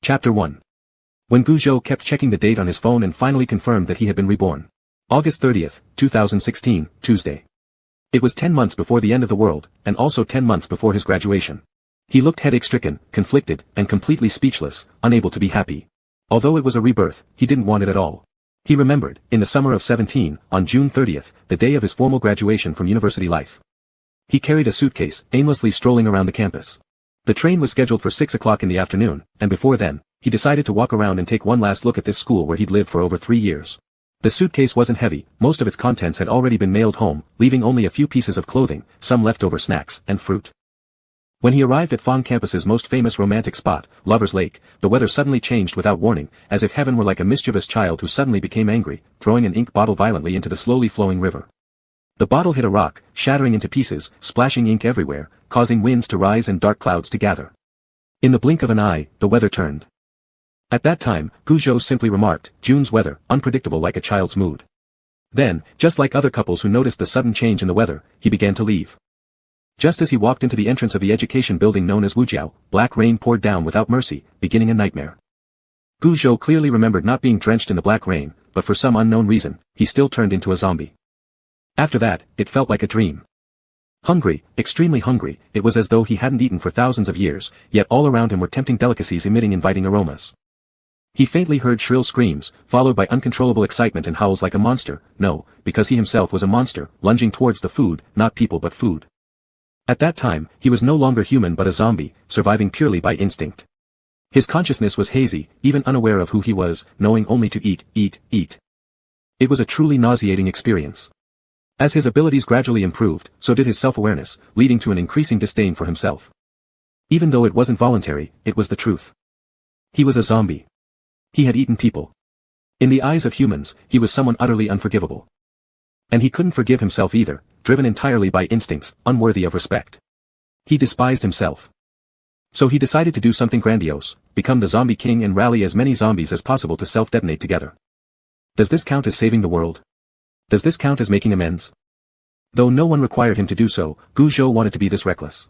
Chapter 1. When Guzhou kept checking the date on his phone and finally confirmed that he had been reborn. August 30th, 2016, Tuesday. It was 10 months before the end of the world, and also 10 months before his graduation. He looked headache-stricken, conflicted, and completely speechless, unable to be happy. Although it was a rebirth, he didn't want it at all. He remembered, in the summer of 17, on June 30th, the day of his formal graduation from university life. He carried a suitcase, aimlessly strolling around the campus. The train was scheduled for 6 o'clock in the afternoon, and before then, he decided to walk around and take one last look at this school where he'd lived for over 3 years. The suitcase wasn't heavy, most of its contents had already been mailed home, leaving only a few pieces of clothing, some leftover snacks, and fruit. When he arrived at Fong campus's most famous romantic spot, Lover's Lake, the weather suddenly changed without warning, as if heaven were like a mischievous child who suddenly became angry, throwing an ink bottle violently into the slowly flowing river. The bottle hit a rock, shattering into pieces, splashing ink everywhere, causing winds to rise and dark clouds to gather. In the blink of an eye, the weather turned. At that time, Guzhou simply remarked, "June's weather, unpredictable like a child's mood." Then, just like other couples who noticed the sudden change in the weather, he began to leave. Just as he walked into the entrance of the education building known as Wujiao, black rain poured down without mercy, beginning a nightmare. Guzhou clearly remembered not being drenched in the black rain, but for some unknown reason, he still turned into a zombie. After that, it felt like a dream. Hungry, extremely hungry, it was as though he hadn't eaten for thousands of years, yet all around him were tempting delicacies emitting inviting aromas. He faintly heard shrill screams, followed by uncontrollable excitement and howls like a monster, because he himself was a monster, lunging towards the food, not people but food. At that time, he was no longer human but a zombie, surviving purely by instinct. His consciousness was hazy, even unaware of who he was, knowing only to eat, eat, eat. It was a truly nauseating experience. As his abilities gradually improved, so did his self-awareness, leading to an increasing disdain for himself. Even though it wasn't voluntary, it was the truth. He was a zombie. He had eaten people. In the eyes of humans, he was someone utterly unforgivable. And he couldn't forgive himself either, driven entirely by instincts, unworthy of respect. He despised himself. So he decided to do something grandiose, become the zombie king and rally as many zombies as possible to self-detonate together. Does this count as saving the world? Does this count as making amends? Though no one required him to do so, Guzhou wanted to be this reckless.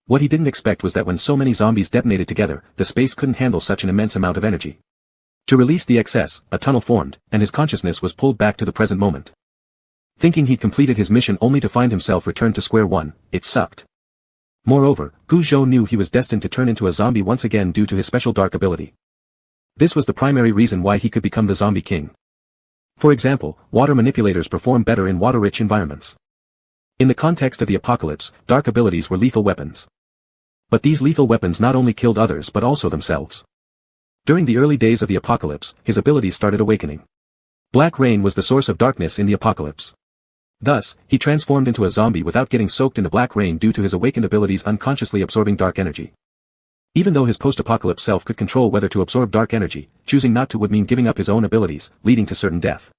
What he didn't expect was that when so many zombies detonated together, the space couldn't handle such an immense amount of energy. To release the excess, a tunnel formed, and his consciousness was pulled back to the present moment. Thinking he'd completed his mission only to find himself returned to square one, it sucked. Moreover, Guzhou knew he was destined to turn into a zombie once again due to his special dark ability. This was the primary reason why he could become the zombie king. For example, water manipulators perform better in water-rich environments. In the context of the apocalypse, dark abilities were lethal weapons. But these lethal weapons not only killed others but also themselves. During the early days of the apocalypse, his abilities started awakening. Black rain was the source of darkness in the apocalypse. Thus, he transformed into a zombie without getting soaked into black rain due to his awakened abilities unconsciously absorbing dark energy. Even though his post-apocalypse self could control whether to absorb dark energy, choosing not to would mean giving up his own abilities, leading to certain death.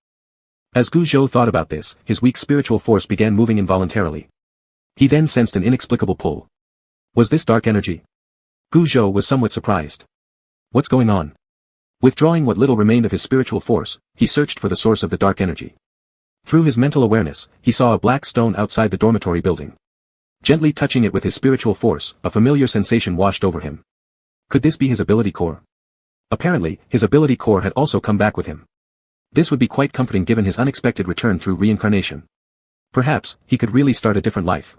As Guzhou thought about this, his weak spiritual force began moving involuntarily. He then sensed an inexplicable pull. Was this dark energy? Guzhou was somewhat surprised. What's going on? Withdrawing what little remained of his spiritual force, he searched for the source of the dark energy. Through his mental awareness, he saw a black stone outside the dormitory building. Gently touching it with his spiritual force, a familiar sensation washed over him. Could this be his ability core? Apparently, his ability core had also come back with him. This would be quite comforting given his unexpected return through reincarnation. Perhaps, he could really start a different life.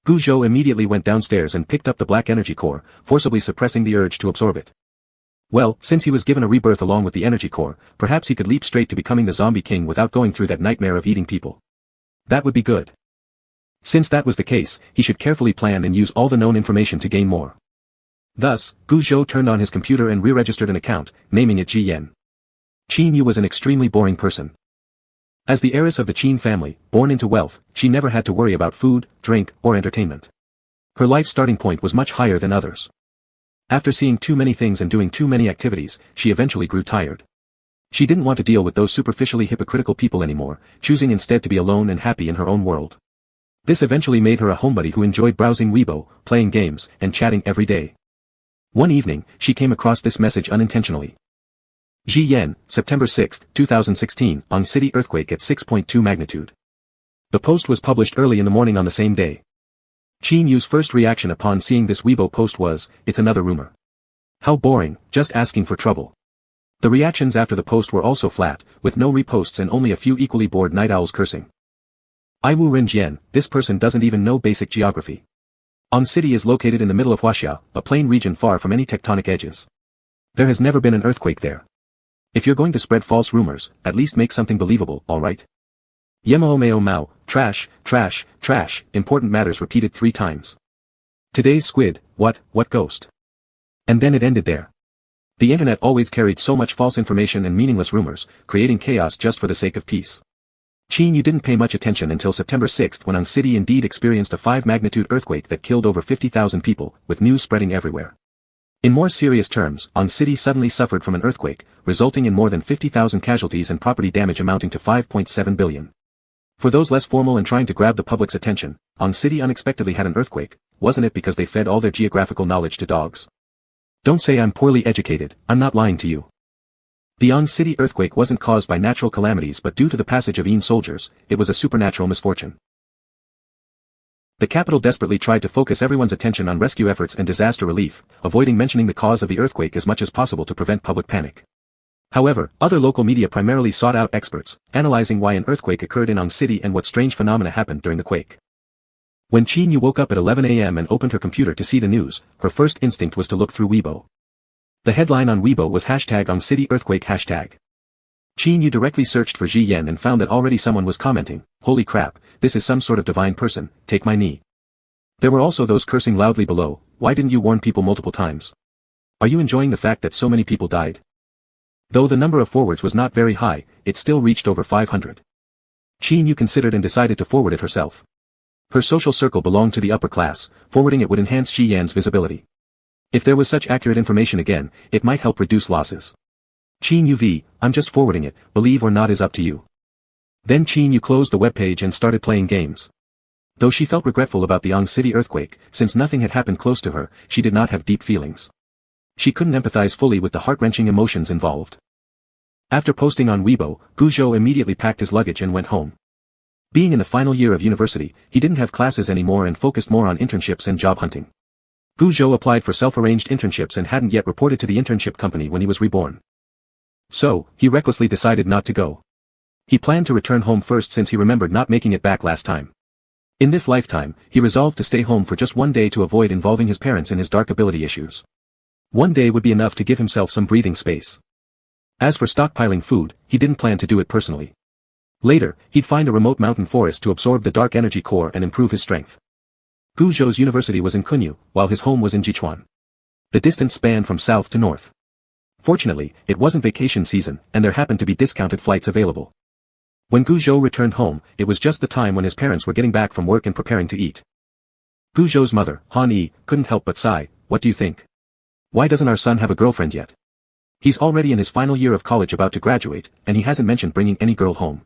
Guzhou immediately went downstairs and picked up the black energy core, forcibly suppressing the urge to absorb it. Well, since he was given a rebirth along with the energy core, perhaps he could leap straight to becoming the zombie king without going through that nightmare of eating people. That would be good. Since that was the case, he should carefully plan and use all the known information to gain more. Thus, Guzhou turned on his computer and re-registered an account, naming it Ji Yan. Qin Yu was an extremely boring person. As the heiress of the Qin family, born into wealth, she never had to worry about food, drink, or entertainment. Her life starting point was much higher than others. After seeing too many things and doing too many activities, she eventually grew tired. She didn't want to deal with those superficially hypocritical people anymore, choosing instead to be alone and happy in her own world. This eventually made her a homebody who enjoyed browsing Weibo, playing games, and chatting every day. One evening, she came across this message unintentionally. Ji Yan, September 6, 2016, on city earthquake at 6.2 magnitude. The post was published early in the morning on the same day. Qin Yu's first reaction upon seeing this Weibo post was, "It's another rumor." How boring, just asking for trouble. The reactions after the post were also flat, with no reposts and only a few equally bored night owls cursing. Iwu Rin Jian, this person doesn't even know basic geography. On City is located in the middle of Huaxia, a plain region far from any tectonic edges. There has never been an earthquake there. If you're going to spread false rumors, at least make something believable, alright? Yemao Mao Mao, trash, trash, trash, important matters repeated 3 times. Today's squid, what ghost? And then it ended there. The internet always carried so much false information and meaningless rumors, creating chaos just for the sake of peace. Qin, you didn't pay much attention until September 6 when Ang City indeed experienced a 5-magnitude earthquake that killed over 50,000 people, with news spreading everywhere. In more serious terms, Ang City suddenly suffered from an earthquake, resulting in more than 50,000 casualties and property damage amounting to 5.7 billion. For those less formal and trying to grab the public's attention, Ang City unexpectedly had an earthquake, wasn't it because they fed all their geographical knowledge to dogs? Don't say I'm poorly educated, I'm not lying to you. The Ang City earthquake wasn't caused by natural calamities but due to the passage of Yin soldiers, it was a supernatural misfortune. The capital desperately tried to focus everyone's attention on rescue efforts and disaster relief, avoiding mentioning the cause of the earthquake as much as possible to prevent public panic. However, other local media primarily sought out experts, analyzing why an earthquake occurred in Ang City and what strange phenomena happened during the quake. When Qin Yu woke up at 11 a.m. and opened her computer to see the news, her first instinct was to look through Weibo. The headline on Weibo was #Ang City Earthquake #. Qin Yu directly searched for Ji Yan and found that already someone was commenting, "Holy crap, this is some sort of divine person, take my knee." There were also those cursing loudly below, "Why didn't you warn people multiple times? Are you enjoying the fact that so many people died?" Though the number of forwards was not very high, it still reached over 500. Qin Yu considered and decided to forward it herself. Her social circle belonged to the upper class, forwarding it would enhance Ji Yan's visibility. If there was such accurate information again, it might help reduce losses. Qin Yu V, I'm just forwarding it, believe or not is up to you. Then Qin Yu closed the webpage and started playing games. Though she felt regretful about the Ang City earthquake, since nothing had happened close to her, she did not have deep feelings. She couldn't empathize fully with the heart-wrenching emotions involved. After posting on Weibo, Gu Zhou immediately packed his luggage and went home. Being in the final year of university, he didn't have classes anymore and focused more on internships and job hunting. Gu Zhou applied for self-arranged internships and hadn't yet reported to the internship company when he was reborn. So, he recklessly decided not to go. He planned to return home first since he remembered not making it back last time. In this lifetime, he resolved to stay home for just one day to avoid involving his parents in his dark ability issues. One day would be enough to give himself some breathing space. As for stockpiling food, he didn't plan to do it personally. Later, he'd find a remote mountain forest to absorb the dark energy core and improve his strength. Gu Zhou's university was in Kunyu, while his home was in Jichuan. The distance spanned from south to north. Fortunately, it wasn't vacation season, and there happened to be discounted flights available. When Gu Zhou returned home, it was just the time when his parents were getting back from work and preparing to eat. Gu Zhou's mother, Han Yi, couldn't help but sigh, "What do you think? Why doesn't our son have a girlfriend yet? He's already in his final year of college about to graduate, and he hasn't mentioned bringing any girl home.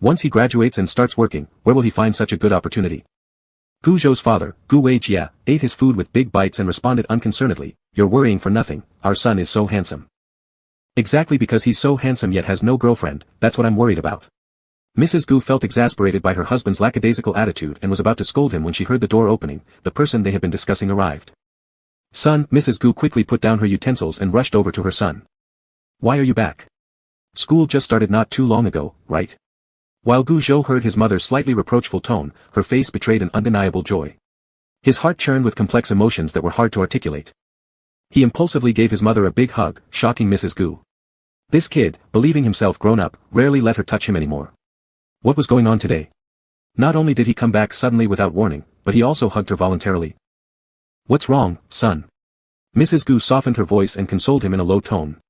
Once he graduates and starts working, where will he find such a good opportunity?" Gu Zhou's father, Gu Weijia, ate his food with big bites and responded unconcernedly, "You're worrying for nothing, our son is so handsome." Exactly because he's so handsome yet has no girlfriend, that's what I'm worried about. Mrs. Gu felt exasperated by her husband's lackadaisical attitude and was about to scold him when she heard the door opening. The person they had been discussing arrived. "Son," Mrs. Gu quickly put down her utensils and rushed over to her son. "Why are you back? School just started not too long ago, right?" While Gu Zhou heard his mother's slightly reproachful tone, her face betrayed an undeniable joy. His heart churned with complex emotions that were hard to articulate. He impulsively gave his mother a big hug, shocking Mrs. Gu. This kid, believing himself grown up, rarely let her touch him anymore. What was going on today? Not only did he come back suddenly without warning, but he also hugged her voluntarily. "What's wrong, son?" Mrs. Gu softened her voice and consoled him in a low tone.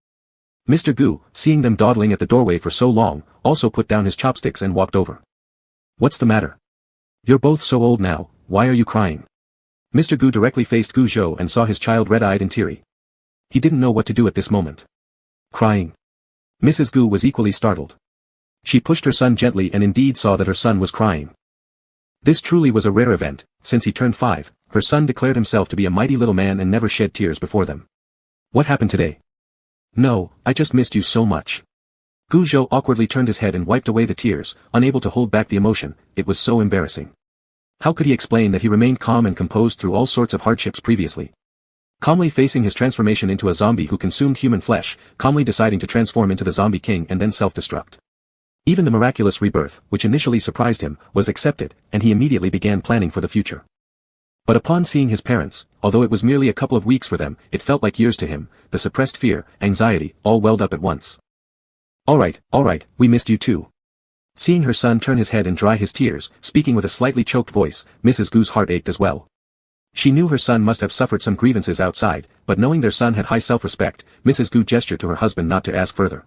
Mr. Gu, seeing them dawdling at the doorway for so long, also put down his chopsticks and walked over. "What's the matter? You're both so old now, why are you crying?" Mr. Gu directly faced Gu Zhou and saw his child red-eyed and teary. He didn't know what to do at this moment. Crying. Mrs. Gu was equally startled. She pushed her son gently and indeed saw that her son was crying. This truly was a rare event. Since he turned 5, her son declared himself to be a mighty little man and never shed tears before them. "What happened today?" "No, I just missed you so much." Gu Zhou awkwardly turned his head and wiped away the tears, unable to hold back the emotion. It was so embarrassing. How could he explain that he remained calm and composed through all sorts of hardships previously? Calmly facing his transformation into a zombie who consumed human flesh, calmly deciding to transform into the zombie king and then self-destruct. Even the miraculous rebirth, which initially surprised him, was accepted, and he immediately began planning for the future. But upon seeing his parents, although it was merely a couple of weeks for them, it felt like years to him, the suppressed fear, anxiety, all welled up at once. All right, we missed you too. Seeing her son turn his head and dry his tears, speaking with a slightly choked voice, Mrs. Gu's heart ached as well. She knew her son must have suffered some grievances outside, but knowing their son had high self-respect, Mrs. Gu gestured to her husband not to ask further.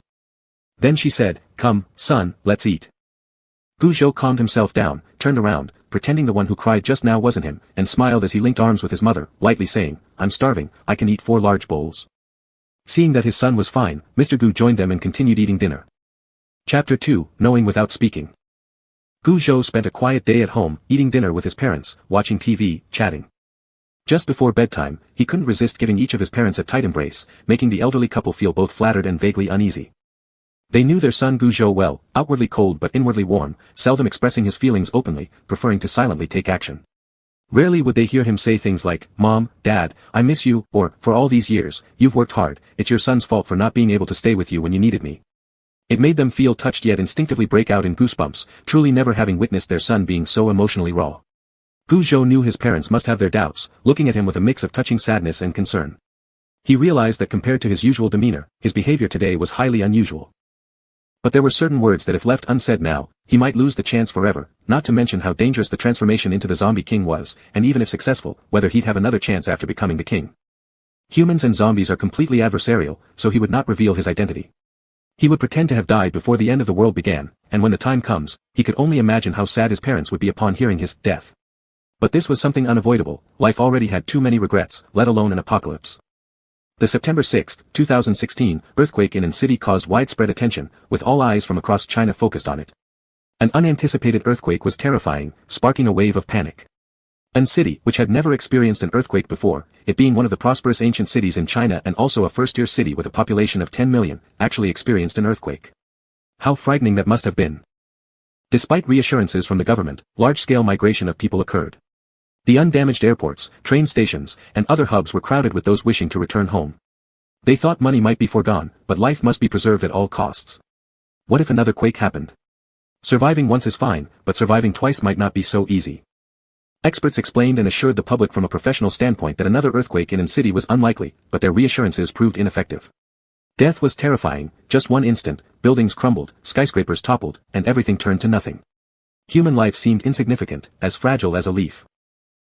Then she said, "Come, son, let's eat." Gu Zhou calmed himself down, turned around, pretending the one who cried just now wasn't him, and smiled as he linked arms with his mother, lightly saying, "I'm starving, I can eat 4 large bowls." Seeing that his son was fine, Mr. Gu joined them and continued eating dinner. Chapter 2, Knowing Without Speaking. Gu Zhou spent a quiet day at home, eating dinner with his parents, watching TV, chatting. Just before bedtime, he couldn't resist giving each of his parents a tight embrace, making the elderly couple feel both flattered and vaguely uneasy. They knew their son Gu Zhou well, outwardly cold but inwardly warm, seldom expressing his feelings openly, preferring to silently take action. Rarely would they hear him say things like, "Mom, Dad, I miss you," or, "For all these years, you've worked hard, it's your son's fault for not being able to stay with you when you needed me." It made them feel touched yet instinctively break out in goosebumps, truly never having witnessed their son being so emotionally raw. Gu Zhou knew his parents must have their doubts, looking at him with a mix of touching sadness and concern. He realized that compared to his usual demeanor, his behavior today was highly unusual. But there were certain words that if left unsaid now, he might lose the chance forever, not to mention how dangerous the transformation into the zombie king was, and even if successful, whether he'd have another chance after becoming the king. Humans and zombies are completely adversarial, so he would not reveal his identity. He would pretend to have died before the end of the world began, and when the time comes, he could only imagine how sad his parents would be upon hearing his death. But this was something unavoidable, life already had too many regrets, let alone an apocalypse. The September 6, 2016, earthquake in An City caused widespread attention, with all eyes from across China focused on it. An unanticipated earthquake was terrifying, sparking a wave of panic. An City, which had never experienced an earthquake before, it being one of the prosperous ancient cities in China and also a first-tier city with a population of 10 million, actually experienced an earthquake. How frightening that must have been. Despite reassurances from the government, large-scale migration of people occurred. The undamaged airports, train stations, and other hubs were crowded with those wishing to return home. They thought money might be foregone, but life must be preserved at all costs. What if another quake happened? Surviving once is fine, but surviving twice might not be so easy. Experts explained and assured the public from a professional standpoint that another earthquake in An City was unlikely, but their reassurances proved ineffective. Death was terrifying, just one instant, buildings crumbled, skyscrapers toppled, and everything turned to nothing. Human life seemed insignificant, as fragile as a leaf.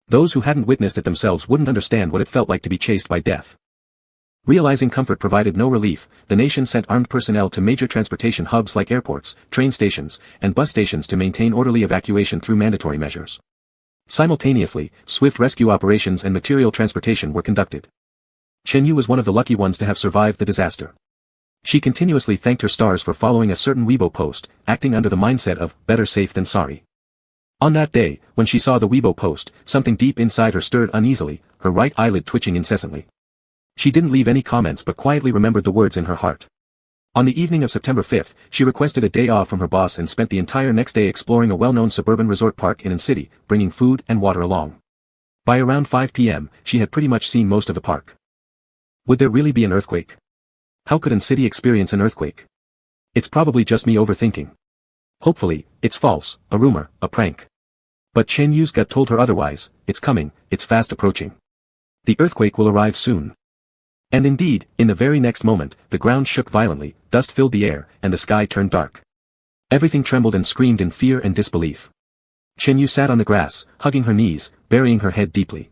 Those who hadn't witnessed it themselves wouldn't understand what it felt like to be chased by death. Realizing comfort provided no relief, the nation sent armed personnel to major transportation hubs like airports, train stations, and bus stations to maintain orderly evacuation through mandatory measures. Simultaneously, swift rescue operations and material transportation were conducted. Chen Yu was one of the lucky ones to have survived the disaster. She continuously thanked her stars for following a certain Weibo post, acting under the mindset of, better safe than sorry. On that day, when she saw the Weibo post, something deep inside her stirred uneasily, her right eyelid twitching incessantly. She didn't leave any comments but quietly remembered the words in her heart. On the evening of September 5th, she requested a day off from her boss and spent the entire next day exploring a well-known suburban resort park in An City, bringing food and water along. By around 5 p.m., she had pretty much seen most of the park. Would there really be an earthquake? How could An City experience an earthquake? It's probably just me overthinking. Hopefully, it's false, a rumor, a prank. But Chen Yu's gut told her otherwise, it's coming, it's fast approaching. The earthquake will arrive soon. And indeed, in the very next moment, the ground shook violently, dust filled the air, and the sky turned dark. Everything trembled and screamed in fear and disbelief. Chen Yu sat on the grass, hugging her knees, burying her head deeply.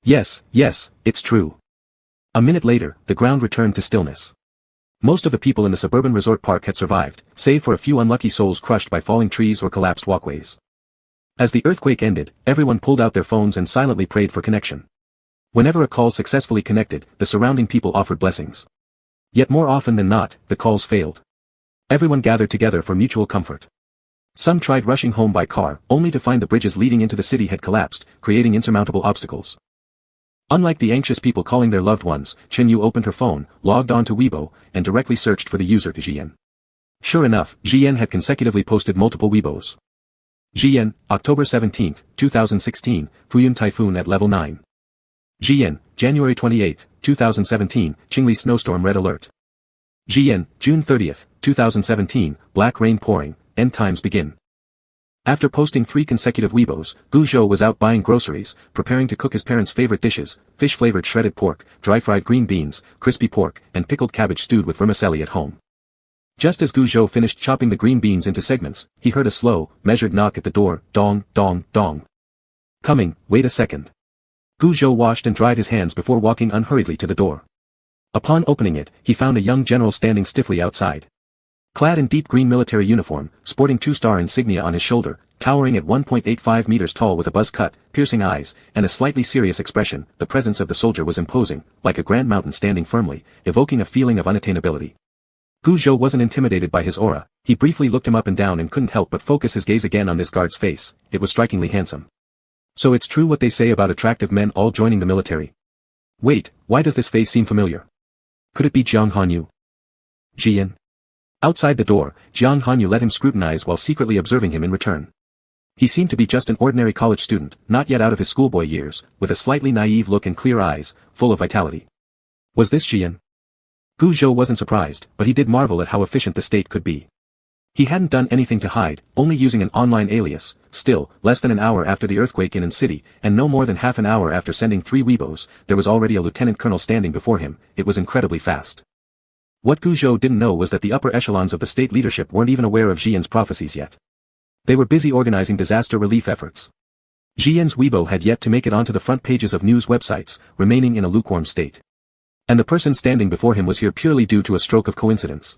Yes, it's true. A minute later, the ground returned to stillness. Most of the people in the suburban resort park had survived, save for a few unlucky souls crushed by falling trees or collapsed walkways. As the earthquake ended, everyone pulled out their phones and silently prayed for connection. Whenever a call successfully connected, the surrounding people offered blessings. Yet more often than not, the calls failed. Everyone gathered together for mutual comfort. Some tried rushing home by car, only to find the bridges leading into the city had collapsed, creating insurmountable obstacles. Unlike the anxious people calling their loved ones, Chen Yu opened her phone, logged on to Weibo, and directly searched for the user Jian. Sure enough, Jian had consecutively posted multiple Weibos. Jian, October 17, 2016, Fuyun Typhoon at level 9. Jian, January 28, 2017, Qingli snowstorm red alert. Jian, June 30, 2017, black rain pouring, end times begin. After posting 3 consecutive Weibos, Gu Zhou was out buying groceries, preparing to cook his parents' favorite dishes, fish-flavored shredded pork, dry-fried green beans, crispy pork, and pickled cabbage stewed with vermicelli at home. Just as Gu Zhou finished chopping the green beans into segments, he heard a slow, measured knock at the door, dong, dong, dong. Coming, wait a second. Gu Zhou washed and dried his hands before walking unhurriedly to the door. Upon opening it, he found a young general standing stiffly outside. Clad in deep green military uniform, sporting 2-star insignia on his shoulder, towering at 1.85 meters tall with a buzz-cut, piercing eyes, and a slightly serious expression, the presence of the soldier was imposing, like a grand mountain standing firmly, evoking a feeling of unattainability. Gu Zhou wasn't intimidated by his aura. He briefly looked him up and down and couldn't help but focus his gaze again on this guard's face. It was strikingly handsome. So it's true what they say about attractive men all joining the military. Wait, why does this face seem familiar? Could it be Jiang Hanyu? Jian. Outside the door, Jiang Hanyu let him scrutinize while secretly observing him in return. He seemed to be just an ordinary college student, not yet out of his schoolboy years, with a slightly naive look and clear eyes, full of vitality. Was this Jian? Gu Zhou wasn't surprised, but he did marvel at how efficient the state could be. He hadn't done anything to hide, only using an online alias. Still, less than an hour after the earthquake in city, and no more than half an hour after sending 3 Weibos, there was already a lieutenant colonel standing before him. It was incredibly fast. What Gu Zhou didn't know was that the upper echelons of the state leadership weren't even aware of Jian's prophecies yet. They were busy organizing disaster relief efforts. Jian's Weibo had yet to make it onto the front pages of news websites, remaining in a lukewarm state. And the person standing before him was here purely due to a stroke of coincidence.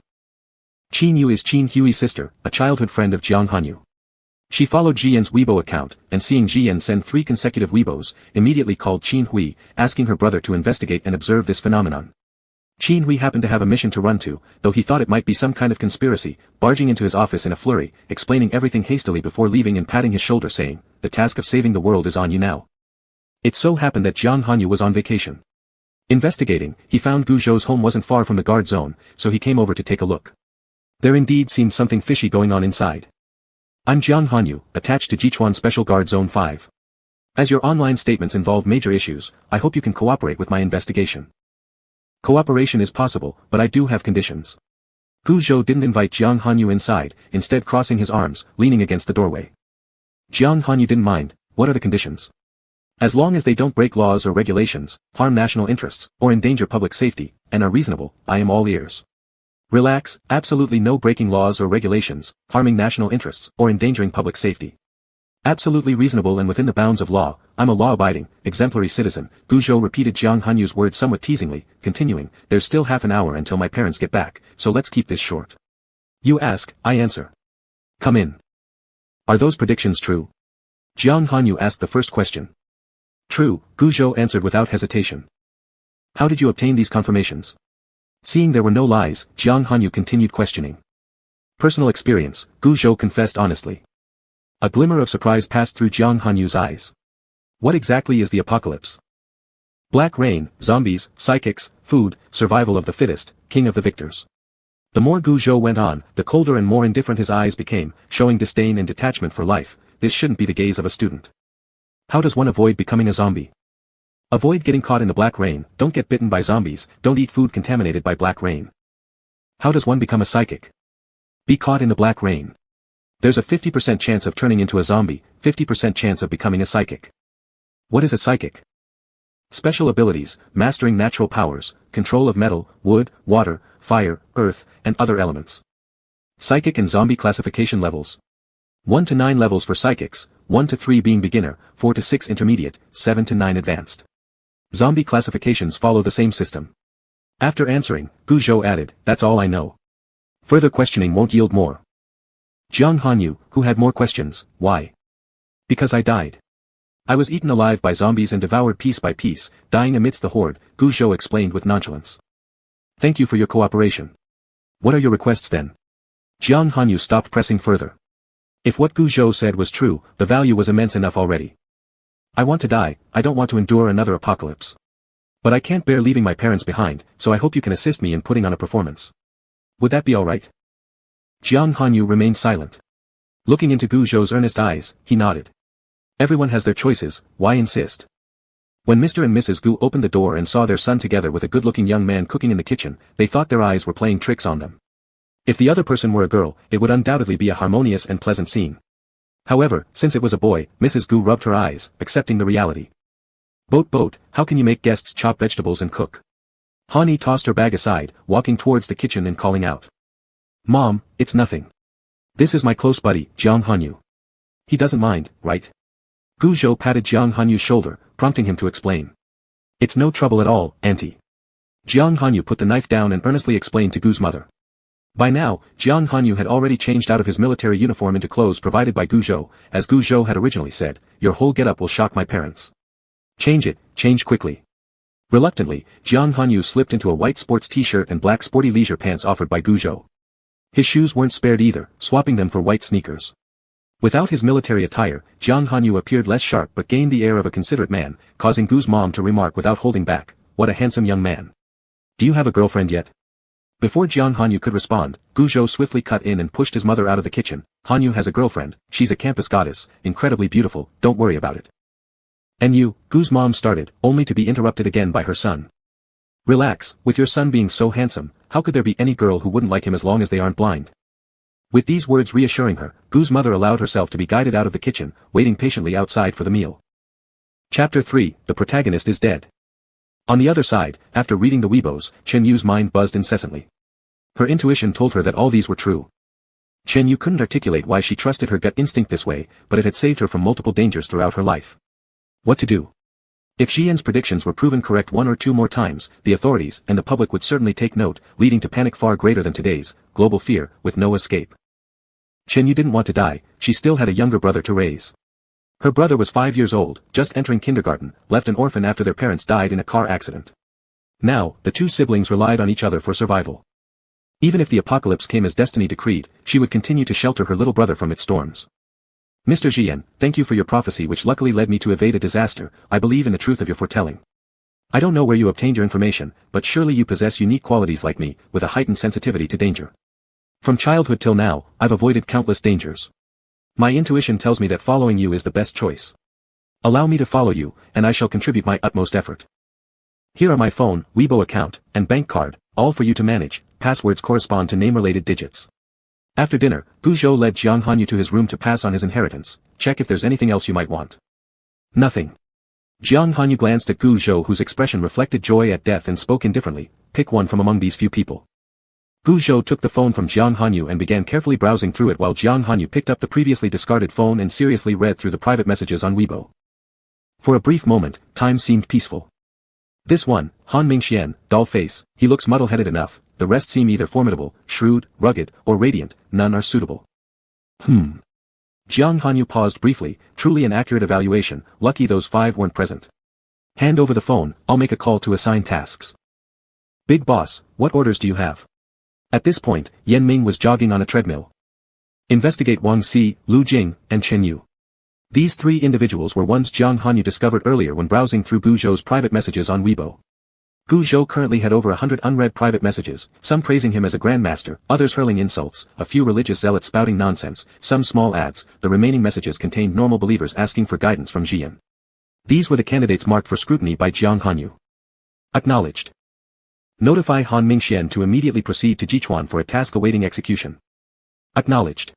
Qin Yu is Qin Hui's sister, a childhood friend of Jiang Hanyu. She followed Jian's Weibo account, and seeing Jian send 3 consecutive Weibos, immediately called Qin Hui, asking her brother to investigate and observe this phenomenon. Qin Hui happened to have a mission to run to, though he thought it might be some kind of conspiracy, barging into his office in a flurry, explaining everything hastily before leaving and patting his shoulder saying, "The task of saving the world is on you now." It so happened that Jiang Hanyu was on vacation. Investigating, he found Gu Zhou's home wasn't far from the guard zone, so he came over to take a look. There indeed seemed something fishy going on inside. I'm Jiang Hanyu, attached to Jichuan Special Guard Zone 5. As your online statements involve major issues, I hope you can cooperate with my investigation. Cooperation is possible, but I do have conditions. Gu Zhou didn't invite Jiang Hanyu inside, instead crossing his arms, leaning against the doorway. Jiang Hanyu didn't mind. What are the conditions? As long as they don't break laws or regulations, harm national interests, or endanger public safety, and are reasonable, I am all ears. Relax, absolutely no breaking laws or regulations, harming national interests, or endangering public safety. Absolutely reasonable and within the bounds of law. I'm a law-abiding, exemplary citizen. Gu Zhou repeated Jiang Hanyu's words somewhat teasingly, continuing, there's still half an hour until my parents get back, so let's keep this short. You ask, I answer. Come in. Are those predictions true? Jiang Hanyu asked the first question. True, Gu Zhou answered without hesitation. How did you obtain these confirmations? Seeing there were no lies, Jiang Hanyu continued questioning. Personal experience, Gu Zhou confessed honestly. A glimmer of surprise passed through Jiang Hanyu's eyes. What exactly is the apocalypse? Black rain, zombies, psychics, food, survival of the fittest, king of the victors. The more Gu Zhou went on, the colder and more indifferent his eyes became, showing disdain and detachment for life. This shouldn't be the gaze of a student. How does one avoid becoming a zombie? Avoid getting caught in the black rain, don't get bitten by zombies, don't eat food contaminated by black rain. How does one become a psychic? Be caught in the black rain. There's a 50% chance of turning into a zombie, 50% chance of becoming a psychic. What is a psychic? Special abilities, mastering natural powers, control of metal, wood, water, fire, earth, and other elements. Psychic and zombie classification levels. 1 to 9 levels for psychics, 1 to 3 being beginner, 4 to 6 intermediate, 7 to 9 advanced. Zombie classifications follow the same system. After answering, Gu Zhou added, that's all I know. Further questioning won't yield more. Jiang Hanyu, who had more questions, why? Because I died. I was eaten alive by zombies and devoured piece by piece, dying amidst the horde, Gu Zhou explained with nonchalance. Thank you for your cooperation. What are your requests then? Jiang Hanyu stopped pressing further. If what Gu Zhou said was true, the value was immense enough already. I want to die, I don't want to endure another apocalypse. But I can't bear leaving my parents behind, so I hope you can assist me in putting on a performance. Would that be alright? Jiang Hanyu remained silent. Looking into Gu Zhou's earnest eyes, he nodded. Everyone has their choices, why insist? When Mr. and Mrs. Gu opened the door and saw their son together with a good-looking young man cooking in the kitchen, they thought their eyes were playing tricks on them. If the other person were a girl, it would undoubtedly be a harmonious and pleasant scene. However, since it was a boy, Mrs. Gu rubbed her eyes, accepting the reality. Boat, how can you make guests chop vegetables and cook? Han-yi tossed her bag aside, walking towards the kitchen and calling out. Mom, it's nothing. This is my close buddy, Jiang Hanyu. He doesn't mind, right? Gu Zhou patted Jiang Hanyu's shoulder, prompting him to explain. It's no trouble at all, auntie. Jiang Hanyu put the knife down and earnestly explained to Gu's mother. By now, Jiang Hanyu had already changed out of his military uniform into clothes provided by Gu Zhou, as Gu Zhou had originally said, your whole getup will shock my parents. Change quickly. Reluctantly, Jiang Hanyu slipped into a white sports t-shirt and black sporty leisure pants offered by Gu Zhou. His shoes weren't spared either, swapping them for white sneakers. Without his military attire, Jiang Hanyu appeared less sharp but gained the air of a considerate man, causing Gu's mom to remark without holding back, what a handsome young man. Do you have a girlfriend yet? Before Jiang Hanyu could respond, Gu Zhou swiftly cut in and pushed his mother out of the kitchen. Hanyu has a girlfriend, she's a campus goddess, incredibly beautiful, don't worry about it. And you, Gu's mom started, only to be interrupted again by her son. Relax, with your son being so handsome, how could there be any girl who wouldn't like him as long as they aren't blind? With these words reassuring her, Gu's mother allowed herself to be guided out of the kitchen, waiting patiently outside for the meal. Chapter 3, The Protagonist is Dead. On the other side, after reading the Weibos, Chen Yu's mind buzzed incessantly. Her intuition told her that all these were true. Chen Yu couldn't articulate why she trusted her gut instinct this way, but it had saved her from multiple dangers throughout her life. What to do? If Xian's predictions were proven correct one or two more times, the authorities and the public would certainly take note, leading to panic far greater than today's, global fear, with no escape. Chen Yu didn't want to die, she still had a younger brother to raise. Her brother was 5 years old, just entering kindergarten, left an orphan after their parents died in a car accident. Now, the two siblings relied on each other for survival. Even if the apocalypse came as destiny decreed, she would continue to shelter her little brother from its storms. Mr. Jian, thank you for your prophecy which luckily led me to evade a disaster. I believe in the truth of your foretelling. I don't know where you obtained your information, but surely you possess unique qualities like me, with a heightened sensitivity to danger. From childhood till now, I've avoided countless dangers. My intuition tells me that following you is the best choice. Allow me to follow you, and I shall contribute my utmost effort. Here are my phone, Weibo account, and bank card, all for you to manage. Passwords correspond to name-related digits. After dinner, Gu Zhou led Jiang Hanyu to his room to pass on his inheritance. Check if there's anything else you might want. Nothing. Jiang Hanyu glanced at Gu Zhou whose expression reflected joy at death and spoke indifferently. Pick one from among these few people. Gu Zhou took the phone from Jiang Hanyu and began carefully browsing through it while Jiang Hanyu picked up the previously discarded phone and seriously read through the private messages on Weibo. For a brief moment, time seemed peaceful. This one, Han Mingxian, doll face, he looks muddle-headed enough, the rest seem either formidable, shrewd, rugged, or radiant, none are suitable. Jiang Hanyu paused briefly, truly an accurate evaluation, lucky those 5 weren't present. Hand over the phone, I'll make a call to assign tasks. Big boss, what orders do you have? At this point, Yan Ming was jogging on a treadmill. Investigate Wang Si, Lu Jing, and Chen Yu. These 3 individuals were ones Jiang Hanyu discovered earlier when browsing through Gu Zhou's private messages on Weibo. Gu Zhou currently had over 100 unread private messages, some praising him as a grandmaster, others hurling insults, a few religious zealots spouting nonsense, some small ads. The remaining messages contained normal believers asking for guidance from Jian. These were the candidates marked for scrutiny by Jiang Hanyu. Acknowledged. Notify Han Mingxian to immediately proceed to Jichuan for a task awaiting execution. Acknowledged.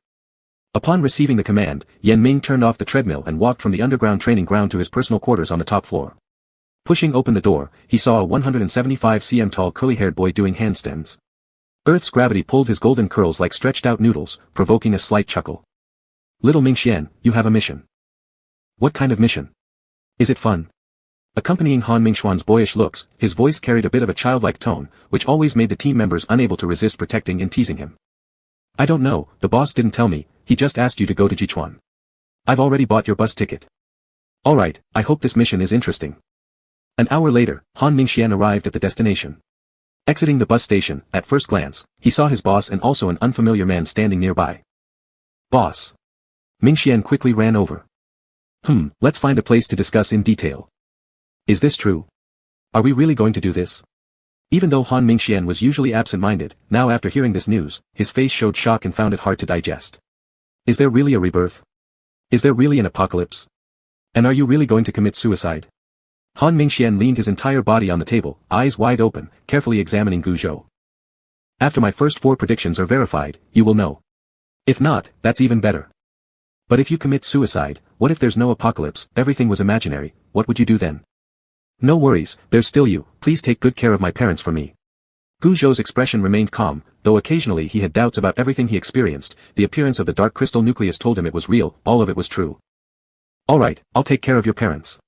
Upon receiving the command, Yan Ming turned off the treadmill and walked from the underground training ground to his personal quarters on the top floor. Pushing open the door, he saw a 175 cm tall curly-haired boy doing handstands. Earth's gravity pulled his golden curls like stretched-out noodles, provoking a slight chuckle. Little Mingxian, you have a mission. What kind of mission? Is it fun? Accompanying Han Mingxuan's boyish looks, his voice carried a bit of a childlike tone, which always made the team members unable to resist protecting and teasing him. I don't know, the boss didn't tell me, he just asked you to go to Jichuan. I've already bought your bus ticket. Alright, I hope this mission is interesting. An hour later, Han Mingxian arrived at the destination. Exiting the bus station, at first glance, he saw his boss and also an unfamiliar man standing nearby. Boss. Mingxian quickly ran over. Let's find a place to discuss in detail. Is this true? Are we really going to do this? Even though Han Mingxian was usually absent-minded, now after hearing this news, his face showed shock and found it hard to digest. Is there really a rebirth? Is there really an apocalypse? And are you really going to commit suicide? Han Mingxian leaned his entire body on the table, eyes wide open, carefully examining Gu Zhou. After my first 4 predictions are verified, you will know. If not, that's even better. But if you commit suicide, what if there's no apocalypse, everything was imaginary, what would you do then? No worries, there's still you, please take good care of my parents for me. Gu Zhou's expression remained calm, though occasionally he had doubts about everything he experienced. The appearance of the dark crystal nucleus told him it was real, all of it was true. Alright, I'll take care of your parents.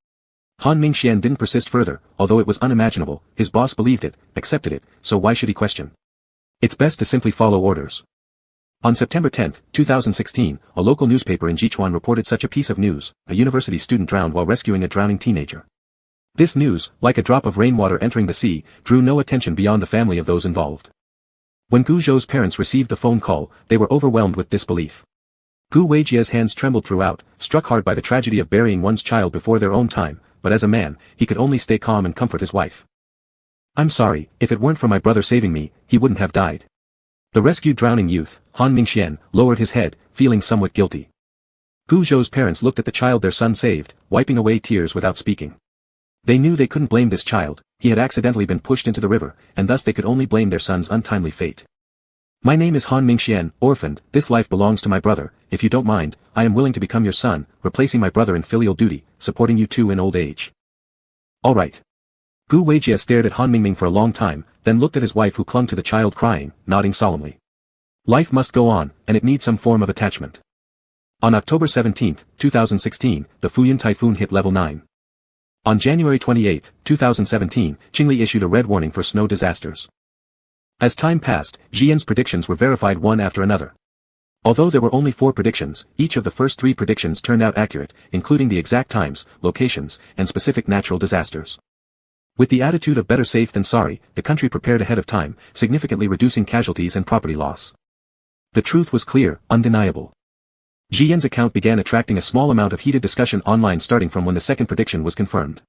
Han Mingxian didn't persist further, although it was unimaginable, his boss believed it, accepted it, so why should he question? It's best to simply follow orders. On September 10, 2016, a local newspaper in Jichuan reported such a piece of news: a university student drowned while rescuing a drowning teenager. This news, like a drop of rainwater entering the sea, drew no attention beyond the family of those involved. When Gu Zhou's parents received the phone call, they were overwhelmed with disbelief. Gu Weijia's hands trembled throughout, struck hard by the tragedy of burying one's child before their own time, but as a man, he could only stay calm and comfort his wife. I'm sorry, if it weren't for my brother saving me, he wouldn't have died. The rescued drowning youth, Han Mingxian, lowered his head, feeling somewhat guilty. Gu Zhou's parents looked at the child their son saved, wiping away tears without speaking. They knew they couldn't blame this child, he had accidentally been pushed into the river, and thus they could only blame their son's untimely fate. My name is Han Mingxian, orphaned, this life belongs to my brother, if you don't mind, I am willing to become your son, replacing my brother in filial duty, supporting you too in old age. Alright. Gu Weijia stared at Han Mingming for a long time, then looked at his wife who clung to the child crying, nodding solemnly. Life must go on, and it needs some form of attachment. On October 17, 2016, the Fuyun typhoon hit level 9. On January 28, 2017, Qingli issued a red warning for snow disasters. As time passed, Jian's predictions were verified one after another. Although there were only 4 predictions, each of the first 3 predictions turned out accurate, including the exact times, locations, and specific natural disasters. With the attitude of better safe than sorry, the country prepared ahead of time, significantly reducing casualties and property loss. The truth was clear, undeniable. Jian's account began attracting a small amount of heated discussion online starting from when the second prediction was confirmed.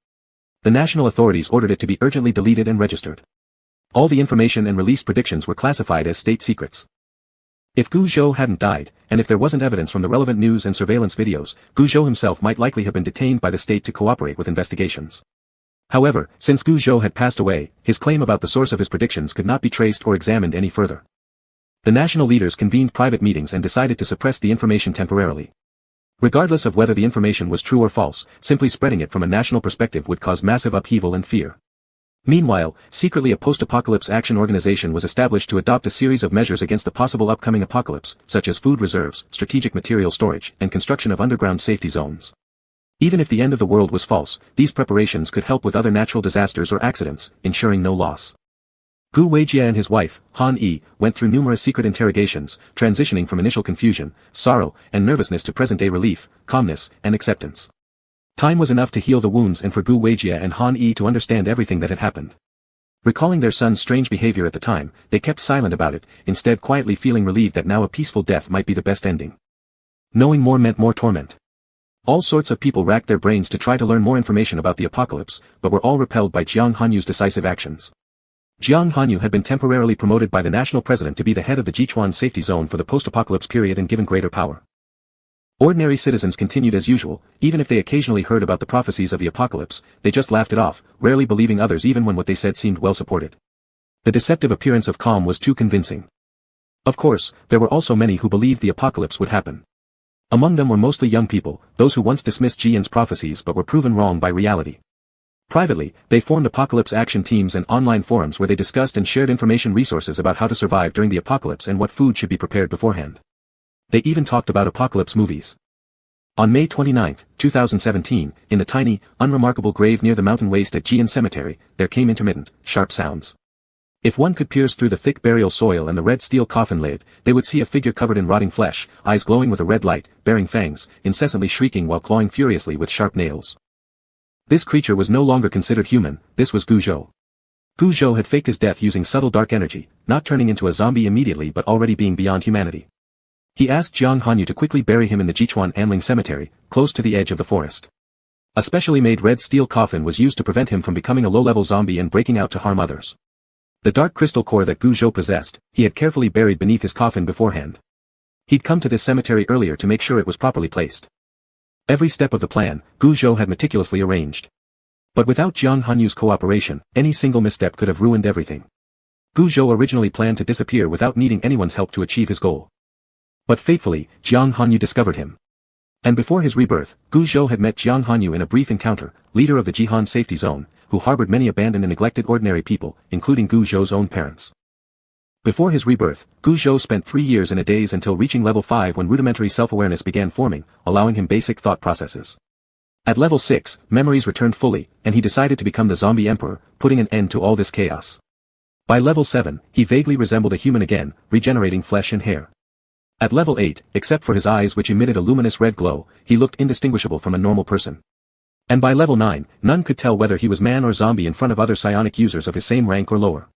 The national authorities ordered it to be urgently deleted and registered. All the information and released predictions were classified as state secrets. If Gu Zhou hadn't died, and if there wasn't evidence from the relevant news and surveillance videos, Gu Zhou himself might likely have been detained by the state to cooperate with investigations. However, since Gu Zhou had passed away, his claim about the source of his predictions could not be traced or examined any further. The national leaders convened private meetings and decided to suppress the information temporarily. Regardless of whether the information was true or false, simply spreading it from a national perspective would cause massive upheaval and fear. Meanwhile, secretly a post-apocalypse action organization was established to adopt a series of measures against the possible upcoming apocalypse, such as food reserves, strategic material storage, and construction of underground safety zones. Even if the end of the world was false, these preparations could help with other natural disasters or accidents, ensuring no loss. Gu Weijia and his wife, Han Yi, went through numerous secret interrogations, transitioning from initial confusion, sorrow, and nervousness to present-day relief, calmness, and acceptance. Time was enough to heal the wounds and for Gu Weijia and Han Yi to understand everything that had happened. Recalling their son's strange behavior at the time, they kept silent about it, instead quietly feeling relieved that now a peaceful death might be the best ending. Knowing more meant more torment. All sorts of people racked their brains to try to learn more information about the apocalypse, but were all repelled by Jiang Hanyu's decisive actions. Jiang Hanyu had been temporarily promoted by the national president to be the head of the Jichuan safety zone for the post-apocalypse period and given greater power. Ordinary citizens continued as usual, even if they occasionally heard about the prophecies of the apocalypse, they just laughed it off, rarely believing others even when what they said seemed well supported. The deceptive appearance of calm was too convincing. Of course, there were also many who believed the apocalypse would happen. Among them were mostly young people, those who once dismissed Jian's prophecies but were proven wrong by reality. Privately, they formed apocalypse action teams and online forums where they discussed and shared information resources about how to survive during the apocalypse and what food should be prepared beforehand. They even talked about apocalypse movies. On May 29, 2017, in the tiny, unremarkable grave near the mountain waste at Jian Cemetery, there came intermittent, sharp sounds. If one could pierce through the thick burial soil and the red steel coffin lid, they would see a figure covered in rotting flesh, eyes glowing with a red light, bearing fangs, incessantly shrieking while clawing furiously with sharp nails. This creature was no longer considered human, this was Gu Zhou. Gu Zhou had faked his death using subtle dark energy, not turning into a zombie immediately but already being beyond humanity. He asked Jiang Hanyu to quickly bury him in the Jichuan Anling Cemetery, close to the edge of the forest. A specially made red steel coffin was used to prevent him from becoming a low-level zombie and breaking out to harm others. The dark crystal core that Gu Zhou possessed, he had carefully buried beneath his coffin beforehand. He'd come to this cemetery earlier to make sure it was properly placed. Every step of the plan, Gu Zhou had meticulously arranged. But without Jiang Hanyu's cooperation, any single misstep could have ruined everything. Gu Zhou originally planned to disappear without needing anyone's help to achieve his goal. But fatefully, Jiang Hanyu discovered him. And before his rebirth, Gu Zhou had met Jiang Hanyu in a brief encounter, leader of the Jihan safety zone, who harbored many abandoned and neglected ordinary people, including Gu Zhou's own parents. Before his rebirth, Gu Zhou spent 3 years in a daze until reaching level 5 when rudimentary self-awareness began forming, allowing him basic thought processes. At level 6, memories returned fully, and he decided to become the zombie emperor, putting an end to all this chaos. By level 7, he vaguely resembled a human again, regenerating flesh and hair. At level 8, except for his eyes which emitted a luminous red glow, he looked indistinguishable from a normal person. And by level 9, none could tell whether he was man or zombie in front of other psionic users of his same rank or lower.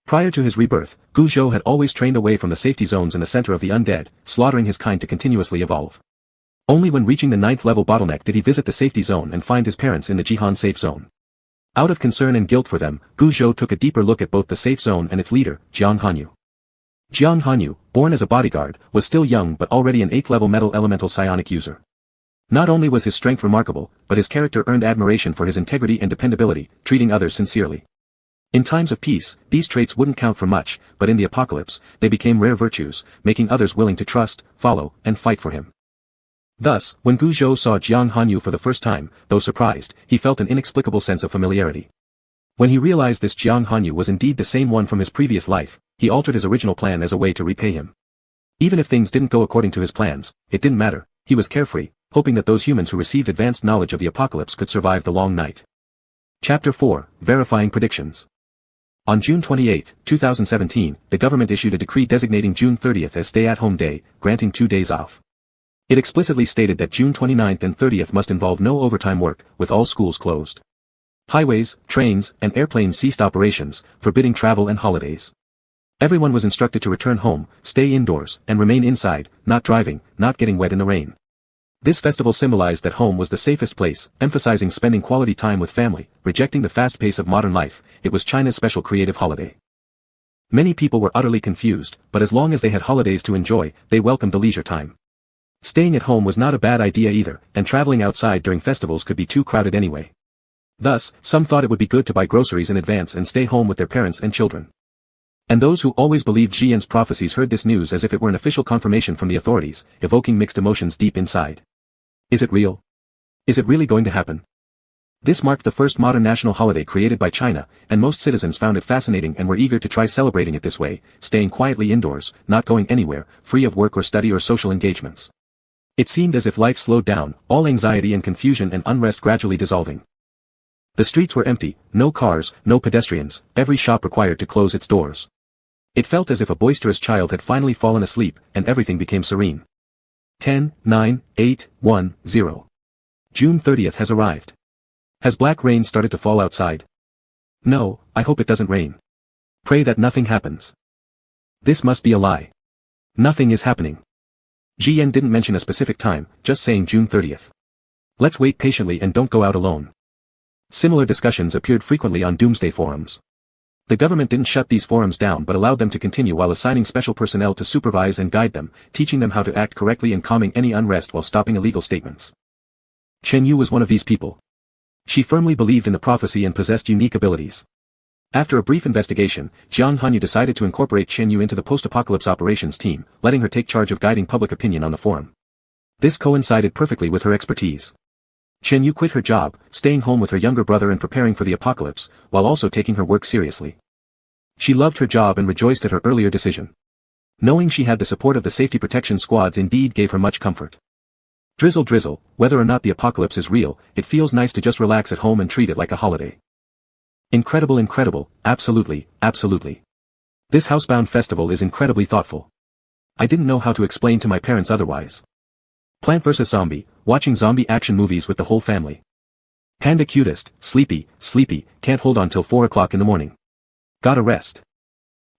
Prior to his rebirth, Gu Zhou had always trained away from the safety zones in the center of the undead, slaughtering his kind to continuously evolve. Only when reaching the 9th level bottleneck did he visit the safety zone and find his parents in the Jihan safe zone. Out of concern and guilt for them, Gu Zhou took a deeper look at both the safe zone and its leader, Jiang Hanyu. Jiang Hanyu, born as a bodyguard, was still young but already an 8th level metal elemental psionic user. Not only was his strength remarkable, but his character earned admiration for his integrity and dependability, treating others sincerely. In times of peace, these traits wouldn't count for much, but in the apocalypse, they became rare virtues, making others willing to trust, follow, and fight for him. Thus, when Gu Zhou saw Jiang Hanyu for the first time, though surprised, he felt an inexplicable sense of familiarity. When he realized this Jiang Hanyu was indeed the same one from his previous life, he altered his original plan as a way to repay him. Even if things didn't go according to his plans, it didn't matter, he was carefree, hoping that those humans who received advanced knowledge of the apocalypse could survive the long night. Chapter 4, Verifying Predictions. On June 28, 2017, the government issued a decree designating June 30th as stay-at-home day, granting 2 days off. It explicitly stated that June 29th and 30th must involve no overtime work, with all schools closed. Highways, trains, and airplanes ceased operations, forbidding travel and holidays. Everyone was instructed to return home, stay indoors, and remain inside, not driving, not getting wet in the rain. This festival symbolized that home was the safest place, emphasizing spending quality time with family, rejecting the fast pace of modern life. It was China's special creative holiday. Many people were utterly confused, but as long as they had holidays to enjoy, they welcomed the leisure time. Staying at home was not a bad idea either, and traveling outside during festivals could be too crowded anyway. Thus, some thought it would be good to buy groceries in advance and stay home with their parents and children. And those who always believed Jian's prophecies heard this news as if it were an official confirmation from the authorities, evoking mixed emotions deep inside. Is it real? Is it really going to happen? This marked the first modern national holiday created by China, and most citizens found it fascinating and were eager to try celebrating it this way, staying quietly indoors, not going anywhere, free of work or study or social engagements. It seemed as if life slowed down, all anxiety and confusion and unrest gradually dissolving. The streets were empty, no cars, no pedestrians, every shop required to close its doors. It felt as if a boisterous child had finally fallen asleep, and everything became serene. 10, 9, 8, 1, 0. June 30th has arrived. Has black rain started to fall outside? No, I hope it doesn't rain. Pray that nothing happens. This must be a lie. Nothing is happening. Jian didn't mention a specific time, just saying June 30th. Let's wait patiently and don't go out alone. Similar discussions appeared frequently on doomsday forums. The government didn't shut these forums down but allowed them to continue while assigning special personnel to supervise and guide them, teaching them how to act correctly and calming any unrest while stopping illegal statements. Chen Yu was one of these people. She firmly believed in the prophecy and possessed unique abilities. After a brief investigation, Jiang Hanyu decided to incorporate Chen Yu into the post-apocalypse operations team, letting her take charge of guiding public opinion on the forum. This coincided perfectly with her expertise. Chen Yu quit her job, staying home with her younger brother and preparing for the apocalypse, while also taking her work seriously. She loved her job and rejoiced at her earlier decision. Knowing she had the support of the safety protection squads indeed gave her much comfort. Drizzle drizzle, whether or not the apocalypse is real, it feels nice to just relax at home and treat it like a holiday. Incredible, incredible, absolutely, absolutely. This housebound festival is incredibly thoughtful. I didn't know how to explain to my parents otherwise. Plant vs. Zombie, watching zombie action movies with the whole family. Panda cutest, sleepy, can't hold on till 4 o'clock in the morning. Gotta rest.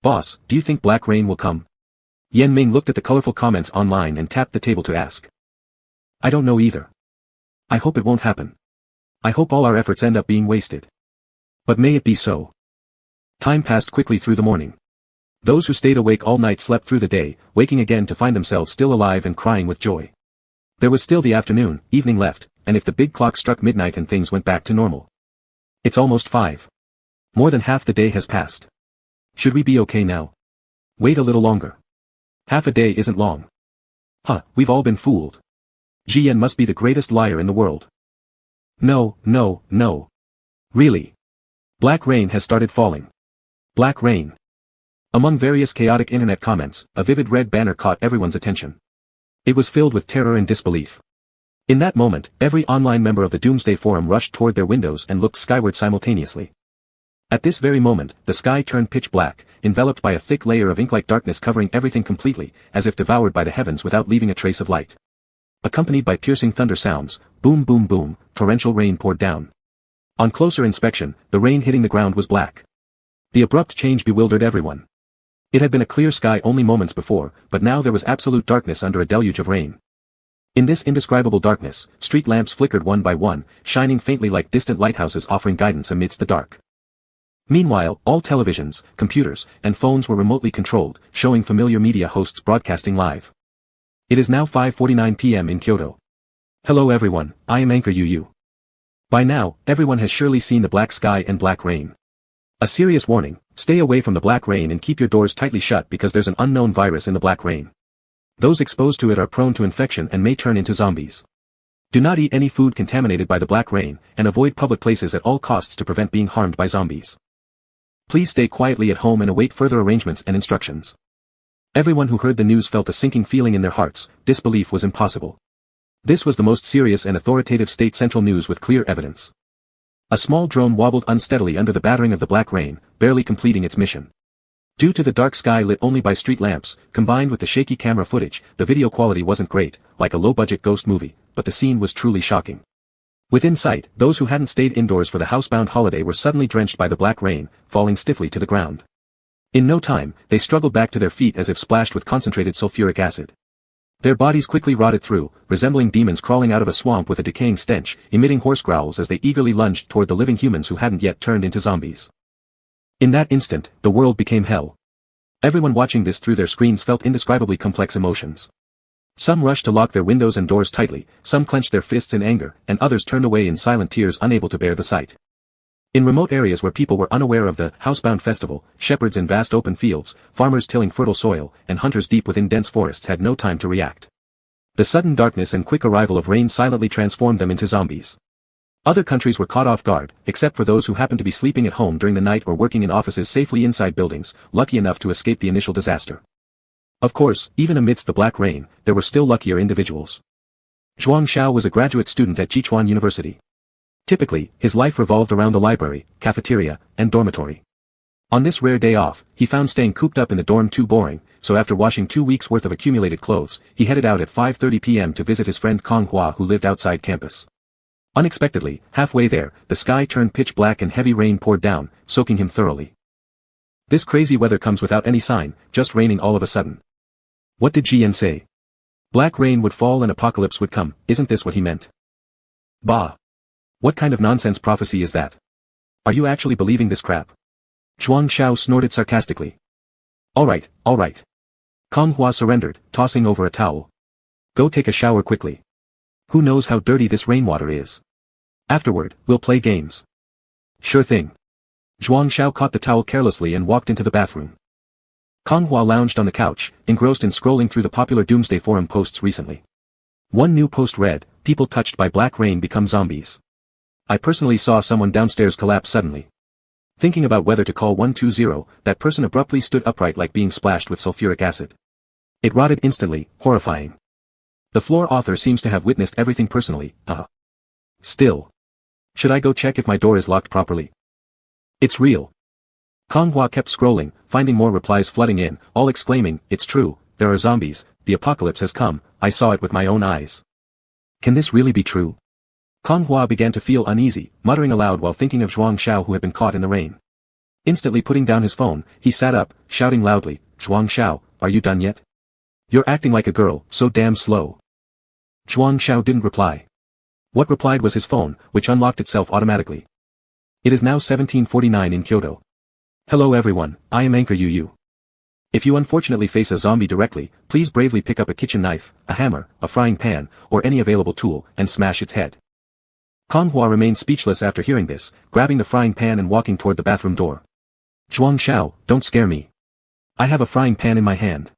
Boss, do you think black rain will come? Yan Ming looked at the colorful comments online and tapped the table to ask. I don't know either. I hope it won't happen. I hope all our efforts end up being wasted. But may it be so. Time passed quickly through the morning. Those who stayed awake all night slept through the day, waking again to find themselves still alive and crying with joy. There was still the evening left, and if the big clock struck midnight and things went back to normal. It's almost 5. More than half the day has passed. Should we be okay now? Wait a little longer. Half a day isn't long. Huh, we've all been fooled. GN must be the greatest liar in the world. No, no, no. Really. Black rain has started falling. Black rain. Among various chaotic internet comments, a vivid red banner caught everyone's attention. It was filled with terror and disbelief. In that moment, every online member of the Doomsday Forum rushed toward their windows and looked skyward simultaneously. At this very moment, the sky turned pitch black, enveloped by a thick layer of ink-like darkness covering everything completely, as if devoured by the heavens without leaving a trace of light. Accompanied by piercing thunder sounds, boom boom boom, torrential rain poured down. On closer inspection, the rain hitting the ground was black. The abrupt change bewildered everyone. It had been a clear sky only moments before, but now there was absolute darkness under a deluge of rain. In this indescribable darkness, street lamps flickered one by one, shining faintly like distant lighthouses offering guidance amidst the dark. Meanwhile, all televisions, computers, and phones were remotely controlled, showing familiar media hosts broadcasting live. It is now 5:49 p.m. in Kyoto. Hello everyone, I am Anchor Yu. By now, everyone has surely seen the black sky and black rain. A serious warning, stay away from the black rain and keep your doors tightly shut because there's an unknown virus in the black rain. Those exposed to it are prone to infection and may turn into zombies. Do not eat any food contaminated by the black rain, and avoid public places at all costs to prevent being harmed by zombies. Please stay quietly at home and await further arrangements and instructions. Everyone who heard the news felt a sinking feeling in their hearts. Disbelief was impossible. This was the most serious and authoritative state central news with clear evidence. A small drone wobbled unsteadily under the battering of the black rain, barely completing its mission. Due to the dark sky lit only by street lamps, combined with the shaky camera footage, the video quality wasn't great, like a low-budget ghost movie, but the scene was truly shocking. Within sight, those who hadn't stayed indoors for the housebound holiday were suddenly drenched by the black rain, falling stiffly to the ground. In no time, they struggled back to their feet as if splashed with concentrated sulfuric acid. Their bodies quickly rotted through, resembling demons crawling out of a swamp with a decaying stench, emitting hoarse growls as they eagerly lunged toward the living humans who hadn't yet turned into zombies. In that instant, the world became hell. Everyone watching this through their screens felt indescribably complex emotions. Some rushed to lock their windows and doors tightly, some clenched their fists in anger, and others turned away in silent tears unable to bear the sight. In remote areas where people were unaware of the housebound festival, shepherds in vast open fields, farmers tilling fertile soil, and hunters deep within dense forests had no time to react. The sudden darkness and quick arrival of rain silently transformed them into zombies. Other countries were caught off guard, except for those who happened to be sleeping at home during the night or working in offices safely inside buildings, lucky enough to escape the initial disaster. Of course, even amidst the black rain, there were still luckier individuals. Zhuang Xiao was a graduate student at Jichuan University. Typically, his life revolved around the library, cafeteria, and dormitory. On this rare day off, he found staying cooped up in the dorm too boring, so after washing 2 weeks' worth of accumulated clothes, he headed out at 5:30 p.m. to visit his friend Kong Hua who lived outside campus. Unexpectedly, halfway there, the sky turned pitch black and heavy rain poured down, soaking him thoroughly. This crazy weather comes without any sign, just raining all of a sudden. What did Jian say? Black rain would fall and apocalypse would come, isn't this what he meant? Bah! What kind of nonsense prophecy is that? Are you actually believing this crap? Zhuang Xiao snorted sarcastically. Alright. Kong Hua surrendered, tossing over a towel. Go take a shower quickly. Who knows how dirty this rainwater is? Afterward, we'll play games. Sure thing. Zhuang Xiao caught the towel carelessly and walked into the bathroom. Kong Hua lounged on the couch, engrossed in scrolling through the popular Doomsday Forum posts recently. One new post read, "People touched by black rain become zombies. I personally saw someone downstairs collapse suddenly. Thinking about whether to call 120, that person abruptly stood upright like being splashed with sulfuric acid. It rotted instantly, horrifying. The floor author seems to have witnessed everything personally, Still. Should I go check if my door is locked properly? It's real." Kong Hua kept scrolling, finding more replies flooding in, all exclaiming, "It's true, there are zombies, the apocalypse has come, I saw it with my own eyes." Can this really be true? Kong Hua began to feel uneasy, muttering aloud while thinking of Zhuang Xiao who had been caught in the rain. Instantly putting down his phone, he sat up, shouting loudly, "Zhuang Xiao, are you done yet? You're acting like a girl, so damn slow." Zhuang Xiao didn't reply. What replied was his phone, which unlocked itself automatically. It is now 17:49 in Kyoto. Hello everyone, I am Anchor Yu. If you unfortunately face a zombie directly, please bravely pick up a kitchen knife, a hammer, a frying pan, or any available tool, and smash its head. Kang Hua remained speechless after hearing this, grabbing the frying pan and walking toward the bathroom door. Zhuang Xiao, don't scare me. I have a frying pan in my hand.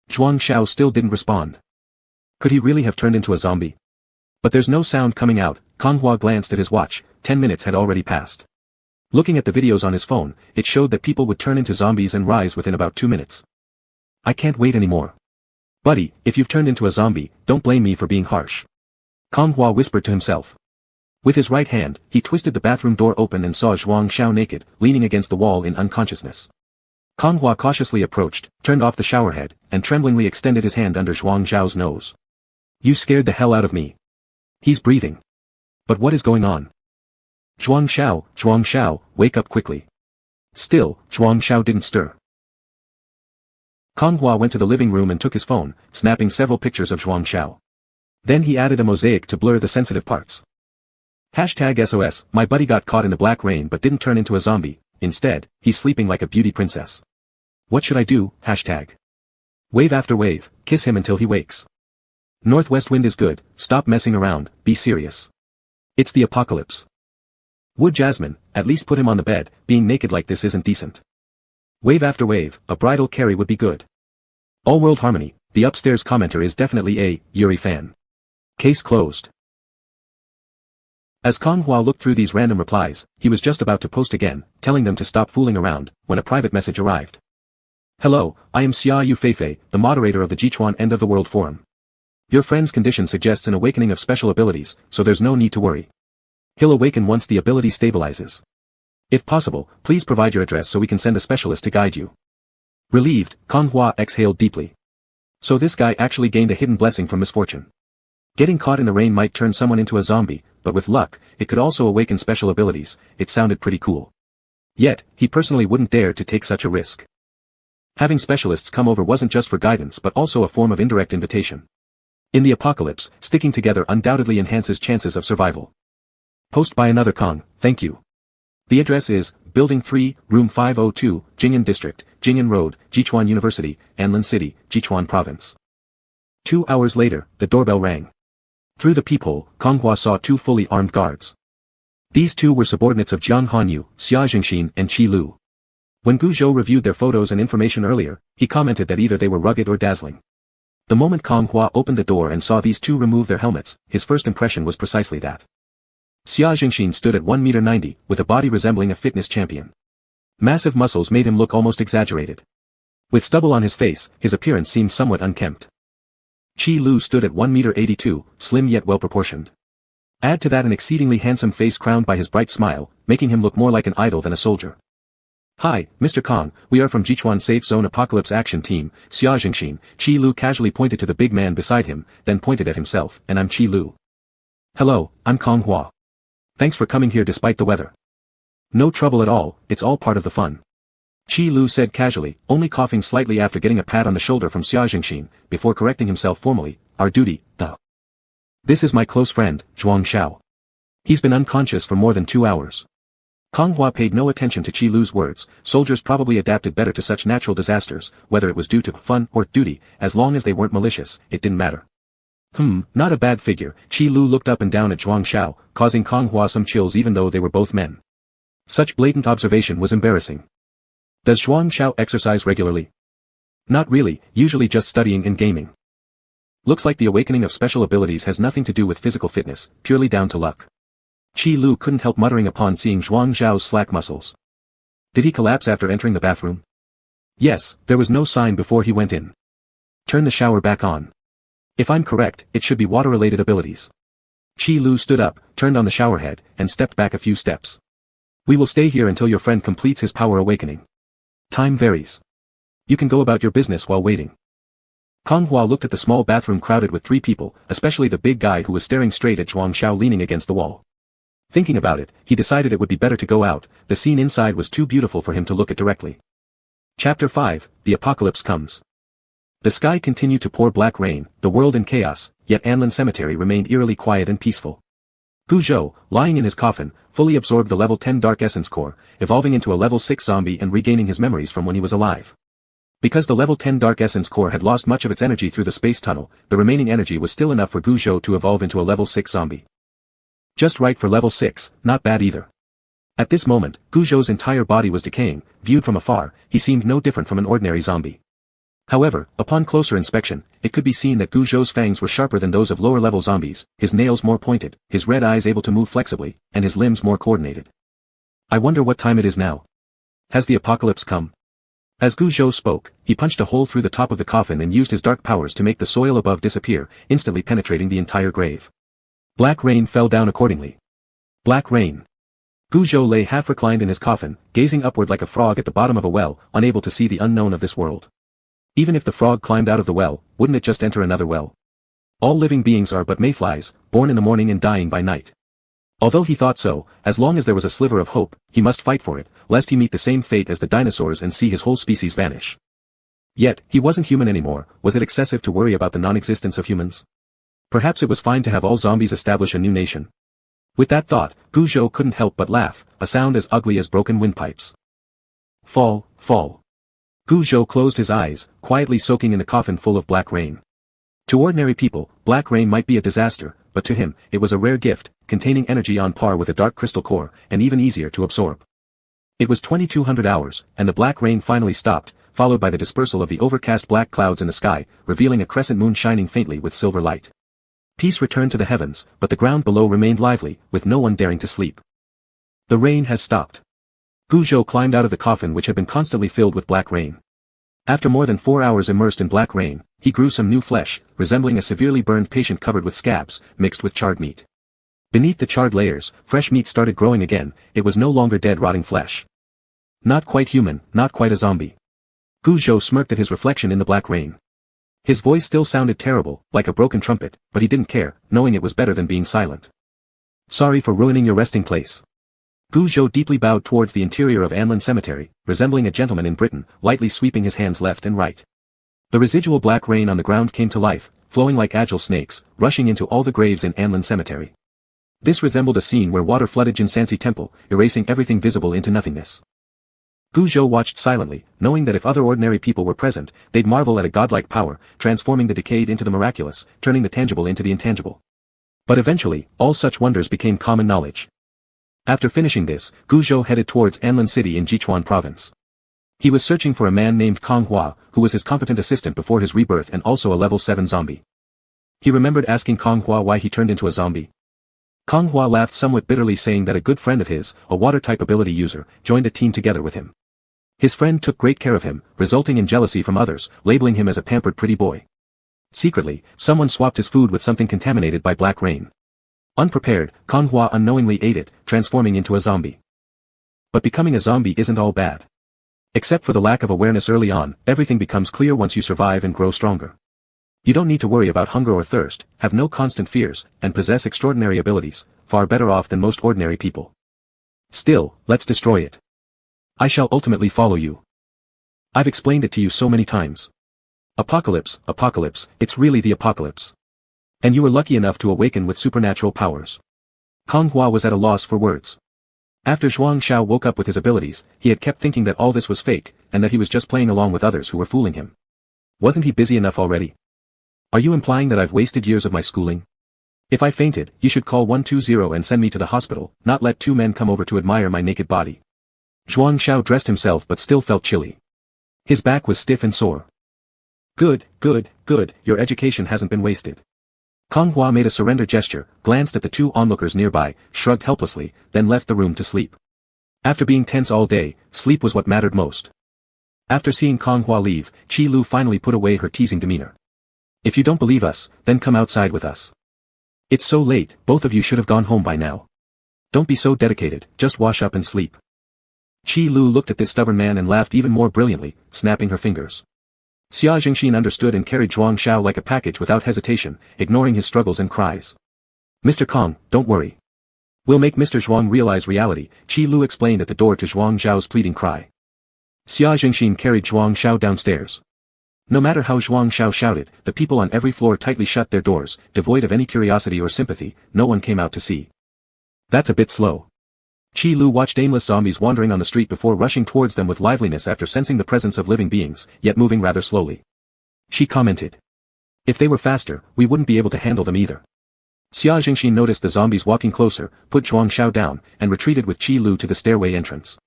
Zhuang Xiao still didn't respond. Could he really have turned into a zombie? But there's no sound coming out. Kang Hua glanced at his watch. 10 minutes had already passed. Looking at the videos on his phone, it showed that people would turn into zombies and rise within about 2 minutes. I can't wait anymore. Buddy, if you've turned into a zombie, don't blame me for being harsh. Kang Hua whispered to himself. With his right hand, he twisted the bathroom door open and saw Zhuang Xiao naked, leaning against the wall in unconsciousness. Kang Hua cautiously approached, turned off the shower head, and tremblingly extended his hand under Zhuang Xiao's nose. You scared the hell out of me. He's breathing. But what is going on? Zhuang Xiao, wake up quickly. Still, Zhuang Xiao didn't stir. Kang Hua went to the living room and took his phone, snapping several pictures of Zhuang Xiao. Then he added a mosaic to blur the sensitive parts. #SOS, my buddy got caught in the black rain but didn't turn into a zombie, instead, he's sleeping like a beauty princess. What should I do? Wave after wave, kiss him until he wakes. Northwest wind is good, stop messing around, be serious. It's the apocalypse. Wood Jasmine, at least put him on the bed, being naked like this isn't decent. Wave after wave, a bridal carry would be good. All world harmony, the upstairs commenter is definitely a Yuri fan. Case closed. As Kang Hua looked through these random replies, he was just about to post again, telling them to stop fooling around, when a private message arrived. Hello, I am Xia Yu Feifei, the moderator of the Jichuan End of the World Forum. Your friend's condition suggests an awakening of special abilities, so there's no need to worry. He'll awaken once the ability stabilizes. If possible, please provide your address so we can send a specialist to guide you. Relieved, Kang Hua exhaled deeply. So this guy actually gained a hidden blessing from misfortune. Getting caught in the rain might turn someone into a zombie, but with luck, it could also awaken special abilities. It sounded pretty cool. Yet, he personally wouldn't dare to take such a risk. Having specialists come over wasn't just for guidance but also a form of indirect invitation. In the apocalypse, sticking together undoubtedly enhances chances of survival. Post by another Kang, thank you. The address is, Building 3, Room 502, Jing'an District, Jing'an Road, Jichuan University, Anlin City, Jichuan Province. 2 hours later, the doorbell rang. Through the peephole, Kang Hua saw 2 fully armed guards. These 2 were subordinates of Jiang Hanyu, Xia Jingxin and Qi Lu. When Gu Zhou reviewed their photos and information earlier, he commented that either they were rugged or dazzling. The moment Kang Hua opened the door and saw these 2 remove their helmets, his first impression was precisely that. Xia Jingxin stood at 1.90 meters, with a body resembling a fitness champion. Massive muscles made him look almost exaggerated. With stubble on his face, his appearance seemed somewhat unkempt. Qi Lu stood at 1.82 meters, slim yet well-proportioned. Add to that an exceedingly handsome face crowned by his bright smile, making him look more like an idol than a soldier. Hi, Mr. Kang, we are from Jichuan Safe Zone Apocalypse Action Team, Xia Jingxin. Qi Lu casually pointed to the big man beside him, then pointed at himself, and I'm Qi Lu. Hello, I'm Kang Hua. Thanks for coming here despite the weather. No trouble at all, it's all part of the fun. Qi Lu said casually, only coughing slightly after getting a pat on the shoulder from Xia Jingxin, before correcting himself formally, our duty, This is my close friend, Zhuang Xiao. He's been unconscious for more than 2 hours. Kang Hua paid no attention to Qi Lu's words. Soldiers probably adapted better to such natural disasters, whether it was due to fun or duty, as long as they weren't malicious, it didn't matter. Not a bad figure. Qi Lu looked up and down at Zhuang Xiao, causing Kang Hua some chills even though they were both men. Such blatant observation was embarrassing. Does Zhuang Xiao exercise regularly? Not really, usually just studying and gaming. Looks like the awakening of special abilities has nothing to do with physical fitness, purely down to luck. Qi Lu couldn't help muttering upon seeing Zhuang Xiao's slack muscles. Did he collapse after entering the bathroom? Yes, there was no sign before he went in. Turn the shower back on. If I'm correct, it should be water-related abilities. Qi Lu stood up, turned on the shower head, and stepped back a few steps. We will stay here until your friend completes his power awakening. Time varies. You can go about your business while waiting. Kang Hua looked at the small bathroom crowded with 3 people, especially the big guy who was staring straight at Zhuang Xiao leaning against the wall. Thinking about it, he decided it would be better to go out. The scene inside was too beautiful for him to look at directly. Chapter 5, The Apocalypse Comes. The sky continued to pour black rain, the world in chaos, yet Anlin Cemetery remained eerily quiet and peaceful. Gu Zhou, lying in his coffin, fully absorbed the level 10 Dark Essence Core, evolving into a level 6 zombie and regaining his memories from when he was alive. Because the level 10 Dark Essence Core had lost much of its energy through the space tunnel, the remaining energy was still enough for Gu Zhou to evolve into a level 6 zombie. Just right for level 6, not bad either. At this moment, Guzhou's entire body was decaying. Viewed from afar, he seemed no different from an ordinary zombie. However, upon closer inspection, it could be seen that Guzhou's fangs were sharper than those of lower-level zombies, his nails more pointed, his red eyes able to move flexibly, and his limbs more coordinated. I wonder what time it is now. Has the apocalypse come? As Guzhou spoke, he punched a hole through the top of the coffin and used his dark powers to make the soil above disappear, instantly penetrating the entire grave. Black rain fell down accordingly. Black rain. Guzhou lay half reclined in his coffin, gazing upward like a frog at the bottom of a well, unable to see the unknown of this world. Even if the frog climbed out of the well, wouldn't it just enter another well? All living beings are but mayflies, born in the morning and dying by night. Although he thought so, as long as there was a sliver of hope, he must fight for it, lest he meet the same fate as the dinosaurs and see his whole species vanish. Yet, he wasn't human anymore. Was it excessive to worry about the non-existence of humans? Perhaps it was fine to have all zombies establish a new nation. With that thought, Guzhou couldn't help but laugh, a sound as ugly as broken windpipes. Fall, fall. Guzhou closed his eyes, quietly soaking in a coffin full of black rain. To ordinary people, black rain might be a disaster, but to him, it was a rare gift, containing energy on par with a dark crystal core, and even easier to absorb. It was 2200 hours, and the black rain finally stopped, followed by the dispersal of the overcast black clouds in the sky, revealing a crescent moon shining faintly with silver light. Peace returned to the heavens, but the ground below remained lively, with no one daring to sleep. The rain has stopped. Guzhou climbed out of the coffin which had been constantly filled with black rain. After more than 4 hours immersed in black rain, he grew some new flesh, resembling a severely burned patient covered with scabs, mixed with charred meat. Beneath the charred layers, fresh meat started growing again. It was no longer dead rotting flesh. Not quite human, not quite a zombie. Guzhou smirked at his reflection in the black rain. His voice still sounded terrible, like a broken trumpet, but he didn't care, knowing it was better than being silent. Sorry for ruining your resting place. Guzhou deeply bowed towards the interior of Anlin Cemetery, resembling a gentleman in Britain, lightly sweeping his hands left and right. The residual black rain on the ground came to life, flowing like agile snakes, rushing into all the graves in Anlin Cemetery. This resembled a scene where water flooded Jinsansi Temple, erasing everything visible into nothingness. Guzhou watched silently, knowing that if other ordinary people were present, they'd marvel at a godlike power, transforming the decayed into the miraculous, turning the tangible into the intangible. But eventually, all such wonders became common knowledge. After finishing this, Guzhou headed towards Anlin City in Jichuan Province. He was searching for a man named Kong Hua, who was his competent assistant before his rebirth and also a level 7 zombie. He remembered asking Kong Hua why he turned into a zombie. Kong Hua laughed somewhat bitterly, saying that a good friend of his, a water-type ability user, joined a team together with him. His friend took great care of him, resulting in jealousy from others, labeling him as a pampered pretty boy. Secretly, someone swapped his food with something contaminated by black rain. Unprepared, Kong Hua unknowingly ate it, transforming into a zombie. But becoming a zombie isn't all bad. Except for the lack of awareness early on, everything becomes clear once you survive and grow stronger. You don't need to worry about hunger or thirst, have no constant fears, and possess extraordinary abilities, far better off than most ordinary people. Still, let's destroy it. I shall ultimately follow you. I've explained it to you so many times. Apocalypse, apocalypse, it's really the apocalypse. And you were lucky enough to awaken with supernatural powers. Kong Hua was at a loss for words. After Zhuang Xiao woke up with his abilities, he had kept thinking that all this was fake, and that he was just playing along with others who were fooling him. Wasn't he busy enough already? Are you implying that I've wasted years of my schooling? If I fainted, you should call 120 and send me to the hospital, not let 2 men come over to admire my naked body. Zhuang Xiao dressed himself but still felt chilly. His back was stiff and sore. Good, good, good, your education hasn't been wasted. Kong Hua made a surrender gesture, glanced at the 2 onlookers nearby, shrugged helplessly, then left the room to sleep. After being tense all day, sleep was what mattered most. After seeing Kong Hua leave, Qi Lu finally put away her teasing demeanor. If you don't believe us, then come outside with us. It's so late, both of you should have gone home by now. Don't be so dedicated, just wash up and sleep. Qi Lu looked at this stubborn man and laughed even more brilliantly, snapping her fingers. Xia Jingxin understood and carried Zhuang Xiao like a package without hesitation, ignoring his struggles and cries. Mr. Kong, don't worry. We'll make Mr. Zhuang realize reality, Qi Lu explained at the door to Zhuang Xiao's pleading cry. Xia Jingxin carried Zhuang Xiao downstairs. No matter how Zhuang Xiao shouted, the people on every floor tightly shut their doors, devoid of any curiosity or sympathy. No one came out to see. That's a bit slow. Qi Lu watched aimless zombies wandering on the street before rushing towards them with liveliness after sensing the presence of living beings, yet moving rather slowly. She commented. If they were faster, we wouldn't be able to handle them either. Xia Jingxin noticed the zombies walking closer, put Zhuang Xiao down, and retreated with Qi Lu to the stairway entrance.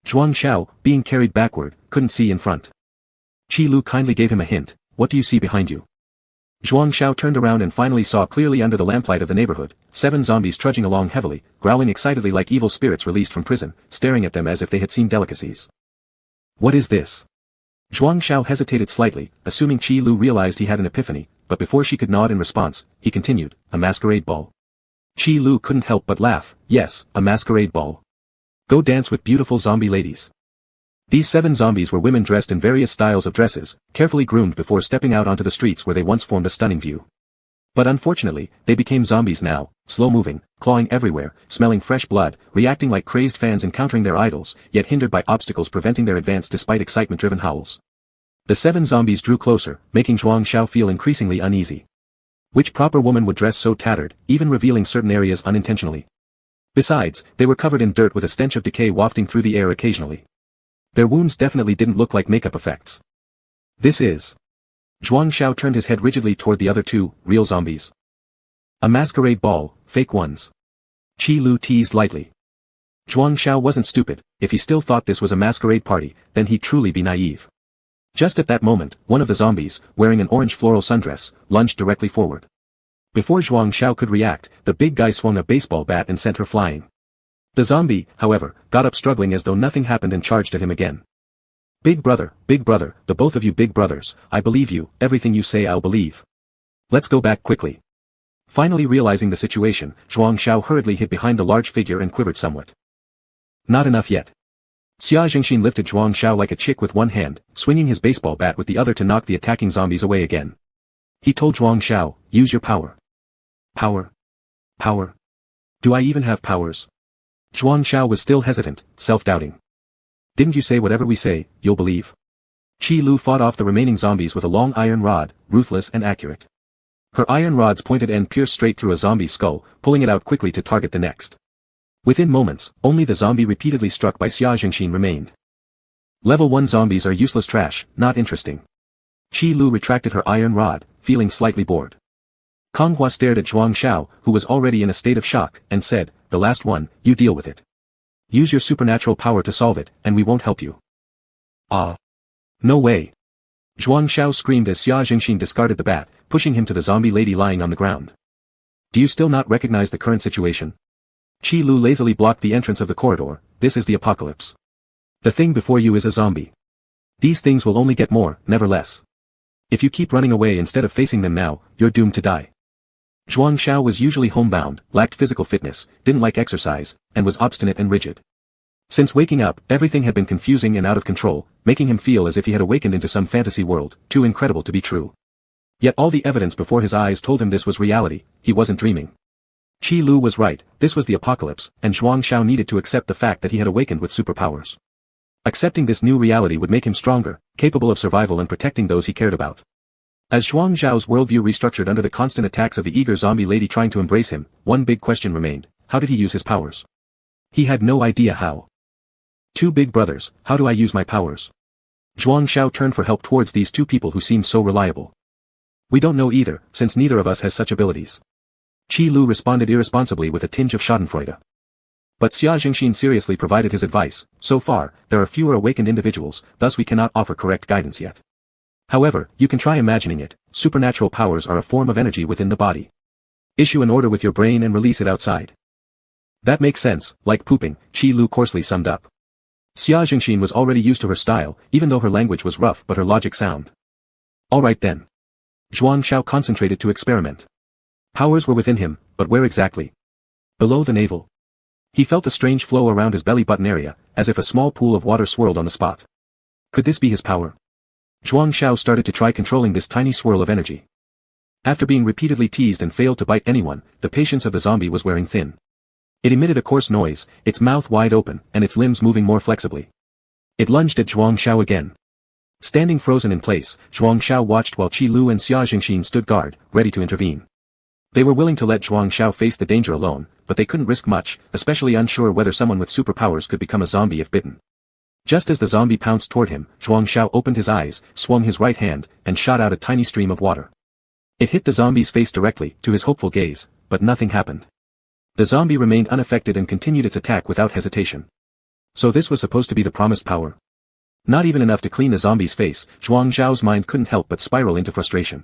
Zhuang Xiao, being carried backward, couldn't see in front. Qi Lu kindly gave him a hint. What do you see behind you? Zhuang Xiao turned around and finally saw clearly under the lamplight of the neighborhood, 7 zombies trudging along heavily, growling excitedly like evil spirits released from prison, staring at them as if they had seen delicacies. What is this? Zhuang Xiao hesitated slightly, assuming Qi Lu realized he had an epiphany, but before she could nod in response, he continued, a masquerade ball. Qi Lu couldn't help but laugh. Yes, a masquerade ball. Go dance with beautiful zombie ladies. These 7 zombies were women dressed in various styles of dresses, carefully groomed before stepping out onto the streets where they once formed a stunning view. But unfortunately, they became zombies now, slow-moving, clawing everywhere, smelling fresh blood, reacting like crazed fans encountering their idols, yet hindered by obstacles preventing their advance despite excitement-driven howls. The 7 zombies drew closer, making Zhuang Xiao feel increasingly uneasy. Which proper woman would dress so tattered, even revealing certain areas unintentionally? Besides, they were covered in dirt with a stench of decay wafting through the air occasionally. Their wounds definitely didn't look like makeup effects. This is... Zhuang Xiao turned his head rigidly toward the other 2, real zombies. A masquerade ball, fake ones. Qi Lu teased lightly. Zhuang Xiao wasn't stupid. If he still thought this was a masquerade party, then he'd truly be naive. Just at that moment, one of the zombies, wearing an orange floral sundress, lunged directly forward. Before Zhuang Xiao could react, the big guy swung a baseball bat and sent her flying. The zombie, however, got up struggling as though nothing happened and charged at him again. Big brother, the both of you big brothers, I believe you, everything you say I'll believe. Let's go back quickly. Finally realizing the situation, Zhuang Xiao hurriedly hid behind the large figure and quivered somewhat. Not enough yet. Xia Jingxin lifted Zhuang Xiao like a chick with one hand, swinging his baseball bat with the other to knock the attacking zombies away again. He told Zhuang Xiao, use your power. Power? Power? Do I even have powers? Zhuang Xiao was still hesitant, self-doubting. Didn't you say whatever we say, you'll believe? Qi Lu fought off the remaining zombies with a long iron rod, ruthless and accurate. Her iron rod's pointed end pierced straight through a zombie's skull, pulling it out quickly to target the next. Within moments, only the zombie repeatedly struck by Xia Jingxin remained. Level 1 zombies are useless trash, not interesting. Qi Lu retracted her iron rod, feeling slightly bored. Kang Hua stared at Zhuang Xiao, who was already in a state of shock, and said, the last one, you deal with it. Use your supernatural power to solve it, and we won't help you. Ah. No way. Zhuang Xiao screamed as Xia Jingxin discarded the bat, pushing him to the zombie lady lying on the ground. Do you still not recognize the current situation? Qi Lu lazily blocked the entrance of the corridor. This is the apocalypse. The thing before you is a zombie. These things will only get more, never less. If you keep running away instead of facing them now, you're doomed to die. Zhuang Xiao was usually homebound, lacked physical fitness, didn't like exercise, and was obstinate and rigid. Since waking up, everything had been confusing and out of control, making him feel as if he had awakened into some fantasy world, too incredible to be true. Yet all the evidence before his eyes told him this was reality, he wasn't dreaming. Qi Lu was right, this was the apocalypse, and Zhuang Xiao needed to accept the fact that he had awakened with superpowers. Accepting this new reality would make him stronger, capable of survival and protecting those he cared about. As Zhuang Xiao's worldview restructured under the constant attacks of the eager zombie lady trying to embrace him, one big question remained: how did he use his powers? He had no idea how. 2 big brothers, how do I use my powers? Zhuang Xiao turned for help towards these 2 people who seemed so reliable. We don't know either, since neither of us has such abilities. Qi Lu responded irresponsibly with a tinge of schadenfreude. But Xia Jingxin seriously provided his advice. So far, there are fewer awakened individuals, thus we cannot offer correct guidance yet. However, you can try imagining it. Supernatural powers are a form of energy within the body. Issue an order with your brain and release it outside. That makes sense, like pooping, Qi Lu coarsely summed up. Xia Jingxin was already used to her style, even though her language was rough but her logic sound. Alright then. Zhuang Xiao concentrated to experiment. Powers were within him, but where exactly? Below the navel. He felt a strange flow around his belly button area, as if a small pool of water swirled on the spot. Could this be his power? Zhuang Xiao started to try controlling this tiny swirl of energy. After being repeatedly teased and failed to bite anyone, the patience of the zombie was wearing thin. It emitted a coarse noise, its mouth wide open, and its limbs moving more flexibly. It lunged at Zhuang Xiao again. Standing frozen in place, Zhuang Xiao watched while Qi Lu and Xia Jingxin stood guard, ready to intervene. They were willing to let Zhuang Xiao face the danger alone, but they couldn't risk much, especially unsure whether someone with superpowers could become a zombie if bitten. Just as the zombie pounced toward him, Zhuang Xiao opened his eyes, swung his right hand, and shot out a tiny stream of water. It hit the zombie's face directly, to his hopeful gaze, but nothing happened. The zombie remained unaffected and continued its attack without hesitation. So this was supposed to be the promised power. Not even enough to clean the zombie's face, Zhuang Zhao's mind couldn't help but spiral into frustration.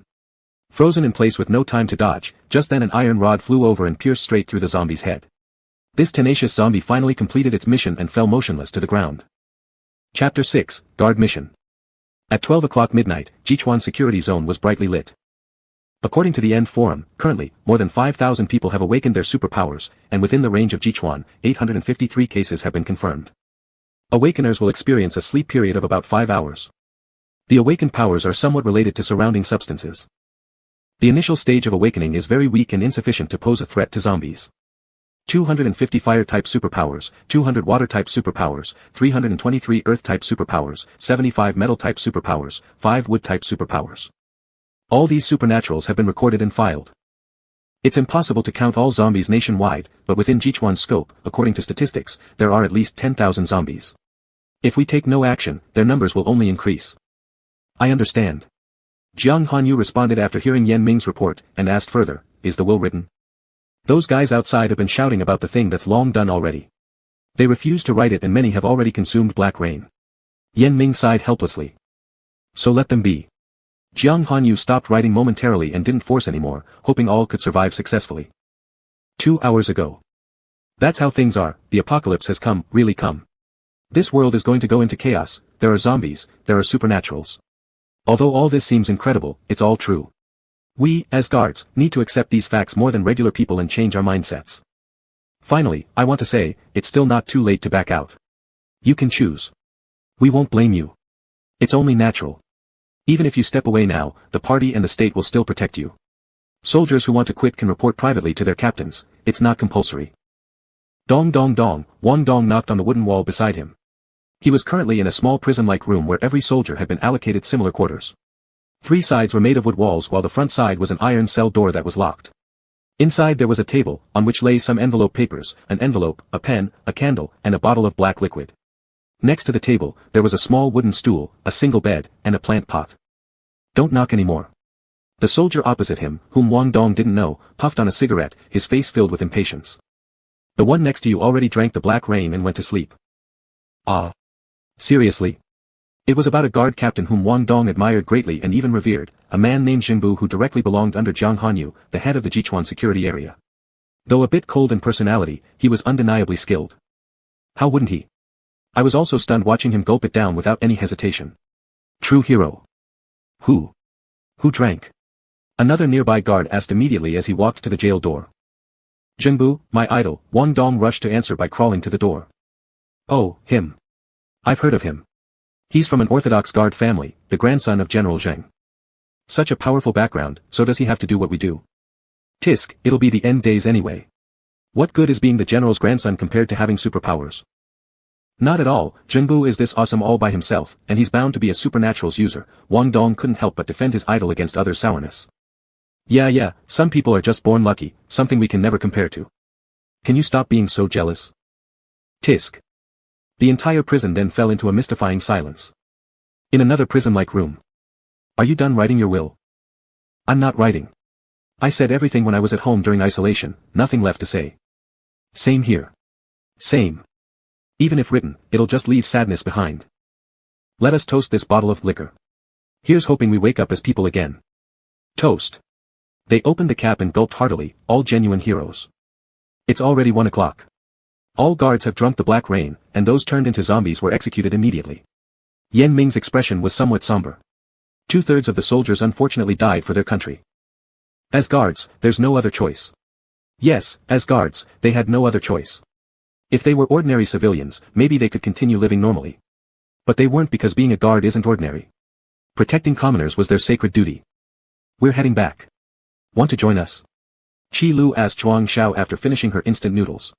Frozen in place with no time to dodge, just then an iron rod flew over and pierced straight through the zombie's head. This tenacious zombie finally completed its mission and fell motionless to the ground. Chapter 6, Guard Mission. At 12 o'clock midnight, Jichuan security zone was brightly lit. According to the End Forum, currently, more than 5,000 people have awakened their superpowers, and within the range of Jichuan, 853 cases have been confirmed. Awakeners will experience a sleep period of about 5 hours. The awakened powers are somewhat related to surrounding substances. The initial stage of awakening is very weak and insufficient to pose a threat to zombies. 250 fire-type superpowers, 200 water-type superpowers, 323 earth-type superpowers, 75 metal-type superpowers, 5 wood-type superpowers. All these supernaturals have been recorded and filed. It's impossible to count all zombies nationwide, but within Jichuan's scope, according to statistics, there are at least 10,000 zombies. If we take no action, their numbers will only increase. I understand. Jiang Hanyu responded after hearing Yan Ming's report, and asked further, is the will written? Those guys outside have been shouting about the thing that's long done already. They refuse to write it and many have already consumed black rain. Yan Ming sighed helplessly. So let them be. Jiang Hanyu stopped writing momentarily and didn't force anymore, hoping all could survive successfully. 2 hours ago. That's how things are, the apocalypse has come, really come. This world is going to go into chaos, there are zombies, there are supernaturals. Although all this seems incredible, it's all true. We, as guards, need to accept these facts more than regular people and change our mindsets. Finally, I want to say, it's still not too late to back out. You can choose. We won't blame you. It's only natural. Even if you step away now, the party and the state will still protect you. Soldiers who want to quit can report privately to their captains, it's not compulsory. Dong dong dong, Wang Dong knocked on the wooden wall beside him. He was currently in a small prison-like room where every soldier had been allocated similar quarters. 3 sides were made of wood walls while the front side was an iron cell door that was locked. Inside there was a table, on which lay some envelope papers, an envelope, a pen, a candle, and a bottle of black liquid. Next to the table, there was a small wooden stool, a single bed, and a plant pot. Don't knock anymore. The soldier opposite him, whom Wang Dong didn't know, puffed on a cigarette, his face filled with impatience. The one next to you already drank the black rain and went to sleep. Ah. Seriously? It was about a guard captain whom Wang Dong admired greatly and even revered, a man named Jingbu who directly belonged under Jiang Hanyu, the head of the Jichuan security area. Though a bit cold in personality, he was undeniably skilled. How wouldn't he? I was also stunned watching him gulp it down without any hesitation. True hero. Who drank? Another nearby guard asked immediately as he walked to the jail door. Jingbu, my idol, Wang Dong rushed to answer by crawling to the door. Oh, him. I've heard of him. He's from an Orthodox guard family, the grandson of General Zheng. Such a powerful background, so does he have to do what we do? Tisk, it'll be the end days anyway. What good is being the general's grandson compared to having superpowers? Not at all, Jingbu is this awesome all by himself, and he's bound to be a supernatural's user. Wang Dong couldn't help but defend his idol against other sourness. Yeah, some people are just born lucky, something we can never compare to. Can you stop being so jealous? Tisk. The entire prison then fell into a mystifying silence. In another prison-like room. Are you done writing your will? I'm not writing. I said everything when I was at home during isolation, nothing left to say. Same here. Same. Even if written, it'll just leave sadness behind. Let us toast this bottle of liquor. Here's hoping we wake up as people again. Toast. They opened the cap and gulped heartily, all genuine heroes. It's already 1 o'clock. All guards have drunk the black rain, and those turned into zombies were executed immediately. Yan Ming's expression was somewhat somber. 2/3 of the soldiers unfortunately died for their country. As guards, there's no other choice. Yes, as guards, they had no other choice. If they were ordinary civilians, maybe they could continue living normally. But they weren't because being a guard isn't ordinary. Protecting commoners was their sacred duty. We're heading back. Want to join us? Qi Lu asked Zhuang Xiao after finishing her instant noodles.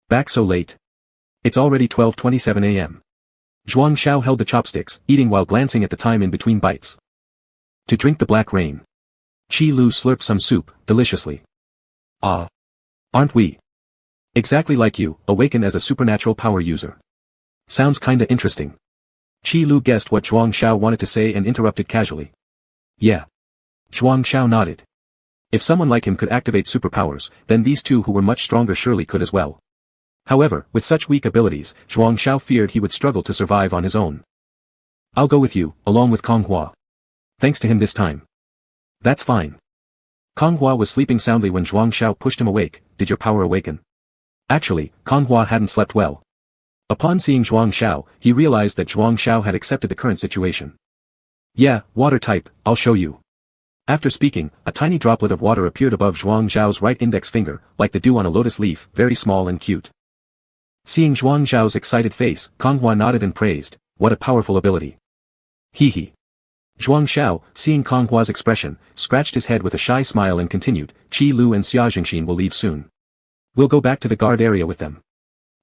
Back so late? It's already 12:27 a.m. Zhuang Xiao held the chopsticks, eating while glancing at the time in between bites. To drink the black rain. Qi Lu slurped some soup, deliciously. Ah. Aren't we? Exactly like you, awaken as a supernatural power user. Sounds kinda interesting. Qi Lu guessed what Zhuang Xiao wanted to say and interrupted casually. Yeah. Zhuang Xiao nodded. If someone like him could activate superpowers, then these two who were much stronger surely could as well. However, with such weak abilities, Zhuang Xiao feared he would struggle to survive on his own. I'll go with you, along with Kong Hua. Thanks to him this time. That's fine. Kong Hua was sleeping soundly when Zhuang Xiao pushed him awake. Did your power awaken? Actually, Kong Hua hadn't slept well. Upon seeing Zhuang Xiao, he realized that Zhuang Xiao had accepted the current situation. Yeah, water type, I'll show you. After speaking, a tiny droplet of water appeared above Zhuang Xiao's right index finger, like the dew on a lotus leaf, very small and cute. Seeing Zhuang Xiao's excited face, Kong Hua nodded and praised, what a powerful ability. Hee hee. Zhuang Xiao, seeing Kong Hua's expression, scratched his head with a shy smile and continued, Qi Lu and Xia Jingxin will leave soon. We'll go back to the guard area with them.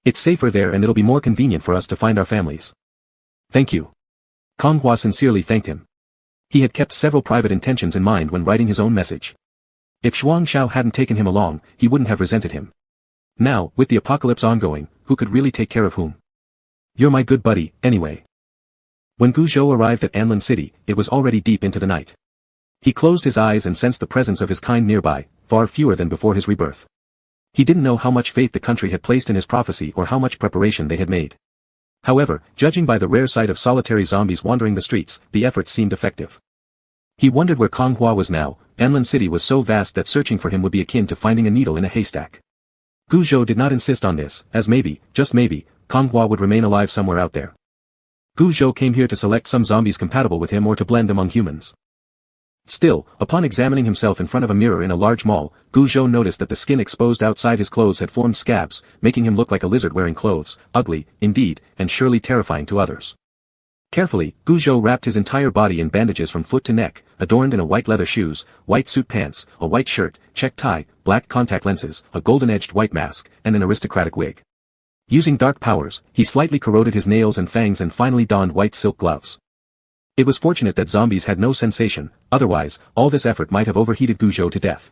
It's safer there and it'll be more convenient for us to find our families. Thank you. Kong Hua sincerely thanked him. He had kept several private intentions in mind when writing his own message. If Zhuang Xiao hadn't taken him along, he wouldn't have resented him. Now, with the apocalypse ongoing, who could really take care of whom? You're my good buddy, anyway. When Gu Zhou arrived at Anlin City, it was already deep into the night. He closed his eyes and sensed the presence of his kind nearby, far fewer than before his rebirth. He didn't know how much faith the country had placed in his prophecy or how much preparation they had made. However, judging by the rare sight of solitary zombies wandering the streets, the efforts seemed effective. He wondered where Kong Hua was now. Anlin City was so vast that searching for him would be akin to finding a needle in a haystack. Gu Zhou did not insist on this, as maybe, just maybe, Kong Hua would remain alive somewhere out there. Gu Zhou came here to select some zombies compatible with him or to blend among humans. Still, upon examining himself in front of a mirror in a large mall, Gu Zhou noticed that the skin exposed outside his clothes had formed scabs, making him look like a lizard wearing clothes, ugly, indeed, and surely terrifying to others. Carefully, Gu Zhou wrapped his entire body in bandages from foot to neck, adorned in a white leather shoes, white suit pants, a white shirt, check tie, black contact lenses, a golden-edged white mask, and an aristocratic wig. Using dark powers, he slightly corroded his nails and fangs and finally donned white silk gloves. It was fortunate that zombies had no sensation, otherwise, all this effort might have overheated Gu Zhou to death.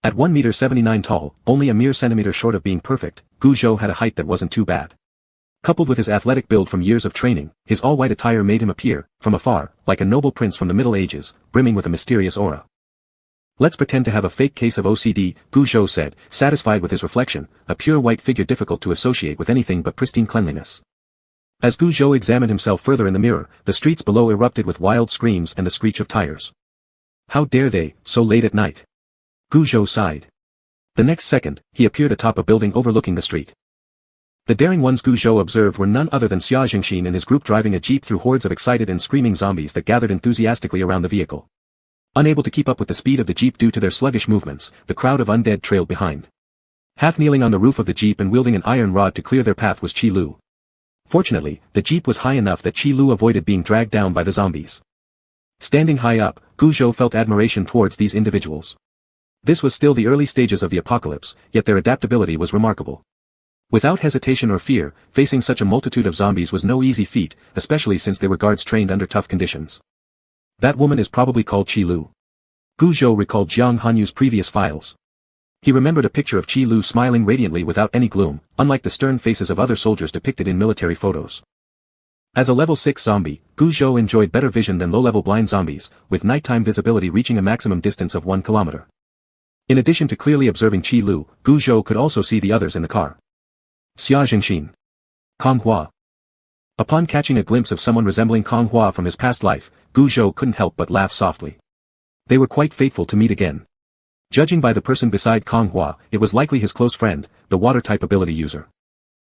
At 1.79 meters tall, only a mere centimeter short of being perfect, Gu Zhou had a height that wasn't too bad. Coupled with his athletic build from years of training, his all-white attire made him appear, from afar, like a noble prince from the Middle Ages, brimming with a mysterious aura. Let's pretend to have a fake case of OCD, Gu Zhou said, satisfied with his reflection, a pure white figure difficult to associate with anything but pristine cleanliness. As Gu Zhou examined himself further in the mirror, the streets below erupted with wild screams and the screech of tires. How dare they, so late at night? Gu Zhou sighed. The next second, he appeared atop a building overlooking the street. The daring ones Gu Zhou observed were none other than Xia Jingxin and his group driving a jeep through hordes of excited and screaming zombies that gathered enthusiastically around the vehicle. Unable to keep up with the speed of the jeep due to their sluggish movements, the crowd of undead trailed behind. Half kneeling on the roof of the jeep and wielding an iron rod to clear their path was Qi Lu. Fortunately, the jeep was high enough that Qi Lu avoided being dragged down by the zombies. Standing high up, Gu Zhou felt admiration towards these individuals. This was still the early stages of the apocalypse, yet their adaptability was remarkable. Without hesitation or fear, facing such a multitude of zombies was no easy feat, especially since they were guards trained under tough conditions. That woman is probably called Qi Lu. Gu Zhou recalled Jiang Hanyu's previous files. He remembered a picture of Qi Lu smiling radiantly without any gloom, unlike the stern faces of other soldiers depicted in military photos. As a level 6 zombie, Gu Zhou enjoyed better vision than low-level blind zombies, with nighttime visibility reaching a maximum distance of 1 kilometer. In addition to clearly observing Qi Lu, Gu Zhou could also see the others in the car. Xia Jingxin. Kong Hua. Upon catching a glimpse of someone resembling Kong Hua from his past life, Gu Zhou couldn't help but laugh softly. They were quite fateful to meet again. Judging by the person beside Kong Hua, it was likely his close friend, the water-type ability user.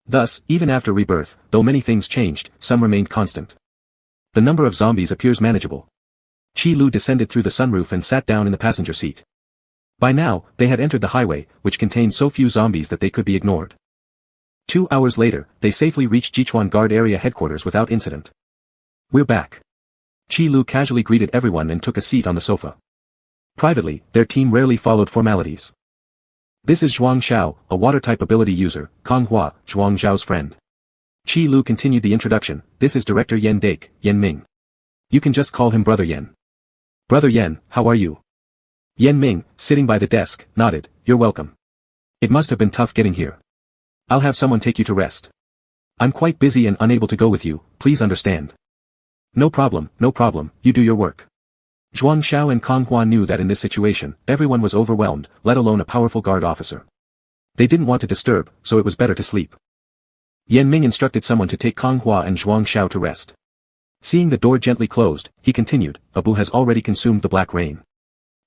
Thus, even after rebirth, though many things changed, some remained constant. The number of zombies appears manageable. Qi Lu descended through the sunroof and sat down in the passenger seat. By now, they had entered the highway, which contained so few zombies that they could be ignored. 2 hours later, they safely reached Jichuan Guard Area headquarters without incident. We're back. Qi Lu casually greeted everyone and took a seat on the sofa. Privately, their team rarely followed formalities. This is Zhuang Xiao, a water-type ability user, Kong Hua, Zhuang Xiao's friend. Qi Lu continued the introduction, this is Director Yen Dake, Yen Ming. You can just call him Brother Yen. Brother Yen, how are you? Yen Ming, sitting by the desk, nodded, you're welcome. It must have been tough getting here. I'll have someone take you to rest. I'm quite busy and unable to go with you, please understand. No problem, you do your work. Zhuang Xiao and Kang Hua knew that in this situation, everyone was overwhelmed, let alone a powerful guard officer. They didn't want to disturb, so it was better to sleep. Yan Ming instructed someone to take Kang Hua and Zhuang Xiao to rest. Seeing the door gently closed, he continued, "Abu has already consumed the black rain."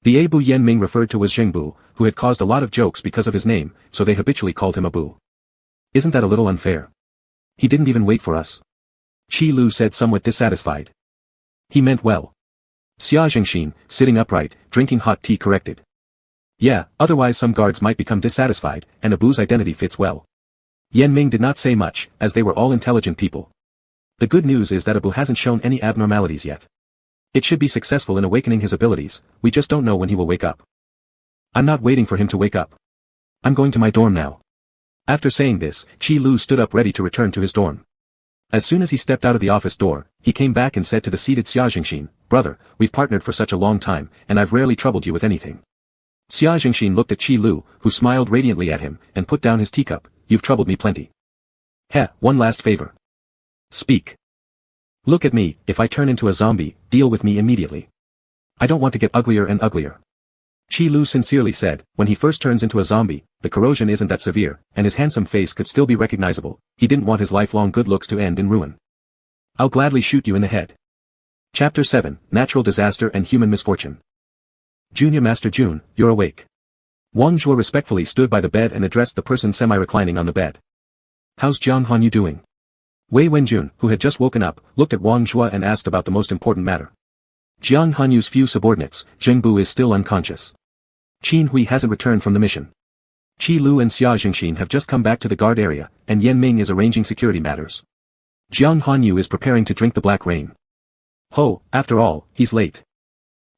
The Abu Yan Ming referred to was Zhengbu, who had caused a lot of jokes because of his name, so they habitually called him Abu. Isn't that a little unfair? He didn't even wait for us. Qi Lu said somewhat dissatisfied. He meant well. Xia Zhengxin, sitting upright, drinking hot tea corrected. Yeah, otherwise some guards might become dissatisfied, and Abu's identity fits well. Yan Ming did not say much, as they were all intelligent people. The good news is that Abu hasn't shown any abnormalities yet. It should be successful in awakening his abilities, we just don't know when he will wake up. I'm not waiting for him to wake up. I'm going to my dorm now. After saying this, Qi Lu stood up ready to return to his dorm. As soon as he stepped out of the office door, he came back and said to the seated Xia Zhengxin, "Brother, we've partnered for such a long time, and I've rarely troubled you with anything." Xia Zhengxin looked at Qi Lu, who smiled radiantly at him, and put down his teacup. "You've troubled me plenty. Heh, one last favor. Speak. Look at me, if I turn into a zombie, deal with me immediately. I don't want to get uglier and uglier." Qi Lu sincerely said, when he first turns into a zombie, the corrosion isn't that severe, and his handsome face could still be recognizable. He didn't want his lifelong good looks to end in ruin. I'll gladly shoot you in the head. Chapter 7, Natural Disaster and Human Misfortune. Junior Master Jun, you're awake. Wang Zhuo respectfully stood by the bed and addressed the person semi-reclining on the bed. How's Jiang Hanyu doing? Wei Wenjun, who had just woken up, looked at Wang Zhuo and asked about the most important matter. Jiang Hanyu's few subordinates, Zhengbu is still unconscious. Qin Hui hasn't returned from the mission. Qi Lu and Xia Zhengxin have just come back to the guard area, and Yan Ming is arranging security matters. Jiang Hanyu is preparing to drink the black rain. Ho, after all, he's late.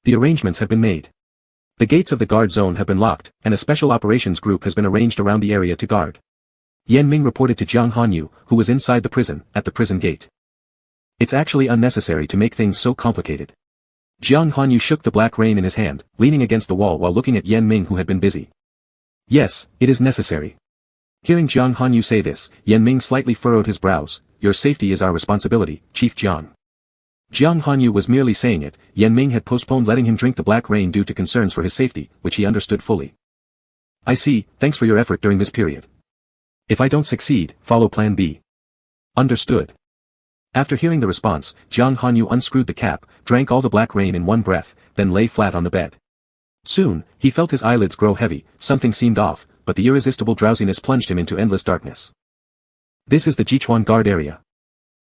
The arrangements have been made. The gates of the guard zone have been locked, and a special operations group has been arranged around the area to guard. Yan Ming reported to Jiang Hanyu, who was inside the prison, at the prison gate. It's actually unnecessary to make things so complicated. Jiang Hanyu shook the black rain in his hand, leaning against the wall while looking at Yan Ming, who had been busy. Yes, it is necessary. Hearing Jiang Hanyu say this, Yan Ming slightly furrowed his brows. Your safety is our responsibility, Chief Jiang. Jiang Hanyu was merely saying it. Yan Ming had postponed letting him drink the black rain due to concerns for his safety, which he understood fully. I see, thanks for your effort during this period. If I don't succeed, follow Plan B. Understood. After hearing the response, Jiang Hanyu unscrewed the cap, drank all the black rain in one breath, then lay flat on the bed. Soon, he felt his eyelids grow heavy, something seemed off, but the irresistible drowsiness plunged him into endless darkness. This is the Jichuan guard area.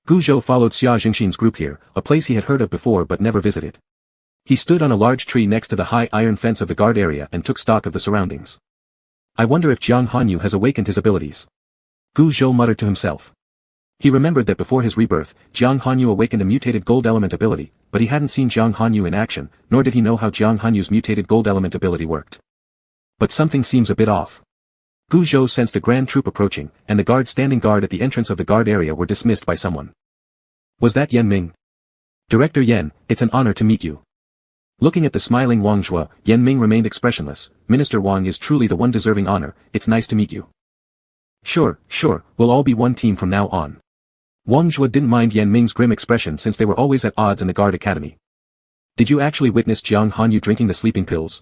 Gu Zhou followed Xia Zhengxin's group here, a place he had heard of before but never visited. He stood on a large tree next to the high iron fence of the guard area and took stock of the surroundings. I wonder if Jiang Hanyu has awakened his abilities. Gu Zhou muttered to himself. He remembered that before his rebirth, Jiang Hanyu awakened a mutated gold element ability, but he hadn't seen Jiang Hanyu in action, nor did he know how Jiang Hanyu's mutated gold element ability worked. But something seems a bit off. Gu Zhou sensed a grand troop approaching, and the guards standing guard at the entrance of the guard area were dismissed by someone. Was that Yan Ming? Director Yan, it's an honor to meet you. Looking at the smiling Wang Zhuo, Yan Ming remained expressionless. Minister Wang is truly the one deserving honor. It's nice to meet you. Sure, we'll all be one team from now on. Wang Zhuo didn't mind Yan Ming's grim expression since they were always at odds in the guard academy. Did you actually witness Jiang Hanyu drinking the sleeping pills?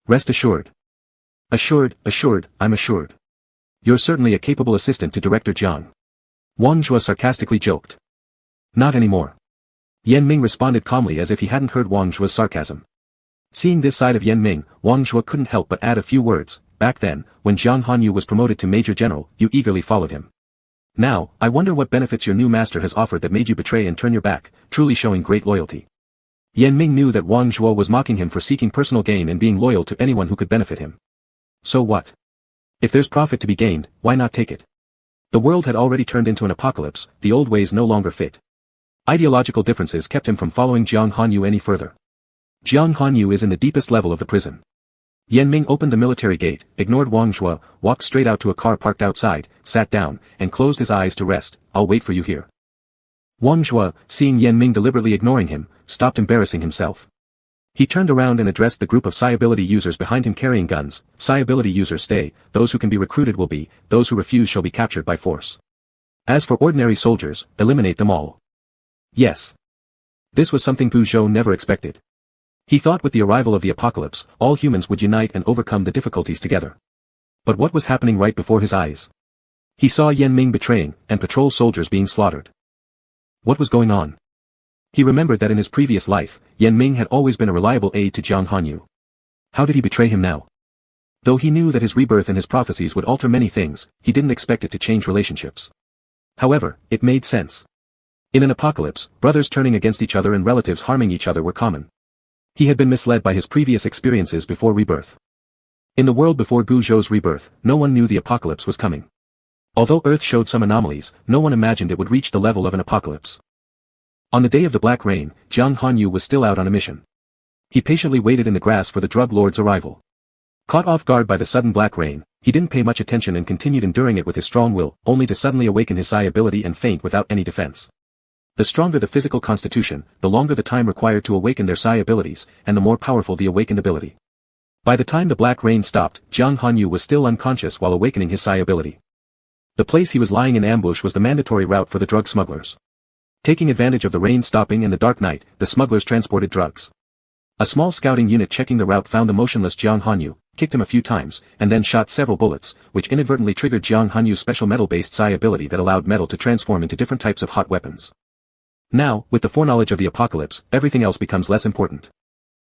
Rest assured. Assured, I'm assured. You're certainly a capable assistant to Director Jiang. Wang Zhuo sarcastically joked. Not anymore. Yan Ming responded calmly as if he hadn't heard Wang Zhuo's sarcasm. Seeing this side of Yan Ming, Wang Zhuo couldn't help but add a few words. Back then, when Jiang Hanyu was promoted to Major General, you eagerly followed him. Now, I wonder what benefits your new master has offered that made you betray and turn your back, truly showing great loyalty. Yan Ming knew that Wang Zhuo was mocking him for seeking personal gain and being loyal to anyone who could benefit him. So what? If there's profit to be gained, why not take it? The world had already turned into an apocalypse, the old ways no longer fit. Ideological differences kept him from following Jiang Hanyu any further. Jiang Hanyu is in the deepest level of the prison. Yan Ming opened the military gate, ignored Wang Zhuo, walked straight out to a car parked outside, sat down, and closed his eyes to rest. I'll wait for you here. Wang Zhuo, seeing Yan Ming deliberately ignoring him, stopped embarrassing himself. He turned around and addressed the group of psi ability users behind him carrying guns. Psi ability users stay, those who can be recruited will be, those who refuse shall be captured by force. As for ordinary soldiers, eliminate them all. Yes. This was something Gu Zhou never expected. He thought with the arrival of the apocalypse, all humans would unite and overcome the difficulties together. But what was happening right before his eyes? He saw Yan Ming betraying, and patrol soldiers being slaughtered. What was going on? He remembered that in his previous life, Yan Ming had always been a reliable aide to Jiang Hanyu. How did he betray him now? Though he knew that his rebirth and his prophecies would alter many things, he didn't expect it to change relationships. However, it made sense. In an apocalypse, brothers turning against each other and relatives harming each other were common. He had been misled by his previous experiences before rebirth. In the world before Gu Zhou's rebirth, no one knew the apocalypse was coming. Although Earth showed some anomalies, no one imagined it would reach the level of an apocalypse. On the day of the Black Rain, Jiang Hanyu was still out on a mission. He patiently waited in the grass for the drug lord's arrival. Caught off guard by the sudden Black Rain, he didn't pay much attention and continued enduring it with his strong will, only to suddenly awaken his psi ability and faint without any defense. The stronger the physical constitution, the longer the time required to awaken their psi abilities, and the more powerful the awakened ability. By the time the Black Rain stopped, Jiang Hanyu was still unconscious while awakening his psi ability. The place he was lying in ambush was the mandatory route for the drug smugglers. Taking advantage of the rain stopping and the dark night, the smugglers transported drugs. A small scouting unit checking the route found the motionless Jiang Hanyu, kicked him a few times, and then shot several bullets, which inadvertently triggered Jiang Hanyu's special metal-based psi ability that allowed metal to transform into different types of hot weapons. Now, with the foreknowledge of the apocalypse, everything else becomes less important.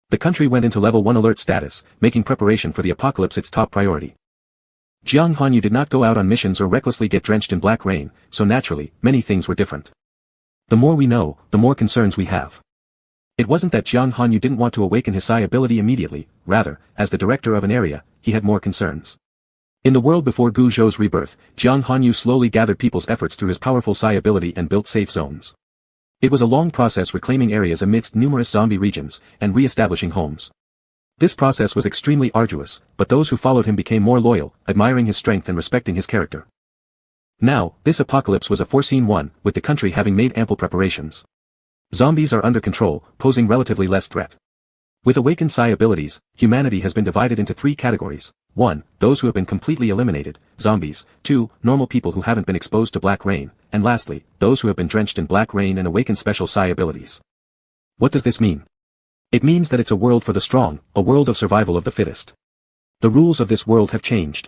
The country went into level 1 alert status, making preparation for the apocalypse its top priority. Jiang Hanyu did not go out on missions or recklessly get drenched in black rain, so naturally, many things were different. The more we know, the more concerns we have. It wasn't that Jiang Hanyu didn't want to awaken his psi ability immediately, rather, as the director of an area, he had more concerns. In the world before Gu Zhou's rebirth, Jiang Hanyu slowly gathered people's efforts through his powerful psi ability and built safe zones. It was a long process reclaiming areas amidst numerous zombie regions, and re-establishing homes. This process was extremely arduous, but those who followed him became more loyal, admiring his strength and respecting his character. Now, this apocalypse was a foreseen one, with the country having made ample preparations. Zombies are under control, posing relatively less threat. With awakened psi abilities, humanity has been divided into 3 categories. 1. Those who have been completely eliminated, zombies. 2. Normal people who haven't been exposed to black rain. And lastly, those who have been drenched in black rain and awakened special psi abilities. What does this mean? It means that it's a world for the strong, a world of survival of the fittest. The rules of this world have changed.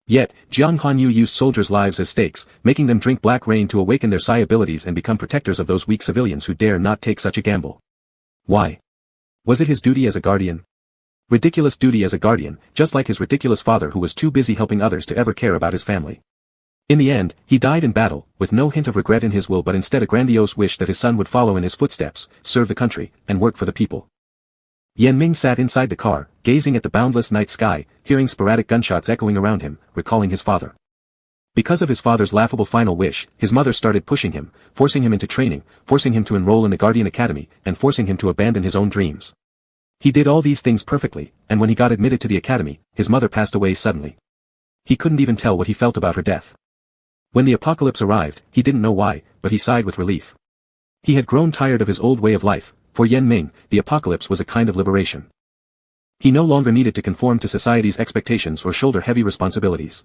Yet, Jiang Hanyu used soldiers' lives as stakes, making them drink black rain to awaken their psi abilities and become protectors of those weak civilians who dare not take such a gamble. Why? Was it his duty as a guardian? Ridiculous duty as a guardian, just like his ridiculous father who was too busy helping others to ever care about his family. In the end, he died in battle, with no hint of regret in his will but instead a grandiose wish that his son would follow in his footsteps, serve the country, and work for the people. Yan Ming sat inside the car, gazing at the boundless night sky, hearing sporadic gunshots echoing around him, recalling his father. Because of his father's laughable final wish, his mother started pushing him, forcing him into training, forcing him to enroll in the Guardian Academy, and forcing him to abandon his own dreams. He did all these things perfectly, and when he got admitted to the academy, his mother passed away suddenly. He couldn't even tell what he felt about her death. When the apocalypse arrived, he didn't know why, but he sighed with relief. He had grown tired of his old way of life. For Yan Ming, the apocalypse was a kind of liberation. He no longer needed to conform to society's expectations or shoulder heavy responsibilities.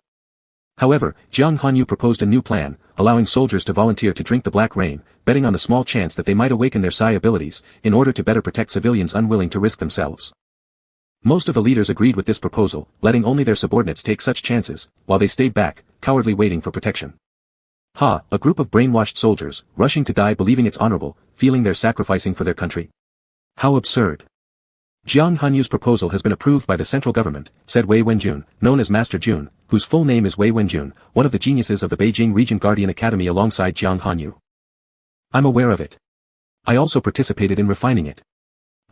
However, Jiang Hanyu proposed a new plan, allowing soldiers to volunteer to drink the black rain, betting on the small chance that they might awaken their psi abilities, in order to better protect civilians unwilling to risk themselves. Most of the leaders agreed with this proposal, letting only their subordinates take such chances, while they stayed back, cowardly waiting for protection. A group of brainwashed soldiers, rushing to die believing it's honorable, feeling they're sacrificing for their country. How absurd. Jiang Hanyu's proposal has been approved by the central government, said Wei Wenjun, known as Master Jun, whose full name is Wei Wenjun, one of the geniuses of the Beijing Regent Guardian Academy alongside Jiang Hanyu. I'm aware of it. I also participated in refining it.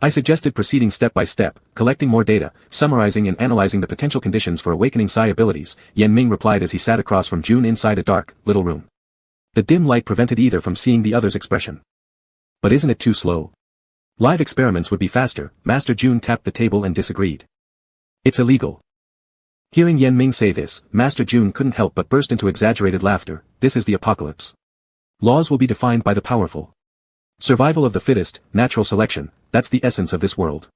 I suggested proceeding step by step, collecting more data, summarizing and analyzing the potential conditions for awakening psi abilities, Yan Ming replied as he sat across from Jun inside a dark, little room. The dim light prevented either from seeing the other's expression. But isn't it too slow? Live experiments would be faster. Master Jun tapped the table and disagreed. It's illegal. Hearing Yan Ming say this, Master Jun couldn't help but burst into exaggerated laughter. This is the apocalypse. Laws will be defined by the powerful. Survival of the fittest, natural selection, that's the essence of this world.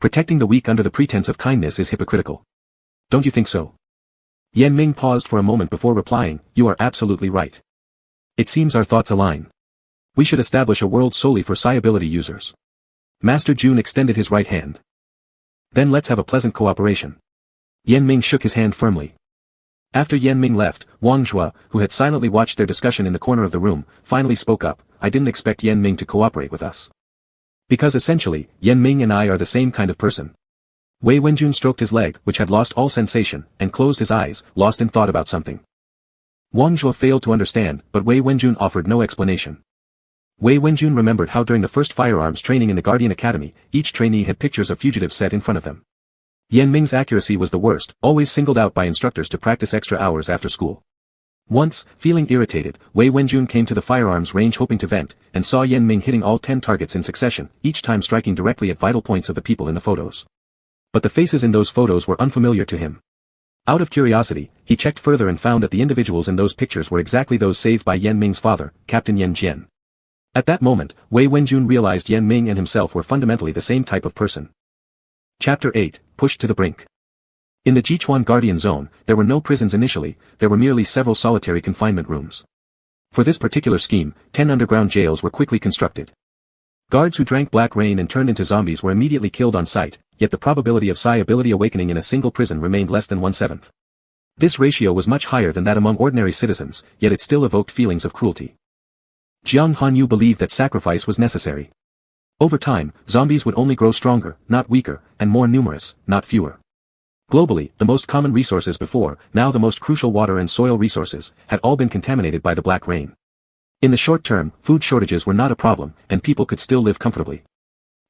Protecting the weak under the pretense of kindness is hypocritical. Don't you think so? Yan Ming paused for a moment before replying, you are absolutely right. It seems our thoughts align. We should establish a world solely for psi ability users. Master Jun extended his right hand. Then let's have a pleasant cooperation. Yan Ming shook his hand firmly. After Yan Ming left, Wang Zhua, who had silently watched their discussion in the corner of the room, finally spoke up. I didn't expect Yan Ming to cooperate with us. Because essentially, Yan Ming and I are the same kind of person. Wei Wenjun stroked his leg, which had lost all sensation, and closed his eyes, lost in thought about something. Wang Zhua failed to understand, but Wei Wenjun offered no explanation. Wei Wenjun remembered how during the first firearms training in the Guardian Academy, each trainee had pictures of fugitives set in front of them. Yan Ming's accuracy was the worst, always singled out by instructors to practice extra hours after school. Once, feeling irritated, Wei Wenjun came to the firearms range hoping to vent, and saw Yan Ming hitting all 10 targets in succession, each time striking directly at vital points of the people in the photos. But the faces in those photos were unfamiliar to him. Out of curiosity, he checked further and found that the individuals in those pictures were exactly those saved by Yan Ming's father, Captain Yan Jian. At that moment, Wei Wenjun realized Yan Ming and himself were fundamentally the same type of person. Chapter 8, Pushed to the Brink. In the Jichuan Guardian Zone, there were no prisons initially, there were merely several solitary confinement rooms. For this particular scheme, 10 underground jails were quickly constructed. Guards who drank black rain and turned into zombies were immediately killed on sight, yet the probability of psi ability awakening in a single prison remained less than 1/7. This ratio was much higher than that among ordinary citizens, yet it still evoked feelings of cruelty. Jiang Hanyu believed that sacrifice was necessary. Over time, zombies would only grow stronger, not weaker, and more numerous, not fewer. Globally, the most common resources before, now the most crucial water and soil resources, had all been contaminated by the black rain. In the short term, food shortages were not a problem, and people could still live comfortably.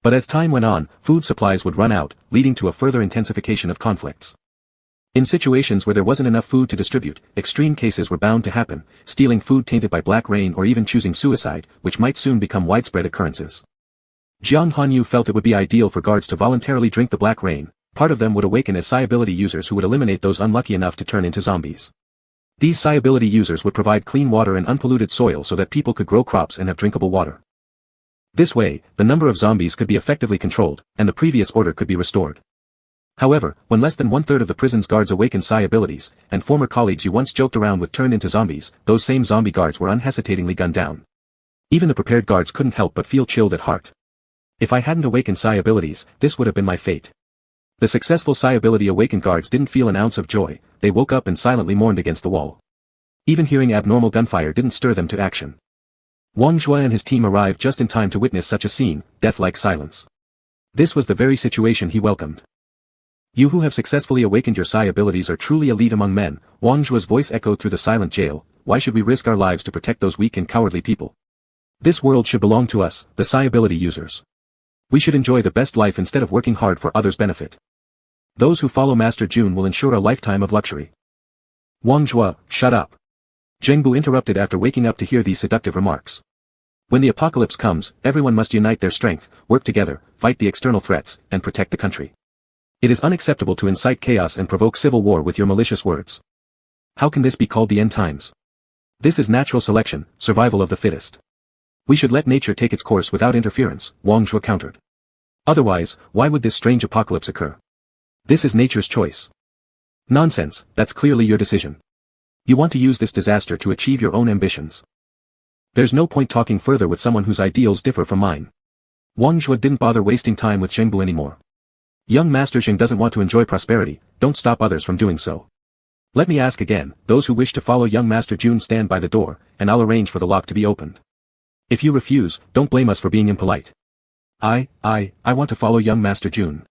But as time went on, food supplies would run out, leading to a further intensification of conflicts. In situations where there wasn't enough food to distribute, extreme cases were bound to happen, stealing food tainted by black rain or even choosing suicide, which might soon become widespread occurrences. Jiang Hanyu felt it would be ideal for guards to voluntarily drink the black rain. Part of them would awaken as psi ability users who would eliminate those unlucky enough to turn into zombies. These psi ability users would provide clean water and unpolluted soil so that people could grow crops and have drinkable water. This way, the number of zombies could be effectively controlled, and the previous order could be restored. However, when less than 1/3 of the prison's guards awakened psi abilities, and former colleagues you once joked around with turned into zombies, those same zombie guards were unhesitatingly gunned down. Even the prepared guards couldn't help but feel chilled at heart. If I hadn't awakened psi abilities, this would have been my fate. The successful psi ability awakened guards didn't feel an ounce of joy, they woke up and silently mourned against the wall. Even hearing abnormal gunfire didn't stir them to action. Wang Zhua and his team arrived just in time to witness such a scene, death-like silence. This was the very situation he welcomed. You who have successfully awakened your psi abilities are truly elite among men, Wang Zhua's voice echoed through the silent jail. Why should we risk our lives to protect those weak and cowardly people? This world should belong to us, the psi ability users. We should enjoy the best life instead of working hard for others' benefit. Those who follow Master Jun will ensure a lifetime of luxury. Wang Zhua, shut up. Zheng Bu interrupted after waking up to hear these seductive remarks. When the apocalypse comes, everyone must unite their strength, work together, fight the external threats, and protect the country. It is unacceptable to incite chaos and provoke civil war with your malicious words. How can this be called the end times? This is natural selection, survival of the fittest. We should let nature take its course without interference, Wang Zhua countered. Otherwise, why would this strange apocalypse occur? This is nature's choice. Nonsense, that's clearly your decision. You want to use this disaster to achieve your own ambitions. There's no point talking further with someone whose ideals differ from mine. Wang Zhua didn't bother wasting time with Zheng Bu anymore. Young Master Zheng doesn't want to enjoy prosperity, don't stop others from doing so. Let me ask again, those who wish to follow young Master Jun stand by the door, and I'll arrange for the lock to be opened. If you refuse, don't blame us for being impolite. I want to follow young Master Jun.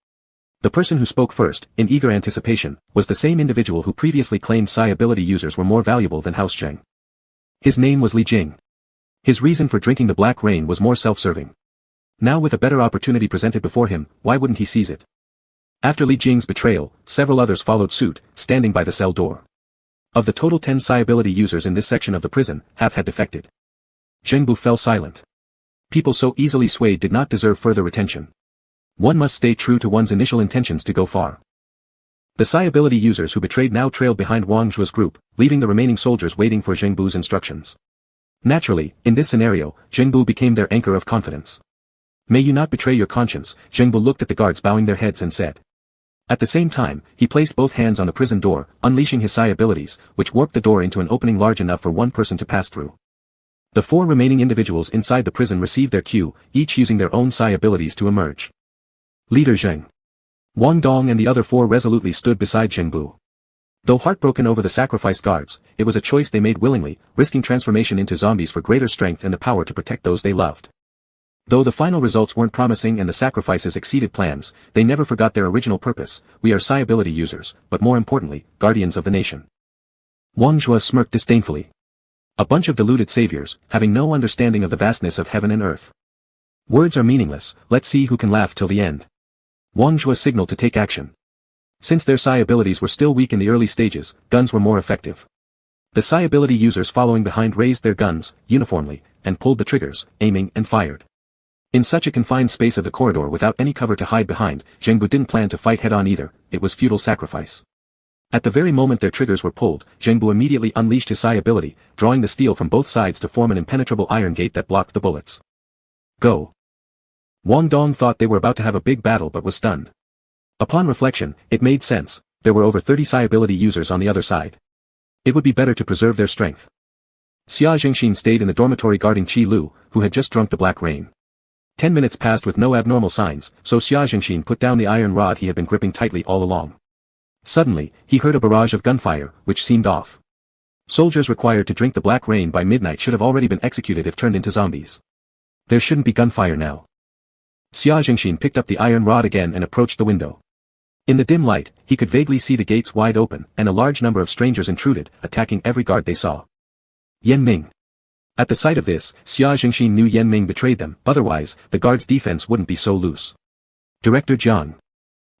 The person who spoke first, in eager anticipation, was the same individual who previously claimed psi ability users were more valuable than House Zheng. His name was Li Jing. His reason for drinking the black rain was more self-serving. Now with a better opportunity presented before him, why wouldn't he seize it? After Li Jing's betrayal, several others followed suit, standing by the cell door. Of the total 10 psi ability users in this section of the prison, half had defected. Zheng Bu fell silent. People so easily swayed did not deserve further attention. One must stay true to one's initial intentions to go far. The psi ability users who betrayed now trailed behind Wang Zhua's group, leaving the remaining soldiers waiting for Zheng Bu's instructions. Naturally, in this scenario, Zheng Bu became their anchor of confidence. May you not betray your conscience, Zheng Bu looked at the guards bowing their heads and said. At the same time, he placed both hands on the prison door, unleashing his psi abilities, which warped the door into an opening large enough for one person to pass through. The 4 remaining individuals inside the prison received their cue, each using their own psi abilities to emerge. Leader Zheng. Wang Dong and the other 4 resolutely stood beside Zhengbu. Though heartbroken over the sacrificed guards, it was a choice they made willingly, risking transformation into zombies for greater strength and the power to protect those they loved. Though the final results weren't promising and the sacrifices exceeded plans, they never forgot their original purpose. We are psi ability users, but more importantly, guardians of the nation. Wang Zhuo smirked disdainfully. A bunch of deluded saviors, having no understanding of the vastness of heaven and earth. Words are meaningless, let's see who can laugh till the end. Wang Zhuo signaled to take action. Since their psi abilities were still weak in the early stages, guns were more effective. The psi ability users following behind raised their guns, uniformly, and pulled the triggers, aiming and fired. In such a confined space of the corridor without any cover to hide behind, Zhengbu didn't plan to fight head-on either, it was futile sacrifice. At the very moment their triggers were pulled, Zhengbu immediately unleashed his psi ability, drawing the steel from both sides to form an impenetrable iron gate that blocked the bullets. Go. Wang Dong thought they were about to have a big battle but was stunned. Upon reflection, it made sense, there were over 30 psi ability users on the other side. It would be better to preserve their strength. Xia Jingxin stayed in the dormitory guarding Qi Lu, who had just drunk the black rain. 10 minutes passed with no abnormal signs, so Xia Jingxin put down the iron rod he had been gripping tightly all along. Suddenly, he heard a barrage of gunfire, which seemed off. Soldiers required to drink the black rain by midnight should have already been executed if turned into zombies. There shouldn't be gunfire now. Xia Jingxin picked up the iron rod again and approached the window. In the dim light, he could vaguely see the gates wide open, and a large number of strangers intruded, attacking every guard they saw. Yan Ming. At the sight of this, Xia Jingxin knew Yan Ming betrayed them, otherwise, the guard's defense wouldn't be so loose. Director Jiang.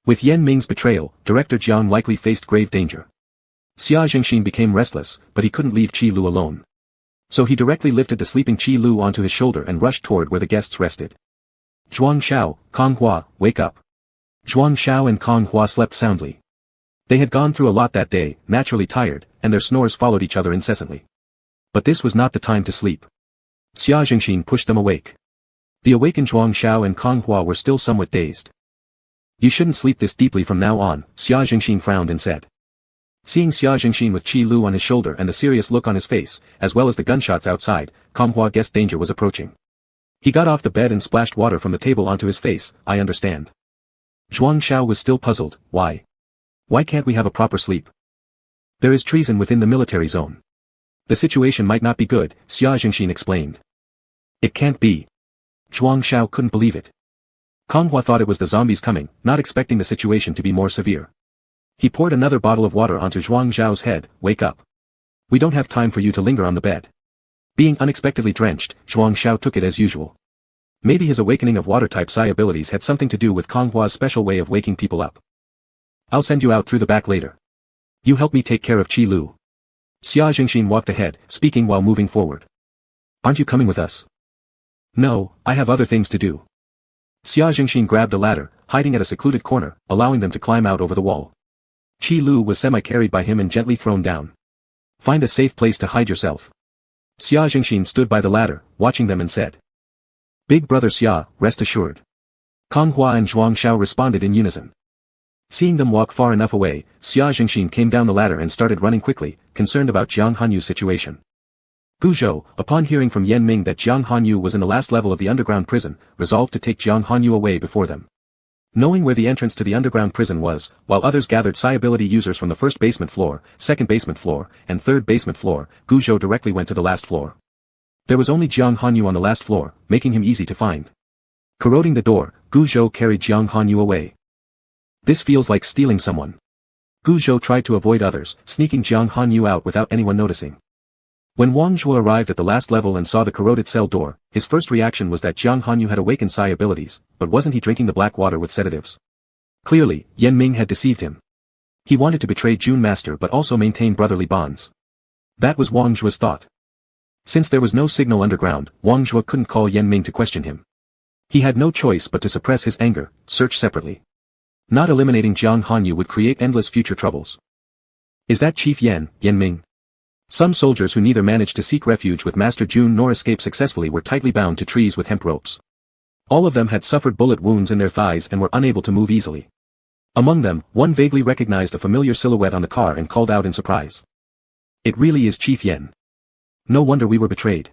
With Yan Ming's betrayal, Director Jiang likely faced grave danger. Xia Jingxin became restless, but he couldn't leave Qi Lu alone. So he directly lifted the sleeping Qi Lu onto his shoulder and rushed toward where the guests rested. Zhuang Xiao, Kong Hua, wake up. Zhuang Xiao and Kong Hua slept soundly. They had gone through a lot that day, naturally tired, and their snores followed each other incessantly. But this was not the time to sleep. Xia Jingxin pushed them awake. The awakened Zhuang Xiao and Kong Hua were still somewhat dazed. You shouldn't sleep this deeply from now on, Xia Jingxin frowned and said. Seeing Xia Jingxin with Qi Lu on his shoulder and the serious look on his face, as well as the gunshots outside, Kong Hua guessed danger was approaching. He got off the bed and splashed water from the table onto his face. I understand. Zhuang Xiao was still puzzled. Why? Why can't we have a proper sleep? There is treason within the military zone. The situation might not be good, Xia Jingxin explained. It can't be. Zhuang Xiao couldn't believe it. Kong Hua thought it was the zombies coming, not expecting the situation to be more severe. He poured another bottle of water onto Zhuang Xiao's head. Wake up. We don't have time for you to linger on the bed. Being unexpectedly drenched, Zhuang Xiao took it as usual. Maybe his awakening of water-type psi abilities had something to do with Kong Hua's special way of waking people up. I'll send you out through the back later. You help me take care of Qi Lu. Xia Jingxin walked ahead, speaking while moving forward. Aren't you coming with us? No, I have other things to do. Xia Jingxin grabbed a ladder, hiding at a secluded corner, allowing them to climb out over the wall. Qi Lu was semi-carried by him and gently thrown down. Find a safe place to hide yourself. Xia Jingxin stood by the ladder, watching them and said. Big brother Xia, rest assured. Kong Hua and Zhuang Xiao responded in unison. Seeing them walk far enough away, Xia Jingxin came down the ladder and started running quickly, concerned about Jiang Hanyu's situation. Guzhou, upon hearing from Yan Ming that Jiang Hanyu was in the last level of the underground prison, resolved to take Jiang Hanyu away before them. Knowing where the entrance to the underground prison was, while others gathered psi ability users from the first basement floor, second basement floor, and third basement floor, Guzhou directly went to the last floor. There was only Jiang Hanyu on the last floor, making him easy to find. Corroding the door, Guzhou carried Jiang Hanyu away. This feels like stealing someone. Guzhou tried to avoid others, sneaking Jiang Hanyu out without anyone noticing. When Wang Zhuo arrived at the last level and saw the corroded cell door, his first reaction was that Jiang Hanyu had awakened psi abilities, but wasn't he drinking the black water with sedatives? Clearly, Yan Ming had deceived him. He wanted to betray June Master but also maintain brotherly bonds. That was Wang Zhuo's thought. Since there was no signal underground, Wang Zhuo couldn't call Yan Ming to question him. He had no choice but to suppress his anger, search separately. Not eliminating Jiang Hanyu would create endless future troubles. Is that Chief Yan Ming? Some soldiers who neither managed to seek refuge with Master June nor escape successfully were tightly bound to trees with hemp ropes. All of them had suffered bullet wounds in their thighs and were unable to move easily. Among them, one vaguely recognized a familiar silhouette on the car and called out in surprise. It really is Chief Yan. No wonder we were betrayed.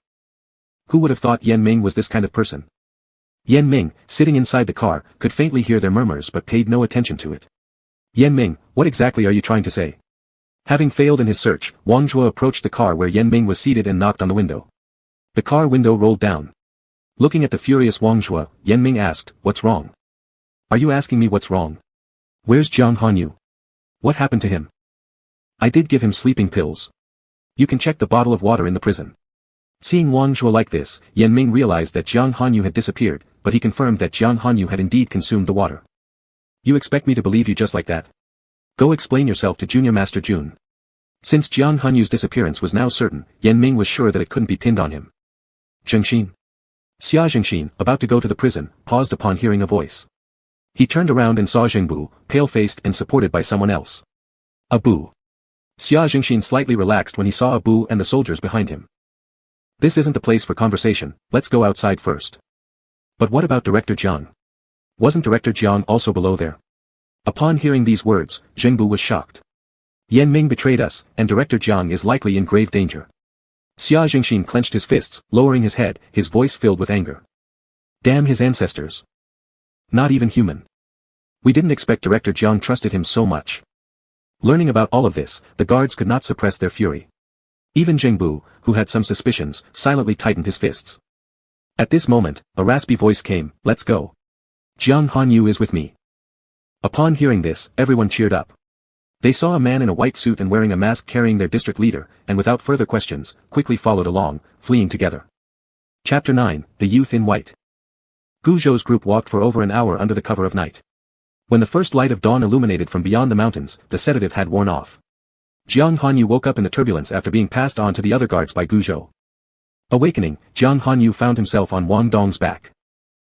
Who would have thought Yan Ming was this kind of person? Yan Ming, sitting inside the car, could faintly hear their murmurs but paid no attention to it. Yan Ming, what exactly are you trying to say? Having failed in his search, Wang Zhuo approached the car where Yan Ming was seated and knocked on the window. The car window rolled down. Looking at the furious Wang Zhuo, Yan Ming asked, "What's wrong? Are you asking me what's wrong? Where's Jiang Hanyu? What happened to him? I did give him sleeping pills. You can check the bottle of water in the prison." Seeing Wang Zhuo like this, Yan Ming realized that Jiang Hanyu had disappeared, but he confirmed that Jiang Hanyu had indeed consumed the water. You expect me to believe you just like that? Go explain yourself to Junior Master Jun. Since Jiang Hanyu's disappearance was now certain, Yan Ming was sure that it couldn't be pinned on him. Zhengxin. Xia Zhengxin, about to go to the prison, paused upon hearing a voice. He turned around and saw Zhengbu, pale-faced and supported by someone else. Abu. Xia Zhengxin slightly relaxed when he saw Abu and the soldiers behind him. This isn't the place for conversation, let's go outside first. But what about Director Jiang? Wasn't Director Jiang also below there? Upon hearing these words, Zhengbu was shocked. Yan Ming betrayed us, and Director Jiang is likely in grave danger. Xia Zhengxin clenched his fists, lowering his head, his voice filled with anger. Damn his ancestors. Not even human. We didn't expect Director Jiang trusted him so much. Learning about all of this, the guards could not suppress their fury. Even Zhengbu, who had some suspicions, silently tightened his fists. At this moment, a raspy voice came, "Let's go. Jiang Hanyu is with me." Upon hearing this, everyone cheered up. They saw a man in a white suit and wearing a mask carrying their district leader, and without further questions, quickly followed along, fleeing together. Chapter 9, The Youth in White. Gu Zhou's group walked for over an hour under the cover of night. When the first light of dawn illuminated from beyond the mountains, the sedative had worn off. Jiang Hanyu woke up in the turbulence after being passed on to the other guards by Gu Zhou. Awakening, Jiang Hanyu found himself on Wang Dong's back.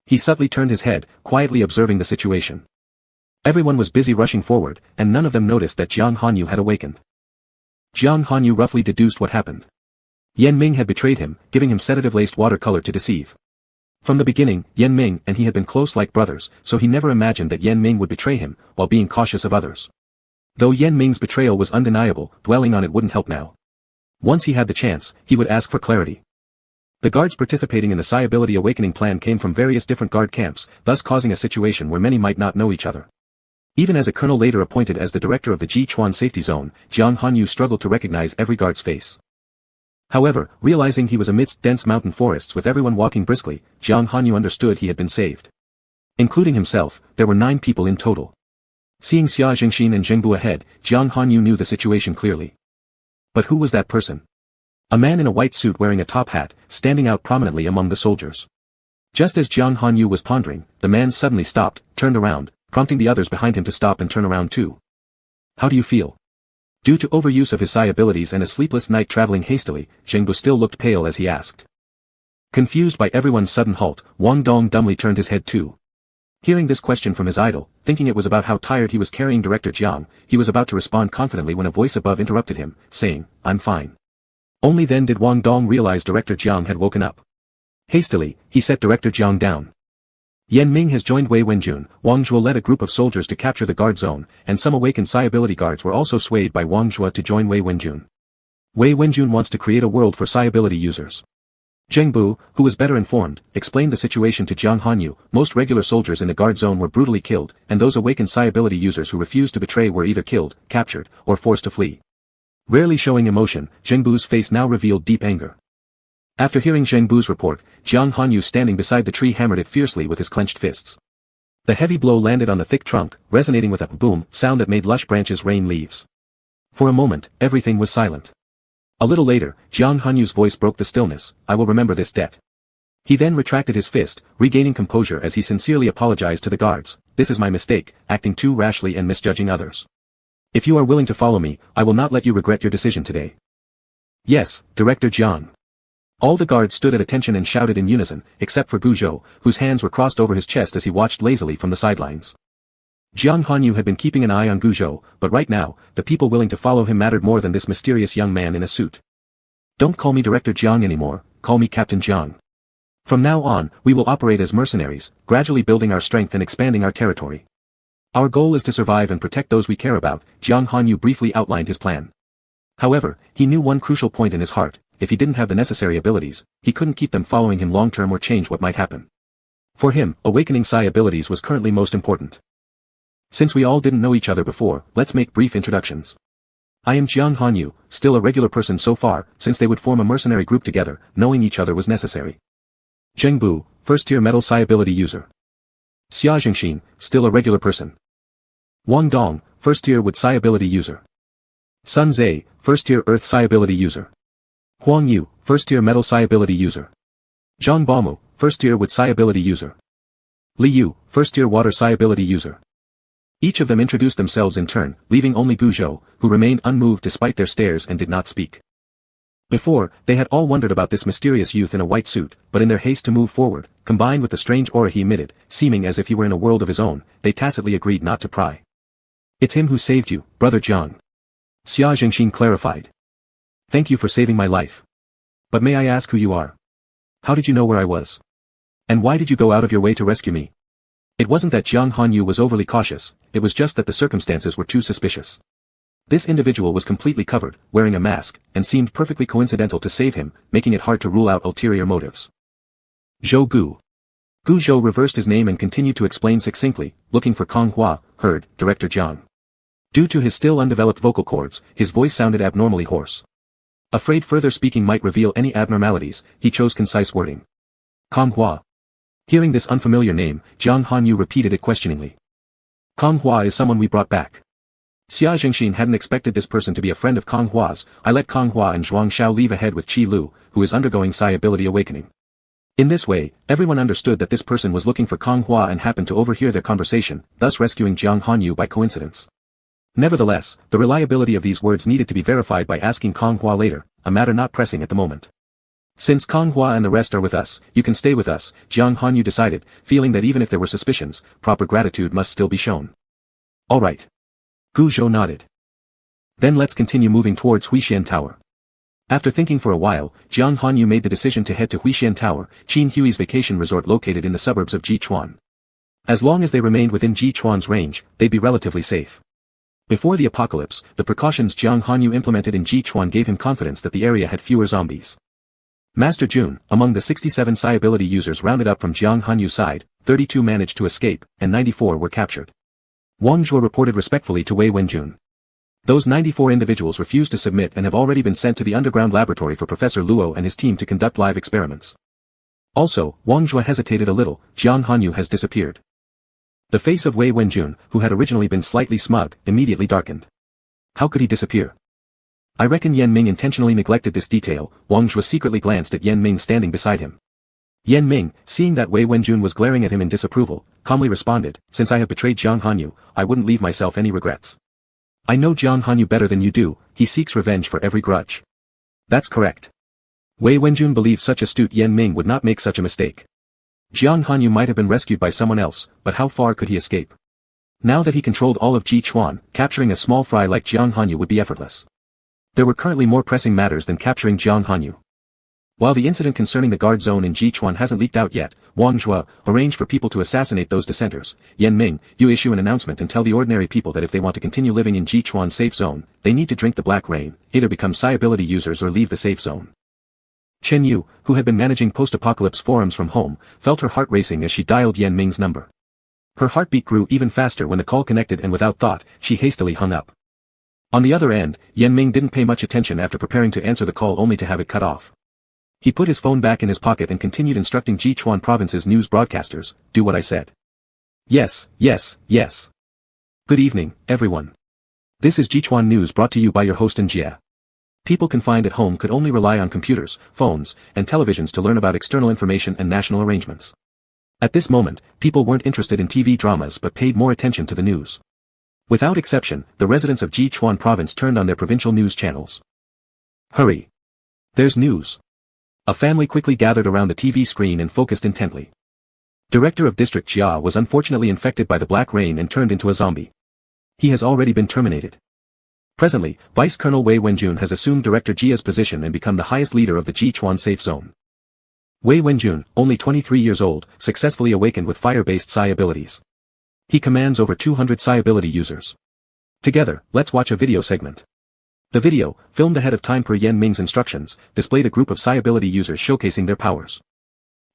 He subtly turned his head, quietly observing the situation. Everyone was busy rushing forward, and none of them noticed that Jiang Hanyu had awakened. Jiang Hanyu roughly deduced what happened. Yan Ming had betrayed him, giving him sedative-laced watercolor to deceive. From the beginning, Yan Ming and he had been close like brothers, so he never imagined that Yan Ming would betray him, while being cautious of others. Though Yan Ming's betrayal was undeniable, dwelling on it wouldn't help now. Once he had the chance, he would ask for clarity. The guards participating in the Psi Ability Awakening plan came from various different guard camps, thus causing a situation where many might not know each other. Even as a colonel later appointed as the director of the Jichuan Safety Zone, Jiang Hanyu struggled to recognize every guard's face. However, realizing he was amidst dense mountain forests with everyone walking briskly, Jiang Hanyu understood he had been saved. Including himself, there were 9 people in total. Seeing Xia Zhengxin and Zhengbu ahead, Jiang Hanyu knew the situation clearly. But who was that person? A man in a white suit wearing a top hat, standing out prominently among the soldiers. Just as Jiang Hanyu was pondering, the man suddenly stopped, turned around, prompting the others behind him to stop and turn around too. How do you feel? Due to overuse of his psi abilities and a sleepless night traveling hastily, Zhengbu still looked pale as he asked. Confused by everyone's sudden halt, Wang Dong dumbly turned his head too. Hearing this question from his idol, thinking it was about how tired he was carrying Director Jiang, he was about to respond confidently when a voice above interrupted him, saying, "I'm fine." Only then did Wang Dong realize Director Jiang had woken up. Hastily, he set Director Jiang down. Yan Ming has joined Wei Wenjun. Wang Zhuo led a group of soldiers to capture the guard zone, and some awakened Psi ability guards were also swayed by Wang Zhuo to join Wei Wenjun. Wei Wenjun wants to create a world for Psi ability users. Zhengbu, who was better informed, explained the situation to Jiang Hanyu. Most regular soldiers in the guard zone were brutally killed, and those awakened Psi ability users who refused to betray were either killed, captured, or forced to flee. Rarely showing emotion, Zhengbu's face now revealed deep anger. After hearing Zhengbu's report, Jiang Hanyu standing beside the tree hammered it fiercely with his clenched fists. The heavy blow landed on the thick trunk, resonating with a boom sound that made lush branches rain leaves. For a moment, everything was silent. A little later, Jiang Hanyu's voice broke the stillness, "I will remember this debt." He then retracted his fist, regaining composure as he sincerely apologized to the guards. "This is my mistake, acting too rashly and misjudging others. If you are willing to follow me, I will not let you regret your decision today." "Yes, Director Jiang." All the guards stood at attention and shouted in unison, except for Gu Zhou, whose hands were crossed over his chest as he watched lazily from the sidelines. Jiang Hanyu had been keeping an eye on Gu Zhou, but right now, the people willing to follow him mattered more than this mysterious young man in a suit. "Don't call me Director Jiang anymore, call me Captain Jiang. From now on, we will operate as mercenaries, gradually building our strength and expanding our territory. Our goal is to survive and protect those we care about." Jiang Hanyu briefly outlined his plan. However, he knew one crucial point in his heart: if he didn't have the necessary abilities, he couldn't keep them following him long-term or change what might happen. For him, awakening psi abilities was currently most important. Since we all didn't know each other before, let's make brief introductions. I am Jiang Hanyu, still a regular person so far, since they would form a mercenary group together, knowing each other was necessary. Zheng Bu, first-tier metal psi ability user. Xia Zhengxin, still a regular person. Wang Dong, first-tier wood psi ability user. Sun Zhe, first-tier earth psi ability user. Huang Yu, first-tier metal psi ability user. Zhang Baomu, first-tier wood psi ability user. Li Yu, first-tier water psi ability user. Each of them introduced themselves in turn, leaving only Guzhou, who remained unmoved despite their stares and did not speak. Before, they had all wondered about this mysterious youth in a white suit, but in their haste to move forward, combined with the strange aura he emitted, seeming as if he were in a world of his own, they tacitly agreed not to pry. It's him who saved you, Brother Jiang. Xia Zhengxin clarified. Thank you for saving my life. But may I ask who you are? How did you know where I was? And why did you go out of your way to rescue me? It wasn't that Jiang Hanyu was overly cautious, it was just that the circumstances were too suspicious. This individual was completely covered, wearing a mask, and seemed perfectly coincidental to save him, making it hard to rule out ulterior motives. Zhou Gu. Gu Zhou reversed his name and continued to explain succinctly, looking for Kong Hua, heard, Director Jiang. Due to his still undeveloped vocal cords, his voice sounded abnormally hoarse. Afraid further speaking might reveal any abnormalities, he chose concise wording. Kong Hua. Hearing this unfamiliar name, Jiang Hanyu repeated it questioningly. Kong Hua is someone we brought back. Xia Zhengxin hadn't expected this person to be a friend of Kong Hua's. I let Kong Hua and Zhuang Xiao leave ahead with Qi Lu, who is undergoing psi ability awakening. In this way, everyone understood that this person was looking for Kong Hua and happened to overhear their conversation, thus rescuing Jiang Hanyu by coincidence. Nevertheless, the reliability of these words needed to be verified by asking Kong Hua later, a matter not pressing at the moment. Since Kong Hua and the rest are with us, you can stay with us, Jiang Hanyu decided, feeling that even if there were suspicions, proper gratitude must still be shown. All right. Gu Zhou nodded. Then let's continue moving towards Huixian Tower. After thinking for a while, Jiang Hanyu made the decision to head to Huixian Tower, Qin Hui's vacation resort located in the suburbs of Jichuan. As long as they remained within Jichuan's range, they'd be relatively safe. Before the apocalypse, the precautions Jiang Hanyu implemented in Jichuan gave him confidence that the area had fewer zombies. Master Jun, among the 67 psi ability users rounded up from Jiang Hanyu's side, 32 managed to escape, and 94 were captured. Wang Zhuo reported respectfully to Wei Wenjun. Those 94 individuals refused to submit and have already been sent to the underground laboratory for Professor Luo and his team to conduct live experiments. Also, Wang Zhuo hesitated a little, Jiang Hanyu has disappeared. The face of Wei Wenjun, who had originally been slightly smug, immediately darkened. How could he disappear? I reckon Yan Ming intentionally neglected this detail. Wang Zhuo secretly glanced at Yan Ming standing beside him. Yan Ming, seeing that Wei Wenjun was glaring at him in disapproval, calmly responded, since I have betrayed Jiang Hanyu, I wouldn't leave myself any regrets. I know Jiang Hanyu better than you do, he seeks revenge for every grudge. That's correct. Wei Wenjun believed such astute Yan Ming would not make such a mistake. Jiang Hanyu might have been rescued by someone else, but how far could he escape? Now that he controlled all of Jichuan, capturing a small fry like Jiang Hanyu would be effortless. There were currently more pressing matters than capturing Jiang Hanyu. While the incident concerning the guard zone in Jichuan hasn't leaked out yet, Wang Zhuo arranged for people to assassinate those dissenters. Yan Ming, you issue an announcement and tell the ordinary people that if they want to continue living in Jichuan safe zone, they need to drink the black rain, either become psi ability users or leave the safe zone. Chen Yu, who had been managing post-apocalypse forums from home, felt her heart racing as she dialed Yan Ming's number. Her heartbeat grew even faster when the call connected and without thought, she hastily hung up. On the other end, Yan Ming didn't pay much attention after preparing to answer the call only to have it cut off. He put his phone back in his pocket and continued instructing Jichuan province's news broadcasters, do what I said. Yes, yes, yes. Good evening, everyone. This is Jichuan News brought to you by your host Njia. People confined at home could only rely on computers, phones, and televisions to learn about external information and national arrangements. At this moment, people weren't interested in TV dramas but paid more attention to the news. Without exception, the residents of Jichuan province turned on their provincial news channels. Hurry! There's news. A family quickly gathered around the TV screen and focused intently. Director of District Jia was unfortunately infected by the black rain and turned into a zombie. He has already been terminated. Presently, Vice Colonel Wei Wenjun has assumed Director Jia's position and become the highest leader of the Jichuan safe zone. Wei Wenjun, only 23 years old, successfully awakened with fire-based psi abilities. He commands over 200 psi ability users. Together, let's watch a video segment. The video, filmed ahead of time per Yen Ming's instructions, displayed a group of psi ability users showcasing their powers.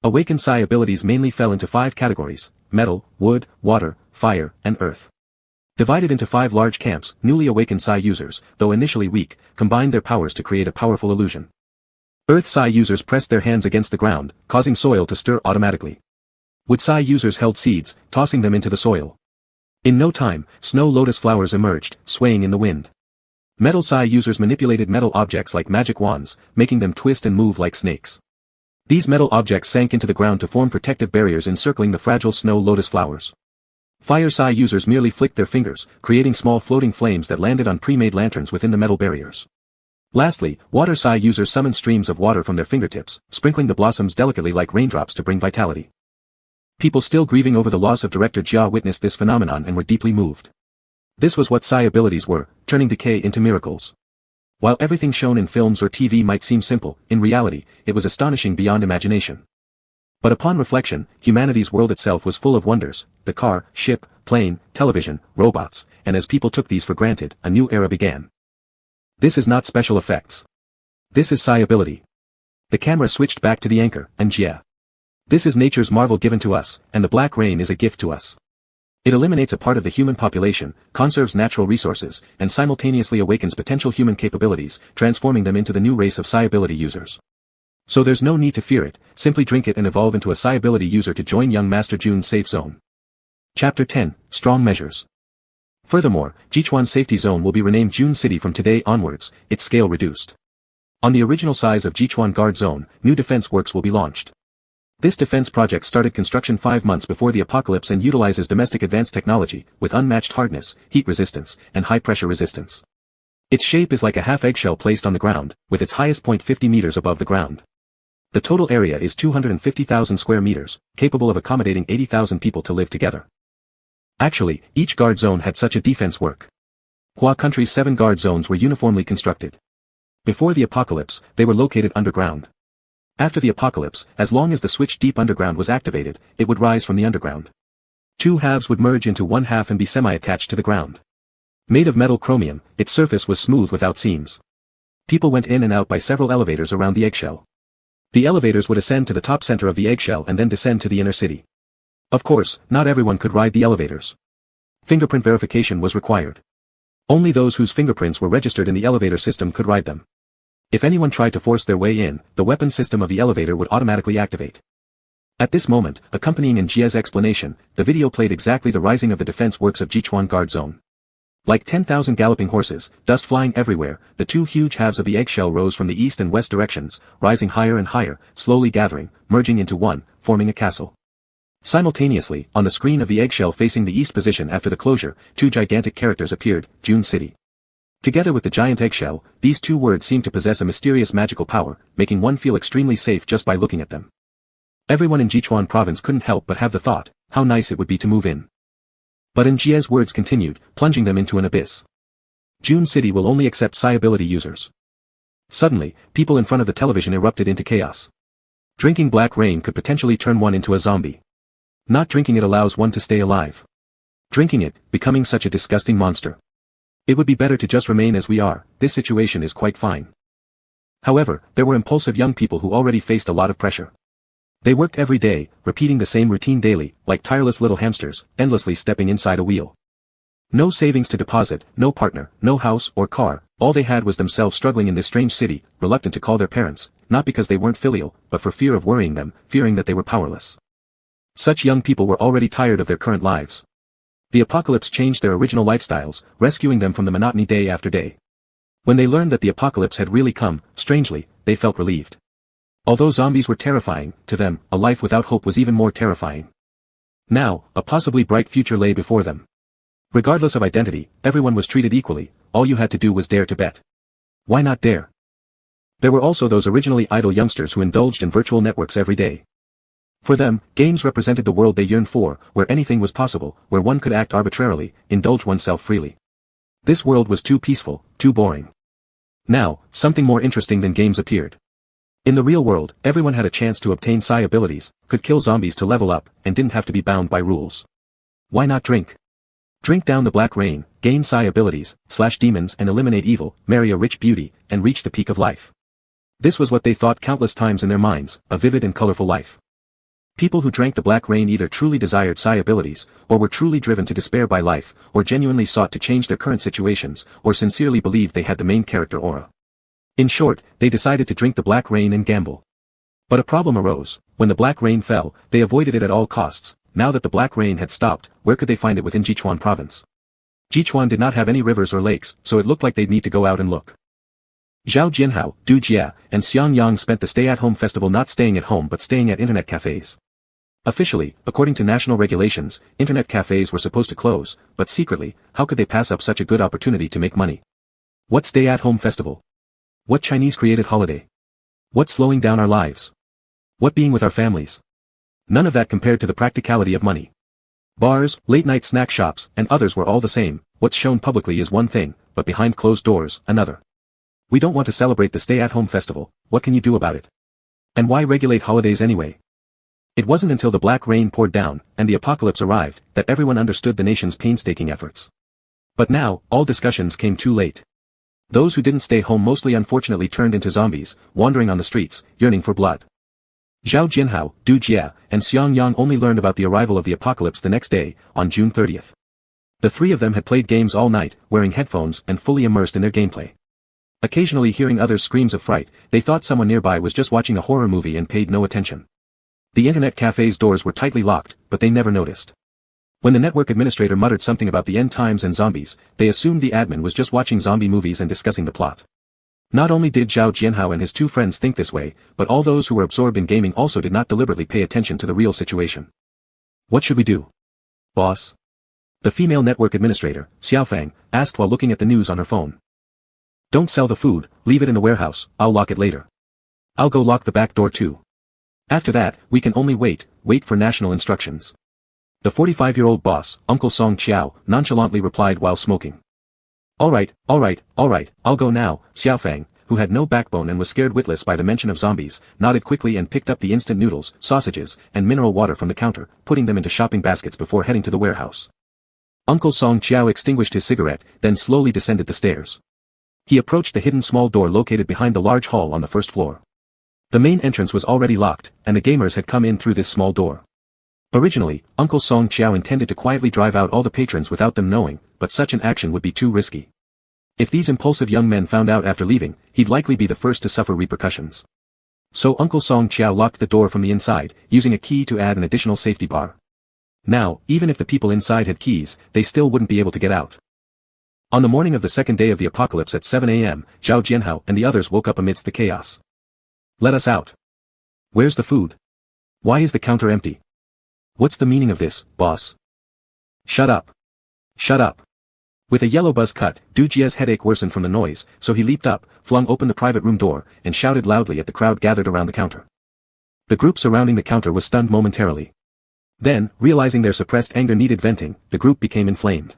Awakened psi abilities mainly fell into 5 categories: metal, wood, water, fire, and earth. Divided into 5 large camps, newly awakened psi users, though initially weak, combined their powers to create a powerful illusion. Earth psi users pressed their hands against the ground, causing soil to stir automatically. Wood psi users held seeds, tossing them into the soil. In no time, snow lotus flowers emerged, swaying in the wind. Metal psi users manipulated metal objects like magic wands, making them twist and move like snakes. These metal objects sank into the ground to form protective barriers encircling the fragile snow lotus flowers. Fire psi users merely flicked their fingers, creating small floating flames that landed on pre-made lanterns within the metal barriers. Lastly, water psi users summoned streams of water from their fingertips, sprinkling the blossoms delicately like raindrops to bring vitality. People still grieving over the loss of director Jia witnessed this phenomenon and were deeply moved. This was what psi abilities were, turning decay into miracles. While everything shown in films or TV might seem simple, in reality, it was astonishing beyond imagination. But upon reflection, humanity's world itself was full of wonders: the car, ship, plane, television, robots, and as people took these for granted, a new era began. This is not special effects. This is psi ability. The camera switched back to the anchor, and Jia. This is nature's marvel given to us, and the black rain is a gift to us. It eliminates a part of the human population, conserves natural resources, and simultaneously awakens potential human capabilities, transforming them into the new race of psi ability users. So there's no need to fear it, simply drink it and evolve into a psi ability user to join young Master Jun's safe zone. Chapter 10, Strong Measures. Furthermore, Jichuan's safety zone will be renamed Jun City from today onwards, its scale reduced. On the original size of Jichuan Guard Zone, new defense works will be launched. This defense project started construction 5 months before the apocalypse and utilizes domestic advanced technology, with unmatched hardness, heat resistance, and high-pressure resistance. Its shape is like a half eggshell placed on the ground, with its highest point 50 meters above the ground. The total area is 250,000 square meters, capable of accommodating 80,000 people to live together. Actually, each guard zone had such a defense work. Hua Country's 7 guard zones were uniformly constructed. Before the apocalypse, they were located underground. After the apocalypse, as long as the switch deep underground was activated, it would rise from the underground. 2 halves would merge into 1 half and be semi-attached to the ground. Made of metal chromium, its surface was smooth without seams. People went in and out by several elevators around the eggshell. The elevators would ascend to the top center of the eggshell and then descend to the inner city. Of course, not everyone could ride the elevators. Fingerprint verification was required. Only those whose fingerprints were registered in the elevator system could ride them. If anyone tried to force their way in, the weapon system of the elevator would automatically activate. At this moment, accompanying in Jia's explanation, the video played exactly the rising of the defense works of Jichuan Guard Zone. Like 10,000 galloping horses, dust flying everywhere, the 2 huge halves of the eggshell rose from the east and west directions, rising higher and higher, slowly gathering, merging into one, forming a castle. Simultaneously, on the screen of the eggshell facing the east position after the closure, 2 gigantic characters appeared: Jun City. Together with the giant eggshell, these 2 words seem to possess a mysterious magical power, making one feel extremely safe just by looking at them. Everyone in Jichuan province couldn't help but have the thought, how nice it would be to move in. But Jia's words continued, plunging them into an abyss. Jun City will only accept psi ability users. Suddenly, people in front of the television erupted into chaos. Drinking black rain could potentially turn one into a zombie. Not drinking it allows one to stay alive. Drinking it, becoming such a disgusting monster. It would be better to just remain as we are, this situation is quite fine. However, there were impulsive young people who already faced a lot of pressure. They worked every day, repeating the same routine daily, like tireless little hamsters, endlessly stepping inside a wheel. No savings to deposit, no partner, no house or car, all they had was themselves struggling in this strange city, reluctant to call their parents, not because they weren't filial, but for fear of worrying them, fearing that they were powerless. Such young people were already tired of their current lives. The apocalypse changed their original lifestyles, rescuing them from the monotony day after day. When they learned that the apocalypse had really come, strangely, they felt relieved. Although zombies were terrifying, to them, a life without hope was even more terrifying. Now, a possibly bright future lay before them. Regardless of identity, everyone was treated equally, all you had to do was dare to bet. Why not dare? There were also those originally idle youngsters who indulged in virtual networks every day. For them, games represented the world they yearned for, where anything was possible, where one could act arbitrarily, indulge oneself freely. This world was too peaceful, too boring. Now, something more interesting than games appeared. In the real world, everyone had a chance to obtain psi abilities, could kill zombies to level up, and didn't have to be bound by rules. Why not drink? Drink down the black rain, gain psi abilities, slash demons and eliminate evil, marry a rich beauty, and reach the peak of life. This was what they thought countless times in their minds, a vivid and colorful life. People who drank the black rain either truly desired psi abilities, or were truly driven to despair by life, or genuinely sought to change their current situations, or sincerely believed they had the main character aura. In short, they decided to drink the black rain and gamble. But a problem arose. When the black rain fell, they avoided it at all costs. Now that the black rain had stopped, where could they find it within Jichuan province? Jichuan did not have any rivers or lakes, so it looked like they'd need to go out and look. Zhao Jianhao, Du Jia, and Xiang Yang spent the stay-at-home festival not staying at home but staying at internet cafes. Officially, according to national regulations, internet cafes were supposed to close, but secretly, how could they pass up such a good opportunity to make money? What stay-at-home festival? What Chinese-created holiday? What slowing down our lives? What being with our families? None of that compared to the practicality of money. Bars, late-night snack shops, and others were all the same. What's shown publicly is one thing, but behind closed doors, another. We don't want to celebrate the stay-at-home festival. What can you do about it? And why regulate holidays anyway? It wasn't until the black rain poured down, and the apocalypse arrived, that everyone understood the nation's painstaking efforts. But now, all discussions came too late. Those who didn't stay home mostly unfortunately turned into zombies, wandering on the streets, yearning for blood. Zhao Jianhao, Du Jia, and Xiang Yang only learned about the arrival of the apocalypse the next day, on June 30th. The three of them had played games all night, wearing headphones and fully immersed in their gameplay. Occasionally hearing others' screams of fright, they thought someone nearby was just watching a horror movie and paid no attention. The internet cafe's doors were tightly locked, but they never noticed. When the network administrator muttered something about the end times and zombies, they assumed the admin was just watching zombie movies and discussing the plot. Not only did Zhao Jianhao and his two friends think this way, but all those who were absorbed in gaming also did not deliberately pay attention to the real situation. What should we do? Boss? The female network administrator, Xiaofang, asked while looking at the news on her phone. Don't sell the food, leave it in the warehouse, I'll lock it later. I'll go lock the back door too. After that, we can only wait for national instructions. The 45-year-old boss, Uncle Song Qiao, nonchalantly replied while smoking. Alright, I'll go now. Xiaofang, who had no backbone and was scared witless by the mention of zombies, nodded quickly and picked up the instant noodles, sausages, and mineral water from the counter, putting them into shopping baskets before heading to the warehouse. Uncle Song Qiao extinguished his cigarette, then slowly descended the stairs. He approached the hidden small door located behind the large hall on the first floor. The main entrance was already locked, and the gamers had come in through this small door. Originally, Uncle Song Qiao intended to quietly drive out all the patrons without them knowing, but such an action would be too risky. If these impulsive young men found out after leaving, he'd likely be the first to suffer repercussions. So Uncle Song Qiao locked the door from the inside, using a key to add an additional safety bar. Now, even if the people inside had keys, they still wouldn't be able to get out. On the morning of the second day of the apocalypse at 7 a.m., Zhao Jianhao and the others woke up amidst the chaos. Let us out. Where's the food? Why is the counter empty? What's the meaning of this, boss? Shut up. Shut up. With a yellow buzz cut, Du Jia's headache worsened from the noise, so he leaped up, flung open the private room door, and shouted loudly at the crowd gathered around the counter. The group surrounding the counter was stunned momentarily. Then, realizing their suppressed anger needed venting, the group became inflamed.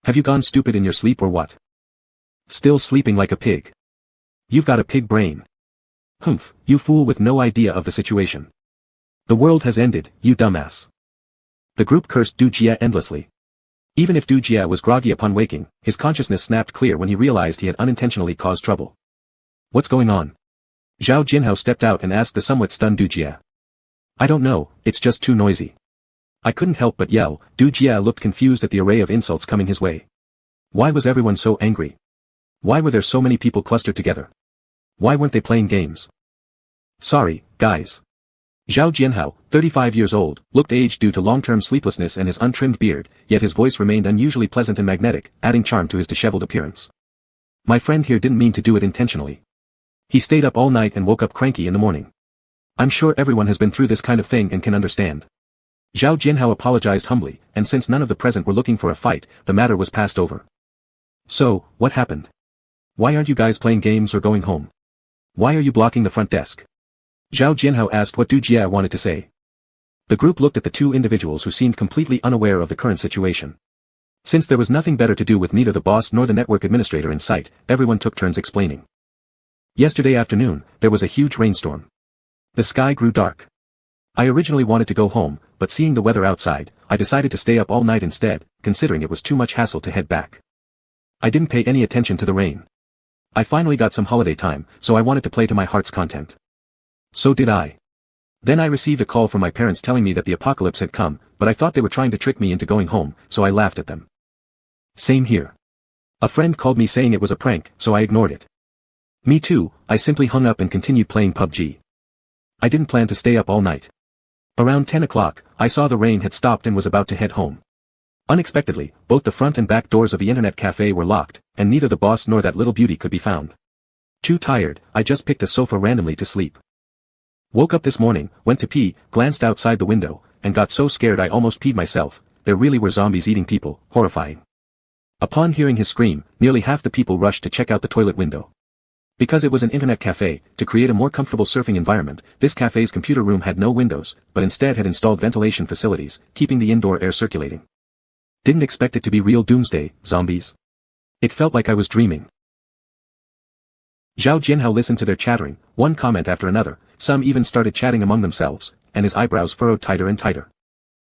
Have you gone stupid in your sleep or what? Still sleeping like a pig. You've got a pig brain. Humph, you fool with no idea of the situation. The world has ended, you dumbass. The group cursed Du Jia endlessly. Even if Du Jia was groggy upon waking, his consciousness snapped clear when he realized he had unintentionally caused trouble. What's going on? Zhao Jianhao stepped out and asked the somewhat stunned Du Jia. I don't know, it's just too noisy. I couldn't help but yell. Du Jia looked confused at the array of insults coming his way. Why was everyone so angry? Why were there so many people clustered together? Why weren't they playing games? Sorry, guys. Zhao Jianhao, 35 years old, looked aged due to long-term sleeplessness and his untrimmed beard, yet his voice remained unusually pleasant and magnetic, adding charm to his disheveled appearance. My friend here didn't mean to do it intentionally. He stayed up all night and woke up cranky in the morning. I'm sure everyone has been through this kind of thing and can understand. Zhao Jianhao apologized humbly, and since none of the present were looking for a fight, the matter was passed over. So, what happened? Why aren't you guys playing games or going home? Why are you blocking the front desk? Zhao Jianhao asked what Du Jia wanted to say. The group looked at the two individuals who seemed completely unaware of the current situation. Since there was nothing better to do with neither the boss nor the network administrator in sight, everyone took turns explaining. Yesterday afternoon, there was a huge rainstorm. The sky grew dark. I originally wanted to go home, but seeing the weather outside, I decided to stay up all night instead. considering it was too much hassle to head back. I didn't pay any attention to the rain. I finally got some holiday time, so I wanted to play to my heart's content. So did I. Then I received a call from my parents telling me that the apocalypse had come, but I thought they were trying to trick me into going home, so I laughed at them. Same here. A friend called me saying it was a prank, so I ignored it. Me too, I simply hung up and continued playing PUBG. I didn't plan to stay up all night. Around 10 o'clock, I saw the rain had stopped and was about to head home. Unexpectedly, both the front and back doors of the internet cafe were locked, and neither the boss nor that little beauty could be found. Too tired, I just picked a sofa randomly to sleep. Woke up this morning, went to pee, glanced outside the window, and got so scared I almost peed myself. There really were zombies eating people, horrifying. Upon hearing his scream, nearly half the people rushed to check out the toilet window. Because it was an internet cafe, to create a more comfortable surfing environment, this cafe's computer room had no windows, but instead had installed ventilation facilities, keeping the indoor air circulating. Didn't expect it to be real doomsday, zombies. It felt like I was dreaming. Zhao Jianhao listened to their chattering, one comment after another, some even started chatting among themselves, and his eyebrows furrowed tighter and tighter.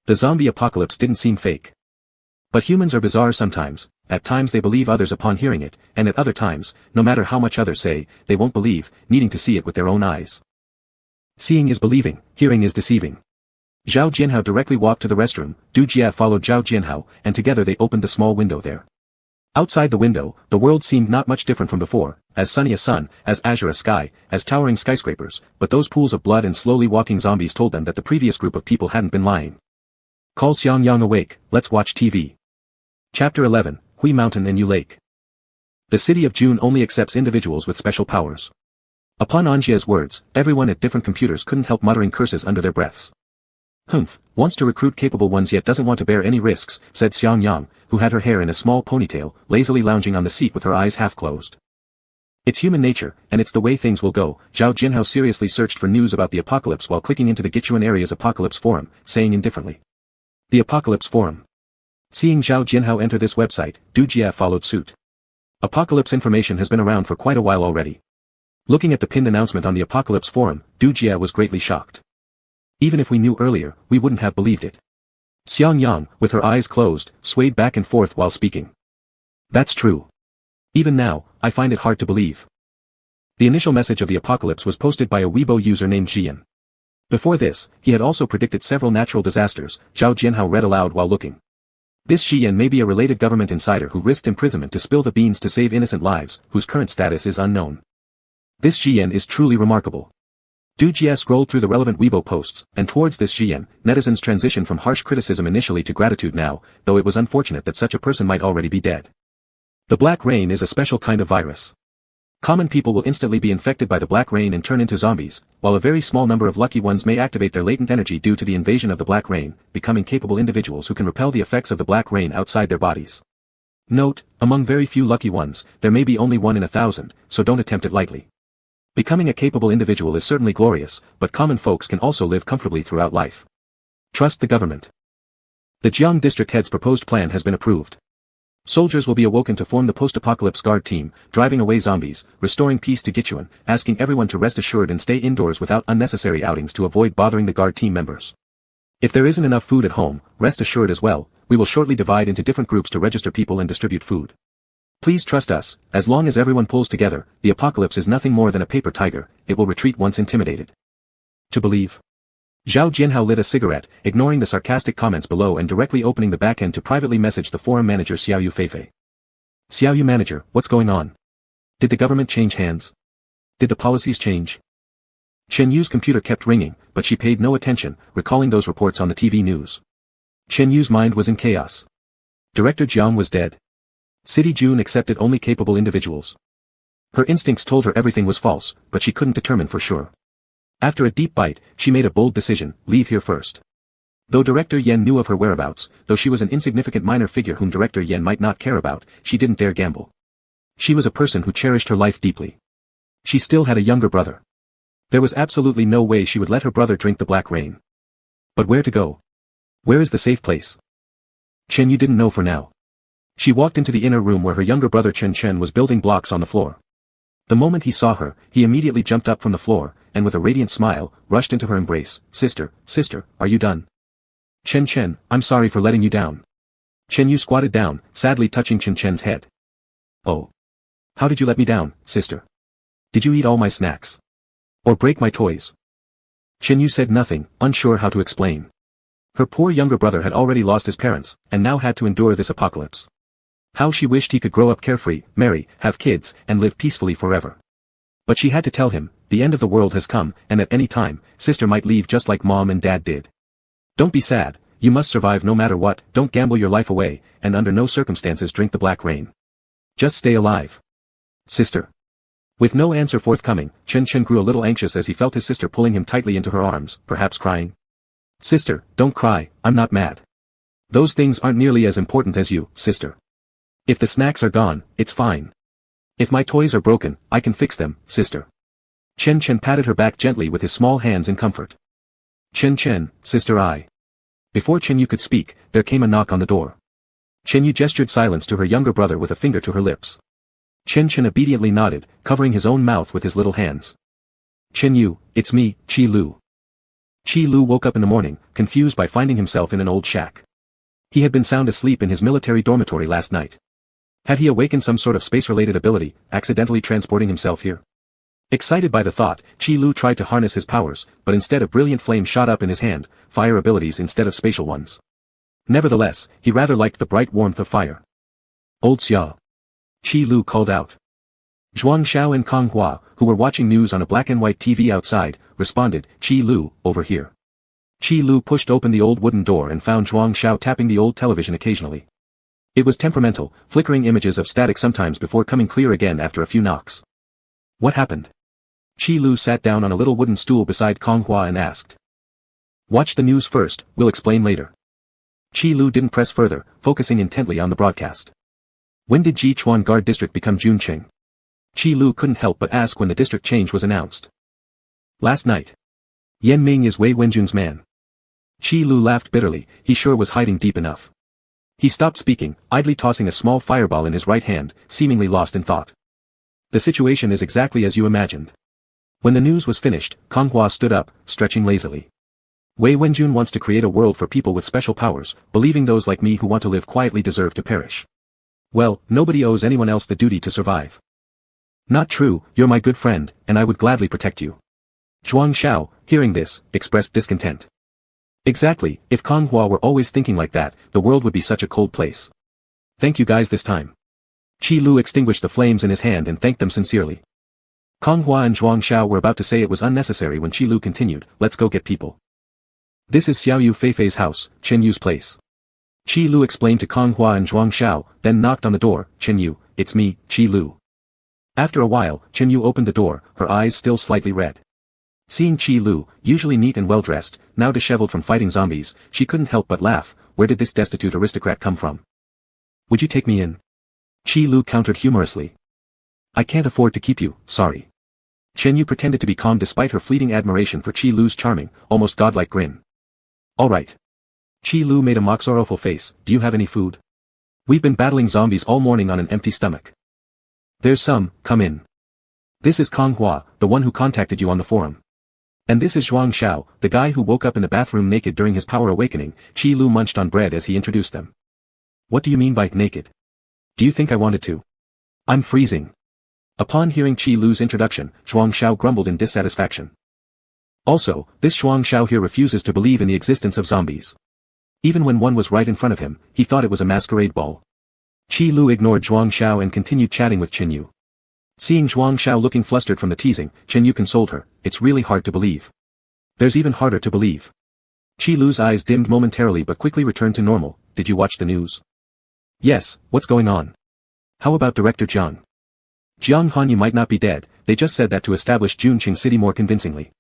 The zombie apocalypse didn't seem fake. But humans are bizarre sometimes, at times they believe others upon hearing it, and at other times, no matter how much others say, they won't believe, needing to see it with their own eyes. Seeing is believing, hearing is deceiving. Zhao Jianhao directly walked to the restroom, Du Jia followed Zhao Jianhao, and together they opened the small window there. Outside the window, the world seemed not much different from before, as sunny a sun, as azure a sky, as towering skyscrapers, but those pools of blood and slowly walking zombies told them that the previous group of people hadn't been lying. Call Xiangyang awake, let's watch TV. Chapter 11, Hui Mountain and Yu Lake. The city of June only accepts individuals with special powers. Upon Anjia's words, everyone at different computers couldn't help muttering curses under their breaths. Humph, wants to recruit capable ones yet doesn't want to bear any risks, said Xiangyang, who had her hair in a small ponytail, lazily lounging on the seat with her eyes half closed. It's human nature, and it's the way things will go. Zhao Jianhao seriously searched for news about the apocalypse while clicking into the Gichuan area's apocalypse forum, saying indifferently. The apocalypse forum. Seeing Zhao Jianhao enter this website, Du Jia followed suit. Apocalypse information has been around for quite a while already. Looking at the pinned announcement on the apocalypse forum, Du Jia was greatly shocked. Even if we knew earlier, we wouldn't have believed it. Xiangyang, with her eyes closed, swayed back and forth while speaking. That's true. Even now, I find it hard to believe. The initial message of the apocalypse was posted by a Weibo user named Jian. Before this, he had also predicted several natural disasters, Zhao Jianhao read aloud while looking. This Jian may be a related government insider who risked imprisonment to spill the beans to save innocent lives, whose current status is unknown. This Jian is truly remarkable. Du Jia scrolled through the relevant Weibo posts, and towards this Jian, netizens transitioned from harsh criticism initially to gratitude now, though it was unfortunate that such a person might already be dead. The black rain is a special kind of virus. Common people will instantly be infected by the black rain and turn into zombies, while a very small number of lucky ones may activate their latent energy due to the invasion of the black rain, becoming capable individuals who can repel the effects of the black rain outside their bodies. Note, among very few lucky ones, there may be only 1 in 1,000, so don't attempt it lightly. Becoming a capable individual is certainly glorious, but common folks can also live comfortably throughout life. Trust the government. The Jiang district head's proposed plan has been approved. Soldiers will be awoken to form the post-apocalypse guard team, driving away zombies, restoring peace to Gichuan, asking everyone to rest assured and stay indoors without unnecessary outings to avoid bothering the guard team members. If there isn't enough food at home, rest assured as well, we will shortly divide into different groups to register people and distribute food. Please trust us, as long as everyone pulls together, the apocalypse is nothing more than a paper tiger, it will retreat once intimidated. To believe. Zhao Jianhao lit a cigarette, ignoring the sarcastic comments below and directly opening the backend to privately message the forum manager Xiaoyu Feifei. Xiaoyu manager, what's going on? Did the government change hands? Did the policies change? Chen Yu's computer kept ringing, but she paid no attention, recalling those reports on the TV news. Chen Yu's mind was in chaos. Director Jiang was dead. City June accepted only capable individuals. Her instincts told her everything was false, but she couldn't determine for sure. After a deep bite, she made a bold decision, leave here first. Though Director Yen knew of her whereabouts, though she was an insignificant minor figure whom Director Yen might not care about, she didn't dare gamble. She was a person who cherished her life deeply. She still had a younger brother. There was absolutely no way she would let her brother drink the black rain. But where to go? Where is the safe place? Chen Yu didn't know for now. She walked into the inner room where her younger brother Chen Chen was building blocks on the floor. The moment he saw her, he immediately jumped up from the floor, and with a radiant smile, rushed into her embrace. Sister, are you done? Chen Chen, I'm sorry for letting you down. Chen Yu squatted down, sadly touching Chen Chen's head. Oh. How did you let me down, sister? Did you eat all my snacks? Or break my toys? Chen Yu said nothing, unsure how to explain. Her poor younger brother had already lost his parents, and now had to endure this apocalypse. How she wished he could grow up carefree, marry, have kids, and live peacefully forever. But she had to tell him, the end of the world has come, and at any time, sister might leave just like mom and dad did. Don't be sad, you must survive no matter what, don't gamble your life away, and under no circumstances drink the black rain. Just stay alive. Sister. With no answer forthcoming, Chen Chen grew a little anxious as he felt his sister pulling him tightly into her arms, perhaps crying. Sister, don't cry, I'm not mad. Those things aren't nearly as important as you, sister. If the snacks are gone, it's fine. If my toys are broken, I can fix them, sister. Chen Chen patted her back gently with his small hands in comfort. Chen Chen, sister. Before Chen Yu could speak, there came a knock on the door. Chen Yu gestured silence to her younger brother with a finger to her lips. Chen Chen obediently nodded, covering his own mouth with his little hands. Chen Yu, it's me, Qi Lu. Qi Lu woke up in the morning, confused by finding himself in an old shack. He had been sound asleep in his military dormitory last night. Had he awakened some sort of space-related ability, accidentally transporting himself here? Excited by the thought, Qi Lu tried to harness his powers, but instead a brilliant flame shot up in his hand, fire abilities instead of spatial ones. Nevertheless, he rather liked the bright warmth of fire. Old Xia. Qi Lu called out. Zhuang Xiao and Kong Hua, who were watching news on a black and white TV outside, responded, Qi Lu, over here. Qi Lu pushed open the old wooden door and found Zhuang Xiao tapping the old television occasionally. It was temperamental, flickering images of static sometimes before coming clear again after a few knocks. What happened? Qi Lu sat down on a little wooden stool beside Kong Hua and asked. Watch the news first, we'll explain later. Qi Lu didn't press further, focusing intently on the broadcast. When did Jichuan Guard District become Junqing? Qi Lu couldn't help but ask when the district change was announced. Last night. Yan Ming is Wei Wenjun's man. Qi Lu laughed bitterly, he sure was hiding deep enough. He stopped speaking, idly tossing a small fireball in his right hand, seemingly lost in thought. The situation is exactly as you imagined. When the news was finished, Kong Hua stood up, stretching lazily. Wei Wenjun wants to create a world for people with special powers, believing those like me who want to live quietly deserve to perish. Well, nobody owes anyone else the duty to survive. Not true, you're my good friend, and I would gladly protect you. Zhuang Xiao, hearing this, expressed discontent. Exactly, if Kong Hua were always thinking like that, the world would be such a cold place. Thank you guys this time. Qi Lu extinguished the flames in his hand and thanked them sincerely. Kong Hua and Zhuang Xiao were about to say it was unnecessary when Qi Lu continued, let's go get people. This is Xiao Yu Feifei's house, Chen Yu's place. Qi Lu explained to Kong Hua and Zhuang Xiao, then knocked on the door, Chen Yu, it's me, Qi Lu. After a while, Chen Yu opened the door, her eyes still slightly red. Seeing Qi Lu, usually neat and well-dressed, now disheveled from fighting zombies, she couldn't help but laugh, where did this destitute aristocrat come from? Would you take me in? Qi Lu countered humorously. I can't afford to keep you, sorry. Chen Yu pretended to be calm despite her fleeting admiration for Qi Lu's charming, almost godlike grin. Alright. Qi Lu made a mock sorrowful face, do you have any food? We've been battling zombies all morning on an empty stomach. There's some, come in. This is Kong Hua, the one who contacted you on the forum. And this is Zhuang Xiao, the guy who woke up in the bathroom naked during his power awakening. Qi Lu munched on bread as he introduced them. What do you mean by naked? Do you think I wanted to? I'm freezing. Upon hearing Qi Lu's introduction, Zhuang Xiao grumbled in dissatisfaction. Also, this Zhuang Xiao here refuses to believe in the existence of zombies. Even when one was right in front of him, he thought it was a masquerade ball. Qi Lu ignored Zhuang Xiao and continued chatting with Chen Yu. Seeing Zhuang Xiao looking flustered from the teasing, Chen Yu consoled her, it's really hard to believe. There's even harder to believe. Qi Lu's eyes dimmed momentarily but quickly returned to normal, did you watch the news? Yes, what's going on? How about Director Jiang? Jiang Hanyu might not be dead, they just said that to establish Junqing City more convincingly.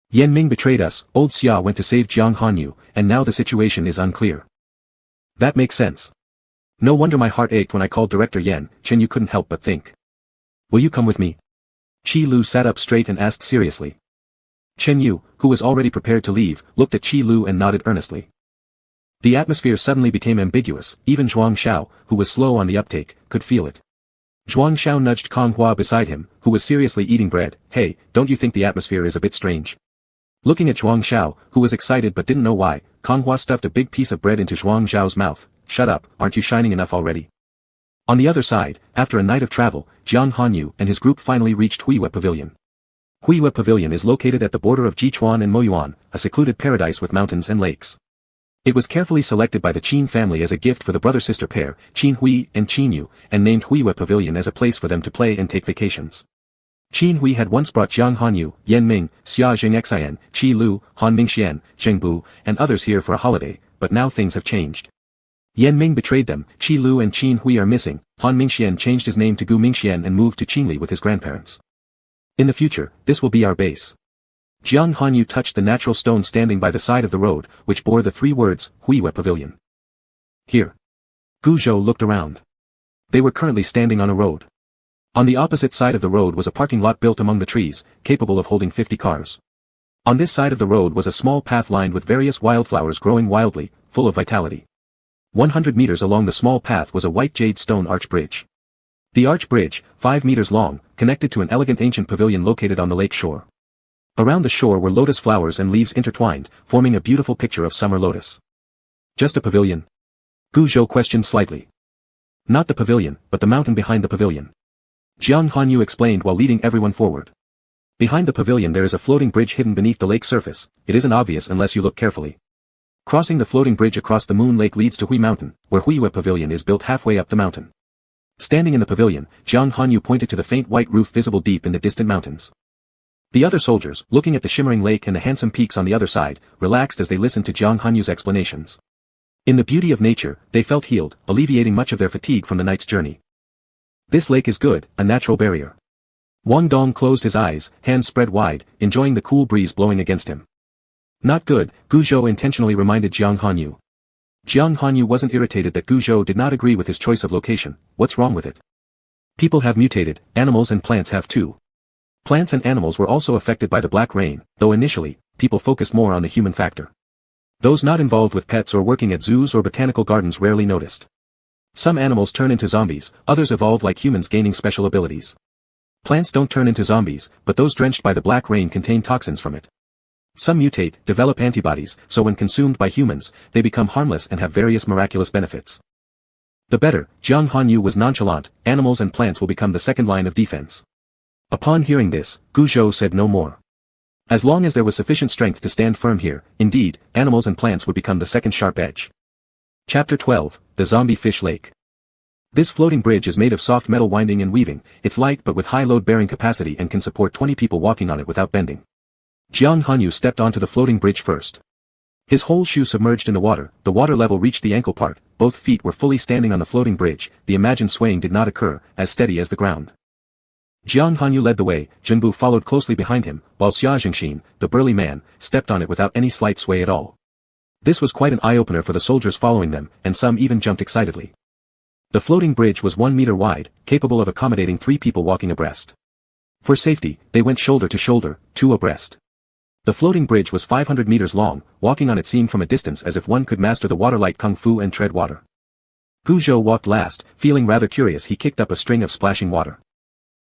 Yan Ming betrayed us, old Xia went to save Jiang Hanyu, and now the situation is unclear. That makes sense. No wonder my heart ached when I called Director Yan, Chen Yu couldn't help but think. Will you come with me? Qi Lu sat up straight and asked seriously. Chen Yu, who was already prepared to leave, looked at Qi Lu and nodded earnestly. The atmosphere suddenly became ambiguous, even Zhuang Xiao, who was slow on the uptake, could feel it. Zhuang Xiao nudged Kong Hua beside him, who was seriously eating bread, hey, don't you think the atmosphere is a bit strange? Looking at Zhuang Xiao, who was excited but didn't know why, Kong Hua stuffed a big piece of bread into Zhuang Xiao's mouth, shut up, aren't you shining enough already? On the other side, after a night of travel, Jiang Hanyu and his group finally reached Huiwe Pavilion. Huiwe Pavilion is located at the border of Jichuan and Moyuan, a secluded paradise with mountains and lakes. It was carefully selected by the Qin family as a gift for the brother-sister pair, Qin Hui and Qin Yu, and named Huiwe Pavilion as a place for them to play and take vacations. Qin Hui had once brought Jiang Hanyu, Yan Ming, Xia Jingxian, Qi Lu, Han Mingxian, Zheng Bu, and others here for a holiday, but now things have changed. Yan Ming betrayed them, Qi Lu and Qin Hui are missing, Han Mingxian changed his name to Gu Mingxian and moved to Qinli with his grandparents. In the future, this will be our base. Jiang Hanyu touched the natural stone standing by the side of the road, which bore the 3 words, Huiwe Pavilion. Here. Gu Zhou looked around. They were currently standing on a road. On the opposite side of the road was a parking lot built among the trees, capable of holding 50 cars. On this side of the road was a small path lined with various wildflowers growing wildly, full of vitality. 100 meters along the small path was a white jade stone arch bridge. The arch bridge, 5 meters long, connected to an elegant ancient pavilion located on the lake shore. Around the shore were lotus flowers and leaves intertwined, forming a beautiful picture of summer lotus. Just a pavilion? Gu Zhou questioned slightly. Not the pavilion, but the mountain behind the pavilion. Jiang Hanyu explained while leading everyone forward. Behind the pavilion there is a floating bridge hidden beneath the lake surface. It isn't obvious unless you look carefully. Crossing the floating bridge across the moon lake leads to Hui Mountain, where Huiwe Pavilion is built halfway up the mountain. Standing in the pavilion, Jiang Hanyu pointed to the faint white roof visible deep in the distant mountains. The other soldiers, looking at the shimmering lake and the handsome peaks on the other side, relaxed as they listened to Jiang Hanyu's explanations. In the beauty of nature, they felt healed, alleviating much of their fatigue from the night's journey. This lake is good, a natural barrier. Wang Dong closed his eyes, hands spread wide, enjoying the cool breeze blowing against him. Not good, Gu Zhou intentionally reminded Jiang Hanyu. Jiang Hanyu wasn't irritated that Gu Zhou did not agree with his choice of location. What's wrong with it? People have mutated, animals and plants have too. Plants and animals were also affected by the black rain, though initially, people focused more on the human factor. Those not involved with pets or working at zoos or botanical gardens rarely noticed. Some animals turn into zombies, others evolve like humans gaining special abilities. Plants don't turn into zombies, but those drenched by the black rain contain toxins from it. Some mutate, develop antibodies, so when consumed by humans, they become harmless and have various miraculous benefits. The better, Jiang Hanyu was nonchalant, animals and plants will become the second line of defense. Upon hearing this, Gu Zhou said no more. As long as there was sufficient strength to stand firm here, indeed, animals and plants would become the second sharp edge. Chapter 12, The Zombie Fish Lake. This floating bridge is made of soft metal winding and weaving. It's light but with high load-bearing capacity and can support 20 people walking on it without bending. Jiang Hanyu stepped onto the floating bridge first. His whole shoe submerged in the water level reached the ankle part, both feet were fully standing on the floating bridge, the imagined swaying did not occur, as steady as the ground. Jiang Hanyu led the way, Zhenbu followed closely behind him, while Xia Jingxin, the burly man, stepped on it without any slight sway at all. This was quite an eye-opener for the soldiers following them, and some even jumped excitedly. The floating bridge was 1 meter wide, capable of accommodating 3 people walking abreast. For safety, they went shoulder to shoulder, 2 abreast. The floating bridge was 500 meters long, walking on it seemed from a distance as if one could master the water-like kung fu and tread water. Gu Zhou walked last, feeling rather curious. He kicked up a string of splashing water.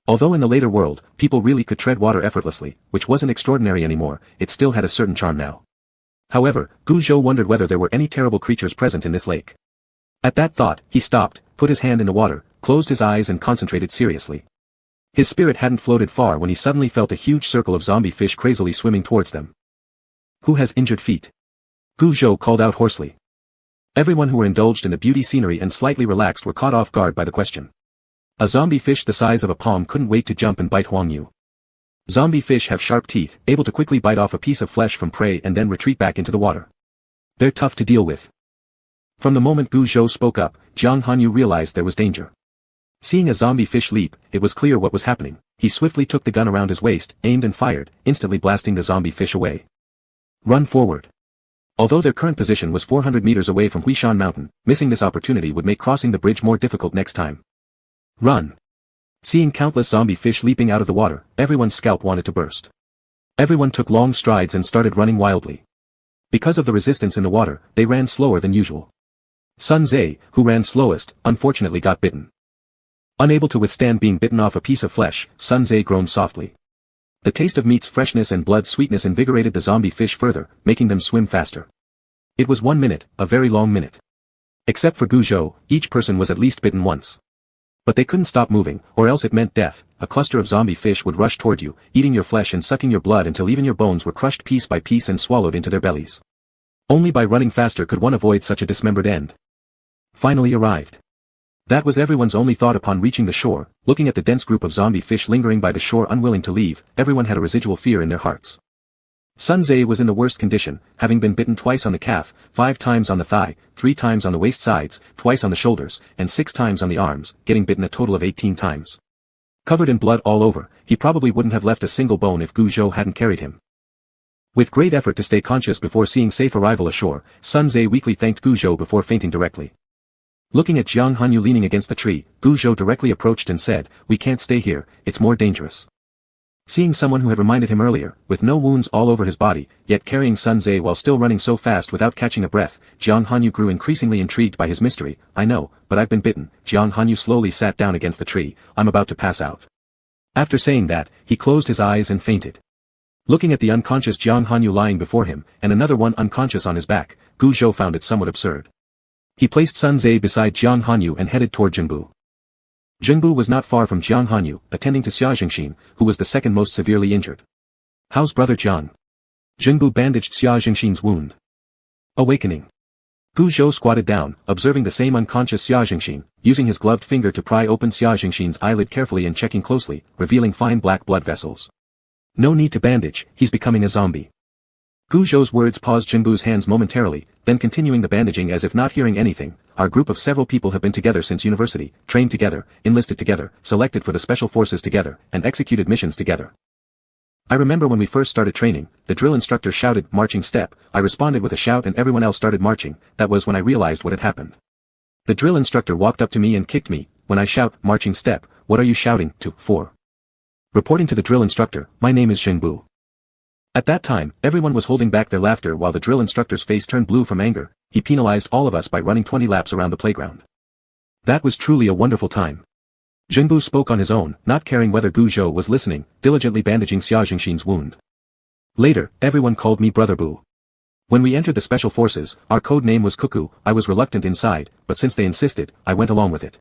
Although in the later world, people really could tread water effortlessly, which wasn't extraordinary anymore, it still had a certain charm now. However, Gu Zhou wondered whether there were any terrible creatures present in this lake. At that thought, he stopped, put his hand in the water, closed his eyes and concentrated seriously. His spirit hadn't floated far when he suddenly felt a huge circle of zombie fish crazily swimming towards them. Who has injured feet? Gu Zhou called out hoarsely. Everyone who were indulged in the beauty scenery and slightly relaxed were caught off guard by the question. A zombie fish the size of a palm couldn't wait to jump and bite Huang Yu. Zombie fish have sharp teeth, able to quickly bite off a piece of flesh from prey and then retreat back into the water. They're tough to deal with. From the moment Gu Zhou spoke up, Jiang Hanyu realized there was danger. Seeing a zombie fish leap, it was clear what was happening. He swiftly took the gun around his waist, aimed and fired, instantly blasting the zombie fish away. Run forward. Although their current position was 400 meters away from Huishan Mountain, missing this opportunity would make crossing the bridge more difficult next time. Run. Seeing countless zombie fish leaping out of the water, everyone's scalp wanted to burst. Everyone took long strides and started running wildly. Because of the resistance in the water, they ran slower than usual. Sun Zhe, who ran slowest, unfortunately got bitten. Unable to withstand being bitten off a piece of flesh, Sun Zhe groaned softly. The taste of meat's freshness and blood's sweetness invigorated the zombie fish further, making them swim faster. It was 1 minute, a very long minute. Except for Guzhou, each person was at least bitten once. But they couldn't stop moving, or else it meant death. A cluster of zombie fish would rush toward you, eating your flesh and sucking your blood until even your bones were crushed piece by piece and swallowed into their bellies. Only by running faster could one avoid such a dismembered end. Finally arrived. That was everyone's only thought upon reaching the shore. Looking at the dense group of zombie fish lingering by the shore unwilling to leave, everyone had a residual fear in their hearts. Sun Tzu was in the worst condition, having been bitten twice on the calf, 5 times on the thigh, 3 times on the waist sides, twice on the shoulders, and 6 times on the arms, getting bitten a total of 18 times. Covered in blood all over, he probably wouldn't have left a single bone if Guzhou hadn't carried him. With great effort to stay conscious before seeing safe arrival ashore, Sun Tzu weakly thanked Guzhou before fainting directly. Looking at Jiang Hanyu leaning against the tree, Guzhou directly approached and said, "We can't stay here, it's more dangerous." Seeing someone who had reminded him earlier, with no wounds all over his body, yet carrying Sun Tzu while still running so fast without catching a breath, Jiang Hanyu grew increasingly intrigued by his mystery. "I know, but I've been bitten." Jiang Hanyu slowly sat down against the tree. "I'm about to pass out." After saying that, he closed his eyes and fainted. Looking at the unconscious Jiang Hanyu lying before him, and another one unconscious on his back, Guzhou found it somewhat absurd. He placed Sun Tzu beside Jiang Hanyu and headed toward Jinbu. Jinbu was not far from Jiang Hanyu, attending to Xia Jingxin, who was the second most severely injured. "How's brother Jiang?" Jinbu bandaged Xia Jingxin's wound. Awakening. Guzhou squatted down, observing the same unconscious Xia Jingxin, using his gloved finger to pry open Xia Jingxin's eyelid carefully and checking closely, revealing fine black blood vessels. "No need to bandage, he's becoming a zombie." Guzhou's words paused Jinbu's hands momentarily, then continuing the bandaging as if not hearing anything. "Our group of several people have been together since university, trained together, enlisted together, selected for the special forces together, and executed missions together. I remember when we first started training, the drill instructor shouted, 'Marching step,' I responded with a shout and everyone else started marching. That was when I realized what had happened. The drill instructor walked up to me and kicked me. When I shout, 'Marching step,' what are you shouting to, for?" Reporting to the drill instructor, "My name is Jinbu." At that time, everyone was holding back their laughter while the drill instructor's face turned blue from anger. He penalized all of us by running 20 laps around the playground. That was truly a wonderful time. Jinbu spoke on his own, not caring whether Guzhou was listening, diligently bandaging Xia Jingxin's wound. "Later, everyone called me Brother Bu. When we entered the special forces, our code name was Cuckoo. I was reluctant inside, but since they insisted, I went along with it.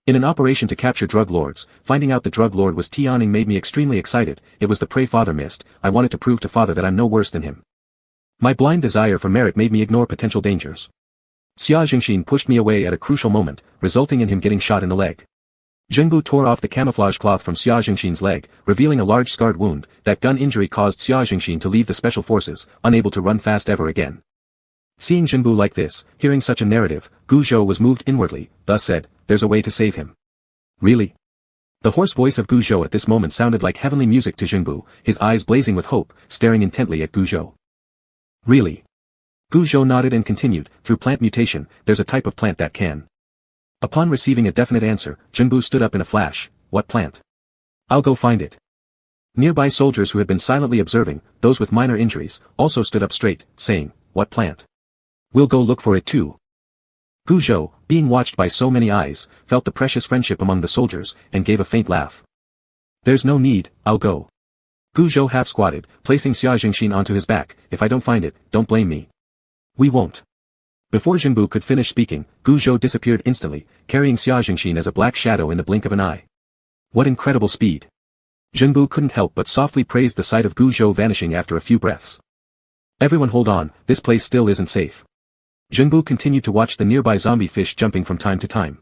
In an operation to capture drug lords, finding out the drug lord was Tianing made me extremely excited. It was the prey father missed. I wanted to prove to father that I'm no worse than him. My blind desire for merit made me ignore potential dangers. Xia Jingxin pushed me away at a crucial moment, resulting in him getting shot in the leg. Jinbu tore off the camouflage cloth from Xia Jingxin's leg, revealing a large scarred wound. That gun injury caused Xia Jingxin to leave the special forces, unable to run fast ever again." Seeing Jinbu like this, hearing such a narrative, Guzhou was moved inwardly, thus said, "There's a way to save him." "Really?" The hoarse voice of Guzhou at this moment sounded like heavenly music to Jinbu, his eyes blazing with hope, staring intently at Guzhou. "Really?" Guzhou nodded and continued, "Through plant mutation, there's a type of plant that can." Upon receiving a definite answer, Jinbu stood up in a flash. "What plant?" "I'll go find it." Nearby soldiers who had been silently observing, those with minor injuries, also stood up straight, saying, "What plant?" "We'll go look for it too." Guzhou, being watched by so many eyes, felt the precious friendship among the soldiers, and gave a faint laugh. "There's no need, I'll go." Guzhou half squatted, placing Xia Jingxin onto his back. "If I don't find it, don't blame me." "We won't." Before Jinbu could finish speaking, Guzhou disappeared instantly, carrying Xia Jingxin as a black shadow in the blink of an eye. What incredible speed! Jinbu couldn't help but softly praise the sight of Guzhou vanishing after a few breaths. "Everyone hold on, this place still isn't safe." Jinbu continued to watch the nearby zombie fish jumping from time to time.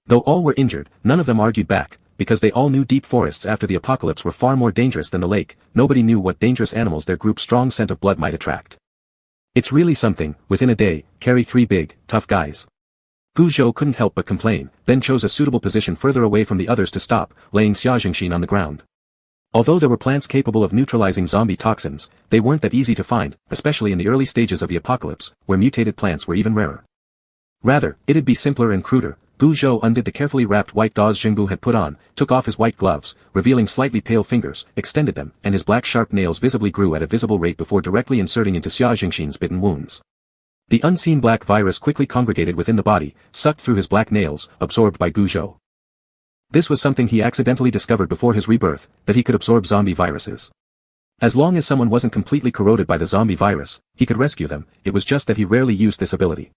Though all were injured, none of them argued back, because they all knew deep forests after the apocalypse were far more dangerous than the lake. Nobody knew what dangerous animals their group's strong scent of blood might attract. It's really something, within a day, carry 3 big, tough guys. Guzhou couldn't help but complain, then chose a suitable position further away from the others to stop, laying Xia Jingxin on the ground. Although there were plants capable of neutralizing zombie toxins, they weren't that easy to find, especially in the early stages of the apocalypse, where mutated plants were even rarer. Rather, it'd be simpler and cruder. Guzhou undid the carefully wrapped white gauze Jinbu had put on, took off his white gloves, revealing slightly pale fingers, extended them, and his black sharp nails visibly grew at a visible rate before directly inserting into Xia Jingxin's bitten wounds. The unseen black virus quickly congregated within the body, sucked through his black nails, absorbed by Guzhou. This was something he accidentally discovered before his rebirth, that he could absorb zombie viruses. As long as someone wasn't completely corroded by the zombie virus, he could rescue them. It was just that he rarely used this ability.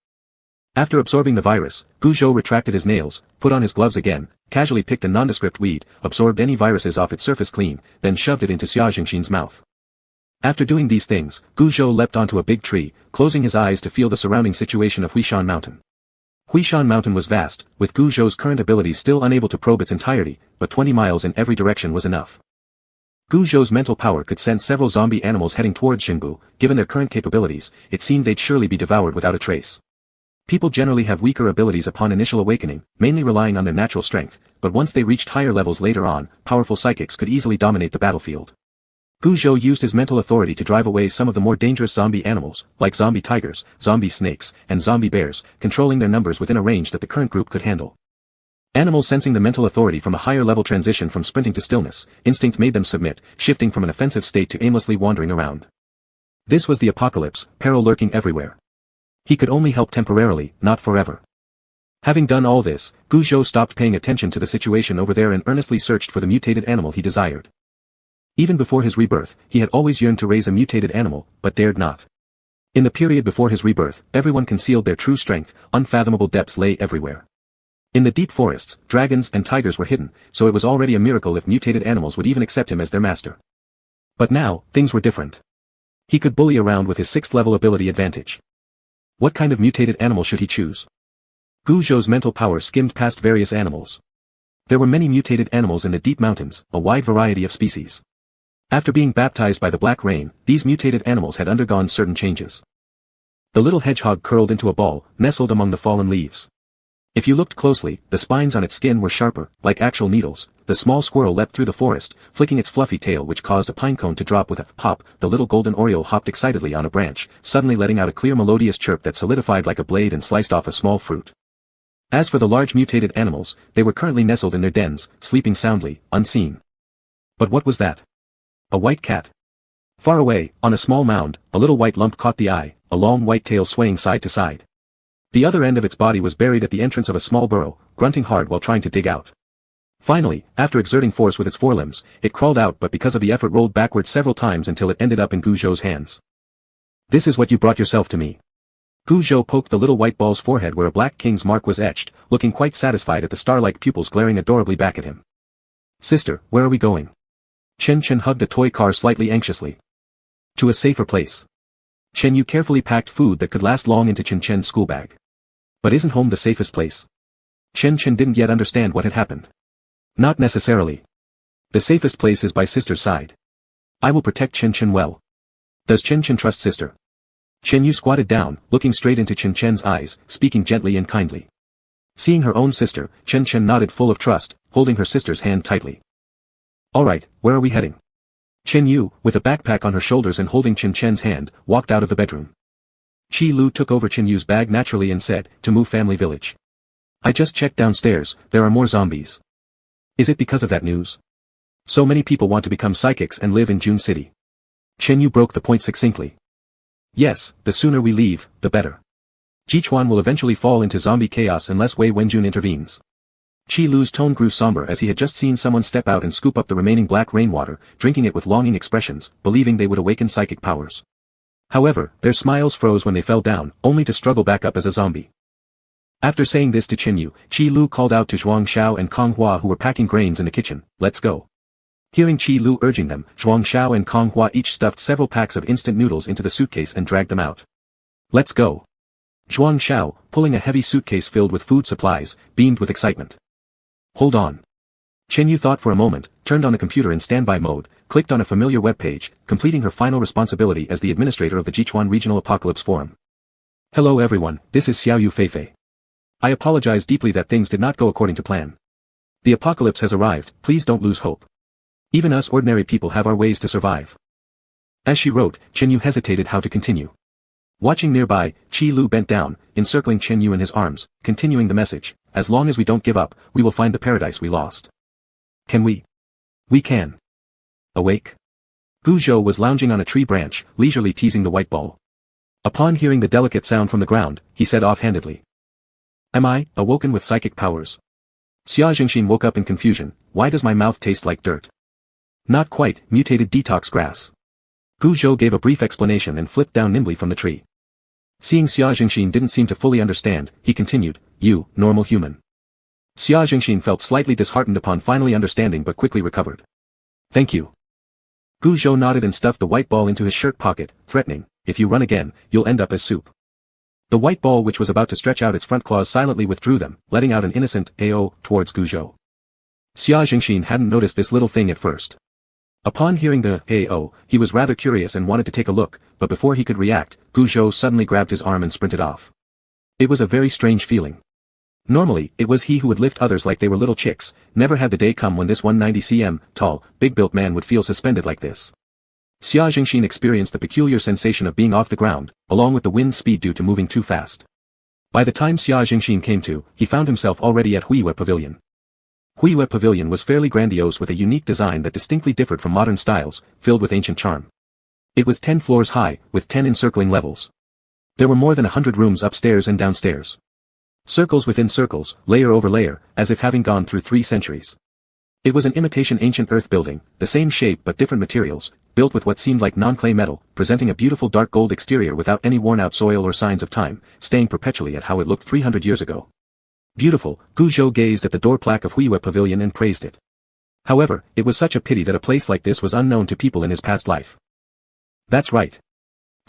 After absorbing the virus, Gu Zhou retracted his nails, put on his gloves again, casually picked a nondescript weed, absorbed any viruses off its surface clean, then shoved it into Xia Jingxin's mouth. After doing these things, Gu Zhou leapt onto a big tree, closing his eyes to feel the surrounding situation of Huishan Mountain. Huishan Mountain was vast, with Gu Zhou's current abilities still unable to probe its entirety, but 20 miles in every direction was enough. Gu Zhou's mental power could sense several zombie animals heading towards Xinbu. Given their current capabilities, it seemed they'd surely be devoured without a trace. People generally have weaker abilities upon initial awakening, mainly relying on their natural strength, but once they reached higher levels later on, powerful psychics could easily dominate the battlefield. Gu Zhou used his mental authority to drive away some of the more dangerous zombie animals, like zombie tigers, zombie snakes, and zombie bears, controlling their numbers within a range that the current group could handle. Animals sensing the mental authority from a higher level transition from sprinting to stillness, instinct made them submit, shifting from an offensive state to aimlessly wandering around. This was the apocalypse, peril lurking everywhere. He could only help temporarily, not forever. Having done all this, Gu Zhou stopped paying attention to the situation over there and earnestly searched for the mutated animal he desired. Even before his rebirth, he had always yearned to raise a mutated animal, but dared not. In the period before his rebirth, everyone concealed their true strength, unfathomable depths lay everywhere. In the deep forests, dragons and tigers were hidden, so it was already a miracle if mutated animals would even accept him as their master. But now, things were different. He could bully around with his 6th level ability advantage. What kind of mutated animal should he choose? Gu Zhou's mental power skimmed past various animals. There were many mutated animals in the deep mountains, a wide variety of species. After being baptized by the black rain, these mutated animals had undergone certain changes. The little hedgehog curled into a ball, nestled among the fallen leaves. If you looked closely, the spines on its skin were sharper, like actual needles. The small squirrel leapt through the forest, flicking its fluffy tail which caused a pine cone to drop with a pop. The little golden oriole hopped excitedly on a branch, suddenly letting out a clear melodious chirp that solidified like a blade and sliced off a small fruit. As for the large mutated animals, they were currently nestled in their dens, sleeping soundly, unseen. But what was that? A white cat. Far away, on a small mound, a little white lump caught the eye, a long white tail swaying side to side. The other end of its body was buried at the entrance of a small burrow, grunting hard while trying to dig out. Finally, after exerting force with its forelimbs, it crawled out but because of the effort rolled backward several times until it ended up in Gu Zhou's hands. This is what you brought yourself to me. Gu Zhou poked the little white ball's forehead where a black king's mark was etched, looking quite satisfied at the star-like pupils glaring adorably back at him. Sister, where are we going? Chen Chen hugged the toy car slightly anxiously. To a safer place. Chen Yu carefully packed food that could last long into Chen Chen's school bag. But isn't home the safest place? Chen Chen didn't yet understand what had happened. Not necessarily. The safest place is by sister's side. I will protect Chen Chen well. Does Chen Chen trust sister? Chen Yu squatted down, looking straight into Chen Chen's eyes, speaking gently and kindly. Seeing her own sister, Chen Chen nodded full of trust, holding her sister's hand tightly. Alright, where are we heading? Chen Yu, with a backpack on her shoulders and holding Chen Chen's hand, walked out of the bedroom. Qi Lu took over Chen Yu's bag naturally and said, to Mu Family Village. I just checked downstairs, there are more zombies. Is it because of that news? So many people want to become psychics and live in June City. Chen Yu broke the point succinctly. Yes, the sooner we leave, the better. Jichuan will eventually fall into zombie chaos unless Wei Wenjun intervenes. Qi Lu's tone grew somber as he had just seen someone step out and scoop up the remaining black rainwater, drinking it with longing expressions, believing they would awaken psychic powers. However, their smiles froze when they fell down, only to struggle back up as a zombie. After saying this to Chen Yu, Qi Lu called out to Zhuang Xiao and Kong Hua who were packing grains in the kitchen, let's go. Hearing Qi Lu urging them, Zhuang Xiao and Kong Hua each stuffed several packs of instant noodles into the suitcase and dragged them out. Let's go. Zhuang Xiao, pulling a heavy suitcase filled with food supplies, beamed with excitement. Hold on. Chen Yu thought for a moment, turned on a computer in standby mode, clicked on a familiar web page, completing her final responsibility as the administrator of the Jichuan Regional Apocalypse Forum. Hello everyone, this is Xiaoyu Feifei. I apologize deeply that things did not go according to plan. The apocalypse has arrived, please don't lose hope. Even us ordinary people have our ways to survive. As she wrote, Chen Yu hesitated how to continue. Watching nearby, Qi Lu bent down, encircling Chen Yu in his arms, continuing the message, as long as we don't give up, we will find the paradise we lost. Can we? We can. Awake? Gu Zhou was lounging on a tree branch, leisurely teasing the white ball. Upon hearing the delicate sound from the ground, he said offhandedly. Am I, awoken with psychic powers? Xia Jingxin woke up in confusion, why does my mouth taste like dirt? Not quite, mutated detox grass. Gu Zhou gave a brief explanation and flipped down nimbly from the tree. Seeing Xia Jingxin didn't seem to fully understand, he continued, "You, normal human." Xia Jingxin felt slightly disheartened upon finally understanding but quickly recovered. "Thank you." Gu Zhou nodded and stuffed the white ball into his shirt pocket, threatening, "If you run again, you'll end up as soup." The white ball which was about to stretch out its front claws silently withdrew them, letting out an innocent "Ao" towards Gu Zhou. Xia Jingxin hadn't noticed this little thing at first. Upon hearing the "Ao," he was rather curious and wanted to take a look, but before he could react, Gu Zhou suddenly grabbed his arm and sprinted off. It was a very strange feeling. Normally, it was he who would lift others like they were little chicks, never had the day come when this 190 cm, tall, big-built man would feel suspended like this. Xia Jingxin experienced the peculiar sensation of being off the ground, along with the wind speed due to moving too fast. By the time Xia Jingxin came to, he found himself already at Huiyue Pavilion. Huiyue Pavilion was fairly grandiose with a unique design that distinctly differed from modern styles, filled with ancient charm. It was 10 floors high, with 10 encircling levels. There were more than 100 rooms upstairs and downstairs. Circles within circles, layer over layer, as if having gone through 3 centuries. It was an imitation ancient earth building, the same shape but different materials, built with what seemed like non-clay metal, presenting a beautiful dark gold exterior without any worn-out soil or signs of time, staying perpetually at how it looked 300 years ago. Beautiful, Gu Zhou gazed at the door plaque of Huiyue Pavilion and praised it. However, it was such a pity that a place like this was unknown to people in his past life. That's right.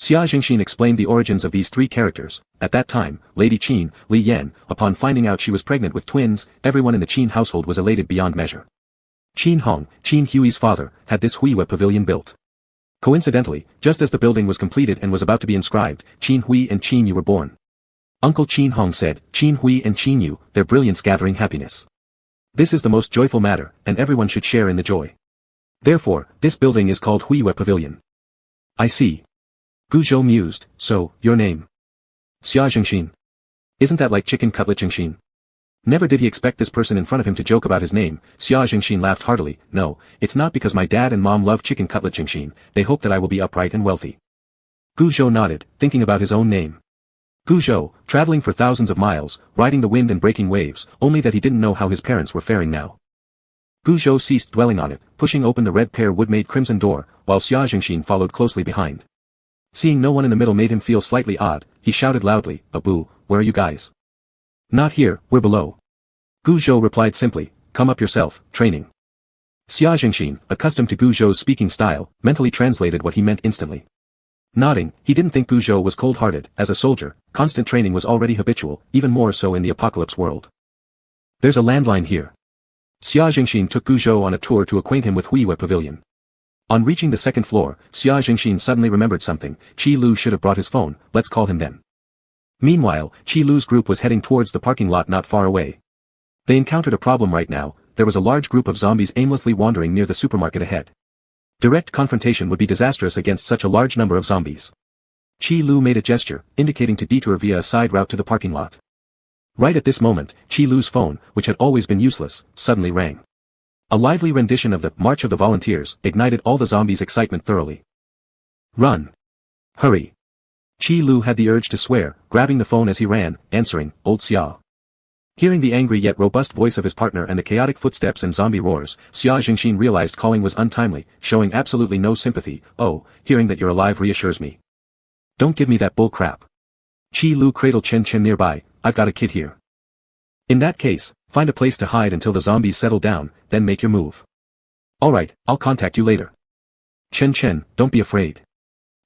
Xia Jingxin explained the origins of these 3 characters. At that time, Lady Qin, Li Yan, upon finding out she was pregnant with twins, everyone in the Qin household was elated beyond measure. Qin Hong, Qin Hui's father, had this Huiyue Pavilion built. Coincidentally, just as the building was completed and was about to be inscribed, Qin Hui and Qin Yu were born. Uncle Qin Hong said, "Qin Hui and Qin Yu, their brilliance gathering happiness. This is the most joyful matter, and everyone should share in the joy. Therefore, this building is called Huiyue Pavilion." "I see." Gu Zhou mused, "So, your name?" "Xia Jingxin." "Isn't that like chicken cutlet Jingxin?" Never did he expect this person in front of him to joke about his name. Xia Jingxin laughed heartily. "No, it's not because my dad and mom love chicken cutlet Jingxin, they hope that I will be upright and wealthy." Gu Zhou nodded, thinking about his own name. Gu Zhou, traveling for thousands of miles, riding the wind and breaking waves, only that he didn't know how his parents were faring now. Gu Zhou ceased dwelling on it, pushing open the red pear wood-made crimson door, while Xia Jingxin followed closely behind. Seeing no one in the middle made him feel slightly odd, he shouted loudly, "Abu, where are you guys?" "Not here, we're below." Gu Zhou replied simply, "Come up yourself, training." Xia Jingxin, accustomed to Gu Zhou's speaking style, mentally translated what he meant instantly. Nodding, he didn't think Gu Zhou was cold-hearted. As a soldier, constant training was already habitual, even more so in the apocalypse world. "There's a landline here." Xia Jingxin took Gu Zhou on a tour to acquaint him with Huiyue Pavilion. On reaching the 2nd floor, Xia Jingxin suddenly remembered something. Qi Lu should have brought his phone, let's call him then. Meanwhile, Qi Lu's group was heading towards the parking lot not far away. They encountered a problem right now. There was a large group of zombies aimlessly wandering near the supermarket ahead. Direct confrontation would be disastrous against such a large number of zombies. Qi Lu made a gesture, indicating to detour via a side route to the parking lot. Right at this moment, Qi Lu's phone, which had always been useless, suddenly rang. A lively rendition of the March of the Volunteers ignited all the zombies' excitement thoroughly. "Run! Hurry!" Qi Lu had the urge to swear, grabbing the phone as he ran, answering, "Old Xia." Hearing the angry yet robust voice of his partner and the chaotic footsteps and zombie roars, Xia Jingxin realized calling was untimely, showing absolutely no sympathy. "Oh, hearing that you're alive reassures me. Don't give me that bull crap." Qi Lu cradled Chen Chen nearby, "I've got a kid here. In that case, find a place to hide until the zombies settle down, then make your move." "Alright, I'll contact you later." "Chen Chen, don't be afraid."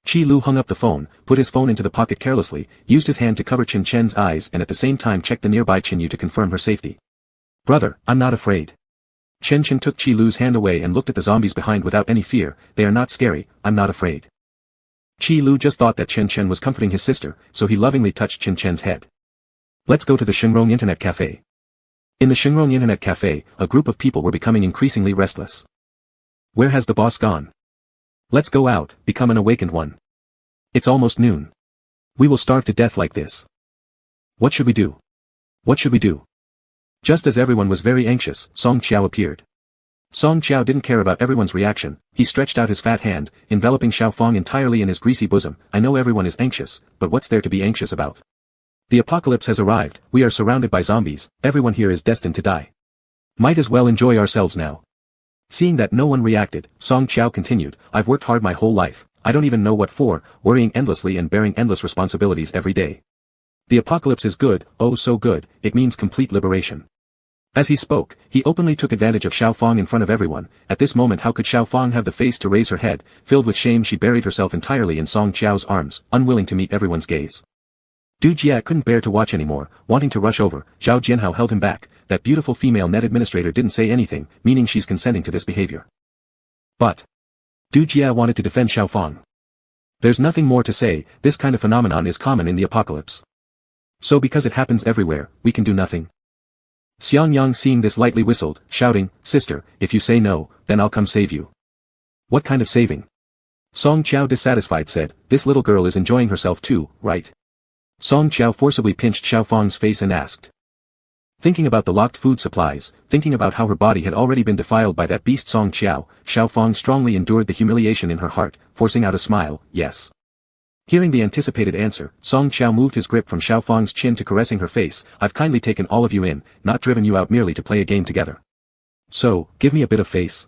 Qi Lu hung up the phone, put his phone into the pocket carelessly, used his hand to cover Chen Chen's eyes and at the same time checked the nearby Chen Yu to confirm her safety. "Brother, I'm not afraid." Chen Chen took Qi Lu's hand away and looked at the zombies behind without any fear. "They are not scary, I'm not afraid." Qi Lu just thought that Chen Chen was comforting his sister, so he lovingly touched Chen Chen's head. "Let's go to the Shingrong Internet Cafe." In the Shingrong Internet Cafe, a group of people were becoming increasingly restless. "Where has the boss gone? Let's go out, become an awakened one. It's almost noon. We will starve to death like this. What should we do? What should we do?" Just as everyone was very anxious, Song Qiao appeared. Song Qiao didn't care about everyone's reaction. He stretched out his fat hand, enveloping Xiao Fong entirely in his greasy bosom. "I know everyone is anxious, but what's there to be anxious about? The apocalypse has arrived, we are surrounded by zombies, everyone here is destined to die. Might as well enjoy ourselves now." Seeing that no one reacted, Song Qiao continued, "I've worked hard my whole life, I don't even know what for, worrying endlessly and bearing endless responsibilities every day. The apocalypse is good, oh so good, it means complete liberation. As he spoke, he openly took advantage of Xiao Fang in front of everyone. At this moment how could Xiao Fang have the face to raise her head? Filled with shame she buried herself entirely in Song Qiao's arms, unwilling to meet everyone's gaze. Du Jia couldn't bear to watch anymore, wanting to rush over. Zhao Jianhao held him back. That beautiful female net administrator didn't say anything, meaning she's consenting to this behavior. But Du Jia wanted to defend Xiao Fang. There's nothing more to say, this kind of phenomenon is common in the apocalypse. So because it happens everywhere, we can do nothing. Xiang Yang seeing this lightly whistled, shouting, "Sister, if you say no, then I'll come save you." What kind of saving? Song Qiao dissatisfied said, "This little girl is enjoying herself too, right?" Song Qiao forcibly pinched Xiao Fang's face and asked. Thinking about the locked food supplies, thinking about how her body had already been defiled by that beast Song Qiao, Xiao Fang strongly endured the humiliation in her heart, forcing out a smile, yes. Hearing the anticipated answer, Song Qiao moved his grip from Xiao Fang's chin to caressing her face. "I've kindly taken all of you in, not driven you out merely to play a game together. So, give me a bit of face.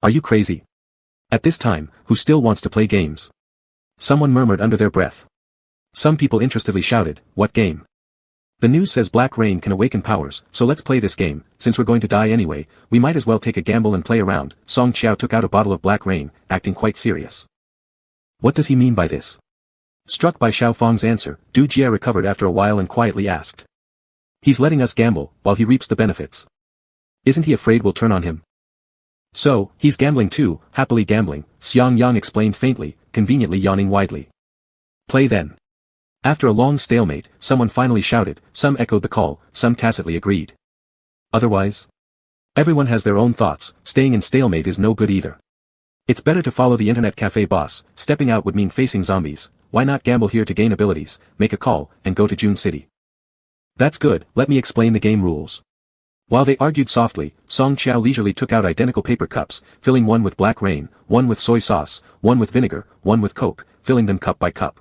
Are you crazy? At this time, who still wants to play games?" Someone murmured under their breath. Some people interestedly shouted, "What game?" "The news says black rain can awaken powers, so let's play this game. Since we're going to die anyway, we might as well take a gamble and play around." Song Qiao took out a bottle of black rain, acting quite serious. What does he mean by this? Struck by Xiao Fang's answer, Du Jia recovered after a while and quietly asked. "He's letting us gamble, while he reaps the benefits. Isn't he afraid we'll turn on him?" "So, he's gambling too, happily gambling," Xiang Yang explained faintly, conveniently yawning widely. "Play then." After a long stalemate, someone finally shouted, some echoed the call, some tacitly agreed. Otherwise? Everyone has their own thoughts, staying in stalemate is no good either. It's better to follow the internet cafe boss, stepping out would mean facing zombies, why not gamble here to gain abilities, make a call, and go to June City? That's good, let me explain the game rules. While they argued softly, Song Qiao leisurely took out identical paper cups, filling one with black rain, one with soy sauce, one with vinegar, one with Coke, filling them cup by cup.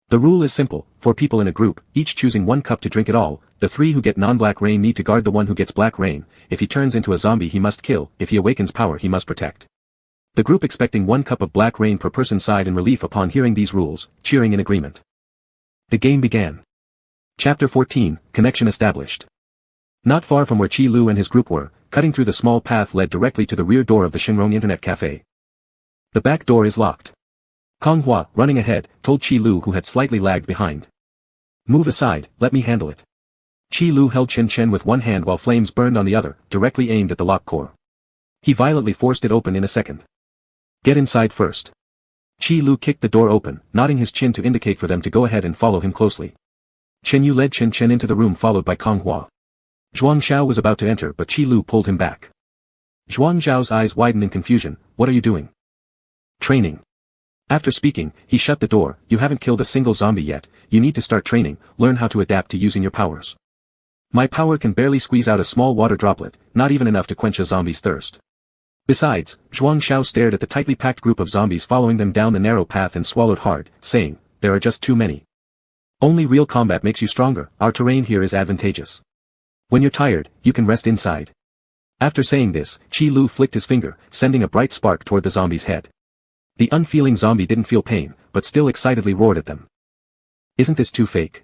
The rule is simple, 4 people in a group, each choosing 1 cup to drink it all. The 3 who get non-black rain need to guard the one who gets black rain. If he turns into a zombie he must kill, if he awakens power he must protect. The group expecting 1 cup of black rain per person sighed in relief upon hearing these rules, cheering in agreement. The game began. Chapter 14, Connection Established. Not far from where Qi Lu and his group were, cutting through the small path led directly to the rear door of the Shenrong Internet Cafe. The back door is locked. Kong Hua, running ahead, told Qi Lu who had slightly lagged behind. "Move aside, let me handle it." Qi Lu held Chen Chen with one hand while flames burned on the other, directly aimed at the lock core. He violently forced it open in a second. "Get inside first." Qi Lu kicked the door open, nodding his chin to indicate for them to go ahead and follow him closely. Chen Yu led Chen Chen into the room followed by Kong Hua. Zhuang Xiao was about to enter but Qi Lu pulled him back. Zhuang Xiao's eyes widened in confusion. "What are you doing?" "Training." After speaking, he shut the door. "You haven't killed a single zombie yet, you need to start training, learn how to adapt to using your powers. My power can barely squeeze out a small water droplet, not even enough to quench a zombie's thirst." Besides, Zhuang Xiao stared at the tightly packed group of zombies following them down the narrow path and swallowed hard, saying, "There are just too many. Only real combat makes you stronger, our terrain here is advantageous. When you're tired, you can rest inside." After saying this, Qi Lu flicked his finger, sending a bright spark toward the zombie's head. The unfeeling zombie didn't feel pain, but still excitedly roared at them. "Isn't this too fake?"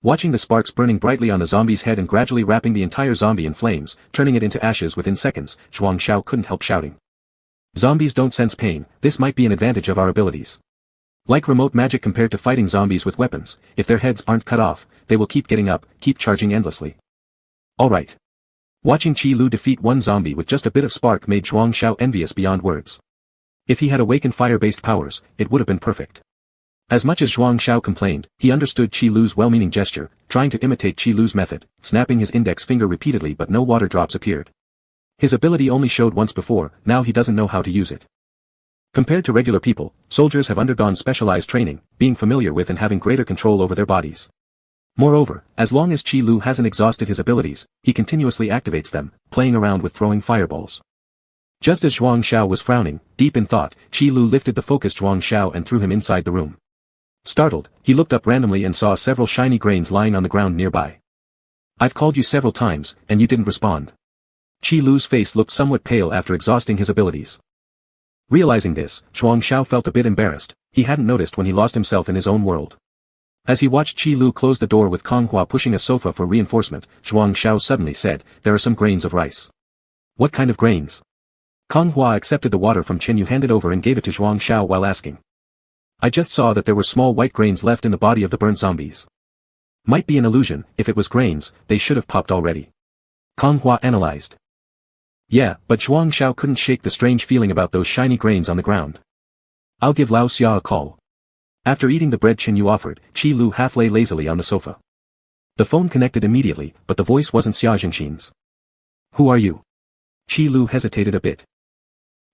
Watching the sparks burning brightly on the zombie's head and gradually wrapping the entire zombie in flames, turning it into ashes within seconds, Zhuang Xiao couldn't help shouting. "Zombies don't sense pain, this might be an advantage of our abilities. Like remote magic compared to fighting zombies with weapons, if their heads aren't cut off, they will keep getting up, keep charging endlessly." Alright. Watching Qi Lu defeat one zombie with just a bit of spark made Zhuang Xiao envious beyond words. If he had awakened fire-based powers, it would have been perfect. As much as Zhuang Xiao complained, he understood Qi Lu's well-meaning gesture, trying to imitate Qi Lu's method, snapping his index finger repeatedly but no water drops appeared. His ability only showed once before, now he doesn't know how to use it. Compared to regular people, soldiers have undergone specialized training, being familiar with and having greater control over their bodies. Moreover, as long as Qi Lu hasn't exhausted his abilities, he continuously activates them, playing around with throwing fireballs. Just as Zhuang Xiao was frowning, deep in thought, Qi Lu lifted the focused Zhuang Xiao and threw him inside the room. Startled, he looked up randomly and saw several shiny grains lying on the ground nearby. "I've called you several times, and you didn't respond." Qi Lu's face looked somewhat pale after exhausting his abilities. Realizing this, Zhuang Xiao felt a bit embarrassed. He hadn't noticed when he lost himself in his own world. As he watched Qi Lu close the door with Kong Hua pushing a sofa for reinforcement, Zhuang Xiao suddenly said, "There are some grains of rice." "What kind of grains?" Kong Hua accepted the water from Chen Yu handed over and gave it to Zhuang Xiao while asking. "I just saw that there were small white grains left in the body of the burnt zombies." "Might be an illusion. If it was grains, they should have popped already." Kong Hua analyzed. "Yeah, but Zhuang Xiao couldn't shake the strange feeling about those shiny grains on the ground. I'll give Lao Xia a call." After eating the bread Chen Yu offered, Qi Lu half lay lazily on the sofa. The phone connected immediately, but the voice wasn't Xia Jingxin's. "Who are you?" Qi Lu hesitated a bit.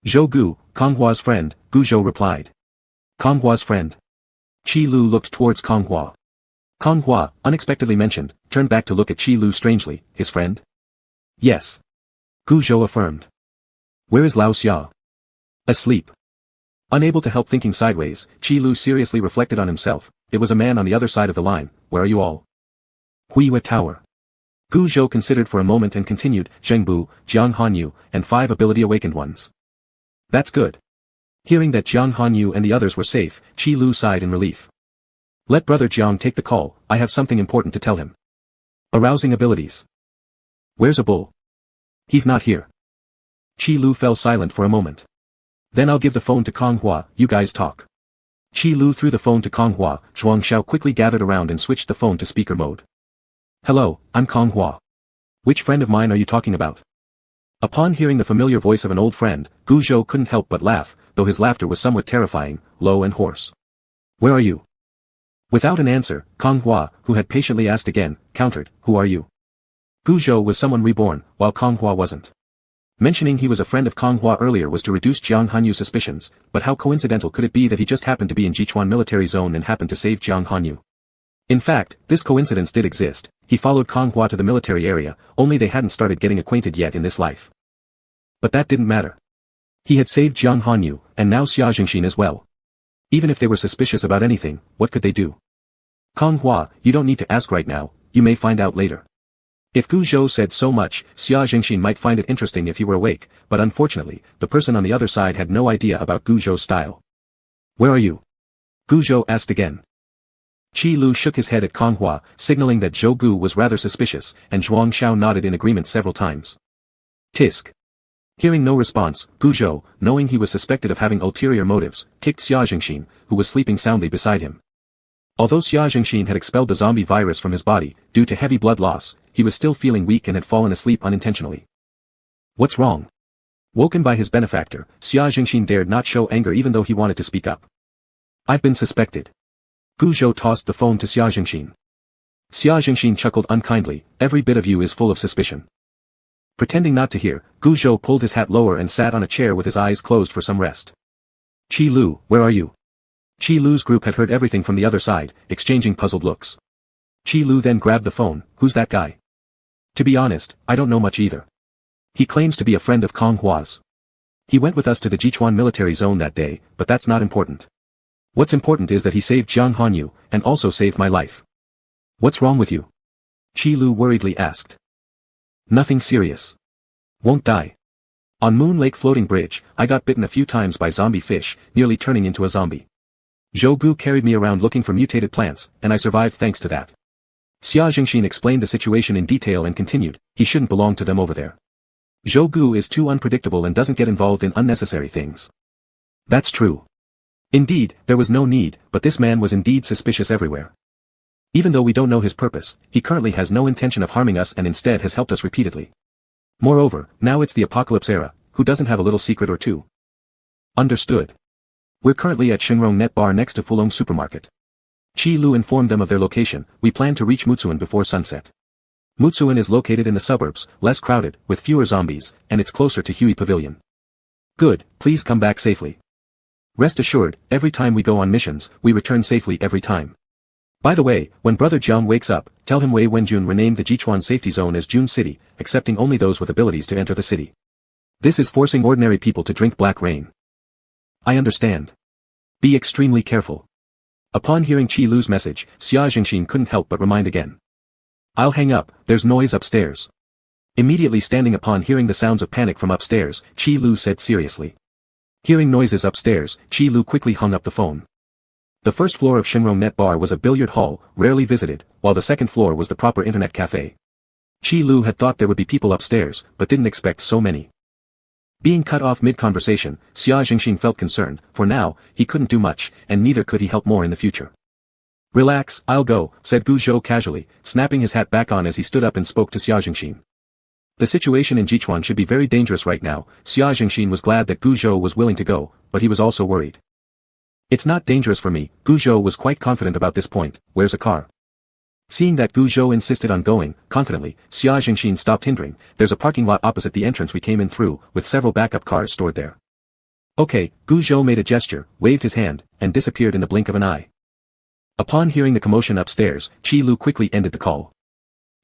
"Zhou Gu, Kong Hua's friend," Gu Zhou replied. "Kong Hua's friend?" Qi Lu looked towards Kong Hua. Kong Hua, unexpectedly mentioned, turned back to look at Qi Lu strangely. "His friend?" "Yes." Gu Zhou affirmed. "Where is Lao Xia?" "Asleep." Unable to help thinking sideways, Qi Lu seriously reflected on himself. It was a man on the other side of the line. "Where are you all?" "Huiyue Tower." Gu Zhou considered for a moment and continued, "Zhengbu, Jiang Hanyu, and 5 ability-awakened ones." "That's good." Hearing that Jiang Hanyu and the others were safe, Qi Lu sighed in relief. "Let Brother Jiang take the call, I have something important to tell him." "Arousing abilities." "Where's a bull?" "He's not here." Qi Lu fell silent for a moment. "Then I'll give the phone to Kong Hua, you guys talk." Qi Lu threw the phone to Kong Hua, Zhuang Xiao quickly gathered around and switched the phone to speaker mode. "Hello, I'm Kong Hua. Which friend of mine are you talking about?" Upon hearing the familiar voice of an old friend, Gu Zhou couldn't help but laugh, though his laughter was somewhat terrifying, low and hoarse. "Where are you?" Without an answer, Kong Hua, who had patiently asked again, countered, "Who are you?" Gu Zhou was someone reborn, while Kong Hua wasn't. Mentioning he was a friend of Kong Hua earlier was to reduce Jiang Hanyu's suspicions, but how coincidental could it be that he just happened to be in Jichuan military zone and happened to save Jiang Hanyu? In fact, this coincidence did exist. He followed Kong Hua to the military area, only they hadn't started getting acquainted yet in this life. But that didn't matter. He had saved Jiang Hanyu, and now Xia Jingxin as well. Even if they were suspicious about anything, what could they do? "Kong Hua, you don't need to ask right now, you may find out later." If Gu Zhou said so much, Xia Jingxin might find it interesting if he were awake, but unfortunately, the person on the other side had no idea about Gu Zhou's style. "Where are you?" Gu Zhou asked again. Qi Lu shook his head at Kong Hua, signaling that Zhou Gu was rather suspicious, and Zhuang Xiao nodded in agreement several times. Tisk. Hearing no response, Gu Zhou, knowing he was suspected of having ulterior motives, kicked Xia Jingxin, who was sleeping soundly beside him. Although Xia Jingxin had expelled the zombie virus from his body, due to heavy blood loss, he was still feeling weak and had fallen asleep unintentionally. "What's wrong?" Woken by his benefactor, Xia Jingxin dared not show anger even though he wanted to speak up. "I've been suspected." Gu Zhou tossed the phone to Xia Jingxin. Xia Jingxin chuckled unkindly, "Every bit of you is full of suspicion." Pretending not to hear, Gu Zhou pulled his hat lower and sat on a chair with his eyes closed for some rest. "Qi Lu, where are you?" Qi Lu's group had heard everything from the other side, exchanging puzzled looks. Qi Lu then grabbed the phone. "Who's that guy?" "To be honest, I don't know much either. He claims to be a friend of Kong Hua's. He went with us to the Jichuan military zone that day, but that's not important. What's important is that he saved Jiang Hanyu, and also saved my life." "What's wrong with you?" Qi Lu worriedly asked. "Nothing serious. Won't die. On Moon Lake Floating Bridge, I got bitten a few times by zombie fish, nearly turning into a zombie. Zhou Gu carried me around looking for mutated plants, and I survived thanks to that." Xia Jingxin explained the situation in detail and continued, "He shouldn't belong to them over there. Zhou Gu is too unpredictable and doesn't get involved in unnecessary things." "That's true. Indeed, there was no need, but this man was indeed suspicious everywhere. Even though we don't know his purpose, he currently has no intention of harming us and instead has helped us repeatedly. Moreover, now it's the apocalypse era, who doesn't have a little secret or two?" "Understood. We're currently at Shingrong Net Bar next to Fulong Supermarket." Qi Lu informed them of their location. "We plan to reach Mutsuan before sunset. Mutsuan is located in the suburbs, less crowded, with fewer zombies, and it's closer to Huey Pavilion." "Good, please come back safely. Rest assured, every time we go on missions, we return safely every time. By the way, when Brother Jiang wakes up, tell him Wei Wenjun renamed the Jichuan safety zone as June City, accepting only those with abilities to enter the city. This is forcing ordinary people to drink black rain." "I understand. Be extremely careful." Upon hearing Qi Lu's message, Xia Jingxin couldn't help but remind again. "I'll hang up, there's noise upstairs." Immediately standing upon hearing the sounds of panic from upstairs, Qi Lu said seriously. Hearing noises upstairs, Chi Lu quickly hung up the phone. The first floor of Shinrong Net Bar was a billiard hall, rarely visited, while the second floor was the proper internet cafe. Chi Lu had thought there would be people upstairs, but didn't expect so many. Being cut off mid-conversation, Xia Jingxin felt concerned, for now, he couldn't do much, and neither could he help more in the future. Relax, I'll go, said Gu Zhou casually, snapping his hat back on as he stood up and spoke to Xia Jingxin. The situation in Jichuan should be very dangerous right now. Xia Jingxin was glad that Gu Zhou was willing to go, but he was also worried. It's not dangerous for me, Gu Zhou was quite confident about this point. Where's a car? Seeing that Gu Zhou insisted on going, confidently, Xia Jingxin stopped hindering. There's a parking lot opposite the entrance we came in through, with several backup cars stored there. Okay, Gu Zhou made a gesture, waved his hand, and disappeared in the blink of an eye. Upon hearing the commotion upstairs, Chi Lu quickly ended the call.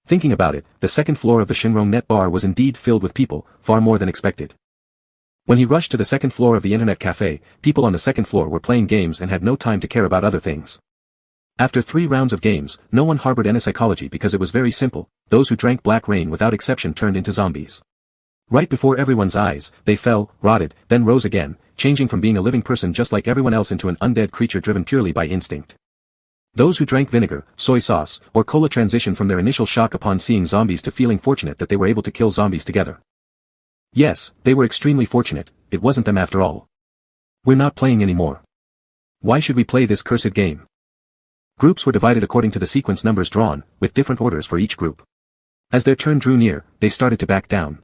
Thinking about it, the second floor of the Shinrong Net Bar was indeed filled with people, far more than expected. When he rushed to the second floor of the internet cafe, people on the second floor were playing games and had no time to care about other things. After 3 rounds of games, no one harbored any psychology because it was very simple. Those who drank black rain without exception turned into zombies. Right before everyone's eyes, they fell, rotted, then rose again, changing from being a living person just like everyone else into an undead creature driven purely by instinct. Those who drank vinegar, soy sauce, or cola transitioned from their initial shock upon seeing zombies to feeling fortunate that they were able to kill zombies together. Yes, they were extremely fortunate, it wasn't them after all. We're not playing anymore. Why should we play this cursed game? Groups were divided according to the sequence numbers drawn, with different orders for each group. As their turn drew near, they started to back down.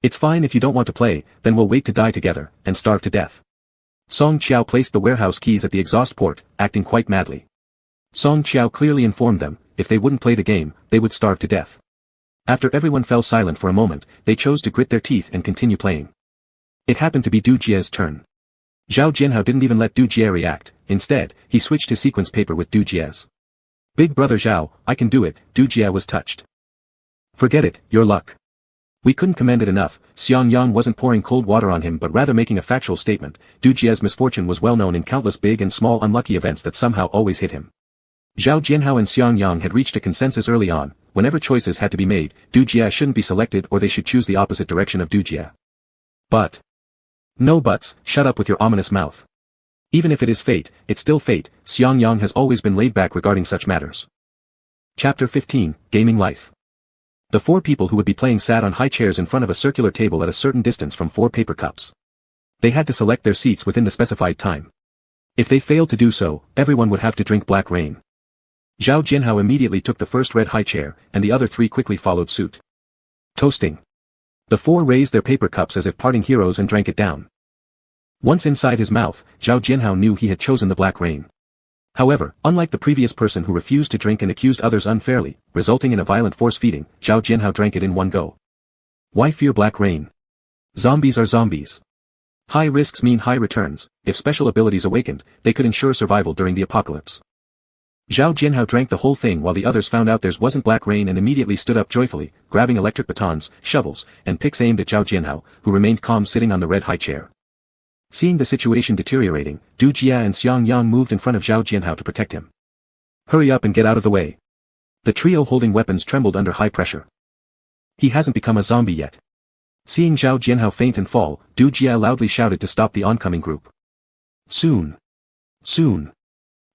It's fine if you don't want to play, then we'll wait to die together, and starve to death. Song Qiao placed the warehouse keys at the exhaust port, acting quite madly. Song Qiao clearly informed them, if they wouldn't play the game, they would starve to death. After everyone fell silent for a moment, they chose to grit their teeth and continue playing. It happened to be Du Jie's turn. Zhao Jianhao didn't even let Du Jie react, instead, he switched his sequence paper with Du Jie's. Big brother Zhao, I can do it, Du Jie was touched. Forget it, your luck. We couldn't commend it enough. Xiang Yang wasn't pouring cold water on him but rather making a factual statement. Du Jie's misfortune was well known in countless big and small unlucky events that somehow always hit him. Zhao Jianhao and Xiang Yang had reached a consensus early on. Whenever choices had to be made, Du Jie shouldn't be selected or they should choose the opposite direction of Du Jie. But. No buts, shut up with your ominous mouth. Even if it is fate, it's still fate. Xiang Yang has always been laid back regarding such matters. Chapter 15, Gaming Life. The 4 people who would be playing sat on high chairs in front of a circular table at a certain distance from 4 paper cups. They had to select their seats within the specified time. If they failed to do so, everyone would have to drink black rain. Zhao Jianhao immediately took the first red high chair, and the other 3 quickly followed suit. Toasting. The 4 raised their paper cups as if parting heroes and drank it down. Once inside his mouth, Zhao Jianhao knew he had chosen the black rain. However, unlike the previous person who refused to drink and accused others unfairly, resulting in a violent force-feeding, Zhao Jianhao drank it in one go. Why fear black rain? Zombies are zombies. High risks mean high returns. If special abilities awakened, they could ensure survival during the apocalypse. Zhao Jianhao drank the whole thing while the others found out theirs wasn't black rain and immediately stood up joyfully, grabbing electric batons, shovels, and picks aimed at Zhao Jianhao, who remained calm sitting on the red high chair. Seeing the situation deteriorating, Du Jie and Xiang Yang moved in front of Zhao Jianhao to protect him. Hurry up and get out of the way. The trio holding weapons trembled under high pressure. He hasn't become a zombie yet. Seeing Zhao Jianhao faint and fall, Du Jie loudly shouted to stop the oncoming group. Soon. Soon.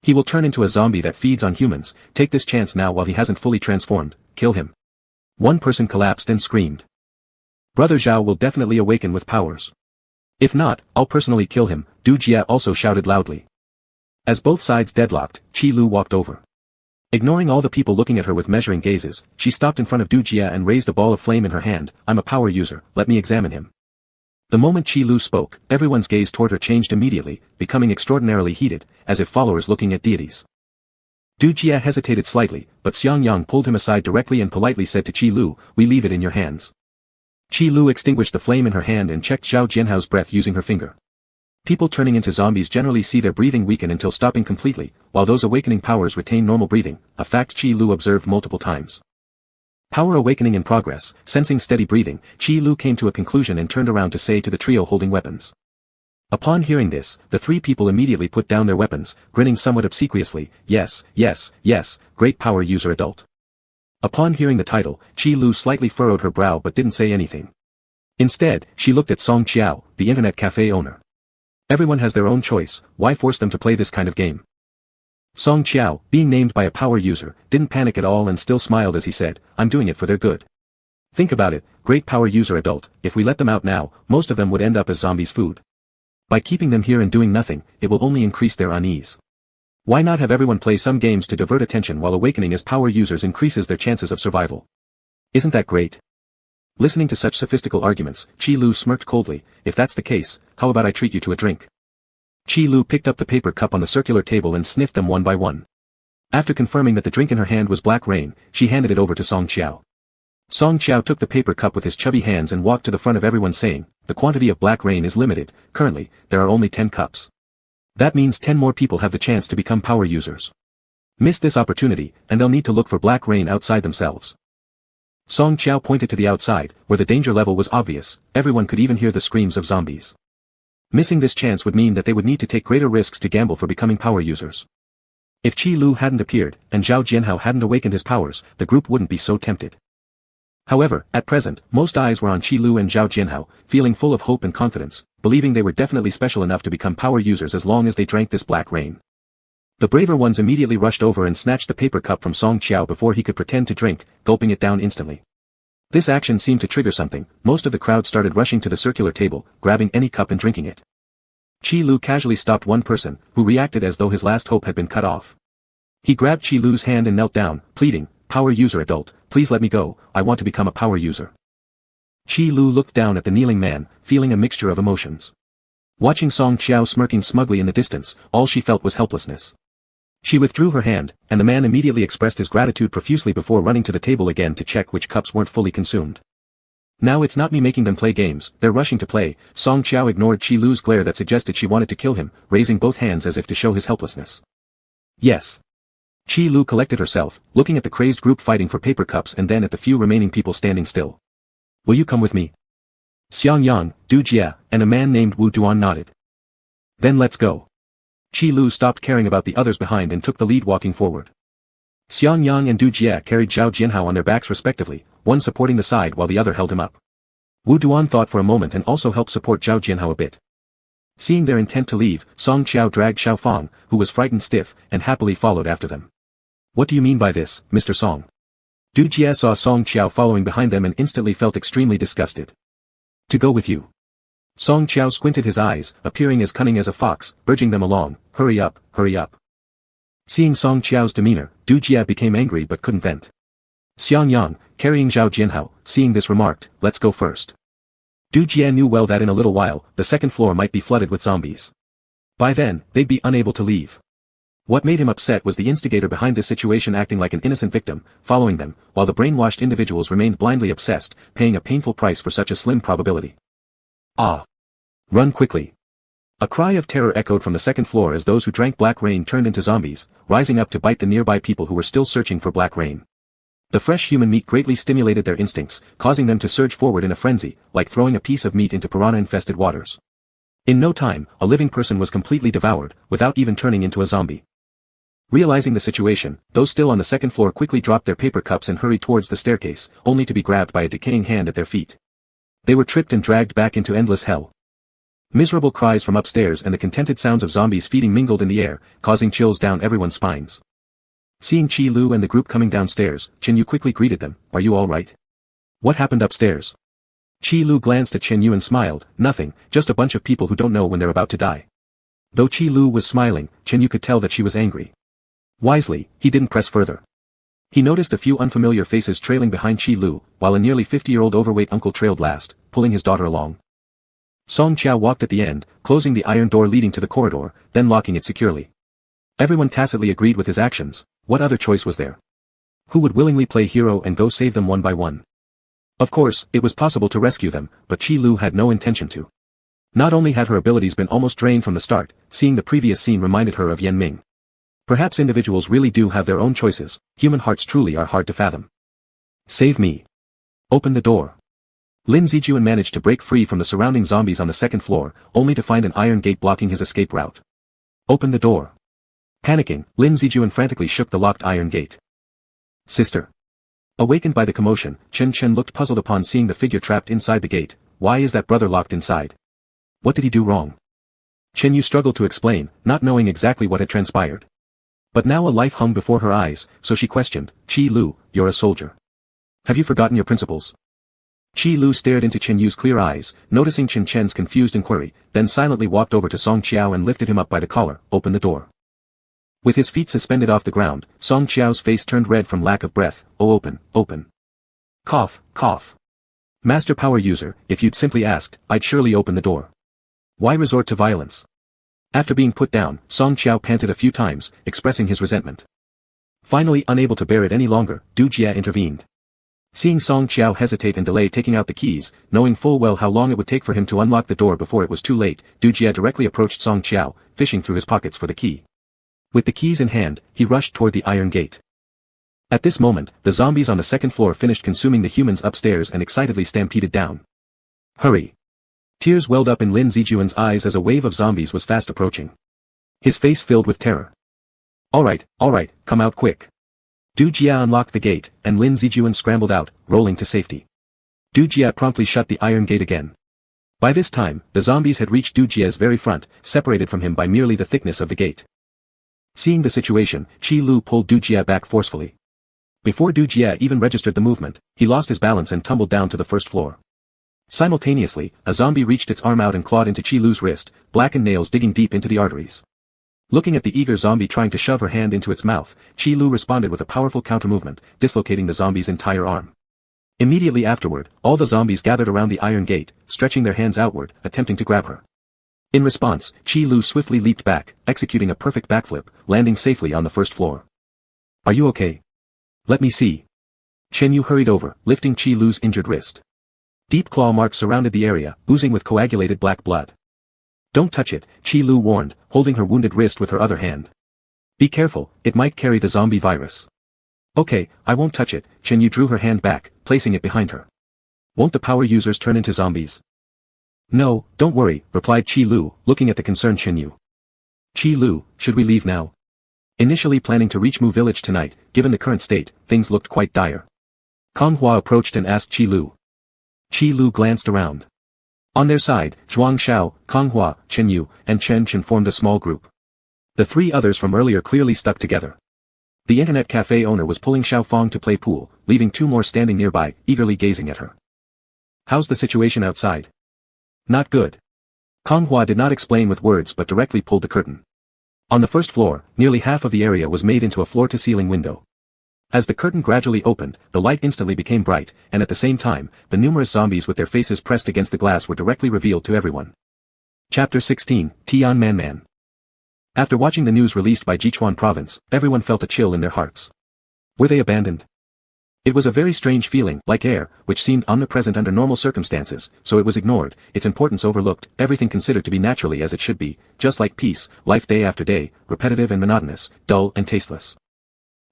He will turn into a zombie that feeds on humans. Take this chance now while he hasn't fully transformed. Kill him. One person collapsed and screamed. Brother Zhao will definitely awaken with powers. If not, I'll personally kill him, Du Jie also shouted loudly. As both sides deadlocked, Chi Lu walked over. Ignoring all the people looking at her with measuring gazes, she stopped in front of Du Jie and raised a ball of flame in her hand. I'm a power user, let me examine him. The moment Chi Lu spoke, everyone's gaze toward her changed immediately, becoming extraordinarily heated, as if followers looking at deities. Du Jie hesitated slightly, but Xiang Yang pulled him aside directly and politely said to Chi Lu, we leave it in your hands. Chi Lu extinguished the flame in her hand and checked Zhao Jianhao's breath using her finger. People turning into zombies generally see their breathing weaken until stopping completely, while those awakening powers retain normal breathing, a fact Chi Lu observed multiple times. Power awakening in progress. Sensing steady breathing, Chi Lu came to a conclusion and turned around to say to the trio holding weapons. Upon hearing this, the 3 people immediately put down their weapons, grinning somewhat obsequiously. Yes, yes, yes, great power user adult. Upon hearing the title, Chi Lu slightly furrowed her brow but didn't say anything. Instead, she looked at Song Qiao, the internet cafe owner. Everyone has their own choice, why force them to play this kind of game? Song Qiao, being named by a power user, didn't panic at all and still smiled as he said, I'm doing it for their good. Think about it, great power user adult, if we let them out now, most of them would end up as zombies' food. By keeping them here and doing nothing, it will only increase their unease. Why not have everyone play some games to divert attention while awakening as power users increases their chances of survival? Isn't that great? Listening to such sophistical arguments, Qi Lu smirked coldly, if that's the case, how about I treat you to a drink? Qi Lu picked up the paper cup on the circular table and sniffed them one by one. After confirming that the drink in her hand was black rain, she handed it over to Song Qiao. Song Qiao took the paper cup with his chubby hands and walked to the front of everyone saying, the quantity of black rain is limited, currently, there are only 10 cups. That means 10 more people have the chance to become power users. Miss this opportunity, and they'll need to look for black rain outside themselves. Song Qiao pointed to the outside, where the danger level was obvious, everyone could even hear the screams of zombies. Missing this chance would mean that they would need to take greater risks to gamble for becoming power users. If Qi Lu hadn't appeared, and Zhao Jianhao hadn't awakened his powers, the group wouldn't be so tempted. However, at present, most eyes were on Qi Lu and Zhao Jianhao, feeling full of hope and confidence, believing they were definitely special enough to become power users as long as they drank this black rain. The braver ones immediately rushed over and snatched the paper cup from Song Qiao before he could pretend to drink, gulping it down instantly. This action seemed to trigger something, most of the crowd started rushing to the circular table, grabbing any cup and drinking it. Qi Lu casually stopped one person, who reacted as though his last hope had been cut off. He grabbed Qi Lu's hand and knelt down, pleading, power user adult, please let me go, I want to become a power user. Qi Lu looked down at the kneeling man, feeling a mixture of emotions. Watching Song Qiao smirking smugly in the distance, all she felt was helplessness. She withdrew her hand, and the man immediately expressed his gratitude profusely before running to the table again to check which cups weren't fully consumed. Now it's not me making them play games, they're rushing to play. Song Qiao ignored Qi Lu's glare that suggested she wanted to kill him, raising both hands as if to show his helplessness. Yes. Qi Lu collected herself, looking at the crazed group fighting for paper cups and then at the few remaining people standing still. Will you come with me? Xiang Yang, Du Jie, and a man named Wu Duan nodded. Then let's go. Qi Lu stopped caring about the others behind and took the lead walking forward. Xiang Yang and Du Jie carried Zhao Jianhao on their backs respectively, one supporting the side while the other held him up. Wu Duan thought for a moment and also helped support Zhao Jianhao a bit. Seeing their intent to leave, Song Qiao dragged Xiao Fang, who was frightened stiff, and happily followed after them. What do you mean by this, Mr. Song? Du Jie saw Song Qiao following behind them and instantly felt extremely disgusted. To go with you. Song Qiao squinted his eyes, appearing as cunning as a fox, urging them along, hurry up, hurry up. Seeing Song Qiao's demeanor, Du Jie became angry but couldn't vent. Xiang Yang, carrying Zhao Jianhao, seeing this remarked, let's go first. Du Jie knew well that in a little while, the second floor might be flooded with zombies. By then, they'd be unable to leave. What made him upset was the instigator behind this situation acting like an innocent victim, following them, while the brainwashed individuals remained blindly obsessed, paying a painful price for such a slim probability. Ah! Run quickly! A cry of terror echoed from the second floor as those who drank black rain turned into zombies, rising up to bite the nearby people who were still searching for black rain. The fresh human meat greatly stimulated their instincts, causing them to surge forward in a frenzy, like throwing a piece of meat into piranha-infested waters. In no time, a living person was completely devoured, without even turning into a zombie. Realizing the situation, those still on the second floor quickly dropped their paper cups and hurried towards the staircase, only to be grabbed by a decaying hand at their feet. They were tripped and dragged back into endless hell. Miserable cries from upstairs and the contented sounds of zombies feeding mingled in the air, causing chills down everyone's spines. Seeing Qi Lu and the group coming downstairs, Chen Yu quickly greeted them, "Are you all right? What happened upstairs?" Qi Lu glanced at Chen Yu and smiled, "Nothing, just a bunch of people who don't know when they're about to die." Though Qi Lu was smiling, Chen Yu could tell that she was angry. Wisely, he didn't press further. He noticed a few unfamiliar faces trailing behind Qi Lu, while a nearly 50-year-old overweight uncle trailed last, pulling his daughter along. Song Qiao walked at the end, closing the iron door leading to the corridor, then locking it securely. Everyone tacitly agreed with his actions. What other choice was there? Who would willingly play hero and go save them one by one? Of course, it was possible to rescue them, but Qi Lu had no intention to. Not only had her abilities been almost drained from the start, seeing the previous scene reminded her of Yan Ming. Perhaps individuals really do have their own choices, human hearts truly are hard to fathom. Save me. Open the door. Lin Zijuan managed to break free from the surrounding zombies on the second floor, only to find an iron gate blocking his escape route. Open the door. Panicking, Lin Zijuan frantically shook the locked iron gate. Sister. Awakened by the commotion, Chen Chen looked puzzled upon seeing the figure trapped inside the gate. Why is that brother locked inside? What did he do wrong? Chen Yu struggled to explain, not knowing exactly what had transpired. But now a life hung before her eyes, so she questioned, Qi Lu, you're a soldier. Have you forgotten your principles? Qi Lu stared into Chen Yu's clear eyes, noticing Chen Chen's confused inquiry, then silently walked over to Song Qiao and lifted him up by the collar, opened the door. With his feet suspended off the ground, Song Qiao's face turned red from lack of breath. Oh, open, open. Cough, cough. Master power user, if you'd simply asked, I'd surely open the door. Why resort to violence? After being put down, Song Qiao panted a few times, expressing his resentment. Finally unable to bear it any longer, Du Jie intervened. Seeing Song Qiao hesitate and delay taking out the keys, knowing full well how long it would take for him to unlock the door before it was too late, Du Jie directly approached Song Qiao, fishing through his pockets for the key. With the keys in hand, he rushed toward the iron gate. At this moment, the zombies on the second floor finished consuming the humans upstairs and excitedly stampeded down. Hurry! Tears welled up in Lin Zijuan's eyes as a wave of zombies was fast approaching. His face filled with terror. Alright, come out quick. Du Jie unlocked the gate, and Lin Zijuan scrambled out, rolling to safety. Du Jie promptly shut the iron gate again. By this time, the zombies had reached Du Jie's very front, separated from him by merely the thickness of the gate. Seeing the situation, Qi Lu pulled Du Jie back forcefully. Before Du Jie even registered the movement, he lost his balance and tumbled down to the first floor. Simultaneously, a zombie reached its arm out and clawed into Qi Lu's wrist, blackened nails digging deep into the arteries. Looking at the eager zombie trying to shove her hand into its mouth, Qi Lu responded with a powerful counter-movement, dislocating the zombie's entire arm. Immediately afterward, all the zombies gathered around the iron gate, stretching their hands outward, attempting to grab her. In response, Qi Lu swiftly leaped back, executing a perfect backflip, landing safely on the first floor. Are you okay? Let me see. Chen Yu hurried over, lifting Qi Lu's injured wrist. Deep claw marks surrounded the area, oozing with coagulated black blood. Don't touch it, Qi Lu warned, holding her wounded wrist with her other hand. Be careful, it might carry the zombie virus. Okay, I won't touch it, Chen Yu drew her hand back, placing it behind her. Won't the power users turn into zombies? No, don't worry, replied Qi Lu, looking at the concerned Chen Yu. Qi Lu, should we leave now? Initially planning to reach Mu village tonight, given the current state, things looked quite dire. Kang Hua approached and asked Qi Lu. Qi Lu glanced around. On their side, Zhuang Xiao, Kang Hua, Chen Yu, and Chen Chen formed a small group. The three others from earlier clearly stuck together. The internet cafe owner was pulling Xiao Fong to play pool, leaving two more standing nearby, eagerly gazing at her. How's the situation outside? Not good. Kang Hua did not explain with words but directly pulled the curtain. On the first floor, nearly half of the area was made into a floor-to-ceiling window. As the curtain gradually opened, the light instantly became bright, and at the same time, the numerous zombies with their faces pressed against the glass were directly revealed to everyone. Chapter 16, Tian Man. After watching the news released by Jichuan Province, everyone felt a chill in their hearts. Were they abandoned? It was a very strange feeling, like air, which seemed omnipresent under normal circumstances, so it was ignored, its importance overlooked, everything considered to be naturally as it should be, just like peace, life day after day, repetitive and monotonous, dull and tasteless.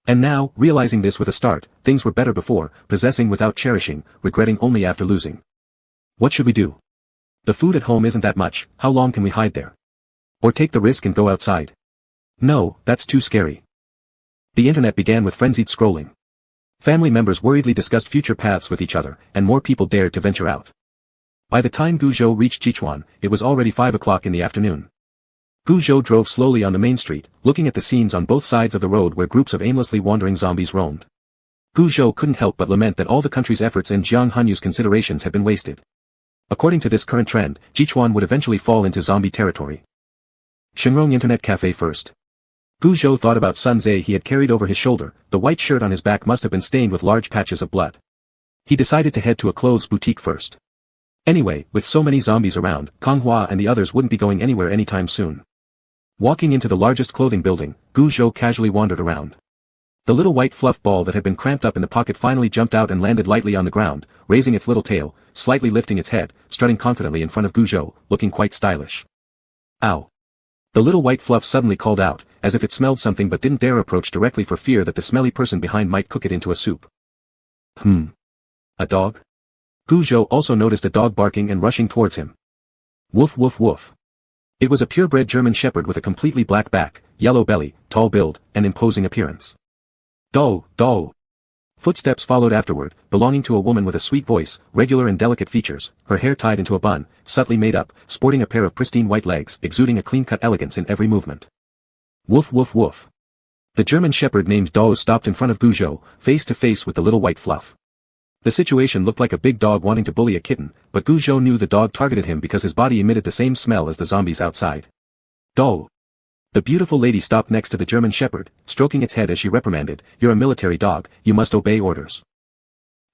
And now, realizing this with a start, things were better before, possessing without cherishing, regretting only after losing. What should we do? The food at home isn't that much, how long can we hide there? Or take the risk and go outside? No, that's too scary. The internet began with frenzied scrolling. Family members worriedly discussed future paths with each other, and more people dared to venture out. By the time Guzhou reached Jichuan, it was already 5 o'clock in the afternoon. Guzhou drove slowly on the main street, looking at the scenes on both sides of the road where groups of aimlessly wandering zombies roamed. Guzhou couldn't help but lament that all the country's efforts and Jiang Hanyu's considerations had been wasted. According to this current trend, Jichuan would eventually fall into zombie territory. Shenrong Internet Cafe first. Guzhou thought about Sun Zhe he had carried over his shoulder, the white shirt on his back must have been stained with large patches of blood. He decided to head to a clothes boutique first. Anyway, with so many zombies around, Kang Hua and the others wouldn't be going anywhere anytime soon. Walking into the largest clothing building, Guzhou casually wandered around. The little white fluff ball that had been cramped up in the pocket finally jumped out and landed lightly on the ground, raising its little tail, slightly lifting its head, strutting confidently in front of Guzhou, looking quite stylish. Ow! The little white fluff suddenly called out, as if it smelled something but didn't dare approach directly for fear that the smelly person behind might cook it into a soup. A dog? Guzhou also noticed a dog barking and rushing towards him. Woof woof woof. It was a purebred German shepherd with a completely black back, yellow belly, tall build, and imposing appearance. Do. Footsteps followed afterward, belonging to a woman with a sweet voice, regular and delicate features, her hair tied into a bun, subtly made up, sporting a pair of pristine white legs, exuding a clean-cut elegance in every movement. Woof woof woof. The German shepherd named Dawes stopped in front of Goujo, face to face with the little white fluff. The situation looked like a big dog wanting to bully a kitten, but Goujo knew the dog targeted him because his body emitted the same smell as the zombies outside. Dawes. The beautiful lady stopped next to the German shepherd, stroking its head as she reprimanded, "You're a military dog, you must obey orders."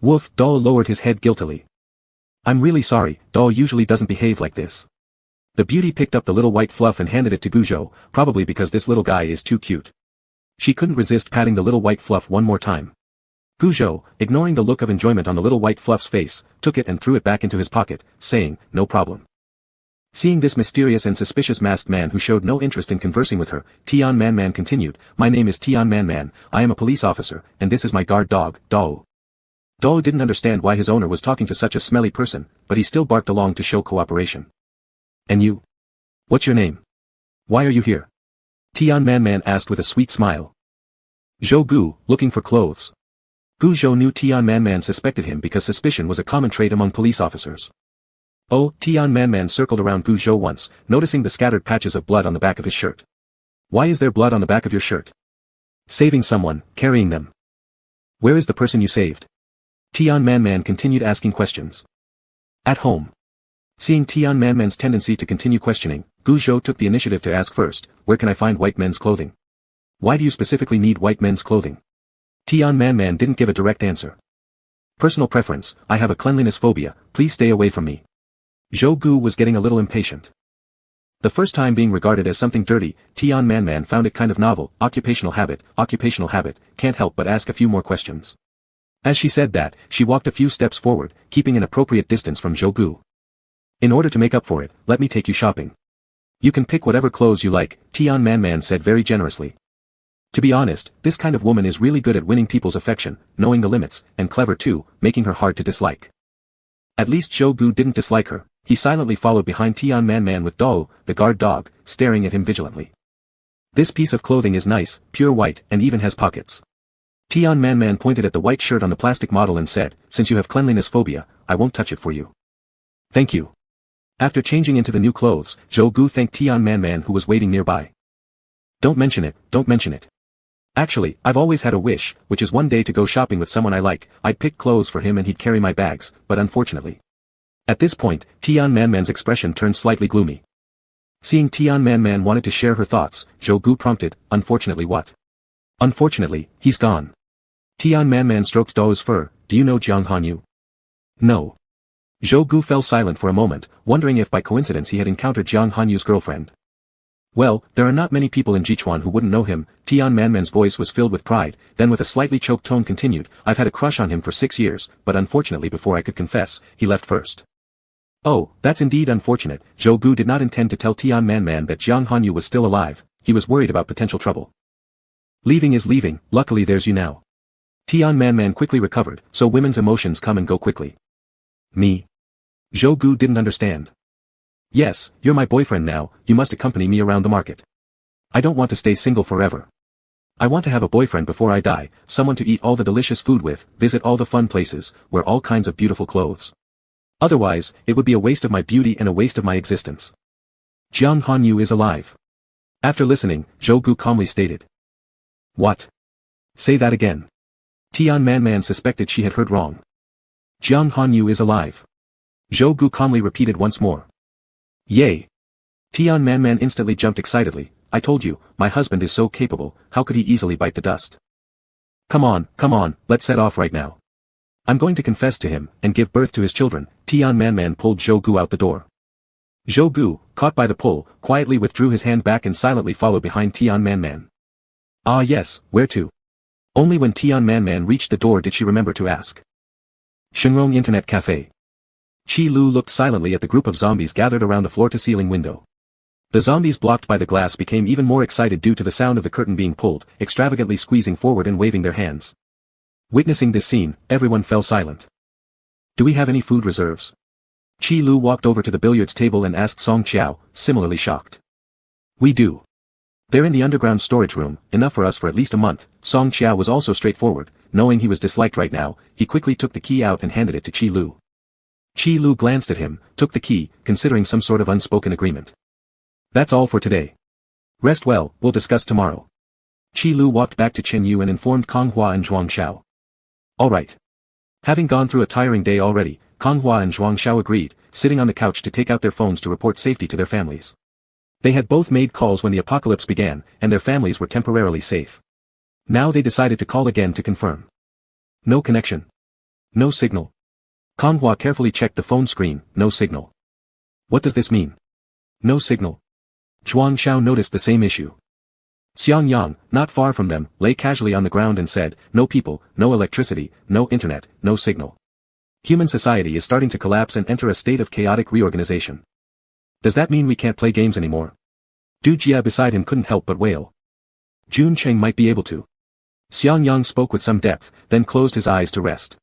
Woof. Dawes lowered his head guiltily. "I'm really sorry, Dawes usually doesn't behave like this." The beauty picked up the little white fluff and handed it to Goujo, probably because this little guy is too cute. She couldn't resist patting the little white fluff one more time. Goujo, ignoring the look of enjoyment on the little white fluff's face, took it and threw it back into his pocket, saying, "No problem." Seeing this mysterious and suspicious masked man who showed no interest in conversing with her, Tian Man Man continued, "My name is Tian Man Man, I am a police officer, and this is my guard dog, Dawes." Dawes didn't understand why his owner was talking to such a smelly person, but he still barked along to show cooperation. "And you? What's your name? Why are you here?" Tian Man Man asked with a sweet smile. "Zhou Gu, looking for clothes." Goujo knew Tian Man Man suspected him because suspicion was a common trait among police officers. "Oh," Tian Man Man circled around Goujo once, noticing the scattered patches of blood on the back of his shirt. "Why is there blood on the back of your shirt?" "Saving someone, carrying them." "Where is the person you saved?" Tian Man Man continued asking questions. "At home." Seeing Tian Man Man's tendency to continue questioning, Goujo took the initiative to ask first, "Where can I find white men's clothing?" "Why do you specifically need white men's clothing?" Tian Man Man didn't give a direct answer. "Personal preference, I have a cleanliness phobia, please stay away from me." Zhou Gu was getting a little impatient. The first time being regarded as something dirty, Tian Man Man found it kind of novel. Occupational habit, can't help but ask a few more questions. As she said that, she walked a few steps forward, keeping an appropriate distance from Zhou Gu. "In order to make up for it, let me take you shopping. You can pick whatever clothes you like," Tian Man Man said very generously. To be honest, this kind of woman is really good at winning people's affection, knowing the limits, and clever too, making her hard to dislike. At least Zhou Gu didn't dislike her. He silently followed behind Tian Man Man with Dawes, the guard dog, staring at him vigilantly. "This piece of clothing is nice, pure white, and even has pockets." Tian Man Man pointed at the white shirt on the plastic model and said, "Since you have cleanliness phobia, I won't touch it for you." "Thank you." After changing into the new clothes, Zhou Gu thanked Tian Man Man who was waiting nearby. Don't mention it. Actually, I've always had a wish, which is one day to go shopping with someone I like. I'd pick clothes for him and he'd carry my bags, but unfortunately." At this point, Tian Man Man's expression turned slightly gloomy. Seeing Tian Man Man wanted to share her thoughts, Zhou Gu prompted, "Unfortunately what?" "Unfortunately, he's gone." Tian Man Man stroked Dawes' fur. "Do you know Jiang Hanyu?" "No." Zhou Gu fell silent for a moment, wondering if by coincidence he had encountered Jiang Hanyu's girlfriend. "Well, there are not many people in Jichuan who wouldn't know him." Tian Man Man's voice was filled with pride, then with a slightly choked tone continued, "I've had a crush on him for 6 years, but unfortunately before I could confess, he left first." "Oh, that's indeed unfortunate." Zhou Gu did not intend to tell Tian Man Man that Jiang Hanyu was still alive. He was worried about potential trouble. "Leaving is leaving, luckily there's you now." Tian Man Man quickly recovered, so women's emotions come and go quickly. "Me?" Zhou Gu didn't understand. "Yes, you're my boyfriend now, you must accompany me around the market. I don't want to stay single forever. I want to have a boyfriend before I die, someone to eat all the delicious food with, visit all the fun places, wear all kinds of beautiful clothes. Otherwise, it would be a waste of my beauty and a waste of my existence." "Jiang Hanyu is alive." After listening, Zhou Gu calmly stated. "What? Say that again." Tian Man Man suspected she had heard wrong. "Jiang Hanyu is alive." Zhou Gu calmly repeated once more. "Yay!" Tian Man Man instantly jumped excitedly. "I told you, my husband is so capable, how could he easily bite the dust? Come on, let's set off right now. I'm going to confess to him, and give birth to his children." Tian Man Man pulled Zhou Gu out the door. Zhou Gu, caught by the pull, quietly withdrew his hand back and silently followed behind Tian Man Man. "Ah yes, where to?" Only when Tian Man Man reached the door did she remember to ask. "Shenrong Internet Cafe." Qi Lu looked silently at the group of zombies gathered around the floor-to-ceiling window. The zombies blocked by the glass became even more excited due to the sound of the curtain being pulled, extravagantly squeezing forward and waving their hands. Witnessing this scene, everyone fell silent. "Do we have any food reserves?" Qi Lu walked over to the billiards table and asked Song Qiao, similarly shocked. "We do. They're in the underground storage room, enough for us for at least a month." Song Qiao was also straightforward. knowing he was disliked right now, he quickly took the key out and handed it to Qi Lu. Qi Lu glanced at him, took the key, considering some sort of unspoken agreement. That's all for today. Rest well, we'll discuss tomorrow. Qi Lu walked back to Chen Yu and informed Kong Hua and Zhuang Xiao. All right. Having gone through a tiring day already, Kong Hua and Zhuang Xiao agreed, sitting on the couch to take out their phones to report safety to their families. They had both made calls when the apocalypse began, and their families were temporarily safe. Now they decided to call again to confirm. No connection. No signal. Kong Hua carefully checked the phone screen, no signal. What does this mean? No signal. Zhuang Xiao noticed the same issue. Xiang Yang, not far from them, lay casually on the ground and said, no people, no electricity, no internet, no signal. Human society is starting to collapse and enter a state of chaotic reorganization. Does that mean we can't play games anymore? Du Jia beside him couldn't help but wail. Jun Cheng might be able to. Xiang Yang spoke with some depth, then closed his eyes to rest.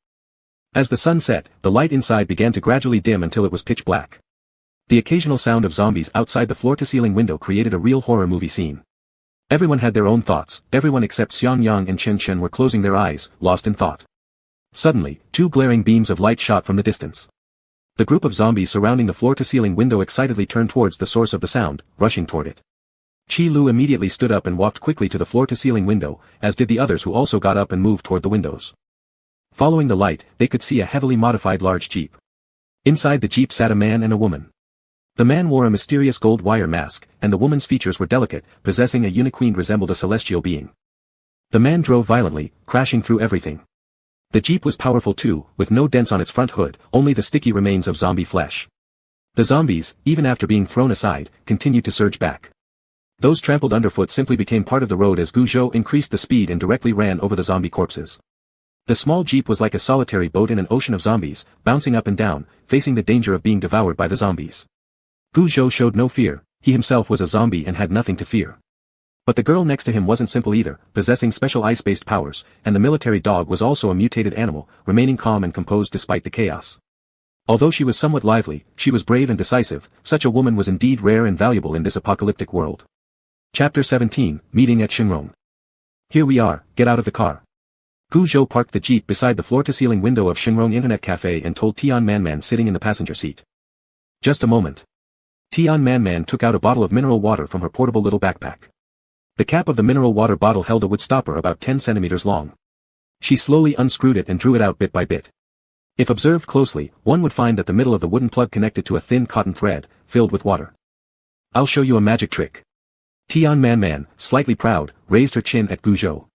As the sun set, the light inside began to gradually dim until it was pitch black. The occasional sound of zombies outside the floor-to-ceiling window created a real horror movie scene. Everyone had their own thoughts, everyone except Xiang Yang and Chen Chen were closing their eyes, lost in thought. Suddenly, two glaring beams of light shot from the distance. The group of zombies surrounding the floor-to-ceiling window excitedly turned towards the source of the sound, rushing toward it. Qi Lu immediately stood up and walked quickly to the floor-to-ceiling window, as did the others who also got up and moved toward the windows. Following the light, they could see a heavily modified large jeep. Inside the jeep sat a man and a woman. The man wore a mysterious gold wire mask, and the woman's features were delicate, possessing a uniqueen resembled a celestial being. The man drove violently, crashing through everything. The jeep was powerful too, with no dents on its front hood, only the sticky remains of zombie flesh. The zombies, even after being thrown aside, continued to surge back. Those trampled underfoot simply became part of the road as Guzhou increased the speed and directly ran over the zombie corpses. The small jeep was like a solitary boat in an ocean of zombies, bouncing up and down, facing the danger of being devoured by the zombies. Guzhou showed no fear, he himself was a zombie and had nothing to fear. But the girl next to him wasn't simple either, possessing special ice-based powers, and the military dog was also a mutated animal, remaining calm and composed despite the chaos. Although she was somewhat lively, she was brave and decisive, such a woman was indeed rare and valuable in this apocalyptic world. Chapter 17, Meeting at Xinrong. Here we are, get out of the car. Guzhou parked the jeep beside the floor-to-ceiling window of Xinrong Internet Cafe and told Tian Manman sitting in the passenger seat. Just a moment. Tian Manman took out a bottle of mineral water from her portable little backpack. The cap of the mineral water bottle held a wood stopper about 10 centimeters long. She slowly unscrewed it and drew it out bit by bit. If observed closely, one would find that the middle of the wooden plug connected to a thin cotton thread, filled with water. I'll show you a magic trick. Tian Manman, slightly proud, raised her chin at Guzhou.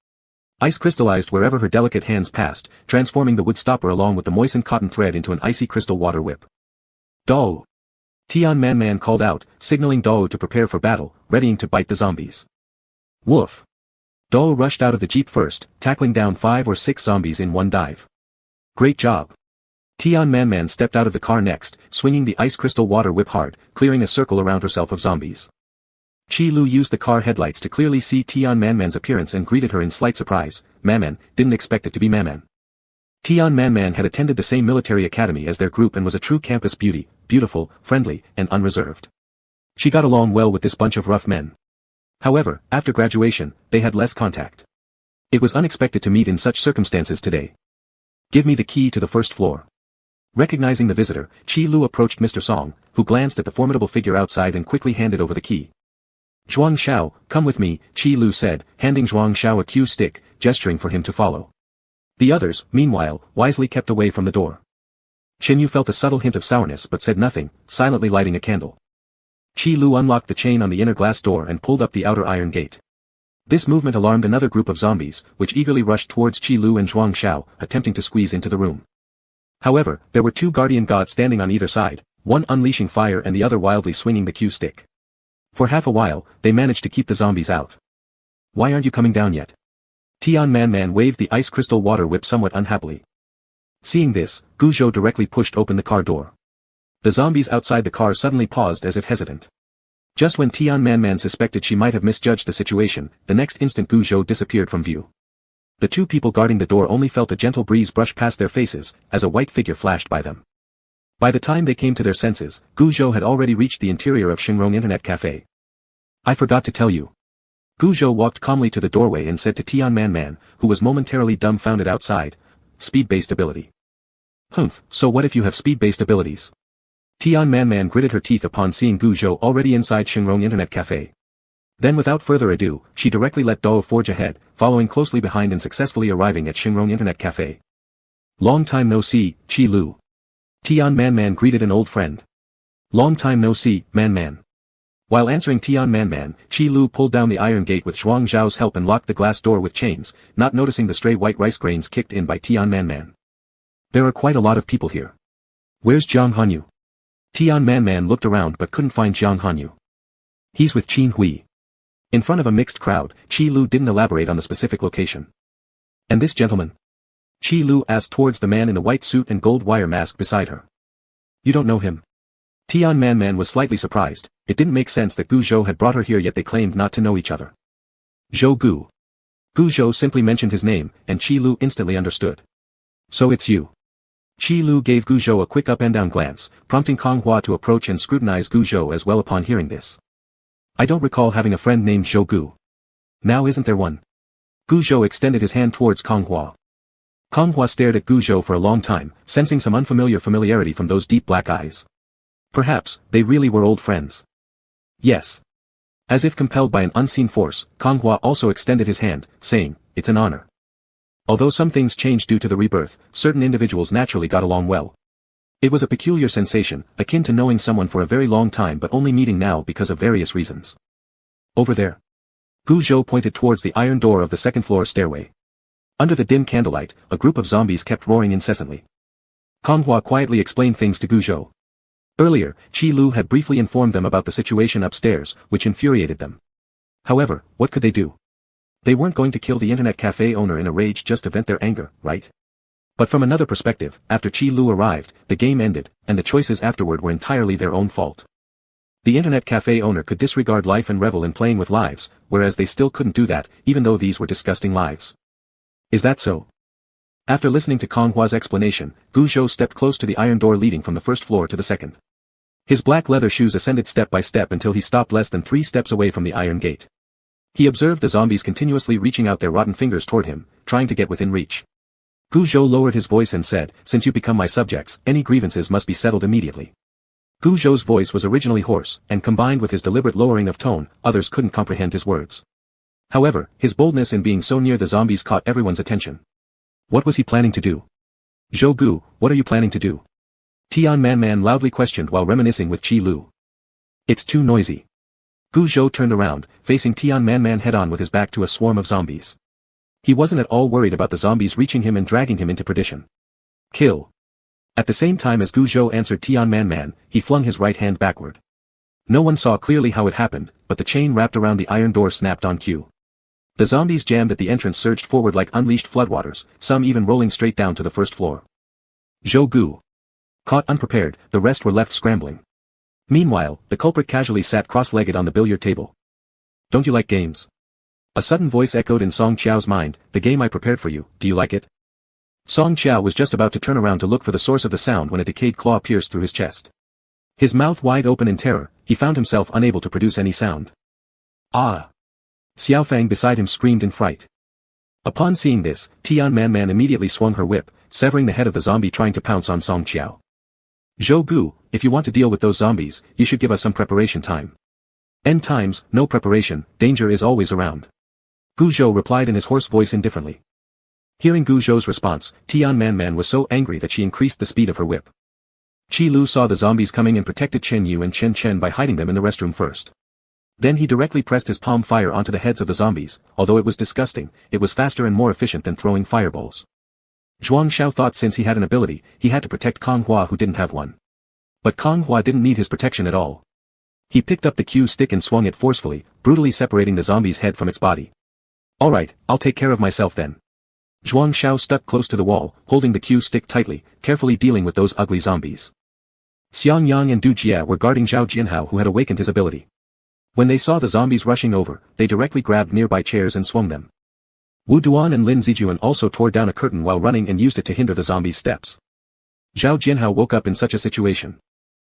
Ice crystallized wherever her delicate hands passed, transforming the wood stopper along with the moistened cotton thread into an icy crystal water whip. Dao! Tian Manman called out, signaling Dao to prepare for battle, readying to bite the zombies. Woof! Dao rushed out of the jeep first, tackling down 5 or 6 zombies in one dive. Great job! Tian Manman stepped out of the car next, swinging the ice crystal water whip hard, clearing a circle around herself of zombies. Qi Lu used the car headlights to clearly see Tian Manman's appearance and greeted her in slight surprise. Manman, didn't expect it to be Manman. Tian Manman had attended the same military academy as their group and was a true campus beauty, beautiful, friendly, and unreserved. She got along well with this bunch of rough men. However, after graduation, they had less contact. It was unexpected to meet in such circumstances today. Give me the key to the first floor. Recognizing the visitor, Qi Lu approached Mr. Song, who glanced at the formidable figure outside and quickly handed over the key. Zhuang Xiao, come with me, Qi Lu said, handing Zhuang Xiao a cue stick, gesturing for him to follow. The others, meanwhile, wisely kept away from the door. Chen Yu felt a subtle hint of sourness but said nothing, silently lighting a candle. Qi Lu unlocked the chain on the inner glass door and pulled up the outer iron gate. This movement alarmed another group of zombies, which eagerly rushed towards Qi Lu and Zhuang Xiao, attempting to squeeze into the room. However, there were 2 guardian gods standing on either side, one unleashing fire and the other wildly swinging the cue stick. For half a while, they managed to keep the zombies out. Why aren't you coming down yet? Tian Manman waved the ice crystal water whip somewhat unhappily. Seeing this, Guzhou directly pushed open the car door. The zombies outside the car suddenly paused as if hesitant. Just when Tian Manman suspected she might have misjudged the situation, the next instant Guzhou disappeared from view. The 2 people guarding the door only felt a gentle breeze brush past their faces, as a white figure flashed by them. By the time they came to their senses, Guzhou had already reached the interior of Xinrong Internet Cafe. I forgot to tell you. Gu Zhou walked calmly to the doorway and said to Tian Man Man, who was momentarily dumbfounded outside, "Speed-based ability." "Humph, so what if you have speed-based abilities?" Tian Man Man gritted her teeth upon seeing Gu Zhou already inside Xingrong Internet Cafe. Then without further ado, she directly let Dou forge ahead, following closely behind and successfully arriving at Xingrong Internet Cafe. "Long time no see, Qi Lu." Tian Man Man greeted an old friend. "Long time no see, Man Man." While answering Tian Man Man, Qi Lu pulled down the iron gate with Zhuang Zhao's help and locked the glass door with chains, not noticing the stray white rice grains kicked in by Tian Man Man. "There are quite a lot of people here. Where's Jiang Hanyu?" Tian Man Man looked around but couldn't find Jiang Hanyu. "He's with Qin Hui." In front of a mixed crowd, Qi Lu didn't elaborate on the specific location. "And this gentleman?" Qi Lu asked towards the man in the white suit and gold wire mask beside her. "You don't know him?" Tian Man Man was slightly surprised. It didn't make sense that Gu Zhou had brought her here yet they claimed not to know each other. "Zhou Gu." Gu Zhou simply mentioned his name, and Qi Lu instantly understood. "So it's you." Qi Lu gave Gu Zhou a quick up and down glance, prompting Kong Hua to approach and scrutinize Gu Zhou as well upon hearing this. "I don't recall having a friend named Zhou Gu. Now isn't there one?" Gu Zhou extended his hand towards Kong Hua. Kong Hua stared at Gu Zhou for a long time, sensing some unfamiliar familiarity from those deep black eyes. Perhaps, they really were old friends. "Yes." As if compelled by an unseen force, Kong Hua also extended his hand, saying, "It's an honor." Although some things changed due to the rebirth, certain individuals naturally got along well. It was a peculiar sensation, akin to knowing someone for a very long time but only meeting now because of various reasons. "Over there." Gu Zhou pointed towards the iron door of the second-floor stairway. Under the dim candlelight, a group of zombies kept roaring incessantly. Kong Hua quietly explained things to Gu Zhou. Earlier, Qi Lu had briefly informed them about the situation upstairs, which infuriated them. However, what could they do? They weren't going to kill the internet cafe owner in a rage just to vent their anger, right? But from another perspective, after Qi Lu arrived, the game ended, and the choices afterward were entirely their own fault. The internet cafe owner could disregard life and revel in playing with lives, whereas they still couldn't do that, even though these were disgusting lives. Is that so? After listening to Kong Hua's explanation, Gu Zhou stepped close to the iron door leading from the first floor to the second. His black leather shoes ascended step by step until he stopped less than 3 steps away from the iron gate. He observed the zombies continuously reaching out their rotten fingers toward him, trying to get within reach. Gu Zhou lowered his voice and said, "Since you become my subjects, any grievances must be settled immediately." Gu Zhou's voice was originally hoarse, and combined with his deliberate lowering of tone, others couldn't comprehend his words. However, his boldness in being so near the zombies caught everyone's attention. What was he planning to do? "Zhou Gu, what are you planning to do?" Tian Man Man loudly questioned while reminiscing with Qi Lu. "It's too noisy." Gu Zhou turned around, facing Tian Man Man head-on with his back to a swarm of zombies. He wasn't at all worried about the zombies reaching him and dragging him into perdition. "Kill." At the same time as Gu Zhou answered Tian Man Man, he flung his right hand backward. No one saw clearly how it happened, but the chain wrapped around the iron door snapped on cue. The zombies jammed at the entrance surged forward like unleashed floodwaters, some even rolling straight down to the first floor. Zhou Gu. Caught unprepared, the rest were left scrambling. Meanwhile, the culprit casually sat cross-legged on the billiard table. "Don't you like games?" A sudden voice echoed in Song Qiao's mind, "The game I prepared for you, do you like it?" Song Qiao was just about to turn around to look for the source of the sound when a decayed claw pierced through his chest. His mouth wide open in terror, he found himself unable to produce any sound. "Ah!" Xiaofang beside him screamed in fright. Upon seeing this, Tian Man Man immediately swung her whip, severing the head of the zombie trying to pounce on Song Qiao. "Zhou Gu, if you want to deal with those zombies, you should give us some preparation time." "End times, no preparation, danger is always around." Gu Zhou replied in his hoarse voice indifferently. Hearing Gu Zhou's response, Tian Man Man was so angry that she increased the speed of her whip. Qi Lu saw the zombies coming and protected Chen Yu and Chen Chen by hiding them in the restroom first. Then he directly pressed his palm fire onto the heads of the zombies. Although it was disgusting, it was faster and more efficient than throwing fireballs. Zhuang Xiao thought since he had an ability, he had to protect Kong Hua who didn't have one. But Kong Hua didn't need his protection at all. He picked up the cue stick and swung it forcefully, brutally separating the zombie's head from its body. "Alright, I'll take care of myself then." Zhuang Xiao stuck close to the wall, holding the cue stick tightly, carefully dealing with those ugly zombies. Xiang Yang and Du Jie were guarding Zhao Jianhao who had awakened his ability. When they saw the zombies rushing over, they directly grabbed nearby chairs and swung them. Wu Duan and Lin Zijuan also tore down a curtain while running and used it to hinder the zombies' steps. Zhao Jianhao woke up in such a situation.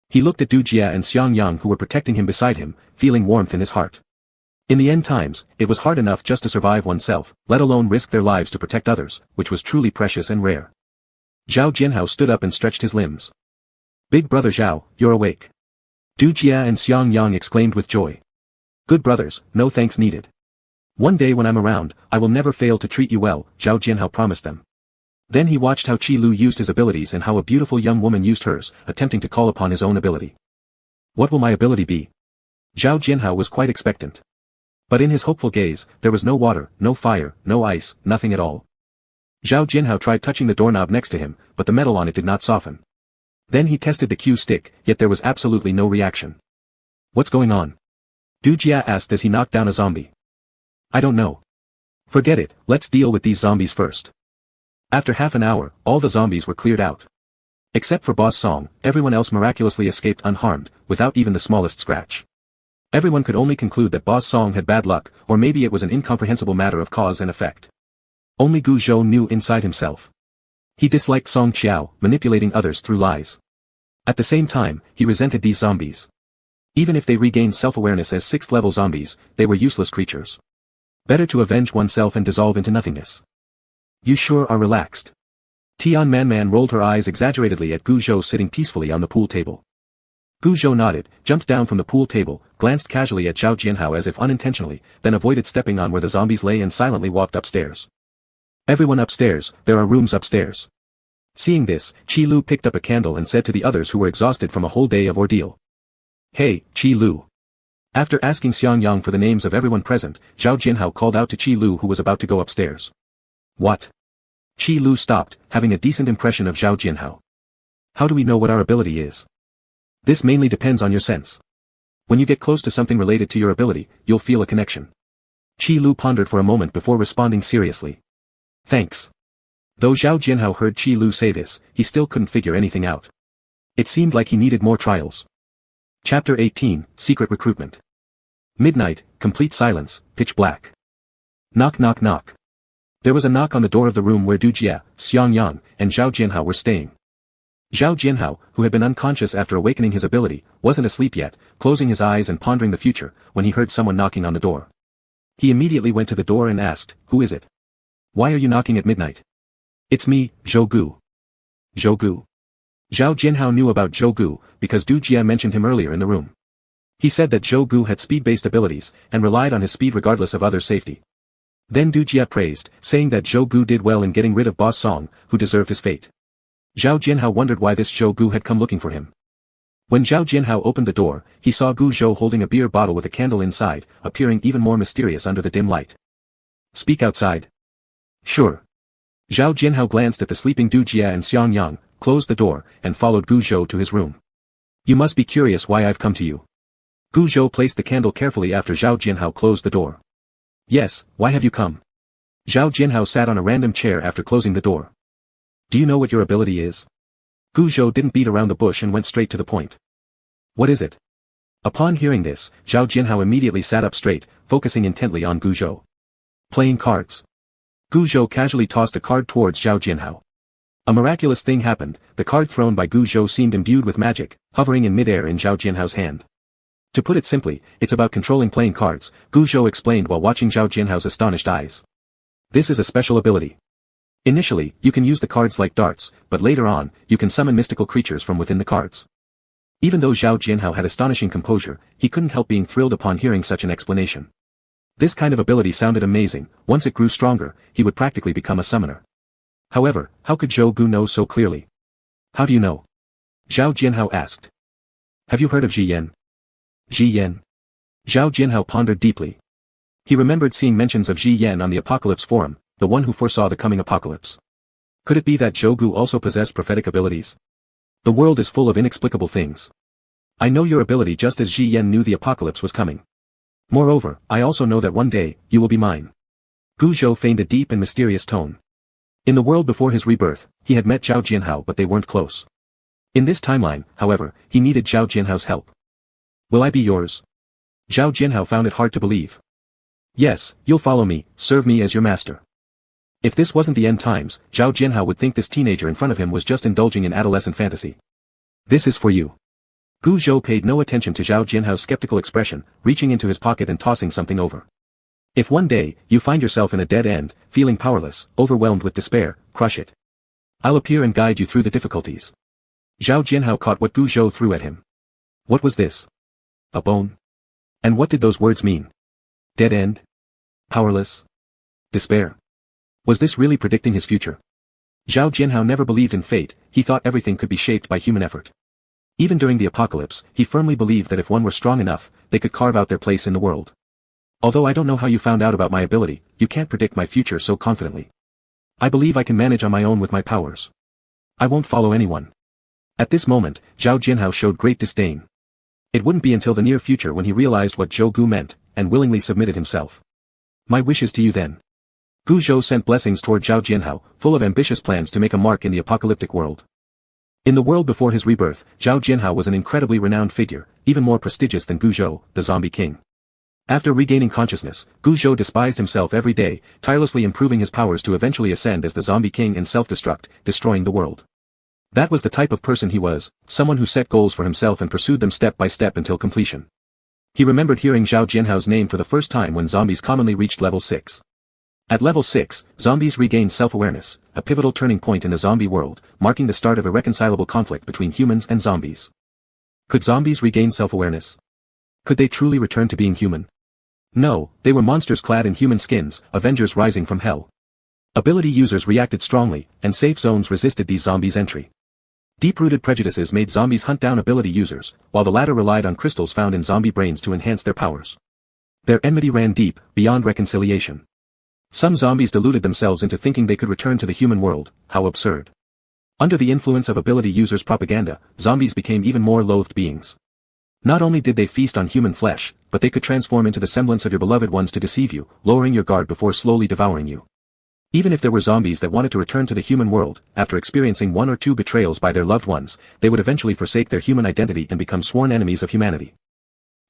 He looked at Du Jie and Xiang Yang who were protecting him beside him, feeling warmth in his heart. In the end times, it was hard enough just to survive oneself, let alone risk their lives to protect others, which was truly precious and rare. Zhao Jianhao stood up and stretched his limbs. Big brother Zhao, you're awake. Du Jia and Xiang Yang exclaimed with joy. Good brothers, no thanks needed. One day when I'm around, I will never fail to treat you well, Zhao Jianhao promised them. Then he watched how Qi Lu used his abilities and how a beautiful young woman used hers, attempting to call upon his own ability. What will my ability be? Zhao Jianhao was quite expectant. But in his hopeful gaze, there was no water, no fire, no ice, nothing at all. Zhao Jianhao tried touching the doorknob next to him, but the metal on it did not soften. Then he tested the Q stick, yet there was absolutely no reaction. What's going on? Du Jia asked as he knocked down a zombie. I don't know. Forget it, let's deal with these zombies first. After half an hour, all the zombies were cleared out. Except for Boss Song, everyone else miraculously escaped unharmed, without even the smallest scratch. Everyone could only conclude that Boss Song had bad luck, or maybe it was an incomprehensible matter of cause and effect. Only Gu Zhou knew inside himself. He disliked Song Qiao, manipulating others through lies. At the same time, he resented these zombies. Even if they regained self-awareness as 6th level zombies, they were useless creatures. Better to avenge oneself and dissolve into nothingness. You sure are relaxed. Tian Man rolled her eyes exaggeratedly at Gu Zhou sitting peacefully on the pool table. Gu Zhou nodded, jumped down from the pool table, glanced casually at Zhao Jianhao as if unintentionally, then avoided stepping on where the zombies lay and silently walked upstairs. Everyone upstairs, there are rooms upstairs. Seeing this, Qi Lu picked up a candle and said to the others who were exhausted from a whole day of ordeal. Hey, Qi Lu. After asking Xiang Yang for the names of everyone present, Zhao Jianhao called out to Qi Lu who was about to go upstairs. What? Qi Lu stopped, having a decent impression of Zhao Jianhao. How do we know what our ability is? This mainly depends on your sense. When you get close to something related to your ability, you'll feel a connection. Qi Lu pondered for a moment before responding seriously. Thanks. Though Zhao Jianhao heard Qi Lu say this, he still couldn't figure anything out. It seemed like he needed more trials. Chapter 18, Secret Recruitment. Midnight, complete silence, pitch black. Knock knock knock. There was a knock on the door of the room where Du Jia, Xiang Yang, and Zhao Jianhao were staying. Zhao Jianhao, who had been unconscious after awakening his ability, wasn't asleep yet, closing his eyes and pondering the future, when he heard someone knocking on the door. He immediately went to the door and asked, Who is it? Why are you knocking at midnight? It's me, Zhou Gu. Zhou Gu. Zhao Jianhao knew about Zhou Gu, because Du Jia mentioned him earlier in the room. He said that Zhou Gu had speed-based abilities, and relied on his speed regardless of others' safety. Then Du Jia praised, saying that Zhou Gu did well in getting rid of Boss Song, who deserved his fate. Zhao Jianhao wondered why this Zhou Gu had come looking for him. When Zhao Jianhao opened the door, he saw Gu Zhou holding a beer bottle with a candle inside, appearing even more mysterious under the dim light. Speak outside. Sure. Zhao Jianhao glanced at the sleeping Du Jia and Xiang Yang, closed the door, and followed Gu Zhou to his room. You must be curious why I've come to you. Gu Zhou placed the candle carefully after Zhao Jianhao closed the door. Yes, why have you come? Zhao Jianhao sat on a random chair after closing the door. Do you know what your ability is? Gu Zhou didn't beat around the bush and went straight to the point. What is it? Upon hearing this, Zhao Jianhao immediately sat up straight, focusing intently on Gu Zhou. Playing cards. Gu Zhou casually tossed a card towards Zhao Jianhao. A miraculous thing happened, the card thrown by Gu Zhou seemed imbued with magic, hovering in midair in Zhao Jianhao's hand. To put it simply, it's about controlling playing cards, Gu Zhou explained while watching Zhao Jianhao's astonished eyes. This is a special ability. Initially, you can use the cards like darts, but later on, you can summon mystical creatures from within the cards. Even though Zhao Jianhao had astonishing composure, he couldn't help being thrilled upon hearing such an explanation. This kind of ability sounded amazing. Once it grew stronger, he would practically become a summoner. However, how could Zhou Gu know so clearly? How do you know? Zhao Jianhao asked. Have you heard of Ji Yan? Ji Yan? Zhao Jianhao pondered deeply. He remembered seeing mentions of Ji Yan on the Apocalypse Forum, the one who foresaw the coming apocalypse. Could it be that Zhou Gu also possessed prophetic abilities? The world is full of inexplicable things. I know your ability just as Ji Yan knew the apocalypse was coming. Moreover, I also know that one day, you will be mine. Gu Zhou feigned a deep and mysterious tone. In the world before his rebirth, he had met Zhao Jianhao but they weren't close. In this timeline, however, he needed Zhao Jianhao's help. Will I be yours? Zhao Jianhao found it hard to believe. Yes, you'll follow me, serve me as your master. If this wasn't the end times, Zhao Jianhao would think this teenager in front of him was just indulging in adolescent fantasy. This is for you. Gu Zhou paid no attention to Zhao Jianhao's skeptical expression, reaching into his pocket and tossing something over. If one day, you find yourself in a dead end, feeling powerless, overwhelmed with despair, crush it. I'll appear and guide you through the difficulties. Zhao Jianhao caught what Gu Zhou threw at him. What was this? A bone? And what did those words mean? Dead end? Powerless? Despair? Was this really predicting his future? Zhao Jianhao never believed in fate, he thought everything could be shaped by human effort. Even during the apocalypse, he firmly believed that if one were strong enough, they could carve out their place in the world. Although I don't know how you found out about my ability, you can't predict my future so confidently. I believe I can manage on my own with my powers. I won't follow anyone. At this moment, Zhao Jianhao showed great disdain. It wouldn't be until the near future when he realized what Zhou Gu meant, and willingly submitted himself. My wishes to you then. Gu Zhou sent blessings toward Zhao Jianhao, full of ambitious plans to make a mark in the apocalyptic world. In the world before his rebirth, Zhao Jianhao was an incredibly renowned figure, even more prestigious than Gu Zhou, the zombie king. After regaining consciousness, Gu Zhou despised himself every day, tirelessly improving his powers to eventually ascend as the zombie king and self-destruct, destroying the world. That was the type of person he was, someone who set goals for himself and pursued them step by step until completion. He remembered hearing Zhao Jianhao's name for the first time when zombies commonly reached level 6. At level 6, zombies regained self-awareness, a pivotal turning point in the zombie world, marking the start of irreconcilable conflict between humans and zombies. Could zombies regain self-awareness? Could they truly return to being human? No, they were monsters clad in human skins, avengers rising from hell. Ability users reacted strongly, and safe zones resisted these zombies' entry. Deep-rooted prejudices made zombies hunt down ability users, while the latter relied on crystals found in zombie brains to enhance their powers. Their enmity ran deep, beyond reconciliation. Some zombies deluded themselves into thinking they could return to the human world. How absurd. Under the influence of ability users' propaganda, zombies became even more loathed beings. Not only did they feast on human flesh, but they could transform into the semblance of your beloved ones to deceive you, lowering your guard before slowly devouring you. Even if there were zombies that wanted to return to the human world, after experiencing one or two betrayals by their loved ones, they would eventually forsake their human identity and become sworn enemies of humanity.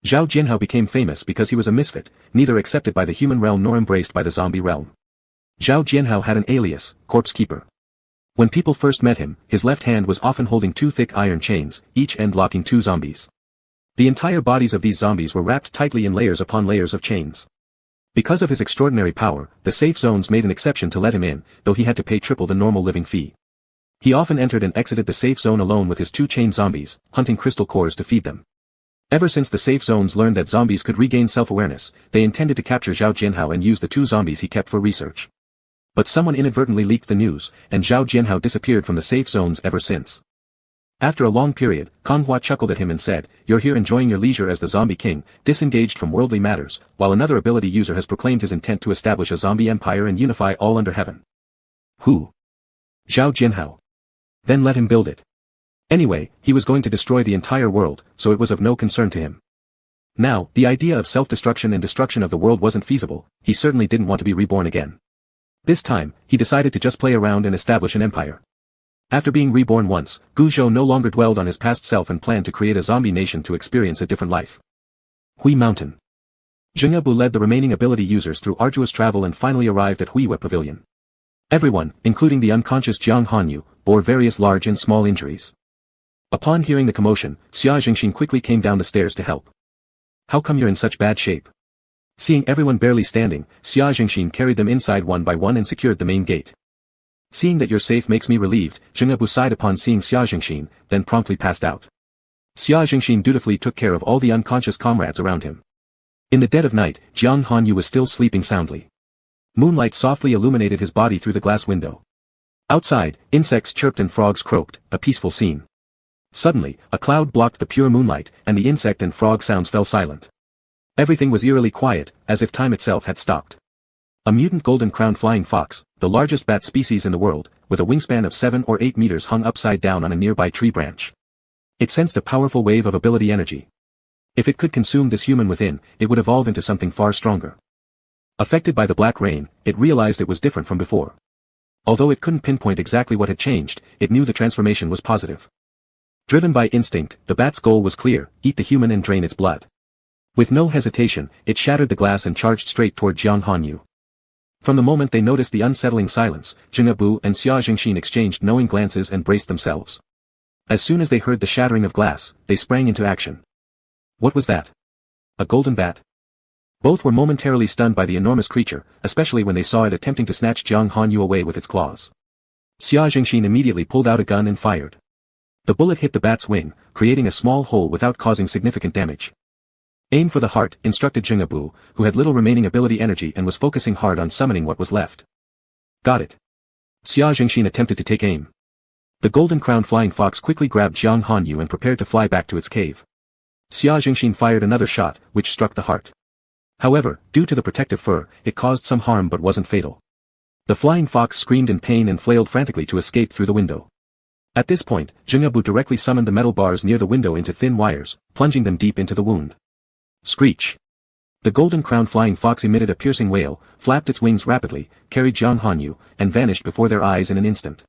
Zhao Jianhao became famous because he was a misfit, neither accepted by the human realm nor embraced by the zombie realm. Zhao Jianhao had an alias, Corpse Keeper. When people first met him, his left hand was often holding two thick iron chains, each end locking two zombies. The entire bodies of these zombies were wrapped tightly in layers upon layers of chains. Because of his extraordinary power, the safe zones made an exception to let him in, though he had to pay triple the normal living fee. He often entered and exited the safe zone alone with his two chained zombies, hunting crystal cores to feed them. Ever since the safe zones learned that zombies could regain self-awareness, they intended to capture Zhao Jianhao and use the two zombies he kept for research. But someone inadvertently leaked the news, and Zhao Jianhao disappeared from the safe zones ever since. After a long period, Konghua chuckled at him and said, "You're here enjoying your leisure as the zombie king, disengaged from worldly matters, while another ability user has proclaimed his intent to establish a zombie empire and unify all under heaven." Who? Zhao Jianhao. Then let him build it. Anyway, he was going to destroy the entire world, so it was of no concern to him. Now, the idea of self-destruction and destruction of the world wasn't feasible, he certainly didn't want to be reborn again. This time, he decided to just play around and establish an empire. After being reborn once, Gu Zhou no longer dwelled on his past self and planned to create a zombie nation to experience a different life. Hui Mountain. Zheng Bu led the remaining ability users through arduous travel and finally arrived at Huiwe Pavilion. Everyone, including the unconscious Jiang Hanyu, bore various large and small injuries. Upon hearing the commotion, Xia Jingxin quickly came down the stairs to help. "How come you're in such bad shape?" Seeing everyone barely standing, Xia Jingxin carried them inside one by one and secured the main gate. "Seeing that you're safe makes me relieved," Zheng Bu sighed upon seeing Xia Jingxin, then promptly passed out. Xia Jingxin dutifully took care of all the unconscious comrades around him. In the dead of night, Jiang Hanyu was still sleeping soundly. Moonlight softly illuminated his body through the glass window. Outside, insects chirped and frogs croaked, a peaceful scene. Suddenly, a cloud blocked the pure moonlight, and the insect and frog sounds fell silent. Everything was eerily quiet, as if time itself had stopped. A mutant golden-crowned flying fox, the largest bat species in the world, with a wingspan of 7 or 8 meters hung upside down on a nearby tree branch. It sensed a powerful wave of ability energy. If it could consume this human within, it would evolve into something far stronger. Affected by the black rain, it realized it was different from before. Although it couldn't pinpoint exactly what had changed, it knew the transformation was positive. Driven by instinct, the bat's goal was clear: eat the human and drain its blood. With no hesitation, it shattered the glass and charged straight toward Jiang Hanyu. From the moment they noticed the unsettling silence, Zheng Bu and Xia Jingxin exchanged knowing glances and braced themselves. As soon as they heard the shattering of glass, they sprang into action. What was that? A golden bat? Both were momentarily stunned by the enormous creature, especially when they saw it attempting to snatch Jiang Hanyu away with its claws. Xia Jingxin immediately pulled out a gun and fired. The bullet hit the bat's wing, creating a small hole without causing significant damage. Aim for the heart, instructed Jing'abu, who had little remaining ability energy and was focusing hard on summoning what was left. Got it. Xia Jingxin attempted to take aim. The golden-crowned flying fox quickly grabbed Jiang Hanyu and prepared to fly back to its cave. Xia Jingxin fired another shot, which struck the heart. However, due to the protective fur, it caused some harm but wasn't fatal. The flying fox screamed in pain and flailed frantically to escape through the window. At this point, Jing'abu directly summoned the metal bars near the window into thin wires, plunging them deep into the wound. Screech! The golden-crowned flying fox emitted a piercing wail, flapped its wings rapidly, carried Jiang Hanyu, and vanished before their eyes in an instant.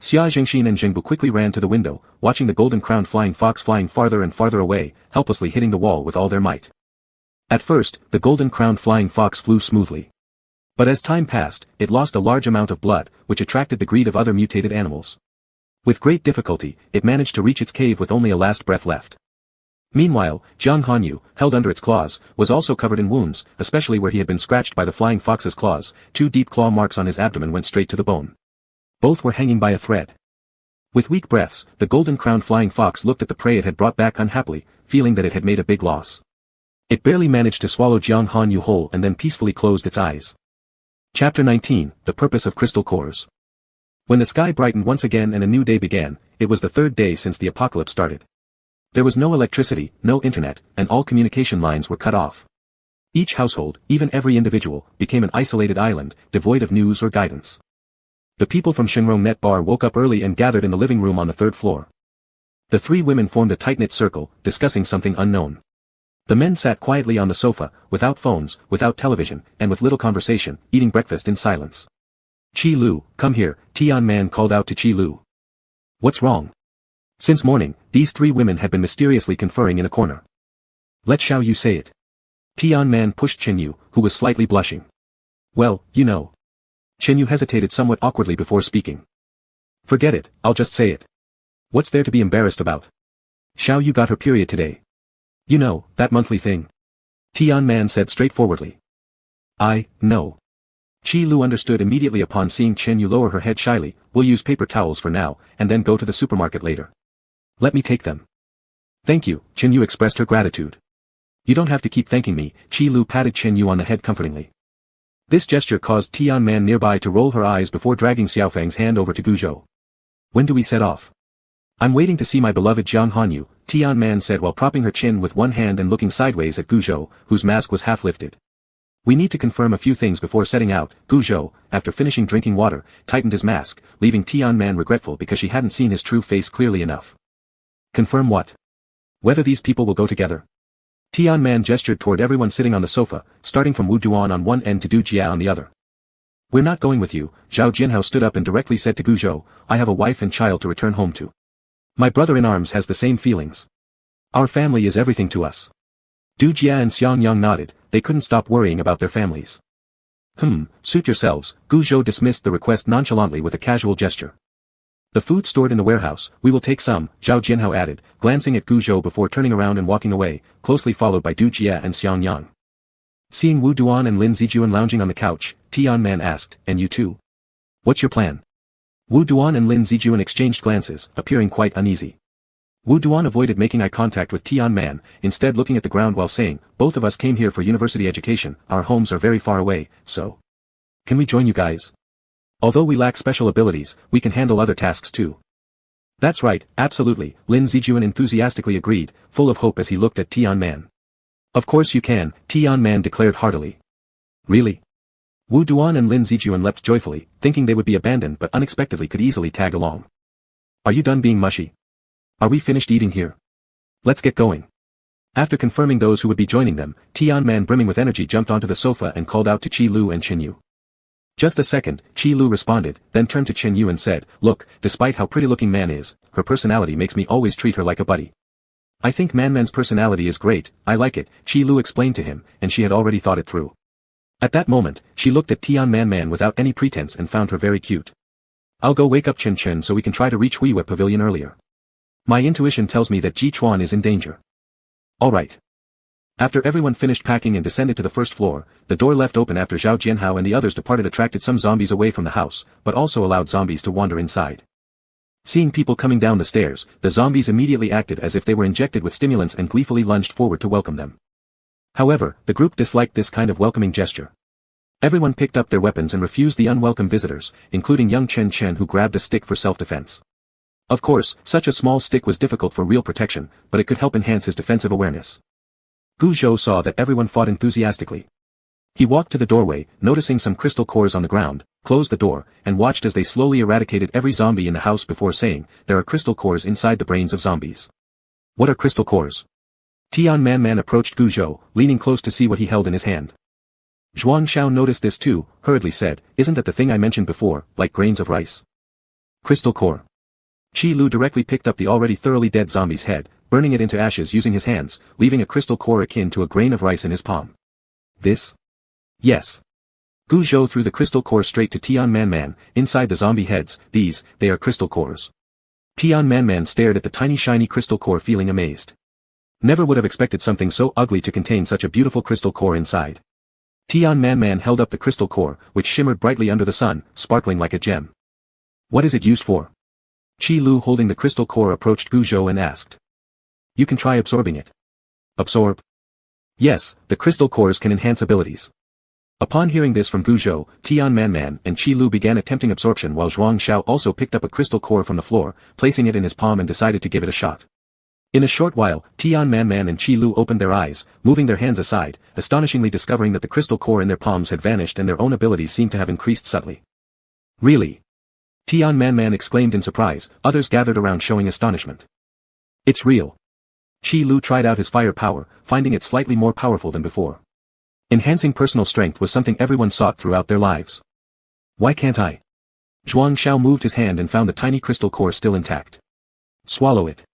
Xia Jingxin and Jingbu quickly ran to the window, watching the golden-crowned flying fox flying farther and farther away, helplessly hitting the wall with all their might. At first, the golden-crowned flying fox flew smoothly. But as time passed, it lost a large amount of blood, which attracted the greed of other mutated animals. With great difficulty, it managed to reach its cave with only a last breath left. Meanwhile, Jiang Hanyu, held under its claws, was also covered in wounds, especially where he had been scratched by the flying fox's claws. 2 deep claw marks on his abdomen went straight to the bone. Both were hanging by a thread. With weak breaths, the golden-crowned flying fox looked at the prey it had brought back unhappily, feeling that it had made a big loss. It barely managed to swallow Jiang Hanyu whole and then peacefully closed its eyes. Chapter 19, The Purpose of Crystal Cores. When the sky brightened once again and a new day began, it was the 3rd day since the apocalypse started. There was no electricity, no internet, and all communication lines were cut off. Each household, even every individual, became an isolated island, devoid of news or guidance. The people from Shinrong Net Bar woke up early and gathered in the living room on the 3rd floor. The 3 women formed a tight-knit circle, discussing something unknown. The men sat quietly on the sofa, without phones, without television, and with little conversation, eating breakfast in silence. Qi Lu, come here, Tian Man called out to Qi Lu. What's wrong? Since morning, these 3 women had been mysteriously conferring in a corner. Let Xiao Yu say it. Tian Man pushed Chen Yu, who was slightly blushing. Well, you know. Chen Yu hesitated somewhat awkwardly before speaking. Forget it, I'll just say it. What's there to be embarrassed about? Xiao Yu got her period today. You know, that monthly thing. Tian Man said straightforwardly. I know. Qi Lu understood immediately upon seeing Chen Yu lower her head shyly. We'll use paper towels for now, and then go to the supermarket later. Let me take them. Thank you, Chen Yu expressed her gratitude. You don't have to keep thanking me, Qi Lu patted Chen Yu on the head comfortingly. This gesture caused Tian Man nearby to roll her eyes before dragging Xiaofang's hand over to Guzhou. When do we set off? I'm waiting to see my beloved Jiang Hanyu, Tian Man said while propping her chin with one hand and looking sideways at Guzhou, whose mask was half lifted. We need to confirm a few things before setting out. Guzhou, after finishing drinking water, tightened his mask, leaving Tian Man regretful because she hadn't seen his true face clearly enough. Confirm what? Whether these people will go together. Tian Man gestured toward everyone sitting on the sofa, starting from Wu Duan on one end to Du Jia on the other. We're not going with you, Zhao Jinhao stood up and directly said to Guzhou, I have a wife and child to return home to. My brother-in-arms has the same feelings. Our family is everything to us. Du Jia and Xiang Yang nodded, they couldn't stop worrying about their families. Suit yourselves, Guzhou dismissed the request nonchalantly with a casual gesture. The food stored in the warehouse, we will take some, Zhao Jinhao added, glancing at Guzhou before turning around and walking away, closely followed by Du Jia and Xiang Yang. Seeing Wu Duan and Lin Zijuan lounging on the couch, Tian Man asked, and you too? What's your plan? Wu Duan and Lin Zijuan exchanged glances, appearing quite uneasy. Wu Duan avoided making eye contact with Tian Man, instead looking at the ground while saying, both of us came here for university education, our homes are very far away, so. Can we join you guys? Although we lack special abilities, we can handle other tasks too. That's right, absolutely, Lin Zijuan enthusiastically agreed, full of hope as he looked at Tian Man. Of course you can, Tian Man declared heartily. Really? Wu Duan and Lin Zijuan leapt joyfully, thinking they would be abandoned but unexpectedly could easily tag along. Are you done being mushy? Are we finished eating here? Let's get going. After confirming those who would be joining them, Tian Man brimming with energy jumped onto the sofa and called out to Qi Lu and Chen Yu. Just a second, Qi Lu responded, then turned to Chen Yu and said, look, despite how pretty-looking Man is, her personality makes me always treat her like a buddy. I think Man's personality is great, I like it, Qi Lu explained to him, and she had already thought it through. At that moment, she looked at Tian Man without any pretense and found her very cute. I'll go wake up Chen Chen so we can try to reach Huiwa Pavilion earlier. My intuition tells me that Ji Chuan is in danger. Alright. After everyone finished packing and descended to the first floor, the door left open after Zhao Jianhao and the others departed attracted some zombies away from the house, but also allowed zombies to wander inside. Seeing people coming down the stairs, the zombies immediately acted as if they were injected with stimulants and gleefully lunged forward to welcome them. However, the group disliked this kind of welcoming gesture. Everyone picked up their weapons and refused the unwelcome visitors, including young Chen Chen who grabbed a stick for self-defense. Of course, such a small stick was difficult for real protection, but it could help enhance his defensive awareness. Gu Zhou saw that everyone fought enthusiastically. He walked to the doorway, noticing some crystal cores on the ground, closed the door, and watched as they slowly eradicated every zombie in the house before saying, "There are crystal cores inside the brains of zombies." "What are crystal cores?" Tian Man approached Gu Zhou, leaning close to see what he held in his hand. Zhuang Xiao noticed this too, hurriedly said, "Isn't that the thing I mentioned before, like grains of rice?" Crystal core. Qi Lu directly picked up the already thoroughly dead zombie's head, burning it into ashes using his hands, leaving a crystal core akin to a grain of rice in his palm. This? Yes. Gu Zhou threw the crystal core straight to Tian Man, inside the zombie heads. They are crystal cores. Tian Man stared at the tiny shiny crystal core feeling amazed. Never would have expected something so ugly to contain such a beautiful crystal core inside. Tian Man held up the crystal core, which shimmered brightly under the sun, sparkling like a gem. "What is it used for?" Qi Lu holding the crystal core approached Gu Zhou and asked. "You can try absorbing it." "Absorb?" "Yes, the crystal cores can enhance abilities." Upon hearing this from Gu Zhou, Tian Man and Qi Lu began attempting absorption while Zhuang Xiao also picked up a crystal core from the floor, placing it in his palm and decided to give it a shot. In a short while, Tian Man and Qi Lu opened their eyes, moving their hands aside, astonishingly discovering that the crystal core in their palms had vanished and their own abilities seemed to have increased subtly. "Really?" Tian Man exclaimed in surprise, others gathered around showing astonishment. "It's real." Qi Lu tried out his fire power, finding it slightly more powerful than before. Enhancing personal strength was something everyone sought throughout their lives. "Why can't I?" Zhuang Xiao moved his hand and found the tiny crystal core still intact. "Swallow it."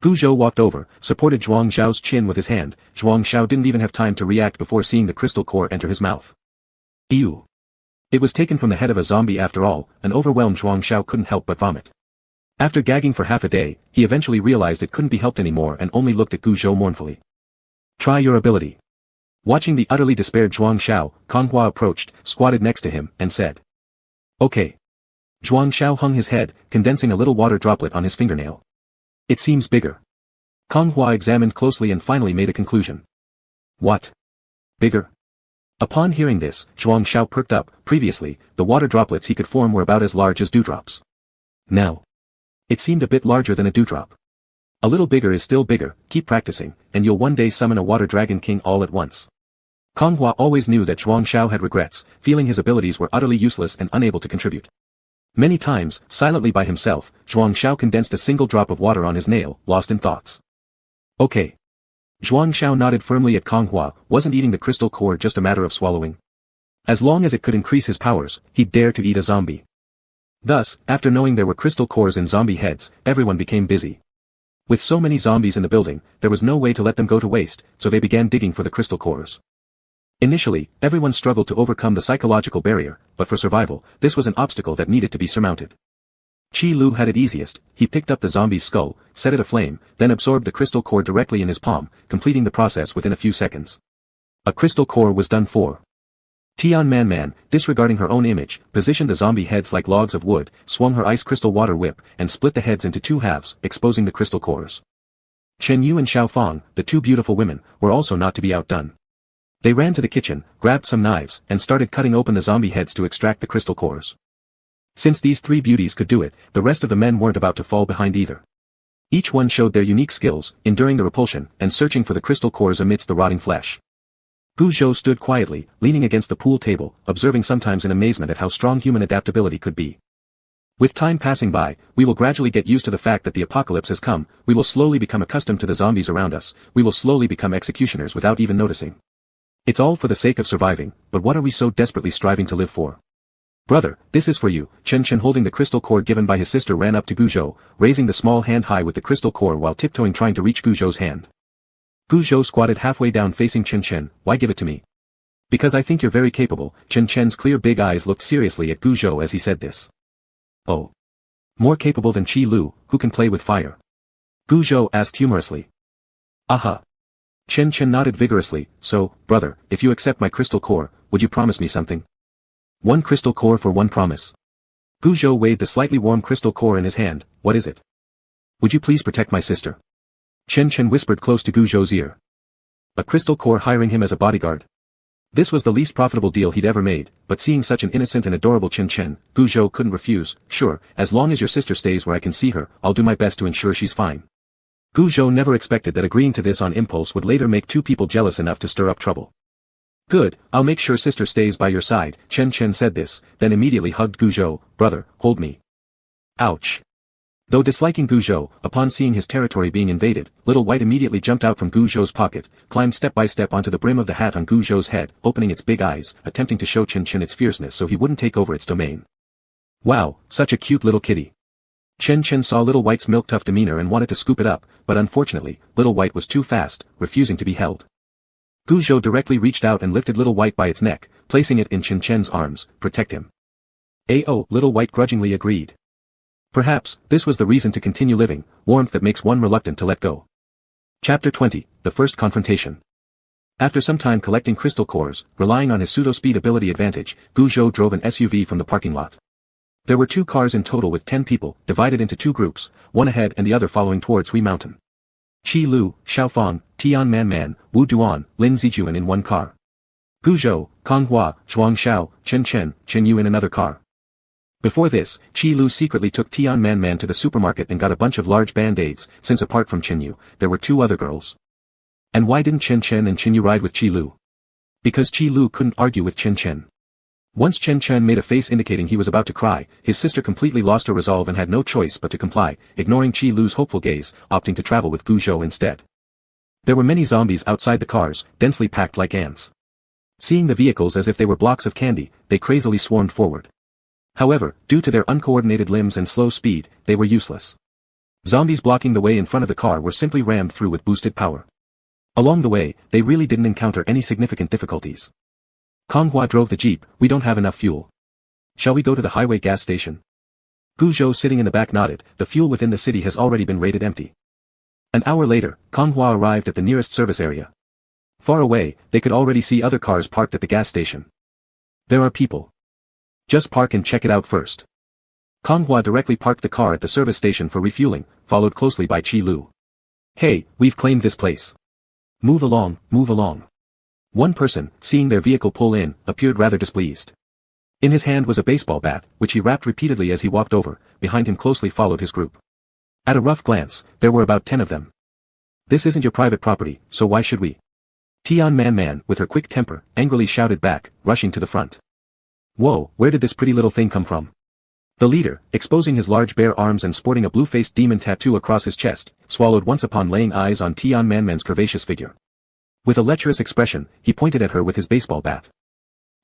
Gu Zhou walked over, supported Zhuang Xiao's chin with his hand. Zhuang Xiao didn't even have time to react before seeing the crystal core enter his mouth. Ew. It was taken from the head of a zombie after all, an overwhelmed Zhuang Xiao couldn't help but vomit. After gagging for half a day, he eventually realized it couldn't be helped anymore and only looked at Gu Zhou mournfully. "Try your ability." Watching the utterly despaired Zhuang Xiao, Kang Hua approached, squatted next to him, and said. "Okay." Zhuang Xiao hung his head, condensing a little water droplet on his fingernail. "It seems bigger." Kang Hua examined closely and finally made a conclusion. "What? Bigger?" Upon hearing this, Zhuang Xiao perked up. Previously, the water droplets he could form were about as large as dewdrops. Now, it seemed a bit larger than a dewdrop. "A little bigger is still bigger, keep practicing, and you'll one day summon a water dragon king all at once." Kang Hua always knew that Zhuang Xiao had regrets, feeling his abilities were utterly useless and unable to contribute. Many times, silently by himself, Zhuang Xiao condensed a single drop of water on his nail, lost in thoughts. "Okay." Zhuang Xiao nodded firmly at Kang Hua. Wasn't eating the crystal core just a matter of swallowing? As long as it could increase his powers, he'd dare to eat a zombie. Thus, after knowing there were crystal cores in zombie heads, everyone became busy. With so many zombies in the building, there was no way to let them go to waste, so they began digging for the crystal cores. Initially, everyone struggled to overcome the psychological barrier, but for survival, this was an obstacle that needed to be surmounted. Qi Lu had it easiest. He picked up the zombie's skull, set it aflame, then absorbed the crystal core directly in his palm, completing the process within a few seconds. A crystal core was done for. Tian Man, disregarding her own image, positioned the zombie heads like logs of wood, swung her ice crystal water whip, and split the heads into two halves, exposing the crystal cores. Chen Yu and Xiao Fang, the two beautiful women, were also not to be outdone. They ran to the kitchen, grabbed some knives, and started cutting open the zombie heads to extract the crystal cores. Since these three beauties could do it, the rest of the men weren't about to fall behind either. Each one showed their unique skills, enduring the repulsion, and searching for the crystal cores amidst the rotting flesh. Gu Zhou stood quietly, leaning against the pool table, observing sometimes in amazement at how strong human adaptability could be. With time passing by, we will gradually get used to the fact that the apocalypse has come, we will slowly become accustomed to the zombies around us, we will slowly become executioners without even noticing. It's all for the sake of surviving, but what are we so desperately striving to live for? "Brother, this is for you." Chen Chen holding the crystal core given by his sister ran up to Gu Zhou, raising the small hand high with the crystal core while tiptoeing trying to reach Gu Zhou's hand. Gu Zhou squatted halfway down facing Chen Chen. "Why give it to me?" "Because I think you're very capable." Chen Chen's clear big eyes looked seriously at Gu Zhou as he said this. "Oh. More capable than Qi Lu, who can play with fire." Gu Zhou asked humorously. Aha. Chen Chen nodded vigorously. So, brother, if you accept my crystal core, would you promise me something? 1 crystal core for 1 promise. Gu Zhou waved the slightly warm crystal core in his hand. What is it? Would you please protect my sister? Chen Chen whispered close to Gu Zhou's ear. A crystal core hiring him as a bodyguard. This was the least profitable deal he'd ever made, but seeing such an innocent and adorable Chen Chen, Gu Zhou couldn't refuse. Sure, as long as your sister stays where I can see her, I'll do my best to ensure she's fine. Gu Zhou never expected that agreeing to this on impulse would later make 2 people jealous enough to stir up trouble. Good, I'll make sure sister stays by your side. Chen Chen said this, then immediately hugged Gu Zhou. Brother, hold me. Ouch. Though disliking Gu Zhou, upon seeing his territory being invaded, Little White immediately jumped out from Gu Zhou's pocket, climbed step by step onto the brim of the hat on Gu Zhou's head, opening its big eyes, attempting to show Chen Chen its fierceness so he wouldn't take over its domain. Wow, such a cute little kitty. Chen Chen saw Little White's milk-tough demeanor and wanted to scoop it up, but unfortunately, Little White was too fast, refusing to be held. Gu Zhou directly reached out and lifted Little White by its neck, placing it in Chen Chen's arms. Protect him. Oh, Little White grudgingly agreed. Perhaps, this was the reason to continue living, warmth that makes one reluctant to let go. Chapter 20, The First Confrontation. After some time collecting crystal cores, relying on his pseudo-speed ability advantage, Gu Zhou drove an SUV from the parking lot. There were 2 cars in total with 10 people, divided into 2 groups, one ahead and the other following towards Hui Mountain. Qi Lu, Xiao Fang, Tian Man Man, Wu Duan, Lin Zijuan in one car. Gu Zhou, Kong Hua, Zhuang Xiao, Chen Chen, Chen Yu in another car. Before this, Qi Lu secretly took Tian Man Man to the supermarket and got a bunch of large band-aids, since apart from Chen Yu, there were 2 other girls. And why didn't Chen Chen and Chen Yu ride with Qi Lu? Because Qi Lu couldn't argue with Chen Chen. Once Chen Chen made a face indicating he was about to cry, his sister completely lost her resolve and had no choice but to comply, ignoring Qi Lu's hopeful gaze, opting to travel with Gu Zhou instead. There were many zombies outside the cars, densely packed like ants. Seeing the vehicles as if they were blocks of candy, they crazily swarmed forward. However, due to their uncoordinated limbs and slow speed, they were useless. Zombies blocking the way in front of the car were simply rammed through with boosted power. Along the way, they really didn't encounter any significant difficulties. Konghua drove the jeep. We don't have enough fuel. Shall we go to the highway gas station? Gu Zhou sitting in the back nodded. The fuel within the city has already been rated empty. An hour later, Konghua arrived at the nearest service area. Far away, they could already see other cars parked at the gas station. There are people. Just park and check it out first. Konghua directly parked the car at the service station for refueling, followed closely by Qi Lu. Hey, we've claimed this place. Move along, move along. One person, seeing their vehicle pull in, appeared rather displeased. In his hand was a baseball bat, which he rapped repeatedly as he walked over. Behind him closely followed his group. At a rough glance, there were about 10 of them. This isn't your private property, so why should we? Tian Man Man, with her quick temper, angrily shouted back, rushing to the front. Whoa, where did this pretty little thing come from? The leader, exposing his large bare arms and sporting a blue-faced demon tattoo across his chest, swallowed once upon laying eyes on Tian Man Man's curvaceous figure. With a lecherous expression, he pointed at her with his baseball bat.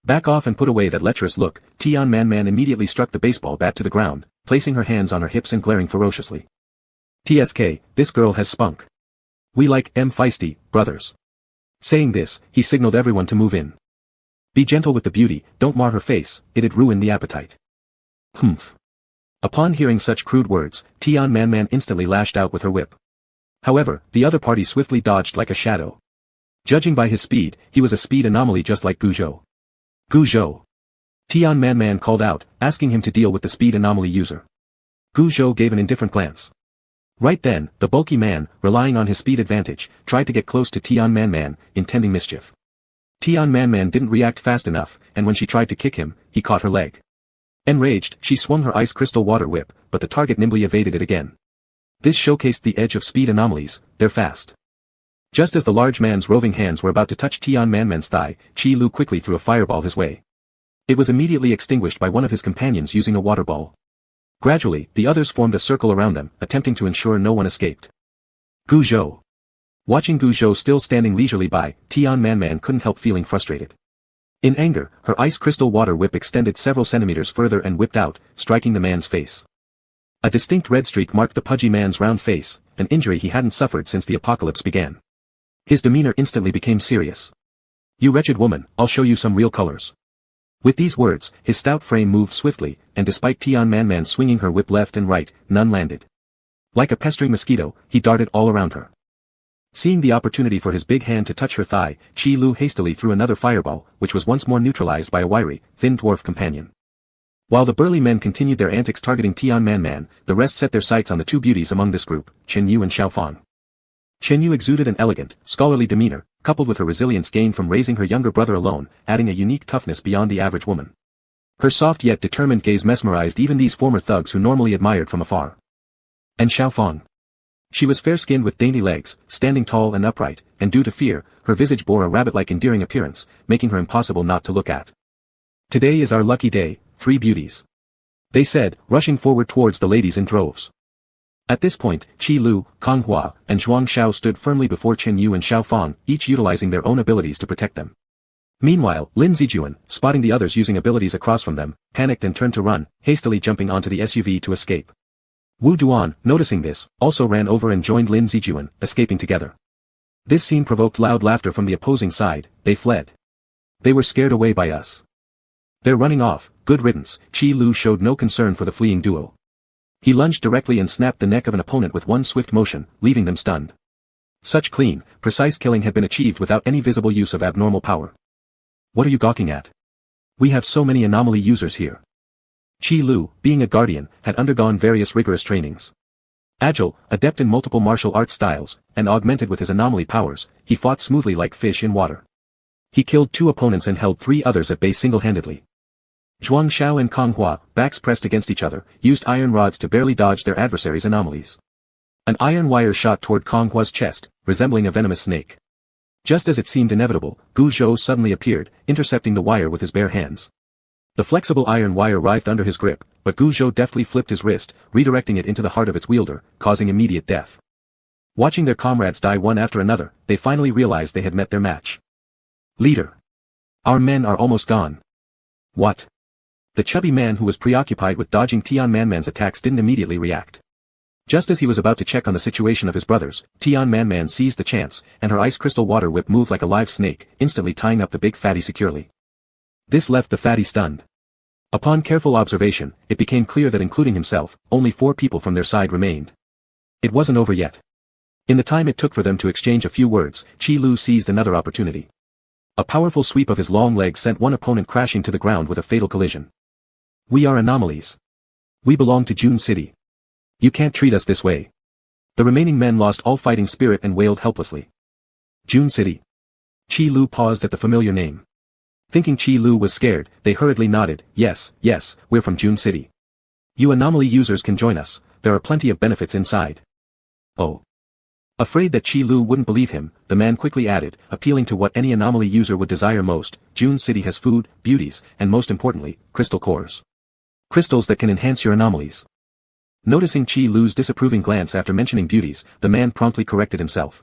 Back off and put away that lecherous look. Tian Man Man immediately struck the baseball bat to the ground, placing her hands on her hips and glaring ferociously. TSK, this girl has spunk. We like feisty, brothers. Saying this, he signaled everyone to move in. Be gentle with the beauty, don't mar her face, it'd ruin the appetite. Humph. Upon hearing such crude words, Tian Man Man instantly lashed out with her whip. However, the other party swiftly dodged like a shadow. Judging by his speed, he was a speed anomaly just like Gu Zhou. Gu Zhou. Tian Man Man called out, asking him to deal with the speed anomaly user. Gu Zhou gave an indifferent glance. Right then, the bulky man, relying on his speed advantage, tried to get close to Tian Man Man, intending mischief. Tian Man Man didn't react fast enough, and when she tried to kick him, he caught her leg. Enraged, she swung her ice crystal water whip, but the target nimbly evaded it again. This showcased the edge of speed anomalies, they're fast. Just as the large man's roving hands were about to touch Tian Man Man's thigh, Qi Lu quickly threw a fireball his way. It was immediately extinguished by one of his companions using a water ball. Gradually, the others formed a circle around them, attempting to ensure no one escaped. Gu Zhou. Watching Gu Zhou still standing leisurely by, Tian Man Man couldn't help feeling frustrated. In anger, her ice crystal water whip extended several centimeters further and whipped out, striking the man's face. A distinct red streak marked the pudgy man's round face, an injury he hadn't suffered since the apocalypse began. His demeanor instantly became serious. You wretched woman, I'll show you some real colors. With these words, his stout frame moved swiftly, and despite Tian Man Man swinging her whip left and right, none landed. Like a pestering mosquito, he darted all around her. Seeing the opportunity for his big hand to touch her thigh, Qi Lu hastily threw another fireball, which was once more neutralized by a wiry, thin dwarf companion. While the burly men continued their antics targeting Tian Man, the rest set their sights on the two beauties among this group, Chen Yu and Xiaofang. Chen Yu exuded an elegant, scholarly demeanor, coupled with her resilience gained from raising her younger brother alone, adding a unique toughness beyond the average woman. Her soft yet determined gaze mesmerized even these former thugs who normally admired from afar. And Xiaofang. She was fair-skinned with dainty legs, standing tall and upright, and due to fear, her visage bore a rabbit-like endearing appearance, making her impossible not to look at. "Today is our lucky day, three beauties," they said, rushing forward towards the ladies in droves. At this point, Qi Lu, Kang Hua, and Zhuang Xiao stood firmly before Chen Yu and Xiaofang, each utilizing their own abilities to protect them. Meanwhile, Lin Zijuan, spotting the others using abilities across from them, panicked and turned to run, hastily jumping onto the SUV to escape. Wu Duan, noticing this, also ran over and joined Lin Zijuan, escaping together. This scene provoked loud laughter from the opposing side. They fled. "They were scared away by us. They're running off, good riddance." Qi Lu showed no concern for the fleeing duo. He lunged directly and snapped the neck of an opponent with one swift motion, leaving them stunned. Such clean, precise killing had been achieved without any visible use of abnormal power. "What are you gawking at? We have so many anomaly users here." Qi Lu, being a guardian, had undergone various rigorous trainings. Agile, adept in multiple martial arts styles, and augmented with his anomaly powers, he fought smoothly like fish in water. He killed 2 opponents and held 3 others at bay single-handedly. Zhuang Xiao and Kang Hua, backs pressed against each other, used iron rods to barely dodge their adversaries' anomalies. An iron wire shot toward Kang Hua's chest, resembling a venomous snake. Just as it seemed inevitable, Gu Zhou suddenly appeared, intercepting the wire with his bare hands. The flexible iron wire writhed under his grip, but Gu Zhou deftly flipped his wrist, redirecting it into the heart of its wielder, causing immediate death. Watching their comrades die one after another, they finally realized they had met their match. "Leader. Our men are almost gone." "What?" The chubby man who was preoccupied with dodging Tian Man's attacks didn't immediately react. Just as he was about to check on the situation of his brothers, Tian Man seized the chance, and her ice crystal water whip moved like a live snake, instantly tying up the big fatty securely. This left the fatty stunned. Upon careful observation, it became clear that including himself, only 4 people from their side remained. It wasn't over yet. In the time it took for them to exchange a few words, Qi Lu seized another opportunity. A powerful sweep of his long legs sent one opponent crashing to the ground with a fatal collision. "We are anomalies. We belong to June City. You can't treat us this way." The remaining men lost all fighting spirit and wailed helplessly. "June City." Qi Lu paused at the familiar name. Thinking Qi Lu was scared, they hurriedly nodded. Yes, we're from June City. You anomaly users can join us, there are plenty of benefits inside." "Oh." Afraid that Qi Lu wouldn't believe him, the man quickly added, appealing to what any anomaly user would desire most, "June City has food, beauties, and most importantly, crystal cores. Crystals that can enhance your anomalies." Noticing Qi Lu's disapproving glance after mentioning beauties, the man promptly corrected himself.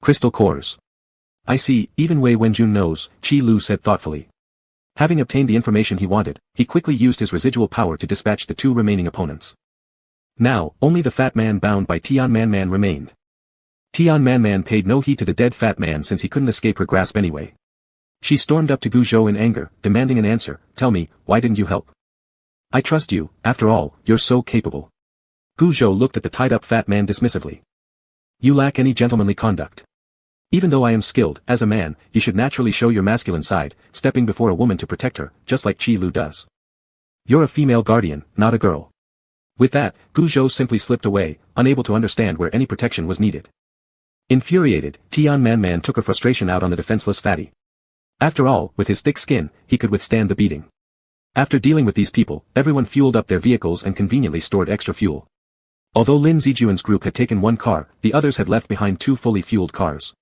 "Crystal cores. I see, even Wei Wenjun knows," Qi Lu said thoughtfully. Having obtained the information he wanted, he quickly used his residual power to dispatch the 2 remaining opponents. Now, only the fat man bound by Tian Man remained. Tian Man paid no heed to the dead fat man since he couldn't escape her grasp anyway. She stormed up to Gu Zhou in anger, demanding an answer. "Tell me, why didn't you help? I trust you, after all, you're so capable." Gu Zhou looked at the tied-up fat man dismissively. "You lack any gentlemanly conduct. Even though I am skilled, as a man, you should naturally show your masculine side, stepping before a woman to protect her, just like Qi Lu does. You're a female guardian, not a girl." With that, Gu Zhou simply slipped away, unable to understand where any protection was needed. Infuriated, Tian Man took her frustration out on the defenseless fatty. After all, with his thick skin, he could withstand the beating. After dealing with these people, everyone fueled up their vehicles and conveniently stored extra fuel. Although Lin Zijuan's group had taken 1 car, the others had left behind 2 fully fueled cars.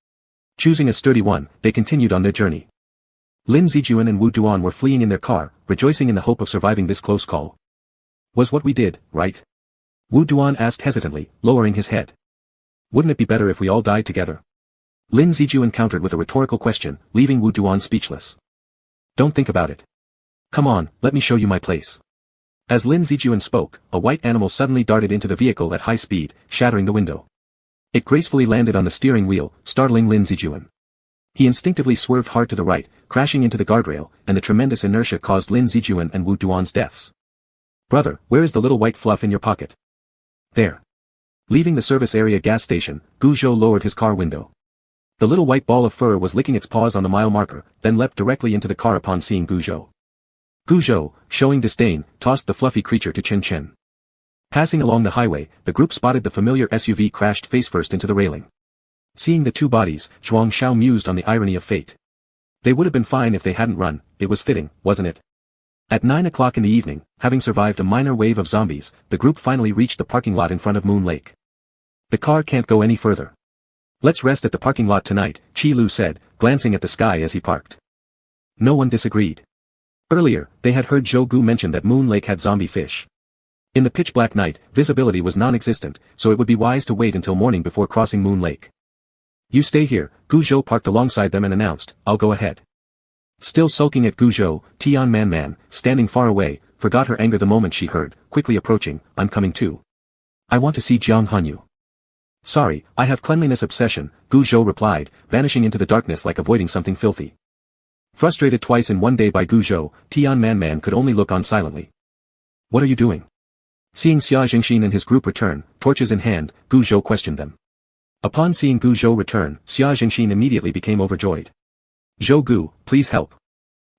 Choosing a sturdy one, they continued on their journey. Lin Zijuan and Wu Duan were fleeing in their car, rejoicing in the hope of surviving this close call. "Was what we did, right?" Wu Duan asked hesitantly, lowering his head. "Wouldn't it be better if we all died together?" Lin Zijuan countered with a rhetorical question, leaving Wu Duan speechless. "Don't think about it. Come on, let me show you my place." As Lin Zijuan spoke, a white animal suddenly darted into the vehicle at high speed, shattering the window. It gracefully landed on the steering wheel, startling Lin Zijuan. He instinctively swerved hard to the right, crashing into the guardrail, and the tremendous inertia caused Lin Zijuan and Wu Duan's deaths. "Brother, where is the little white fluff in your pocket?" "There." Leaving the service area gas station, Gu Zhou lowered his car window. The little white ball of fur was licking its paws on the mile marker, then leapt directly into the car upon seeing Gu Zhou. Gu Zhou, showing disdain, tossed the fluffy creature to Chen Chen. Passing along the highway, the group spotted the familiar SUV crashed face-first into the railing. Seeing the two bodies, Zhuang Xiao mused on the irony of fate. They would have been fine if they hadn't run, it was fitting, wasn't it? At 9 o'clock in the evening, having survived a minor wave of zombies, the group finally reached the parking lot in front of Moon Lake. The car can't go any further. Let's rest at the parking lot tonight, Qi Lu said, glancing at the sky as he parked. No one disagreed. Earlier, they had heard Zhou Gu mention that Moon Lake had zombie fish. In the pitch-black night, visibility was non-existent, so it would be wise to wait until morning before crossing Moon Lake. You stay here, Gu Zhou parked alongside them and announced, I'll go ahead. Still sulking at Gu Zhou, Tian Man, standing far away, forgot her anger the moment she heard, quickly approaching, I'm coming too. I want to see Jiang Hanyu. Sorry, I have cleanliness obsession, Gu Zhou replied, vanishing into the darkness like avoiding something filthy. Frustrated twice in one day by Gu Zhou, Tian Man could only look on silently. What are you doing? Seeing Xia Jingxin and his group return, torches in hand, Gu Zhou questioned them. Upon seeing Gu Zhou return, Xia Jingxin immediately became overjoyed. Zhou Gu, please help.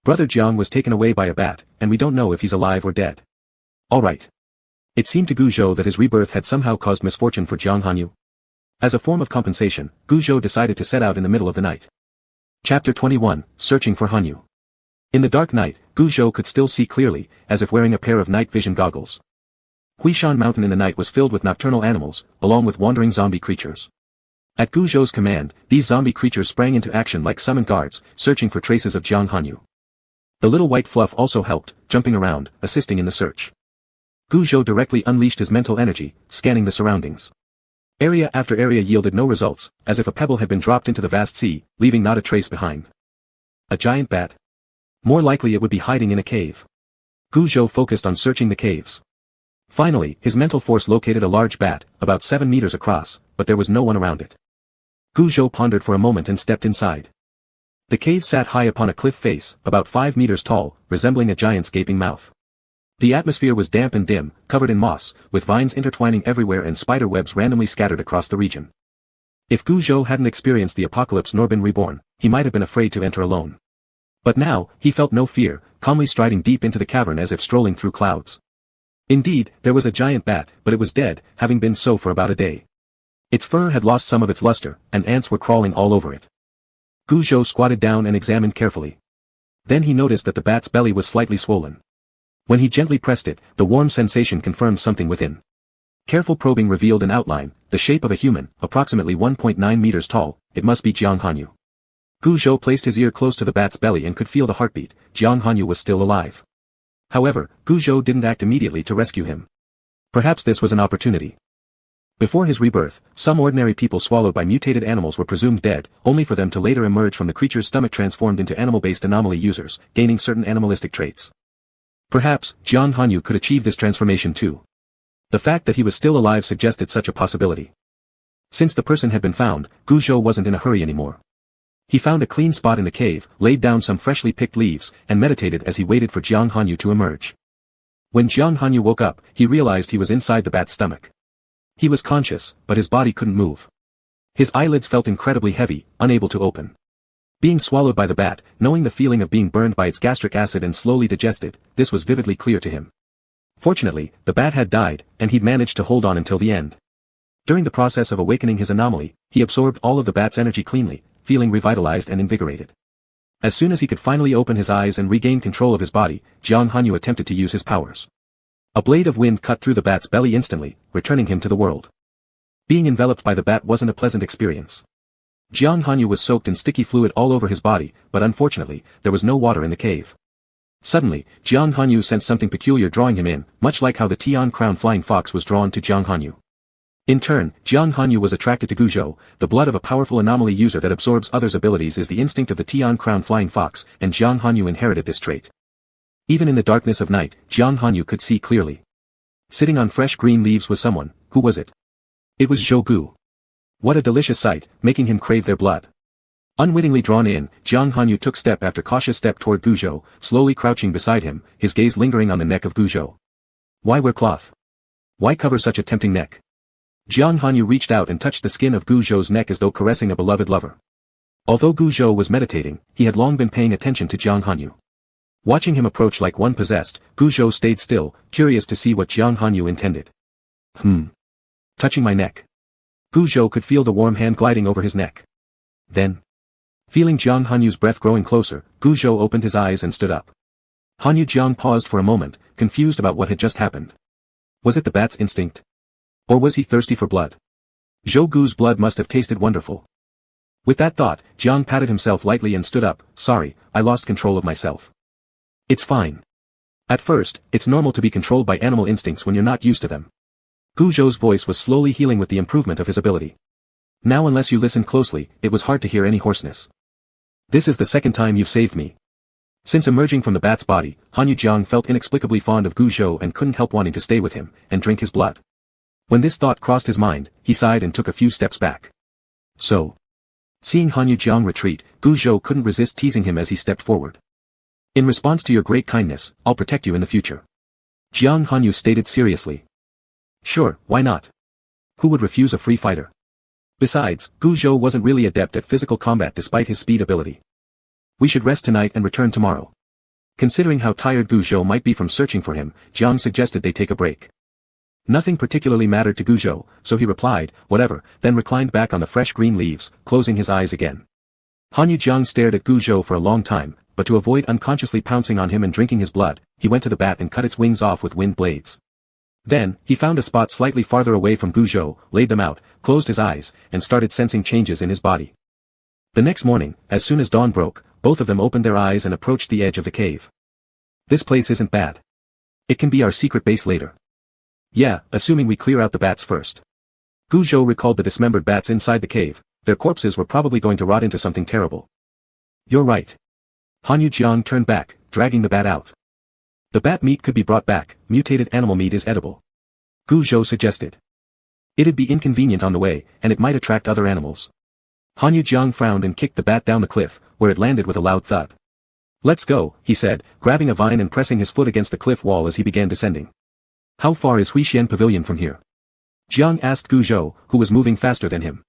Brother Jiang was taken away by a bat, and we don't know if he's alive or dead. All right. It seemed to Gu Zhou that his rebirth had somehow caused misfortune for Jiang Hanyu. As a form of compensation, Gu Zhou decided to set out in the middle of the night. Chapter 21, Searching for Hanyu. In the dark night, Gu Zhou could still see clearly, as if wearing a pair of night vision goggles. Huishan Mountain in the night was filled with nocturnal animals, along with wandering zombie creatures. At Gu Zhou's command, these zombie creatures sprang into action like summoned guards, searching for traces of Jiang Hanyu. The little white fluff also helped, jumping around, assisting in the search. Gu Zhou directly unleashed his mental energy, scanning the surroundings. Area after area yielded no results, as if a pebble had been dropped into the vast sea, leaving not a trace behind. A giant bat? More likely it would be hiding in a cave. Gu Zhou focused on searching the caves. Finally, his mental force located a large bat, about 7 meters across, but there was no one around it. Gu Zhou pondered for a moment and stepped inside. The cave sat high upon a cliff face, about 5 meters tall, resembling a giant's gaping mouth. The atmosphere was damp and dim, covered in moss, with vines intertwining everywhere and spider webs randomly scattered across the region. If Gu Zhou hadn't experienced the apocalypse nor been reborn, he might have been afraid to enter alone. But now, he felt no fear, calmly striding deep into the cavern as if strolling through clouds. Indeed, there was a giant bat, but it was dead, having been so for about a day. Its fur had lost some of its luster, and ants were crawling all over it. Gu Zhou squatted down and examined carefully. Then he noticed that the bat's belly was slightly swollen. When he gently pressed it, the warm sensation confirmed something within. Careful probing revealed an outline, the shape of a human, approximately 1.9 meters tall. It must be Jiang Hanyu. Gu Zhou placed his ear close to the bat's belly and could feel the heartbeat. Jiang Hanyu was still alive. However, Gu Zhou didn't act immediately to rescue him. Perhaps this was an opportunity. Before his rebirth, some ordinary people swallowed by mutated animals were presumed dead, only for them to later emerge from the creature's stomach transformed into animal-based anomaly users, gaining certain animalistic traits. Perhaps, Jiang Hanyu could achieve this transformation too. The fact that he was still alive suggested such a possibility. Since the person had been found, Gu Zhou wasn't in a hurry anymore. He found a clean spot in the cave, laid down some freshly picked leaves, and meditated as he waited for Jiang Hanyu to emerge. When Jiang Hanyu woke up, he realized he was inside the bat's stomach. He was conscious, but his body couldn't move. His eyelids felt incredibly heavy, unable to open. Being swallowed by the bat, knowing the feeling of being burned by its gastric acid and slowly digested, this was vividly clear to him. Fortunately, the bat had died, and he'd managed to hold on until the end. During the process of awakening his anomaly, he absorbed all of the bat's energy cleanly, feeling revitalized and invigorated. As soon as he could finally open his eyes and regain control of his body, Jiang Hanyu attempted to use his powers. A blade of wind cut through the bat's belly instantly, returning him to the world. Being enveloped by the bat wasn't a pleasant experience. Jiang Hanyu was soaked in sticky fluid all over his body, but unfortunately, there was no water in the cave. Suddenly, Jiang Hanyu sensed something peculiar drawing him in, much like how the Tian Crown Flying Fox was drawn to Jiang Hanyu. In turn, Jiang Hanyu was attracted to Gu Zhou. The blood of a powerful anomaly user that absorbs others' abilities is the instinct of the Tian Crown Flying Fox, and Jiang Hanyu inherited this trait. Even in the darkness of night, Jiang Hanyu could see clearly. Sitting on fresh green leaves was someone. Who was it? It was Zhou Gu. What a delicious sight, making him crave their blood. Unwittingly drawn in, Jiang Hanyu took step after cautious step toward Gu Zhou, slowly crouching beside him, his gaze lingering on the neck of Gu Zhou. Why wear cloth? Why cover such a tempting neck? Jiang Hanyu reached out and touched the skin of Gu Zhou's neck as though caressing a beloved lover. Although Gu Zhou was meditating, he had long been paying attention to Jiang Hanyu. Watching him approach like one possessed, Gu Zhou stayed still, curious to see what Jiang Hanyu intended. Touching my neck. Gu Zhou could feel the warm hand gliding over his neck. Then, feeling Jiang Hanyu's breath growing closer, Gu Zhou opened his eyes and stood up. Hanyu Jiang paused for a moment, confused about what had just happened. Was it the bat's instinct? Or was he thirsty for blood? Zhou Gu's blood must have tasted wonderful. With that thought, Jiang patted himself lightly and stood up. Sorry, I lost control of myself. It's fine. At first, it's normal to be controlled by animal instincts when you're not used to them. Gu Zhou's voice was slowly healing with the improvement of his ability. Now unless you listened closely, it was hard to hear any hoarseness. This is the second time you've saved me. Since emerging from the bat's body, Hanyu Jiang felt inexplicably fond of Gu Zhou and couldn't help wanting to stay with him, and drink his blood. When this thought crossed his mind, he sighed and took a few steps back. So, seeing Hanyu Jiang retreat, Gu Zhou couldn't resist teasing him as he stepped forward. In response to your great kindness, I'll protect you in the future. Jiang Hanyu stated seriously. Sure, why not? Who would refuse a free fighter? Besides, Gu Zhou wasn't really adept at physical combat despite his speed ability. We should rest tonight and return tomorrow. Considering how tired Gu Zhou might be from searching for him, Jiang suggested they take a break. Nothing particularly mattered to Gu Zhou, so he replied, whatever, then reclined back on the fresh green leaves, closing his eyes again. Hanyu Jiang stared at Gu Zhou for a long time, but to avoid unconsciously pouncing on him and drinking his blood, he went to the bat and cut its wings off with wind blades. Then, he found a spot slightly farther away from Gu Zhou, laid them out, closed his eyes, and started sensing changes in his body. The next morning, as soon as dawn broke, both of them opened their eyes and approached the edge of the cave. This place isn't bad. It can be our secret base later. Yeah, assuming we clear out the bats first. Gu Zhou recalled the dismembered bats inside the cave. Their corpses were probably going to rot into something terrible. You're right. Hanyu Jiang turned back, dragging the bat out. The bat meat could be brought back, mutated animal meat is edible. Gu Zhou suggested. It'd be inconvenient on the way, and it might attract other animals. Hanyu Jiang frowned and kicked the bat down the cliff, where it landed with a loud thud. Let's go, he said, grabbing a vine and pressing his foot against the cliff wall as he began descending. How far is Huixian Pavilion from here? Jiang asked Gu Zhou, who was moving faster than him.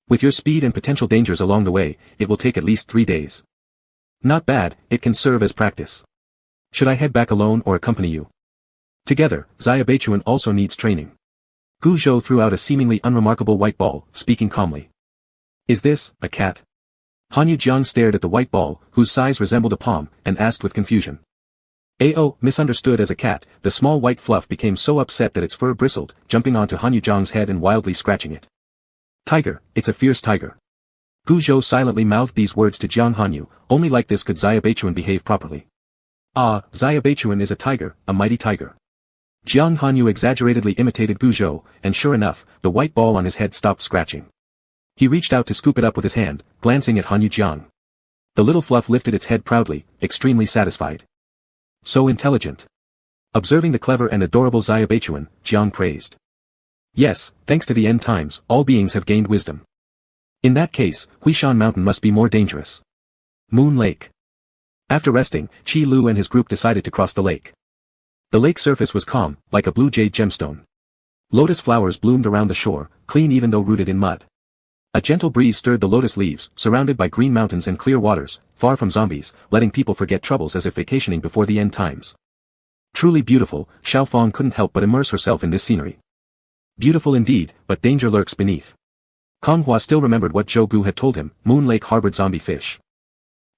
With your speed and potential dangers along the way, it will take at least 3 days. Not bad, it can serve as practice. Should I head back alone or accompany you? Together, Xia Beichuan also needs training. Gu Zhou threw out a seemingly unremarkable white ball, speaking calmly. Is this, a cat? Hanyu Jiang stared at the white ball, whose size resembled a palm, and asked with confusion. Oh, misunderstood as a cat, the small white fluff became so upset that its fur bristled, jumping onto Hanyu Jiang's head and wildly scratching it. Tiger, it's a fierce tiger. Gu Zhou silently mouthed these words to Jiang Hanyu, only like this could Xia Beichuan behave properly. Ah, Xia Beichuan is a tiger, a mighty tiger. Jiang Hanyu exaggeratedly imitated Gu Zhou, and sure enough, the white ball on his head stopped scratching. He reached out to scoop it up with his hand, glancing at Hanyu Jiang. The little fluff lifted its head proudly, extremely satisfied. So intelligent. Observing the clever and adorable Xia Beichuan, Jiang praised. Yes, thanks to the end times, all beings have gained wisdom. In that case, Huishan Mountain must be more dangerous. Moon Lake. After resting, Qi Lu and his group decided to cross the lake. The lake surface was calm, like a blue jade gemstone. Lotus flowers bloomed around the shore, clean even though rooted in mud. A gentle breeze stirred the lotus leaves, surrounded by green mountains and clear waters, far from zombies, letting people forget troubles as if vacationing before the end times. Truly beautiful, Xiaofang couldn't help but immerse herself in this scenery. Beautiful indeed, but danger lurks beneath. Kong Hua still remembered what Zhou Gu had told him, Moon Lake harbored zombie fish.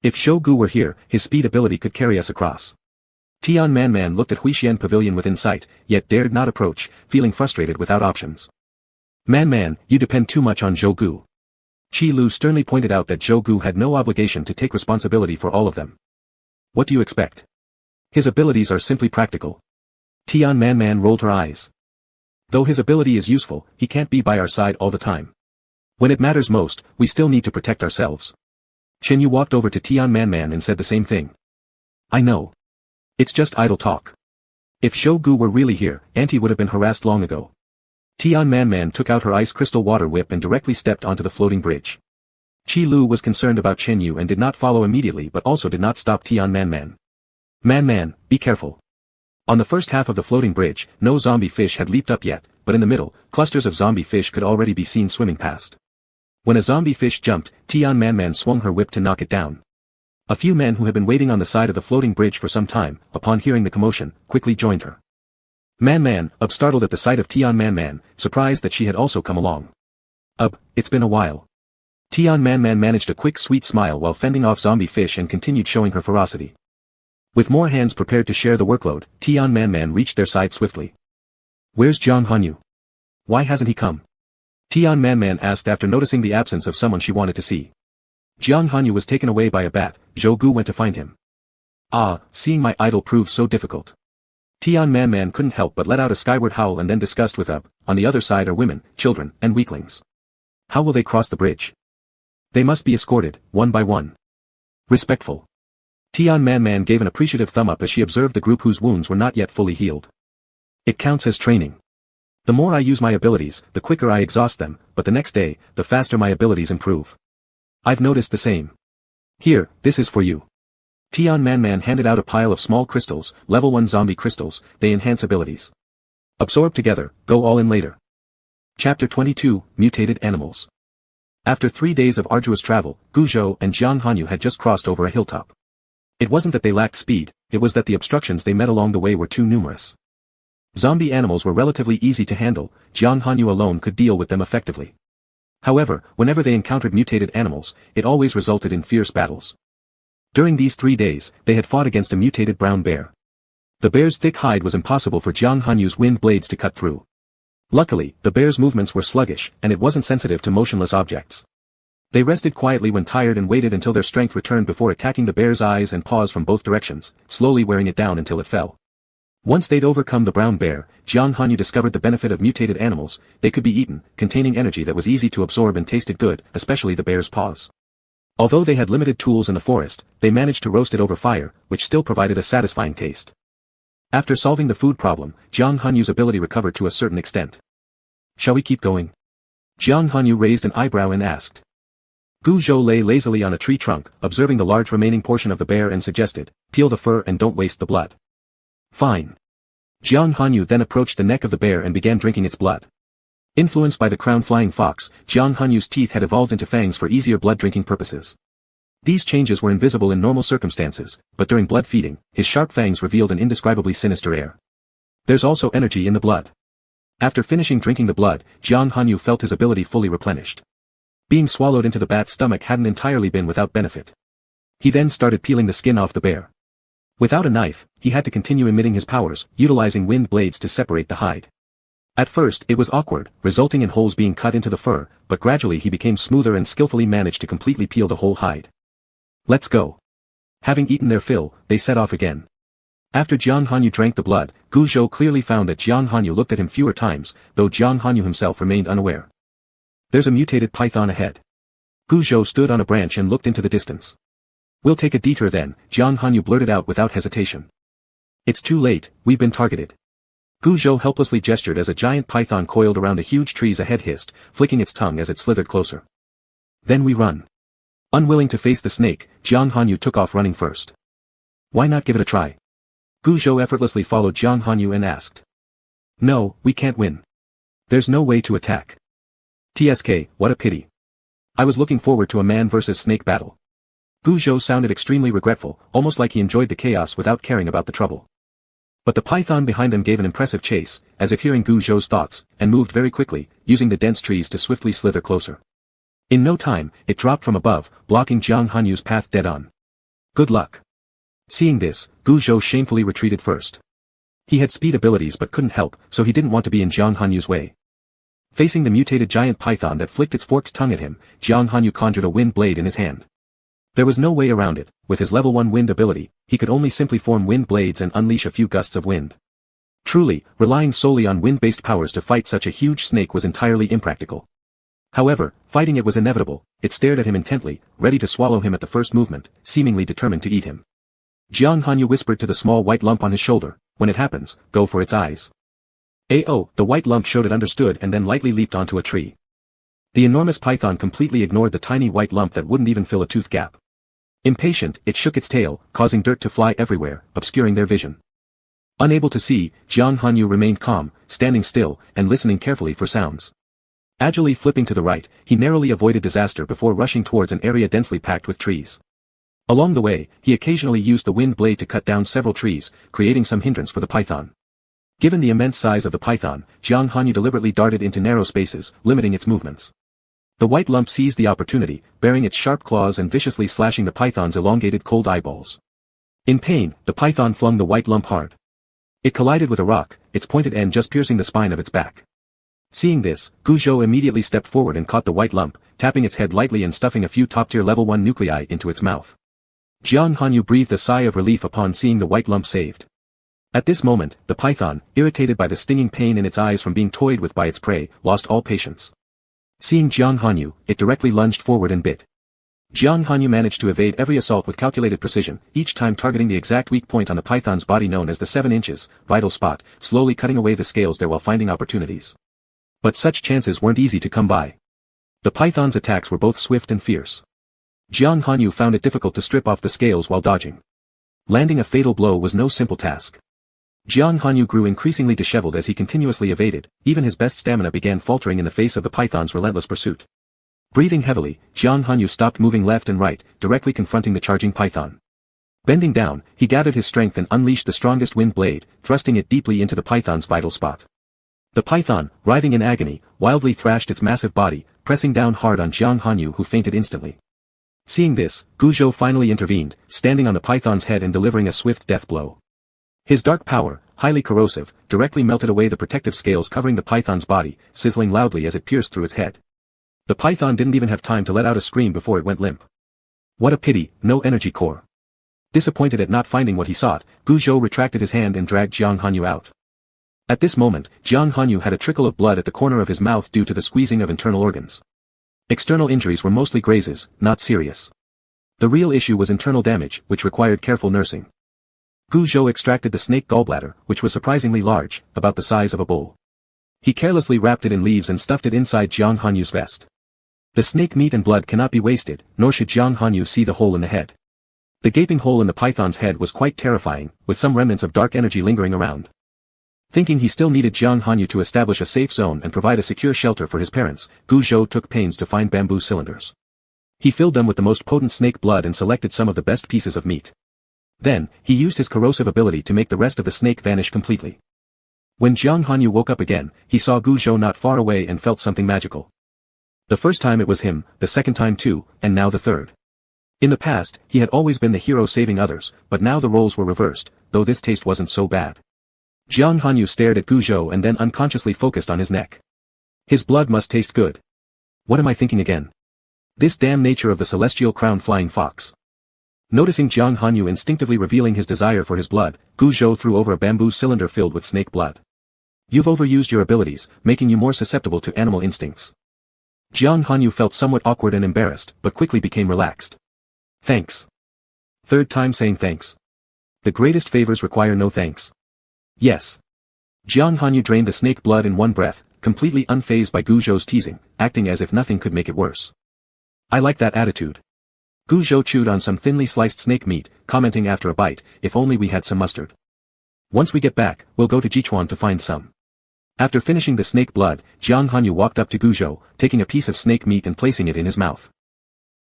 If Zhou Gu were here, his speed ability could carry us across. Tian Man looked at Huixian Pavilion within sight, yet dared not approach, feeling frustrated without options. Man, you depend too much on Zhou Gu. Qi Lu sternly pointed out that Zhou Gu had no obligation to take responsibility for all of them. What do you expect? His abilities are simply practical. Tian Man rolled her eyes. Though his ability is useful, he can't be by our side all the time. When it matters most, we still need to protect ourselves. Chen Yu walked over to Tian Man and said the same thing. I know. It's just idle talk. If Zhou Gu were really here, Auntie would have been harassed long ago. Tian Man took out her ice crystal water whip and directly stepped onto the floating bridge. Qi Lu was concerned about Chen Yu and did not follow immediately but also did not stop Tian Man. Man, be careful. On the first half of the floating bridge, no zombie fish had leaped up yet, but in the middle, clusters of zombie fish could already be seen swimming past. When a zombie fish jumped, Tian Man swung her whip to knock it down. A few men who had been waiting on the side of the floating bridge for some time, upon hearing the commotion, quickly joined her. Man, startled at the sight of Tian Man, surprised that she had also come along. It's been a while. Tian Man managed a quick sweet smile while fending off zombie fish and continued showing her ferocity. With more hands prepared to share the workload, Tian Man reached their side swiftly. Where's Jiang Hanyu? Why hasn't he come? Tian Man asked after noticing the absence of someone she wanted to see. Jiang Hanyu was taken away by a bat. Zhou Gu went to find him. Seeing my idol prove so difficult. Tian Man couldn't help but let out a skyward howl and then discussed with on the other side are women, children, and weaklings. How will they cross the bridge? They must be escorted, one by one. Respectful. Tian Man gave an appreciative thumb up as she observed the group whose wounds were not yet fully healed. It counts as training. The more I use my abilities, the quicker I exhaust them, but the next day, the faster my abilities improve. I've noticed the same. Here, this is for you. Tian Man handed out a pile of small crystals, level 1 zombie crystals. They enhance abilities. Absorb together, go all in later. Chapter 22, Mutated Animals. After 3 days of arduous travel, Guzhou and Jiang Hanyu had just crossed over a hilltop. It wasn't that they lacked speed, it was that the obstructions they met along the way were too numerous. Zombie animals were relatively easy to handle, Jiang Hanyu alone could deal with them effectively. However, whenever they encountered mutated animals, it always resulted in fierce battles. During these 3 days, they had fought against a mutated brown bear. The bear's thick hide was impossible for Jiang Hanyu's wind blades to cut through. Luckily, the bear's movements were sluggish, and it wasn't sensitive to motionless objects. They rested quietly when tired and waited until their strength returned before attacking the bear's eyes and paws from both directions, slowly wearing it down until it fell. Once they'd overcome the brown bear, Jiang Hanyu discovered the benefit of mutated animals. They could be eaten, containing energy that was easy to absorb and tasted good, especially the bear's paws. Although they had limited tools in the forest, they managed to roast it over fire, which still provided a satisfying taste. After solving the food problem, Jiang Hanyu's ability recovered to a certain extent. Shall we keep going? Jiang Hanyu raised an eyebrow and asked. Gu Zhou lay lazily on a tree trunk, observing the large remaining portion of the bear and suggested, peel the fur and don't waste the blood. Fine. Jiang Hanyu then approached the neck of the bear and began drinking its blood. Influenced by the crown-flying fox, Jiang Hanyu's teeth had evolved into fangs for easier blood-drinking purposes. These changes were invisible in normal circumstances, but during blood feeding, his sharp fangs revealed an indescribably sinister air. There's also energy in the blood. After finishing drinking the blood, Jiang Hanyu felt his ability fully replenished. Being swallowed into the bat's stomach hadn't entirely been without benefit. He then started peeling the skin off the bear. Without a knife, he had to continue emitting his powers, utilizing wind blades to separate the hide. At first, it was awkward, resulting in holes being cut into the fur, but gradually he became smoother and skillfully managed to completely peel the whole hide. Let's go. Having eaten their fill, they set off again. After Jiang Hanyu drank the blood, Gu Zhou clearly found that Jiang Hanyu looked at him fewer times, though Jiang Hanyu himself remained unaware. There's a mutated python ahead. Gu Zhou stood on a branch and looked into the distance. We'll take a detour then, Jiang Hanyu blurted out without hesitation. It's too late, we've been targeted. Gu Zhou helplessly gestured as a giant python coiled around the huge trees ahead hissed, flicking its tongue as it slithered closer. Then we run. Unwilling to face the snake, Jiang Hanyu took off running first. Why not give it a try? Gu Zhou effortlessly followed Jiang Hanyu and asked. No, we can't win. There's no way to attack. TSK, what a pity. I was looking forward to a man versus snake battle. Gu Zhou sounded extremely regretful, almost like he enjoyed the chaos without caring about the trouble. But the python behind them gave an impressive chase, as if hearing Gu Zhou's thoughts, and moved very quickly, using the dense trees to swiftly slither closer. In no time, it dropped from above, blocking Jiang Hanyu's path dead on. Good luck. Seeing this, Gu Zhou shamefully retreated first. He had speed abilities but couldn't help, so he didn't want to be in Jiang Hanyu's way. Facing the mutated giant python that flicked its forked tongue at him, Jiang Hanyu conjured a wind blade in his hand. There was no way around it. With his level 1 wind ability, he could only simply form wind blades and unleash a few gusts of wind. Truly, relying solely on wind-based powers to fight such a huge snake was entirely impractical. However, fighting it was inevitable. It stared at him intently, ready to swallow him at the first movement, seemingly determined to eat him. Jiang Hanyu whispered to the small white lump on his shoulder, when it happens, go for its eyes. Oh, the white lump showed it understood and then lightly leaped onto a tree. The enormous python completely ignored the tiny white lump that wouldn't even fill a tooth gap. Impatient, it shook its tail, causing dirt to fly everywhere, obscuring their vision. Unable to see, Jiang Hanyu remained calm, standing still, and listening carefully for sounds. Agilely flipping to the right, he narrowly avoided disaster before rushing towards an area densely packed with trees. Along the way, he occasionally used the wind blade to cut down several trees, creating some hindrance for the python. Given the immense size of the python, Jiang Hanyu deliberately darted into narrow spaces, limiting its movements. The white lump seized the opportunity, baring its sharp claws and viciously slashing the python's elongated cold eyeballs. In pain, the python flung the white lump hard. It collided with a rock, its pointed end just piercing the spine of its back. Seeing this, Guzhou immediately stepped forward and caught the white lump, tapping its head lightly and stuffing a few top-tier level 1 nuclei into its mouth. Jiang Hanyu breathed a sigh of relief upon seeing the white lump saved. At this moment, the python, irritated by the stinging pain in its eyes from being toyed with by its prey, lost all patience. Seeing Jiang Hanyu, it directly lunged forward and bit. Jiang Hanyu managed to evade every assault with calculated precision, each time targeting the exact weak point on the python's body known as the 7 inches, vital spot, slowly cutting away the scales there while finding opportunities. But such chances weren't easy to come by. The python's attacks were both swift and fierce. Jiang Hanyu found it difficult to strip off the scales while dodging. Landing a fatal blow was no simple task. Jiang Hanyu grew increasingly disheveled as he continuously evaded, even his best stamina began faltering in the face of the python's relentless pursuit. Breathing heavily, Jiang Hanyu stopped moving left and right, directly confronting the charging python. Bending down, he gathered his strength and unleashed the strongest wind blade, thrusting it deeply into the python's vital spot. The python, writhing in agony, wildly thrashed its massive body, pressing down hard on Jiang Hanyu who fainted instantly. Seeing this, Guzhou finally intervened, standing on the python's head and delivering a swift death blow. His dark power, highly corrosive, directly melted away the protective scales covering the python's body, sizzling loudly as it pierced through its head. The python didn't even have time to let out a scream before it went limp. What a pity, no energy core. Disappointed at not finding what he sought, Guzhou retracted his hand and dragged Jiang Hanyu out. At this moment, Jiang Hanyu had a trickle of blood at the corner of his mouth due to the squeezing of internal organs. External injuries were mostly grazes, not serious. The real issue was internal damage, which required careful nursing. Guzhou extracted the snake gallbladder, which was surprisingly large, about the size of a bowl. He carelessly wrapped it in leaves and stuffed it inside Jiang Hanyu's vest. The snake meat and blood cannot be wasted, nor should Jiang Hanyu see the hole in the head. The gaping hole in the python's head was quite terrifying, with some remnants of dark energy lingering around. Thinking he still needed Jiang Hanyu to establish a safe zone and provide a secure shelter for his parents, Guzhou took pains to find bamboo cylinders. He filled them with the most potent snake blood and selected some of the best pieces of meat. Then, he used his corrosive ability to make the rest of the snake vanish completely. When Jiang Hanyu woke up again, he saw Guzhou not far away and felt something magical. The first time it was him, the second time too, and now the third. In the past, he had always been the hero saving others, but now the roles were reversed, though this taste wasn't so bad. Jiang Hanyu stared at Guzhou and then unconsciously focused on his neck. His blood must taste good. What am I thinking again? This damn nature of the celestial crown flying fox. Noticing Jiang Hanyu instinctively revealing his desire for his blood, Guzhou threw over a bamboo cylinder filled with snake blood. You've overused your abilities, making you more susceptible to animal instincts. Jiang Hanyu felt somewhat awkward and embarrassed, but quickly became relaxed. Thanks. Third time saying thanks. The greatest favors require no thanks. Yes. Jiang Hanyu drained the snake blood in one breath, completely unfazed by Guzhou's teasing, acting as if nothing could make it worse. I like that attitude. Guzhou chewed on some thinly sliced snake meat, commenting after a bite, if only we had some mustard. Once we get back, we'll go to Jichuan to find some. After finishing the snake blood, Jiang Hanyu walked up to Guzhou, taking a piece of snake meat and placing it in his mouth.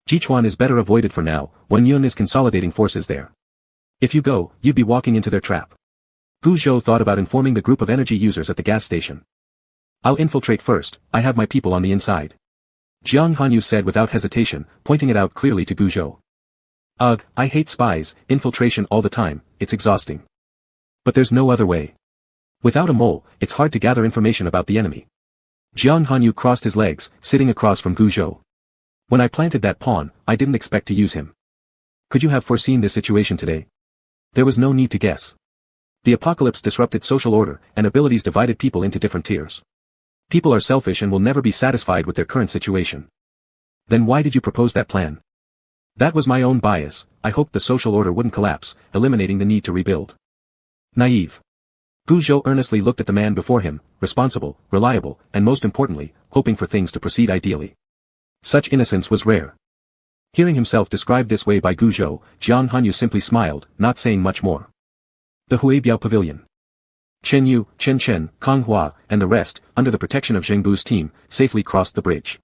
Jichuan is better avoided for now, Wen Yun is consolidating forces there. If you go, you'd be walking into their trap. Guzhou thought about informing the group of energy users at the gas station. I'll infiltrate first, I have my people on the inside. Jiang Hanyu said without hesitation, pointing it out clearly to Guzhou. Ugh, I hate spies, infiltration all the time, it's exhausting. But there's no other way. Without a mole, it's hard to gather information about the enemy. Jiang Hanyu crossed his legs, sitting across from Guzhou. When I planted that pawn, I didn't expect to use him. Could you have foreseen this situation today? There was no need to guess. The apocalypse disrupted social order, and abilities divided people into different tiers. People are selfish and will never be satisfied with their current situation. Then why did you propose that plan? That was my own bias, I hoped the social order wouldn't collapse, eliminating the need to rebuild. Naive. Guzhou earnestly looked at the man before him, responsible, reliable, and most importantly, hoping for things to proceed ideally. Such innocence was rare. Hearing himself described this way by Guzhou, Jiang Hanyu simply smiled, not saying much more. The Huibiao Pavilion. Chen Yu, Chen Chen, Kang Hua, and the rest, under the protection of Zhengbu's team, safely crossed the bridge.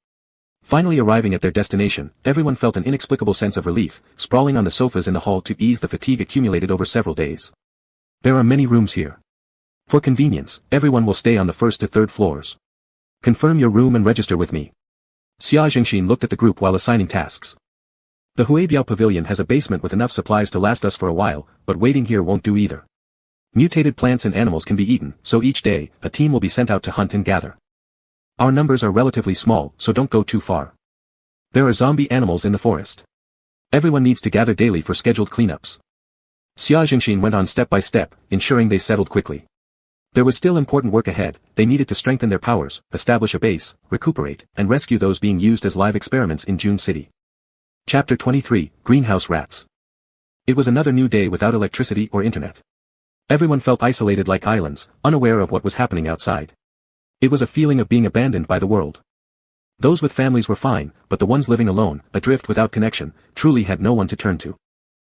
Finally arriving at their destination, everyone felt an inexplicable sense of relief, sprawling on the sofas in the hall to ease the fatigue accumulated over several days. There are many rooms here. For convenience, everyone will stay on the first to third floors. Confirm your room and register with me. Xia Zhengxin looked at the group while assigning tasks. The Huibiao Pavilion has a basement with enough supplies to last us for a while, but waiting here won't do either. Mutated plants and animals can be eaten, so each day, a team will be sent out to hunt and gather. Our numbers are relatively small, so don't go too far. There are zombie animals in the forest. Everyone needs to gather daily for scheduled cleanups. Xia Zhengxin went on step by step, ensuring they settled quickly. There was still important work ahead. They needed to strengthen their powers, establish a base, recuperate, and rescue those being used as live experiments in June City. Chapter 23, Greenhouse Rats. It was another new day without electricity or internet. Everyone felt isolated like islands, unaware of what was happening outside. It was a feeling of being abandoned by the world. Those with families were fine, but the ones living alone, adrift without connection, truly had no one to turn to.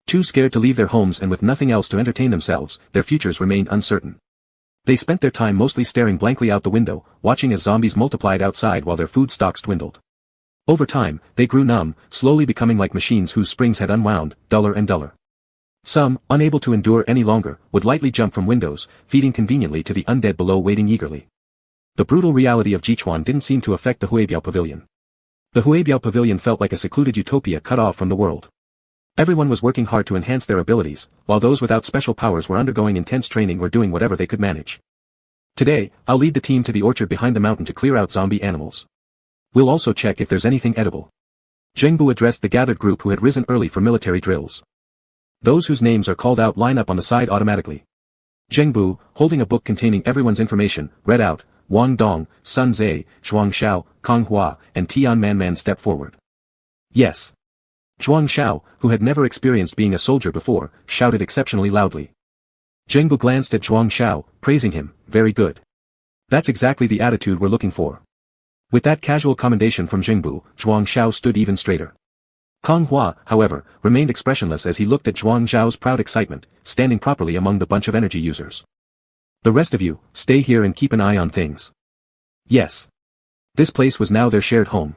Too scared to leave their homes and with nothing else to entertain themselves, their futures remained uncertain. They spent their time mostly staring blankly out the window, watching as zombies multiplied outside while their food stocks dwindled. Over time, they grew numb, slowly becoming like machines whose springs had unwound, duller and duller. Some, unable to endure any longer, would lightly jump from windows, feeding conveniently to the undead below waiting eagerly. The brutal reality of Jichuan didn't seem to affect the Huibiao Pavilion. The Huibiao Pavilion felt like a secluded utopia cut off from the world. Everyone was working hard to enhance their abilities, while those without special powers were undergoing intense training or doing whatever they could manage. Today, I'll lead the team to the orchard behind the mountain to clear out zombie animals. We'll also check if there's anything edible. Zhengbu addressed the gathered group who had risen early for military drills. Those whose names are called out line up on the side automatically. Zhengbu, holding a book containing everyone's information, read out, Wang Dong, Sun Zhe, Zhuang Xiao, Kang Hua, and Tian Manman stepped forward. Yes. Zhuang Xiao, who had never experienced being a soldier before, shouted exceptionally loudly. Zhengbu glanced at Zhuang Xiao, praising him, very good. That's exactly the attitude we're looking for. With that casual commendation from Zhengbu, Zhuang Xiao stood even straighter. Kang Hua, however, remained expressionless as he looked at Zhuang Xiao's proud excitement, standing properly among the bunch of energy users. The rest of you, stay here and keep an eye on things. Yes. This place was now their shared home.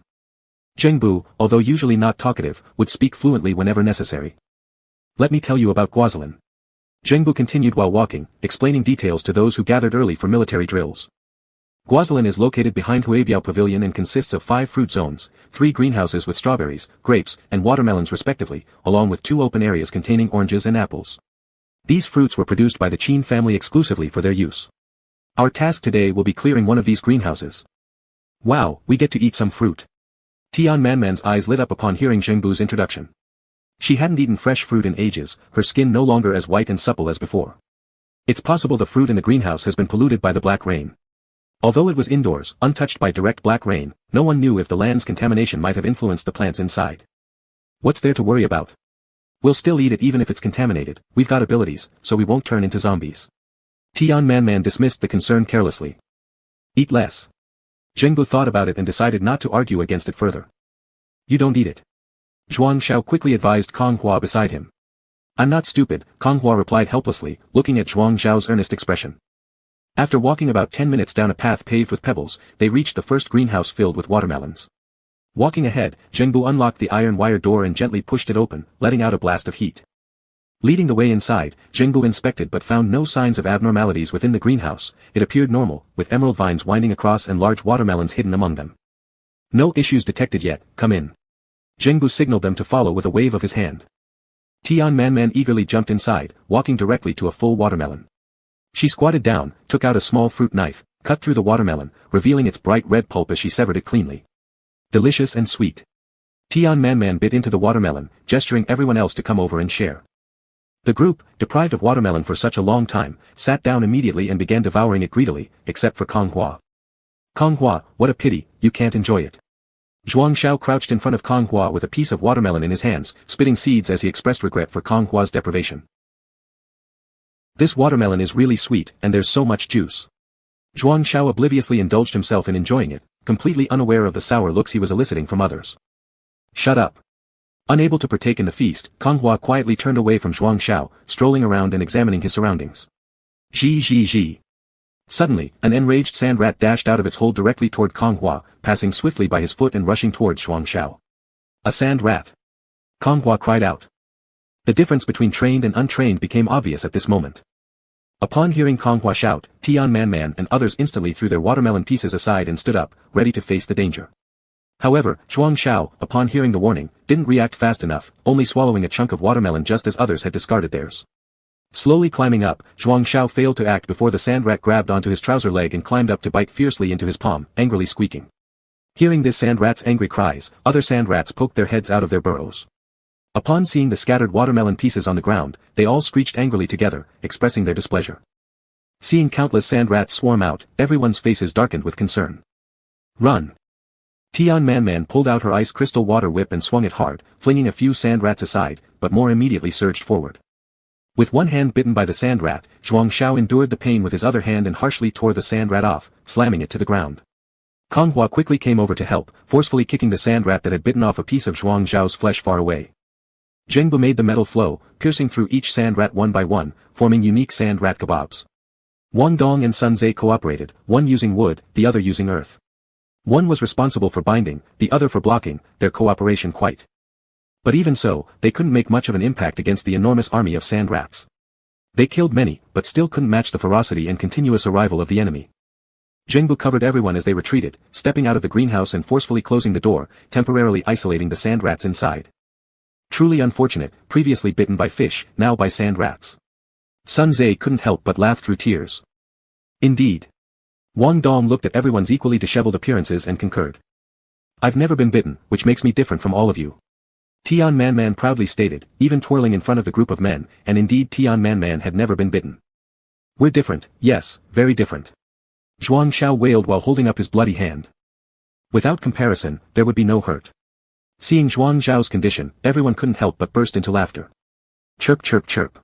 Zhengbu, although usually not talkative, would speak fluently whenever necessary. Let me tell you about Guazalin. Zhengbu continued while walking, explaining details to those who gathered early for military drills. Guazalin is located behind Huibiao Pavilion and consists of 5 fruit zones, 3 greenhouses with strawberries, grapes, and watermelons respectively, along with 2 open areas containing oranges and apples. These fruits were produced by the Qin family exclusively for their use. Our task today will be clearing one of these greenhouses. Wow, we get to eat some fruit. Tian Manman's eyes lit up upon hearing Zhengbu's introduction. She hadn't eaten fresh fruit in ages, her skin no longer as white and supple as before. It's possible the fruit in the greenhouse has been polluted by the black rain. Although it was indoors, untouched by direct black rain, no one knew if the land's contamination might have influenced the plants inside. What's there to worry about? We'll still eat it even if it's contaminated, we've got abilities, so we won't turn into zombies. Tian Manman dismissed the concern carelessly. Eat less. Zhengbu thought about it and decided not to argue against it further. You don't eat it. Zhuang Xiao quickly advised Kang Hua beside him. I'm not stupid, Kang Hua replied helplessly, looking at Zhuang Xiao's earnest expression. After walking about 10 minutes down a path paved with pebbles, they reached the first greenhouse filled with watermelons. Walking ahead, Zhengbu unlocked the iron wire door and gently pushed it open, letting out a blast of heat. Leading the way inside, Zhengbu inspected but found no signs of abnormalities within the greenhouse. It appeared normal, with emerald vines winding across and large watermelons hidden among them. No issues detected yet, come in. Zhengbu signaled them to follow with a wave of his hand. Tian Manman eagerly jumped inside, walking directly to a full watermelon. She squatted down, took out a small fruit knife, cut through the watermelon, revealing its bright red pulp as she severed it cleanly. Delicious and sweet. Tian Manman bit into the watermelon, gesturing everyone else to come over and share. The group, deprived of watermelon for such a long time, sat down immediately and began devouring it greedily, except for Kang Hua. Kang Hua, what a pity, you can't enjoy it. Zhuang Xiao crouched in front of Kang Hua with a piece of watermelon in his hands, spitting seeds as he expressed regret for Kang Hua's deprivation. This watermelon is really sweet, and there's so much juice. Zhuang Xiao obliviously indulged himself in enjoying it, completely unaware of the sour looks he was eliciting from others. Shut up. Unable to partake in the feast, Kang Hua quietly turned away from Zhuang Xiao, strolling around and examining his surroundings. Zhi. Suddenly, an enraged sand rat dashed out of its hole directly toward Kong Hua, passing swiftly by his foot and rushing toward Zhuang Xiao. A sand rat! Kong Hua cried out. The difference between trained and untrained became obvious at this moment. Upon hearing Kong Hua shout, Tian Man Man and others instantly threw their watermelon pieces aside and stood up, ready to face the danger. However, Zhuang Xiao, upon hearing the warning, didn't react fast enough, only swallowing a chunk of watermelon just as others had discarded theirs. Slowly climbing up, Zhuang Xiao failed to act before the sand rat grabbed onto his trouser leg and climbed up to bite fiercely into his palm, angrily squeaking. Hearing this sand rat's angry cries, other sand rats poked their heads out of their burrows. Upon seeing the scattered watermelon pieces on the ground, they all screeched angrily together, expressing their displeasure. Seeing countless sand rats swarm out, everyone's faces darkened with concern. Run! Tian Man Man pulled out her ice crystal water whip and swung it hard, flinging a few sand rats aside, but more immediately surged forward. With one hand bitten by the sand rat, Zhuang Xiao endured the pain with his other hand and harshly tore the sand rat off, slamming it to the ground. Kong Hua quickly came over to help, forcefully kicking the sand rat that had bitten off a piece of Zhuang Xiao's flesh far away. Zhengbu made the metal flow, piercing through each sand rat one by one, forming unique sand rat kebabs. Wang Dong and Sun Zhe cooperated, one using wood, the other using earth. One was responsible for binding, the other for blocking, their cooperation quite. But even so, they couldn't make much of an impact against the enormous army of sand rats. They killed many, but still couldn't match the ferocity and continuous arrival of the enemy. Zhengbu covered everyone as they retreated, stepping out of the greenhouse and forcefully closing the door, temporarily isolating the sand rats inside. Truly unfortunate, previously bitten by fish, now by sand rats. Sun Zhe couldn't help but laugh through tears. Indeed. Wang Dong looked at everyone's equally disheveled appearances and concurred. I've never been bitten, which makes me different from all of you. Tian Man Man proudly stated, even twirling in front of the group of men, and indeed Tian Man Man had never been bitten. We're different, yes, very different. Zhuang Xiao wailed while holding up his bloody hand. Without comparison, there would be no hurt. Seeing Zhuang Xiao's condition, everyone couldn't help but burst into laughter. Chirp chirp chirp.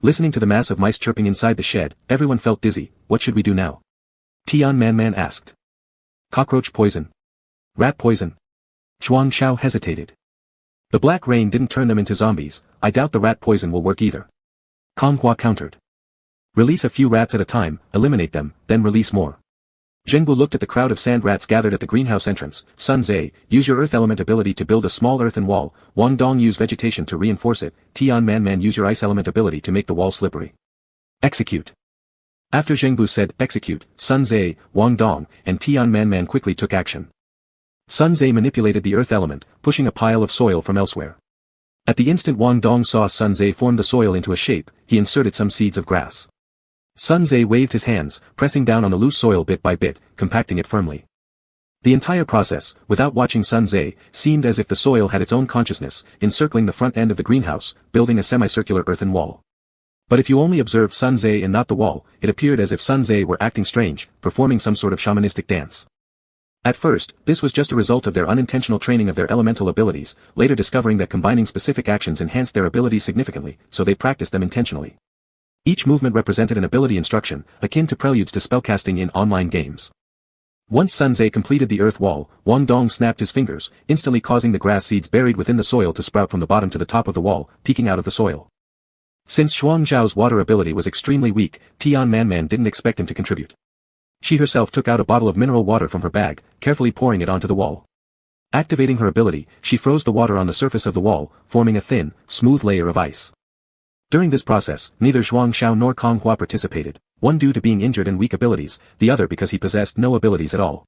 Listening to the mass of mice chirping inside the shed, everyone felt dizzy. What should we do now? Tian Man Man asked. Cockroach poison. Rat poison. Zhuang Xiao hesitated. The black rain didn't turn them into zombies, I doubt the rat poison will work either. Kong Hua countered. Release a few rats at a time, eliminate them, then release more. Zhengbu looked at the crowd of sand rats gathered at the greenhouse entrance. Sun Zhe, use your earth element ability to build a small earthen wall. Wang Dong, use vegetation to reinforce it. Tian Man Man, use your ice element ability to make the wall slippery. Execute. After Zhengbu said execute, Sun Zhe, Wang Dong, and Tian Man Man quickly took action. Sun Zhe manipulated the earth element, pushing a pile of soil from elsewhere. At the instant Wang Dong saw Sun Zhe form the soil into a shape, he inserted some seeds of grass. Sun Zhe waved his hands, pressing down on the loose soil bit by bit, compacting it firmly. The entire process, without watching Sun Zhe, seemed as if the soil had its own consciousness, encircling the front end of the greenhouse, building a semicircular earthen wall. But if you only observed Sun Zhe and not the wall, it appeared as if Sun Zhe were acting strange, performing some sort of shamanistic dance. At first, this was just a result of their unintentional training of their elemental abilities, later discovering that combining specific actions enhanced their abilities significantly, so they practiced them intentionally. Each movement represented an ability instruction, akin to preludes to spellcasting in online games. Once Sun Zhe completed the earth wall, Wang Dong snapped his fingers, instantly causing the grass seeds buried within the soil to sprout from the bottom to the top of the wall, peeking out of the soil. Since Zhuang Zhao's water ability was extremely weak, Tian Man Man didn't expect him to contribute. She herself took out a bottle of mineral water from her bag, carefully pouring it onto the wall. Activating her ability, she froze the water on the surface of the wall, forming a thin, smooth layer of ice. During this process, neither Zhuang Xiao nor Kong Hua participated, one due to being injured and weak abilities, the other because he possessed no abilities at all.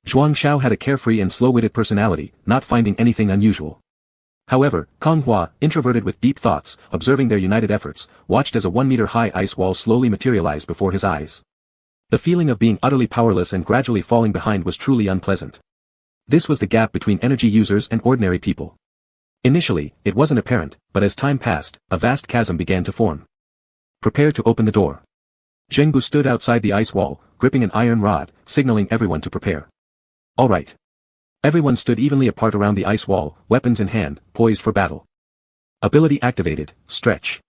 Zhuang Xiao had a carefree and slow-witted personality, not finding anything unusual. However, Kong Hua, introverted with deep thoughts, observing their united efforts, watched as a 1-meter-high ice wall slowly materialized before his eyes. The feeling of being utterly powerless and gradually falling behind was truly unpleasant. This was the gap between energy users and ordinary people. Initially, it wasn't apparent, but as time passed, a vast chasm began to form. Prepare to open the door. Zhengbu stood outside the ice wall, gripping an iron rod, signaling everyone to prepare. All right. Everyone stood evenly apart around the ice wall, weapons in hand, poised for battle. Ability activated, stretch.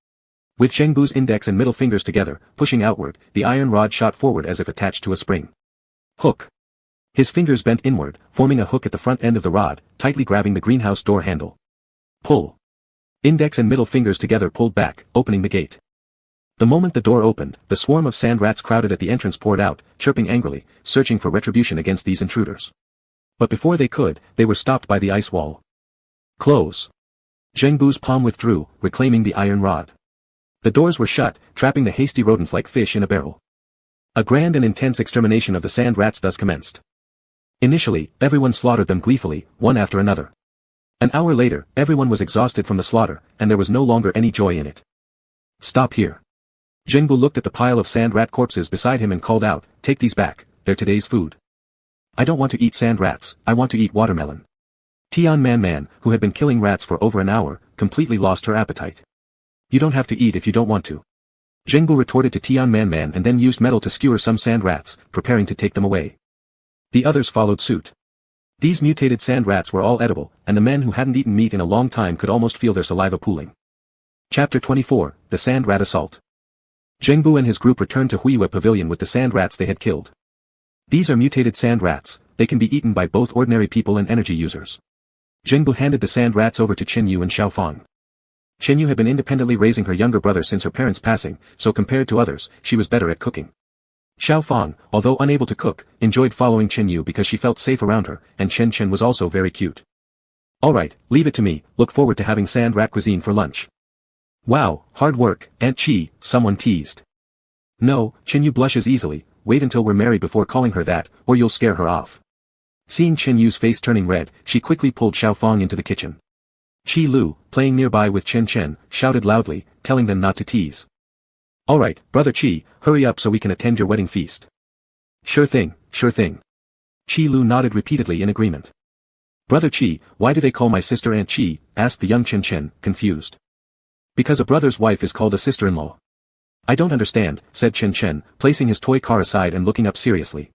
With Zhengbu's index and middle fingers together, pushing outward, the iron rod shot forward as if attached to a spring. Hook. His fingers bent inward, forming a hook at the front end of the rod, tightly grabbing the greenhouse door handle. Pull. Index and middle fingers together pulled back, opening the gate. The moment the door opened, the swarm of sand rats crowded at the entrance poured out, chirping angrily, searching for retribution against these intruders. But before they could, they were stopped by the ice wall. Close. Zhengbu's palm withdrew, reclaiming the iron rod. The doors were shut, trapping the hasty rodents like fish in a barrel. A grand and intense extermination of the sand rats thus commenced. Initially, everyone slaughtered them gleefully, one after another. An hour later, everyone was exhausted from the slaughter, and there was no longer any joy in it. Stop here. Zhengbu looked at the pile of sand rat corpses beside him and called out, take these back, they're today's food. I don't want to eat sand rats, I want to eat watermelon. Tian Man, who had been killing rats for over an hour, completely lost her appetite. You don't have to eat if you don't want to. Zhengbu retorted to Tian Man and then used metal to skewer some sand rats, preparing to take them away. The others followed suit. These mutated sand rats were all edible, and the men who hadn't eaten meat in a long time could almost feel their saliva pooling. Chapter 24, The Sand Rat Assault. Zhengbu and his group returned to Huiyue Pavilion with the sand rats they had killed. These are mutated sand rats, they can be eaten by both ordinary people and energy users. Zhengbu handed the sand rats over to Qinyu and Xiaofang. Qinyu had been independently raising her younger brother since her parents' passing, so compared to others, she was better at cooking. Xiaofang, although unable to cook, enjoyed following Qinyu because she felt safe around her, and Chen was also very cute. Alright, leave it to me, look forward to having sand rat cuisine for lunch. Wow, hard work, Aunt Chi, someone teased. No, Qinyu blushes easily, wait until we're married before calling her that, or you'll scare her off. Seeing Qinyu's face turning red, she quickly pulled Xiaofang into the kitchen. Qi Lu, playing nearby with Chen, shouted loudly, telling them not to tease. Alright, brother Qi, hurry up so we can attend your wedding feast. Sure thing, sure thing. Qi Lu nodded repeatedly in agreement. Brother Qi, why do they call my sister Aunt Qi? Asked the young Chen, confused. Because a brother's wife is called a sister-in-law. I don't understand, said Chen, placing his toy car aside and looking up seriously.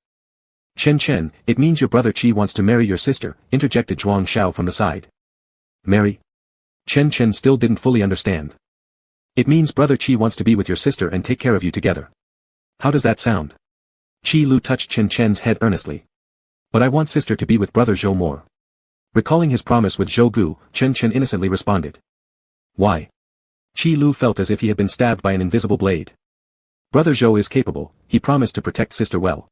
Chen, it means your brother Qi wants to marry your sister, interjected Zhuang Xiao from the side. Marry? Chen still didn't fully understand. It means brother Qi wants to be with your sister and take care of you together. How does that sound? Qi Lu touched Chen's head earnestly. But I want sister to be with brother Zhou more. Recalling his promise with Zhou Gu, Chen innocently responded. Why? Qi Lu felt as if he had been stabbed by an invisible blade. Brother Zhou is capable, he promised to protect sister well.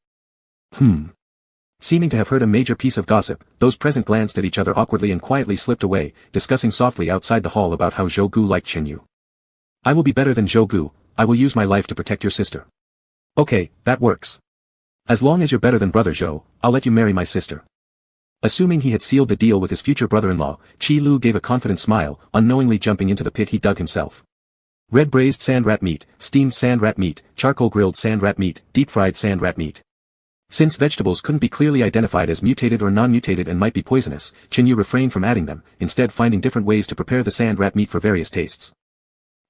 Seeming to have heard a major piece of gossip, those present glanced at each other awkwardly and quietly slipped away, discussing softly outside the hall about how Zhou Gu liked Qinyu. I will be better than Zhou Gu, I will use my life to protect your sister. Okay, that works. As long as you're better than brother Zhou, I'll let you marry my sister. Assuming he had sealed the deal with his future brother-in-law, Qi Lu gave a confident smile, unknowingly jumping into the pit he dug himself. Red braised sand rat meat, steamed sand rat meat, charcoal grilled sand rat meat, deep fried sand rat meat. Since vegetables couldn't be clearly identified as mutated or non-mutated and might be poisonous, Qinyu refrained from adding them, instead finding different ways to prepare the sand rat meat for various tastes.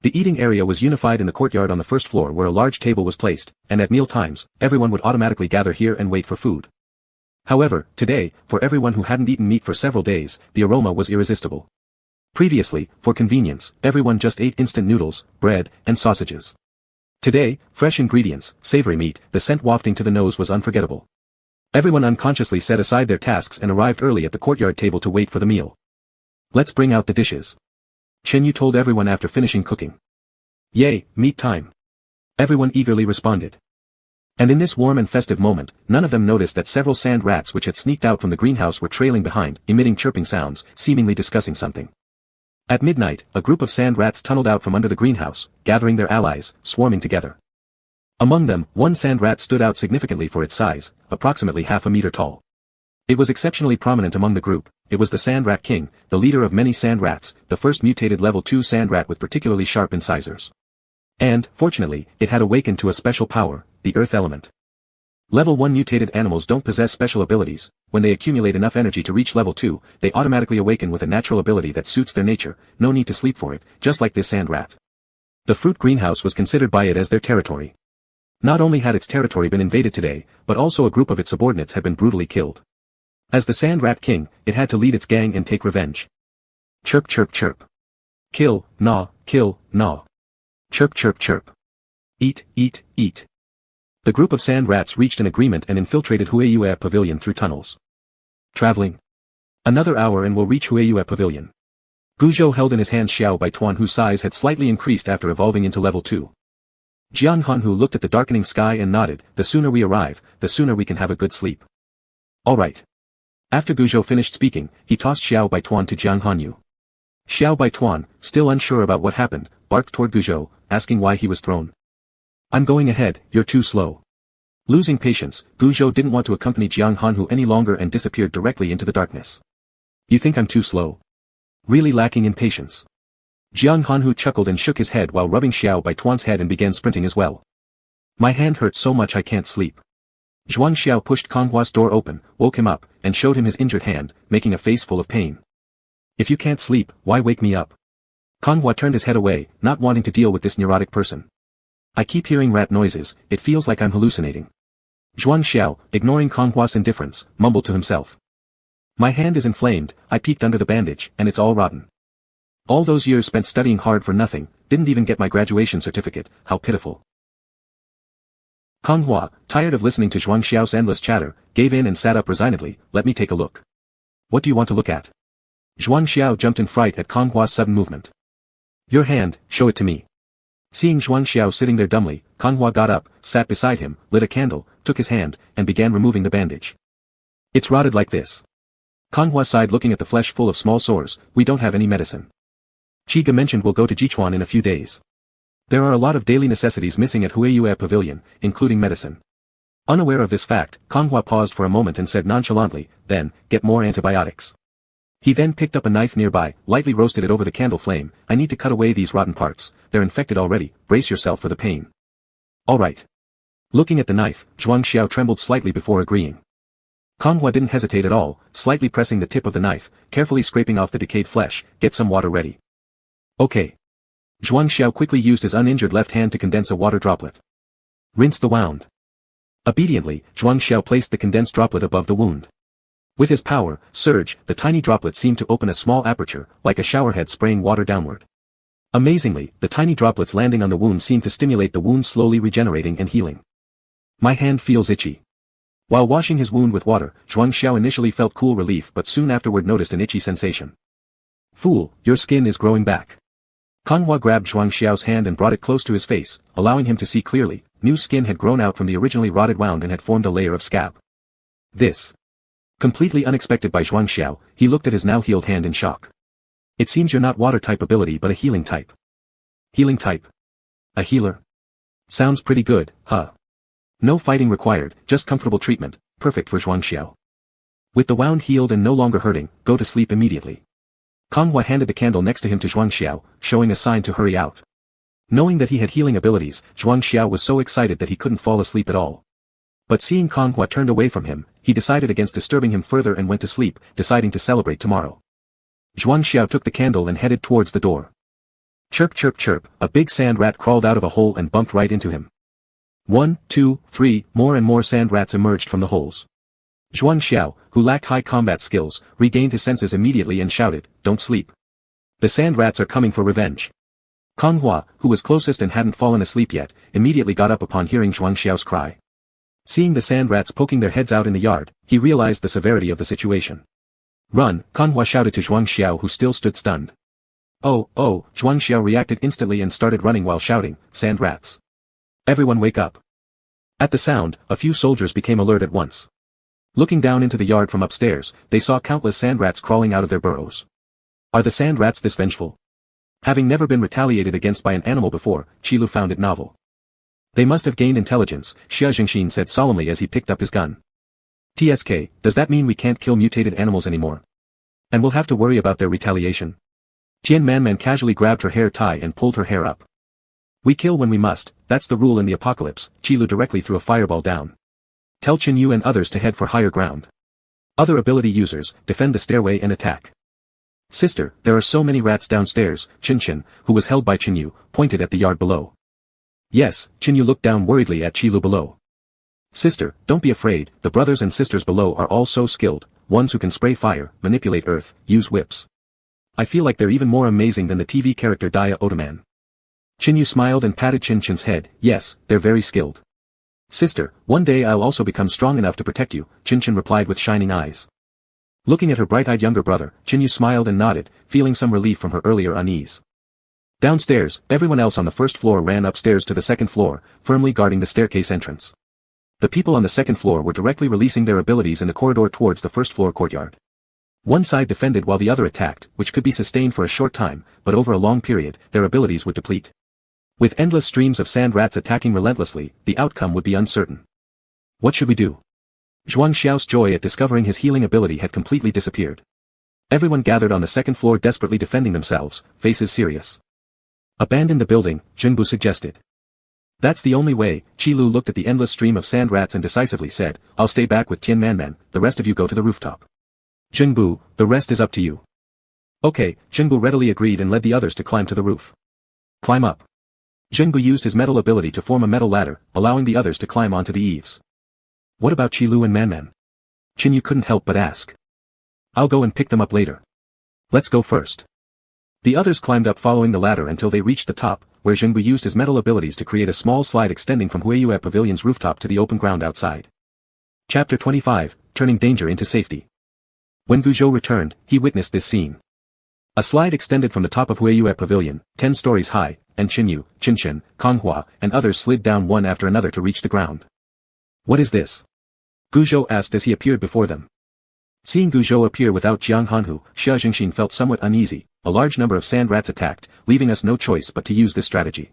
The eating area was unified in the courtyard on the first floor where a large table was placed, and at meal times, everyone would automatically gather here and wait for food. However, today, for everyone who hadn't eaten meat for several days, the aroma was irresistible. Previously, for convenience, everyone just ate instant noodles, bread, and sausages. Today, fresh ingredients, savory meat, the scent wafting to the nose was unforgettable. Everyone unconsciously set aside their tasks and arrived early at the courtyard table to wait for the meal. Let's bring out the dishes. Qinyu told everyone after finishing cooking. Yay, meat time. Everyone eagerly responded. And in this warm and festive moment, none of them noticed that several sand rats which had sneaked out from the greenhouse were trailing behind, emitting chirping sounds, seemingly discussing something. At midnight, a group of sand rats tunneled out from under the greenhouse, gathering their allies, swarming together. Among them, one sand rat stood out significantly for its size, approximately half a meter tall. It was exceptionally prominent among the group. It was the Sand Rat King, the leader of many sand rats, the first mutated level 2 sand rat with particularly sharp incisors. And, fortunately, it had awakened to a special power, the earth element. Level 1 mutated animals don't possess special abilities. When they accumulate enough energy to reach level 2, they automatically awaken with a natural ability that suits their nature, no need to sleep for it, just like this sand rat. The fruit greenhouse was considered by it as their territory. Not only had its territory been invaded today, but also a group of its subordinates had been brutally killed. As the Sand Rat King, it had to lead its gang and take revenge. Chirp chirp chirp. Kill, gnaw, gnaw. Chirp chirp chirp. Eat, eat, eat. The group of sand rats reached an agreement and infiltrated Huiyue Pavilion through tunnels. Traveling. Another hour and we'll reach Huiyue Pavilion. Guzhou held in his hand Xiao Baituan whose size had slightly increased after evolving into level 2. Jiang Hanhu looked at the darkening sky and nodded. The sooner we arrive, the sooner we can have a good sleep. All right. After Guzhou finished speaking, he tossed Xiao Baituan to Jiang Hanyu. Xiao Baituan, still unsure about what happened, barked toward Guzhou, asking why he was thrown. I'm going ahead, you're too slow. Losing patience, Guzhou didn't want to accompany Jiang Hanhu any longer and disappeared directly into the darkness. You think I'm too slow? Really lacking in patience. Jiang Hanhu chuckled and shook his head while rubbing Xiao Baituan's head and began sprinting as well. My hand hurts so much I can't sleep. Zhuang Xiao pushed Konghua's door open, woke him up, and showed him his injured hand, making a face full of pain. If you can't sleep, why wake me up? Konghua turned his head away, not wanting to deal with this neurotic person. I keep hearing rat noises, it feels like I'm hallucinating. Zhuang Xiao, ignoring Konghua's indifference, mumbled to himself. My hand is inflamed, I peeked under the bandage, and it's all rotten. All those years spent studying hard for nothing, didn't even get my graduation certificate, how pitiful. Konghua, tired of listening to Zhuang Xiao's endless chatter, gave in and sat up resignedly. Let me take a look. What do you want to look at? Zhuang Xiao jumped in fright at Konghua's sudden movement. Your hand, show it to me. Seeing Zhuang Xiao sitting there dumbly, Konghua got up, sat beside him, lit a candle, took his hand, and began removing the bandage. It's rotted like this. Konghua sighed looking at the flesh full of small sores. We don't have any medicine. Chiga mentioned we'll go to Jichuan in a few days. There are a lot of daily necessities missing at Huiyue Pavilion, including medicine. Unaware of this fact, Konghua paused for a moment and said nonchalantly, then, get more antibiotics. He then picked up a knife nearby, lightly roasted it over the candle flame. I need to cut away these rotten parts, they're infected already, brace yourself for the pain. All right. Looking at the knife, Zhuang Xiao trembled slightly before agreeing. Konghua didn't hesitate at all, slightly pressing the tip of the knife, carefully scraping off the decayed flesh. Get some water ready. Okay. Zhuang Xiao quickly used his uninjured left hand to condense a water droplet. Rinse the wound. Obediently, Zhuang Xiao placed the condensed droplet above the wound. With his power, surge, the tiny droplet seemed to open a small aperture, like a showerhead spraying water downward. Amazingly, the tiny droplets landing on the wound seemed to stimulate the wound slowly regenerating and healing. My hand feels itchy. While washing his wound with water, Zhuang Xiao initially felt cool relief but soon afterward noticed an itchy sensation. Fool, your skin is growing back. Konghua grabbed Zhuang Xiao's hand and brought it close to his face, allowing him to see clearly. New skin had grown out from the originally rotted wound and had formed a layer of scab. This. Completely unexpected by Zhuang Xiao, he looked at his now healed hand in shock. It seems you're not water-type ability but a healing type. Healing type? A healer? Sounds pretty good, huh? No fighting required, just comfortable treatment, perfect for Zhuang Xiao. With the wound healed and no longer hurting, go to sleep immediately. Konghua handed the candle next to him to Zhuang Xiao, showing a sign to hurry out. Knowing that he had healing abilities, Zhuang Xiao was so excited that he couldn't fall asleep at all. But seeing Konghua turned away from him, he decided against disturbing him further and went to sleep, deciding to celebrate tomorrow. Zhuang Xiao took the candle and headed towards the door. Chirp chirp chirp, a big sand rat crawled out of a hole and bumped right into him. 1, 2, 3, more and more sand rats emerged from the holes. Zhuang Xiao, who lacked high combat skills, regained his senses immediately and shouted, don't sleep. The sand rats are coming for revenge. Konghua, who was closest and hadn't fallen asleep yet, immediately got up upon hearing Zhuang Xiao's cry. Seeing the sand rats poking their heads out in the yard, he realized the severity of the situation. Run, Konghua shouted to Zhuang Xiao who still stood stunned. Oh, Zhuang Xiao reacted instantly and started running while shouting, sand rats. Everyone wake up. At the sound, a few soldiers became alert at once. Looking down into the yard from upstairs, they saw countless sand rats crawling out of their burrows. Are the sand rats this vengeful? Having never been retaliated against by an animal before, Qilu found it novel. They must have gained intelligence, Xia Jingxin said solemnly as he picked up his gun. TSK, does that mean we can't kill mutated animals anymore? And we'll have to worry about their retaliation? Tian Manman casually grabbed her hair tie and pulled her hair up. We kill when we must, that's the rule in the apocalypse. Qilu directly threw a fireball down. Tell Qin Yu and others to head for higher ground. Other ability users, defend the stairway and attack. Sister, there are so many rats downstairs. Qin, who was held by Qin Yu, pointed at the yard below. Yes, Qin Yu looked down worriedly at Qilu below. Sister, don't be afraid, the brothers and sisters below are all so skilled, ones who can spray fire, manipulate earth, use whips. I feel like they're even more amazing than the TV character Daya Otoman. Qin Yu smiled and patted Qin's head. Yes, they're very skilled. Sister, one day I'll also become strong enough to protect you, Qin replied with shining eyes. Looking at her bright-eyed younger brother, Qin Yu smiled and nodded, feeling some relief from her earlier unease. Downstairs, everyone else on the first floor ran upstairs to the second floor, firmly guarding the staircase entrance. The people on the second floor were directly releasing their abilities in the corridor towards the first floor courtyard. One side defended while the other attacked, which could be sustained for a short time, but over a long period, their abilities would deplete. With endless streams of sand rats attacking relentlessly, the outcome would be uncertain. What should we do? Zhuang Xiao's joy at discovering his healing ability had completely disappeared. Everyone gathered on the second floor desperately defending themselves, faces serious. Abandon the building, Jingbu suggested. That's the only way. Qilu looked at the endless stream of sand rats and decisively said, I'll stay back with Tianmanmen, the rest of you go to the rooftop. Jingbu, the rest is up to you. Okay, Jingbu readily agreed and led the others to climb to the roof. Climb up. Jingbu used his metal ability to form a metal ladder, allowing the others to climb onto the eaves. What about Qilu and Manman? Qinyu couldn't help but ask. I'll go and pick them up later. Let's go first. The others climbed up following the ladder until they reached the top, where Jingbu used his metal abilities to create a small slide extending from Huiyue Pavilion's rooftop to the open ground outside. Chapter 25, Turning Danger into Safety. When Guzhou returned, he witnessed this scene. A slide extended from the top of Huiyue Pavilion, 10 stories high, and Qinyu, Qinshen, Konghua, and others slid down one after another to reach the ground. What is this? Guzhou asked as he appeared before them. Seeing Guzhou appear without Jiang Hanhu, Xia Jingxin felt somewhat uneasy. A large number of sand rats attacked, leaving us no choice but to use this strategy.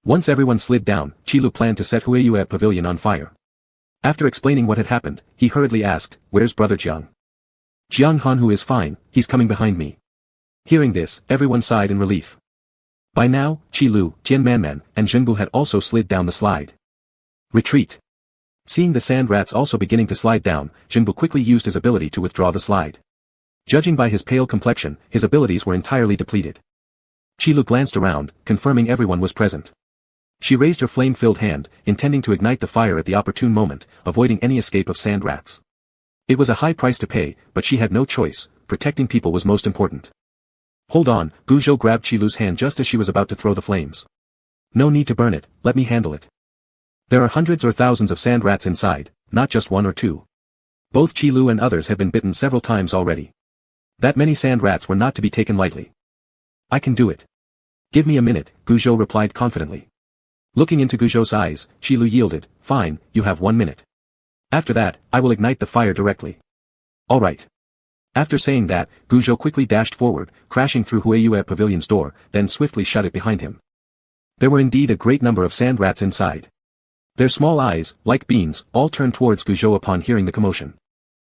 Once everyone slid down, Qilu planned to set Huiyue Pavilion on fire. After explaining what had happened, he hurriedly asked, Where's brother Jiang? Jiang Hanhu is fine, he's coming behind me. Hearing this, everyone sighed in relief. By now, Qilu, Tianmanmen, and Jingbu had also slid down the slide. Retreat. Seeing the sand rats also beginning to slide down, Jingbu quickly used his ability to withdraw the slide. Judging by his pale complexion, his abilities were entirely depleted. Qilu glanced around, confirming everyone was present. She raised her flame-filled hand, intending to ignite the fire at the opportune moment, avoiding any escape of sand rats. It was a high price to pay, but she had no choice, protecting people was most important. Hold on, Guzhou grabbed Qilu's hand just as she was about to throw the flames. No need to burn it, let me handle it. There are hundreds or thousands of sand rats inside, not just one or two. Both Qilu and others had been bitten several times already. That many sand rats were not to be taken lightly. I can do it. Give me a minute, Guzhou replied confidently. Looking into Guzhou's eyes, Qilu yielded, fine, you have 1 minute. After that, I will ignite the fire directly. All right. After saying that, Guzhou quickly dashed forward, crashing through Huiyue Pavilion's door, then swiftly shut it behind him. There were indeed a great number of sand rats inside. Their small eyes, like beans, all turned towards Guzhou upon hearing the commotion.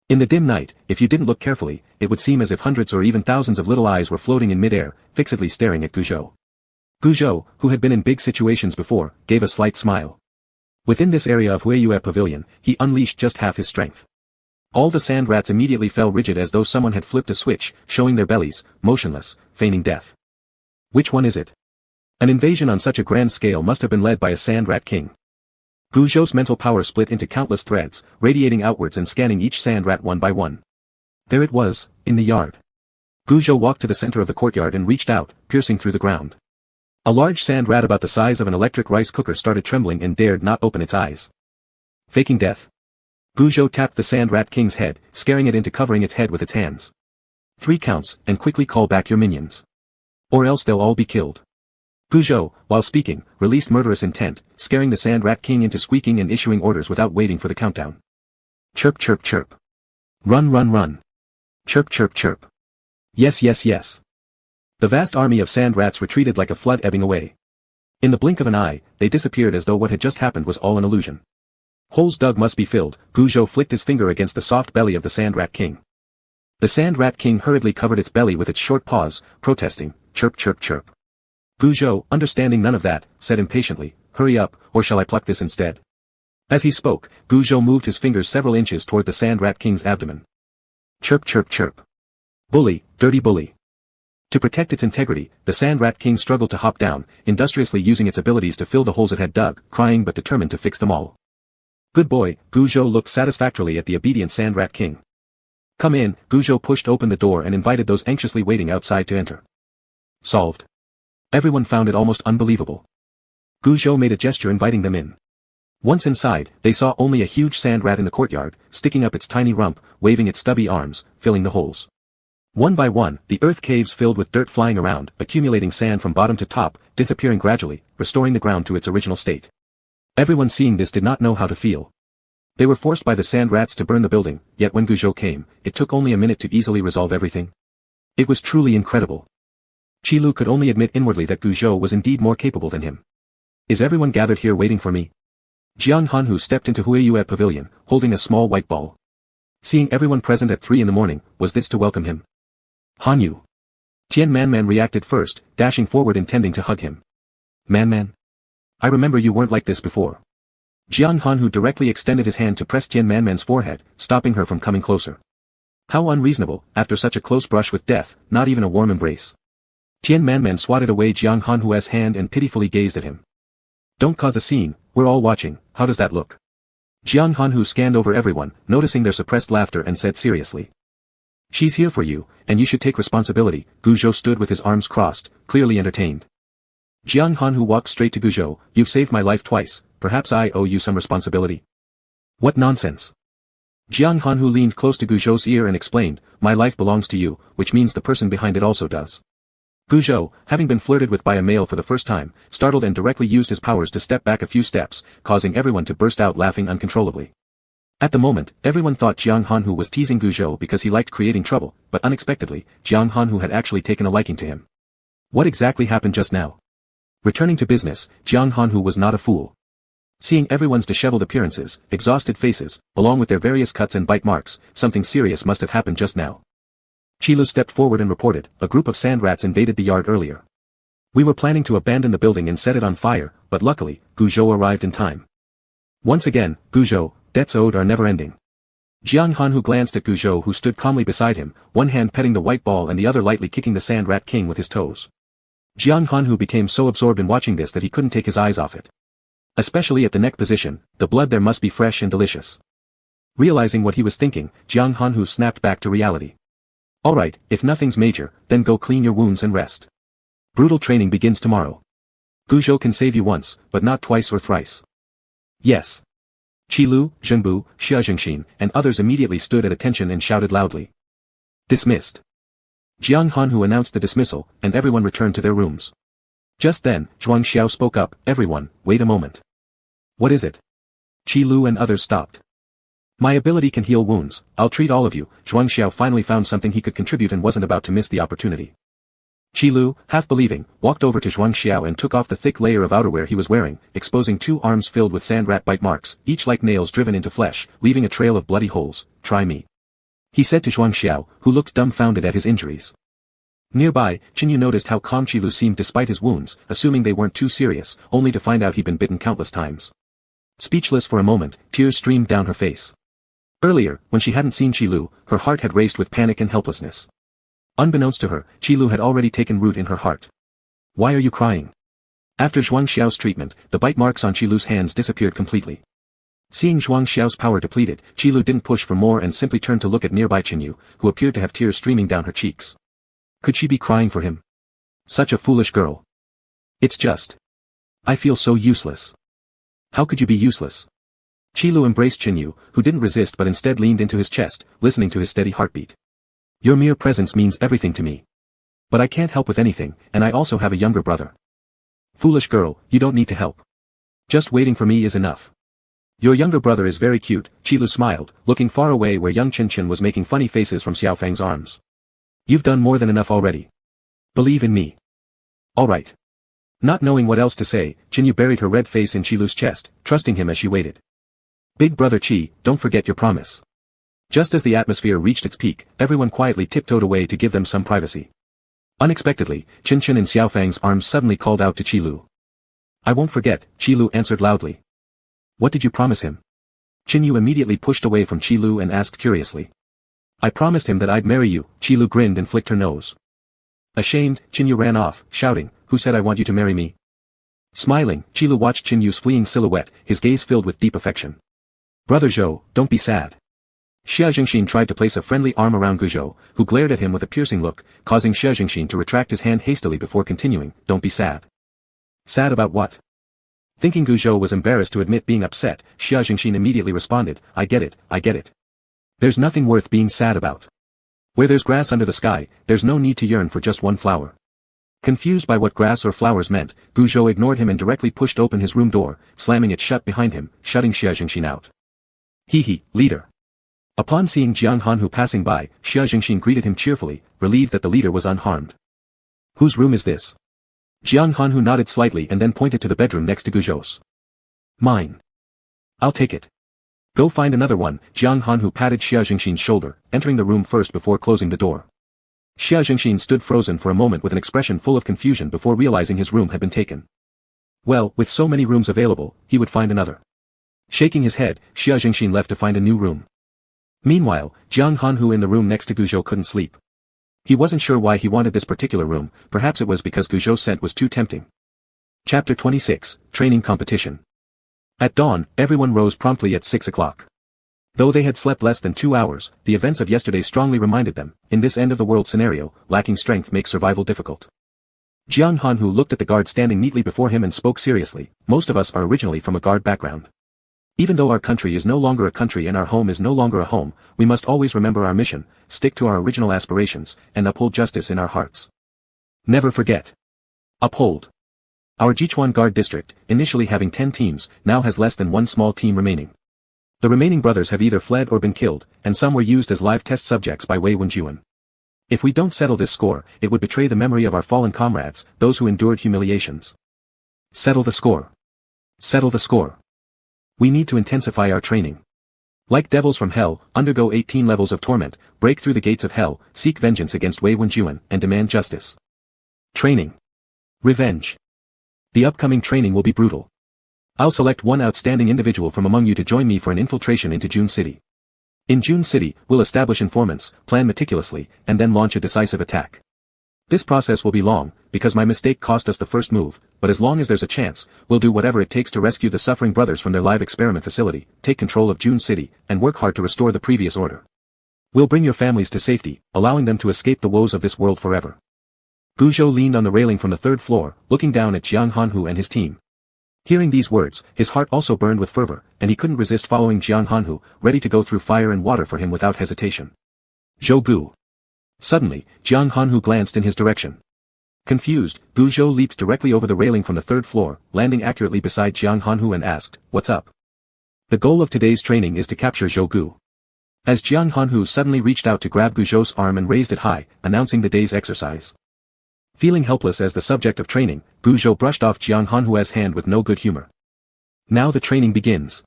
In the dim night, if you didn't look carefully, it would seem as if hundreds or even thousands of little eyes were floating in midair, fixedly staring at Guzhou. Guzhou, who had been in big situations before, gave a slight smile. Within this area of Huiyue Pavilion, he unleashed just half his strength. All the sand rats immediately fell rigid as though someone had flipped a switch, showing their bellies, motionless, feigning death. Which one is it? An invasion on such a grand scale must have been led by a sand rat king. Guzhou's mental power split into countless threads, radiating outwards and scanning each sand rat one by one. There it was, in the yard. Guzhou walked to the center of the courtyard and reached out, piercing through the ground. A large sand rat about the size of an electric rice cooker started trembling and dared not open its eyes. Faking death. Guzhou tapped the sand rat king's head, scaring it into covering its head with its hands. 3 counts, and quickly call back your minions. Or else they'll all be killed. Guzhou, while speaking, released murderous intent, scaring the sand rat king into squeaking and issuing orders without waiting for the countdown. Chirp chirp chirp. Run run run. Chirp chirp chirp. Yes yes yes. The vast army of sand rats retreated like a flood ebbing away. In the blink of an eye, they disappeared as though what had just happened was all an illusion. Holes dug must be filled, Guzhou flicked his finger against the soft belly of the sand rat king. The sand rat king hurriedly covered its belly with its short paws, protesting, chirp chirp chirp. Guzhou, understanding none of that, said impatiently, hurry up, or shall I pluck this instead? As he spoke, Guzhou moved his fingers several inches toward the sand rat king's abdomen. Chirp chirp chirp. Bully, dirty bully. To protect its integrity, the sand rat king struggled to hop down, industriously using its abilities to fill the holes it had dug, crying but determined to fix them all. Good boy, Guzhou looked satisfactorily at the obedient sand rat king. Come in, Guzhou pushed open the door and invited those anxiously waiting outside to enter. Solved. Everyone found it almost unbelievable. Guzhou made a gesture inviting them in. Once inside, they saw only a huge sand rat in the courtyard, sticking up its tiny rump, waving its stubby arms, filling the holes. One by one, the earth caves filled with dirt flying around, accumulating sand from bottom to top, disappearing gradually, restoring the ground to its original state. Everyone seeing this did not know how to feel. They were forced by the sand rats to burn the building, yet when Guzhou came, it took only a minute to easily resolve everything. It was truly incredible. Qilu could only admit inwardly that Guzhou was indeed more capable than him. Is everyone gathered here waiting for me? Jiang Hanhu stepped into Huiyue Pavilion, holding a small white ball. Seeing everyone present at 3 in the morning, was this to welcome him? Hanyu. Tian Manman reacted first, dashing forward intending to hug him. Manman? I remember you weren't like this before. Jiang Hanhu directly extended his hand to press Tian Manman's forehead, stopping her from coming closer. How unreasonable, after such a close brush with death, not even a warm embrace. Tian Manman swatted away Jiang Hanhu's hand and pitifully gazed at him. Don't cause a scene, we're all watching, how does that look? Jiang Hanhu scanned over everyone, noticing their suppressed laughter and said seriously. She's here for you, and you should take responsibility. Guzhou stood with his arms crossed, clearly entertained. Jiang Hanhu walked straight to Guzhou. You've saved my life twice, perhaps I owe you some responsibility. What nonsense. Jiang Hanhu leaned close to Guzhou's ear and explained, my life belongs to you, which means the person behind it also does. Guzhou, having been flirted with by a male for the first time, startled and directly used his powers to step back a few steps, causing everyone to burst out laughing uncontrollably. At the moment, everyone thought Jiang Hanhu was teasing Guzhou because he liked creating trouble, but unexpectedly, Jiang Hanhu had actually taken a liking to him. What exactly happened just now? Returning to business, Jiang Hanhu was not a fool. Seeing everyone's disheveled appearances, exhausted faces, along with their various cuts and bite marks, something serious must have happened just now. Qilu stepped forward and reported, a group of sand rats invaded the yard earlier. We were planning to abandon the building and set it on fire, but luckily, Guzhou arrived in time. Once again, Guzhou, debts owed are never ending. Jiang Hanhu glanced at Guzhou who stood calmly beside him, one hand petting the white ball and the other lightly kicking the sand rat king with his toes. Jiang Hanhu became so absorbed in watching this that he couldn't take his eyes off it. Especially at the neck position, the blood there must be fresh and delicious. Realizing what he was thinking, Jiang Hanhu snapped back to reality. Alright, if nothing's major, then go clean your wounds and rest. Brutal training begins tomorrow. Guzhou can save you once, but not twice or thrice. Yes. Qilu, Zhengbu, Xia Zhengxin, and others immediately stood at attention and shouted loudly. Dismissed. Jiang Hanhu announced the dismissal, and everyone returned to their rooms. Just then, Zhuang Xiao spoke up, everyone, wait a moment. What is it? Qilu and others stopped. My ability can heal wounds, I'll treat all of you. Zhuang Xiao finally found something he could contribute and wasn't about to miss the opportunity. Qilu, half believing, walked over to Zhuang Xiao and took off the thick layer of outerwear he was wearing, exposing 2 arms filled with sand rat bite marks, each like nails driven into flesh, leaving a trail of bloody holes. Try me. He said to Zhuang Xiao, who looked dumbfounded at his injuries. Nearby, Qinyu noticed how calm Qilu seemed despite his wounds, assuming they weren't too serious, only to find out he'd been bitten countless times. Speechless for a moment, tears streamed down her face. Earlier, when she hadn't seen Qilu, her heart had raced with panic and helplessness. Unbeknownst to her, Qilu had already taken root in her heart. Why are you crying? After Zhuang Xiao's treatment, the bite marks on Qilu's hands disappeared completely. Seeing Zhuang Xiao's power depleted, Qilu didn't push for more and simply turned to look at nearby Qinyu, who appeared to have tears streaming down her cheeks. Could she be crying for him? Such a foolish girl. It's just. I feel so useless. How could you be useless? Qilu embraced Qinyu, who didn't resist but instead leaned into his chest, listening to his steady heartbeat. Your mere presence means everything to me. But I can't help with anything, and I also have a younger brother. Foolish girl, you don't need to help. Just waiting for me is enough. Your younger brother is very cute, Qilu smiled, looking far away where young Qinchin was making funny faces from Xiaofang's arms. You've done more than enough already. Believe in me. Alright. Not knowing what else to say, Qinyu buried her red face in Qilu's chest, trusting him as she waited. Big brother Qi, don't forget your promise. Just as the atmosphere reached its peak, everyone quietly tiptoed away to give them some privacy. Unexpectedly, Qinchin in Xiaofang's arms suddenly called out to Qilu. I won't forget, Qilu answered loudly. What did you promise him? Qinyu immediately pushed away from Qilu and asked curiously. I promised him that I'd marry you, Qilu grinned and flicked her nose. Ashamed, Qinyu ran off, shouting, who said I want you to marry me? Smiling, Qilu watched Qinyu's fleeing silhouette, his gaze filled with deep affection. Brother Zhou, don't be sad. Xia Zhengxin tried to place a friendly arm around Guzhou, who glared at him with a piercing look, causing Xia Zhengxin to retract his hand hastily before continuing, don't be sad. Sad about what? Thinking Guzhou was embarrassed to admit being upset, Xia Zhengxin immediately responded, I get it, I get it. There's nothing worth being sad about. Where there's grass under the sky, there's no need to yearn for just one flower. Confused by what grass or flowers meant, Guzhou ignored him and directly pushed open his room door, slamming it shut behind him, shutting Xia Jingxin out. He, leader. Upon seeing Jiang Hanhu passing by, Xia Jingxin greeted him cheerfully, relieved that the leader was unharmed. Whose room is this? Jiang Hanhu nodded slightly and then pointed to the bedroom next to Guzhou's. Mine. I'll take it. Go find another one. Jiang Hanhu patted Xia Jingxin's shoulder, entering the room first before closing the door. Xia Jingxin stood frozen for a moment with an expression full of confusion before realizing his room had been taken. Well, with so many rooms available, he would find another. Shaking his head, Xia Jingxin left to find a new room. Meanwhile, Jiang Hanhu in the room next to Guzhou couldn't sleep. He wasn't sure why he wanted this particular room, perhaps it was because Guzhou's scent was too tempting. Chapter 26, Training Competition. At dawn, everyone rose promptly at 6 o'clock. Though they had slept less than 2 hours, the events of yesterday strongly reminded them, in this end-of-the-world scenario, lacking strength makes survival difficult. Jiang Hanhu looked at the guard standing neatly before him and spoke seriously. Most of us are originally from a guard background. Even though our country is no longer a country and our home is no longer a home, we must always remember our mission, stick to our original aspirations, and uphold justice in our hearts. Never forget. Uphold. Our Jichuan Guard District, initially having 10 teams, now has less than one small team remaining. The remaining brothers have either fled or been killed, and some were used as live test subjects by Wei Wenjuan. If we don't settle this score, it would betray the memory of our fallen comrades, those who endured humiliations. Settle the score. Settle the score. We need to intensify our training. Like devils from hell, undergo 18 levels of torment, break through the gates of hell, seek vengeance against Wei Wenjuan, and demand justice. Training. Revenge. The upcoming training will be brutal. I'll select one outstanding individual from among you to join me for an infiltration into June City. In June City, we'll establish informants, plan meticulously, and then launch a decisive attack. This process will be long, because my mistake cost us the first move, but as long as there's a chance, we'll do whatever it takes to rescue the suffering brothers from their live experiment facility, take control of June City, and work hard to restore the previous order. We'll bring your families to safety, allowing them to escape the woes of this world forever. Guzhou leaned on the railing from the third floor, looking down at Jiang Hanhu and his team. Hearing these words, his heart also burned with fervor, and he couldn't resist following Jiang Hanhu, ready to go through fire and water for him without hesitation. Zhou Gu. Suddenly, Jiang Hanhu glanced in his direction. Confused, Guzhou leaped directly over the railing from the third floor, landing accurately beside Jiang Hanhu and asked, "What's up?" The goal of today's training is to capture Zhou Gu. As Jiang Hanhu suddenly reached out to grab Guzhou's arm and raised it high, announcing the day's exercise. Feeling helpless as the subject of training, Guzhou brushed off Jiang Hanhu's hand with no good humor. Now the training begins.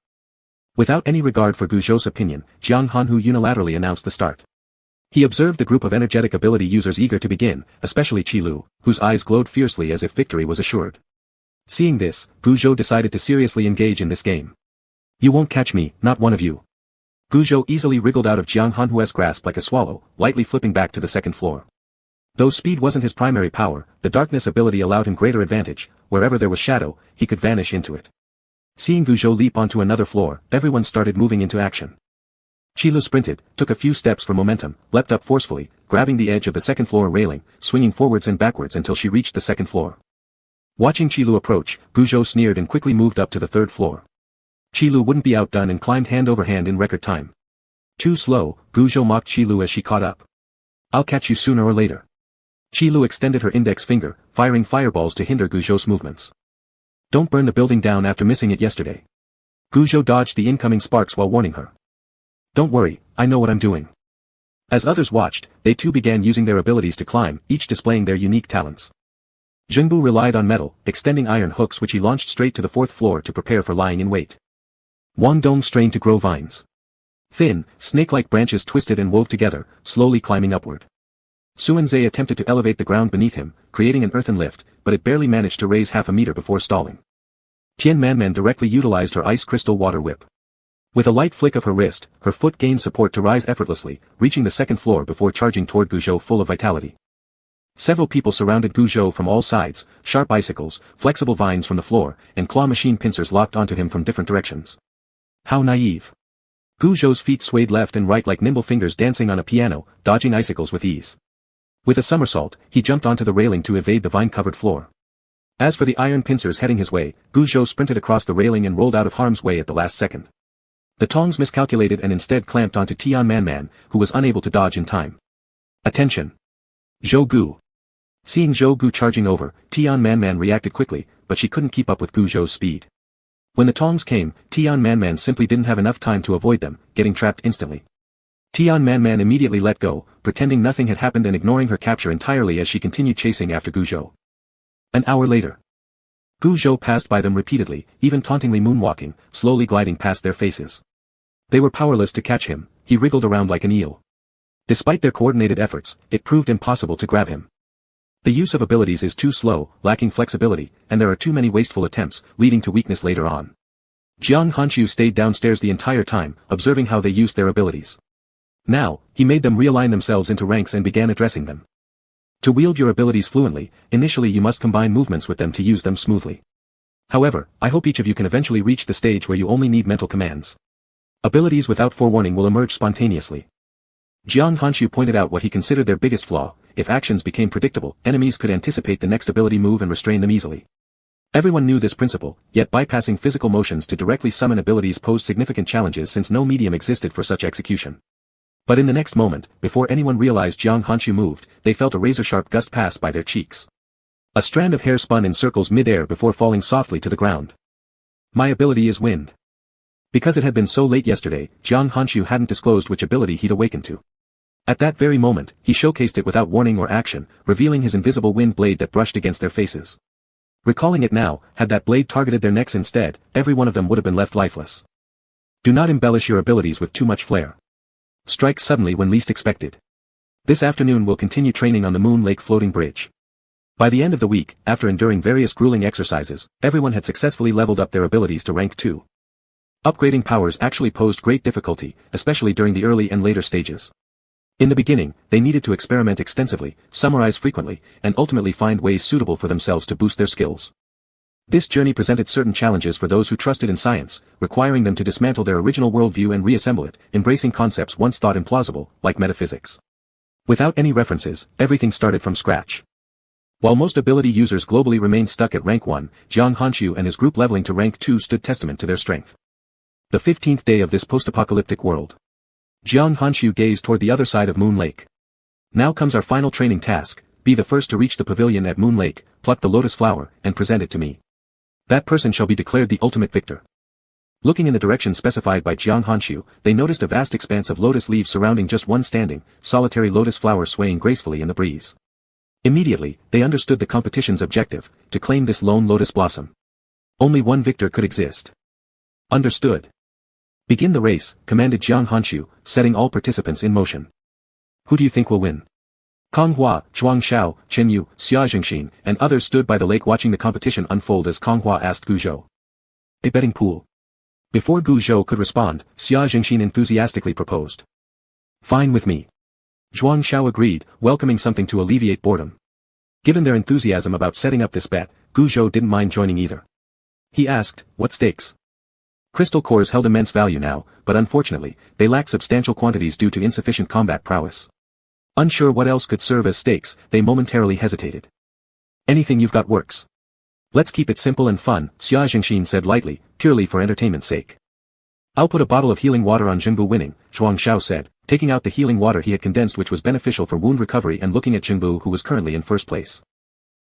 Without any regard for Guzhou's opinion, Jiang Hanhu unilaterally announced the start. He observed the group of energetic ability users eager to begin, especially Qilu, whose eyes glowed fiercely as if victory was assured. Seeing this, Guzhou decided to seriously engage in this game. You won't catch me, not one of you. Guzhou easily wriggled out of Jiang Hanhu's grasp like a swallow, lightly flipping back to the second floor. Though speed wasn't his primary power, the darkness ability allowed him greater advantage. Wherever there was shadow, he could vanish into it. Seeing Guzhou leap onto another floor, everyone started moving into action. Qilu sprinted, took a few steps for momentum, leapt up forcefully, grabbing the edge of the second floor railing, swinging forwards and backwards until she reached the second floor. Watching Qilu approach, Guzhou sneered and quickly moved up to the third floor. Qilu wouldn't be outdone and climbed hand over hand in record time. Too slow, Guzhou mocked Qilu as she caught up. I'll catch you sooner or later. Qilu extended her index finger, firing fireballs to hinder Guzhou's movements. Don't burn the building down after missing it yesterday. Guzhou dodged the incoming sparks while warning her. Don't worry, I know what I'm doing. As others watched, they too began using their abilities to climb, each displaying their unique talents. Zhengbu relied on metal, extending iron hooks which he launched straight to the fourth floor to prepare for lying in wait. Wang Dong strained to grow vines. Thin, snake-like branches twisted and wove together, slowly climbing upward. Suanzhe attempted to elevate the ground beneath him, creating an earthen lift, but it barely managed to raise half a meter before stalling. Tian Manman directly utilized her ice crystal water whip. With a light flick of her wrist, her foot gained support to rise effortlessly, reaching the second floor before charging toward Guzhou full of vitality. Several people surrounded Guzhou from all sides, sharp icicles, flexible vines from the floor, and claw machine pincers locked onto him from different directions. How naive. Guzhou's feet swayed left and right like nimble fingers dancing on a piano, dodging icicles with ease. With a somersault, he jumped onto the railing to evade the vine-covered floor. As for the iron pincers heading his way, Guzhou sprinted across the railing and rolled out of harm's way at the last second. The tongs miscalculated and instead clamped onto Tian Manman, who was unable to dodge in time. Attention! Zhou Gu. Seeing Zhou Gu charging over, Tian Man reacted quickly, but she couldn't keep up with Gu Zhou's speed. When the tongs came, Tian Man simply didn't have enough time to avoid them, getting trapped instantly. Tian Man immediately let go, pretending nothing had happened and ignoring her capture entirely as she continued chasing after Gu Zhou. An hour later. Gu Zhou passed by them repeatedly, even tauntingly moonwalking, slowly gliding past their faces. They were powerless to catch him, he wriggled around like an eel. Despite their coordinated efforts, it proved impossible to grab him. The use of abilities is too slow, lacking flexibility, and there are too many wasteful attempts, leading to weakness later on. Jiang Hanqiu stayed downstairs the entire time, observing how they used their abilities. Now, he made them realign themselves into ranks and began addressing them. To wield your abilities fluently, initially you must combine movements with them to use them smoothly. However, I hope each of you can eventually reach the stage where you only need mental commands. Abilities without forewarning will emerge spontaneously. Jiang Hanqiu pointed out what he considered their biggest flaw: if actions became predictable, enemies could anticipate the next ability move and restrain them easily. Everyone knew this principle, yet bypassing physical motions to directly summon abilities posed significant challenges since no medium existed for such execution. But in the next moment, before anyone realized Jiang Hanqiu moved, they felt a razor-sharp gust pass by their cheeks. A strand of hair spun in circles mid-air before falling softly to the ground. My ability is wind. Because it had been so late yesterday, Jiang Hanqiu hadn't disclosed which ability he'd awakened to. At that very moment, he showcased it without warning or action, revealing his invisible wind blade that brushed against their faces. Recalling it now, had that blade targeted their necks instead, every one of them would have been left lifeless. Do not embellish your abilities with too much flair. Strike suddenly when least expected. This afternoon we'll continue training on the Moon Lake floating bridge. By the end of the week, after enduring various grueling exercises, everyone had successfully leveled up their abilities to rank 2. Upgrading powers actually posed great difficulty, especially during the early and later stages. In the beginning, they needed to experiment extensively, summarize frequently, and ultimately find ways suitable for themselves to boost their skills. This journey presented certain challenges for those who trusted in science, requiring them to dismantle their original worldview and reassemble it, embracing concepts once thought implausible, like metaphysics. Without any references, everything started from scratch. While most ability users globally remained stuck at rank 1, Jiang Hanqiu and his group leveling to rank 2 stood testament to their strength. The 15th day of this post-apocalyptic world. Jiang Hanqiu gazed toward the other side of Moon Lake. Now comes our final training task: be the first to reach the pavilion at Moon Lake, pluck the lotus flower, and present it to me. That person shall be declared the ultimate victor. Looking in the direction specified by Jiang Hanqiu, they noticed a vast expanse of lotus leaves surrounding just one standing, solitary lotus flower swaying gracefully in the breeze. Immediately, they understood the competition's objective: to claim this lone lotus blossom. Only one victor could exist. Understood. Begin the race, commanded Jiang Hanqiu, setting all participants in motion. Who do you think will win? Kong Hua, Zhuang Xiao, Chen Yu, Xia Jingxin, and others stood by the lake watching the competition unfold as Kong Hua asked Gu Zhou. A betting pool. Before Gu Zhou could respond, Xia Jingxin enthusiastically proposed. Fine with me. Zhuang Xiao agreed, welcoming something to alleviate boredom. Given their enthusiasm about setting up this bet, Gu Zhou didn't mind joining either. He asked, what stakes? Crystal cores held immense value now, but unfortunately, they lacked substantial quantities due to insufficient combat prowess. Unsure what else could serve as stakes, they momentarily hesitated. Anything you've got works. Let's keep it simple and fun, Xia Jingxin said lightly, purely for entertainment's sake. I'll put a bottle of healing water on Jingbu winning, Zhuang Xiao said, taking out the healing water he had condensed, which was beneficial for wound recovery, and looking at Jingbu, who was currently in first place.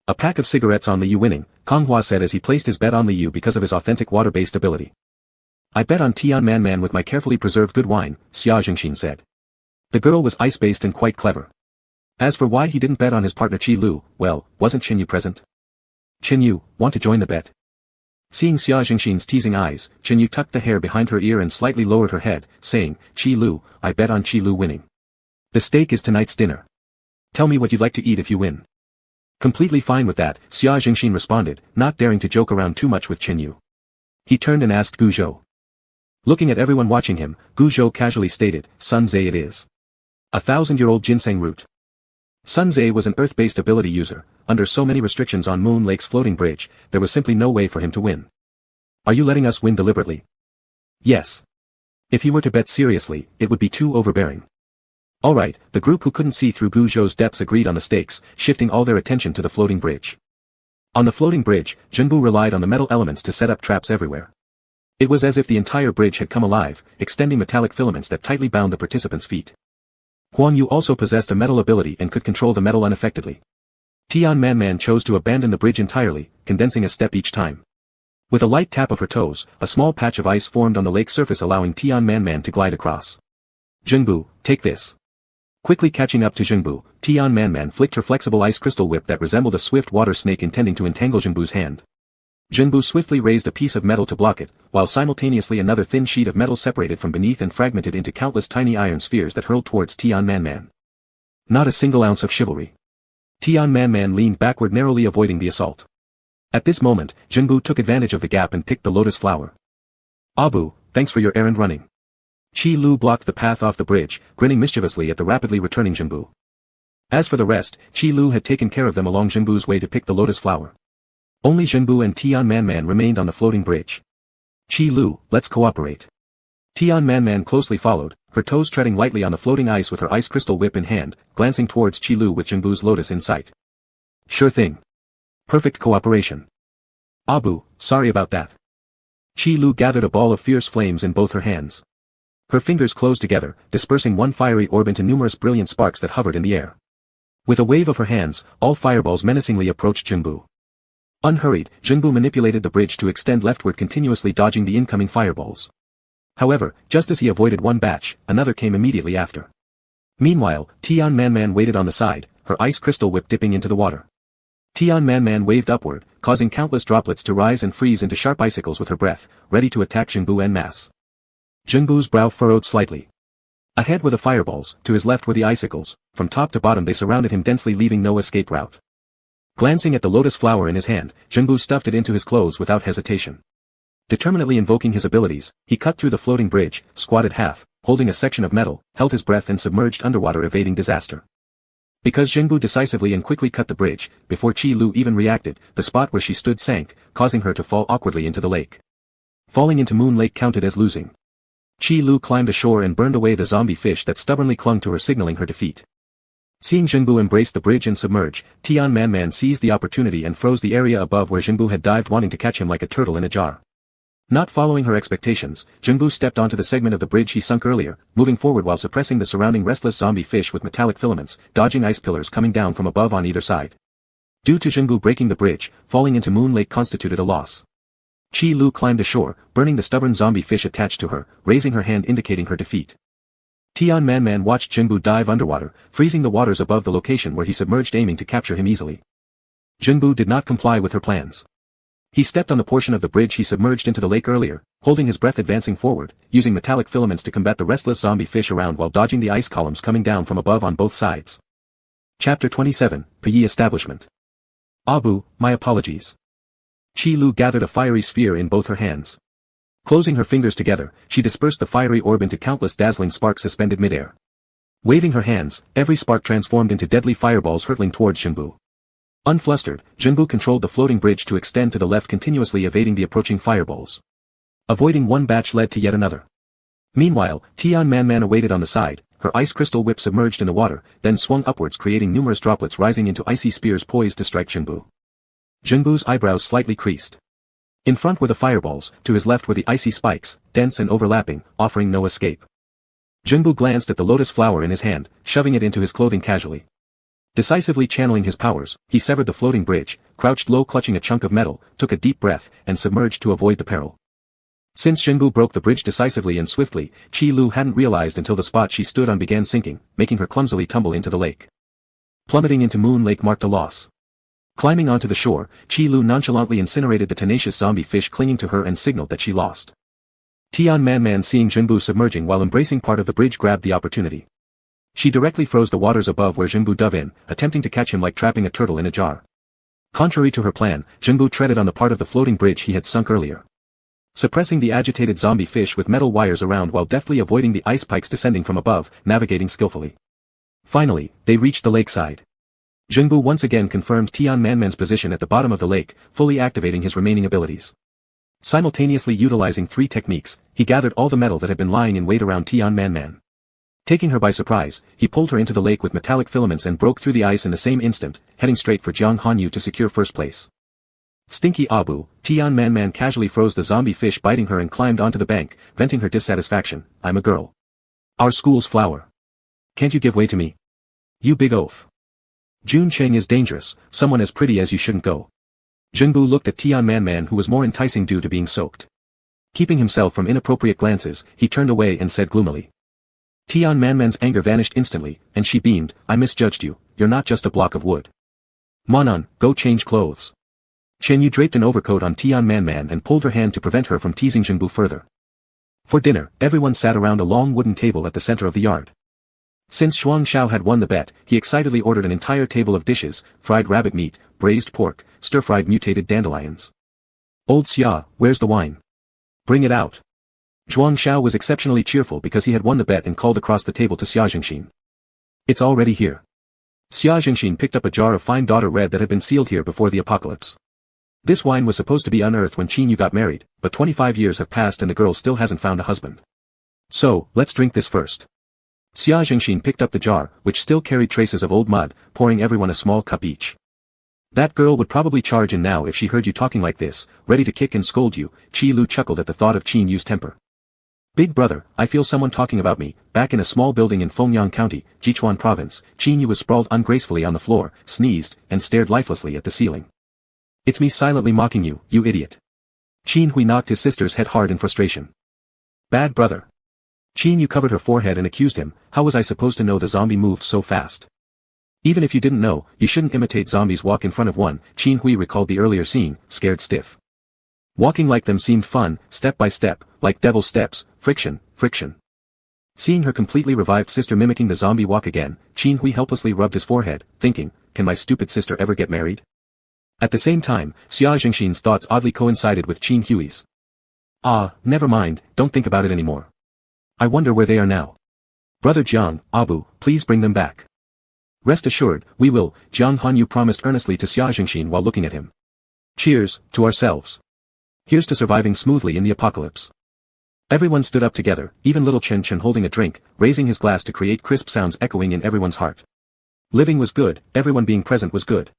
A pack of cigarettes on Liu winning, Kong Hua said as he placed his bet on Liu because of his authentic water-based ability. I bet on Tian Man with my carefully preserved good wine, Xia Jingxin said. The girl was ice-based and quite clever. As for why he didn't bet on his partner Qi Lu, well, wasn't Chen Yu present? Chen Yu, want to join the bet? Seeing Xia Jingxin's teasing eyes, Chen Yu tucked the hair behind her ear and slightly lowered her head, saying, Qi Lu, I bet on Qi Lu winning. The stake is tonight's dinner. Tell me what you'd like to eat if you win. Completely fine with that, Xia Jingxin responded, not daring to joke around too much with Chen Yu. He turned and asked Gu Zhou. Looking at everyone watching him, Gu Zhou casually stated, Sun Zhe it is. 1,000-year-old ginseng root. Sun Zhe was an earth-based ability user. Under so many restrictions on Moon Lake's floating bridge, there was simply no way for him to win. Are you letting us win deliberately? Yes. If he were to bet seriously, it would be too overbearing. Alright, the group who couldn't see through Gu Zhou's depths agreed on the stakes, shifting all their attention to the floating bridge. On the floating bridge, Junbu relied on the metal elements to set up traps everywhere. It was as if the entire bridge had come alive, extending metallic filaments that tightly bound the participants' feet. Huang Yu also possessed a metal ability and could control the metal unaffectedly. Tian Man chose to abandon the bridge entirely, condensing a step each time. With a light tap of her toes, a small patch of ice formed on the lake's surface allowing Tian Man to glide across. Jingbu, take this. Quickly catching up to Jingbu, Tian Man flicked her flexible ice crystal whip that resembled a swift water snake intending to entangle Jingbu's hand. Jingbu swiftly raised a piece of metal to block it, while simultaneously another thin sheet of metal separated from beneath and fragmented into countless tiny iron spheres that hurled towards Tian Man. Not a single ounce of chivalry. Tian Man leaned backward, narrowly avoiding the assault. At this moment, Jingbu took advantage of the gap and picked the lotus flower. Abu, thanks for your errand running. Qi Lu blocked the path off the bridge, grinning mischievously at the rapidly returning Jingbu. As for the rest, Qi Lu had taken care of them along Jingbu's way to pick the lotus flower. Only Jingbu and Tian Man remained on the floating bridge. Qi Lu, let's cooperate. Tian Man closely followed, her toes treading lightly on the floating ice with her ice crystal whip in hand, glancing towards Qi Lu with Jingbu's lotus in sight. Sure thing. Perfect cooperation. Abu, sorry about that. Qi Lu gathered a ball of fierce flames in both her hands. Her fingers closed together, dispersing one fiery orb into numerous brilliant sparks that hovered in the air. With a wave of her hands, all fireballs menacingly approached Jingbu. Unhurried, Jingbu manipulated the bridge to extend leftward, continuously dodging the incoming fireballs. However, just as he avoided one batch, another came immediately after. Meanwhile, Tian Man waited on the side, her ice crystal whip dipping into the water. Tian Man waved upward, causing countless droplets to rise and freeze into sharp icicles with her breath, ready to attack Jingbu en masse. Jingbu's brow furrowed slightly. Ahead were the fireballs, to his left were the icicles, from top to bottom they surrounded him densely, leaving no escape route. Glancing at the lotus flower in his hand, Jingbu stuffed it into his clothes without hesitation. Determinedly invoking his abilities, he cut through the floating bridge, squatted half, holding a section of metal, held his breath and submerged underwater, evading disaster. Because Jingbu decisively and quickly cut the bridge, before Qi Lu even reacted, the spot where she stood sank, causing her to fall awkwardly into the lake. Falling into Moon Lake counted as losing. Qi Lu climbed ashore and burned away the zombie fish that stubbornly clung to her, signaling her defeat. Seeing Jingbu embrace the bridge and submerge, Tian Man seized the opportunity and froze the area above where Jingbu had dived, wanting to catch him like a turtle in a jar. Not following her expectations, Jingbu stepped onto the segment of the bridge he sunk earlier, moving forward while suppressing the surrounding restless zombie fish with metallic filaments, dodging ice pillars coming down from above on either side. Due to Jingbu breaking the bridge, falling into Moon Lake constituted a loss. Qi Lu climbed ashore, burning the stubborn zombie fish attached to her, raising her hand indicating her defeat. Tian Man watched Jingbu dive underwater, freezing the waters above the location where he submerged, aiming to capture him easily. Jingbu did not comply with her plans. He stepped on the portion of the bridge he submerged into the lake earlier, holding his breath, advancing forward, using metallic filaments to combat the restless zombie fish around while dodging the ice columns coming down from above on both sides. Chapter 27, Puyi Establishment. Abu, my apologies. Qi Lu gathered a fiery sphere in both her hands. Closing her fingers together, she dispersed the fiery orb into countless dazzling sparks suspended midair. Waving her hands, every spark transformed into deadly fireballs hurtling towards Jingbu. Unflustered, Jingbu controlled the floating bridge to extend to the left, continuously evading the approaching fireballs. Avoiding one batch led to yet another. Meanwhile, Tian Man awaited on the side, her ice crystal whip submerged in the water, then swung upwards, creating numerous droplets rising into icy spears poised to strike Jingbu. Jingbu's eyebrows slightly creased. In front were the fireballs, to his left were the icy spikes, dense and overlapping, offering no escape. Jingbu glanced at the lotus flower in his hand, shoving it into his clothing casually. Decisively channeling his powers, he severed the floating bridge, crouched low clutching a chunk of metal, took a deep breath, and submerged to avoid the peril. Since Jingbu broke the bridge decisively and swiftly, Qi Lu hadn't realized until the spot she stood on began sinking, making her clumsily tumble into the lake. Plummeting into Moon Lake marked a loss. Climbing onto the shore, Qi Lu nonchalantly incinerated the tenacious zombie fish clinging to her and signaled that she lost. Tian Man seeing Jingbu submerging while embracing part of the bridge grabbed the opportunity. She directly froze the waters above where Jingbu dove in, attempting to catch him like trapping a turtle in a jar. Contrary to her plan, Jingbu treaded on the part of the floating bridge he had sunk earlier. Suppressing the agitated zombie fish with metal wires around while deftly avoiding the ice pikes descending from above, navigating skillfully. Finally, they reached the lakeside. Jingbu once again confirmed Tian Man's position at the bottom of the lake, fully activating his remaining abilities. Simultaneously utilizing 3 techniques, he gathered all the metal that had been lying in wait around Tian Man. Taking her by surprise, he pulled her into the lake with metallic filaments and broke through the ice in the same instant, heading straight for Jiang Hanyu to secure first place. Stinky Abu, Tian Man casually froze the zombie fish biting her and climbed onto the bank, venting her dissatisfaction. I'm a girl. Our school's flower. Can't you give way to me? You big oaf. Jun Cheng is dangerous, someone as pretty as you shouldn't go. Zhengbu looked at Tian Man who was more enticing due to being soaked. Keeping himself from inappropriate glances, he turned away and said gloomily. Tian Man's anger vanished instantly, and she beamed, I misjudged you, you're not just a block of wood. Manan, go change clothes. Chen Yu draped an overcoat on Tian Man and pulled her hand to prevent her from teasing Zhengbu further. For dinner, everyone sat around a long wooden table at the center of the yard. Since Zhuang Xiao had won the bet, he excitedly ordered an entire table of dishes, fried rabbit meat, braised pork, stir-fried mutated dandelions. Old Xia, where's the wine? Bring it out. Zhuang Xiao was exceptionally cheerful because he had won the bet and called across the table to Xia Jingxin. It's already here. Xia Jingxin picked up a jar of fine daughter red that had been sealed here before the apocalypse. This wine was supposed to be unearthed when Qin Yu got married, but 25 years have passed and the girl still hasn't found a husband. So, let's drink this first. Xia Jingxin picked up the jar, which still carried traces of old mud, pouring everyone a small cup each. That girl would probably charge in now if she heard you talking like this, ready to kick and scold you. Qi Lu chuckled at the thought of Qin Yu's temper. Big brother, I feel someone talking about me. Back in a small building in Fengyang County, Jichuan Province, Qin Yu was sprawled ungracefully on the floor, sneezed, and stared lifelessly at the ceiling. It's me silently mocking you, you idiot. Qin Hui knocked his sister's head hard in frustration. Bad brother. Qin Yu covered her forehead and accused him, how was I supposed to know the zombie moved so fast? Even if you didn't know, you shouldn't imitate zombies walk in front of one. Qin Hui recalled the earlier scene, scared stiff. Walking like them seemed fun, step by step, like devil steps, friction, friction. Seeing her completely revived sister mimicking the zombie walk again, Qin Hui helplessly rubbed his forehead, thinking, can my stupid sister ever get married? At the same time, Xia Jingxin's thoughts oddly coincided with Qin Hui's. Ah, never mind, don't think about it anymore. I wonder where they are now. Brother Jiang, Abu, please bring them back. Rest assured, we will, Jiang Hanyu promised earnestly to Xia Jingxin while looking at him. Cheers, to ourselves. Here's to surviving smoothly in the apocalypse. Everyone stood up together, even little Chen Chen holding a drink, raising his glass to create crisp sounds echoing in everyone's heart. Living was good, everyone being present was good.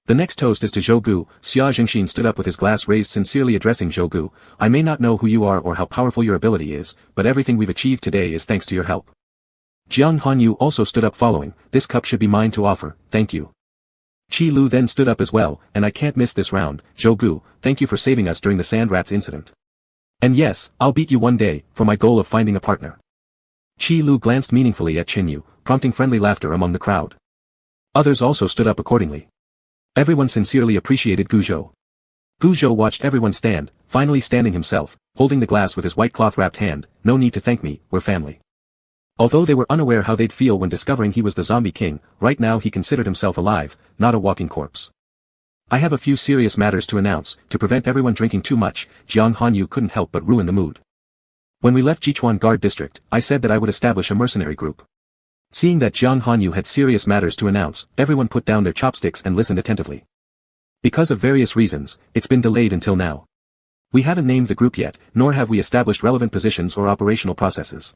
The next toast is to Zhou Gu. Xia Jingxin stood up with his glass raised sincerely addressing Zhou Gu. I may not know who you are or how powerful your ability is, but everything we've achieved today is thanks to your help. Jiang Hanyu also stood up following, this cup should be mine to offer, thank you. Qi Lu then stood up as well, and I can't miss this round, Zhou Gu, thank you for saving us during the sand rats incident. And yes, I'll beat you one day, for my goal of finding a partner. Qi Lu glanced meaningfully at Qin Yu, prompting friendly laughter among the crowd. Others also stood up accordingly. Everyone sincerely appreciated Guzhou. Guzhou watched everyone stand, finally standing himself, holding the glass with his white cloth-wrapped hand, no need to thank me, we're family. Although they were unaware how they'd feel when discovering he was the zombie king, right now he considered himself alive, not a walking corpse. I have a few serious matters to announce. To prevent everyone drinking too much, Jiang Hanyu couldn't help but ruin the mood. When we left Jichuan Guard District, I said that I would establish a mercenary group. Seeing that Jiang Hanyu had serious matters to announce, everyone put down their chopsticks and listened attentively. Because of various reasons, it's been delayed until now. We haven't named the group yet, nor have we established relevant positions or operational processes.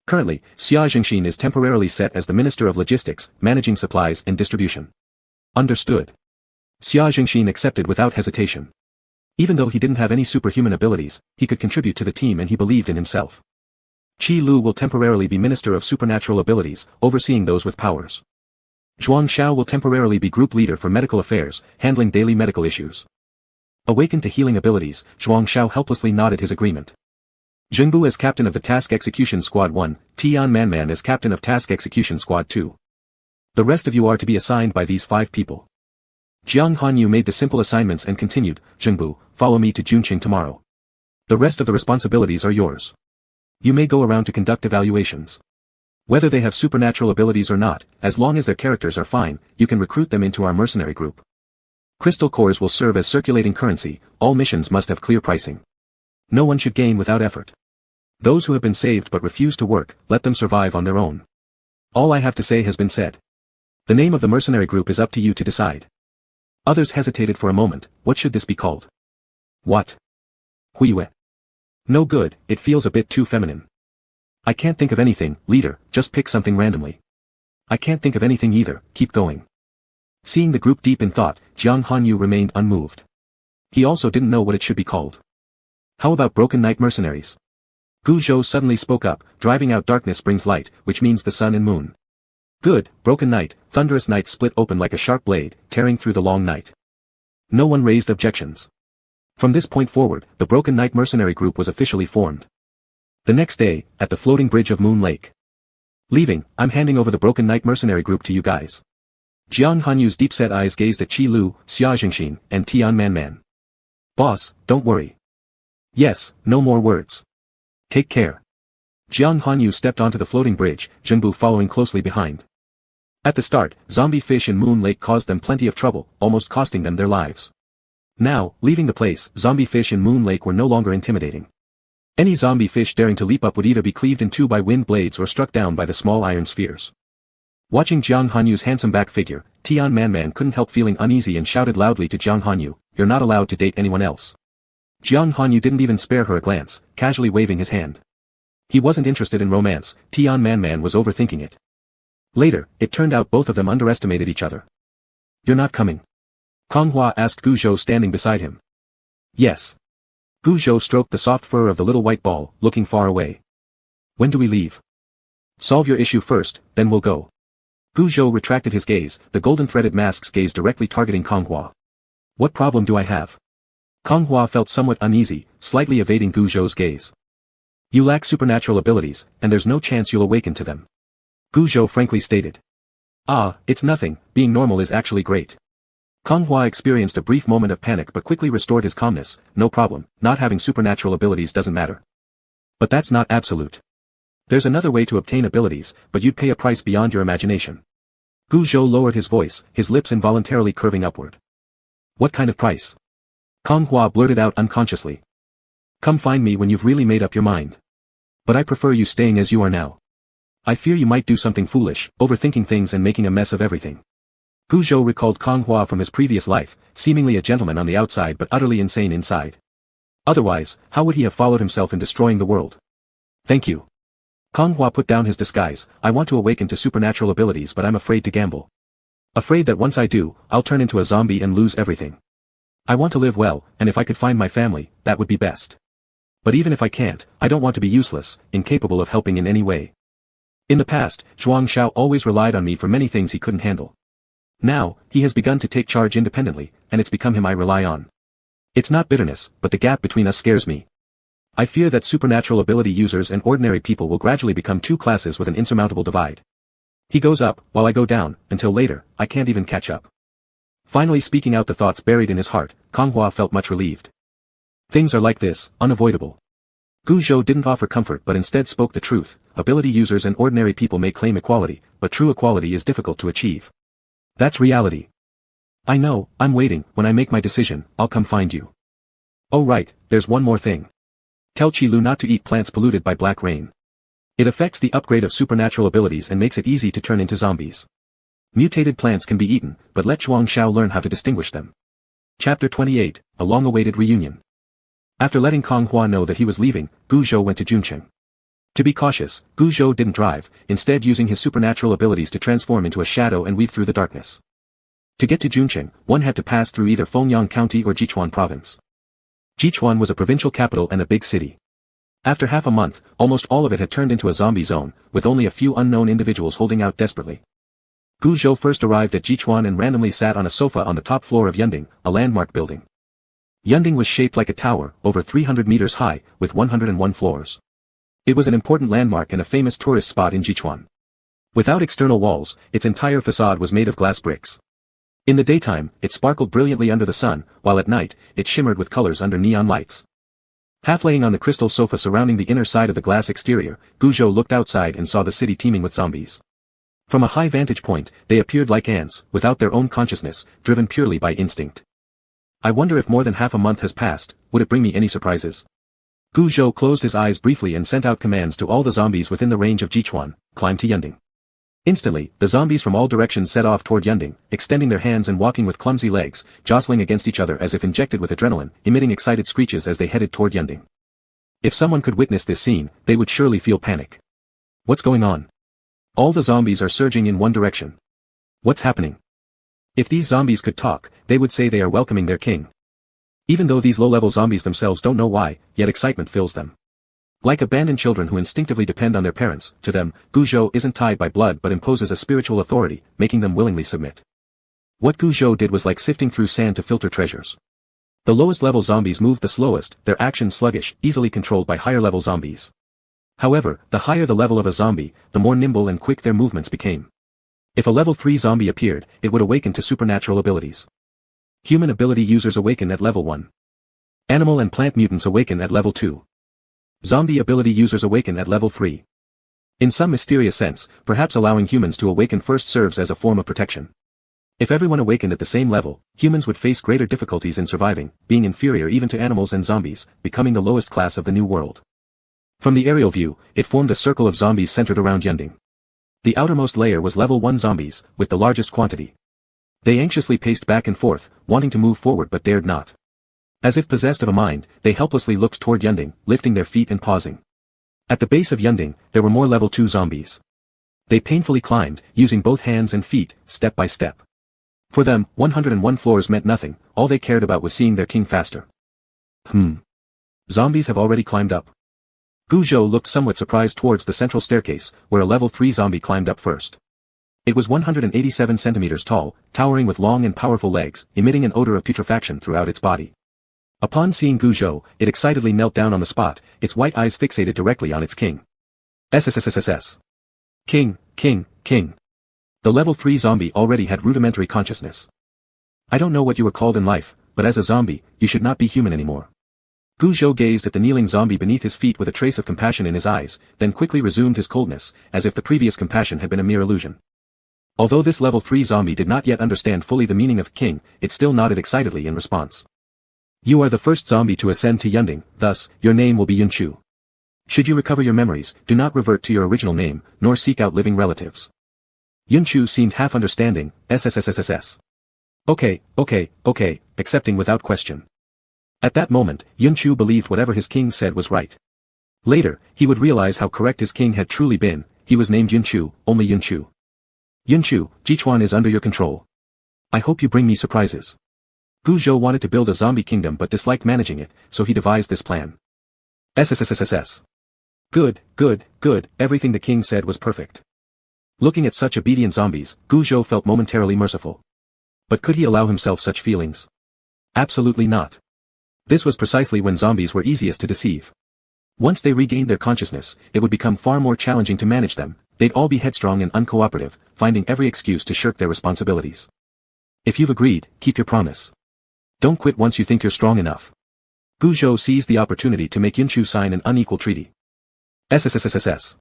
Currently, Xia Jingxin is temporarily set as the Minister of Logistics, managing supplies and distribution. Understood. Xia Jingxin accepted without hesitation. Even though he didn't have any superhuman abilities, he could contribute to the team and he believed in himself. Qi Lu will temporarily be Minister of Supernatural Abilities, overseeing those with powers. Zhuang Xiao will temporarily be Group Leader for Medical Affairs, handling daily medical issues. Awakened to healing abilities, Zhuang Xiao helplessly nodded his agreement. Zhengbu as Captain of the Task Execution Squad 1, Tian Man as Captain of Task Execution Squad 2. The rest of you are to be assigned by these 5 people. Jiang Hanyu made the simple assignments and continued, Zhengbu, follow me to Junqing tomorrow. The rest of the responsibilities are yours. You may go around to conduct evaluations. Whether they have supernatural abilities or not, as long as their characters are fine, you can recruit them into our mercenary group. Crystal cores will serve as circulating currency, all missions must have clear pricing. No one should gain without effort. Those who have been saved but refuse to work, let them survive on their own. All I have to say has been said. The name of the mercenary group is up to you to decide. Others hesitated for a moment, what should this be called? What? Huiyue. No good, it feels a bit too feminine. I can't think of anything, leader, just pick something randomly. I can't think of anything either, keep going. Seeing the group deep in thought, Jiang Hanyu remained unmoved. He also didn't know what it should be called. How about Broken Knight Mercenaries? Gu Zhou suddenly spoke up, driving out darkness brings light, which means the sun and moon. Good, broken night, thunderous night split open like a sharp blade, tearing through the long night. No one raised objections. From this point forward, the Broken Knight mercenary group was officially formed. The next day, at the floating bridge of Moon Lake. Leaving, I'm handing over the Broken Knight mercenary group to you guys. Jiang Hanyu's deep-set eyes gazed at Qi Lu, Xia Jingxin, and Tian Manman. Boss, don't worry. Yes, no more words. Take care. Jiang Hanyu stepped onto the floating bridge, Zhengbu following closely behind. At the start, zombie fish in Moon Lake caused them plenty of trouble, almost costing them their lives. Now, leaving the place, zombie fish in Moon Lake were no longer intimidating. Any zombie fish daring to leap up would either be cleaved in two by wind blades or struck down by the small iron spheres. Watching Jiang Hanyu's handsome back figure, Tian Manman couldn't help feeling uneasy and shouted loudly to Jiang Hanyu, "You're not allowed to date anyone else." Jiang Hanyu didn't even spare her a glance, casually waving his hand. He wasn't interested in romance, Tian Manman was overthinking it. Later, it turned out both of them underestimated each other. "You're not coming?" Kong Hua asked Gu Zhou standing beside him. "Yes." Gu Zhou stroked the soft fur of the little white ball, looking far away. "When do we leave?" "Solve your issue first, then we'll go." Gu Zhou retracted his gaze, the golden-threaded mask's gaze directly targeting Kong Hua. "What problem do I have?" Kong Hua felt somewhat uneasy, slightly evading Gu Zhou's gaze. "You lack supernatural abilities, and there's no chance you'll awaken to them." Gu Zhou frankly stated. "Ah, it's nothing, being normal is actually great." Kong Hua experienced a brief moment of panic but quickly restored his calmness. "No problem, not having supernatural abilities doesn't matter. But that's not absolute. There's another way to obtain abilities, but you'd pay a price beyond your imagination." Gu Zhou lowered his voice, his lips involuntarily curving upward. "What kind of price?" Kong Hua blurted out unconsciously. "Come find me when you've really made up your mind. But I prefer you staying as you are now. I fear you might do something foolish, overthinking things and making a mess of everything." Gu Zhou recalled Kong Hua from his previous life, seemingly a gentleman on the outside but utterly insane inside. Otherwise, how would he have followed himself in destroying the world? "Thank you." Kong Hua put down his disguise. "I want to awaken to supernatural abilities but I'm afraid to gamble. Afraid that once I do, I'll turn into a zombie and lose everything. I want to live well, and if I could find my family, that would be best. But even if I can't, I don't want to be useless, incapable of helping in any way. In the past, Zhuang Xiao always relied on me for many things he couldn't handle. Now, he has begun to take charge independently, and it's become him I rely on. It's not bitterness, but the gap between us scares me. I fear that supernatural ability users and ordinary people will gradually become two classes with an insurmountable divide. He goes up, while I go down, until later, I can't even catch up." Finally speaking out the thoughts buried in his heart, Kong Hua felt much relieved. Things are like this, unavoidable. Gu Zhou didn't offer comfort but instead spoke the truth. Ability users and ordinary people may claim equality, but true equality is difficult to achieve. That's reality. "I know, I'm waiting. When I make my decision, I'll come find you." "Oh right, there's one more thing. Tell Qi Lu not to eat plants polluted by black rain. It affects the upgrade of supernatural abilities and makes it easy to turn into zombies. Mutated plants can be eaten, but let Zhuang Xiao learn how to distinguish them." Chapter 28, A Long-Awaited Reunion. After letting Kong Hua know that he was leaving, Gu Zhou went to Juncheng. To be cautious, Gu Zhou didn't drive, instead using his supernatural abilities to transform into a shadow and weave through the darkness. To get to Juncheng, one had to pass through either Fengyang County or Jichuan Province. Jichuan was a provincial capital and a big city. After half a month, almost all of it had turned into a zombie zone, with only a few unknown individuals holding out desperately. Gu Zhou first arrived at Jichuan and randomly sat on a sofa on the top floor of Yunding, a landmark building. Yunding was shaped like a tower, over 300 meters high, with 101 floors. It was an important landmark and a famous tourist spot in Jichuan. Without external walls, its entire facade was made of glass bricks. In the daytime, it sparkled brilliantly under the sun, while at night, it shimmered with colors under neon lights. Half laying on the crystal sofa surrounding the inner side of the glass exterior, Gu Zhou looked outside and saw the city teeming with zombies. From a high vantage point, they appeared like ants, without their own consciousness, driven purely by instinct. I wonder if more than half a month has passed, would it bring me any surprises? Gu Zhou closed his eyes briefly and sent out commands to all the zombies within the range of Jichuan, climb to Yunding. Instantly, the zombies from all directions set off toward Yunding, extending their hands and walking with clumsy legs, jostling against each other as if injected with adrenaline, emitting excited screeches as they headed toward Yunding. If someone could witness this scene, they would surely feel panic. What's going on? All the zombies are surging in one direction. What's happening? If these zombies could talk, they would say they are welcoming their king. Even though these low-level zombies themselves don't know why, yet excitement fills them. Like abandoned children who instinctively depend on their parents, to them, Guzhou isn't tied by blood but imposes a spiritual authority, making them willingly submit. What Guzhou did was like sifting through sand to filter treasures. The lowest level zombies moved the slowest, their actions sluggish, easily controlled by higher level zombies. However, the higher the level of a zombie, the more nimble and quick their movements became. If a level 3 zombie appeared, it would awaken to supernatural abilities. Human ability users awaken at level 1. Animal and plant mutants awaken at level 2. Zombie ability users awaken at level 3. In some mysterious sense, perhaps allowing humans to awaken first serves as a form of protection. If everyone awakened at the same level, humans would face greater difficulties in surviving, being inferior even to animals and zombies, becoming the lowest class of the new world. From the aerial view, it formed a circle of zombies centered around Yunding. The outermost layer was level 1 zombies, with the largest quantity. They anxiously paced back and forth, wanting to move forward but dared not. As if possessed of a mind, they helplessly looked toward Yunding, lifting their feet and pausing. At the base of Yunding, there were more level 2 zombies. They painfully climbed, using both hands and feet, step by step. For them, 101 floors meant nothing, all they cared about was seeing their king faster. Zombies have already climbed up. Guzhou looked somewhat surprised towards the central staircase, where a level 3 zombie climbed up first. It was 187 centimeters tall, towering with long and powerful legs, emitting an odor of putrefaction throughout its body. Upon seeing Guzhou, it excitedly knelt down on the spot, its white eyes fixated directly on its king. SSSSS. King, king, king. The level 3 zombie already had rudimentary consciousness. I don't know what you were called in life, but as a zombie, you should not be human anymore. Guzhou gazed at the kneeling zombie beneath his feet with a trace of compassion in his eyes, then quickly resumed his coldness, as if the previous compassion had been a mere illusion. Although this level 3 zombie did not yet understand fully the meaning of king, it still nodded excitedly in response. You are the first zombie to ascend to Yunding, thus, your name will be Yunchu. Should you recover your memories, do not revert to your original name, nor seek out living relatives. Yunchu seemed half understanding, SSSSS. Okay, accepting without question. At that moment, Yunchu believed whatever his king said was right. Later, he would realize how correct his king had truly been. He was named Yunchu, only Yunchu. Yunchu, Jichuan is under your control. I hope you bring me surprises. Guzhou wanted to build a zombie kingdom but disliked managing it, so he devised this plan. SSSSS. Good, everything the king said was perfect. Looking at such obedient zombies, Guzhou felt momentarily merciful. But could he allow himself such feelings? Absolutely not. This was precisely when zombies were easiest to deceive. Once they regained their consciousness, it would become far more challenging to manage them. They'd all be headstrong and uncooperative, finding every excuse to shirk their responsibilities. If you've agreed, keep your promise. Don't quit once you think you're strong enough. Guzhou seized the opportunity to make Yunchu sign an unequal treaty. SSSSS.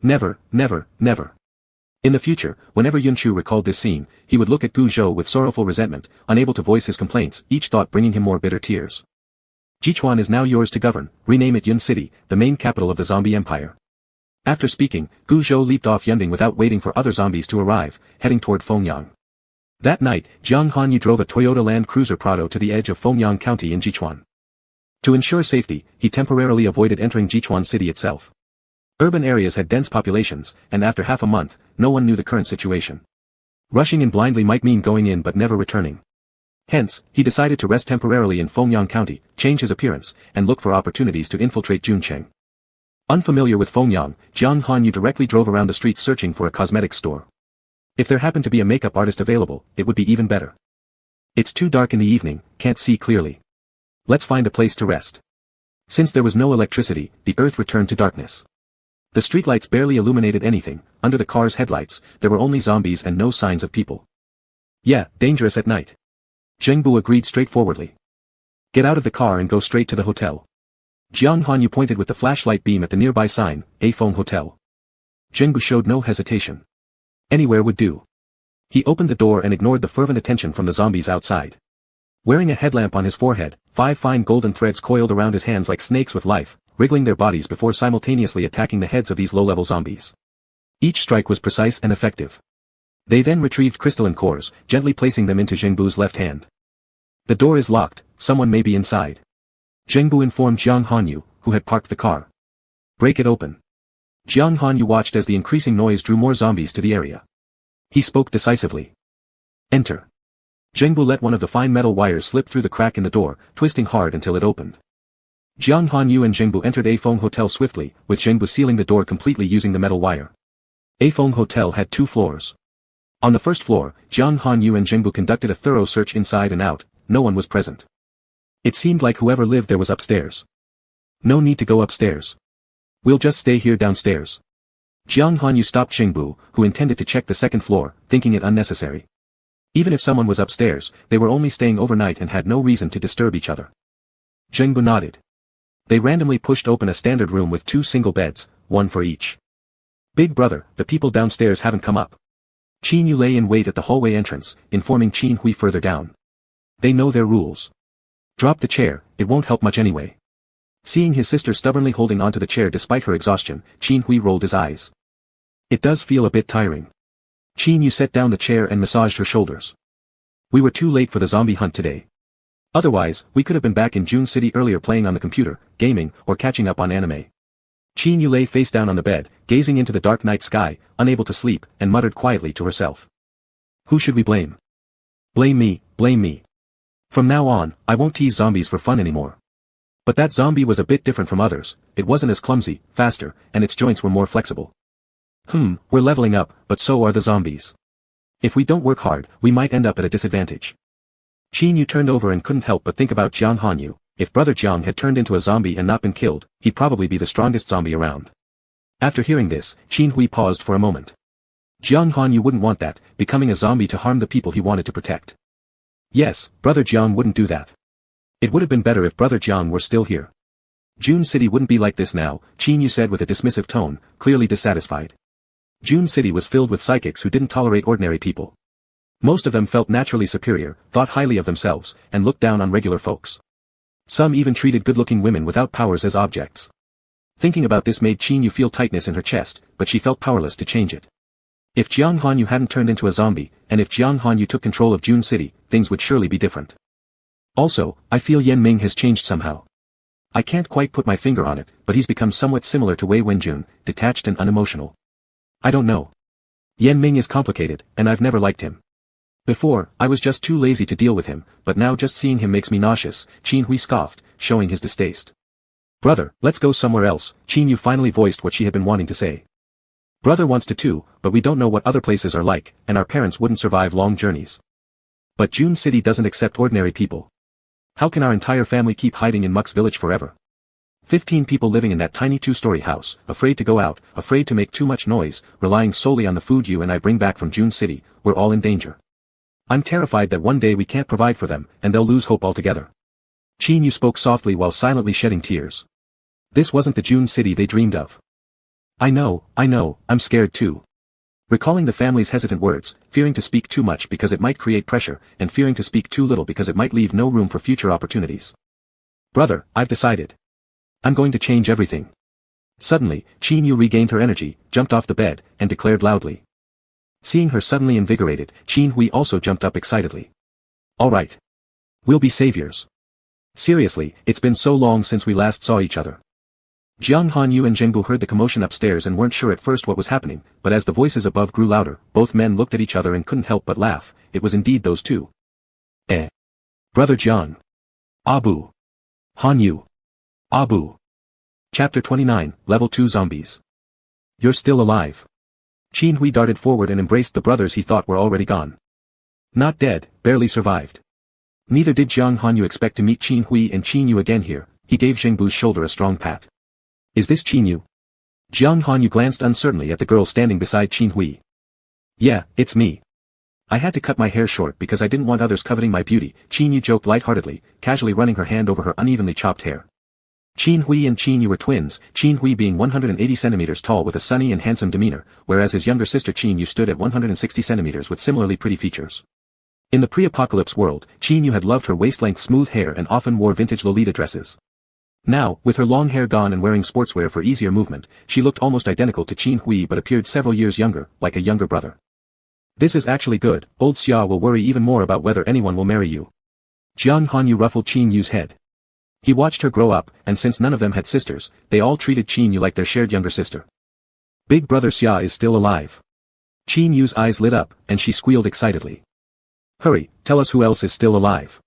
Never. In the future, whenever Yunchu recalled this scene, he would look at Guzhou with sorrowful resentment, unable to voice his complaints, each thought bringing him more bitter tears. Jichuan is now yours to govern, rename it Yun City, the main capital of the zombie empire. After speaking, Guzhou leaped off Yunding without waiting for other zombies to arrive, heading toward Fengyang. That night, Jiang Hanyu drove a Toyota Land Cruiser Prado to the edge of Fengyang County in Jichuan. To ensure safety, he temporarily avoided entering Jichuan City itself. Urban areas had dense populations, and after half a month, no one knew the current situation. Rushing in blindly might mean going in but never returning. Hence, he decided to rest temporarily in Fengyang County, change his appearance, and look for opportunities to infiltrate Juncheng. Unfamiliar with Fengyang, Jiang Hanyu directly drove around the streets searching for a cosmetics store. If there happened to be a makeup artist available, it would be even better. It's too dark in the evening, can't see clearly. Let's find a place to rest. Since there was no electricity, the earth returned to darkness. The streetlights barely illuminated anything. Under the car's headlights, there were only zombies and no signs of people. Yeah, dangerous at night. Zhengbu agreed straightforwardly. Get out of the car and go straight to the hotel. Jiang Hanyu pointed with the flashlight beam at the nearby sign, A Feng Hotel. Zhengbu showed no hesitation. Anywhere would do. He opened the door and ignored the fervent attention from the zombies outside. Wearing a headlamp on his forehead, 5 fine golden threads coiled around his hands like snakes with life, wriggling their bodies before simultaneously attacking the heads of these low-level zombies. Each strike was precise and effective. They then retrieved crystalline cores, gently placing them into Zhengbu's left hand. The door is locked, someone may be inside. Zhengbu informed Jiang Hanyu, who had parked the car. Break it open. Jiang Hanyu watched as the increasing noise drew more zombies to the area. He spoke decisively. Enter. Zhengbu let one of the fine metal wires slip through the crack in the door, twisting hard until it opened. Jiang Hanyu and Zhengbu entered A Feng Hotel swiftly, with Zhengbu sealing the door completely using the metal wire. A Feng Hotel had 2 floors. On the first floor, Jiang Hanyu and Zhengbu conducted a thorough search inside and out. No one was present. It seemed like whoever lived there was upstairs. No need to go upstairs. We'll just stay here downstairs. Jiang Hanyu stopped Zhengbu, who intended to check the second floor, thinking it unnecessary. Even if someone was upstairs, they were only staying overnight and had no reason to disturb each other. Zhengbu nodded. They randomly pushed open a standard room with 2 single beds, 1 for each. Big brother, the people downstairs haven't come up. Qin Yu lay in wait at the hallway entrance, informing Qin Hui further down. They know their rules. Drop the chair, it won't help much anyway. Seeing his sister stubbornly holding onto the chair despite her exhaustion, Qin Hui rolled his eyes. It does feel a bit tiring. Qin Yu set down the chair and massaged her shoulders. We were too late for the zombie hunt today. Otherwise, we could have been back in June City earlier playing on the computer, gaming, or catching up on anime. Qin Yu lay face down on the bed, gazing into the dark night sky, unable to sleep, and muttered quietly to herself. Who should we blame? Blame me, blame me. From now on, I won't tease zombies for fun anymore. But that zombie was a bit different from others, it wasn't as clumsy, faster, and its joints were more flexible. We're leveling up, but so are the zombies. If we don't work hard, we might end up at a disadvantage. Qin Yu turned over and couldn't help but think about Jiang Hanyu. If Brother Jiang had turned into a zombie and not been killed, he'd probably be the strongest zombie around. After hearing this, Qin Hui paused for a moment. Jiang Hanyu wouldn't want that, becoming a zombie to harm the people he wanted to protect. Yes, Brother Jiang wouldn't do that. It would have been better if Brother Jiang were still here. June City wouldn't be like this now, Qin Yu said with a dismissive tone, clearly dissatisfied. June City was filled with psychics who didn't tolerate ordinary people. Most of them felt naturally superior, thought highly of themselves, and looked down on regular folks. Some even treated good-looking women without powers as objects. Thinking about this made Qin Yu feel tightness in her chest, but she felt powerless to change it. If Jiang Hanyu hadn't turned into a zombie, and if Jiang Hanyu took control of June City, things would surely be different. Also, I feel Yan Ming has changed somehow. I can't quite put my finger on it, but he's become somewhat similar to Wei Wenjun, detached and unemotional. I don't know. Yan Ming is complicated, and I've never liked him. Before, I was just too lazy to deal with him, but now just seeing him makes me nauseous, Qin Hui scoffed, showing his distaste. Brother, let's go somewhere else, Qin Yu finally voiced what she had been wanting to say. Brother wants to too, but we don't know what other places are like, and our parents wouldn't survive long journeys. But June City doesn't accept ordinary people. How can our entire family keep hiding in Muck's village forever? 15 people living in that tiny 2-story house, afraid to go out, afraid to make too much noise, relying solely on the food you and I bring back from June City, we're all in danger. I'm terrified that one day we can't provide for them, and they'll lose hope altogether. Qin Yu spoke softly while silently shedding tears. This wasn't the June City they dreamed of. I know, I'm scared too. Recalling the family's hesitant words, fearing to speak too much because it might create pressure, and fearing to speak too little because it might leave no room for future opportunities. Brother, I've decided. I'm going to change everything. Suddenly, Qin Yu regained her energy, jumped off the bed, and declared loudly. Seeing her suddenly invigorated, Qin Hui also jumped up excitedly. All right. We'll be saviors. Seriously, it's been so long since we last saw each other. Jiang Hanyu and Zhengbu heard the commotion upstairs and weren't sure at first what was happening, but as the voices above grew louder, both men looked at each other and couldn't help but laugh. It was indeed those two. Brother Jiang. Abu. Hanyu. Abu. Chapter 29, Level 2 Zombies. You're still alive. Qin Hui darted forward and embraced the brothers he thought were already gone. Not dead, barely survived. Neither did Jiang Hanyu expect to meet Qin Hui and Qin Yu again here. He gave Zhengbu's shoulder a strong pat. Is this Qin Yu? Jiang Hanyu glanced uncertainly at the girl standing beside Qin Hui. Yeah, it's me. I had to cut my hair short because I didn't want others coveting my beauty, Qin Yu joked lightheartedly, casually running her hand over her unevenly chopped hair. Qin Hui and Qin Yu were twins, Qin Hui being 180 centimeters tall with a sunny and handsome demeanor, whereas his younger sister Qin Yu stood at 160 centimeters with similarly pretty features. In the pre-apocalypse world, Qin Yu had loved her waist-length smooth hair and often wore vintage Lolita dresses. Now, with her long hair gone and wearing sportswear for easier movement, she looked almost identical to Qin Hui but appeared several years younger, like a younger brother. This is actually good, old Xia will worry even more about whether anyone will marry you. Jiang Hanyu ruffled Qin Yu's head. He watched her grow up, and since none of them had sisters, they all treated Qin Yu like their shared younger sister. Big brother Xia is still alive. Qin Yu's eyes lit up, and she squealed excitedly. Hurry, tell us who else is still alive.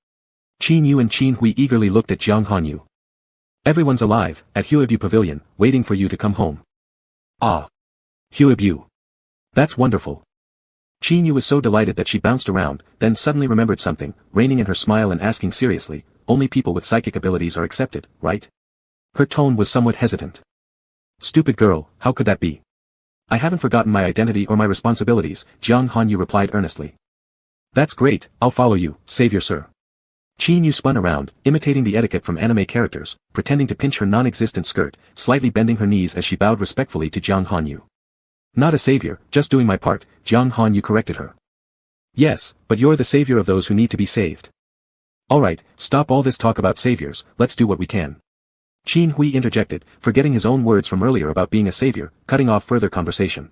Qin Yu and Qin Hui eagerly looked at Jiang Hanyu. Everyone's alive, at Huibu Pavilion, waiting for you to come home. Ah. Huibu. That's wonderful. Qin Yu was so delighted that she bounced around, then suddenly remembered something, reining in her smile and asking seriously, only people with psychic abilities are accepted, right? Her tone was somewhat hesitant. Stupid girl, how could that be? I haven't forgotten my identity or my responsibilities, Jiang Hanyu replied earnestly. That's great, I'll follow you, savior sir. Qin Yu spun around, imitating the etiquette from anime characters, pretending to pinch her non-existent skirt, slightly bending her knees as she bowed respectfully to Jiang Hanyu. Not a savior, just doing my part, Jiang Hanyu corrected her. Yes, but you're the savior of those who need to be saved. Alright, stop all this talk about saviors, let's do what we can. Qin Hui interjected, forgetting his own words from earlier about being a savior, cutting off further conversation.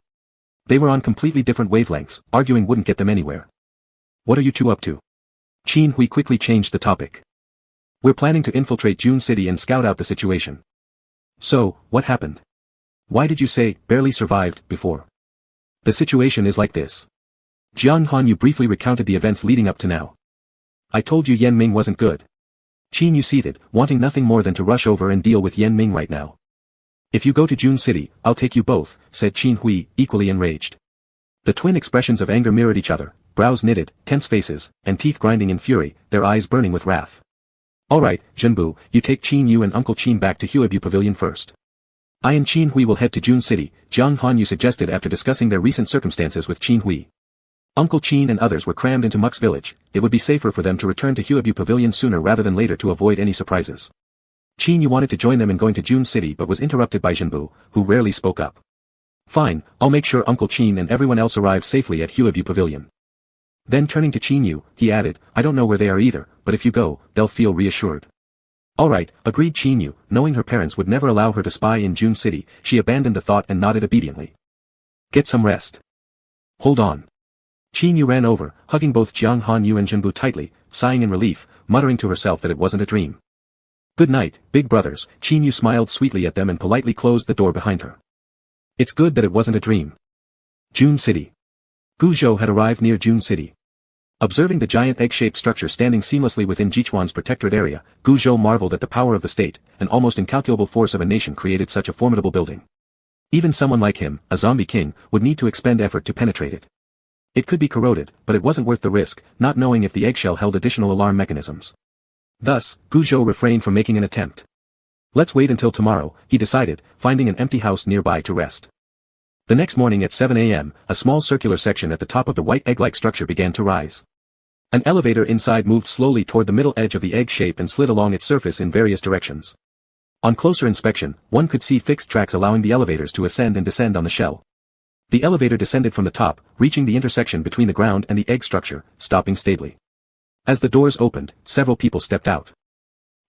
They were on completely different wavelengths, arguing wouldn't get them anywhere. What are you two up to? Qin Hui quickly changed the topic. We're planning to infiltrate June City and scout out the situation. So, what happened? Why did you say, barely survived, before? The situation is like this. Jiang Hanyu briefly recounted the events leading up to now. I told you Yan Ming wasn't good. Qin Yu seethed, wanting nothing more than to rush over and deal with Yan Ming right now. If you go to June City, I'll take you both, said Qin Hui, equally enraged. The twin expressions of anger mirrored each other, brows knitted, tense faces, and teeth grinding in fury, their eyes burning with wrath. Alright, Zhenbu, you take Qin Yu and Uncle Qin back to Huibu Pavilion first. I and Qin Hui will head to June City, Jiang Hanyu suggested after discussing their recent circumstances with Qin Hui. Uncle Qin and others were crammed into Muk's village, it would be safer for them to return to Huibu Pavilion sooner rather than later to avoid any surprises. Qin Yu wanted to join them in going to June City but was interrupted by Zhenbu, who rarely spoke up. Fine, I'll make sure Uncle Qin and everyone else arrive safely at Huibu Pavilion. Then turning to Qin Yu, he added, I don't know where they are either, but if you go, they'll feel reassured. Alright, agreed Qin Yu, knowing her parents would never allow her to spy in June City, she abandoned the thought and nodded obediently. Get some rest. Hold on. Qin Yu ran over, hugging both Jiang Hanyu and Zhenbu tightly, sighing in relief, muttering to herself that it wasn't a dream. Good night, big brothers, Qin Yu smiled sweetly at them and politely closed the door behind her. It's good that it wasn't a dream. June City. Gu Zhou had arrived near June City. Observing the giant egg-shaped structure standing seamlessly within Jichuan's protectorate area, Gu Zhou marveled at the power of the state, an almost incalculable force of a nation created such a formidable building. Even someone like him, a zombie king, would need to expend effort to penetrate it. It could be corroded, but it wasn't worth the risk, not knowing if the eggshell held additional alarm mechanisms. Thus, Gu Zhou refrained from making an attempt. Let's wait until tomorrow, he decided, finding an empty house nearby to rest. The next morning at 7 a.m., a small circular section at the top of the white egg-like structure began to rise. An elevator inside moved slowly toward the middle edge of the egg shape and slid along its surface in various directions. On closer inspection, one could see fixed tracks allowing the elevators to ascend and descend on the shell. The elevator descended from the top, reaching the intersection between the ground and the egg structure, stopping stably. As the doors opened, several people stepped out.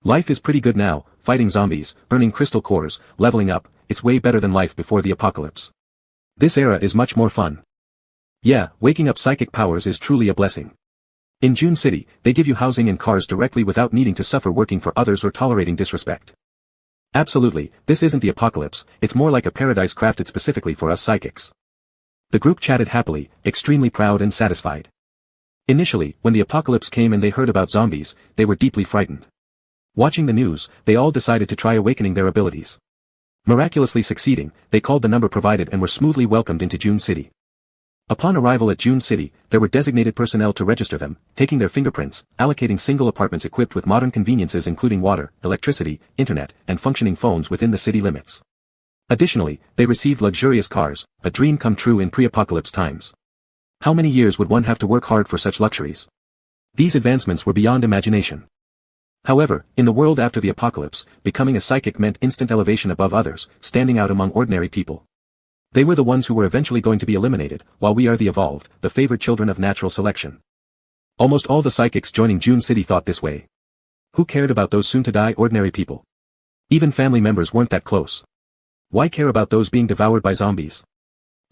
Life is pretty good now, fighting zombies, earning crystal cores, leveling up, it's way better than life before the apocalypse. This era is much more fun. Yeah, waking up psychic powers is truly a blessing. In June City, they give you housing and cars directly without needing to suffer working for others or tolerating disrespect. Absolutely, this isn't the apocalypse, it's more like a paradise crafted specifically for us psychics. The group chatted happily, extremely proud and satisfied. Initially, when the apocalypse came and they heard about zombies, they were deeply frightened. Watching the news, they all decided to try awakening their abilities. Miraculously succeeding, they called the number provided and were smoothly welcomed into June City. Upon arrival at June City, there were designated personnel to register them, taking their fingerprints, allocating single apartments equipped with modern conveniences including water, electricity, internet, and functioning phones within the city limits. Additionally, they received luxurious cars, a dream come true in pre-apocalypse times. How many years would one have to work hard for such luxuries? These advancements were beyond imagination. However, in the world after the apocalypse, becoming a psychic meant instant elevation above others, standing out among ordinary people. They were the ones who were eventually going to be eliminated, while we are the evolved, the favored children of natural selection. Almost all the psychics joining June City thought this way. Who cared about those soon-to-die ordinary people? Even family members weren't that close. Why care about those being devoured by zombies?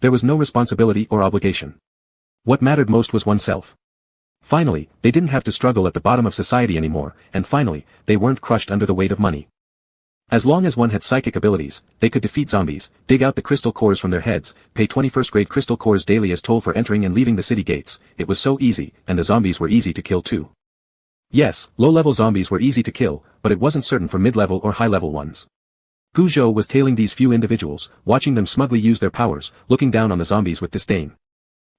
There was no responsibility or obligation. What mattered most was oneself. Finally, they didn't have to struggle at the bottom of society anymore, and finally, they weren't crushed under the weight of money. As long as one had psychic abilities, they could defeat zombies, dig out the crystal cores from their heads, pay 21st grade crystal cores daily as toll for entering and leaving the city gates. It was so easy, and the zombies were easy to kill too. Yes, low-level zombies were easy to kill, but it wasn't certain for mid-level or high-level ones. Guzhou was tailing these few individuals, watching them smugly use their powers, looking down on the zombies with disdain.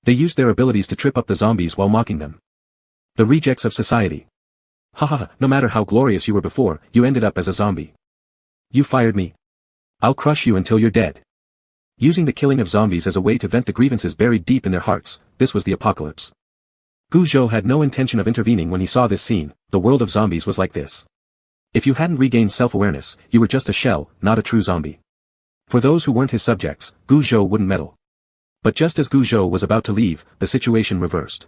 They used their abilities to trip up the zombies while mocking them. The rejects of society. Haha, no matter how glorious you were before, you ended up as a zombie. You fired me. I'll crush you until you're dead. Using the killing of zombies as a way to vent the grievances buried deep in their hearts, this was the apocalypse. Guzhou had no intention of intervening when he saw this scene. The world of zombies was like this. If you hadn't regained self-awareness, you were just a shell, not a true zombie. For those who weren't his subjects, Guzhou wouldn't meddle. But just as Guzhou was about to leave, the situation reversed.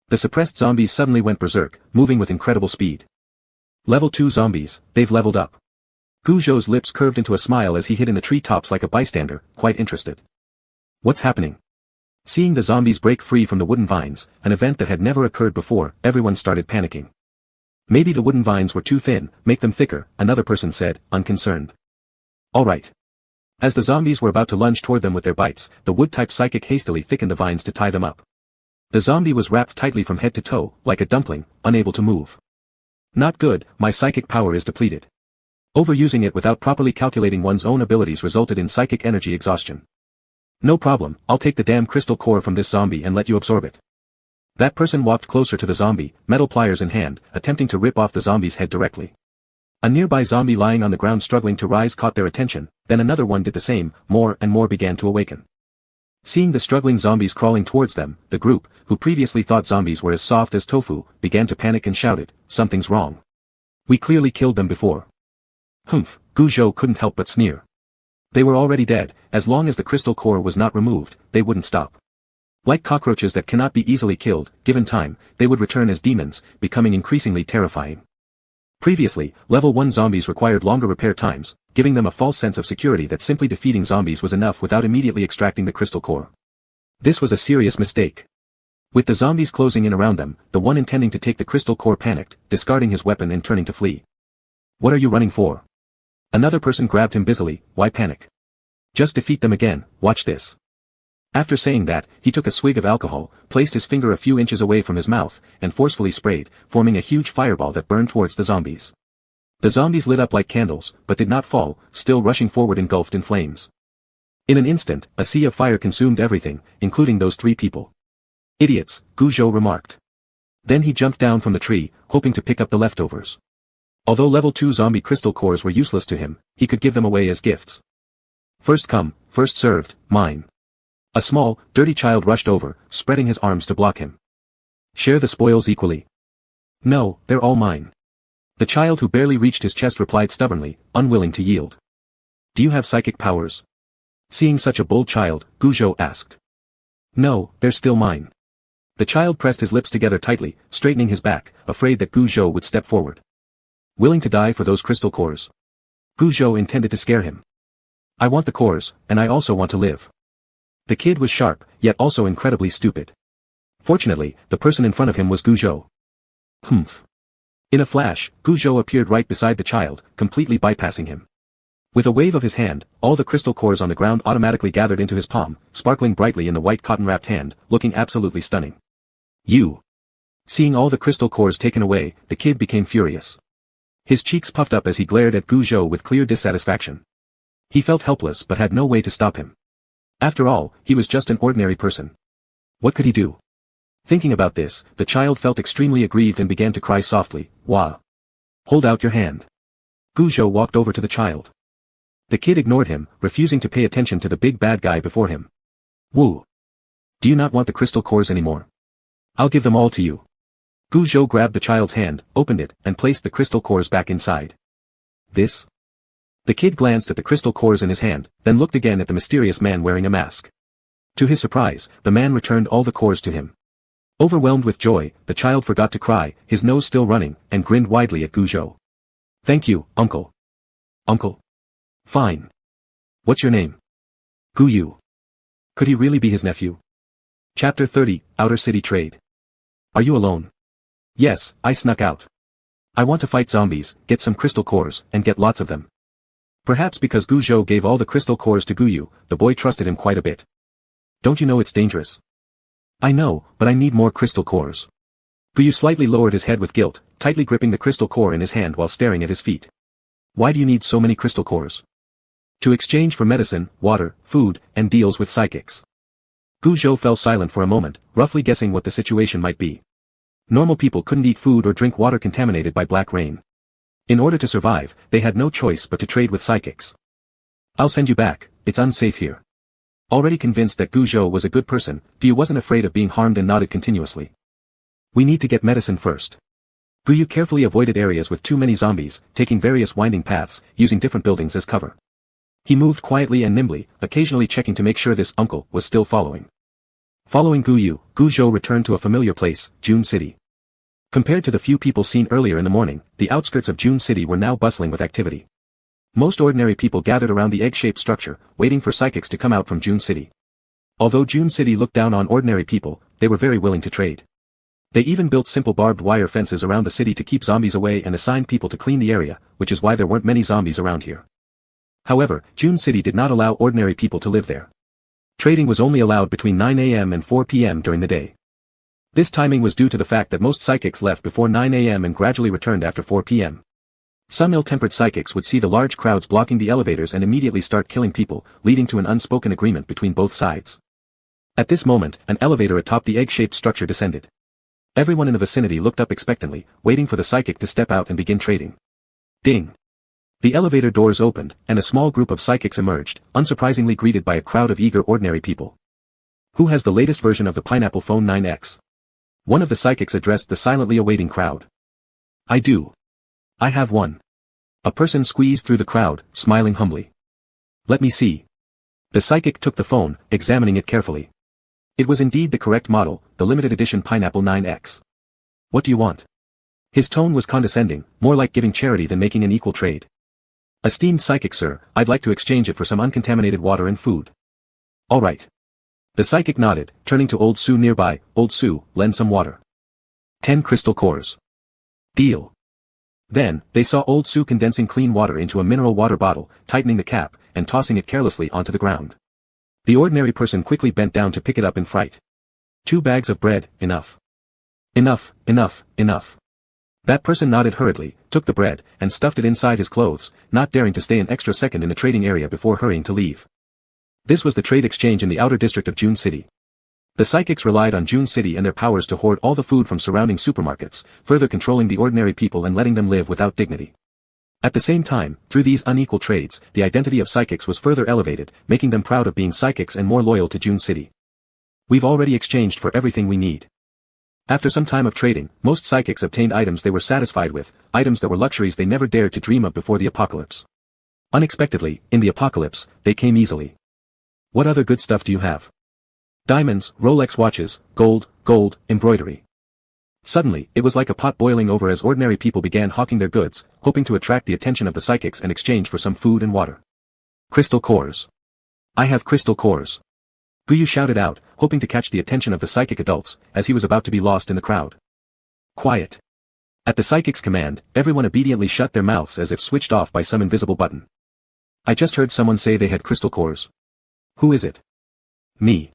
The suppressed zombies suddenly went berserk, moving with incredible speed. Level 2 zombies, they've leveled up. Guzhou's lips curved into a smile as he hid in the treetops like a bystander, quite interested. What's happening? Seeing the zombies break free from the wooden vines, an event that had never occurred before, everyone started panicking. Maybe the wooden vines were too thin, make them thicker, another person said, unconcerned. Alright. As the zombies were about to lunge toward them with their bites, the wood-type psychic hastily thickened the vines to tie them up. The zombie was wrapped tightly from head to toe, like a dumpling, unable to move. Not good, my psychic power is depleted. Overusing it without properly calculating one's own abilities resulted in psychic energy exhaustion. No problem, I'll take the damn crystal core from this zombie and let you absorb it. That person walked closer to the zombie, metal pliers in hand, attempting to rip off the zombie's head directly. A nearby zombie lying on the ground struggling to rise caught their attention, then another one did the same, more and more began to awaken. Seeing the struggling zombies crawling towards them, the group, who previously thought zombies were as soft as tofu, began to panic and shouted, something's wrong. We clearly killed them before. Humph, Guzhou couldn't help but sneer. They were already dead, as long as the crystal core was not removed, they wouldn't stop. Like cockroaches that cannot be easily killed, given time, they would return as demons, becoming increasingly terrifying. Previously, level 1 zombies required longer repair times, giving them a false sense of security that simply defeating zombies was enough without immediately extracting the crystal core. This was a serious mistake. With the zombies closing in around them, the one intending to take the crystal core panicked, discarding his weapon and turning to flee. What are you running for? Another person grabbed him busily, why panic? Just defeat them again, watch this. After saying that, he took a swig of alcohol, placed his finger a few inches away from his mouth, and forcefully sprayed, forming a huge fireball that burned towards the zombies. The zombies lit up like candles, but did not fall, still rushing forward engulfed in flames. In an instant, a sea of fire consumed everything, including those 3 people. Idiots, Guzhou remarked. Then he jumped down from the tree, hoping to pick up the leftovers. Although level 2 zombie crystal cores were useless to him, he could give them away as gifts. First come, first served, mine. A small, dirty child rushed over, spreading his arms to block him. Share the spoils equally. No, they're all mine. The child who barely reached his chest replied stubbornly, unwilling to yield. Do you have psychic powers? Seeing such a bold child, Guzhou asked. No, they're still mine. The child pressed his lips together tightly, straightening his back, afraid that Guzhou would step forward. Willing to die for those crystal cores? Guzhou intended to scare him. I want the cores, and I also want to live. The kid was sharp, yet also incredibly stupid. Fortunately, the person in front of him was Guzhou. Humph. In a flash, Guzhou appeared right beside the child, completely bypassing him. With a wave of his hand, all the crystal cores on the ground automatically gathered into his palm, sparkling brightly in the white cotton-wrapped hand, looking absolutely stunning. You. Seeing all the crystal cores taken away, the kid became furious. His cheeks puffed up as he glared at Guzhou with clear dissatisfaction. He felt helpless but had no way to stop him. After all, he was just an ordinary person. What could he do? Thinking about this, the child felt extremely aggrieved and began to cry softly, Wah! Hold out your hand. Guzhou walked over to the child. The kid ignored him, refusing to pay attention to the big bad guy before him. Woo! Do you not want the crystal cores anymore? I'll give them all to you. Guzhou grabbed the child's hand, opened it, and placed the crystal cores back inside. This? The kid glanced at the crystal cores in his hand, then looked again at the mysterious man wearing a mask. To his surprise, the man returned all the cores to him. Overwhelmed with joy, the child forgot to cry, his nose still running, and grinned widely at Guzhou. Thank you, uncle. Uncle? Fine. What's your name? Guyu. Could he really be his nephew? Chapter 30, Outer City Trade. Are you alone? Yes, I snuck out. I want to fight zombies, get some crystal cores, and get lots of them. Perhaps because Guzhou gave all the crystal cores to Guyu, the boy trusted him quite a bit. Don't you know it's dangerous? I know, but I need more crystal cores. Gu Yu slightly lowered his head with guilt, tightly gripping the crystal core in his hand while staring at his feet. Why do you need so many crystal cores? To exchange for medicine, water, food, and deals with psychics. Gu Zhou fell silent for a moment, roughly guessing what the situation might be. Normal people couldn't eat food or drink water contaminated by black rain. In order to survive, they had no choice but to trade with psychics. I'll send you back, it's unsafe here. Already convinced that Gu Zhou was a good person, Gu Yu wasn't afraid of being harmed and nodded continuously. We need to get medicine first. Gu Yu carefully avoided areas with too many zombies, taking various winding paths, using different buildings as cover. He moved quietly and nimbly, occasionally checking to make sure this uncle was still following. Following Gu Yu, Gu Zhou returned to a familiar place, June City. Compared to the few people seen earlier in the morning, the outskirts of June City were now bustling with activity. Most ordinary people gathered around the egg-shaped structure, waiting for psychics to come out from June City. Although June City looked down on ordinary people, they were very willing to trade. They even built simple barbed wire fences around the city to keep zombies away and assigned people to clean the area, which is why there weren't many zombies around here. However, June City did not allow ordinary people to live there. Trading was only allowed between 9 a.m. and 4 p.m. during the day. This timing was due to the fact that most psychics left before 9 a.m. and gradually returned after 4 p.m. Some ill-tempered psychics would see the large crowds blocking the elevators and immediately start killing people, leading to an unspoken agreement between both sides. At this moment, an elevator atop the egg-shaped structure descended. Everyone in the vicinity looked up expectantly, waiting for the psychic to step out and begin trading. Ding! The elevator doors opened, and a small group of psychics emerged, unsurprisingly greeted by a crowd of eager ordinary people. Who has the latest version of the Pineapple Phone 9X? One of the psychics addressed the silently awaiting crowd. I do. I have one. A person squeezed through the crowd, smiling humbly. Let me see. The psychic took the phone, examining it carefully. It was indeed the correct model, the limited edition Pineapple 9X. What do you want? His tone was condescending, more like giving charity than making an equal trade. Esteemed psychic sir, I'd like to exchange it for some uncontaminated water and food. All right. The psychic nodded, turning to Old Su nearby. Old Su, lend some water. 10 crystal cores. Deal. Then, they saw Old Su condensing clean water into a mineral water bottle, tightening the cap, and tossing it carelessly onto the ground. The ordinary person quickly bent down to pick it up in fright. 2 bags of bread, enough. Enough, enough, enough. That person nodded hurriedly, took the bread, and stuffed it inside his clothes, not daring to stay an extra second in the trading area before hurrying to leave. This was the trade exchange in the outer district of June City. The psychics relied on June City and their powers to hoard all the food from surrounding supermarkets, further controlling the ordinary people and letting them live without dignity. At the same time, through these unequal trades, the identity of psychics was further elevated, making them proud of being psychics and more loyal to June City. We've already exchanged for everything we need. After some time of trading, most psychics obtained items they were satisfied with, items that were luxuries they never dared to dream of before the apocalypse. Unexpectedly, in the apocalypse, they came easily. What other good stuff do you have? Diamonds, Rolex watches, gold, embroidery. Suddenly, it was like a pot boiling over as ordinary people began hawking their goods, hoping to attract the attention of the psychics in exchange for some food and water. Crystal cores. I have crystal cores. Gu Yu shouted out, hoping to catch the attention of the psychic adults, as he was about to be lost in the crowd. Quiet. At the psychic's command, everyone obediently shut their mouths as if switched off by some invisible button. I just heard someone say they had crystal cores. Who is it? Me.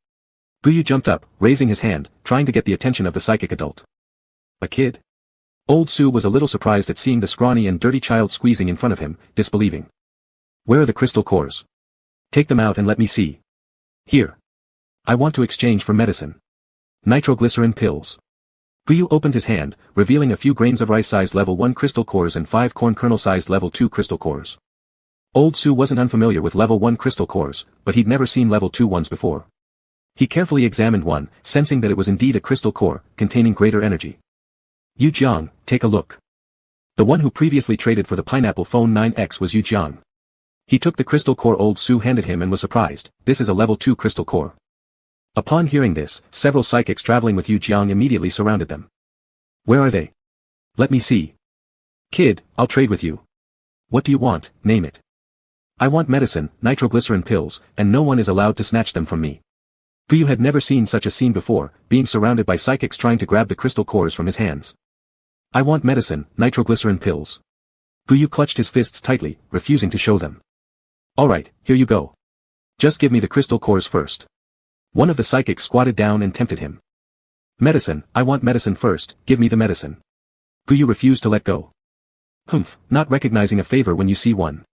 Gu Yu jumped up, raising his hand, trying to get the attention of the psychic adult. A kid? Old Su was a little surprised at seeing the scrawny and dirty child squeezing in front of him, disbelieving. Where are the crystal cores? Take them out and let me see. Here. I want to exchange for medicine. Nitroglycerin pills. Gu Yu opened his hand, revealing a few grains of rice-sized level 1 crystal cores and 5 corn kernel-sized level 2 crystal cores. Old Su wasn't unfamiliar with level 1 crystal cores, but he'd never seen level 2 ones before. He carefully examined one, sensing that it was indeed a crystal core, containing greater energy. Yu Jiang, take a look. The one who previously traded for the Pineapple Phone 9X was Yu Jiang. He took the crystal core Old Su handed him and was surprised. This is a level 2 crystal core. Upon hearing this, several psychics traveling with Yu Jiang immediately surrounded them. Where are they? Let me see. Kid, I'll trade with you. What do you want, name it. I want medicine, nitroglycerin pills, and no one is allowed to snatch them from me. Gu Yu had never seen such a scene before, being surrounded by psychics trying to grab the crystal cores from his hands. I want medicine, nitroglycerin pills. Gu Yu clutched his fists tightly, refusing to show them. Alright, here you go. Just give me the crystal cores first. One of the psychics squatted down and tempted him. Medicine, I want medicine first, give me the medicine. Guyu refused to let go. Humph, not recognizing a favor when you see one.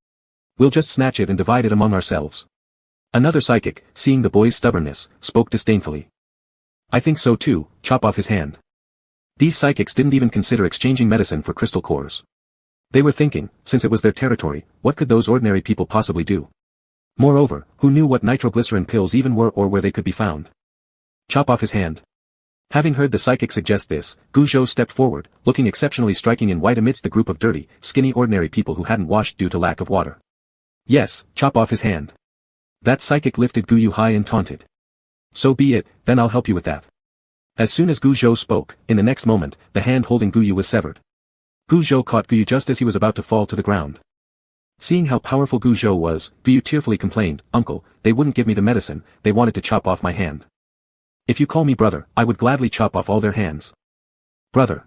We'll just snatch it and divide it among ourselves. Another psychic, seeing the boy's stubbornness, spoke disdainfully. I think so too, chop off his hand. These psychics didn't even consider exchanging medicine for crystal cores. They were thinking, since it was their territory, what could those ordinary people possibly do? Moreover, who knew what nitroglycerin pills even were or where they could be found? Chop off his hand. Having heard the psychic suggest this, Guzhou stepped forward, looking exceptionally striking in white amidst the group of dirty, skinny ordinary people who hadn't washed due to lack of water. Yes, chop off his hand. That psychic lifted Guyu high and taunted. So be it, then I'll help you with that. As soon as Guzhou spoke, in the next moment, the hand holding Guyu was severed. Guzhou caught Guyu just as he was about to fall to the ground. Seeing how powerful Guzhou was, Guyu tearfully complained, Uncle, they wouldn't give me the medicine, they wanted to chop off my hand. If you call me brother, I would gladly chop off all their hands. Brother.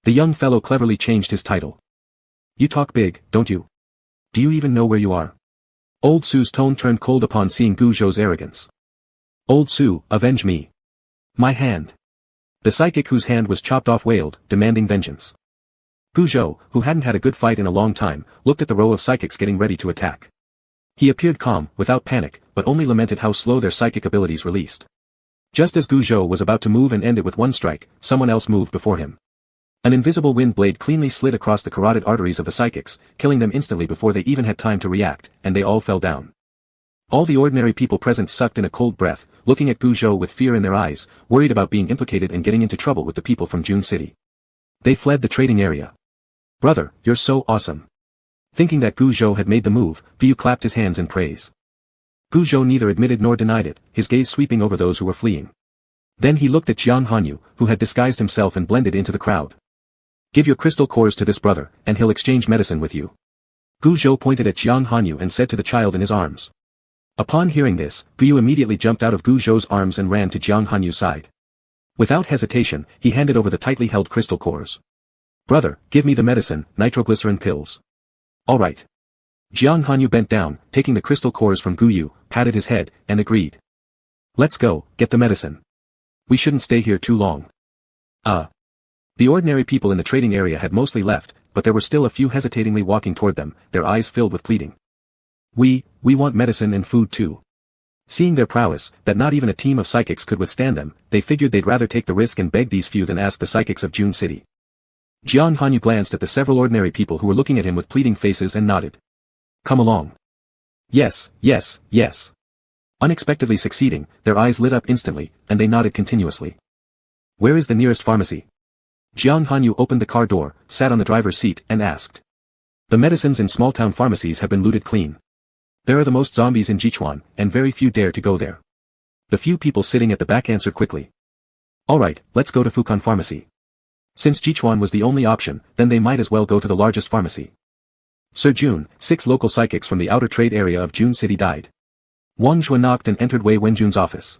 The young fellow cleverly changed his title. You talk big, don't you? Do you even know where you are? Old Su's tone turned cold upon seeing Guzhou's arrogance. Old Su, avenge me. My hand. The psychic whose hand was chopped off wailed, demanding vengeance. Guzhou, who hadn't had a good fight in a long time, looked at the row of psychics getting ready to attack. He appeared calm, without panic, but only lamented how slow their psychic abilities released. Just as Guzhou was about to move and end it with one strike, someone else moved before him. An invisible wind blade cleanly slid across the carotid arteries of the psychics, killing them instantly before they even had time to react, and they all fell down. All the ordinary people present sucked in a cold breath, looking at Guzhou with fear in their eyes, worried about being implicated and getting into trouble with the people from June City. They fled the trading area. Brother, you're so awesome. Thinking that Guzhou had made the move, Guyu clapped his hands in praise. Guzhou neither admitted nor denied it, his gaze sweeping over those who were fleeing. Then he looked at Jiang Hanyu, who had disguised himself and blended into the crowd. Give your crystal cores to this brother, and he'll exchange medicine with you. Guzhou pointed at Jiang Hanyu and said to the child in his arms. Upon hearing this, Guyu immediately jumped out of Guzhou's arms and ran to Jiang Hanyu's side. Without hesitation, he handed over the tightly held crystal cores. Brother, give me the medicine, nitroglycerin pills. All right. Jiang Hanyu bent down, taking the crystal cores from Guyu, patted his head, and agreed. Let's go, get the medicine. We shouldn't stay here too long. The ordinary people in the trading area had mostly left, but there were still a few hesitatingly walking toward them, their eyes filled with pleading. We want medicine and food too. Seeing their prowess, that not even a team of psychics could withstand them, they figured they'd rather take the risk and beg these few than ask the psychics of June City. Jiang Hanyu glanced at the several ordinary people who were looking at him with pleading faces and nodded. Come along. Yes, yes, yes. Unexpectedly succeeding, their eyes lit up instantly, and they nodded continuously. Where is the nearest pharmacy? Jiang Hanyu opened the car door, sat on the driver's seat, and asked. The medicines in small-town pharmacies have been looted clean. There are the most zombies in Jichuan, and very few dare to go there. The few people sitting at the back answered quickly. Alright, let's go to Fukan Pharmacy. Since Jichuan was the only option, then they might as well go to the largest pharmacy. Sir June, 6 local psychics from the outer trade area of June City died. Wang Zhua knocked and entered Wei Wenjun's office.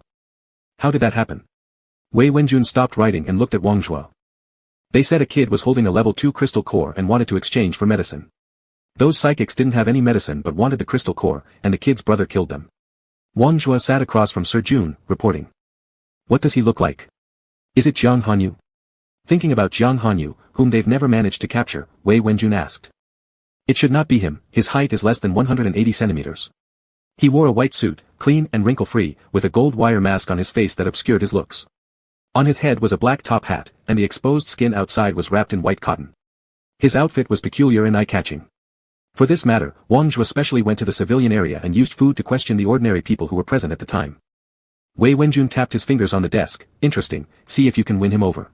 How did that happen? Wei Wenjun stopped writing and looked at Wang Zhua. They said a kid was holding a level 2 crystal core and wanted to exchange for medicine. Those psychics didn't have any medicine but wanted the crystal core, and the kid's brother killed them. Wang Zhua sat across from Sir June, reporting. What does he look like? Is it Jiang Hanyu? Thinking about Jiang Hanyu, whom they've never managed to capture, Wei Wenjun asked. It should not be him, his height is less than 180 centimeters. He wore a white suit, clean and wrinkle-free, with a gold wire mask on his face that obscured his looks. On his head was a black top hat, and the exposed skin outside was wrapped in white cotton. His outfit was peculiar and eye-catching. For this matter, Wang Zhua especially went to the civilian area and used food to question the ordinary people who were present at the time. Wei Wenjun tapped his fingers on the desk. Interesting, see if you can win him over.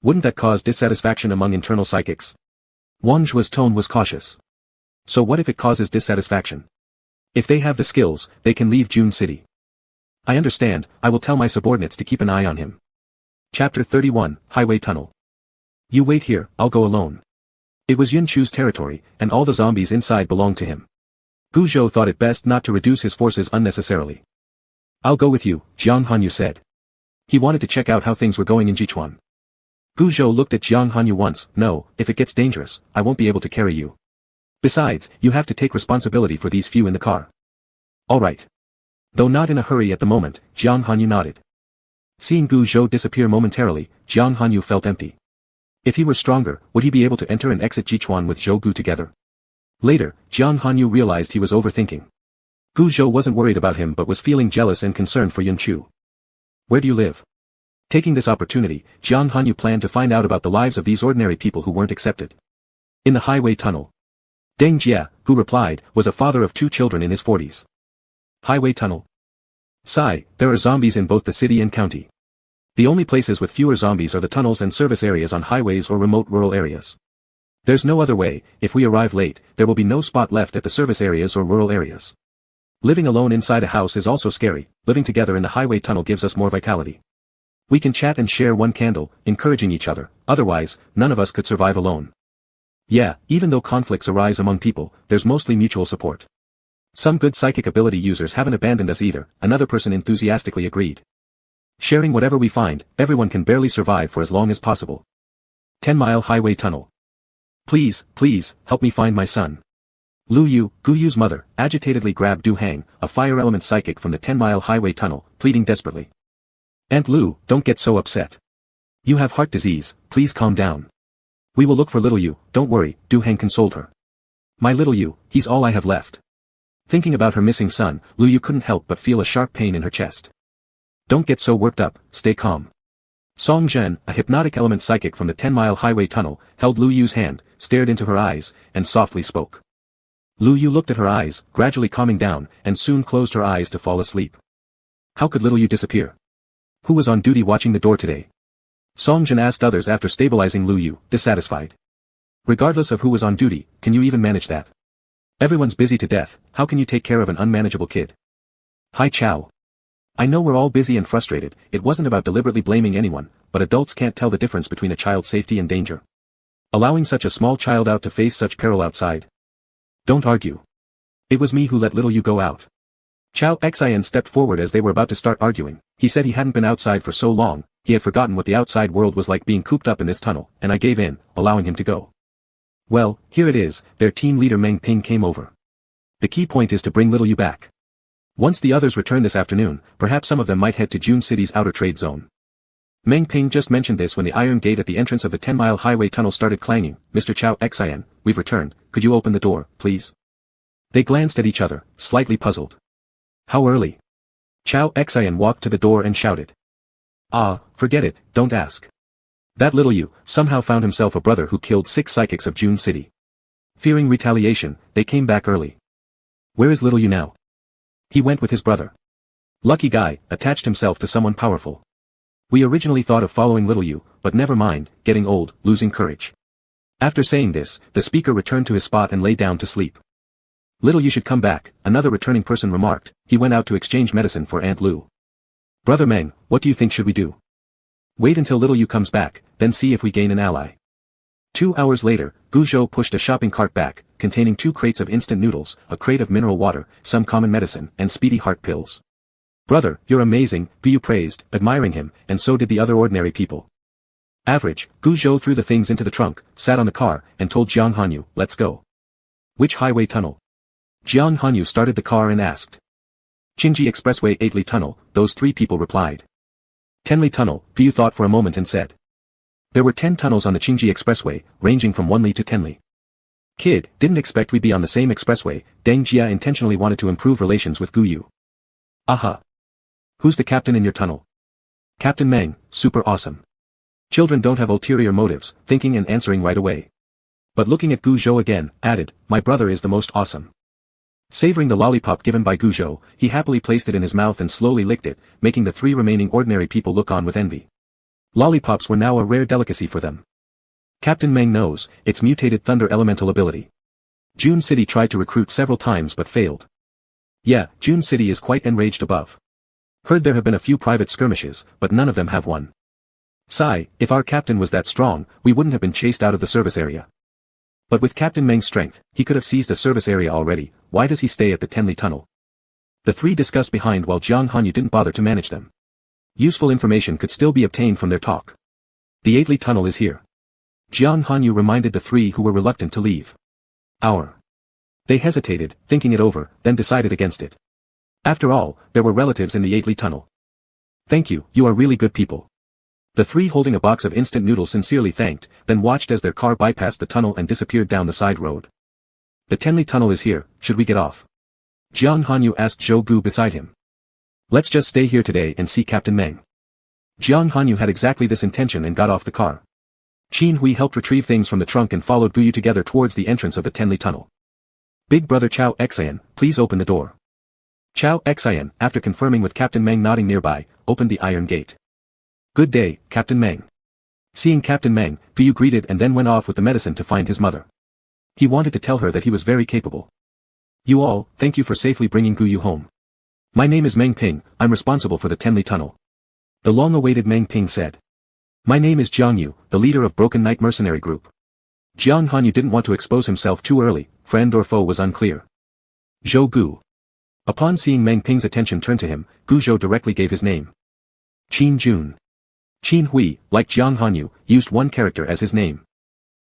Wouldn't that cause dissatisfaction among internal psychics? Wang Zhua's tone was cautious. So what if it causes dissatisfaction? If they have the skills, they can leave June City. I understand, I will tell my subordinates to keep an eye on him. Chapter 31, Highway Tunnel. You wait here, I'll go alone. It was Yun Chu's territory, and all the zombies inside belonged to him. Guzhou thought it best not to reduce his forces unnecessarily. I'll go with you, Jiang Hanyu said. He wanted to check out how things were going in Jichuan. Guzhou looked at Jiang Hanyu once. No, if it gets dangerous, I won't be able to carry you. Besides, you have to take responsibility for these few in the car. All right. Though not in a hurry at the moment, Jiang Hanyu nodded. Seeing Gu Zhou disappear momentarily, Jiang Hanyu felt empty. If he were stronger, would he be able to enter and exit Jichuan with Zhou Gu together? Later, Jiang Hanyu realized he was overthinking. Gu Zhou wasn't worried about him but was feeling jealous and concerned for Yun Chu. Where do you live? Taking this opportunity, Jiang Hanyu planned to find out about the lives of these ordinary people who weren't accepted. In the highway tunnel. Deng Jia, who replied, was a father of 2 children in his 40s. Highway tunnel. Sigh, there are zombies in both the city and county. The only places with fewer zombies are the tunnels and service areas on highways or remote rural areas. There's no other way. If we arrive late, there will be no spot left at the service areas or rural areas. Living alone inside a house is also scary. Living together in the highway tunnel gives us more vitality. We can chat and share one candle, encouraging each other, otherwise, none of us could survive alone. Yeah, even though conflicts arise among people, there's mostly mutual support. Some good psychic ability users haven't abandoned us either, another person enthusiastically agreed. Sharing whatever we find, everyone can barely survive for as long as possible. 10-mile highway tunnel. Please, help me find my son. Lu Yu, Gu Yu's mother, agitatedly grabbed Du Hang, a fire element psychic from the 10-mile highway tunnel, pleading desperately. Aunt Lu, don't get so upset. You have heart disease, please calm down. We will look for little Yu, don't worry, Du Hang consoled her. My little Yu, he's all I have left. Thinking about her missing son, Lu Yu couldn't help but feel a sharp pain in her chest. Don't get so worked up, stay calm. Song Zhen, a hypnotic element psychic from the 10-mile highway tunnel, held Lu Yu's hand, stared into her eyes, and softly spoke. Lu Yu looked at her eyes, gradually calming down, and soon closed her eyes to fall asleep. How could little Yu disappear? Who was on duty watching the door today? Song Zhen asked others after stabilizing Lu Yu, dissatisfied. Regardless of who was on duty, can you even manage that? Everyone's busy to death, how can you take care of an unmanageable kid? Hi Chow. I know we're all busy and frustrated, it wasn't about deliberately blaming anyone, but adults can't tell the difference between a child's safety and danger. Allowing such a small child out to face such peril outside. Don't argue. It was me who let little Yu go out. Chow Xian stepped forward as they were about to start arguing. He said he hadn't been outside for so long, he had forgotten what the outside world was like being cooped up in this tunnel, and I gave in, allowing him to go. Well, here it is, their team leader Meng Ping came over. The key point is to bring little Yu back. Once the others return this afternoon, perhaps some of them might head to June City's outer trade zone. Meng Ping just mentioned this when the iron gate at the entrance of the 10-mile highway tunnel started clanging. Mr. Chow Xian, we've returned, could you open the door, please? They glanced at each other, slightly puzzled. How early? Chow Xian walked to the door and shouted. Ah, forget it, don't ask. That little Yu somehow found himself a brother who killed 6 psychics of June City. Fearing retaliation, they came back early. Where is little Yu now? He went with his brother. Lucky guy, attached himself to someone powerful. We originally thought of following little Yu, but never mind, getting old, losing courage. After saying this, the speaker returned to his spot and lay down to sleep. Little Yu should come back, another returning person remarked. He went out to exchange medicine for Aunt Lu. Brother Meng, what do you think should we do? Wait until little Yu comes back, then see if we gain an ally. 2 hours later, Gu Zhou pushed a shopping cart back, containing 2 crates of instant noodles, a crate of mineral water, some common medicine, and speedy heart pills. Brother, you're amazing, Gu Yu praised, admiring him, and so did the other ordinary people. Average, Gu Zhou threw the things into the trunk, sat on the car, and told Jiang Hanyu, let's go. Which highway tunnel? Jiang Hanyu started the car and asked. Qingji Expressway 8li Tunnel, those 3 people replied. 10li Tunnel, Gu Yu thought for a moment and said. There were 10 tunnels on the Qingji Expressway, ranging from 1li to 10li. Kid, didn't expect we'd be on the same expressway. Deng Jia intentionally wanted to improve relations with Gu Yu. Aha. Who's the captain in your tunnel? Captain Meng, super awesome. Children don't have ulterior motives, thinking and answering right away. But looking at Gu Zhou again, added, my brother is the most awesome. Savoring the lollipop given by Gu Zhou, he happily placed it in his mouth and slowly licked it, making the 3 remaining ordinary people look on with envy. Lollipops were now a rare delicacy for them. Captain Meng knows, its mutated thunder elemental ability. June City tried to recruit several times but failed. Yeah, June City is quite enraged above. Heard there have been a few private skirmishes, but none of them have won. Sigh, if our captain was that strong, we wouldn't have been chased out of the service area. But with Captain Meng's strength, he could have seized a service area already. Why does he stay at the Tenli Tunnel? The 3 discussed behind while Jiang Hanyu didn't bother to manage them. Useful information could still be obtained from their talk. The 8li Tunnel is here. Jiang Hanyu reminded the 3 who were reluctant to leave. They hesitated, thinking it over, then decided against it. After all, there were relatives in the 8li Tunnel. Thank you, you are really good people. The three holding a box of instant noodles sincerely thanked, then watched as their car bypassed the tunnel and disappeared down the side road. The Tenli tunnel is here, should we get off? Jiang Hanyu asked Zhou Gu beside him. Let's just stay here today and see Captain Meng. Jiang Hanyu had exactly this intention and got off the car. Qin Hui helped retrieve things from the trunk and followed Guyu together towards the entrance of the Tenli tunnel. Big brother Chao Xian, please open the door. Chao Xian, after confirming with Captain Meng nodding nearby, opened the iron gate. Good day, Captain Meng. Seeing Captain Meng, Guyu greeted and then went off with the medicine to find his mother. He wanted to tell her that he was very capable. You all, thank you for safely bringing Guyu home. My name is Meng Ping, I'm responsible for the Tenli tunnel. The long-awaited Meng Ping said. My name is Jiang Yu, the leader of Broken Knight Mercenary Group. Jiang Hanyu didn't want to expose himself too early, friend or foe was unclear. Zhou Gu. Upon seeing Meng Ping's attention turn to him, Gu Zhou directly gave his name. Qin Jun. Qin Hui, like Jiang Hanyu, used one character as his name.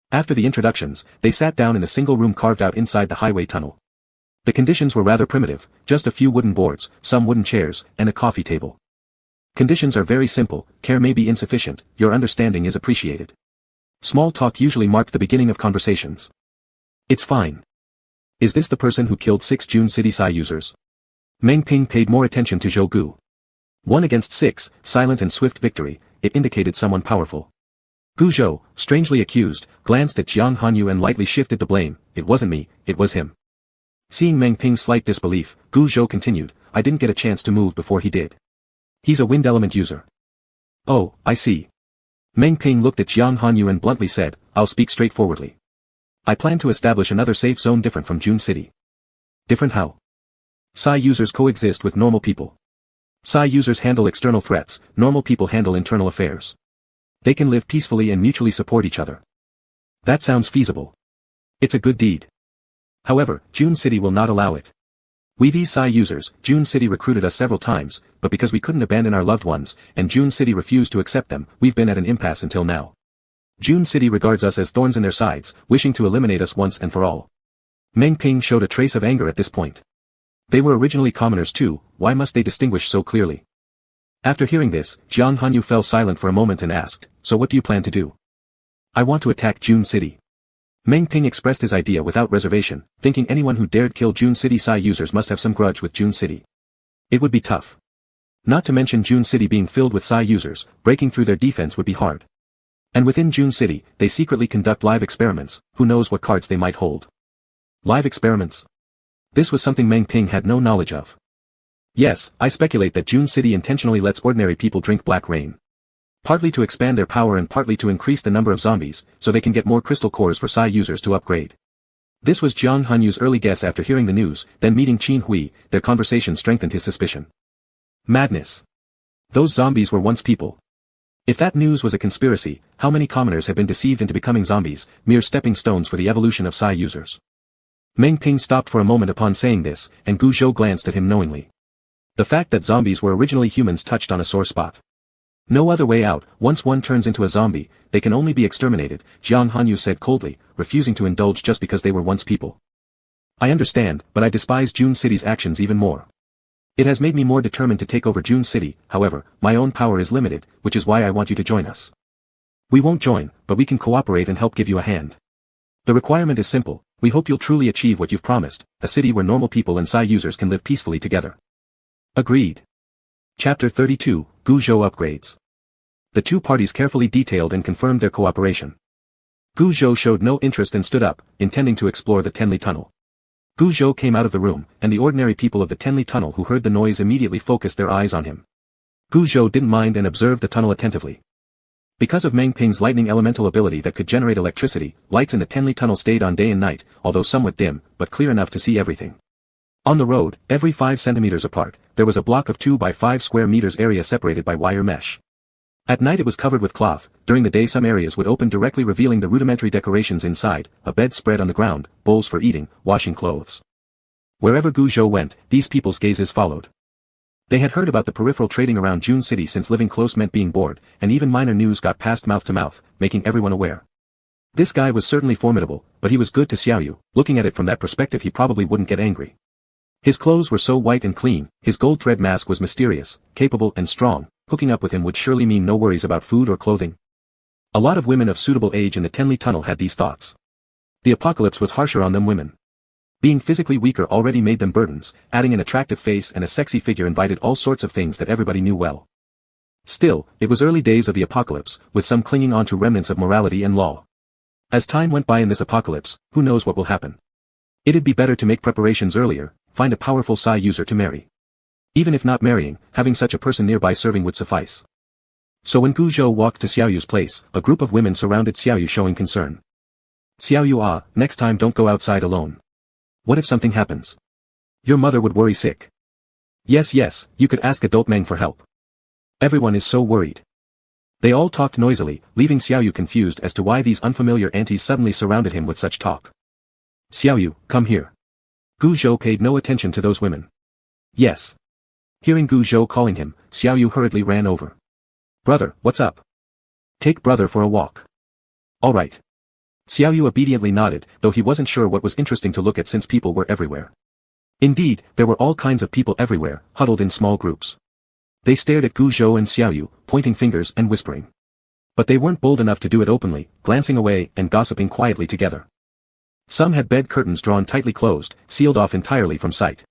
After the introductions, they sat down in a single room carved out inside the highway tunnel. The conditions were rather primitive, just a few wooden boards, some wooden chairs, and a coffee table. Conditions are very simple, care may be insufficient, your understanding is appreciated. Small talk usually marked the beginning of conversations. It's fine. Is this the person who killed 6 June City Psy users? Meng Ping paid more attention to Zhou Gu. 1 against 6, silent and swift victory, it indicated someone powerful. Gu Zhou, strangely accused, glanced at Jiang Hanyu and lightly shifted the blame, it wasn't me, it was him. Seeing Meng Ping's slight disbelief, Gu Zhou continued, I didn't get a chance to move before he did. He's a wind element user. Oh, I see. Meng Ping looked at Jiang Hanyu and bluntly said, I'll speak straightforwardly. I plan to establish another safe zone different from June City. Different how? Psy users coexist with normal people. Psy users handle external threats, normal people handle internal affairs. They can live peacefully and mutually support each other. That sounds feasible. It's a good deed. However, June City will not allow it. We these Psy users, June City recruited us several times, but because we couldn't abandon our loved ones, and June City refused to accept them, we've been at an impasse until now. June City regards us as thorns in their sides, wishing to eliminate us once and for all. Meng Ping showed a trace of anger at this point. They were originally commoners too, why must they distinguish so clearly? After hearing this, Jiang Hanyu fell silent for a moment and asked, so what do you plan to do? I want to attack June City. Meng Ping expressed his idea without reservation, thinking anyone who dared kill June City Psy users must have some grudge with June City. It would be tough. Not to mention June City being filled with Psy users, breaking through their defense would be hard. And within June City, they secretly conduct live experiments, who knows what cards they might hold. Live experiments? This was something Meng Ping had no knowledge of. Yes, I speculate that June City intentionally lets ordinary people drink black rain. Partly to expand their power and partly to increase the number of zombies, so they can get more crystal cores for Psy users to upgrade. This was Jiang Hanyu's early guess after hearing the news, then meeting Qin Hui, their conversation strengthened his suspicion. Madness. Those zombies were once people. If that news was a conspiracy, how many commoners have been deceived into becoming zombies, mere stepping stones for the evolution of Psy users? Meng Ping stopped for a moment upon saying this, and Gu Zhou glanced at him knowingly. The fact that zombies were originally humans touched on a sore spot. No other way out, once one turns into a zombie, they can only be exterminated, Jiang Hanyu said coldly, refusing to indulge just because they were once people. I understand, but I despise June City's actions even more. It has made me more determined to take over June City, however, my own power is limited, which is why I want you to join us. We won't join, but we can cooperate and help give you a hand. The requirement is simple, we hope you'll truly achieve what you've promised, a city where normal people and Psy users can live peacefully together. Agreed. Chapter 32, Gu Zhou Upgrades. The two parties carefully detailed and confirmed their cooperation. Gu Zhou showed no interest and stood up, intending to explore the Tenli tunnel. Gu Zhou came out of the room, and the ordinary people of the Tenli tunnel who heard the noise immediately focused their eyes on him. Gu Zhou didn't mind and observed the tunnel attentively. Because of Meng Ping's lightning elemental ability that could generate electricity, lights in the Tenli tunnel stayed on day and night, although somewhat dim, but clear enough to see everything. On the road, every 5 centimeters apart, there was a block of 2 by 5 square meters area separated by wire mesh. At night it was covered with cloth, during the day some areas would open directly revealing the rudimentary decorations inside, a bed spread on the ground, bowls for eating, washing clothes. Wherever Gu Zhou went, these people's gazes followed. They had heard about the peripheral trading around June City since living close meant being bored, and even minor news got passed mouth to mouth, making everyone aware. This guy was certainly formidable, but he was good to Xiaoyu, looking at it from that perspective he probably wouldn't get angry. His clothes were so white and clean, his gold thread mask was mysterious, capable and strong, hooking up with him would surely mean no worries about food or clothing. A lot of women of suitable age in the Tenli tunnel had these thoughts. The apocalypse was harsher on them women. Being physically weaker already made them burdens, adding an attractive face and a sexy figure invited all sorts of things that everybody knew well. Still, it was early days of the apocalypse, with some clinging on to remnants of morality and law. As time went by in this apocalypse, who knows what will happen. It'd be better to make preparations earlier, find a powerful Psi user to marry. Even if not marrying, having such a person nearby serving would suffice. So when Gu Zhou walked to Xiaoyu's place, a group of women surrounded Xiaoyu showing concern. Xiaoyu, next time don't go outside alone. What if something happens? Your mother would worry sick. Yes, you could ask adult Meng for help. Everyone is so worried. They all talked noisily, leaving Xiaoyu confused as to why these unfamiliar aunties suddenly surrounded him with such talk. Xiaoyu, come here. Gu Zhou paid no attention to those women. Yes. Hearing Gu Zhou calling him, Xiaoyu hurriedly ran over. Brother, what's up? Take brother for a walk. All right. Xiaoyu obediently nodded, though he wasn't sure what was interesting to look at since people were everywhere. Indeed, there were all kinds of people everywhere, huddled in small groups. They stared at Gu Zhou and Xiaoyu, pointing fingers and whispering. But they weren't bold enough to do it openly, glancing away and gossiping quietly together. Some had bed curtains drawn tightly closed, sealed off entirely from sight.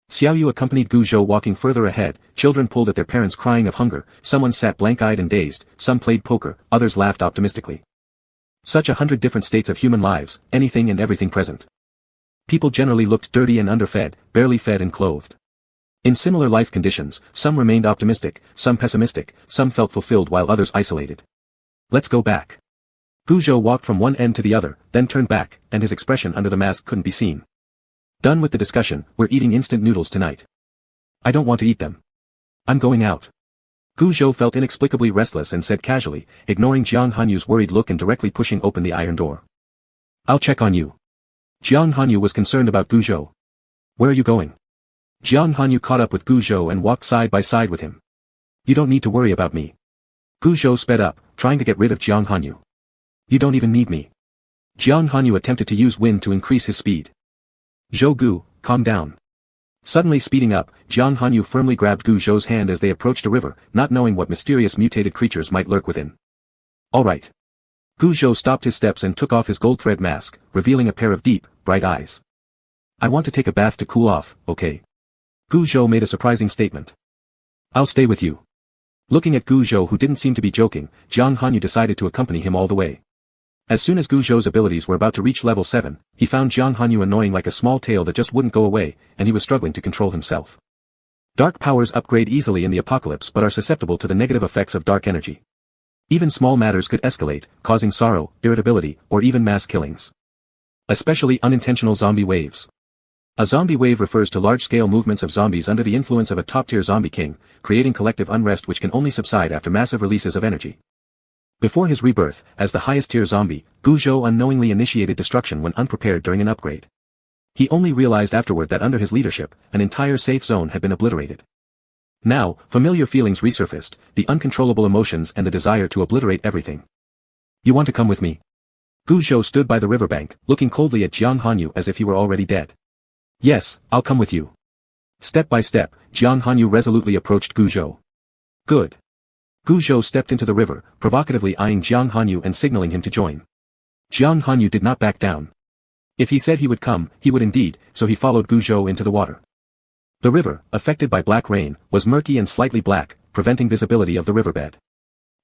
Xiaoyu accompanied Gu Zhou walking further ahead, children pulled at their parents crying of hunger, someone sat blank-eyed and dazed, some played poker, others laughed optimistically. Such 100 different states of human lives, anything and everything present. People generally looked dirty and underfed, barely fed and clothed. In similar life conditions, some remained optimistic, some pessimistic, some felt fulfilled while others isolated. Let's go back. Gu Zhou walked from one end to the other, then turned back, and his expression under the mask couldn't be seen. Done with the discussion, we're eating instant noodles tonight. I don't want to eat them. I'm going out. Gu Zhou felt inexplicably restless and said casually, ignoring Jiang Hanyu's worried look and directly pushing open the iron door. I'll check on you. Jiang Hanyu was concerned about Gu Zhou. Where are you going? Jiang Hanyu caught up with Gu Zhou and walked side by side with him. You don't need to worry about me. Gu Zhou sped up, trying to get rid of Jiang Hanyu. You don't even need me. Jiang Hanyu attempted to use wind to increase his speed. Zhou Gu, calm down. Suddenly speeding up, Jiang Hanyu firmly grabbed Gu Zhou's hand as they approached a river, not knowing what mysterious mutated creatures might lurk within. All right. Gu Zhou stopped his steps and took off his gold thread mask, revealing a pair of deep, bright eyes. I want to take a bath to cool off, okay? Gu Zhou made a surprising statement. I'll stay with you. Looking at Gu Zhou who didn't seem to be joking, Jiang Hanyu decided to accompany him all the way. As soon as Gu Zhou's abilities were about to reach level 7, he found Jiang Hanyu annoying like a small tail that just wouldn't go away, and he was struggling to control himself. Dark powers upgrade easily in the apocalypse but are susceptible to the negative effects of dark energy. Even small matters could escalate, causing sorrow, irritability, or even mass killings. Especially unintentional zombie waves. A zombie wave refers to large-scale movements of zombies under the influence of a top-tier zombie king, creating collective unrest which can only subside after massive releases of energy. Before his rebirth, as the highest-tier zombie, Gu Zhou unknowingly initiated destruction when unprepared during an upgrade. He only realized afterward that under his leadership, an entire safe zone had been obliterated. Now, familiar feelings resurfaced, the uncontrollable emotions and the desire to obliterate everything. You want to come with me? Gu Zhou stood by the riverbank, looking coldly at Jiang Hanyu as if he were already dead. Yes, I'll come with you. Step by step, Jiang Hanyu resolutely approached Gu Zhou. Good. Gu Zhou stepped into the river, provocatively eyeing Jiang Hanyu and signaling him to join. Jiang Hanyu did not back down. If he said he would come, he would indeed, so he followed Gu Zhou into the water. The river, affected by black rain, was murky and slightly black, preventing visibility of the riverbed.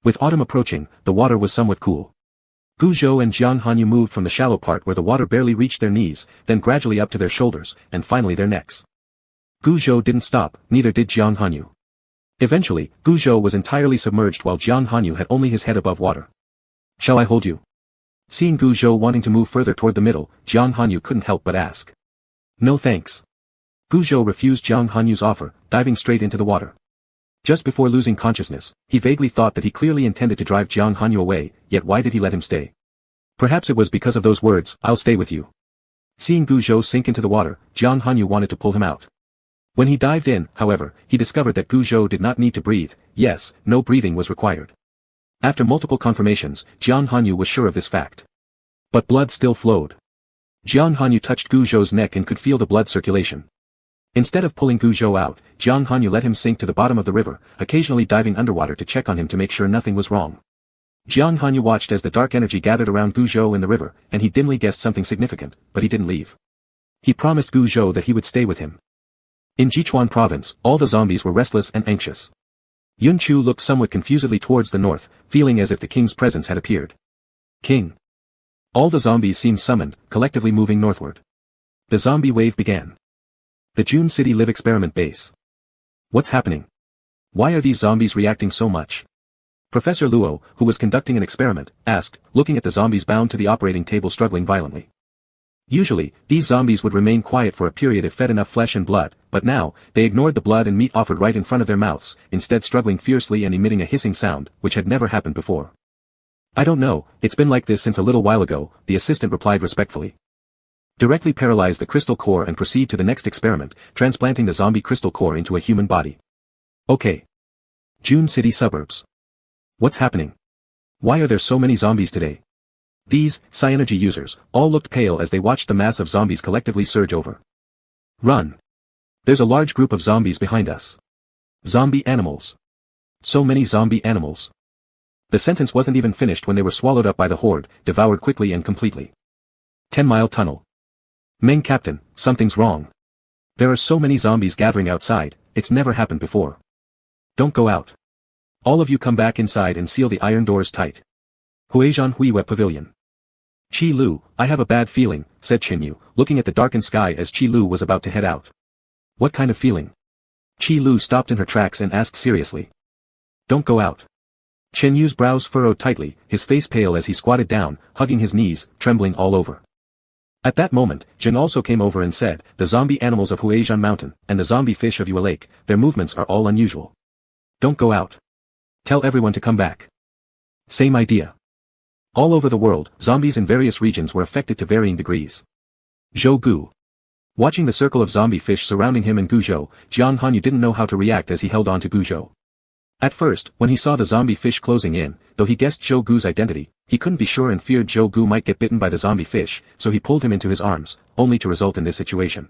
With autumn approaching, the water was somewhat cool. Gu Zhou and Jiang Hanyu moved from the shallow part where the water barely reached their knees, then gradually up to their shoulders, and finally their necks. Gu Zhou didn't stop, neither did Jiang Hanyu. Eventually, Gu Zhou was entirely submerged while Jiang Hanyu had only his head above water. Shall I hold you? Seeing Gu Zhou wanting to move further toward the middle, Jiang Hanyu couldn't help but ask. No thanks. Gu Zhou refused Jiang Hanyu's offer, diving straight into the water. Just before losing consciousness, he vaguely thought that he clearly intended to drive Jiang Hanyu away, yet why did he let him stay? Perhaps it was because of those words, I'll stay with you. Seeing Gu Zhou sink into the water, Jiang Hanyu wanted to pull him out. When he dived in, however, he discovered that Gu Zhou did not need to breathe. Yes, no breathing was required. After multiple confirmations, Jiang Hanyu was sure of this fact. But blood still flowed. Jiang Hanyu touched Gu Zhou's neck and could feel the blood circulation. Instead of pulling Gu Zhou out, Jiang Hanyu let him sink to the bottom of the river, occasionally diving underwater to check on him to make sure nothing was wrong. Jiang Hanyu watched as the dark energy gathered around Gu Zhou in the river, and he dimly guessed something significant, but he didn't leave. He promised Gu Zhou that he would stay with him. In Jichuan province, all the zombies were restless and anxious. Yun Chu looked somewhat confusedly towards the north, feeling as if the king's presence had appeared. King. All the zombies seemed summoned, collectively moving northward. The zombie wave began. The June City Live Experiment Base. What's happening? Why are these zombies reacting so much? Professor Luo, who was conducting an experiment, asked, looking at the zombies bound to the operating table struggling violently. Usually, these zombies would remain quiet for a period if fed enough flesh and blood, but now, they ignored the blood and meat offered right in front of their mouths, instead struggling fiercely and emitting a hissing sound, which had never happened before. I don't know, it's been like this since a little while ago, the assistant replied respectfully. Directly paralyze the crystal core and proceed to the next experiment, transplanting the zombie crystal core into a human body. Okay. June City suburbs. What's happening? Why are there so many zombies today? These, Psi-energy users, all looked pale as they watched the mass of zombies collectively surge over. Run. There's a large group of zombies behind us. Zombie animals. So many zombie animals. The sentence wasn't even finished when they were swallowed up by the horde, devoured quickly and completely. 10-mile tunnel. Meng Captain, something's wrong. There are so many zombies gathering outside, it's never happened before. Don't go out. All of you come back inside and seal the iron doors tight. Huizhan Huiwe Pavilion. Qi Lu, I have a bad feeling, said Qin Yu, looking at the darkened sky as Qi Lu was about to head out. What kind of feeling? Qi Lu stopped in her tracks and asked seriously. Don't go out. Qin Yu's brows furrowed tightly, his face pale as he squatted down, hugging his knees, trembling all over. At that moment, Jin also came over and said, the zombie animals of Huizhan Mountain, and the zombie fish of Yue Lake, their movements are all unusual. Don't go out. Tell everyone to come back. Same idea. All over the world, zombies in various regions were affected to varying degrees. Zhou Gu. Watching the circle of zombie fish surrounding him and Gu Zhou, Jiang Hanyu didn't know how to react as he held on to Gu Zhou. At first, when he saw the zombie fish closing in, though he guessed Zhou Gu's identity, he couldn't be sure and feared Zhou Gu might get bitten by the zombie fish, so he pulled him into his arms, only to result in this situation.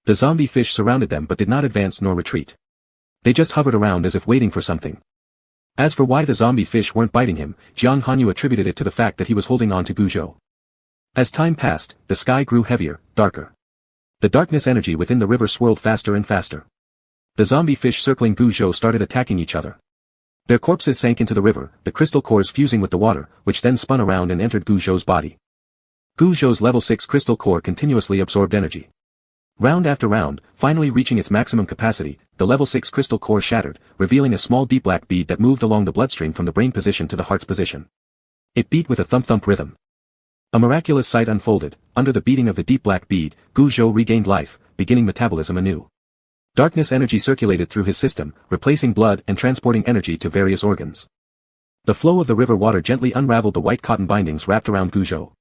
The zombie fish surrounded them but did not advance nor retreat. They just hovered around as if waiting for something. As for why the zombie fish weren't biting him, Jiang Hanyu attributed it to the fact that he was holding on to Gu Zhou. As time passed, the sky grew heavier, darker. The darkness energy within the river swirled faster and faster. The zombie fish circling Gu Zhou started attacking each other. Their corpses sank into the river, the crystal cores fusing with the water, which then spun around and entered Gu Zhou's body. Gu Zhou's level 6 crystal core continuously absorbed energy. Round after round, finally reaching its maximum capacity, the level 6 crystal core shattered, revealing a small deep black bead that moved along the bloodstream from the brain position to the heart's position. It beat with a thump-thump rhythm. A miraculous sight unfolded. Under the beating of the deep black bead, Gu Zhou regained life, beginning metabolism anew. Darkness energy circulated through his system, replacing blood and transporting energy to various organs. The flow of the river water gently unraveled the white cotton bindings wrapped around Gu Zhou.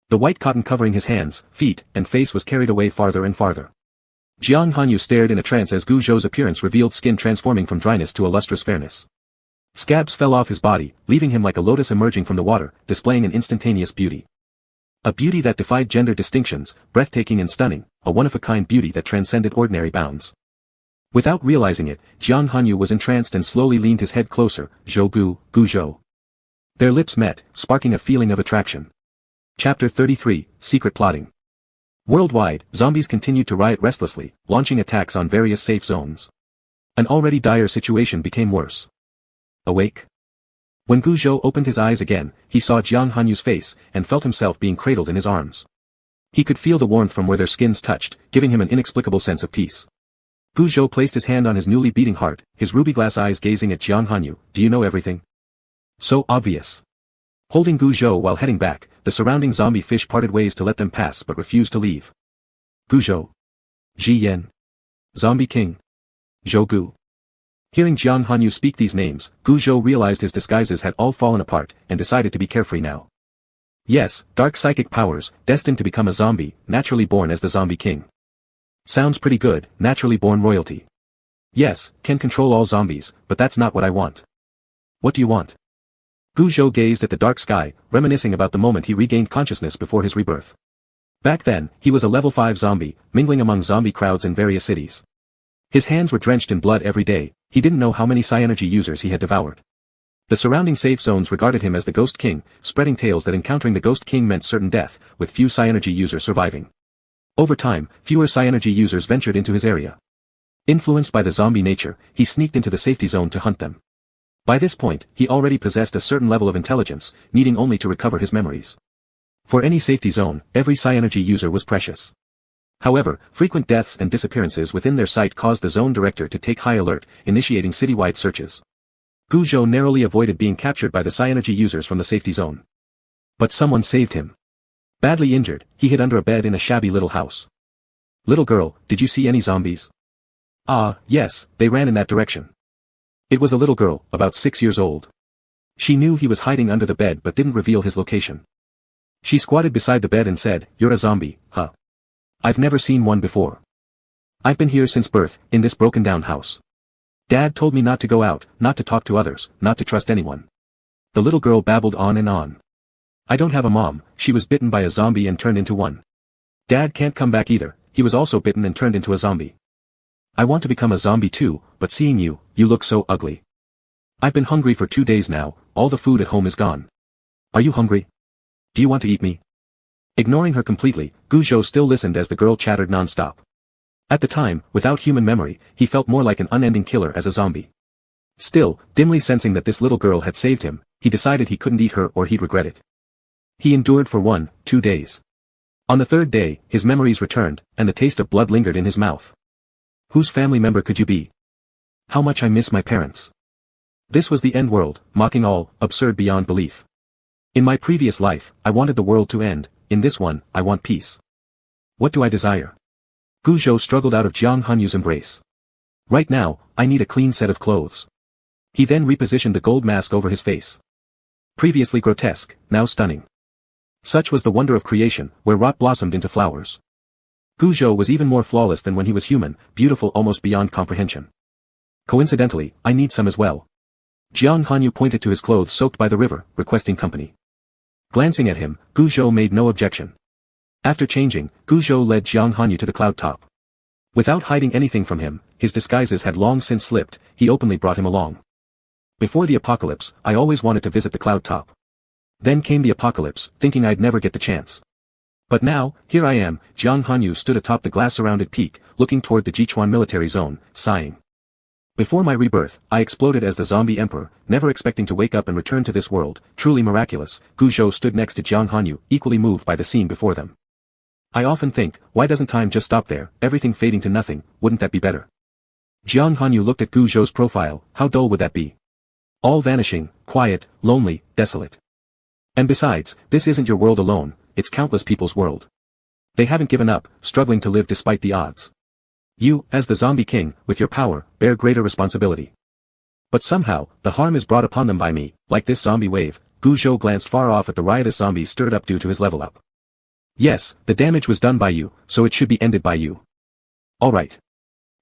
The white cotton covering his hands, feet, and face was carried away farther and farther. Jiang Hanyu stared in a trance as Gu Zhou's appearance revealed skin transforming from dryness to a lustrous fairness. Scabs fell off his body, leaving him like a lotus emerging from the water, displaying an instantaneous beauty. A beauty that defied gender distinctions, breathtaking and stunning, a one-of-a-kind beauty that transcended ordinary bounds. Without realizing it, Jiang Hanyu was entranced and slowly leaned his head closer. Zhou Gu, Gu Zhou. Their lips met, sparking a feeling of attraction. Chapter 33, Secret Plotting. Worldwide, zombies continued to riot restlessly, launching attacks on various safe zones. An already dire situation became worse. Awake? When Gu Zhou opened his eyes again, he saw Jiang Hanyu's face, and felt himself being cradled in his arms. He could feel the warmth from where their skins touched, giving him an inexplicable sense of peace. Gu Zhou placed his hand on his newly beating heart, his ruby glass eyes gazing at Jiang Hanyu. Do you know everything? So obvious. Holding Gu Zhou while heading back, the surrounding zombie fish parted ways to let them pass but refused to leave. Gu Zhou. Ji Yan. Zombie King. Zhou Gu. Hearing Jiang Hanyu speak these names, Gu Zhou realized his disguises had all fallen apart, and decided to be carefree now. Yes, dark psychic powers, destined to become a zombie, naturally born as the Zombie King. Sounds pretty good, naturally born royalty. Yes, can control all zombies, but that's not what I want. What do you want? Gu Zhou gazed at the dark sky, reminiscing about the moment he regained consciousness before his rebirth. Back then, he was a level 5 zombie, mingling among zombie crowds in various cities. His hands were drenched in blood every day, he didn't know how many Psy-energy users he had devoured. The surrounding safe zones regarded him as the Ghost King, spreading tales that encountering the Ghost King meant certain death, with few Psy-energy users surviving. Over time, fewer Psy-energy users ventured into his area. Influenced by the zombie nature, he sneaked into the safety zone to hunt them. By this point, he already possessed a certain level of intelligence, needing only to recover his memories. For any safety zone, every Psy-energy user was precious. However, frequent deaths and disappearances within their sight caused the zone director to take high alert, initiating citywide searches. Guzhou narrowly avoided being captured by the Psy-energy users from the safety zone. But someone saved him. Badly injured, he hid under a bed in a shabby little house. "Little girl, did you see any zombies?" "Ah, yes, they ran in that direction." It was a little girl, about 6 years old. She knew he was hiding under the bed but didn't reveal his location. She squatted beside the bed and said, "You're a zombie, huh? I've never seen one before. I've been here since birth, in this broken-down house. Dad told me not to go out, not to talk to others, not to trust anyone." The little girl babbled on and on. "I don't have a mom, she was bitten by a zombie and turned into one. Dad can't come back either, he was also bitten and turned into a zombie. I want to become a zombie too, but seeing you, you look so ugly. I've been hungry for 2 days now, all the food at home is gone. Are you hungry? Do you want to eat me?" Ignoring her completely, Guzhou still listened as the girl chattered non-stop. At the time, without human memory, he felt more like an unending killer as a zombie. Still, dimly sensing that this little girl had saved him, he decided he couldn't eat her or he'd regret it. He endured for 1-2 days. On the 3rd day, his memories returned, and the taste of blood lingered in his mouth. "Whose family member could you be? How much I miss my parents." This was the end world, mocking all, absurd beyond belief. "In my previous life, I wanted the world to end, in this one, I want peace. What do I desire?" Guzhou struggled out of Jiang Hanyu's embrace. "Right now, I need a clean set of clothes." He then repositioned the gold mask over his face. Previously grotesque, now stunning. Such was the wonder of creation, where rot blossomed into flowers. Guzhou was even more flawless than when he was human, beautiful almost beyond comprehension. "Coincidentally, I need some as well." Jiang Hanyu pointed to his clothes soaked by the river, requesting company. Glancing at him, Guzhou made no objection. After changing, Guzhou led Jiang Hanyu to the cloud top. Without hiding anything from him, his disguises had long since slipped, he openly brought him along. "Before the apocalypse, I always wanted to visit the cloud top. Then came the apocalypse, thinking I'd never get the chance. But now, here I am." Jiang Hanyu stood atop the glass-surrounded peak, looking toward the Jichuan military zone, sighing. "Before my rebirth, I exploded as the zombie emperor, never expecting to wake up and return to this world, truly miraculous." Guzhou stood next to Jiang Hanyu, equally moved by the scene before them. "I often think, why doesn't time just stop there, everything fading to nothing, wouldn't that be better?" Jiang Hanyu looked at Guzhou's profile, how dull would that be? All vanishing, quiet, lonely, desolate. And besides, this isn't your world alone, it's countless people's world. They haven't given up, struggling to live despite the odds. You, as the zombie king, with your power, bear greater responsibility. But somehow, the harm is brought upon them by me, like this zombie wave." Guzhou glanced far off at the riotous zombies stirred up due to his level up. "Yes, the damage was done by you, so it should be ended by you. All right."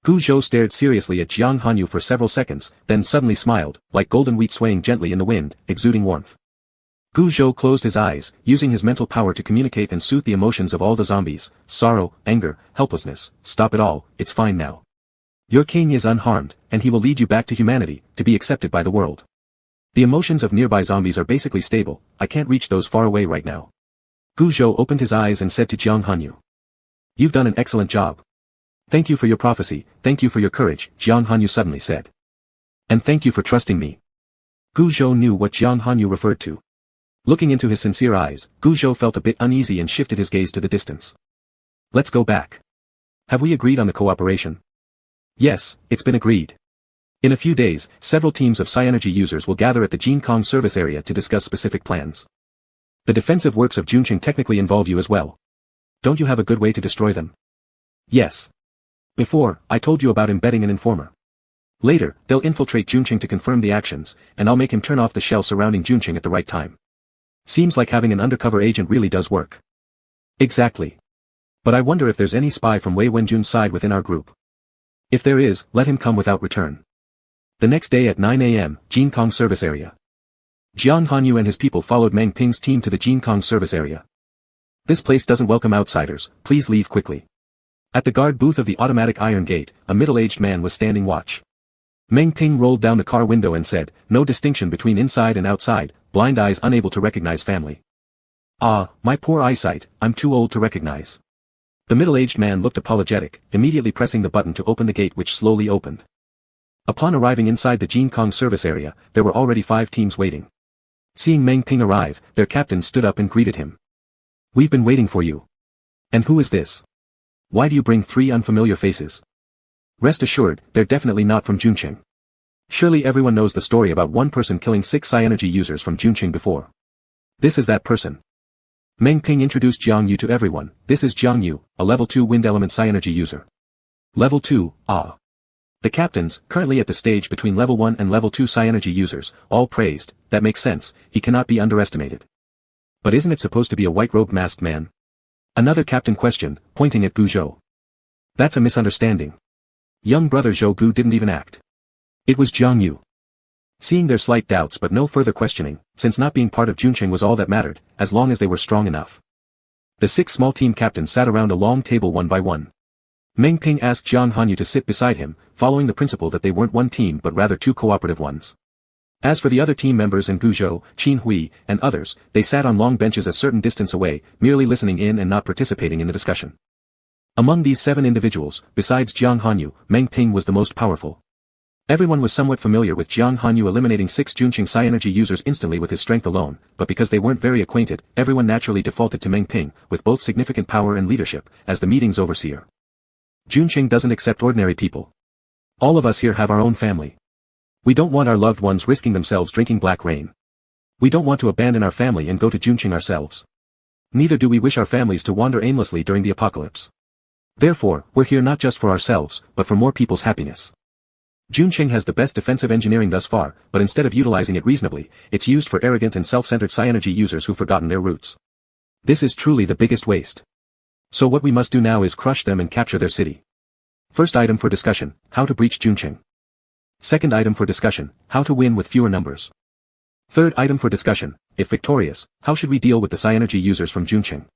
Guzhou stared seriously at Jiang Hanyu for several seconds, then suddenly smiled, like golden wheat swaying gently in the wind, exuding warmth. Guzhou closed his eyes, using his mental power to communicate and soothe the emotions of all the zombies: sorrow, anger, helplessness. "Stop it all, it's fine now. Your king is unharmed, and he will lead you back to humanity, to be accepted by the world. The emotions of nearby zombies are basically stable, I can't reach those far away right now." Guzhou opened his eyes and said to Jiang Hanyu, "You've done an excellent job. Thank you for your prophecy, thank you for your courage," Jiang Hanyu suddenly said. "And thank you for trusting me." Guzhou knew what Jiang Hanyu referred to. Looking into his sincere eyes, Guzhou felt a bit uneasy and shifted his gaze to the distance. "Let's go back. Have we agreed on the cooperation?" "Yes, it's been agreed. In a few days, several teams of Psy-energy users will gather at the Jinkong service area to discuss specific plans. The defensive works of Junqing technically involve you as well. Don't you have a good way to destroy them?" "Yes. Before, I told you about embedding an informer. Later, they'll infiltrate Junqing to confirm the actions, and I'll make him turn off the shell surrounding Junqing at the right time. Seems like having an undercover agent really does work." "Exactly. But I wonder if there's any spy from Wei Wenjun's side within our group. If there is, let him come without return." The next day at 9 a.m., Jinkong service area. Jiang Hanyu and his people followed Meng Ping's team to the Jinkong service area. This place doesn't welcome outsiders, please leave quickly. At the guard booth of the automatic iron gate, a middle-aged man was standing watch. Meng Ping rolled down the car window and said, "No distinction between inside and outside, blind eyes unable to recognize family." "Ah, my poor eyesight, I'm too old to recognize." The middle-aged man looked apologetic, immediately pressing the button to open the gate which slowly opened. Upon arriving inside the Jin Kong service area, there were already 5 teams waiting. Seeing Meng Ping arrive, their captain stood up and greeted him. "We've been waiting for you. And who is this? Why do you bring 3 unfamiliar faces? Rest assured, they're definitely not from Junqing. Surely everyone knows the story about one person killing 6 Psy-energy users from Junqing before. This is that person." Meng Ping introduced Jiang Yu to everyone. "This is Jiang Yu, a level 2 wind element Psy-energy user." Level 2, ah. The captains, currently at the stage between level 1 and level 2 Psy-energy users, all praised. "That makes sense, he cannot be underestimated." "But isn't it supposed to be a white-robed masked man?" Another captain questioned, pointing at Gu Zhou. "That's a misunderstanding. Young brother Zhou Gu didn't even act. It was Jiang Yu." Seeing their slight doubts but no further questioning, since not being part of Junqing was all that mattered, as long as they were strong enough. The 6 small team captains sat around a long table one by one. Meng Ping asked Jiang Hanyu to sit beside him, following the principle that they weren't one team but rather 2 cooperative ones. As for the other team members and Gu Zhou, Qin Hui, and others, they sat on long benches a certain distance away, merely listening in and not participating in the discussion. Among these 7 individuals, besides Jiang Hanyu, Meng Ping was the most powerful. Everyone was somewhat familiar with Jiang Hanyu eliminating 6 Junqing Psy-energy users instantly with his strength alone, but because they weren't very acquainted, everyone naturally defaulted to Meng Ping, with both significant power and leadership, as the meeting's overseer. Junqing doesn't accept ordinary people. All of us here have our own family. We don't want our loved ones risking themselves drinking black rain. We don't want to abandon our family and go to Junqing ourselves. Neither do we wish our families to wander aimlessly during the apocalypse. Therefore, we're here not just for ourselves, but for more people's happiness. Junqing has the best defensive engineering thus far, but instead of utilizing it reasonably, it's used for arrogant and self-centered Psy-energy users who've forgotten their roots. This is truly the biggest waste. So what we must do now is crush them and capture their city. First item for discussion, how to breach Junqing. Second item for discussion, how to win with fewer numbers. Third item for discussion, if victorious, how should we deal with the Psy-energy users from Junqing?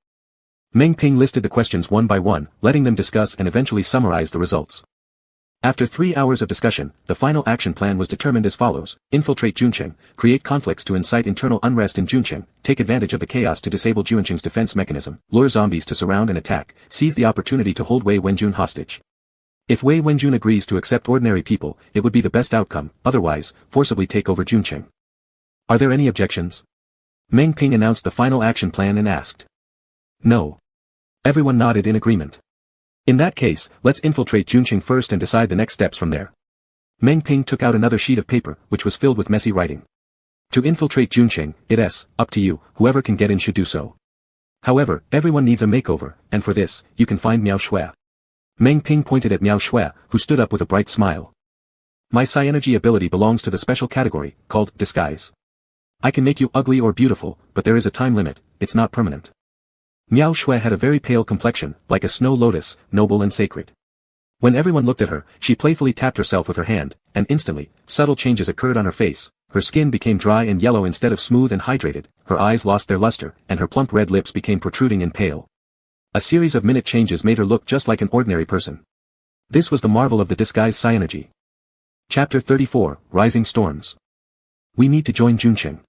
Meng Ping listed the questions one by one, letting them discuss and eventually summarize the results. After 3 hours of discussion, the final action plan was determined as follows: infiltrate Junqing, create conflicts to incite internal unrest in Junqing, take advantage of the chaos to disable Junqing's defense mechanism, lure zombies to surround and attack, seize the opportunity to hold Wei Wenjun hostage. If Wei Wenjun agrees to accept ordinary people, it would be the best outcome, otherwise, forcibly take over Junqing. Are there any objections? Meng Ping announced the final action plan and asked. No. Everyone nodded in agreement. In that case, let's infiltrate Junqing first and decide the next steps from there. Meng Ping took out another sheet of paper, which was filled with messy writing. To infiltrate Junqing, it's up to you, whoever can get in should do so. However, everyone needs a makeover, and for this, you can find Miao Shui. Meng Ping pointed at Miao Shui, who stood up with a bright smile. My Psy-energy ability belongs to the special category, called disguise. I can make you ugly or beautiful, but there is a time limit, it's not permanent. Miao Shui had a very pale complexion, like a snow lotus, noble and sacred. When everyone looked at her, she playfully tapped herself with her hand, and instantly, subtle changes occurred on her face. Her skin became dry and yellow instead of smooth and hydrated, her eyes lost their luster, and her plump red lips became protruding and pale. A series of minute changes made her look just like an ordinary person. This was the marvel of the disguised Psy-energy. Chapter 34, Rising Storms. We need to join Junqing.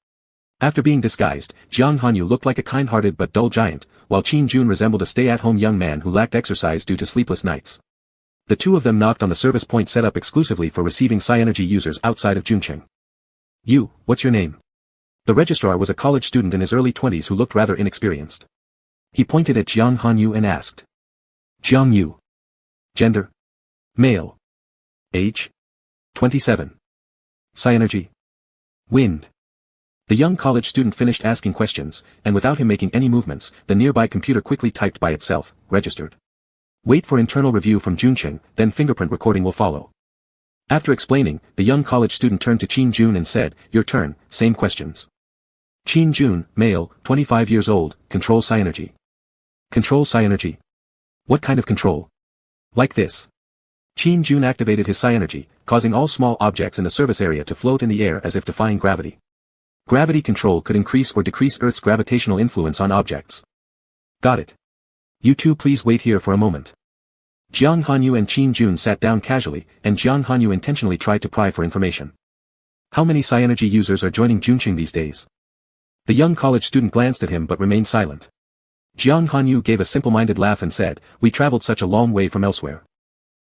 After being disguised, Jiang Hanyu looked like a kind-hearted but dull giant, while Qin Jun resembled a stay-at-home young man who lacked exercise due to sleepless nights. The two of them knocked on the service point set up exclusively for receiving Psy-energy users outside of Junqing. You, what's your name? The registrar was a college student in his early 20s who looked rather inexperienced. He pointed at Jiang Hanyu and asked. Jiang Yu. Gender? Male. Age? 27. Psy-energy? Wind. The young college student finished asking questions, and without him making any movements, the nearby computer quickly typed by itself, registered. Wait for internal review from Junqing, then fingerprint recording will follow. After explaining, the young college student turned to Qin Jun and said, your turn, same questions. Qin Jun, male, 25 years old, control Psy-energy. Control Psy-energy? What kind of control? Like this. Qin Jun activated his Psy-energy, causing all small objects in the service area to float in the air as if defying gravity. Gravity control could increase or decrease Earth's gravitational influence on objects. Got it. You two please wait here for a moment. Jiang Hanyu and Qin Jun sat down casually, and Jiang Hanyu intentionally tried to pry for information. How many Psy-energy users are joining Junqing these days? The young college student glanced at him but remained silent. Jiang Hanyu gave a simple-minded laugh and said, "We traveled such a long way from elsewhere.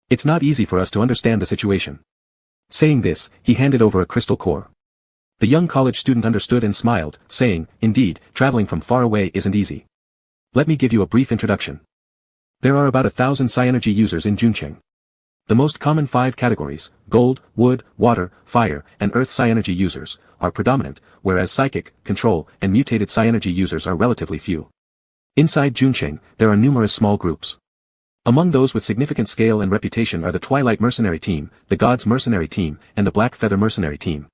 It's not easy for us to understand the situation." Saying this, he handed over a crystal core. The young college student understood and smiled, saying, "Indeed, traveling from far away isn't easy. Let me give you a brief introduction. There are about 1,000 Psy-energy users in Junqing. The most common 5 categories, gold, wood, water, fire, and earth Psy-energy users, are predominant, whereas psychic, control, and mutated Psy-energy users are relatively few. Inside Junqing, there are numerous small groups. Among those with significant scale and reputation are the Twilight Mercenary Team, the Gods Mercenary Team, and the Black Feather Mercenary Team.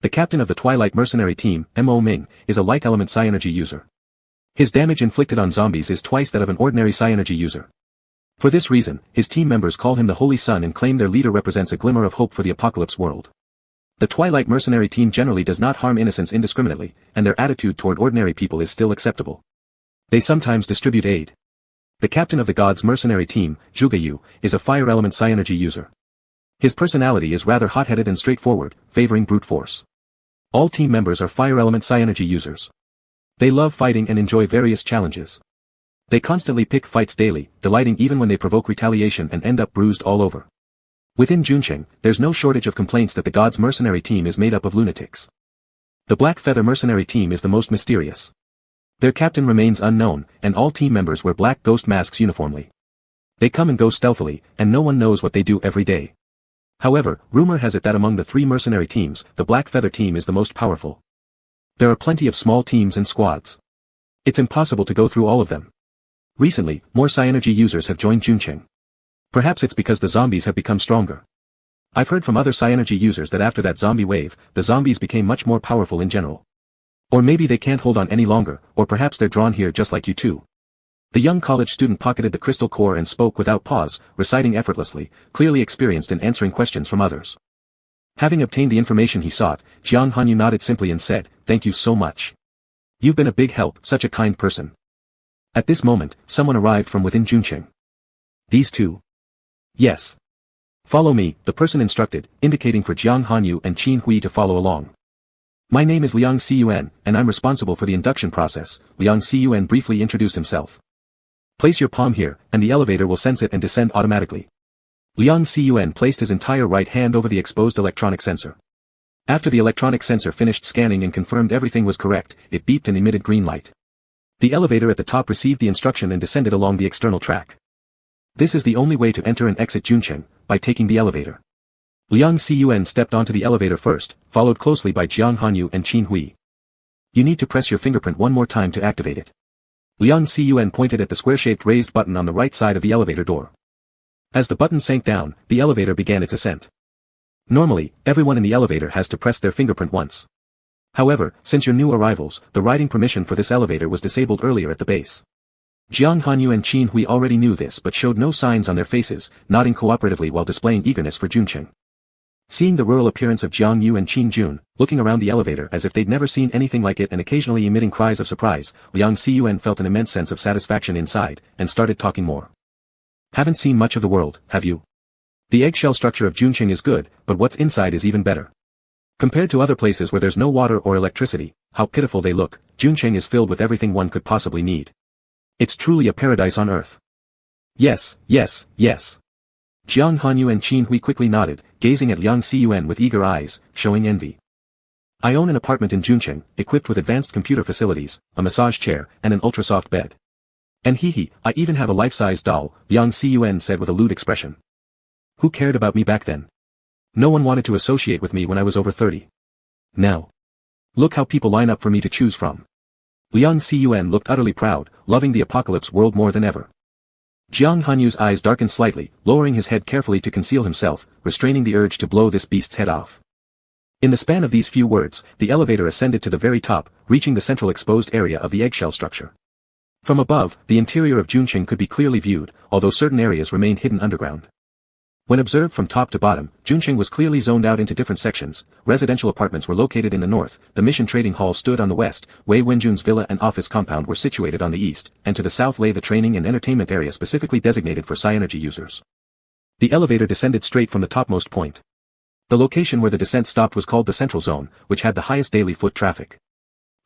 The captain of the Twilight Mercenary Team, Mo Ming, is a light element Psy-energy user. His damage inflicted on zombies is twice that of an ordinary Psy-energy user. For this reason, his team members call him the Holy Sun and claim their leader represents a glimmer of hope for the apocalypse world. The Twilight Mercenary Team generally does not harm innocents indiscriminately, and their attitude toward ordinary people is still acceptable. They sometimes distribute aid. The captain of the Gods Mercenary Team, Zhuge Yu, is a fire element Psy-energy user. His personality is rather hot-headed and straightforward, favoring brute force. All team members are fire element Psy-energy users. They love fighting and enjoy various challenges. They constantly pick fights daily, delighting even when they provoke retaliation and end up bruised all over. Within Junqing, there's no shortage of complaints that the Gods Mercenary Team is made up of lunatics. The Black Feather Mercenary Team is the most mysterious. Their captain remains unknown, and all team members wear black ghost masks uniformly. They come and go stealthily, and no one knows what they do every day. However, rumor has it that among the 3 mercenary teams, the Black Feather Team is the most powerful. There are plenty of small teams and squads. It's impossible to go through all of them. Recently, more Psy-energy users have joined Junqing. Perhaps it's because the zombies have become stronger. I've heard from other Psy-energy users that after that zombie wave, the zombies became much more powerful in general. Or maybe they can't hold on any longer, or perhaps they're drawn here just like you two. The young college student pocketed the crystal core and spoke without pause, reciting effortlessly, clearly experienced in answering questions from others. Having obtained the information he sought, Jiang Hanyu nodded simply and said, "Thank you so much. You've been a big help, such a kind person." At this moment, someone arrived from within Junqing. "These two?" "Yes. Follow me," the person instructed, indicating for Jiang Hanyu and Qin Hui to follow along. "My name is Liang Ciyuan, and I'm responsible for the induction process," Liang Ciyuan briefly introduced himself. "Place your palm here, and the elevator will sense it and descend automatically." Liang Ciyuan placed his entire right hand over the exposed electronic sensor. After the electronic sensor finished scanning and confirmed everything was correct, it beeped and emitted green light. The elevator at the top received the instruction and descended along the external track. This is the only way to enter and exit Junqing, by taking the elevator. Liang Ciyuan stepped onto the elevator first, followed closely by Jiang Hanyu and Qin Hui. "You need to press your fingerprint one more time to activate it." Liang Ciyuan pointed at the square-shaped raised button on the right side of the elevator door. As the button sank down, the elevator began its ascent. Normally, everyone in the elevator has to press their fingerprint once. However, since you're new arrivals, the riding permission for this elevator was disabled earlier at the base. Jiang Hanyu and Qin Hui already knew this but showed no signs on their faces, nodding cooperatively while displaying eagerness for Junqing. Seeing the rural appearance of Jiang Yu and Qin Jun, looking around the elevator as if they'd never seen anything like it and occasionally emitting cries of surprise, Liang Ciyuan felt an immense sense of satisfaction inside, and started talking more. "Haven't seen much of the world, have you? The eggshell structure of Junqing is good, but what's inside is even better. Compared to other places where there's no water or electricity, how pitiful they look, Junqing is filled with everything one could possibly need. It's truly a paradise on earth." "Yes, yes, yes." Jiang Hanyu and Qin Hui quickly nodded, gazing at Liang Ciyuan with eager eyes, showing envy. "I own an apartment in Junqing, equipped with advanced computer facilities, a massage chair, and an ultra-soft bed. And I even have a life-size doll," Liang Ciyuan said with a lewd expression. "Who cared about me back then? No one wanted to associate with me when I was over 30. Now, look how people line up for me to choose from." Liang Ciyuan looked utterly proud, loving the apocalypse world more than ever. Jiang Hanyu's eyes darkened slightly, lowering his head carefully to conceal himself, restraining the urge to blow this beast's head off. In the span of these few words, the elevator ascended to the very top, reaching the central exposed area of the eggshell structure. From above, the interior of Junqing could be clearly viewed, although certain areas remained hidden underground. When observed from top to bottom, Junqing was clearly zoned out into different sections. Residential apartments were located in the north, the Mission Trading Hall stood on the west, Wei Wenjun's villa and office compound were situated on the east, and to the south lay the training and entertainment area specifically designated for Psy-energy users. The elevator descended straight from the topmost point. The location where the descent stopped was called the Central Zone, which had the highest daily foot traffic.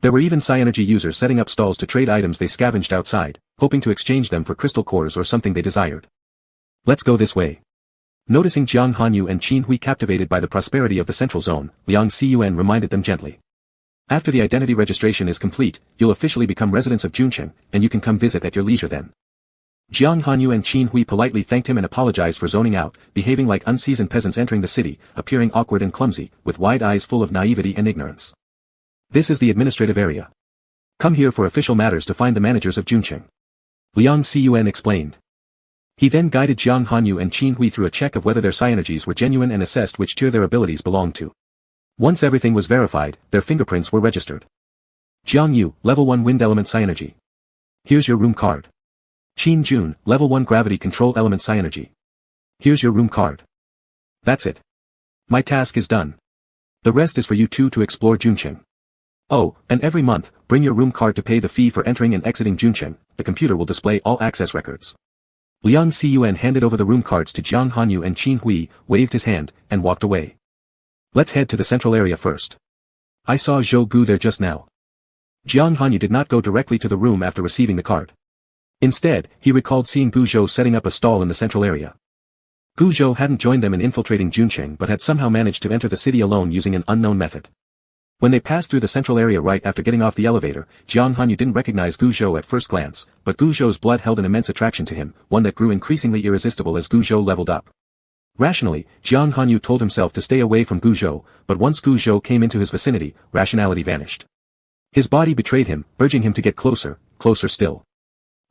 There were even Psy-energy users setting up stalls to trade items they scavenged outside, hoping to exchange them for crystal cores or something they desired. Let's go this way. Noticing Jiang Hanyu and Qin Hui captivated by the prosperity of the Central Zone, Liang Ciyuan reminded them gently. After the identity registration is complete, you'll officially become residents of Junqing, and you can come visit at your leisure then. Jiang Hanyu and Qin Hui politely thanked him and apologized for zoning out, behaving like unseasoned peasants entering the city, appearing awkward and clumsy, with wide eyes full of naivety and ignorance. This is the administrative area. Come here for official matters to find the managers of Junqing. Liang Ciyuan explained. He then guided Jiang Hanyu and Qin Hui through a check of whether their Psy-energies were genuine and assessed which tier their abilities belonged to. Once everything was verified, their fingerprints were registered. Jiang Yu, level 1 wind element Psy-energy. Here's your room card. Qin Jun, level 1 gravity control element Psy-energy. Here's your room card. That's it. My task is done. The rest is for you two to explore Junqing. Oh, and every month, bring your room card to pay the fee for entering and exiting Junqing. The computer will display all access records. Liang Ciyuan handed over the room cards to Jiang Hanyu and Qin Hui, waved his hand, and walked away. Let's head to the central area first. I saw Zhou Gu there just now. Jiang Hanyu did not go directly to the room after receiving the card. Instead, he recalled seeing Gu Zhou setting up a stall in the central area. Gu Zhou hadn't joined them in infiltrating Junqing but had somehow managed to enter the city alone using an unknown method. When they passed through the central area right after getting off the elevator, Jiang Hanyu didn't recognize Gu Zhou at first glance, but Gu Zhou's blood held an immense attraction to him, one that grew increasingly irresistible as Gu Zhou leveled up. Rationally, Jiang Hanyu told himself to stay away from Gu Zhou, but once Gu Zhou came into his vicinity, rationality vanished. His body betrayed him, urging him to get closer, closer still.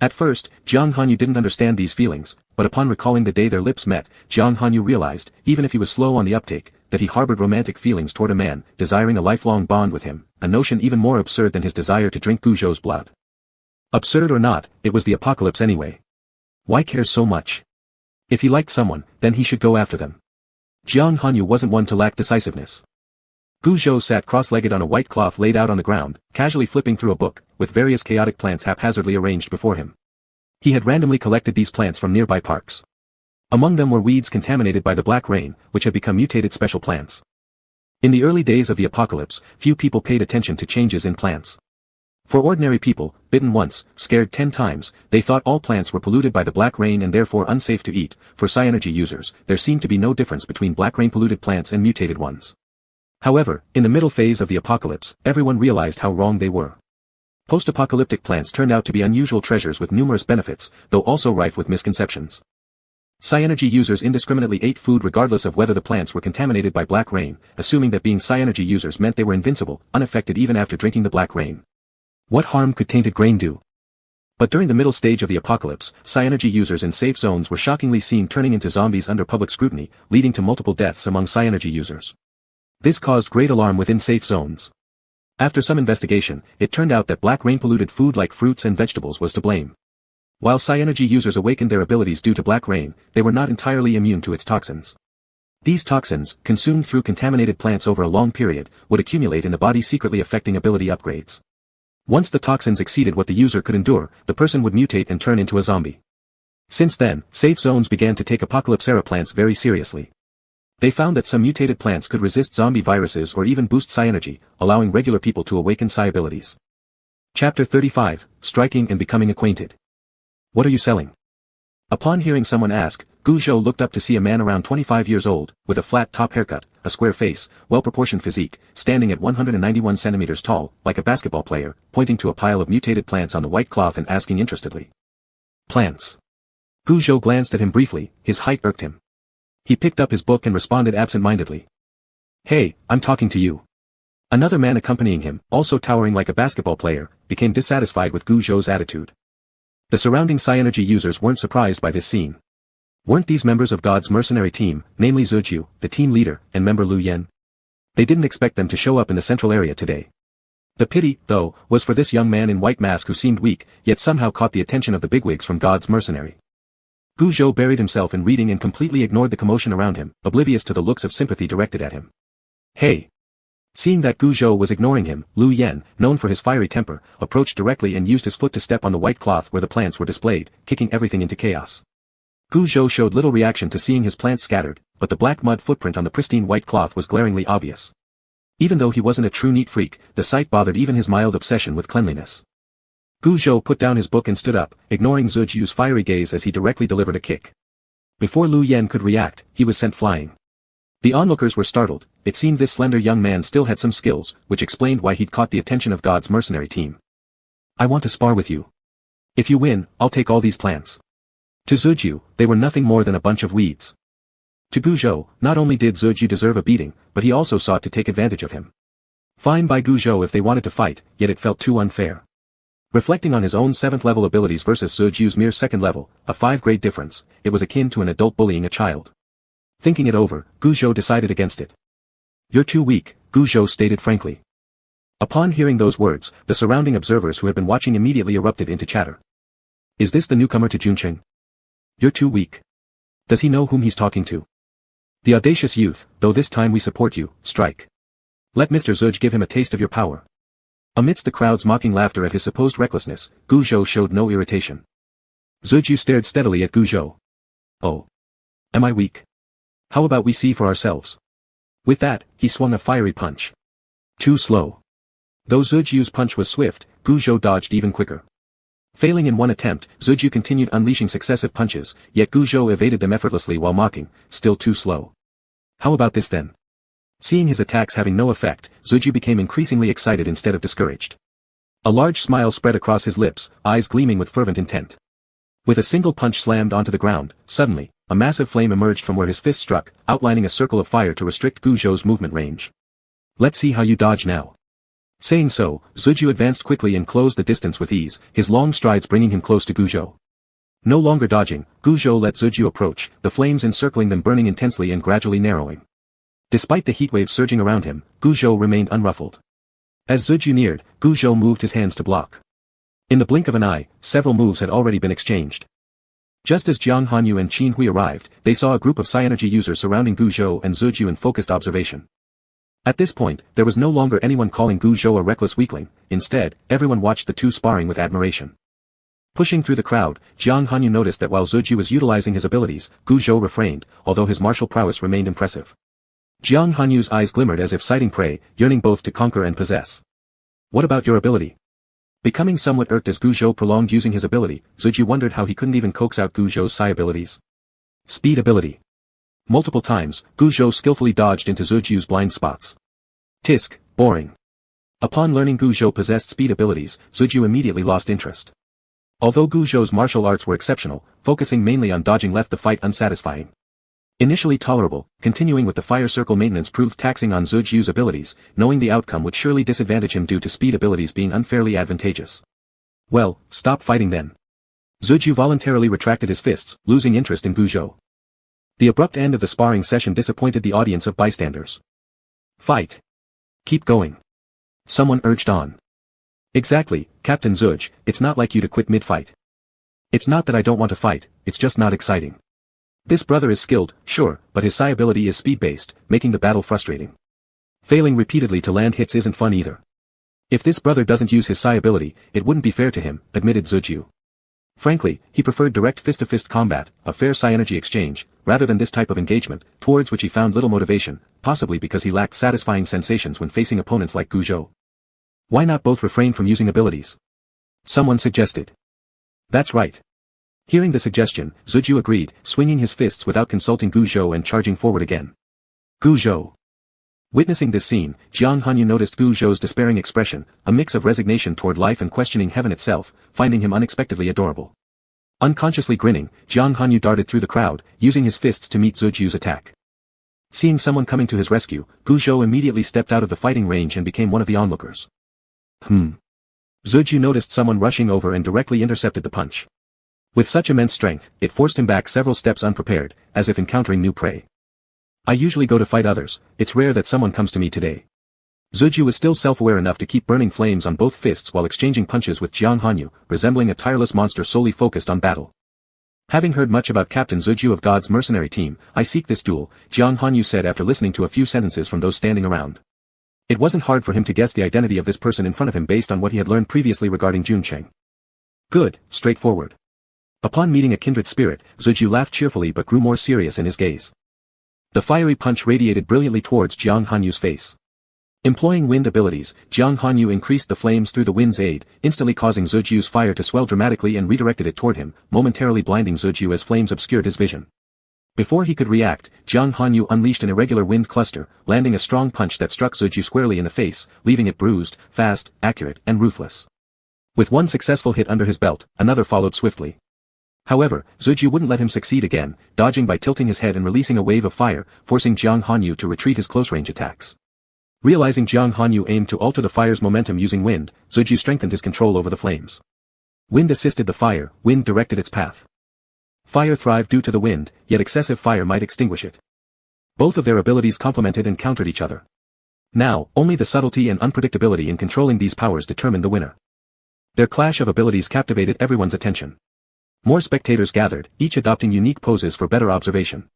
At first, Jiang Hanyu didn't understand these feelings, but upon recalling the day their lips met, Jiang Hanyu realized, even if he was slow on the uptake, that he harbored romantic feelings toward a man, desiring a lifelong bond with him, a notion even more absurd than his desire to drink Gu Zhou's blood. Absurd or not, it was the apocalypse anyway. Why care so much? If he liked someone, then he should go after them. Jiang Hanyu wasn't one to lack decisiveness. Gu Zhou sat cross-legged on a white cloth laid out on the ground, casually flipping through a book, with various chaotic plants haphazardly arranged before him. He had randomly collected these plants from nearby parks. Among them were weeds contaminated by the black rain, which had become mutated special plants. In the early days of the apocalypse, few people paid attention to changes in plants. For ordinary people, bitten once, scared 10 times, they thought all plants were polluted by the black rain and therefore unsafe to eat. For Psy-energy users, there seemed to be no difference between black rain polluted plants and mutated ones. However, in the middle phase of the apocalypse, everyone realized how wrong they were. Post-apocalyptic plants turned out to be unusual treasures with numerous benefits, though also rife with misconceptions. Psy-energy users indiscriminately ate food regardless of whether the plants were contaminated by black rain, assuming that being Psy-energy users meant they were invincible, unaffected even after drinking the black rain. What harm could tainted grain do? But during the middle stage of the apocalypse, Psy-energy users in safe zones were shockingly seen turning into zombies under public scrutiny, leading to multiple deaths among Psy-energy users. This caused great alarm within safe zones. After some investigation, it turned out that black rain polluted food like fruits and vegetables was to blame. While Psy-energy users awakened their abilities due to black rain, they were not entirely immune to its toxins. These toxins, consumed through contaminated plants over a long period, would accumulate in the body secretly affecting ability upgrades. Once the toxins exceeded what the user could endure, the person would mutate and turn into a zombie. Since then, safe zones began to take apocalypse-era plants very seriously. They found that some mutated plants could resist zombie viruses or even boost Psy-energy, allowing regular people to awaken Psy abilities. Chapter 35, Striking and Becoming Acquainted. What are you selling? Upon hearing someone ask, Gu Zhou looked up to see a man around 25 years old, with a flat top haircut, a square face, well-proportioned physique, standing at 191 centimeters tall, like a basketball player, pointing to a pile of mutated plants on the white cloth and asking interestedly. Plants. Gu Zhou glanced at him briefly, his height irked him. He picked up his book and responded absent-mindedly. Hey, I'm talking to you. Another man accompanying him, also towering like a basketball player, became dissatisfied with Gu Zhou's attitude. The surrounding Psy-energy users weren't surprised by this scene. Weren't these members of God's mercenary team, namely Zhejiu, the team leader, and member Lu Yan? They didn't expect them to show up in the central area today. The pity, though, was for this young man in white mask who seemed weak, yet somehow caught the attention of the bigwigs from God's mercenary. Gu Zhou buried himself in reading and completely ignored the commotion around him, oblivious to the looks of sympathy directed at him. Hey! Seeing that Gu Zhou was ignoring him, Lu Yan, known for his fiery temper, approached directly and used his foot to step on the white cloth where the plants were displayed, kicking everything into chaos. Gu Zhou showed little reaction to seeing his plants scattered, but the black mud footprint on the pristine white cloth was glaringly obvious. Even though he wasn't a true neat freak, the sight bothered even his mild obsession with cleanliness. Gu Zhou put down his book and stood up, ignoring Zhu Ju's fiery gaze as he directly delivered a kick. Before Lu Yan could react, he was sent flying. The onlookers were startled. It seemed this slender young man still had some skills, which explained why he'd caught the attention of God's mercenary team. I want to spar with you. If you win, I'll take all these plants. To Zhu Ju, they were nothing more than a bunch of weeds. To Gu Zhou, not only did Zhu Ju deserve a beating, but he also sought to take advantage of him. Fine by Gu Zhou if they wanted to fight, yet it felt too unfair. Reflecting on his own 7th level abilities versus Zhu Ju's mere 2nd level, a 5-grade difference, it was akin to an adult bullying a child. Thinking it over, Gu Zhou decided against it. You're too weak, Gu Zhou stated frankly. Upon hearing those words, the surrounding observers who had been watching immediately erupted into chatter. Is this the newcomer to Junqing? You're too weak. Does he know whom he's talking to? The audacious youth, though this time we support you, strike. Let Mr. Zhuj give him a taste of your power. Amidst the crowd's mocking laughter at his supposed recklessness, Gu Zhou showed no irritation. Zhu Ju stared steadily at Gu Zhou. Oh. Am I weak? How about we see for ourselves? With that, he swung a fiery punch. Too slow. Though Zhu Ju's punch was swift, Gu Zhou dodged even quicker. Failing in one attempt, Zhu Ju continued unleashing successive punches, yet Gu Zhou evaded them effortlessly while mocking, still too slow. How about this then? Seeing his attacks having no effect, Zhu Ju became increasingly excited instead of discouraged. A large smile spread across his lips, eyes gleaming with fervent intent. With a single punch slammed onto the ground, suddenly, a massive flame emerged from where his fist struck, outlining a circle of fire to restrict Gu Zhou's movement range. Let's see how you dodge now. Saying so, Zhu Ju advanced quickly and closed the distance with ease, his long strides bringing him close to Gu Zhou. No longer dodging, Gu Zhou let Zhu Ju approach, the flames encircling them burning intensely and gradually narrowing. Despite the heatwave surging around him, Gu Zhou remained unruffled. As Zhu Ju neared, Gu Zhou moved his hands to block. In the blink of an eye, several moves had already been exchanged. Just as Jiang Hanyu and Qin Hui arrived, they saw a group of Psi-energy users surrounding Gu Zhou and Zhu Ju in focused observation. At this point, there was no longer anyone calling Gu Zhou a reckless weakling, instead, everyone watched the two sparring with admiration. Pushing through the crowd, Jiang Hanyu noticed that while Zhu Ju was utilizing his abilities, Gu Zhou refrained, although his martial prowess remained impressive. Jiang Hanyu's eyes glimmered as if sighting prey, yearning both to conquer and possess. What about your ability? Becoming somewhat irked as Gu Zhou prolonged using his ability, Zhu Ju wondered how he couldn't even coax out Gu Zhou's Psi abilities. Speed ability. Multiple times, Gu Zhou skillfully dodged into Zhu Ju's blind spots. Tisk, boring. Upon learning Gu Zhou possessed speed abilities, Zhu Ju immediately lost interest. Although Gu Zhou's martial arts were exceptional, focusing mainly on dodging left the fight unsatisfying. Initially tolerable, continuing with the fire circle maintenance proved taxing on Zhu Ju's abilities, knowing the outcome would surely disadvantage him due to speed abilities being unfairly advantageous. Well, stop fighting then. Zhu Ju voluntarily retracted his fists, losing interest in Gu Zhou. The abrupt end of the sparring session disappointed the audience of bystanders. Fight. Keep going. Someone urged on. Exactly, Captain Zhuj, it's not like you to quit mid-fight. It's not that I don't want to fight, it's just not exciting. This brother is skilled, sure, but his Psi ability is speed-based, making the battle frustrating. Failing repeatedly to land hits isn't fun either. If this brother doesn't use his Psi ability, it wouldn't be fair to him, admitted Zhu Ju. Frankly, he preferred direct fist-to-fist combat, a fair Psi-energy exchange, rather than this type of engagement, towards which he found little motivation, possibly because he lacked satisfying sensations when facing opponents like Gu Zhou. Why not both refrain from using abilities? Someone suggested. That's right. Hearing the suggestion, Zhu Ju agreed, swinging his fists without consulting Gu Zhou and charging forward again. Gu Zhou. Witnessing this scene, Jiang Hanyu noticed Gu Zhou's despairing expression, a mix of resignation toward life and questioning heaven itself, finding him unexpectedly adorable. Unconsciously grinning, Jiang Hanyu darted through the crowd, using his fists to meet Zhu Ju's attack. Seeing someone coming to his rescue, Gu Zhou immediately stepped out of the fighting range and became one of the onlookers. Zhu Ju noticed someone rushing over and directly intercepted the punch. With such immense strength, it forced him back several steps unprepared, as if encountering new prey. I usually go to fight others, it's rare that someone comes to me today. Zhu Ju was still self-aware enough to keep burning flames on both fists while exchanging punches with Jiang Hanyu, resembling a tireless monster solely focused on battle. Having heard much about Captain Zhuju of God's mercenary team, I seek this duel, Jiang Hanyu said after listening to a few sentences from those standing around. It wasn't hard for him to guess the identity of this person in front of him based on what he had learned previously regarding Juncheng. Good, straightforward. Upon meeting a kindred spirit, Zhuju laughed cheerfully but grew more serious in his gaze. The fiery punch radiated brilliantly towards Jiang Hanyu's face. Employing wind abilities, Jiang Hanyu increased the flames through the wind's aid, instantly causing Zhuju's fire to swell dramatically and redirected it toward him, momentarily blinding Zhuju as flames obscured his vision. Before he could react, Jiang Hanyu unleashed an irregular wind cluster, landing a strong punch that struck Zhuju squarely in the face, leaving it bruised, fast, accurate, and ruthless. With one successful hit under his belt, another followed swiftly. However, Zhuju wouldn't let him succeed again, dodging by tilting his head and releasing a wave of fire, forcing Jiang Hanyu to retreat his close-range attacks. Realizing Jiang Hanyu aimed to alter the fire's momentum using wind, Zhuju strengthened his control over the flames. Wind assisted the fire, wind directed its path. Fire thrived due to the wind, yet excessive fire might extinguish it. Both of their abilities complemented and countered each other. Now, only the subtlety and unpredictability in controlling these powers determined the winner. Their clash of abilities captivated everyone's attention. More spectators gathered, each adopting unique poses for better observation.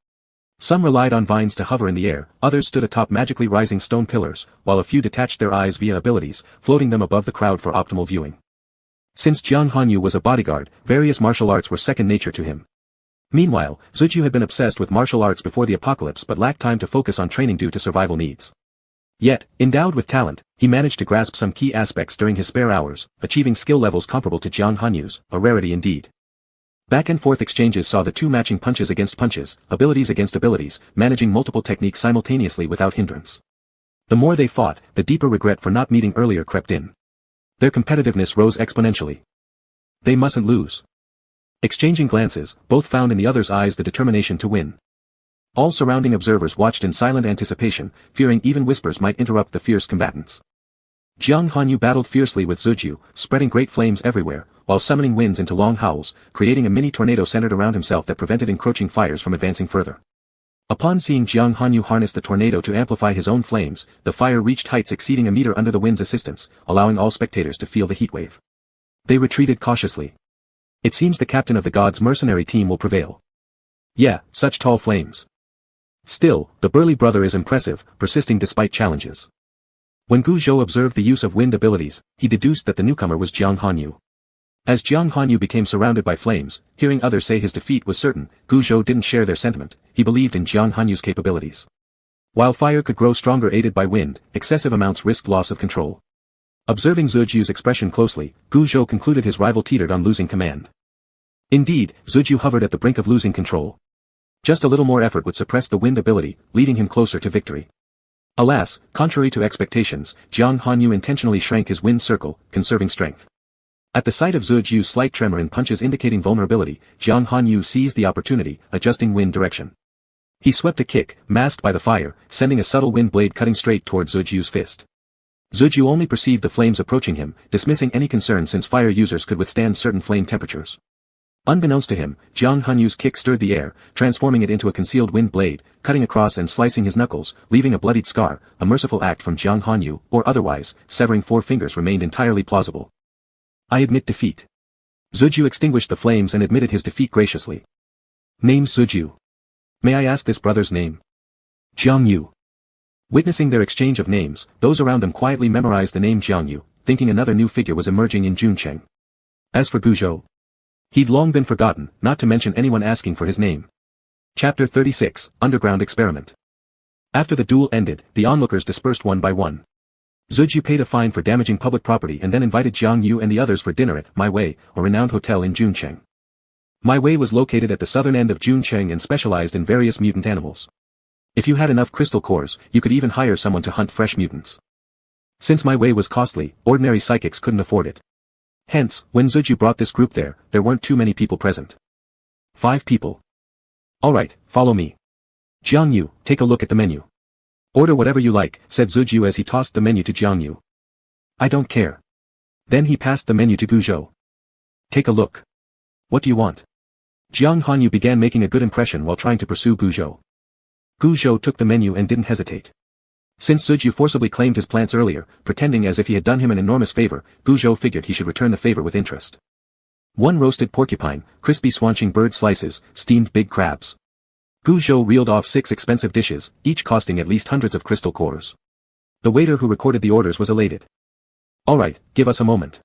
Some relied on vines to hover in the air, others stood atop magically rising stone pillars, while a few detached their eyes via abilities, floating them above the crowd for optimal viewing. Since Jiang Hanyu was a bodyguard, various martial arts were second nature to him. Meanwhile, Zhuju had been obsessed with martial arts before the apocalypse but lacked time to focus on training due to survival needs. Yet, endowed with talent, he managed to grasp some key aspects during his spare hours, achieving skill levels comparable to Jiang Hanyu's, a rarity indeed. Back and forth exchanges saw the two matching punches against punches, abilities against abilities, managing multiple techniques simultaneously without hindrance. The more they fought, the deeper regret for not meeting earlier crept in. Their competitiveness rose exponentially. They mustn't lose. Exchanging glances, both found in the other's eyes the determination to win. All surrounding observers watched in silent anticipation, fearing even whispers might interrupt the fierce combatants. Jiang Hanyu battled fiercely with Zhuju, spreading great flames everywhere, while summoning winds into long howls, creating a mini tornado centered around himself that prevented encroaching fires from advancing further. Upon seeing Jiang Hanyu harness the tornado to amplify his own flames, the fire reached heights exceeding a meter under the wind's assistance, allowing all spectators to feel the heat wave. They retreated cautiously. It seems the captain of the gods' mercenary team will prevail. Yeah, such tall flames. Still, the burly brother is impressive, persisting despite challenges. When Gu Zhou observed the use of wind abilities, he deduced that the newcomer was Jiang Hanyu. As Jiang Hanyu became surrounded by flames, hearing others say his defeat was certain, Gu Zhou didn't share their sentiment, he believed in Jiang Hanyu's capabilities. While fire could grow stronger aided by wind, excessive amounts risked loss of control. Observing Zhuju's expression closely, Gu Zhou concluded his rival teetered on losing command. Indeed, Zhuju hovered at the brink of losing control. Just a little more effort would suppress the wind ability, leading him closer to victory. Alas, contrary to expectations, Jiang Hanyu intentionally shrank his wind circle, conserving strength. At the sight of Zhuju's slight tremor in punches indicating vulnerability, Jiang Hanyu seized the opportunity, adjusting wind direction. He swept a kick, masked by the fire, sending a subtle wind blade cutting straight toward Zhuju's fist. Zhuju only perceived the flames approaching him, dismissing any concern since fire users could withstand certain flame temperatures. Unbeknownst to him, Jiang Hanyu's kick stirred the air, transforming it into a concealed wind blade, cutting across and slicing his knuckles, leaving a bloodied scar. A merciful act from Jiang Hanyu, or otherwise, severing 4 fingers remained entirely plausible. I admit defeat. Zhuju extinguished the flames and admitted his defeat graciously. Name's Zhuju. May I ask this brother's name? Jiang Yu. Witnessing their exchange of names, those around them quietly memorized the name Jiang Yu, thinking another new figure was emerging in Juncheng. As for Gu Zhou, he'd long been forgotten, not to mention anyone asking for his name. Chapter 36, Underground Experiment. After the duel ended, the onlookers dispersed one by one. Zhuju paid a fine for damaging public property and then invited Jiang Yu and the others for dinner at My Wei, a renowned hotel in Juncheng. My Wei was located at the southern end of Juncheng and specialized in various mutant animals. If you had enough crystal cores, you could even hire someone to hunt fresh mutants. Since My Wei was costly, ordinary psychics couldn't afford it. Hence, when Zhuju brought this group there weren't too many people present. 5 people. Alright, follow me. Jiang Yu, take a look at the menu. Order whatever you like, said Zhuju as he tossed the menu to Jiang Yu. I don't care. Then he passed the menu to Gu Zhou. Take a look. What do you want? Jiang Hanyu began making a good impression while trying to pursue Gu Zhou. Gu Zhou took the menu and didn't hesitate. Since Zhuju forcibly claimed his plants earlier, pretending as if he had done him an enormous favor, Gu Zhou figured he should return the favor with interest. 1 roasted porcupine, crispy swanching bird slices, steamed big crabs. Gu Zhou reeled off 6 expensive dishes, each costing at least hundreds of crystal cores. The waiter who recorded the orders was elated. "All right, give us a moment."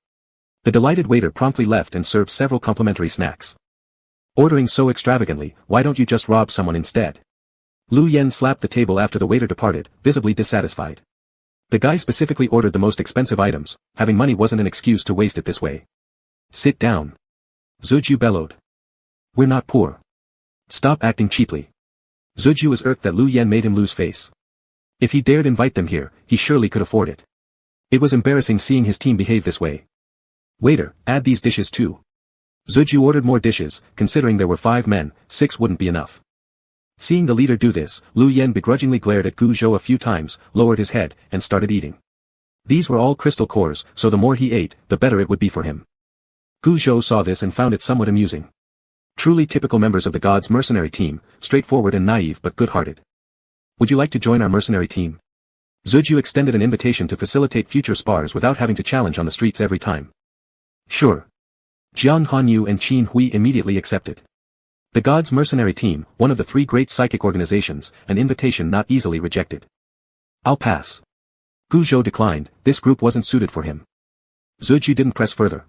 The delighted waiter promptly left and served several complimentary snacks. "Ordering so extravagantly, why don't you just rob someone instead?" Lu Yen slapped the table after the waiter departed, visibly dissatisfied. The guy specifically ordered the most expensive items, having money wasn't an excuse to waste it this way. "Sit down." Zuju bellowed. "We're not poor. Stop acting cheaply." Zuju was irked that Lu Yen made him lose face. If he dared invite them here, he surely could afford it. It was embarrassing seeing his team behave this way. "Waiter, add these dishes too." Zuju ordered more dishes, considering there were 5 men, 6 wouldn't be enough. Seeing the leader do this, Lu Yen begrudgingly glared at Gu Zhou a few times, lowered his head, and started eating. These were all crystal cores, so the more he ate, the better it would be for him. Gu Zhou saw this and found it somewhat amusing. Truly typical members of the God's mercenary team, straightforward and naive but good-hearted. "Would you like to join our mercenary team?" Zuju extended an invitation to facilitate future spars without having to challenge on the streets every time. "Sure." Jiang Hanyu and Qin Hui immediately accepted. The God's mercenary team, one of the 3 great psychic organizations, an invitation not easily rejected. "I'll pass." Gu Zhou declined, this group wasn't suited for him. Zuju didn't press further.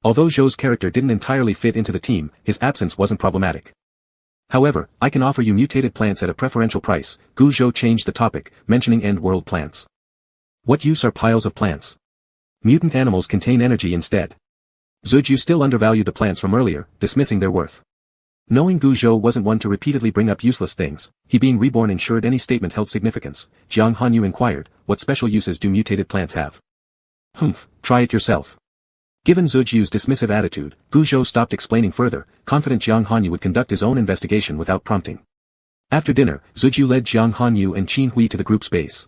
Although Zhou's character didn't entirely fit into the team, his absence wasn't problematic. "However, I can offer you mutated plants at a preferential price." Gu Zhou changed the topic, mentioning end-world plants. "What use are piles of plants? Mutant animals contain energy instead." Zuju still undervalued the plants from earlier, dismissing their worth. Knowing Gu Zhou wasn't one to repeatedly bring up useless things, he being reborn ensured any statement held significance. Jiang Hanyu inquired, "What special uses do mutated plants have?" "Humph, try it yourself." Given Zuju's dismissive attitude, Gu Zhou stopped explaining further, confident Jiang Hanyu would conduct his own investigation without prompting. After dinner, Zuju led Jiang Hanyu and Qin Hui to the group's base.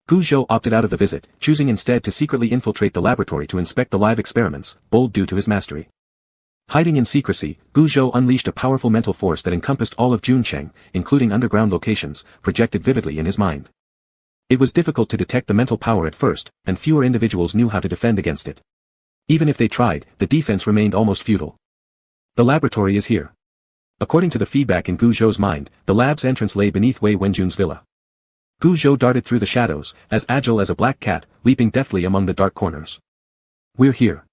Gu Zhou opted out of the visit, choosing instead to secretly infiltrate the laboratory to inspect the live experiments, bold due to his mastery. Hiding in secrecy, Gu Zhou unleashed a powerful mental force that encompassed all of Juncheng, including underground locations, projected vividly in his mind. It was difficult to detect the mental power at first, and fewer individuals knew how to defend against it. Even if they tried, the defense remained almost futile. "The laboratory is here." According to the feedback in Gu Zhou's mind, the lab's entrance lay beneath Wei Wenjun's villa. Gu Zhou darted through the shadows, as agile as a black cat, leaping deftly among the dark corners. "We're here."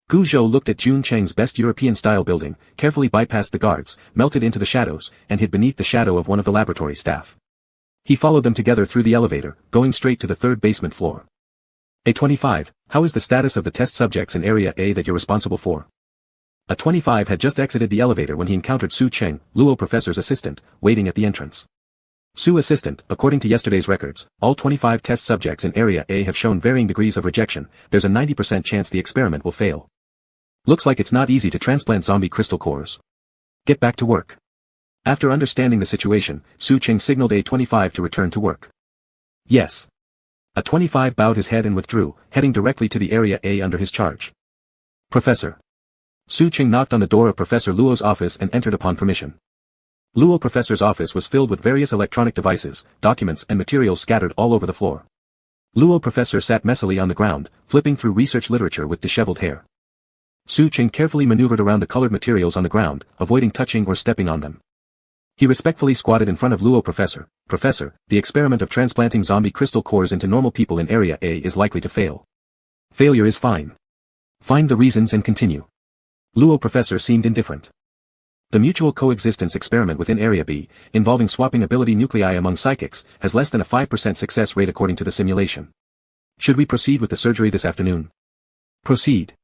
Gu Zhou looked at Juncheng's best European-style building, carefully bypassed the guards, melted into the shadows, and hid beneath the shadow of one of the laboratory staff. He followed them together through the elevator, going straight to the 3rd basement floor. A25, how is the status of the test subjects in Area A that you're responsible for? A25 had just exited the elevator when he encountered Su Cheng, Luo Professor's assistant, waiting at the entrance. Su Assistant, according to yesterday's records, all 25 test subjects in Area A have shown varying degrees of rejection. There's a 90% chance the experiment will fail. Looks like it's not easy to transplant zombie crystal cores. Get back to work. After understanding the situation, Su Cheng signaled A25 to return to work. Yes. A25 bowed his head and withdrew, heading directly to the Area A under his charge. "Professor." Su Cheng knocked on the door of Professor Luo's office and entered upon permission. Luo Professor's office was filled with various electronic devices, documents and materials scattered all over the floor. Luo Professor sat messily on the ground, flipping through research literature with disheveled hair. Su Cheng carefully maneuvered around the colored materials on the ground, avoiding touching or stepping on them. He respectfully squatted in front of Luo Professor. "Professor, the experiment of transplanting zombie crystal cores into normal people in Area A is likely to fail. Failure is fine. Find the reasons and continue." Luo Professor seemed indifferent. The mutual coexistence experiment within Area B, involving swapping ability nuclei among psychics, has less than a 5% success rate according to the simulation. Should we proceed with the surgery this afternoon? Proceed.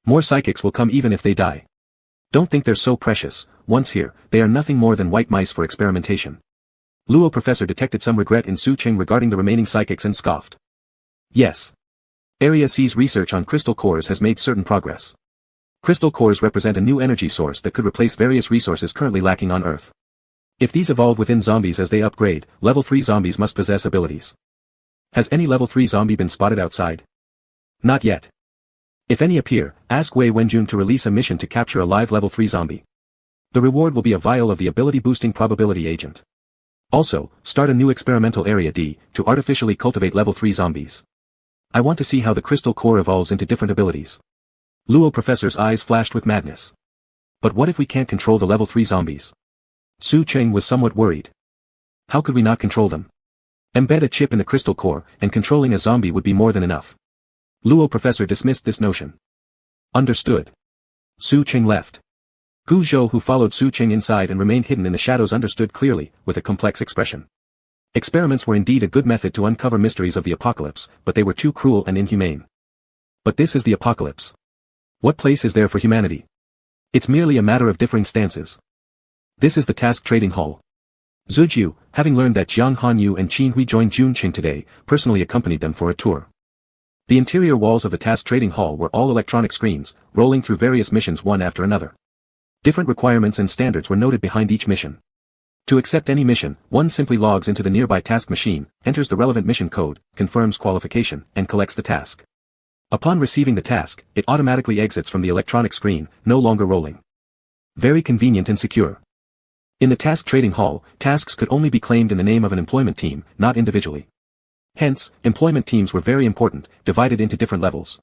More psychics will come even if they die. Don't think they're so precious. Once here, they are nothing more than white mice for experimentation. Luo Professor detected some regret in Su Cheng regarding the remaining psychics and scoffed. Yes. Area C's research on crystal cores has made certain progress. Crystal cores represent a new energy source that could replace various resources currently lacking on Earth. If these evolve within zombies as they upgrade, level 3 zombies must possess abilities. Has any level 3 zombie been spotted outside? Not yet. If any appear, ask Wei Wenjun to release a mission to capture a live level 3 zombie. The reward will be a vial of the ability-boosting probability agent. Also, start a new experimental Area D, to artificially cultivate level 3 zombies. I want to see how the crystal core evolves into different abilities. Luo Professor's eyes flashed with madness. But what if we can't control the level 3 zombies? Su Cheng was somewhat worried. How could we not control them? Embed a chip in the crystal core, and controlling a zombie would be more than enough. Luo Professor dismissed this notion. Understood. Su Cheng left. Gu Zhou, who followed Su Cheng inside and remained hidden in the shadows, understood clearly, with a complex expression. Experiments were indeed a good method to uncover mysteries of the apocalypse, but they were too cruel and inhumane. But this is the apocalypse. What place is there for humanity? It's merely a matter of differing stances. This is the task trading hall. Zujiu, having learned that Jiang Hanyu and Qin Hui joined Jun Qing today, personally accompanied them for a tour. The interior walls of the task trading hall were all electronic screens, rolling through various missions one after another. Different requirements and standards were noted behind each mission. To accept any mission, one simply logs into the nearby task machine, enters the relevant mission code, confirms qualification, and collects the task. Upon receiving the task, it automatically exits from the electronic screen, no longer rolling. Very convenient and secure. In the task trading hall, tasks could only be claimed in the name of an employment team, not individually. Hence, employment teams were very important, divided into different levels.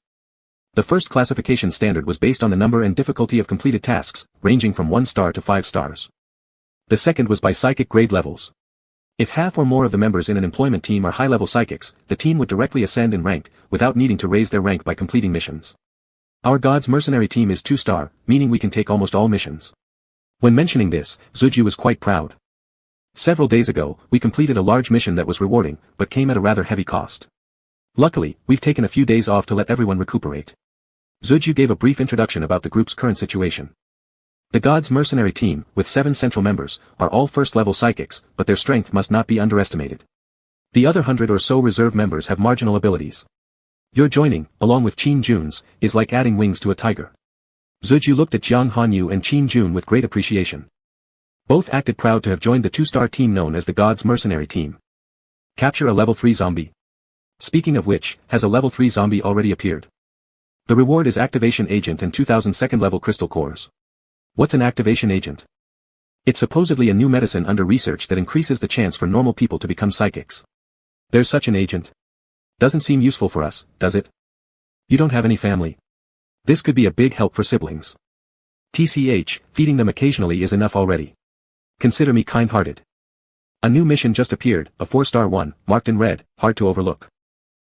The first classification standard was based on the number and difficulty of completed tasks, ranging from 1 star to 5 stars. The second was by psychic grade levels. If half or more of the members in an employment team are high-level psychics, the team would directly ascend in rank, without needing to raise their rank by completing missions. Our God's mercenary team is 2-star, meaning we can take almost all missions. When mentioning this, Zuju was quite proud. Several days ago, we completed a large mission that was rewarding, but came at a rather heavy cost. Luckily, we've taken a few days off to let everyone recuperate. Zuju gave a brief introduction about the group's current situation. The God's mercenary team, with 7 central members, are all first-level psychics, but their strength must not be underestimated. The other 100 or so reserve members have marginal abilities. Your joining, along with Qin Jun's, is like adding wings to a tiger. Zuju looked at Jiang Hanyu and Qin Jun with great appreciation. Both acted proud to have joined the 2-star team known as the God's mercenary team. Capture a level 3 zombie. Speaking of which, has a level 3 zombie already appeared? The reward is activation agent and 2000 second level crystal cores. What's an activation agent? It's supposedly a new medicine under research that increases the chance for normal people to become psychics. There's such an agent. Doesn't seem useful for us, does it? You don't have any family. This could be a big help for siblings. TCH, feeding them occasionally is enough already. Consider me kind-hearted. A new mission just appeared, a 4-star one, marked in red, hard to overlook.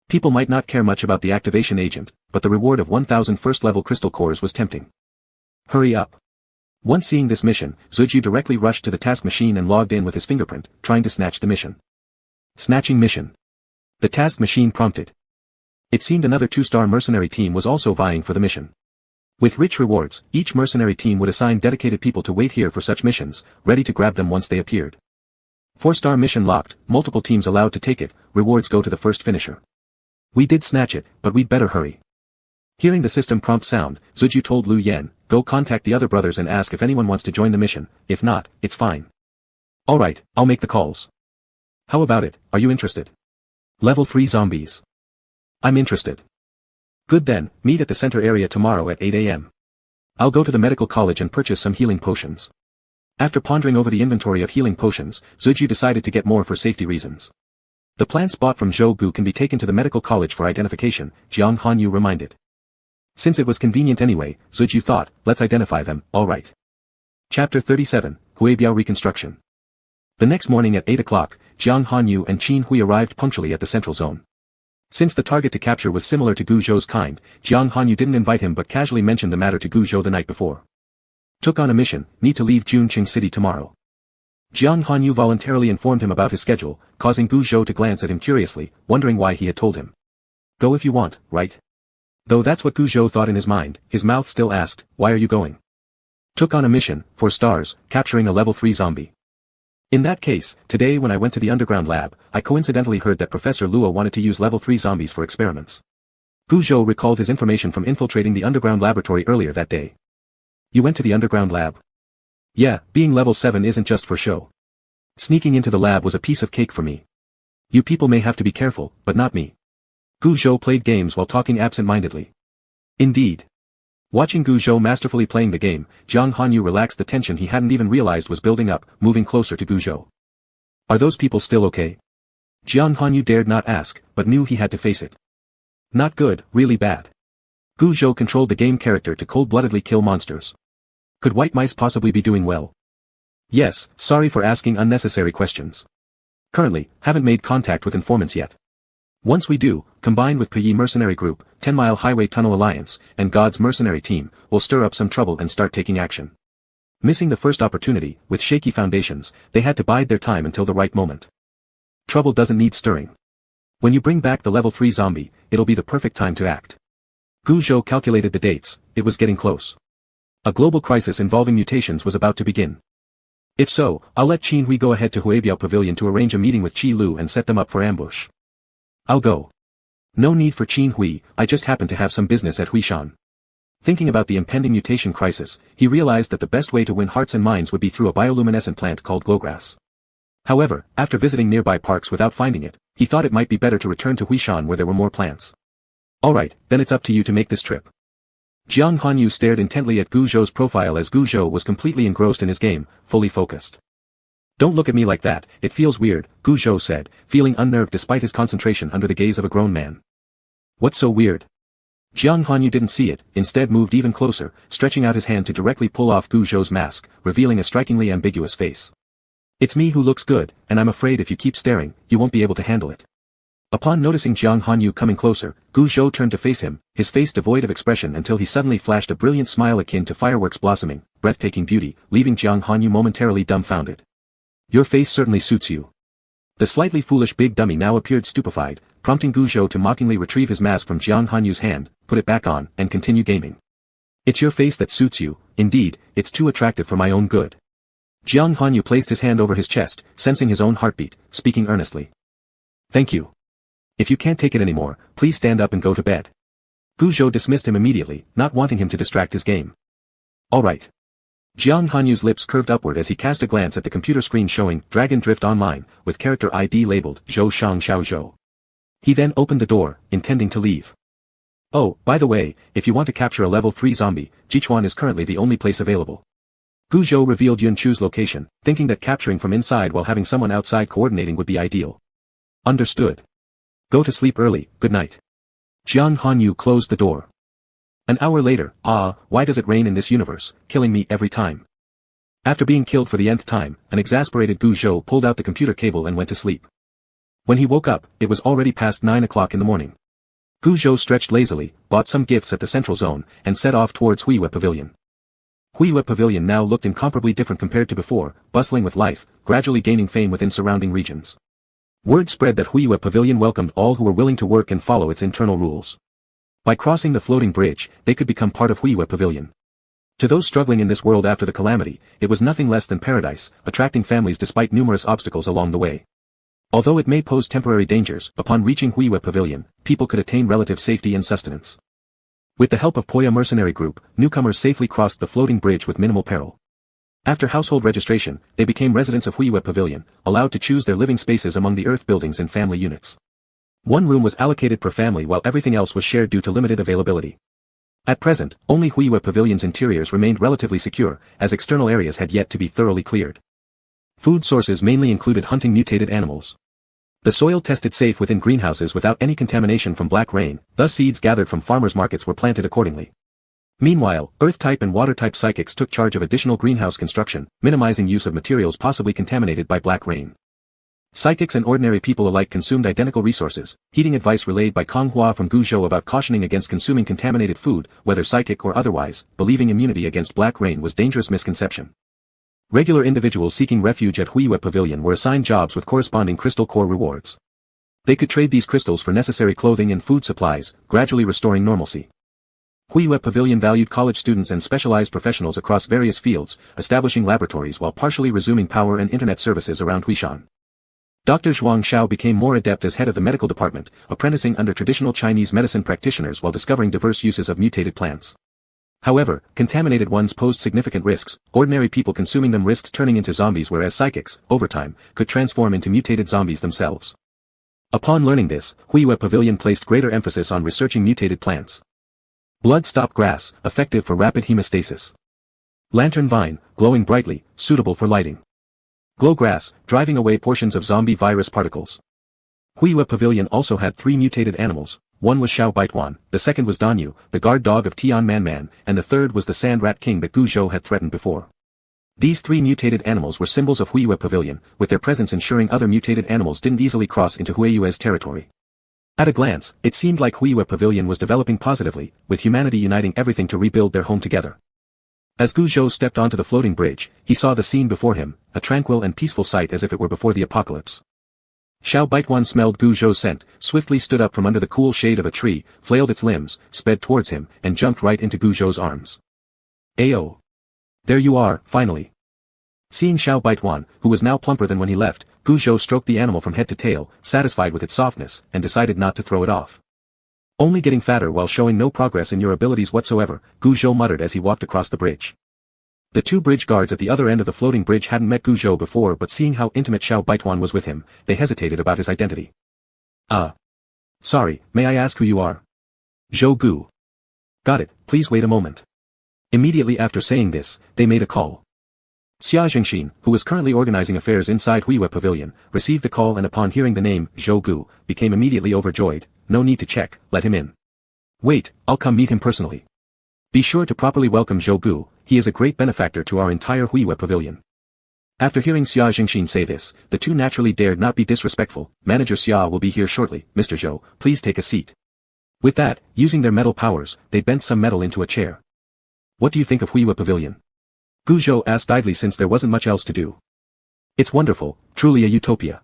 People might not care much about the activation agent, but the reward of 1000 first-level crystal cores was tempting. Hurry up. Once seeing this mission, Zuju directly rushed to the task machine and logged in with his fingerprint, trying to snatch the mission. Snatching mission. The task machine prompted. It seemed another 2-star mercenary team was also vying for the mission. With rich rewards, each mercenary team would assign dedicated people to wait here for such missions, ready to grab them once they appeared. 4-star mission locked, multiple teams allowed to take it, rewards go to the first finisher. We did snatch it, but we'd better hurry. Hearing the system prompt sound, Zuju told Lu Yen, go contact the other brothers and ask if anyone wants to join the mission, if not, it's fine. Alright, I'll make the calls. How about it, are you interested? Level 3 zombies. I'm interested. Good then, meet at the center area tomorrow at 8 a.m. I'll go to the medical college and purchase some healing potions. After pondering over the inventory of healing potions, Zuju decided to get more for safety reasons. The plants bought from Zhou Gu can be taken to the medical college for identification, Jiang Hanyu reminded. Since it was convenient anyway, Zuju thought, let's identify them, alright. Chapter 37, Huibiao Reconstruction. The next morning at 8 o'clock, Jiang Hanyu and Qin Hui arrived punctually at the central zone. Since the target to capture was similar to Gu Zhou's kind, Jiang Hanyu didn't invite him but casually mentioned the matter to Gu Zhou the night before. Took on a mission, need to leave Junqing City tomorrow. Jiang Hanyu voluntarily informed him about his schedule, causing Gu Zhou to glance at him curiously, wondering why he had told him. Go if you want, right? Though that's what Gu Zhou thought in his mind, his mouth still asked, why are you going? Took on a mission, 4 stars, capturing a level 3 zombie. In that case, today when I went to the underground lab, I coincidentally heard that Professor Luo wanted to use level 3 zombies for experiments. Gu Zhou recalled his information from infiltrating the underground laboratory earlier that day. You went to the underground lab? Yeah, being level 7 isn't just for show. Sneaking into the lab was a piece of cake for me. You people may have to be careful, but not me. Gu Zhou played games while talking absent-mindedly. Indeed. Watching Gu Zhou masterfully playing the game, Jiang Hanyu relaxed the tension he hadn't even realized was building up, moving closer to Gu Zhou. Are those people still okay? Jiang Hanyu dared not ask, but knew he had to face it. Not good, really bad. Gu Zhou controlled the game character to cold-bloodedly kill monsters. Could white mice possibly be doing well? Yes, sorry for asking unnecessary questions. Currently, haven't made contact with informants yet. Once we do, combined with Puyi Mercenary Group, 10 Mile Highway Tunnel Alliance, and God's Mercenary Team, we'll stir up some trouble and start taking action. Missing the first opportunity, with shaky foundations, they had to bide their time until the right moment. Trouble doesn't need stirring. When you bring back the level 3 zombie, it'll be the perfect time to act. Gu Zhou calculated the dates, it was getting close. A global crisis involving mutations was about to begin. If so, I'll let Qin Hui go ahead to Huibiao Pavilion to arrange a meeting with Qi Lu and set them up for ambush. I'll go. No need for Qin Hui, I just happen to have some business at Huishan. Thinking about the impending mutation crisis, he realized that the best way to win hearts and minds would be through a bioluminescent plant called glowgrass. However, after visiting nearby parks without finding it, he thought it might be better to return to Huishan where there were more plants. Alright, then it's up to you to make this trip. Jiang Hanyu stared intently at Gu Zhou's profile as Gu Zhou was completely engrossed in his game, fully focused. Don't look at me like that, it feels weird, Gu Zhou said, feeling unnerved despite his concentration under the gaze of a grown man. What's so weird? Jiang Hanyu didn't see it, instead moved even closer, stretching out his hand to directly pull off Gu Zhou's mask, revealing a strikingly ambiguous face. It's me who looks good, and I'm afraid if you keep staring, you won't be able to handle it. Upon noticing Jiang Hanyu coming closer, Gu Zhou turned to face him, his face devoid of expression until he suddenly flashed a brilliant smile akin to fireworks blossoming, breathtaking beauty, leaving Jiang Hanyu momentarily dumbfounded. Your face certainly suits you. The slightly foolish big dummy now appeared stupefied, prompting Gu Zhou to mockingly retrieve his mask from Jiang Hanyu's hand, put it back on, and continue gaming. It's your face that suits you, indeed, it's too attractive for my own good. Jiang Hanyu placed his hand over his chest, sensing his own heartbeat, speaking earnestly. Thank you. If you can't take it anymore, please stand up and go to bed. Gu Zhou dismissed him immediately, not wanting him to distract his game. Alright. Jiang Hanyu's lips curved upward as he cast a glance at the computer screen showing Dragon Drift Online, with character ID labeled Zhou Shang Xiao Zhou. He then opened the door, intending to leave. Oh, by the way, if you want to capture a level 3 zombie, Jichuan is currently the only place available. Gu Zhou revealed Yun Chu's location, thinking that capturing from inside while having someone outside coordinating would be ideal. Understood. Go to sleep early, good night. Jiang Hanyu closed the door. An hour later, why does it rain in this universe, killing me every time? After being killed for the nth time, an exasperated Gu Zhou pulled out the computer cable and went to sleep. When he woke up, it was already past 9 o'clock in the morning. Gu Zhou stretched lazily, bought some gifts at the central zone, and set off towards Huiwe Pavilion. Huiwe Pavilion now looked incomparably different compared to before, bustling with life, gradually gaining fame within surrounding regions. Word spread that Huiwe Pavilion welcomed all who were willing to work and follow its internal rules. By crossing the floating bridge, they could become part of Huiwe Pavilion. To those struggling in this world after the calamity, it was nothing less than paradise, attracting families despite numerous obstacles along the way. Although it may pose temporary dangers, upon reaching Huiwe Pavilion, people could attain relative safety and sustenance. With the help of Poya Mercenary Group, newcomers safely crossed the floating bridge with minimal peril. After household registration, they became residents of Huiwe Pavilion, allowed to choose their living spaces among the earth buildings and family units. One room was allocated per family while everything else was shared due to limited availability. At present, only Huiwe Pavilion's interiors remained relatively secure, as external areas had yet to be thoroughly cleared. Food sources mainly included hunting mutated animals. The soil tested safe within greenhouses without any contamination from black rain, thus seeds gathered from farmers' markets were planted accordingly. Meanwhile, Earth-type and Water-type psychics took charge of additional greenhouse construction, minimizing use of materials possibly contaminated by black rain. Psychics and ordinary people alike consumed identical resources, heeding advice relayed by Kong Hua from Gu Zhou about cautioning against consuming contaminated food, whether psychic or otherwise, believing immunity against black rain was dangerous misconception. Regular individuals seeking refuge at Huiwe Pavilion were assigned jobs with corresponding crystal core rewards. They could trade these crystals for necessary clothing and food supplies, gradually restoring normalcy. Huiwe Pavilion valued college students and specialized professionals across various fields, establishing laboratories while partially resuming power and internet services around Huishan. Dr. Zhuang Xiao became more adept as head of the medical department, apprenticing under traditional Chinese medicine practitioners while discovering diverse uses of mutated plants. However, contaminated ones posed significant risks, ordinary people consuming them risked turning into zombies whereas psychics, over time, could transform into mutated zombies themselves. Upon learning this, Huiwe Pavilion placed greater emphasis on researching mutated plants. Blood-stop grass, effective for rapid hemostasis. Lantern vine, glowing brightly, suitable for lighting. Glow grass, driving away portions of zombie virus particles. Huiwe Pavilion also had 3 mutated animals, one was Xiao Baituan, the second was Danyu, the guard dog of Tian Man, and the third was the Sand Rat King that Gu Zhou had threatened before. These three mutated animals were symbols of Huiyue Pavilion, with their presence ensuring other mutated animals didn't easily cross into Huiyue's territory. At a glance, it seemed like Huiyue Pavilion was developing positively, with humanity uniting everything to rebuild their home together. As Gu Zhou stepped onto the floating bridge, he saw the scene before him, a tranquil and peaceful sight as if it were before the apocalypse. Xiao Baituan smelled Gu Zhou's scent, swiftly stood up from under the cool shade of a tree, flailed its limbs, sped towards him, and jumped right into Gu Zhou's arms. Ayo! There you are, finally. Seeing Xiao Baituan, who was now plumper than when he left, Gu Zhou stroked the animal from head to tail, satisfied with its softness, and decided not to throw it off. Only getting fatter while showing no progress in your abilities whatsoever, Gu Zhou muttered as he walked across the bridge. The two bridge guards at the other end of the floating bridge hadn't met Gu Zhou before, but seeing how intimate Xiao Baituan was with him, they hesitated about his identity. Sorry, may I ask who you are? Zhou Gu. Got it, please wait a moment. Immediately after saying this, they made a call. Xia Zhengxin, who was currently organizing affairs inside Huiyue Pavilion, received the call and upon hearing the name, Zhou Gu, became immediately overjoyed. No need to check, let him in. Wait, I'll come meet him personally. Be sure to properly welcome Zhou Gu, he is a great benefactor to our entire Huiyue Pavilion. After hearing Xia Zhengxin say this, the two naturally dared not be disrespectful. Manager Xia will be here shortly, Mr. Zhou, please take a seat. With that, using their metal powers, they bent some metal into a chair. What do you think of Huiyue Pavilion? Gu Zhou asked idly since there wasn't much else to do. It's wonderful, truly a utopia.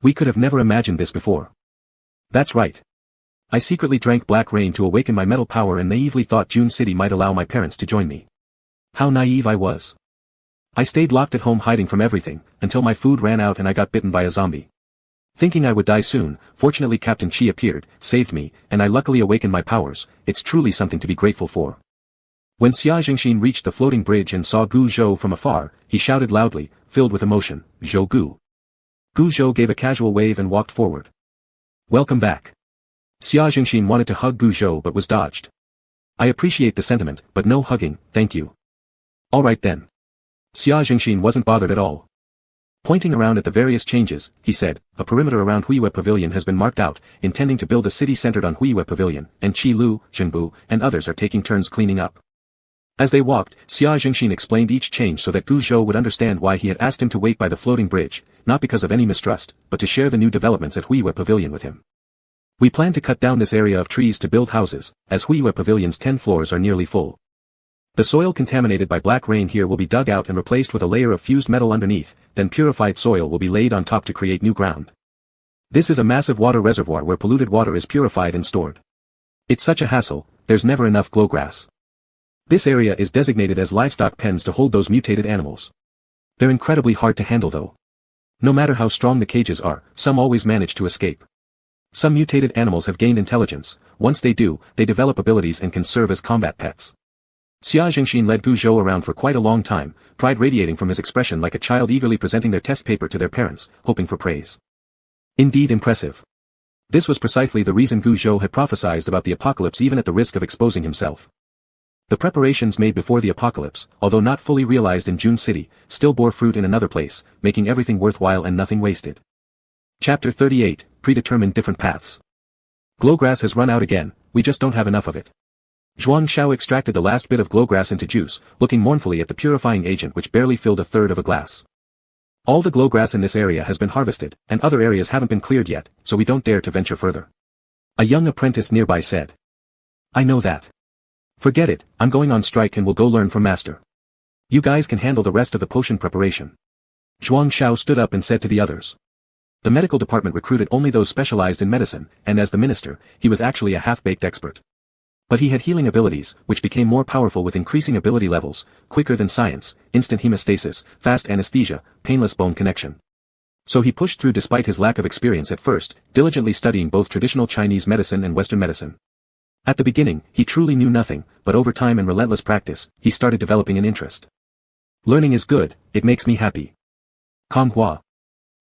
We could have never imagined this before. That's right. I secretly drank black rain to awaken my metal power and naively thought June City might allow my parents to join me. How naive I was. I stayed locked at home hiding from everything, until my food ran out and I got bitten by a zombie. Thinking I would die soon, fortunately Captain Chi appeared, saved me, and I luckily awakened my powers. It's truly something to be grateful for. When Xia Zhengxin reached the floating bridge and saw Gu Zhou from afar, he shouted loudly, filled with emotion, Zhou Gu. Gu Zhou gave a casual wave and walked forward. Welcome back. Xia Zhengxin wanted to hug Gu Zhou but was dodged. I appreciate the sentiment, but no hugging, thank you. Alright then. Xia Zhengxin wasn't bothered at all. Pointing around at the various changes, he said, a perimeter around Huiyue Pavilion has been marked out, intending to build a city centered on Huiyue Pavilion, and Qi Lu, Zhenbu, and others are taking turns cleaning up. As they walked, Xia Zhengxin explained each change so that Gu Zhou would understand why he had asked him to wait by the floating bridge, not because of any mistrust, but to share the new developments at Huiyue Pavilion with him. We plan to cut down this area of trees to build houses, as Huiyue Pavilion's 10 floors are nearly full. The soil contaminated by black rain here will be dug out and replaced with a layer of fused metal underneath, then purified soil will be laid on top to create new ground. This is a massive water reservoir where polluted water is purified and stored. It's such a hassle, there's never enough glowgrass. This area is designated as livestock pens to hold those mutated animals. They're incredibly hard to handle though. No matter how strong the cages are, some always manage to escape. Some mutated animals have gained intelligence. Once they do, they develop abilities and can serve as combat pets. Xia Zhengxin led Gu Zhou around for quite a long time, pride radiating from his expression like a child eagerly presenting their test paper to their parents, hoping for praise. Indeed impressive. This was precisely the reason Gu Zhou had prophesied about the apocalypse even at the risk of exposing himself. The preparations made before the apocalypse, although not fully realized in June City, still bore fruit in another place, making everything worthwhile and nothing wasted. Chapter 38, Predetermined Different Paths. Glowgrass has run out again, we just don't have enough of it. Zhuang Xiao extracted the last bit of glowgrass into juice, looking mournfully at the purifying agent which barely filled a third of a glass. All the glowgrass in this area has been harvested, and other areas haven't been cleared yet, so we don't dare to venture further. A young apprentice nearby said. I know that. Forget it, I'm going on strike and will go learn from master. You guys can handle the rest of the potion preparation. Zhuang Xiao stood up and said to the others. The medical department recruited only those specialized in medicine, and as the minister, he was actually a half-baked expert. But he had healing abilities, which became more powerful with increasing ability levels, quicker than science, instant hemostasis, fast anesthesia, painless bone connection. So he pushed through despite his lack of experience at first, diligently studying both traditional Chinese medicine and Western medicine. At the beginning, he truly knew nothing, but over time and relentless practice, he started developing an interest. Learning is good, it makes me happy. Kong Hua.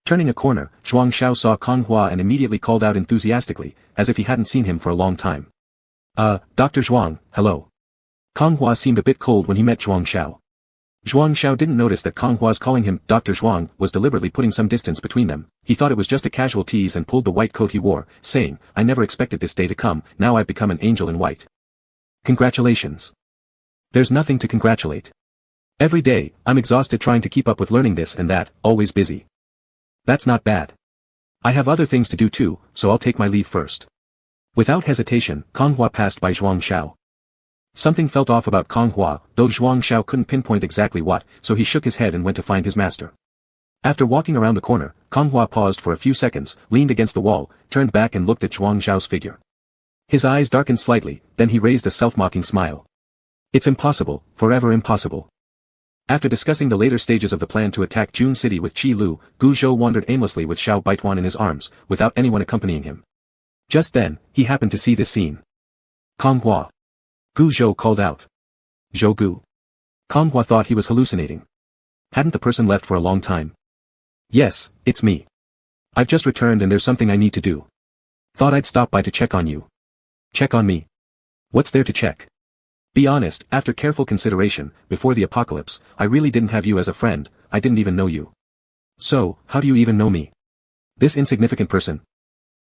Turning a corner, Zhuang Xiao saw Kong Hua and immediately called out enthusiastically, as if he hadn't seen him for a long time. Dr. Zhuang, hello. Kong Hua seemed a bit cold when he met Zhuang Xiao. Zhuang Xiao didn't notice that Kang Hua's calling him Dr. Zhuang was deliberately putting some distance between them. He thought it was just a casual tease and pulled the white coat he wore, saying, "I never expected this day to come, now I've become an angel in white." Congratulations. There's nothing to congratulate. Every day, I'm exhausted trying to keep up with learning this and that, always busy. That's not bad. I have other things to do too, so I'll take my leave first. Without hesitation, Kang Hua passed by Zhuang Xiao. Something felt off about Kang Hua, though Zhuang Xiao couldn't pinpoint exactly what, so he shook his head and went to find his master. After walking around the corner, Kang Hua paused for a few seconds, leaned against the wall, turned back and looked at Zhuang Xiao's figure. His eyes darkened slightly, then he raised a self-mocking smile. It's impossible, forever impossible. After discussing the later stages of the plan to attack June City with Qi Lu, Gu Zhou wandered aimlessly with Xiao Baituan in his arms, without anyone accompanying him. Just then, he happened to see this scene. Kang Hua. Gu Zhou called out. Zhou Gu. Kang Hua thought he was hallucinating. Hadn't the person left for a long time? Yes, it's me. I've just returned and there's something I need to do. Thought I'd stop by to check on you. Check on me? What's there to check? Be honest, after careful consideration, before the apocalypse, I really didn't have you as a friend, I didn't even know you. So, how do you even know me? This insignificant person?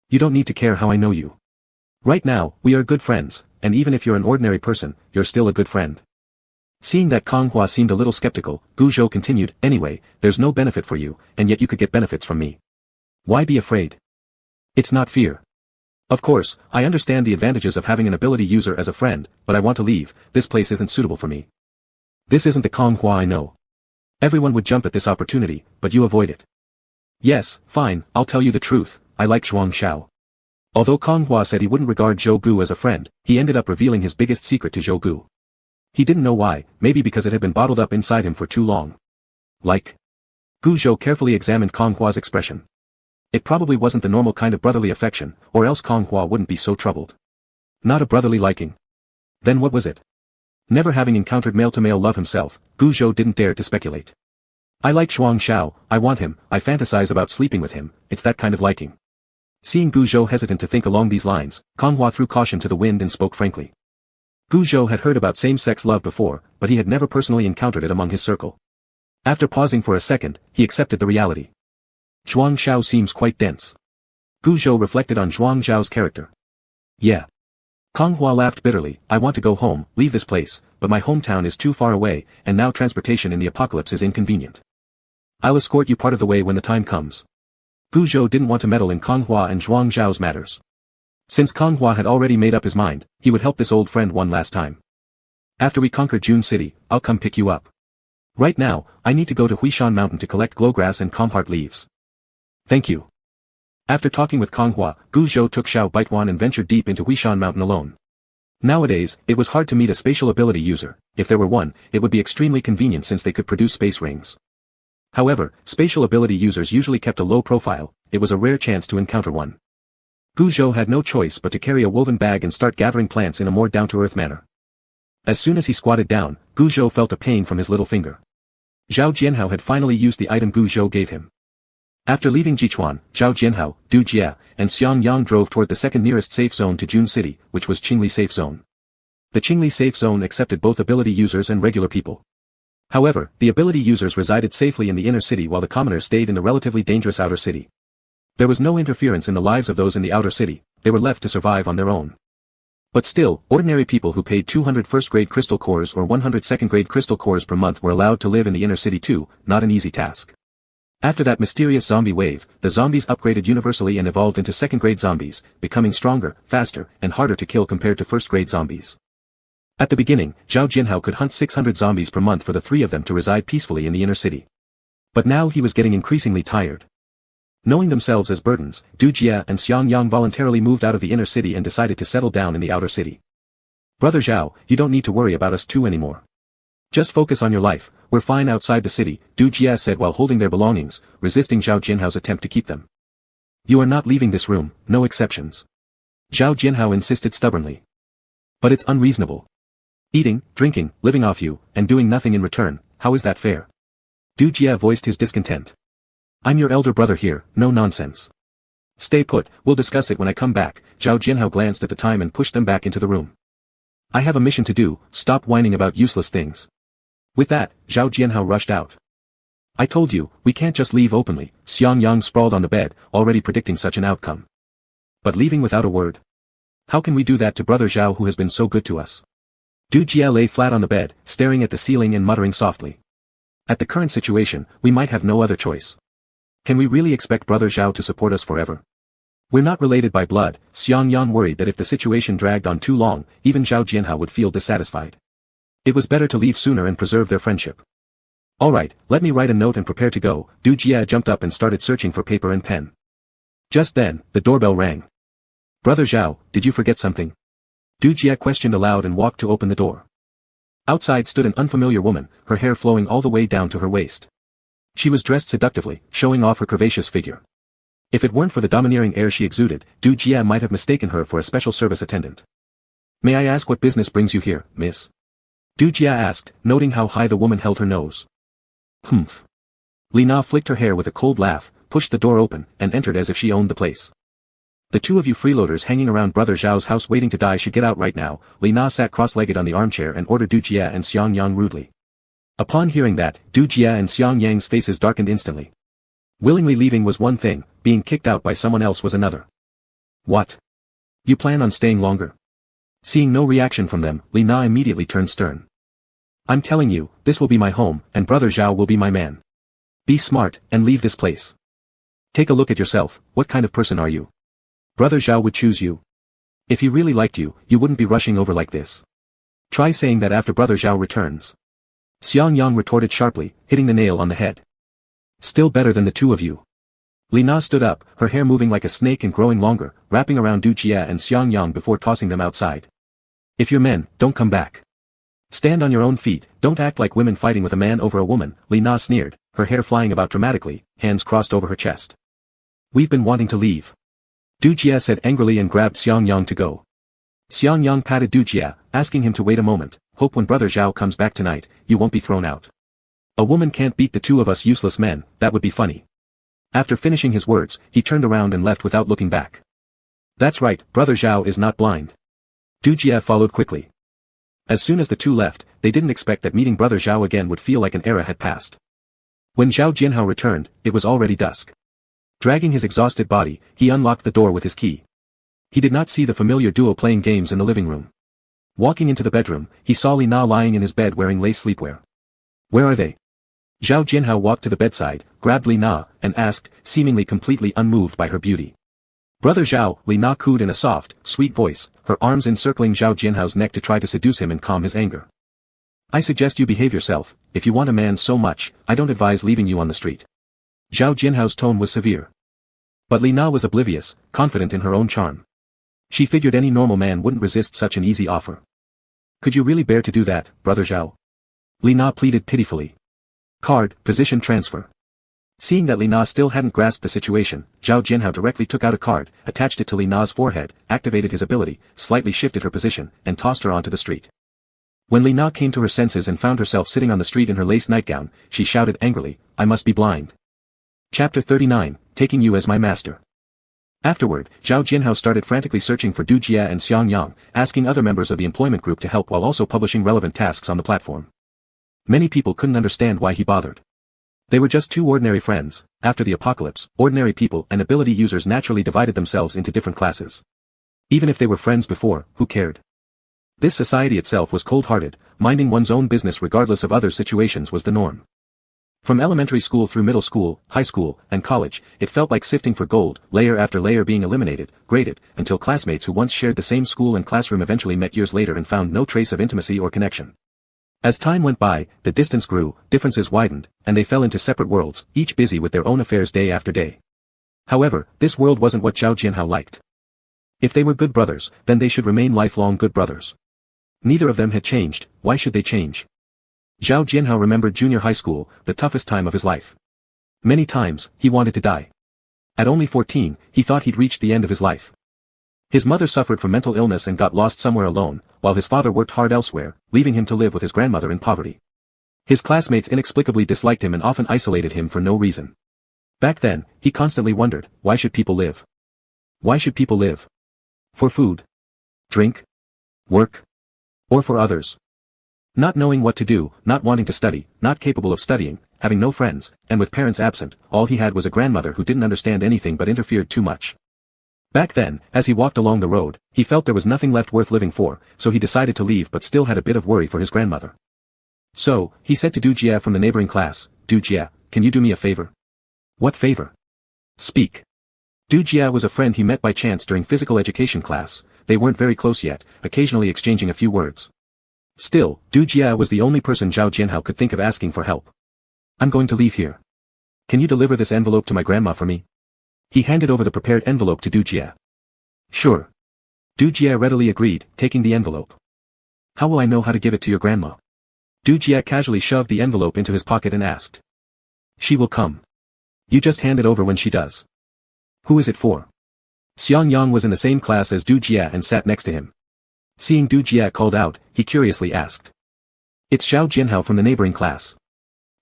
You don't need to care how I know you. Right now, we are good friends, and even if you're an ordinary person, you're still a good friend. Seeing that Kang Hua seemed a little skeptical, Gu Zhou continued, anyway, there's no benefit for you, and yet you could get benefits from me. Why be afraid? It's not fear. Of course, I understand the advantages of having an ability user as a friend, but I want to leave, this place isn't suitable for me. This isn't the Kang Hua I know. Everyone would jump at this opportunity, but you avoid it. Yes, fine, I'll tell you the truth, I like Zhuang Xiao. Although Kang Hua said he wouldn't regard Zhou Gu as a friend, he ended up revealing his biggest secret to Zhou Gu. He didn't know why, maybe because it had been bottled up inside him for too long. Like. Gu Zhou carefully examined Kang Hua's expression. It probably wasn't the normal kind of brotherly affection, or else Kang Hua wouldn't be so troubled. Not a brotherly liking. Then what was it? Never having encountered male-to-male love himself, Gu Zhou didn't dare to speculate. I like Zhuang Xiao, I want him, I fantasize about sleeping with him, it's that kind of liking. Seeing Gu Zhou hesitant to think along these lines, Kang Hua threw caution to the wind and spoke frankly. Gu Zhou had heard about same-sex love before, but he had never personally encountered it among his circle. After pausing for a second, he accepted the reality. Zhuang Xiao seems quite dense. Gu Zhou reflected on Zhuang Xiao's character. Yeah. Kang Hua laughed bitterly, I want to go home, leave this place, but my hometown is too far away, and now transportation in the apocalypse is inconvenient. I'll escort you part of the way when the time comes. Gu Zhou didn't want to meddle in Kang Hua and Zhuang Xiao's matters. Since Kang Hua had already made up his mind, he would help this old friend one last time. After we conquer June City, I'll come pick you up. Right now, I need to go to Huishan Mountain to collect glowgrass and comheart leaves. Thank you. After talking with Kang Hua, Gu Zhou took Xiao Baituan and ventured deep into Huishan Mountain alone. Nowadays, it was hard to meet a spatial ability user. If there were one, it would be extremely convenient since they could produce space rings. However, spatial ability users usually kept a low profile, it was a rare chance to encounter one. Gu Zhou had no choice but to carry a woven bag and start gathering plants in a more down-to-earth manner. As soon as he squatted down, Gu Zhou felt a pain from his little finger. Zhao Jianhao had finally used the item Gu Zhou gave him. After leaving Jichuan, Zhao Jianhao, Du Jia, and Xiang Yang drove toward the second nearest safe zone to June City, which was Qingli Safe Zone. The Qingli Safe Zone accepted both ability users and regular people. However, the ability users resided safely in the inner city while the commoners stayed in the relatively dangerous outer city. There was no interference in the lives of those in the outer city, they were left to survive on their own. But still, ordinary people who paid 200 first-grade crystal cores or 100 second-grade crystal cores per month were allowed to live in the inner city too, not an easy task. After that mysterious zombie wave, the zombies upgraded universally and evolved into second-grade zombies, becoming stronger, faster, and harder to kill compared to first-grade zombies. At the beginning, Zhao Jianhao could hunt 600 zombies per month for the three of them to reside peacefully in the inner city. But now he was getting increasingly tired. Knowing themselves as burdens, Du Jia and Xiang Yang voluntarily moved out of the inner city and decided to settle down in the outer city. Brother Zhao, you don't need to worry about us two anymore. Just focus on your life, we're fine outside the city, Du Jia said while holding their belongings, resisting Zhao Jianhao's attempt to keep them. You are not leaving this room, no exceptions. Zhao Jianhao insisted stubbornly. But it's unreasonable. Eating, drinking, living off you, and doing nothing in return, how is that fair? Du Jia voiced his discontent. I'm your elder brother here, no nonsense. Stay put, we'll discuss it when I come back, Zhao Jianhao glanced at the time and pushed them back into the room. I have a mission to do, stop whining about useless things. With that, Zhao Jianhao rushed out. I told you, we can't just leave openly, Xiang Yang sprawled on the bed, already predicting such an outcome. But leaving without a word? How can we do that to brother Zhao who has been so good to us? Du Jie lay flat on the bed, staring at the ceiling and muttering softly. At the current situation, we might have no other choice. Can we really expect brother Zhao to support us forever? We're not related by blood. Xiang Yang worried that if the situation dragged on too long, even Zhao Jianhao would feel dissatisfied. It was better to leave sooner and preserve their friendship. Alright, let me write a note and prepare to go. Du Jie jumped up and started searching for paper and pen. Just then, the doorbell rang. Brother Zhao, did you forget something? Du Jie questioned aloud and walked to open the door. Outside stood an unfamiliar woman, her hair flowing all the way down to her waist. She was dressed seductively, showing off her curvaceous figure. If it weren't for the domineering air she exuded, Du Jie might have mistaken her for a special service attendant. May I ask what business brings you here, miss? Du Jie asked, noting how high the woman held her nose. Humph. Li Na flicked her hair with a cold laugh, pushed the door open, and entered as if she owned the place. The two of you freeloaders hanging around brother Zhao's house waiting to die should get out right now. Li Na sat cross-legged on the armchair and ordered Du Jie and Xiang Yang rudely. Upon hearing that, Du Jie and Xiang Yang's faces darkened instantly. Willingly leaving was one thing, being kicked out by someone else was another. What? You plan on staying longer? Seeing no reaction from them, Li Na immediately turned stern. I'm telling you, this will be my home, and brother Zhao will be my man. Be smart, and leave this place. Take a look at yourself, what kind of person are you? Brother Zhao would choose you. If he really liked you, you wouldn't be rushing over like this. Try saying that after brother Zhao returns. Xiang Yang retorted sharply, hitting the nail on the head. Still better than the two of you. Li Na stood up, her hair moving like a snake and growing longer, wrapping around Du Jie and Xiang Yang before tossing them outside. If you're men, don't come back. Stand on your own feet, don't act like women fighting with a man over a woman, Li Na sneered, her hair flying about dramatically, hands crossed over her chest. We've been wanting to leave. Du Jie said angrily and grabbed Xiang Yang to go. Xiang Yang patted Du Jie, asking him to wait a moment, hope when brother Zhao comes back tonight, you won't be thrown out. A woman can't beat the two of us useless men, that would be funny. After finishing his words, he turned around and left without looking back. That's right, brother Zhao is not blind. Du Jie followed quickly. As soon as the two left, they didn't expect that meeting brother Zhao again would feel like an era had passed. When Zhao Jianhao returned, it was already dusk. Dragging his exhausted body, he unlocked the door with his key. He did not see the familiar duo playing games in the living room. Walking into the bedroom, he saw Li Na lying in his bed wearing lace sleepwear. Where are they? Zhao Jianhao walked to the bedside, grabbed Li Na, and asked, seemingly completely unmoved by her beauty. Brother Zhao, Li Na cooed in a soft, sweet voice, her arms encircling Zhao Jianhao's neck to try to seduce him and calm his anger. I suggest you behave yourself, if you want a man so much, I don't advise leaving you on the street. Zhao Jianhao's tone was severe. But Li Na was oblivious, confident in her own charm. She figured any normal man wouldn't resist such an easy offer. Could you really bear to do that, brother Zhao? Li Na pleaded pitifully. Card, position transfer. Seeing that Li Na still hadn't grasped the situation, Zhao Jianhao directly took out a card, attached it to Li Na's forehead, activated his ability, slightly shifted her position, and tossed her onto the street. When Li Na came to her senses and found herself sitting on the street in her lace nightgown, she shouted angrily, I must be blind. Chapter 39, Taking You as My Master. Afterward, Zhao Jianhao started frantically searching for Du Jie and Xiang Yang, asking other members of the employment group to help while also publishing relevant tasks on the platform. Many people couldn't understand why he bothered. They were just two ordinary friends. After the apocalypse, ordinary people and ability users naturally divided themselves into different classes. Even if they were friends before, who cared? This society itself was cold-hearted, minding one's own business regardless of other situations was the norm. From elementary school through middle school, high school, and college, it felt like sifting for gold, layer after layer being eliminated, graded, until classmates who once shared the same school and classroom eventually met years later and found no trace of intimacy or connection. As time went by, the distance grew, differences widened, and they fell into separate worlds, each busy with their own affairs day after day. However, this world wasn't what Zhao Jianhao liked. If they were good brothers, then they should remain lifelong good brothers. Neither of them had changed, why should they change? Zhao Jianhao remembered junior high school, the toughest time of his life. Many times, he wanted to die. At only 14, he thought he'd reached the end of his life. His mother suffered from mental illness and got lost somewhere alone, while his father worked hard elsewhere, leaving him to live with his grandmother in poverty. His classmates inexplicably disliked him and often isolated him for no reason. Back then, he constantly wondered, why should people live? Why should people live? For food? Drink? Work? Or for others? Not knowing what to do, not wanting to study, not capable of studying, having no friends, and with parents absent, all he had was a grandmother who didn't understand anything but interfered too much. Back then, as he walked along the road, he felt there was nothing left worth living for, so he decided to leave but still had a bit of worry for his grandmother. So, he said to Du Jie from the neighboring class, "Du Jie, can you do me a favor?" "What favor?" "Speak." Du Jie was a friend he met by chance during physical education class. They weren't very close yet, occasionally exchanging a few words. Still, Du Jie was the only person Zhao Jianhao could think of asking for help. "I'm going to leave here. Can you deliver this envelope to my grandma for me?" He handed over the prepared envelope to Du Jie. "Sure." Du Jie readily agreed, taking the envelope. "How will I know how to give it to your grandma?" Du Jie casually shoved the envelope into his pocket and asked. "She will come. You just hand it over when she does." "Who is it for?" Xiang Yang was in the same class as Du Jie and sat next to him. Seeing Du Jie called out, he curiously asked. "It's Zhao Jianhao from the neighboring class.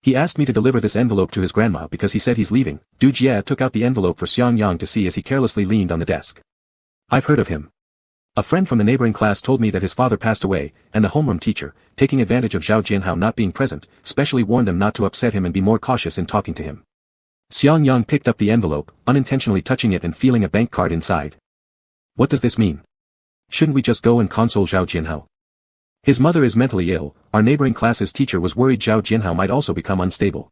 He asked me to deliver this envelope to his grandma because he said he's leaving." Du Jie took out the envelope for Xiang Yang to see as he carelessly leaned on the desk. "I've heard of him. A friend from the neighboring class told me that his father passed away, and the homeroom teacher, taking advantage of Zhao Jianhao not being present, specially warned them not to upset him and be more cautious in talking to him." Xiang Yang picked up the envelope, unintentionally touching it and feeling a bank card inside. "What does this mean? Shouldn't we just go and console Zhao Jianhao? His mother is mentally ill. Our neighboring class's teacher was worried Zhao Jianhao might also become unstable."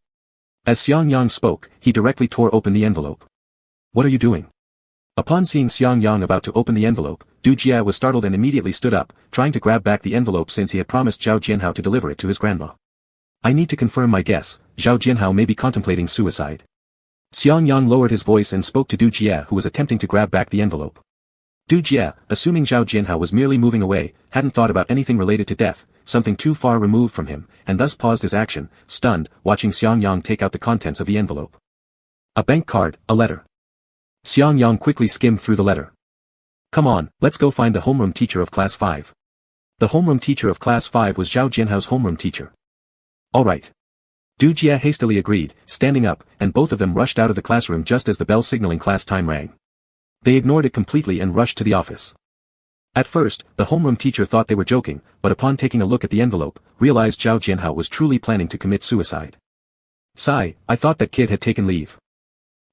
As Xiang Yang spoke, he directly tore open the envelope. "What are you doing?" Upon seeing Xiang Yang about to open the envelope, Du Jie was startled and immediately stood up, trying to grab back the envelope since he had promised Zhao Jianhao to deliver it to his grandma. "I need to confirm my guess. Zhao Jianhao may be contemplating suicide." Xiang Yang lowered his voice and spoke to Du Jie, who was attempting to grab back the envelope. Du Jie, assuming Zhao Jianhao was merely moving away, hadn't thought about anything related to death, something too far removed from him, and thus paused his action, stunned, watching Xiang Yang take out the contents of the envelope. A bank card, a letter. Xiang Yang quickly skimmed through the letter. "Come on, let's go find the homeroom teacher of class 5. The homeroom teacher of class 5 was Zhao Jianhao's homeroom teacher. "All right." Du Jie hastily agreed, standing up, and both of them rushed out of the classroom just as the bell signaling class time rang. They ignored it completely and rushed to the office. At first, the homeroom teacher thought they were joking, but upon taking a look at the envelope, realized Zhao Jianhao was truly planning to commit suicide. "Sigh, I thought that kid had taken leave."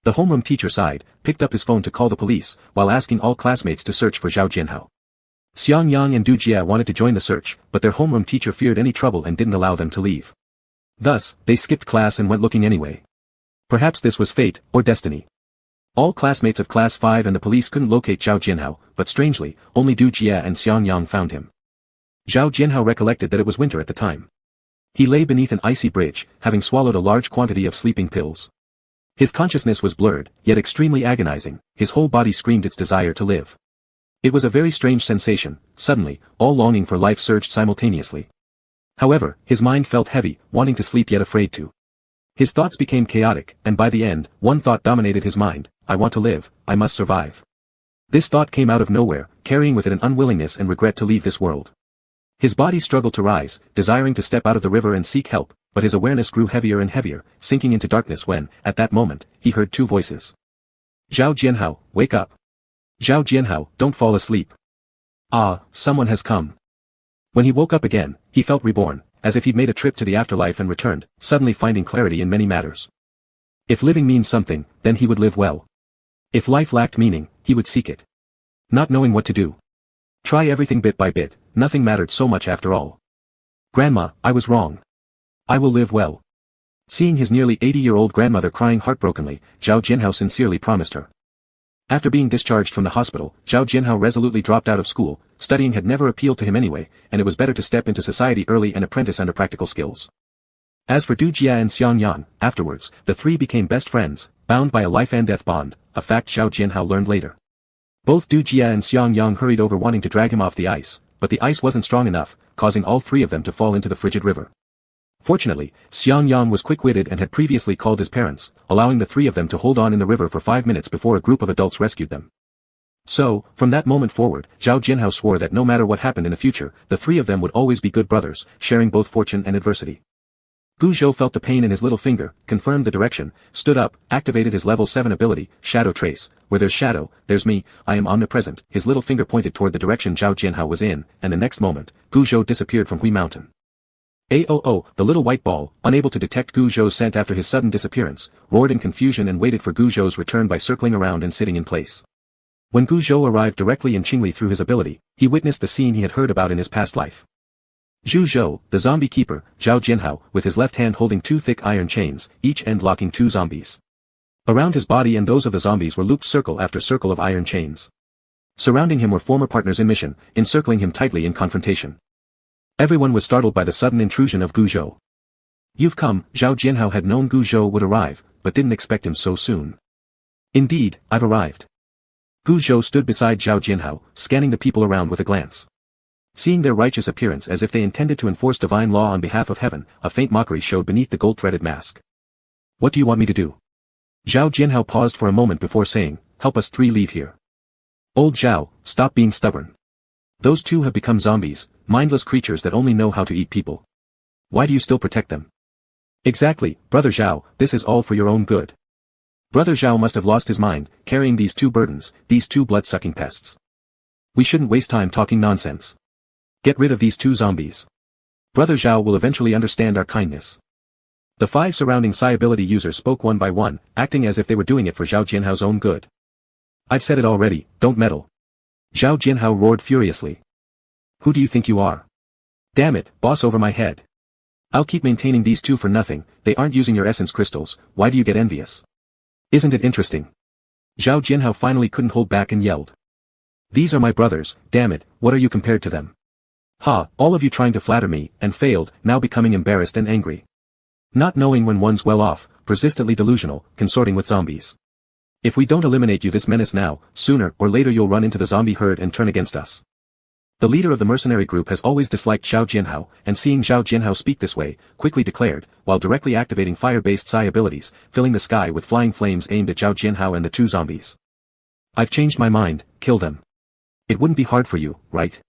The homeroom teacher sighed, picked up his phone to call the police, while asking all classmates to search for Zhao Jianhao. Xiang Yang and Du Jie wanted to join the search, but their homeroom teacher feared any trouble and didn't allow them to leave. Thus, they skipped class and went looking anyway. Perhaps this was fate, or destiny. All classmates of class 5 and the police couldn't locate Zhao Jianhao, but strangely, only Du Jie and Xiang Yang found him. Zhao Jianhao recollected that it was winter at the time. He lay beneath an icy bridge, having swallowed a large quantity of sleeping pills. His consciousness was blurred, yet extremely agonizing, his whole body screamed its desire to live. It was a very strange sensation. Suddenly, all longing for life surged simultaneously. However, his mind felt heavy, wanting to sleep yet afraid to. His thoughts became chaotic, and by the end, one thought dominated his mind: I want to live, I must survive. This thought came out of nowhere, carrying with it an unwillingness and regret to leave this world. His body struggled to rise, desiring to step out of the river and seek help, but his awareness grew heavier and heavier, sinking into darkness when, at that moment, he heard two voices. "Zhao Jianhao, wake up. Zhao Jianhao, don't fall asleep. Ah, someone has come." When he woke up again, he felt reborn, as if he'd made a trip to the afterlife and returned, suddenly finding clarity in many matters. If living means something, then he would live well. If life lacked meaning, he would seek it. Not knowing what to do. Try everything bit by bit, nothing mattered so much after all. "Grandma, I was wrong. I will live well." Seeing his nearly 80-year-old grandmother crying heartbrokenly, Zhao Jianhao sincerely promised her. After being discharged from the hospital, Zhao Jianhao resolutely dropped out of school. Studying had never appealed to him anyway, and it was better to step into society early and apprentice under practical skills. As for Du Jie and Xiang Yang, afterwards, the three became best friends, bound by a life-and-death bond, a fact Zhao Jianhao learned later. Both Du Jie and Xiang Yang hurried over wanting to drag him off the ice, but the ice wasn't strong enough, causing all three of them to fall into the frigid river. Fortunately, Xiang Yang was quick-witted and had previously called his parents, allowing the three of them to hold on in the river for 5 minutes before a group of adults rescued them. So, from that moment forward, Zhao Jianhao swore that no matter what happened in the future, the three of them would always be good brothers, sharing both fortune and adversity. Gu Zhou felt the pain in his little finger, confirmed the direction, stood up, activated his level 7 ability, Shadow Trace. Where there's shadow, there's me, I am omnipresent. His little finger pointed toward the direction Zhao Jianhao was in, and the next moment, Gu Zhou disappeared from Hui Mountain. "Aoo!" The little white ball, unable to detect Gu Zhou's scent after his sudden disappearance, roared in confusion and waited for Gu Zhou's return by circling around and sitting in place. When Gu Zhou arrived directly in Qingli through his ability, he witnessed the scene he had heard about in his past life. Zhu Zhou, the zombie keeper, Zhao Jianhao, with his left hand holding two thick iron chains, each end locking two zombies. Around his body and those of the zombies were looped circle after circle of iron chains. Surrounding him were former partners in mission, encircling him tightly in confrontation. Everyone was startled by the sudden intrusion of Gu Zhou. "You've come." Zhao Jianhao had known Gu Zhou would arrive, but didn't expect him so soon. "Indeed, I've arrived." Gu Zhou stood beside Zhao Jianhao, scanning the people around with a glance. Seeing their righteous appearance as if they intended to enforce divine law on behalf of heaven, a faint mockery showed beneath the gold-threaded mask. "What do you want me to do?" Zhao Jianhao paused for a moment before saying, "Help us three leave here." "Old Zhao, stop being stubborn. Those two have become zombies, mindless creatures that only know how to eat people. Why do you still protect them?" "Exactly, Brother Zhao, this is all for your own good." Brother Zhao must have lost his mind, carrying these two burdens, these two blood-sucking pests. "We shouldn't waste time talking nonsense. Get rid of these two zombies. Brother Zhao will eventually understand our kindness." The five surrounding Psi ability users spoke one by one, acting as if they were doing it for Zhao Jianhao's own good. "I've said it already, don't meddle." Zhao Jianhao roared furiously. "Who do you think you are? Damn it, boss over my head. I'll keep maintaining these two for nothing, they aren't using your essence crystals, why do you get envious? Isn't it interesting?" Zhao Jianhao finally couldn't hold back and yelled. "These are my brothers, damn it, what are you compared to them? Ha, all of you trying to flatter me, and failed, now becoming embarrassed and angry. Not knowing when one's well off, persistently delusional, consorting with zombies. If we don't eliminate you this menace now, sooner or later you'll run into the zombie herd and turn against us." The leader of the mercenary group has always disliked Zhao Jianhao, and seeing Zhao Jianhao speak this way, quickly declared, while directly activating fire-based Psi abilities, filling the sky with flying flames aimed at Zhao Jianhao and the two zombies. "I've changed my mind, kill them. It wouldn't be hard for you, right?"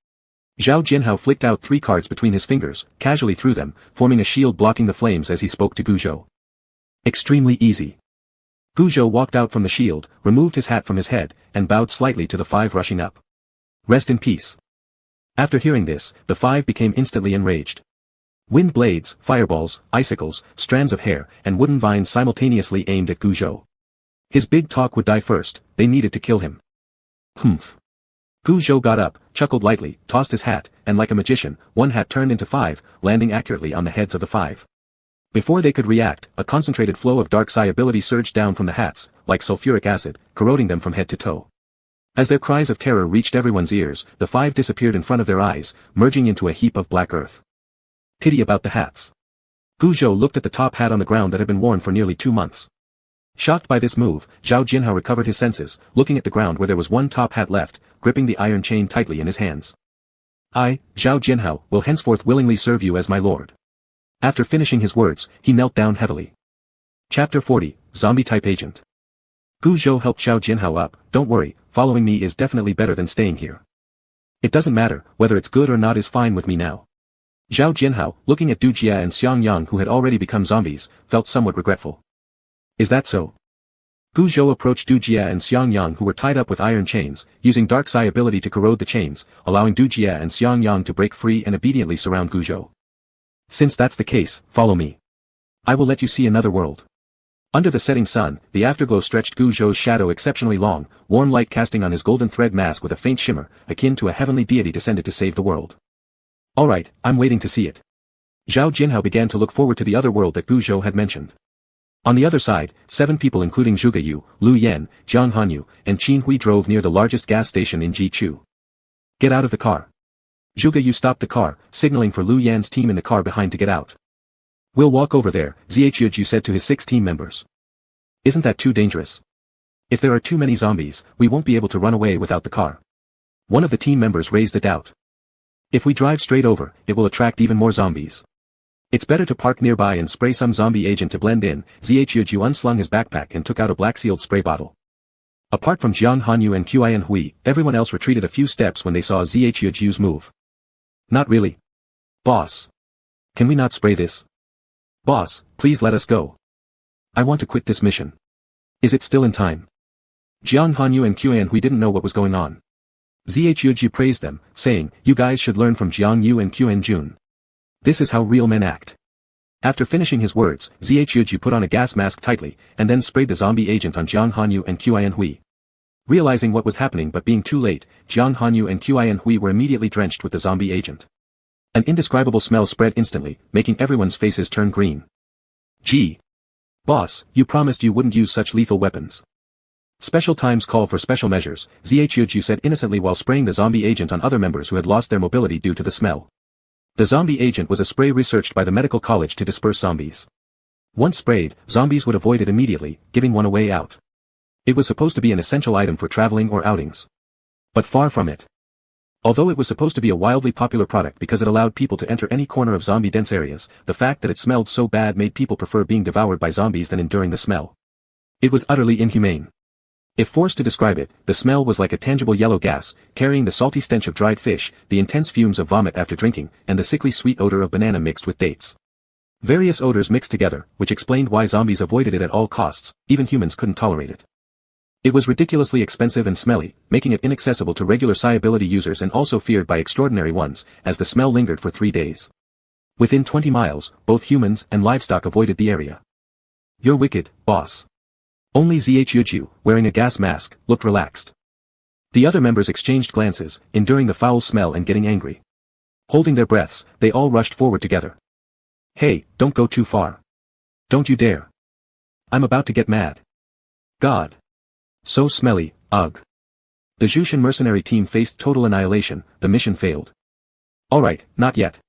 Zhao Jianhao flicked out 3 cards between his fingers, casually threw them, forming a shield blocking the flames as he spoke to Gu Zhou. "Extremely easy." Gu Zhou walked out from the shield, removed his hat from his head, and bowed slightly to the 5 rushing up. "Rest in peace." After hearing this, the 5 became instantly enraged. Wind blades, fireballs, icicles, strands of hair, and wooden vines simultaneously aimed at Gu Zhou. His big talk would die first, they needed to kill him. "Humph." Gu Zhou got up, chuckled lightly, tossed his hat, and like a magician, one hat turned into 5, landing accurately on the heads of the 5. Before they could react, a concentrated flow of dark Psi ability surged down from the hats, like sulfuric acid, corroding them from head to toe. As their cries of terror reached everyone's ears, the 5 disappeared in front of their eyes, merging into a heap of black earth. Pity about the hats. Gu Zhou looked at the top hat on the ground that had been worn for nearly 2 months. Shocked by this move, Zhao Jianhao recovered his senses, looking at the ground where there was one top hat left, gripping the iron chain tightly in his hands. "I, Zhao Jianhao, will henceforth willingly serve you as my lord." After finishing his words, he knelt down heavily. Chapter 40, Zombie-type Agent. Gu Zhou helped Zhao Jianhao up, "Don't worry, following me is definitely better than staying here. It doesn't matter, whether it's good or not is fine with me now." Zhao Jianhao, looking at Du Jie and Xiang Yang who had already become zombies, felt somewhat regretful. "Is that so?" Gu Zhou approached Du Jie and Xiang Yang who were tied up with iron chains, using dark Psi ability to corrode the chains, allowing Du Jie and Xiang Yang to break free and obediently surround Gu Zhou. "Since that's the case, follow me. I will let you see another world." Under the setting sun, the afterglow stretched Gu Zhou's shadow exceptionally long, warm light casting on his golden thread mask with a faint shimmer, akin to a heavenly deity descended to save the world. "Alright, I'm waiting to see it." Zhao Jianhao began to look forward to the other world that Gu Zhou had mentioned. On the other side, 7 people including Zhuge Yu, Lu Yan, Jiang Hanyu, and Qin Hui drove near the largest gas station in Jichu. "Get out of the car." Zhuge Yu stopped the car, signaling for Lu Yan's team in the car behind to get out. "We'll walk over there," Zhu said to his 6 team members. "Isn't that too dangerous? If there are too many zombies, we won't be able to run away without the car." One of the team members raised a doubt. "If we drive straight over, it will attract even more zombies. It's better to park nearby and spray some zombie agent to blend in." Zhu unslung his backpack and took out a black-sealed spray bottle. Apart from Jiang Hanyu and Qian Hui, everyone else retreated a few steps when they saw Zhu's move. "Not really. Boss. Can we not spray this? Boss, please let us go. I want to quit this mission. Is it still in time?" Jiang Hanyu and Qian Hui didn't know what was going on. Zhu praised them, saying, "You guys should learn from Jiang Yu and Qian Jun. This is how real men act. After finishing his words, Zhu put on a gas mask tightly, and then sprayed the zombie agent on Jiang Hanyu and Qian Hui. Realizing what was happening but being too late, Jiang Hanyu and Qian Hui were immediately drenched with the zombie agent. An indescribable smell spread instantly, making everyone's faces turn green. Gee! Boss, you promised you wouldn't use such lethal weapons. Special times call for special measures, Zhu said innocently while spraying the zombie agent on other members who had lost their mobility due to the smell. The zombie agent was a spray researched by the medical college to disperse zombies. Once sprayed, zombies would avoid it immediately, giving one a way out. It was supposed to be an essential item for traveling or outings. But far from it. Although it was supposed to be a wildly popular product because it allowed people to enter any corner of zombie-dense areas, the fact that it smelled so bad made people prefer being devoured by zombies than enduring the smell. It was utterly inhumane. If forced to describe it, the smell was like a tangible yellow gas, carrying the salty stench of dried fish, the intense fumes of vomit after drinking, and the sickly sweet odor of banana mixed with dates. Various odors mixed together, which explained why zombies avoided it at all costs, even humans couldn't tolerate it. It was ridiculously expensive and smelly, making it inaccessible to regular psi-ability users and also feared by extraordinary ones, as the smell lingered for 3 days. Within 20 miles, both humans and livestock avoided the area. You're wicked, boss. Only Zhu, wearing a gas mask, looked relaxed. The other members exchanged glances, enduring the foul smell and getting angry. Holding their breaths, they all rushed forward together. Hey, don't go too far. Don't you dare. I'm about to get mad. God. So smelly, ugh. The Jushin mercenary team faced total annihilation, the mission failed. Alright, not yet.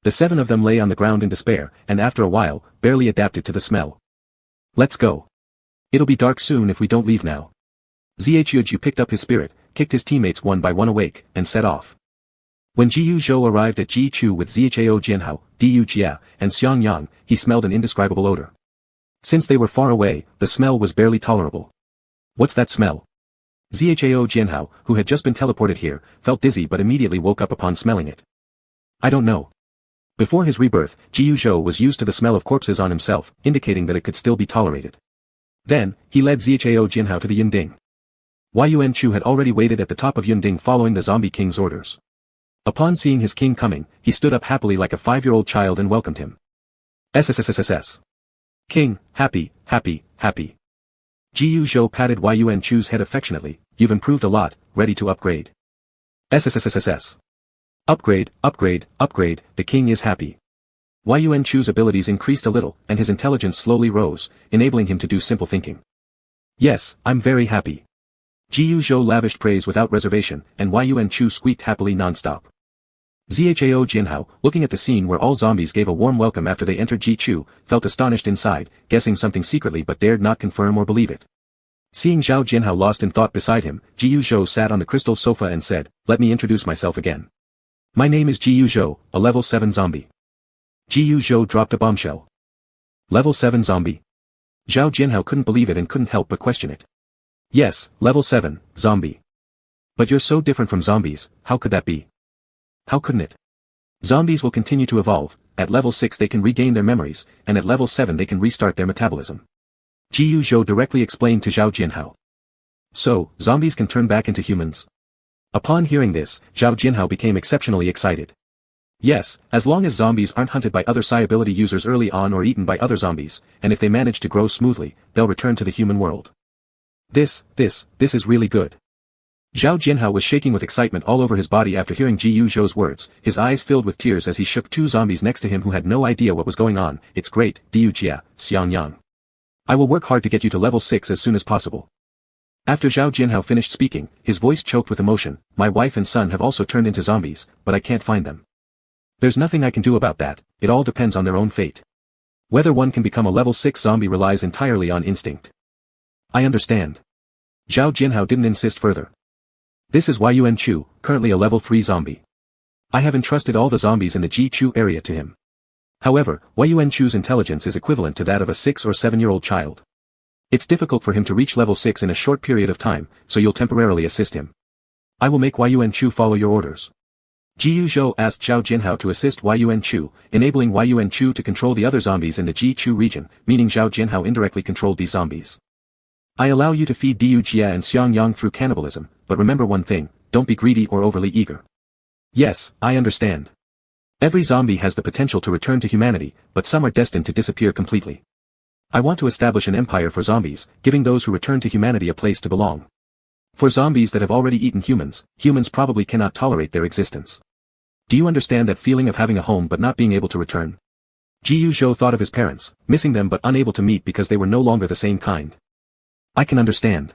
The 7 of them lay on the ground in despair, and after a while, barely adapted to the smell. Let's go. It'll be dark soon if we don't leave now. Zhu picked up his spirit, kicked his teammates one by one awake, and set off. When Jiu Zhou arrived at Ji Chu with Zhao Jianhao, Diu Jia, and Xiang Yang, he smelled an indescribable odor. Since they were far away, the smell was barely tolerable. What's that smell? Zhao Jianhao, who had just been teleported here, felt dizzy but immediately woke up upon smelling it. I don't know. Before his rebirth, Jiu Zhou was used to the smell of corpses on himself, indicating that it could still be tolerated. Then, he led Zhao Jianhao to the Yunding. Yuan Chu had already waited at the top of Yunding following the zombie king's orders. Upon seeing his king coming, he stood up happily like a 5-year-old child and welcomed him. SSSSSS. King, happy, happy, happy. Jiu Zhou patted Yuan Chu's head affectionately, you've improved a lot, ready to upgrade. SSSSSS. Upgrade, upgrade, upgrade, the king is happy. Yuan Chu's abilities increased a little, and his intelligence slowly rose, enabling him to do simple thinking. Yes, I'm very happy. Jiu Zhou lavished praise without reservation, and Yuan Chu squeaked happily non-stop. Zhao Jianhao, looking at the scene where all zombies gave a warm welcome after they entered Ji Chu, felt astonished inside, guessing something secretly but dared not confirm or believe it. Seeing Zhao Jianhao lost in thought beside him, Jiu Zhou sat on the crystal sofa and said, let me introduce myself again. My name is Jiu Zhou, a level 7 zombie. Jiu Zhou dropped a bombshell. Level 7 zombie? Zhao Jianhao couldn't believe it and couldn't help but question it. Yes, level 7, zombie. But you're so different from zombies, how could that be? How couldn't it? Zombies will continue to evolve, at level 6 they can regain their memories, and at level 7 they can restart their metabolism. Jiu Zhou directly explained to Zhao Jianhao. So, zombies can turn back into humans? Upon hearing this, Zhao Jianhao became exceptionally excited. Yes, as long as zombies aren't hunted by other psi-ability users early on or eaten by other zombies, and if they manage to grow smoothly, they'll return to the human world. This is really good. Zhao Jianhao was shaking with excitement all over his body after hearing Jiu Zhou's words, his eyes filled with tears as he shook 2 zombies next to him who had no idea what was going on. It's great, Diu Jia, Xiang Yang. I will work hard to get you to level 6 as soon as possible. After Zhao Jianhao finished speaking, his voice choked with emotion, my wife and son have also turned into zombies, but I can't find them. There's nothing I can do about that, it all depends on their own fate. Whether one can become a level 6 zombie relies entirely on instinct. I understand. Zhao Jianhao didn't insist further. This is Yuan Chu, currently a level 3 zombie. I have entrusted all the zombies in the Ji Chu area to him. However, Yuan Chu's intelligence is equivalent to that of a 6 or 7-year-old child. It's difficult for him to reach level 6 in a short period of time, so you'll temporarily assist him. I will make Yuan Chu follow your orders. Jiu Zhou asked Zhao Jianhao to assist Yuan Chu, enabling Yuan Chu to control the other zombies in the Ji Chu region, meaning Zhao Jianhao indirectly controlled these zombies. I allow you to feed Diu Jia and Xiang Yang through cannibalism, but remember one thing, don't be greedy or overly eager. Yes, I understand. Every zombie has the potential to return to humanity, but some are destined to disappear completely. I want to establish an empire for zombies, giving those who return to humanity a place to belong. For zombies that have already eaten humans, humans probably cannot tolerate their existence. Do you understand that feeling of having a home but not being able to return? Ji Zhou thought of his parents, missing them but unable to meet because they were no longer the same kind. I can understand.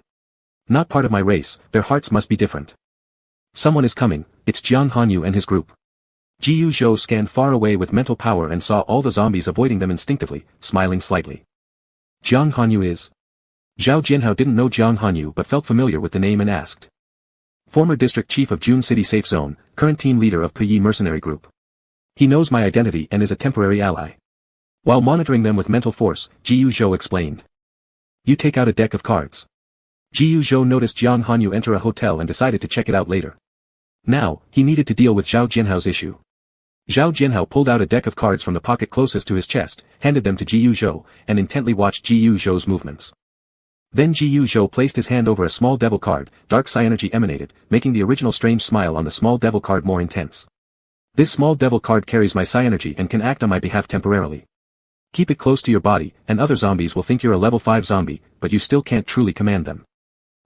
Not part of my race, their hearts must be different. Someone is coming, it's Jiang Hanyu and his group. Ji Zhou scanned far away with mental power and saw all the zombies avoiding them instinctively, smiling slightly. Jiang Hanyu is? Zhao Jinhao didn't know Jiang Hanyu but felt familiar with the name and asked. Former district chief of June City Safe Zone, current team leader of Puyi Mercenary Group. He knows my identity and is a temporary ally. While monitoring them with mental force, Ji Zhou explained. You take out a deck of cards. Ji Zhou noticed Jiang Hanyu enter a hotel and decided to check it out later. Now, he needed to deal with Zhao Jinhao's issue. Zhao Jinhao pulled out a deck of cards from the pocket closest to his chest, handed them to Ji Zhou, and intently watched Ji Zhou's movements. Then Ji Zhou placed his hand over a small devil card, dark psi energy emanated, making the original strange smile on the small devil card more intense. This small devil card carries my psi energy and can act on my behalf temporarily. Keep it close to your body, and other zombies will think you're a level 5 zombie, but you still can't truly command them.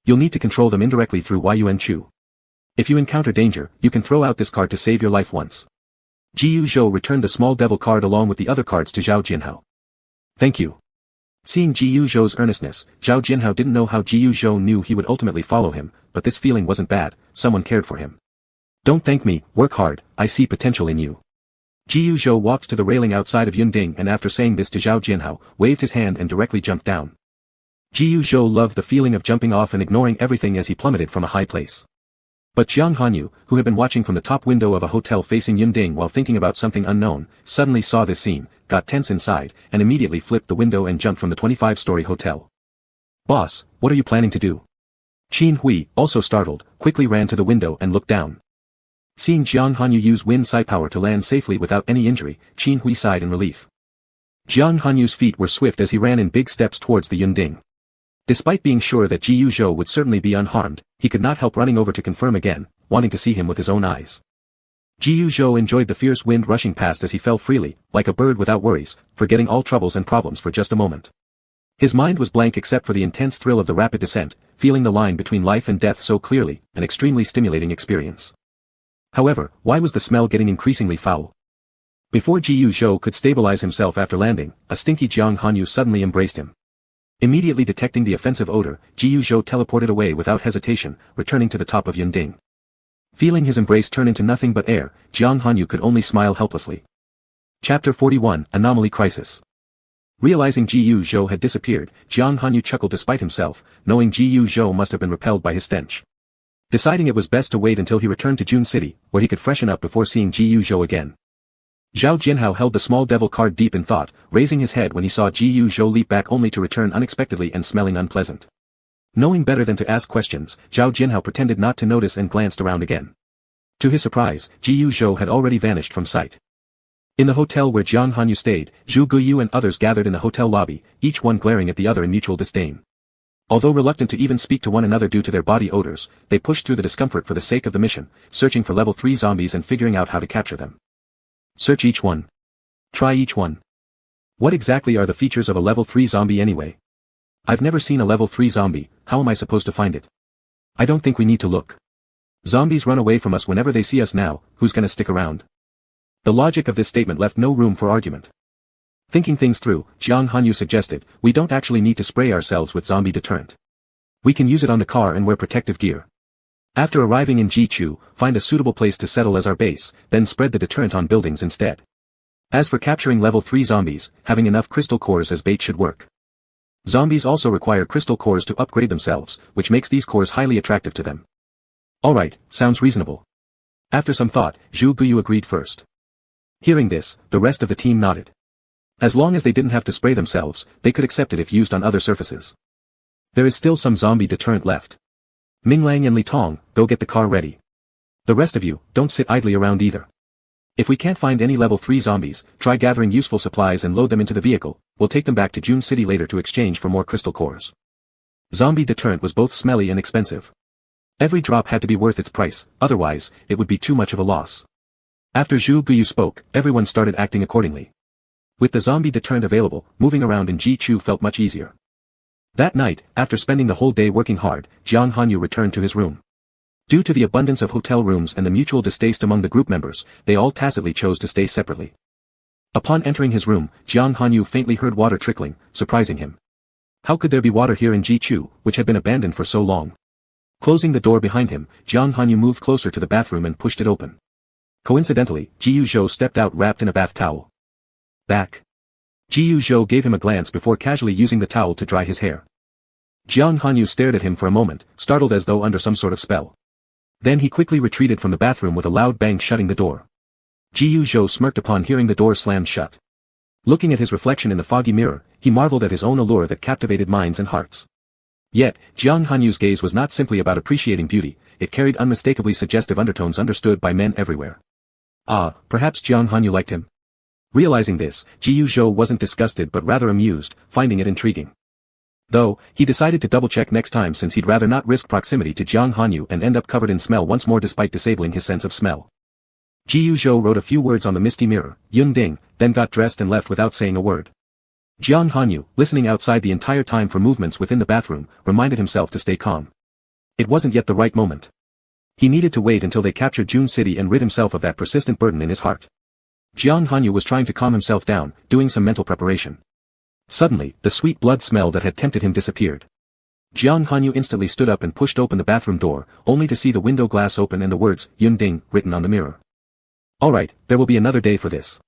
You'll need to control them indirectly through Yuan Chu. If you encounter danger, you can throw out this card to save your life once. Ji Zhou returned the small devil card along with the other cards to Zhao Jinhao. Thank you. Seeing Ji Zhou's earnestness, Zhao Jinhao didn't know how Ji Zhou knew he would ultimately follow him, but this feeling wasn't bad, someone cared for him. Don't thank me, work hard, I see potential in you. Ji Zhou walked to the railing outside of Yunding and after saying this to Zhao Jinhao, waved his hand and directly jumped down. Ji Zhou loved the feeling of jumping off and ignoring everything as he plummeted from a high place. But Jiang Hanyu, who had been watching from the top window of a hotel facing Yunding while thinking about something unknown, suddenly saw this scene, got tense inside, and immediately flipped the window and jumped from the 25-story hotel. Boss, what are you planning to do? Qin Hui, also startled, quickly ran to the window and looked down. Seeing Jiang Hanyu use wind psi power to land safely without any injury, Qin Hui sighed in relief. Jiang Hanyu's feet were swift as he ran in big steps towards the Yunding. Despite being sure that Ji Zhou would certainly be unharmed, he could not help running over to confirm again, wanting to see him with his own eyes. Ji Zhou enjoyed the fierce wind rushing past as he fell freely, like a bird without worries, forgetting all troubles and problems for just a moment. His mind was blank except for the intense thrill of the rapid descent, feeling the line between life and death so clearly, an extremely stimulating experience. However, why was the smell getting increasingly foul? Before Ji Zhou could stabilize himself after landing, a stinky Jiang Hanyu suddenly embraced him. Immediately detecting the offensive odor, Ji Zhou teleported away without hesitation, returning to the top of Yunding. Feeling his embrace turn into nothing but air, Jiang Hanyu could only smile helplessly. Chapter 41, Anomaly Crisis. Realizing Ji Zhou had disappeared, Jiang Hanyu chuckled despite himself, knowing Ji Zhou must have been repelled by his stench. Deciding it was best to wait until he returned to June City, where he could freshen up before seeing Ji Zhou again. Zhao Jinhao held the small devil card deep in thought, raising his head when he saw Ji Zhou leap back only to return unexpectedly and smelling unpleasant. Knowing better than to ask questions, Zhao Jinhao pretended not to notice and glanced around again. To his surprise, Ji Zhou had already vanished from sight. In the hotel where Jiang Hanyu stayed, Zhu Guyu and others gathered in the hotel lobby, each one glaring at the other in mutual disdain. Although reluctant to even speak to one another due to their body odors, they pushed through the discomfort for the sake of the mission, searching for level 3 zombies and figuring out how to capture them. Search each one. Try each one. What exactly are the features of a level 3 zombie anyway? I've never seen a level 3 zombie, how am I supposed to find it? I don't think we need to look. Zombies run away from us whenever they see us now, who's gonna stick around? The logic of this statement left no room for argument. Thinking things through, Jiang Hanyu suggested, we don't actually need to spray ourselves with zombie deterrent. We can use it on the car and wear protective gear. After arriving in Jichu, find a suitable place to settle as our base, then spread the deterrent on buildings instead. As for capturing level 3 zombies, having enough crystal cores as bait should work. Zombies also require crystal cores to upgrade themselves, which makes these cores highly attractive to them. Alright, sounds reasonable. After some thought, Zhu Guyu agreed first. Hearing this, the rest of the team nodded. As long as they didn't have to spray themselves, they could accept it if used on other surfaces. There is still some zombie deterrent left. Minglang and Li Tong, go get the car ready. The rest of you, don't sit idly around either. If we can't find any level 3 zombies, try gathering useful supplies and load them into the vehicle, we'll take them back to June City later to exchange for more crystal cores. Zombie deterrent was both smelly and expensive. Every drop had to be worth its price, otherwise, it would be too much of a loss. After Zhu Guyu spoke, everyone started acting accordingly. With the zombie deterrent available, moving around in Ji-Chu felt much easier. That night, after spending the whole day working hard, Jiang Hanyu returned to his room. Due to the abundance of hotel rooms and the mutual distaste among the group members, they all tacitly chose to stay separately. Upon entering his room, Jiang Hanyu faintly heard water trickling, surprising him. How could there be water here in Ji-Chu, which had been abandoned for so long? Closing the door behind him, Jiang Hanyu moved closer to the bathroom and pushed it open. Coincidentally, Ji Yuzhou stepped out wrapped in a bath towel. Back. Ji Yuzhou gave him a glance before casually using the towel to dry his hair. Jiang Hanyu stared at him for a moment, startled as though under some sort of spell. Then he quickly retreated from the bathroom with a loud bang shutting the door. Ji Yuzhou smirked upon hearing the door slammed shut. Looking at his reflection in the foggy mirror, he marveled at his own allure that captivated minds and hearts. Yet, Jiang Hanyu's gaze was not simply about appreciating beauty, it carried unmistakably suggestive undertones understood by men everywhere. Ah, perhaps Jiang Hanyu liked him? Realizing this, Ji Yuzhou wasn't disgusted but rather amused, finding it intriguing. Though, he decided to double-check next time since he'd rather not risk proximity to Jiang Hanyu and end up covered in smell once more despite disabling his sense of smell. Ji Yuzhou wrote a few words on the misty mirror, Yun Ding, then got dressed and left without saying a word. Jiang Hanyu, listening outside the entire time for movements within the bathroom, reminded himself to stay calm. It wasn't yet the right moment. He needed to wait until they captured June City and rid himself of that persistent burden in his heart. Jiang Hanyu was trying to calm himself down, doing some mental preparation. Suddenly, the sweet blood smell that had tempted him disappeared. Jiang Hanyu instantly stood up and pushed open the bathroom door, only to see the window glass open and the words, Yun Ding, written on the mirror. Alright, there will be another day for this.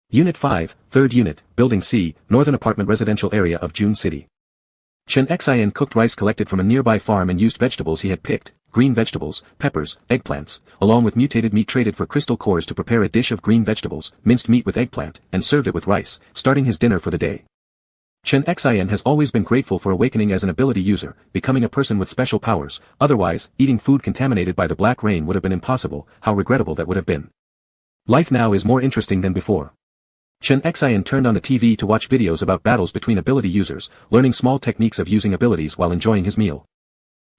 Unit 5, 3rd Unit, Building C, Northern Apartment Residential Area of June City. Chen Xian cooked rice collected from a nearby farm and used vegetables he had picked, green vegetables, peppers, eggplants, along with mutated meat traded for crystal cores to prepare a dish of green vegetables, minced meat with eggplant, and served it with rice, starting his dinner for the day. Chen Xian has always been grateful for awakening as an ability user, becoming a person with special powers, otherwise, eating food contaminated by the black rain would have been impossible, how regrettable that would have been. Life now is more interesting than before. Chen Xian turned on the TV to watch videos about battles between ability users, learning small techniques of using abilities while enjoying his meal.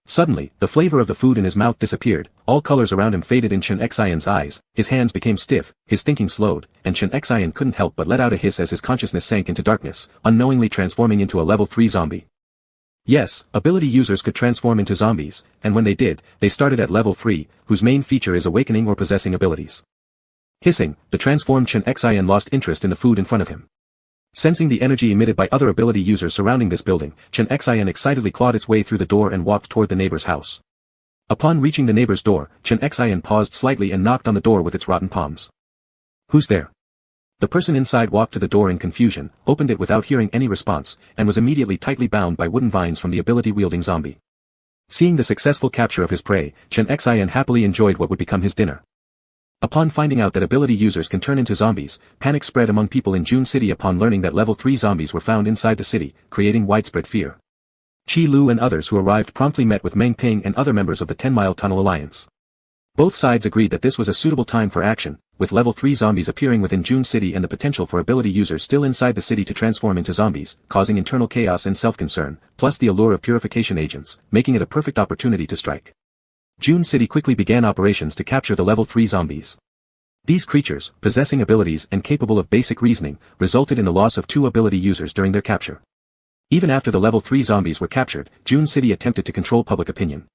Suddenly, the flavor of the food in his mouth disappeared, all colors around him faded in Chen Xian's eyes, his hands became stiff, his thinking slowed, and Chen Xian couldn't help but let out a hiss as his consciousness sank into darkness, unknowingly transforming into a level 3 zombie. Yes, ability users could transform into zombies, and when they did, they started at level 3, whose main feature is awakening or possessing abilities. Hissing, the transformed Chen Xian lost interest in the food in front of him. Sensing the energy emitted by other ability users surrounding this building, Chen Xian excitedly clawed its way through the door and walked toward the neighbor's house. Upon reaching the neighbor's door, Chen Xian paused slightly and knocked on the door with its rotten palms. Who's there? The person inside walked to the door in confusion, opened it without hearing any response, and was immediately tightly bound by wooden vines from the ability-wielding zombie. Seeing the successful capture of his prey, Chen Xian happily enjoyed what would become his dinner. Upon finding out that ability users can turn into zombies, panic spread among people in June City upon learning that level 3 zombies were found inside the city, creating widespread fear. Qi Lu and others who arrived promptly met with Meng Ping and other members of the 10-Mile Tunnel Alliance. Both sides agreed that this was a suitable time for action, with level 3 zombies appearing within June City and the potential for ability users still inside the city to transform into zombies, causing internal chaos and self-concern, plus the allure of purification agents, making it a perfect opportunity to strike. June City quickly began operations to capture the level 3 zombies. These creatures, possessing abilities and capable of basic reasoning, resulted in the loss of 2 ability users during their capture. Even after the level 3 zombies were captured, June City attempted to control public opinion.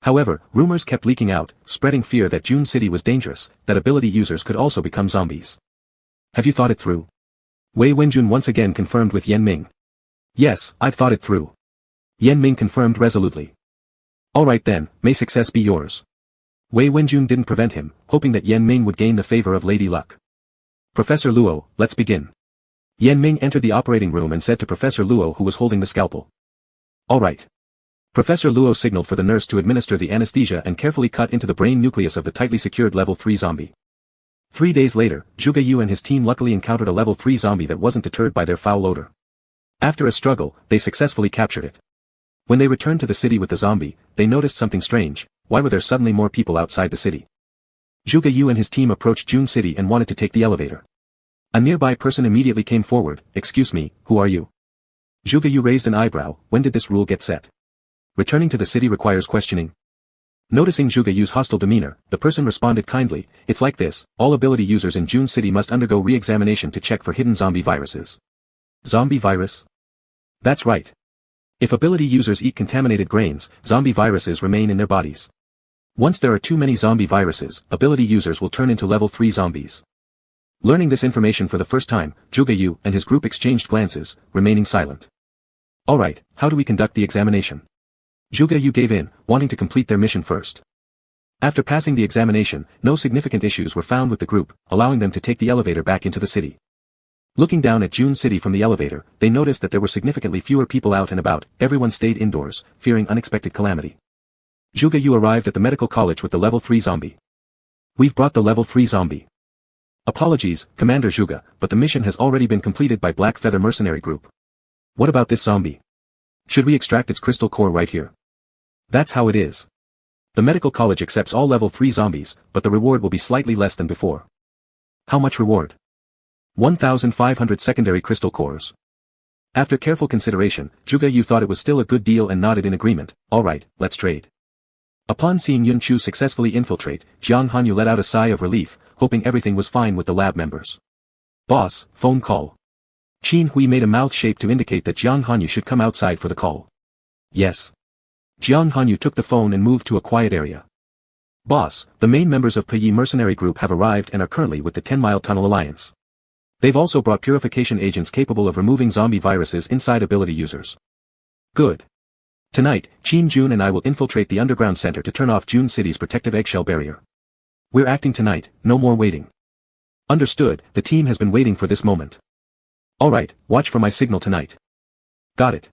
However, rumors kept leaking out, spreading fear that June City was dangerous, that ability users could also become zombies. Have you thought it through? Wei Wenjun once again confirmed with Yan Ming. Yes, I've thought it through. Yan Ming confirmed resolutely. Alright then, may success be yours. Wei Wenjun didn't prevent him, hoping that Yan Ming would gain the favor of Lady Luck. Professor Luo, let's begin. Yan Ming entered the operating room and said to Professor Luo who was holding the scalpel. Alright. Professor Luo signaled for the nurse to administer the anesthesia and carefully cut into the brain nucleus of the tightly secured level 3 zombie. 3 days later, Zhuge Yu and his team luckily encountered a level 3 zombie that wasn't deterred by their foul odor. After a struggle, they successfully captured it. When they returned to the city with the zombie, they noticed something strange. Why were there suddenly more people outside the city? Zhuge Yu and his team approached June City and wanted to take the elevator. A nearby person immediately came forward. Excuse me, who are you? Zhuge Yu raised an eyebrow. When did this rule get set? Returning to the city requires questioning. Noticing Zhuge Yu's hostile demeanor, the person responded kindly, "It's like this, all ability users in June City must undergo re-examination to check for hidden zombie viruses." Zombie virus? That's right. If ability users eat contaminated grains, zombie viruses remain in their bodies. Once there are too many zombie viruses, ability users will turn into level 3 zombies. Learning this information for the first time, Zhuge Yu and his group exchanged glances, remaining silent. Alright, how do we conduct the examination? Zhuge Yu gave in, wanting to complete their mission first. After passing the examination, no significant issues were found with the group, allowing them to take the elevator back into the city. Looking down at June City from the elevator, they noticed that there were significantly fewer people out and about. Everyone stayed indoors, fearing unexpected calamity. Zhuge Yu arrived at the medical college with the level 3 zombie. "We've brought the level 3 zombie. Apologies, Commander Zhuge, but the mission has already been completed by Black Feather Mercenary Group. What about this zombie? Should we extract its crystal core right here?" That's how it is. The medical college accepts all level 3 zombies, but the reward will be slightly less than before. How much reward? 1,500 secondary crystal cores. After careful consideration, Zhuge Yu thought it was still a good deal and nodded in agreement. Alright, let's trade. Upon seeing Yun Chu successfully infiltrate, Jiang Hanyu let out a sigh of relief, hoping everything was fine with the lab members. "Boss, phone call." Qin Hui made a mouth shape to indicate that Jiang Hanyu should come outside for the call. "Yes." Jiang Hanyu took the phone and moved to a quiet area. "Boss, the main members of Peyi Mercenary Group have arrived and are currently with the 10-Mile Tunnel Alliance. They've also brought purification agents capable of removing zombie viruses inside ability users." "Good. Tonight, Qin Jun and I will infiltrate the underground center to turn off June City's protective eggshell barrier. We're acting tonight, no more waiting." "Understood, the team has been waiting for this moment." "Alright, watch for my signal tonight." "Got it."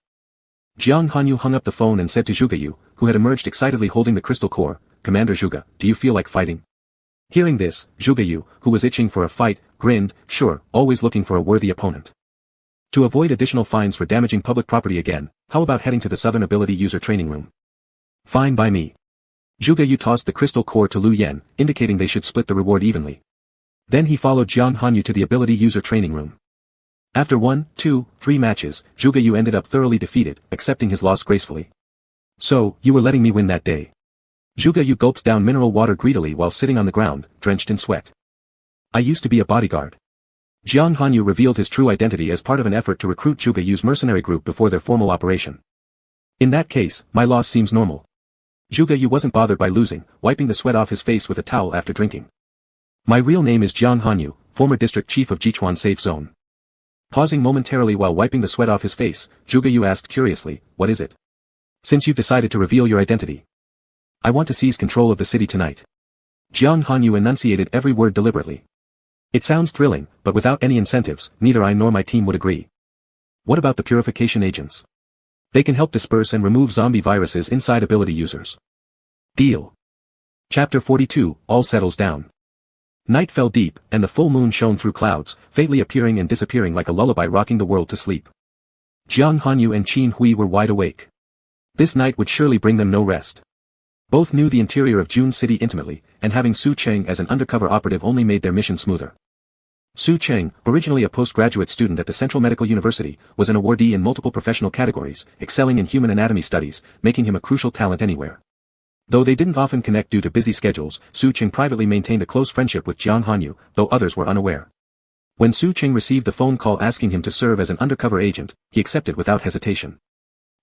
Jiang Hanyu hung up the phone and said to Zhuge Yu, who had emerged excitedly holding the crystal core, "Commander Zhuge, do you feel like fighting?" Hearing this, Zhuge Yu, who was itching for a fight, grinned, "Sure, always looking for a worthy opponent." To avoid additional fines for damaging public property again, how about heading to the Southern Ability User Training Room? "Fine by me." Zhuge Yu tossed the crystal core to Lu Yen, indicating they should split the reward evenly. Then he followed Jiang Hanyu to the Ability User Training Room. After 1, 2, 3 matches, Zhuge Yu ended up thoroughly defeated, accepting his loss gracefully. "So, you were letting me win that day." Zhuge Yu gulped down mineral water greedily while sitting on the ground, drenched in sweat. "I used to be a bodyguard." Jiang Hanyu revealed his true identity as part of an effort to recruit Zhuge Yu's mercenary group before their formal operation. "In that case, my loss seems normal." Zhuge Yu wasn't bothered by losing, wiping the sweat off his face with a towel after drinking. "My real name is Jiang Hanyu, former district chief of Jichuan Safe Zone." Pausing momentarily while wiping the sweat off his face, Zhuge Yu asked curiously, "What is it?" "Since you've decided to reveal your identity, I want to seize control of the city tonight." Jiang Hanyu enunciated every word deliberately. "It sounds thrilling, but without any incentives, neither I nor my team would agree." "What about the purification agents? They can help disperse and remove zombie viruses inside ability users." "Deal." Chapter 42, All Settles Down. Night fell deep, and the full moon shone through clouds, faintly appearing and disappearing like a lullaby rocking the world to sleep. Jiang Hanyu and Qin Hui were wide awake. This night would surely bring them no rest. Both knew the interior of June City intimately, and having Su Cheng as an undercover operative only made their mission smoother. Su Cheng, originally a postgraduate student at the Central Medical University, was an awardee in multiple professional categories, excelling in human anatomy studies, making him a crucial talent anywhere. Though they didn't often connect due to busy schedules, Su Cheng privately maintained a close friendship with Jiang Hanyu, though others were unaware. When Su Cheng received the phone call asking him to serve as an undercover agent, he accepted without hesitation.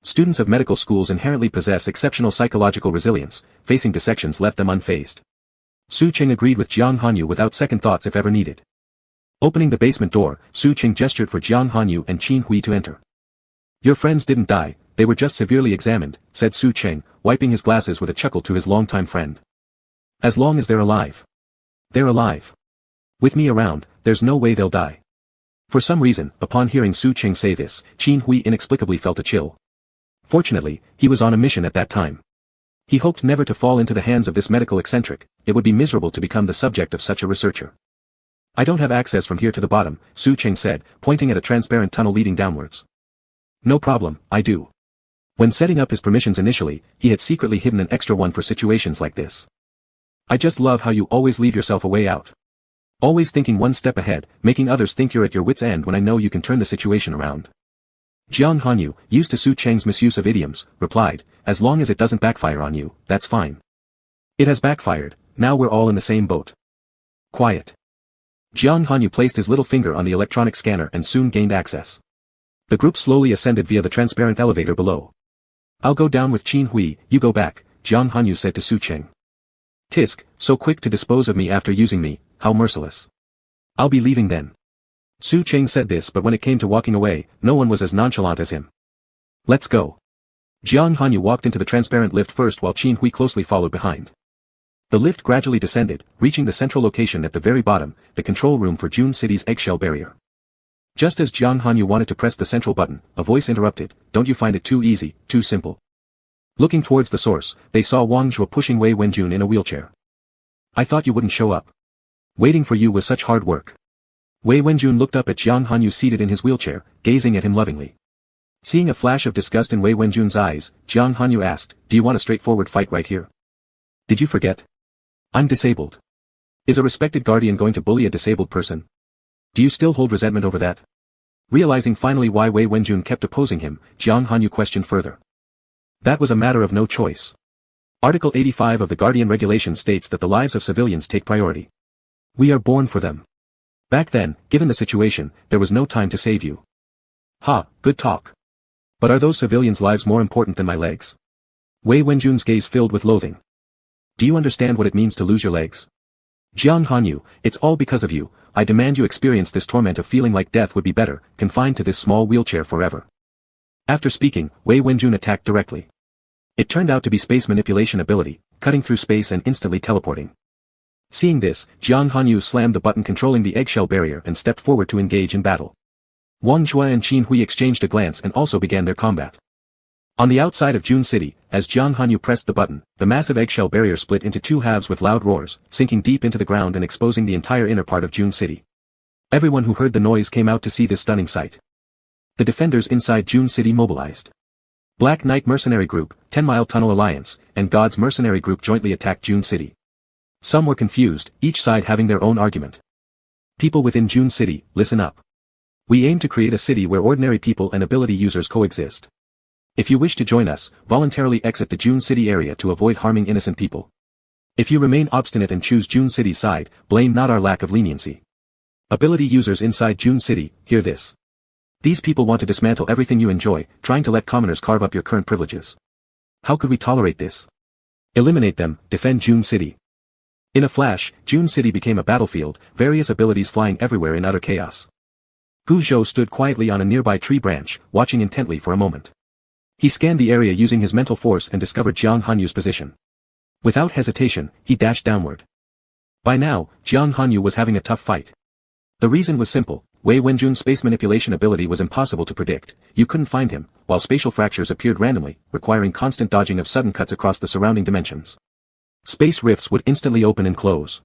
Students of medical schools inherently possess exceptional psychological resilience, facing dissections left them unfazed. Su Cheng agreed with Jiang Hanyu without second thoughts if ever needed. Opening the basement door, Su Cheng gestured for Jiang Hanyu and Qin Hui to enter. "Your friends didn't die, they were just severely examined," said Su Cheng, wiping his glasses with a chuckle to his longtime friend. "As long as they're alive. They're alive. With me around, there's no way they'll die." For some reason, upon hearing Su Cheng say this, Qin Hui inexplicably felt a chill. Fortunately, he was on a mission at that time. He hoped never to fall into the hands of this medical eccentric. It would be miserable to become the subject of such a researcher. "I don't have access from here to the bottom," Su Cheng said, pointing at a transparent tunnel leading downwards. "No problem, I do." When setting up his permissions initially, he had secretly hidden an extra one for situations like this. "I just love how you always leave yourself a way out. Always thinking one step ahead, making others think you're at your wit's end when I know you can turn the situation around." Jiang Hanyu, used to Su Cheng's misuse of idioms, replied, "As long as it doesn't backfire on you, that's fine." It has backfired, now we're all in the same boat. Quiet. Jiang Hanyu placed his little finger on the electronic scanner and soon gained access. The group slowly ascended via the transparent elevator below. I'll go down with Qin Hui, you go back, Jiang Hanyu said to Su Cheng. Tisk, so quick to dispose of me after using me, how merciless. I'll be leaving then. Su Cheng said this, but when it came to walking away, no one was as nonchalant as him. Let's go. Jiang Hanyu walked into the transparent lift first while Qin Hui closely followed behind. The lift gradually descended, reaching the central location at the very bottom, the control room for June City's eggshell barrier. Just as Jiang Hanyu wanted to press the central button, a voice interrupted, don't you find it too easy, too simple? Looking towards the source, they saw Wang Zhuo pushing Wei Wenjun in a wheelchair. I thought you wouldn't show up. Waiting for you was such hard work. Wei Wenjun looked up at Jiang Hanyu seated in his wheelchair, gazing at him lovingly. Seeing a flash of disgust in Wei Wenjun's eyes, Jiang Hanyu asked, do you want a straightforward fight right here? Did you forget? I'm disabled. Is a respected guardian going to bully a disabled person? Do you still hold resentment over that? Realizing finally why Wei Wenjun kept opposing him, Jiang Hanyu questioned further. That was a matter of no choice. Article 85 of the Guardian Regulation states that the lives of civilians take priority. We are born for them. Back then, given the situation, there was no time to save you. Ha, good talk. But are those civilians' lives more important than my legs? Wei Wenjun's gaze filled with loathing. Do you understand what it means to lose your legs? Jiang Hanyu, it's all because of you, I demand you experience this torment of feeling like death would be better, confined to this small wheelchair forever. After speaking, Wei Wenjun attacked directly. It turned out to be space manipulation ability, cutting through space and instantly teleporting. Seeing this, Jiang Hanyu slammed the button controlling the eggshell barrier and stepped forward to engage in battle. Wang Zhuo and Qin Hui exchanged a glance and also began their combat. On the outside of June City, as Jiang Hanyu pressed the button, the massive eggshell barrier split into two halves with loud roars, sinking deep into the ground and exposing the entire inner part of June City. Everyone who heard the noise came out to see this stunning sight. The defenders inside June City mobilized. Black Knight Mercenary Group, 10 Mile Tunnel Alliance, and God's Mercenary Group jointly attacked June City. Some were confused, each side having their own argument. People within June City, listen up. We aim to create a city where ordinary people and ability users coexist. If you wish to join us, voluntarily exit the June City area to avoid harming innocent people. If you remain obstinate and choose June City's side, blame not our lack of leniency. Ability users inside June City, hear this. These people want to dismantle everything you enjoy, trying to let commoners carve up your current privileges. How could we tolerate this? Eliminate them, defend June City. In a flash, June City became a battlefield, various abilities flying everywhere in utter chaos. Gu Zhou stood quietly on a nearby tree branch, watching intently for a moment. He scanned the area using his mental force and discovered Jiang Hanyu's position. Without hesitation, he dashed downward. By now, Jiang Hanyu was having a tough fight. The reason was simple, Wei Wenjun's space manipulation ability was impossible to predict, you couldn't find him, while spatial fractures appeared randomly, requiring constant dodging of sudden cuts across the surrounding dimensions. Space rifts would instantly open and close.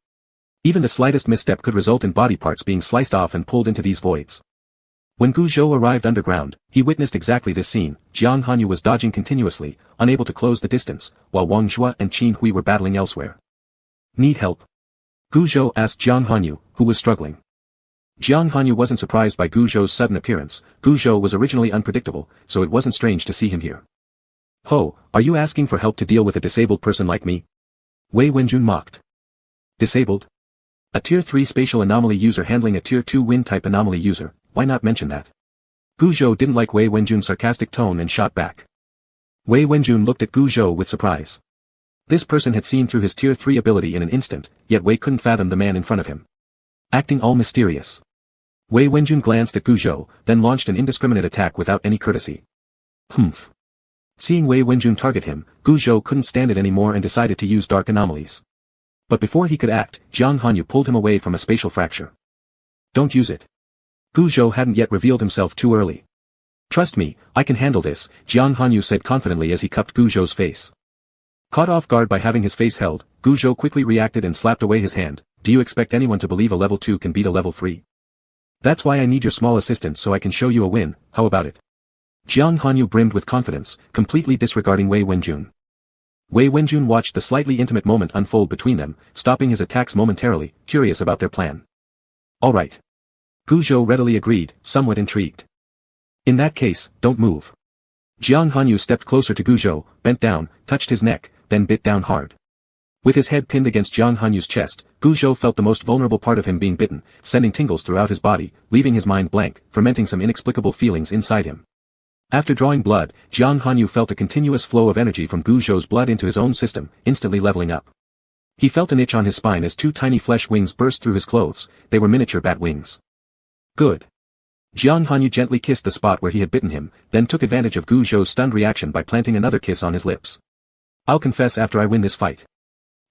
Even the slightest misstep could result in body parts being sliced off and pulled into these voids. When Gu Zhou arrived underground, he witnessed exactly this scene. Jiang Hanyu was dodging continuously, unable to close the distance, while Wang Zhuo and Qin Hui were battling elsewhere. Need help? Gu Zhou asked Jiang Hanyu, who was struggling. Jiang Hanyu wasn't surprised by Gu Zhou's sudden appearance. Gu Zhou was originally unpredictable, so it wasn't strange to see him here. Ho, are you asking for help to deal with a disabled person like me? Wei Wenjun mocked. Disabled? A Tier 3 spatial anomaly user handling a Tier 2 wind-type anomaly user, why not mention that? Gu Zhou didn't like Wei Wenjun's sarcastic tone and shot back. Wei Wenjun looked at Gu Zhou with surprise. This person had seen through his Tier 3 ability in an instant, yet Wei couldn't fathom the man in front of him. Acting all mysterious. Wei Wenjun glanced at Gu Zhou, then launched an indiscriminate attack without any courtesy. Humph. Seeing Wei Wenjun target him, Gu Zhou couldn't stand it anymore and decided to use dark anomalies. But before he could act, Jiang Hanyu pulled him away from a spatial fracture. Don't use it. Gu Zhou hadn't yet revealed himself too early. Trust me, I can handle this, Jiang Hanyu said confidently as he cupped Gu Zhou's face. Caught off guard by having his face held, Gu Zhou quickly reacted and slapped away his hand. Do you expect anyone to believe a level 2 can beat a level 3? That's why I need your small assistance so I can show you a win, how about it? Jiang Hanyu brimmed with confidence, completely disregarding Wei Wenjun. Wei Wenjun watched the slightly intimate moment unfold between them, stopping his attacks momentarily, curious about their plan. Alright. Gu Zhou readily agreed, somewhat intrigued. In that case, don't move. Jiang Hanyu stepped closer to Gu Zhou, bent down, touched his neck, then bit down hard. With his head pinned against Jiang Hanyu's chest, Gu Zhou felt the most vulnerable part of him being bitten, sending tingles throughout his body, leaving his mind blank, fermenting some inexplicable feelings inside him. After drawing blood, Jiang Hanyu felt a continuous flow of energy from Gu Zhou's blood into his own system, instantly leveling up. He felt an itch on his spine as two tiny flesh wings burst through his clothes. They were miniature bat wings. Good. Jiang Hanyu gently kissed the spot where he had bitten him, then took advantage of Gu Zhou's stunned reaction by planting another kiss on his lips. I'll confess after I win this fight.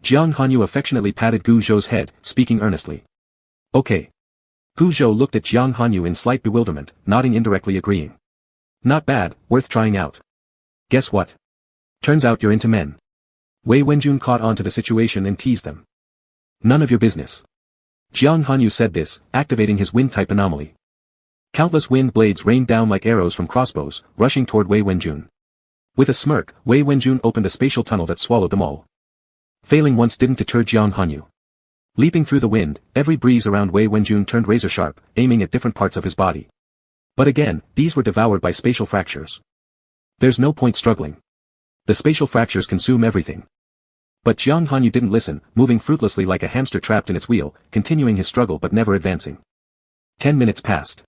Jiang Hanyu affectionately patted Gu Zhou's head, speaking earnestly. Okay. Gu Zhou looked at Jiang Hanyu in slight bewilderment, nodding indirectly agreeing. Not bad, worth trying out. Guess what? Turns out you're into men. Wei Wenjun caught on to the situation and teased them. None of your business. Jiang Hanyu said this, activating his wind-type anomaly. Countless wind blades rained down like arrows from crossbows, rushing toward Wei Wenjun. With a smirk, Wei Wenjun opened a spatial tunnel that swallowed them all. Failing once didn't deter Jiang Hanyu. Leaping through the wind, every breeze around Wei Wenjun turned razor-sharp, aiming at different parts of his body. But again, these were devoured by spatial fractures. There's no point struggling. The spatial fractures consume everything. But Jiang Hanyu didn't listen, moving fruitlessly like a hamster trapped in its wheel, continuing his struggle but never advancing. 10 minutes passed.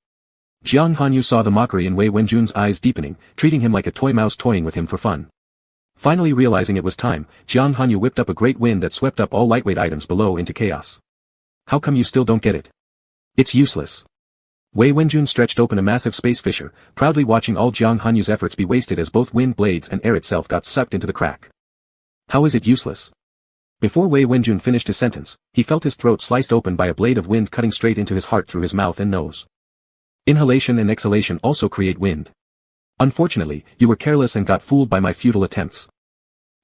Jiang Hanyu saw the mockery in Wei Wenjun's eyes deepening, treating him like a toy mouse toying with him for fun. Finally realizing it was time, Jiang Hanyu whipped up a great wind that swept up all lightweight items below into chaos. How come you still don't get it? It's useless. Wei Wenjun stretched open a massive space fissure, proudly watching all Jiang Hanyu's efforts be wasted as both wind blades and air itself got sucked into the crack. How is it useless? Before Wei Wenjun finished his sentence, he felt his throat sliced open by a blade of wind cutting straight into his heart through his mouth and nose. Inhalation and exhalation also create wind. Unfortunately, you were careless and got fooled by my futile attempts.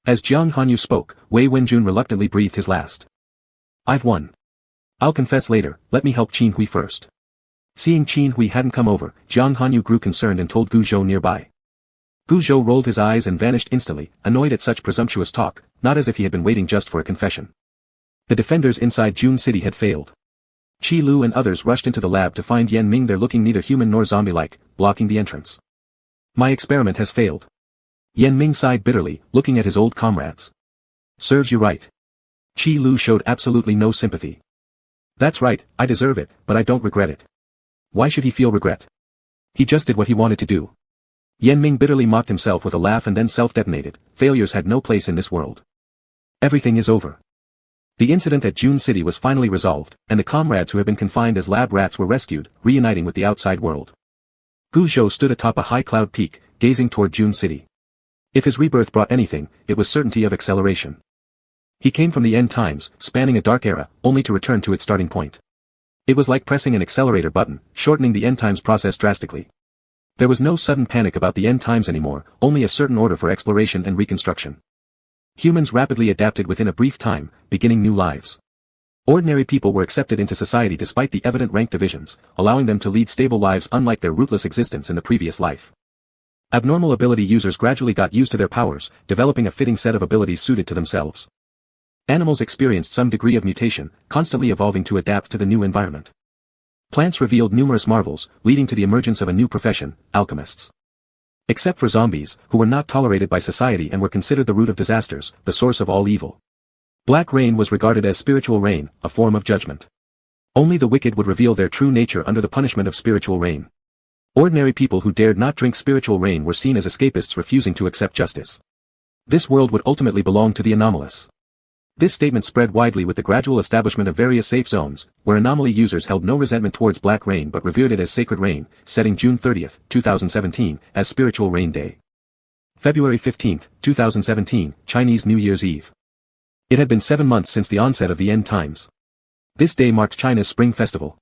As Jiang Hanyu spoke, Wei Wenjun reluctantly breathed his last. I've won. I'll confess later, let me help Qin Hui first. Seeing Qin Hui hadn't come over, Jiang Hanyu grew concerned and told Gu Zhou nearby. Gu Zhou rolled his eyes and vanished instantly, annoyed at such presumptuous talk, not as if he had been waiting just for a confession. The defenders inside June City had failed. Qi Lu and others rushed into the lab to find Yan Ming there looking neither human nor zombie-like, blocking the entrance. My experiment has failed. Yan Ming sighed bitterly, looking at his old comrades. Serves you right. Qi Lu showed absolutely no sympathy. That's right, I deserve it, but I don't regret it. Why should he feel regret? He just did what he wanted to do. Yan Ming bitterly mocked himself with a laugh and then self-detonated. Failures had no place in this world. Everything is over. The incident at June City was finally resolved, and the comrades who had been confined as lab rats were rescued, reuniting with the outside world. Gu Zhou stood atop a high cloud peak, gazing toward June City. If his rebirth brought anything, it was certainty of acceleration. He came from the end times, spanning a dark era, only to return to its starting point. It was like pressing an accelerator button, shortening the end times process drastically. There was no sudden panic about the end times anymore, only a certain order for exploration and reconstruction. Humans rapidly adapted within a brief time, beginning new lives. Ordinary people were accepted into society despite the evident rank divisions, allowing them to lead stable lives unlike their rootless existence in the previous life. Abnormal ability users gradually got used to their powers, developing a fitting set of abilities suited to themselves. Animals experienced some degree of mutation, constantly evolving to adapt to the new environment. Plants revealed numerous marvels, leading to the emergence of a new profession, alchemists. Except for zombies, who were not tolerated by society and were considered the root of disasters, the source of all evil. Black rain was regarded as spiritual rain, a form of judgment. Only the wicked would reveal their true nature under the punishment of spiritual rain. Ordinary people who dared not drink spiritual rain were seen as escapists refusing to accept justice. This world would ultimately belong to the anomalous. This statement spread widely with the gradual establishment of various safe zones, where anomaly users held no resentment towards black rain but revered it as sacred rain, setting June 30, 2017, as Spiritual Rain Day. February 15, 2017, Chinese New Year's Eve. It had been 7 months since the onset of the end times. This day marked China's Spring Festival.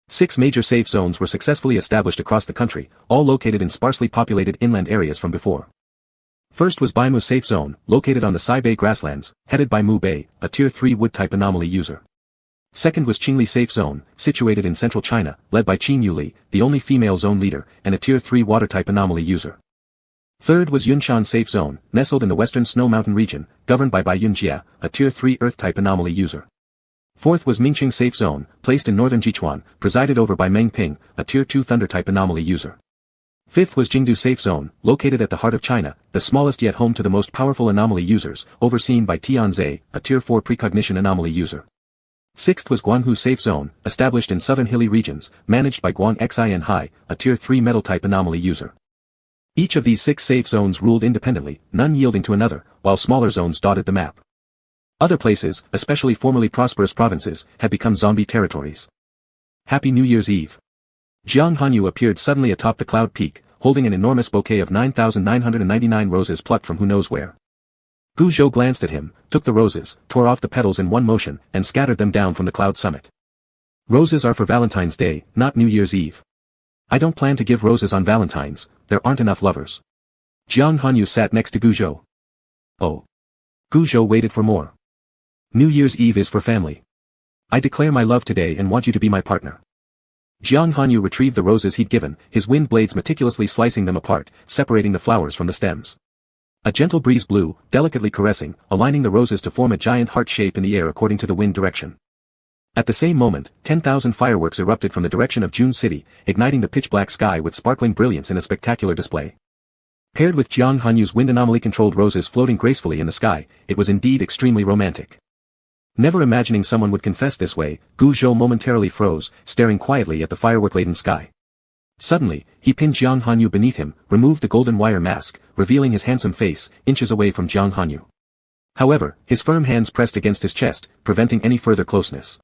6 major safe zones were successfully established across the country, all located in sparsely populated inland areas from before. First was Baimu Safe Zone, located on the Saibei grasslands, headed by Mu Bei, a Tier 3 wood-type anomaly user. Second was Qingli Safe Zone, situated in central China, led by Qin Yuli, the only female zone leader, and a Tier 3 water-type anomaly user. Third was Yunshan Safe Zone, nestled in the western snow mountain region, governed by Bai Yunjia, a Tier 3 Earth-type anomaly user. Fourth was Mingqing Safe Zone, placed in northern Jichuan, presided over by Meng Ping, a Tier 2 Thunder-type anomaly user. Fifth was Jingdu Safe Zone, located at the heart of China, the smallest yet home to the most powerful anomaly users, overseen by Tianze, a Tier 4 precognition anomaly user. Sixth was Guanhu Safe Zone, established in southern hilly regions, managed by Guan Xin Hai, a Tier 3 metal-type anomaly user. Each of these 6 safe zones ruled independently, none yielding to another, while smaller zones dotted the map. Other places, especially formerly prosperous provinces, had become zombie territories. Happy New Year's Eve. Jiang Hanyu appeared suddenly atop the cloud peak, holding an enormous bouquet of 9,999 roses plucked from who knows where. Gu Zhou glanced at him, took the roses, tore off the petals in one motion, and scattered them down from the cloud summit. Roses are for Valentine's Day, not New Year's Eve. I don't plan to give roses on Valentine's, there aren't enough lovers. Jiang Hanyu sat next to Gu Zhou. Oh. Gu Zhou waited for more. New Year's Eve is for family. I declare my love today and want you to be my partner. Jiang Hanyu retrieved the roses he'd given, his wind blades meticulously slicing them apart, separating the flowers from the stems. A gentle breeze blew, delicately caressing, aligning the roses to form a giant heart shape in the air according to the wind direction. At the same moment, 10,000 fireworks erupted from the direction of June City, igniting the pitch-black sky with sparkling brilliance in a spectacular display. Paired with Jiang Hanyu's wind anomaly-controlled roses floating gracefully in the sky, it was indeed extremely romantic. Never imagining someone would confess this way, Gu Zhou momentarily froze, staring quietly at the firework-laden sky. Suddenly, he pinned Jiang Hanyu beneath him, removed the golden wire mask, revealing his handsome face, inches away from Jiang Hanyu. However, his firm hands pressed against his chest, preventing any further closeness.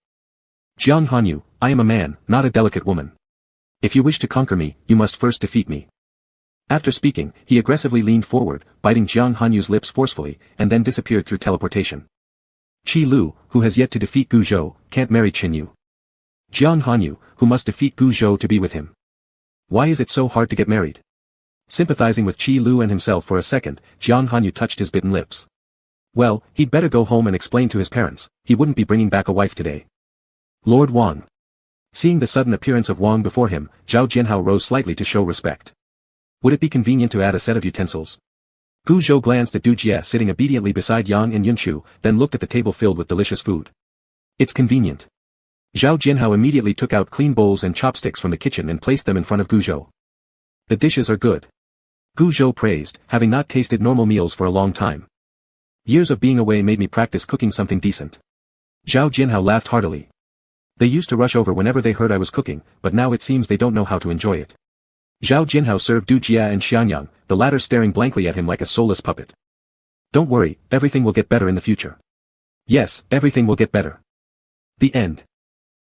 Jiang Hanyu, I am a man, not a delicate woman. If you wish to conquer me, you must first defeat me. After speaking, he aggressively leaned forward, biting Jiang Hanyu's lips forcefully, and then disappeared through teleportation. Qi Lu, who has yet to defeat Gu Zhou, can't marry Qin Yu. Jiang Hanyu, who must defeat Gu Zhou to be with him. Why is it so hard to get married? Sympathizing with Qi Lu and himself for a second, Jiang Hanyu touched his bitten lips. Well, he'd better go home and explain to his parents, he wouldn't be bringing back a wife today. Lord Wang. Seeing the sudden appearance of Wang before him, Zhao Jinhao rose slightly to show respect. Would it be convenient to add a set of utensils? Gu Zhou glanced at Du Jie sitting obediently beside Yang and Yunchu, then looked at the table filled with delicious food. It's convenient. Zhao Jinhao immediately took out clean bowls and chopsticks from the kitchen and placed them in front of Gu Zhou. The dishes are good. Gu Zhou praised, having not tasted normal meals for a long time. Years of being away made me practice cooking something decent. Zhao Jinhao laughed heartily. They used to rush over whenever they heard I was cooking, but now it seems they don't know how to enjoy it. Zhao Jinhao served Du Jie and Xianyang, the latter staring blankly at him like a soulless puppet. Don't worry, everything will get better in the future. Yes, everything will get better. The end.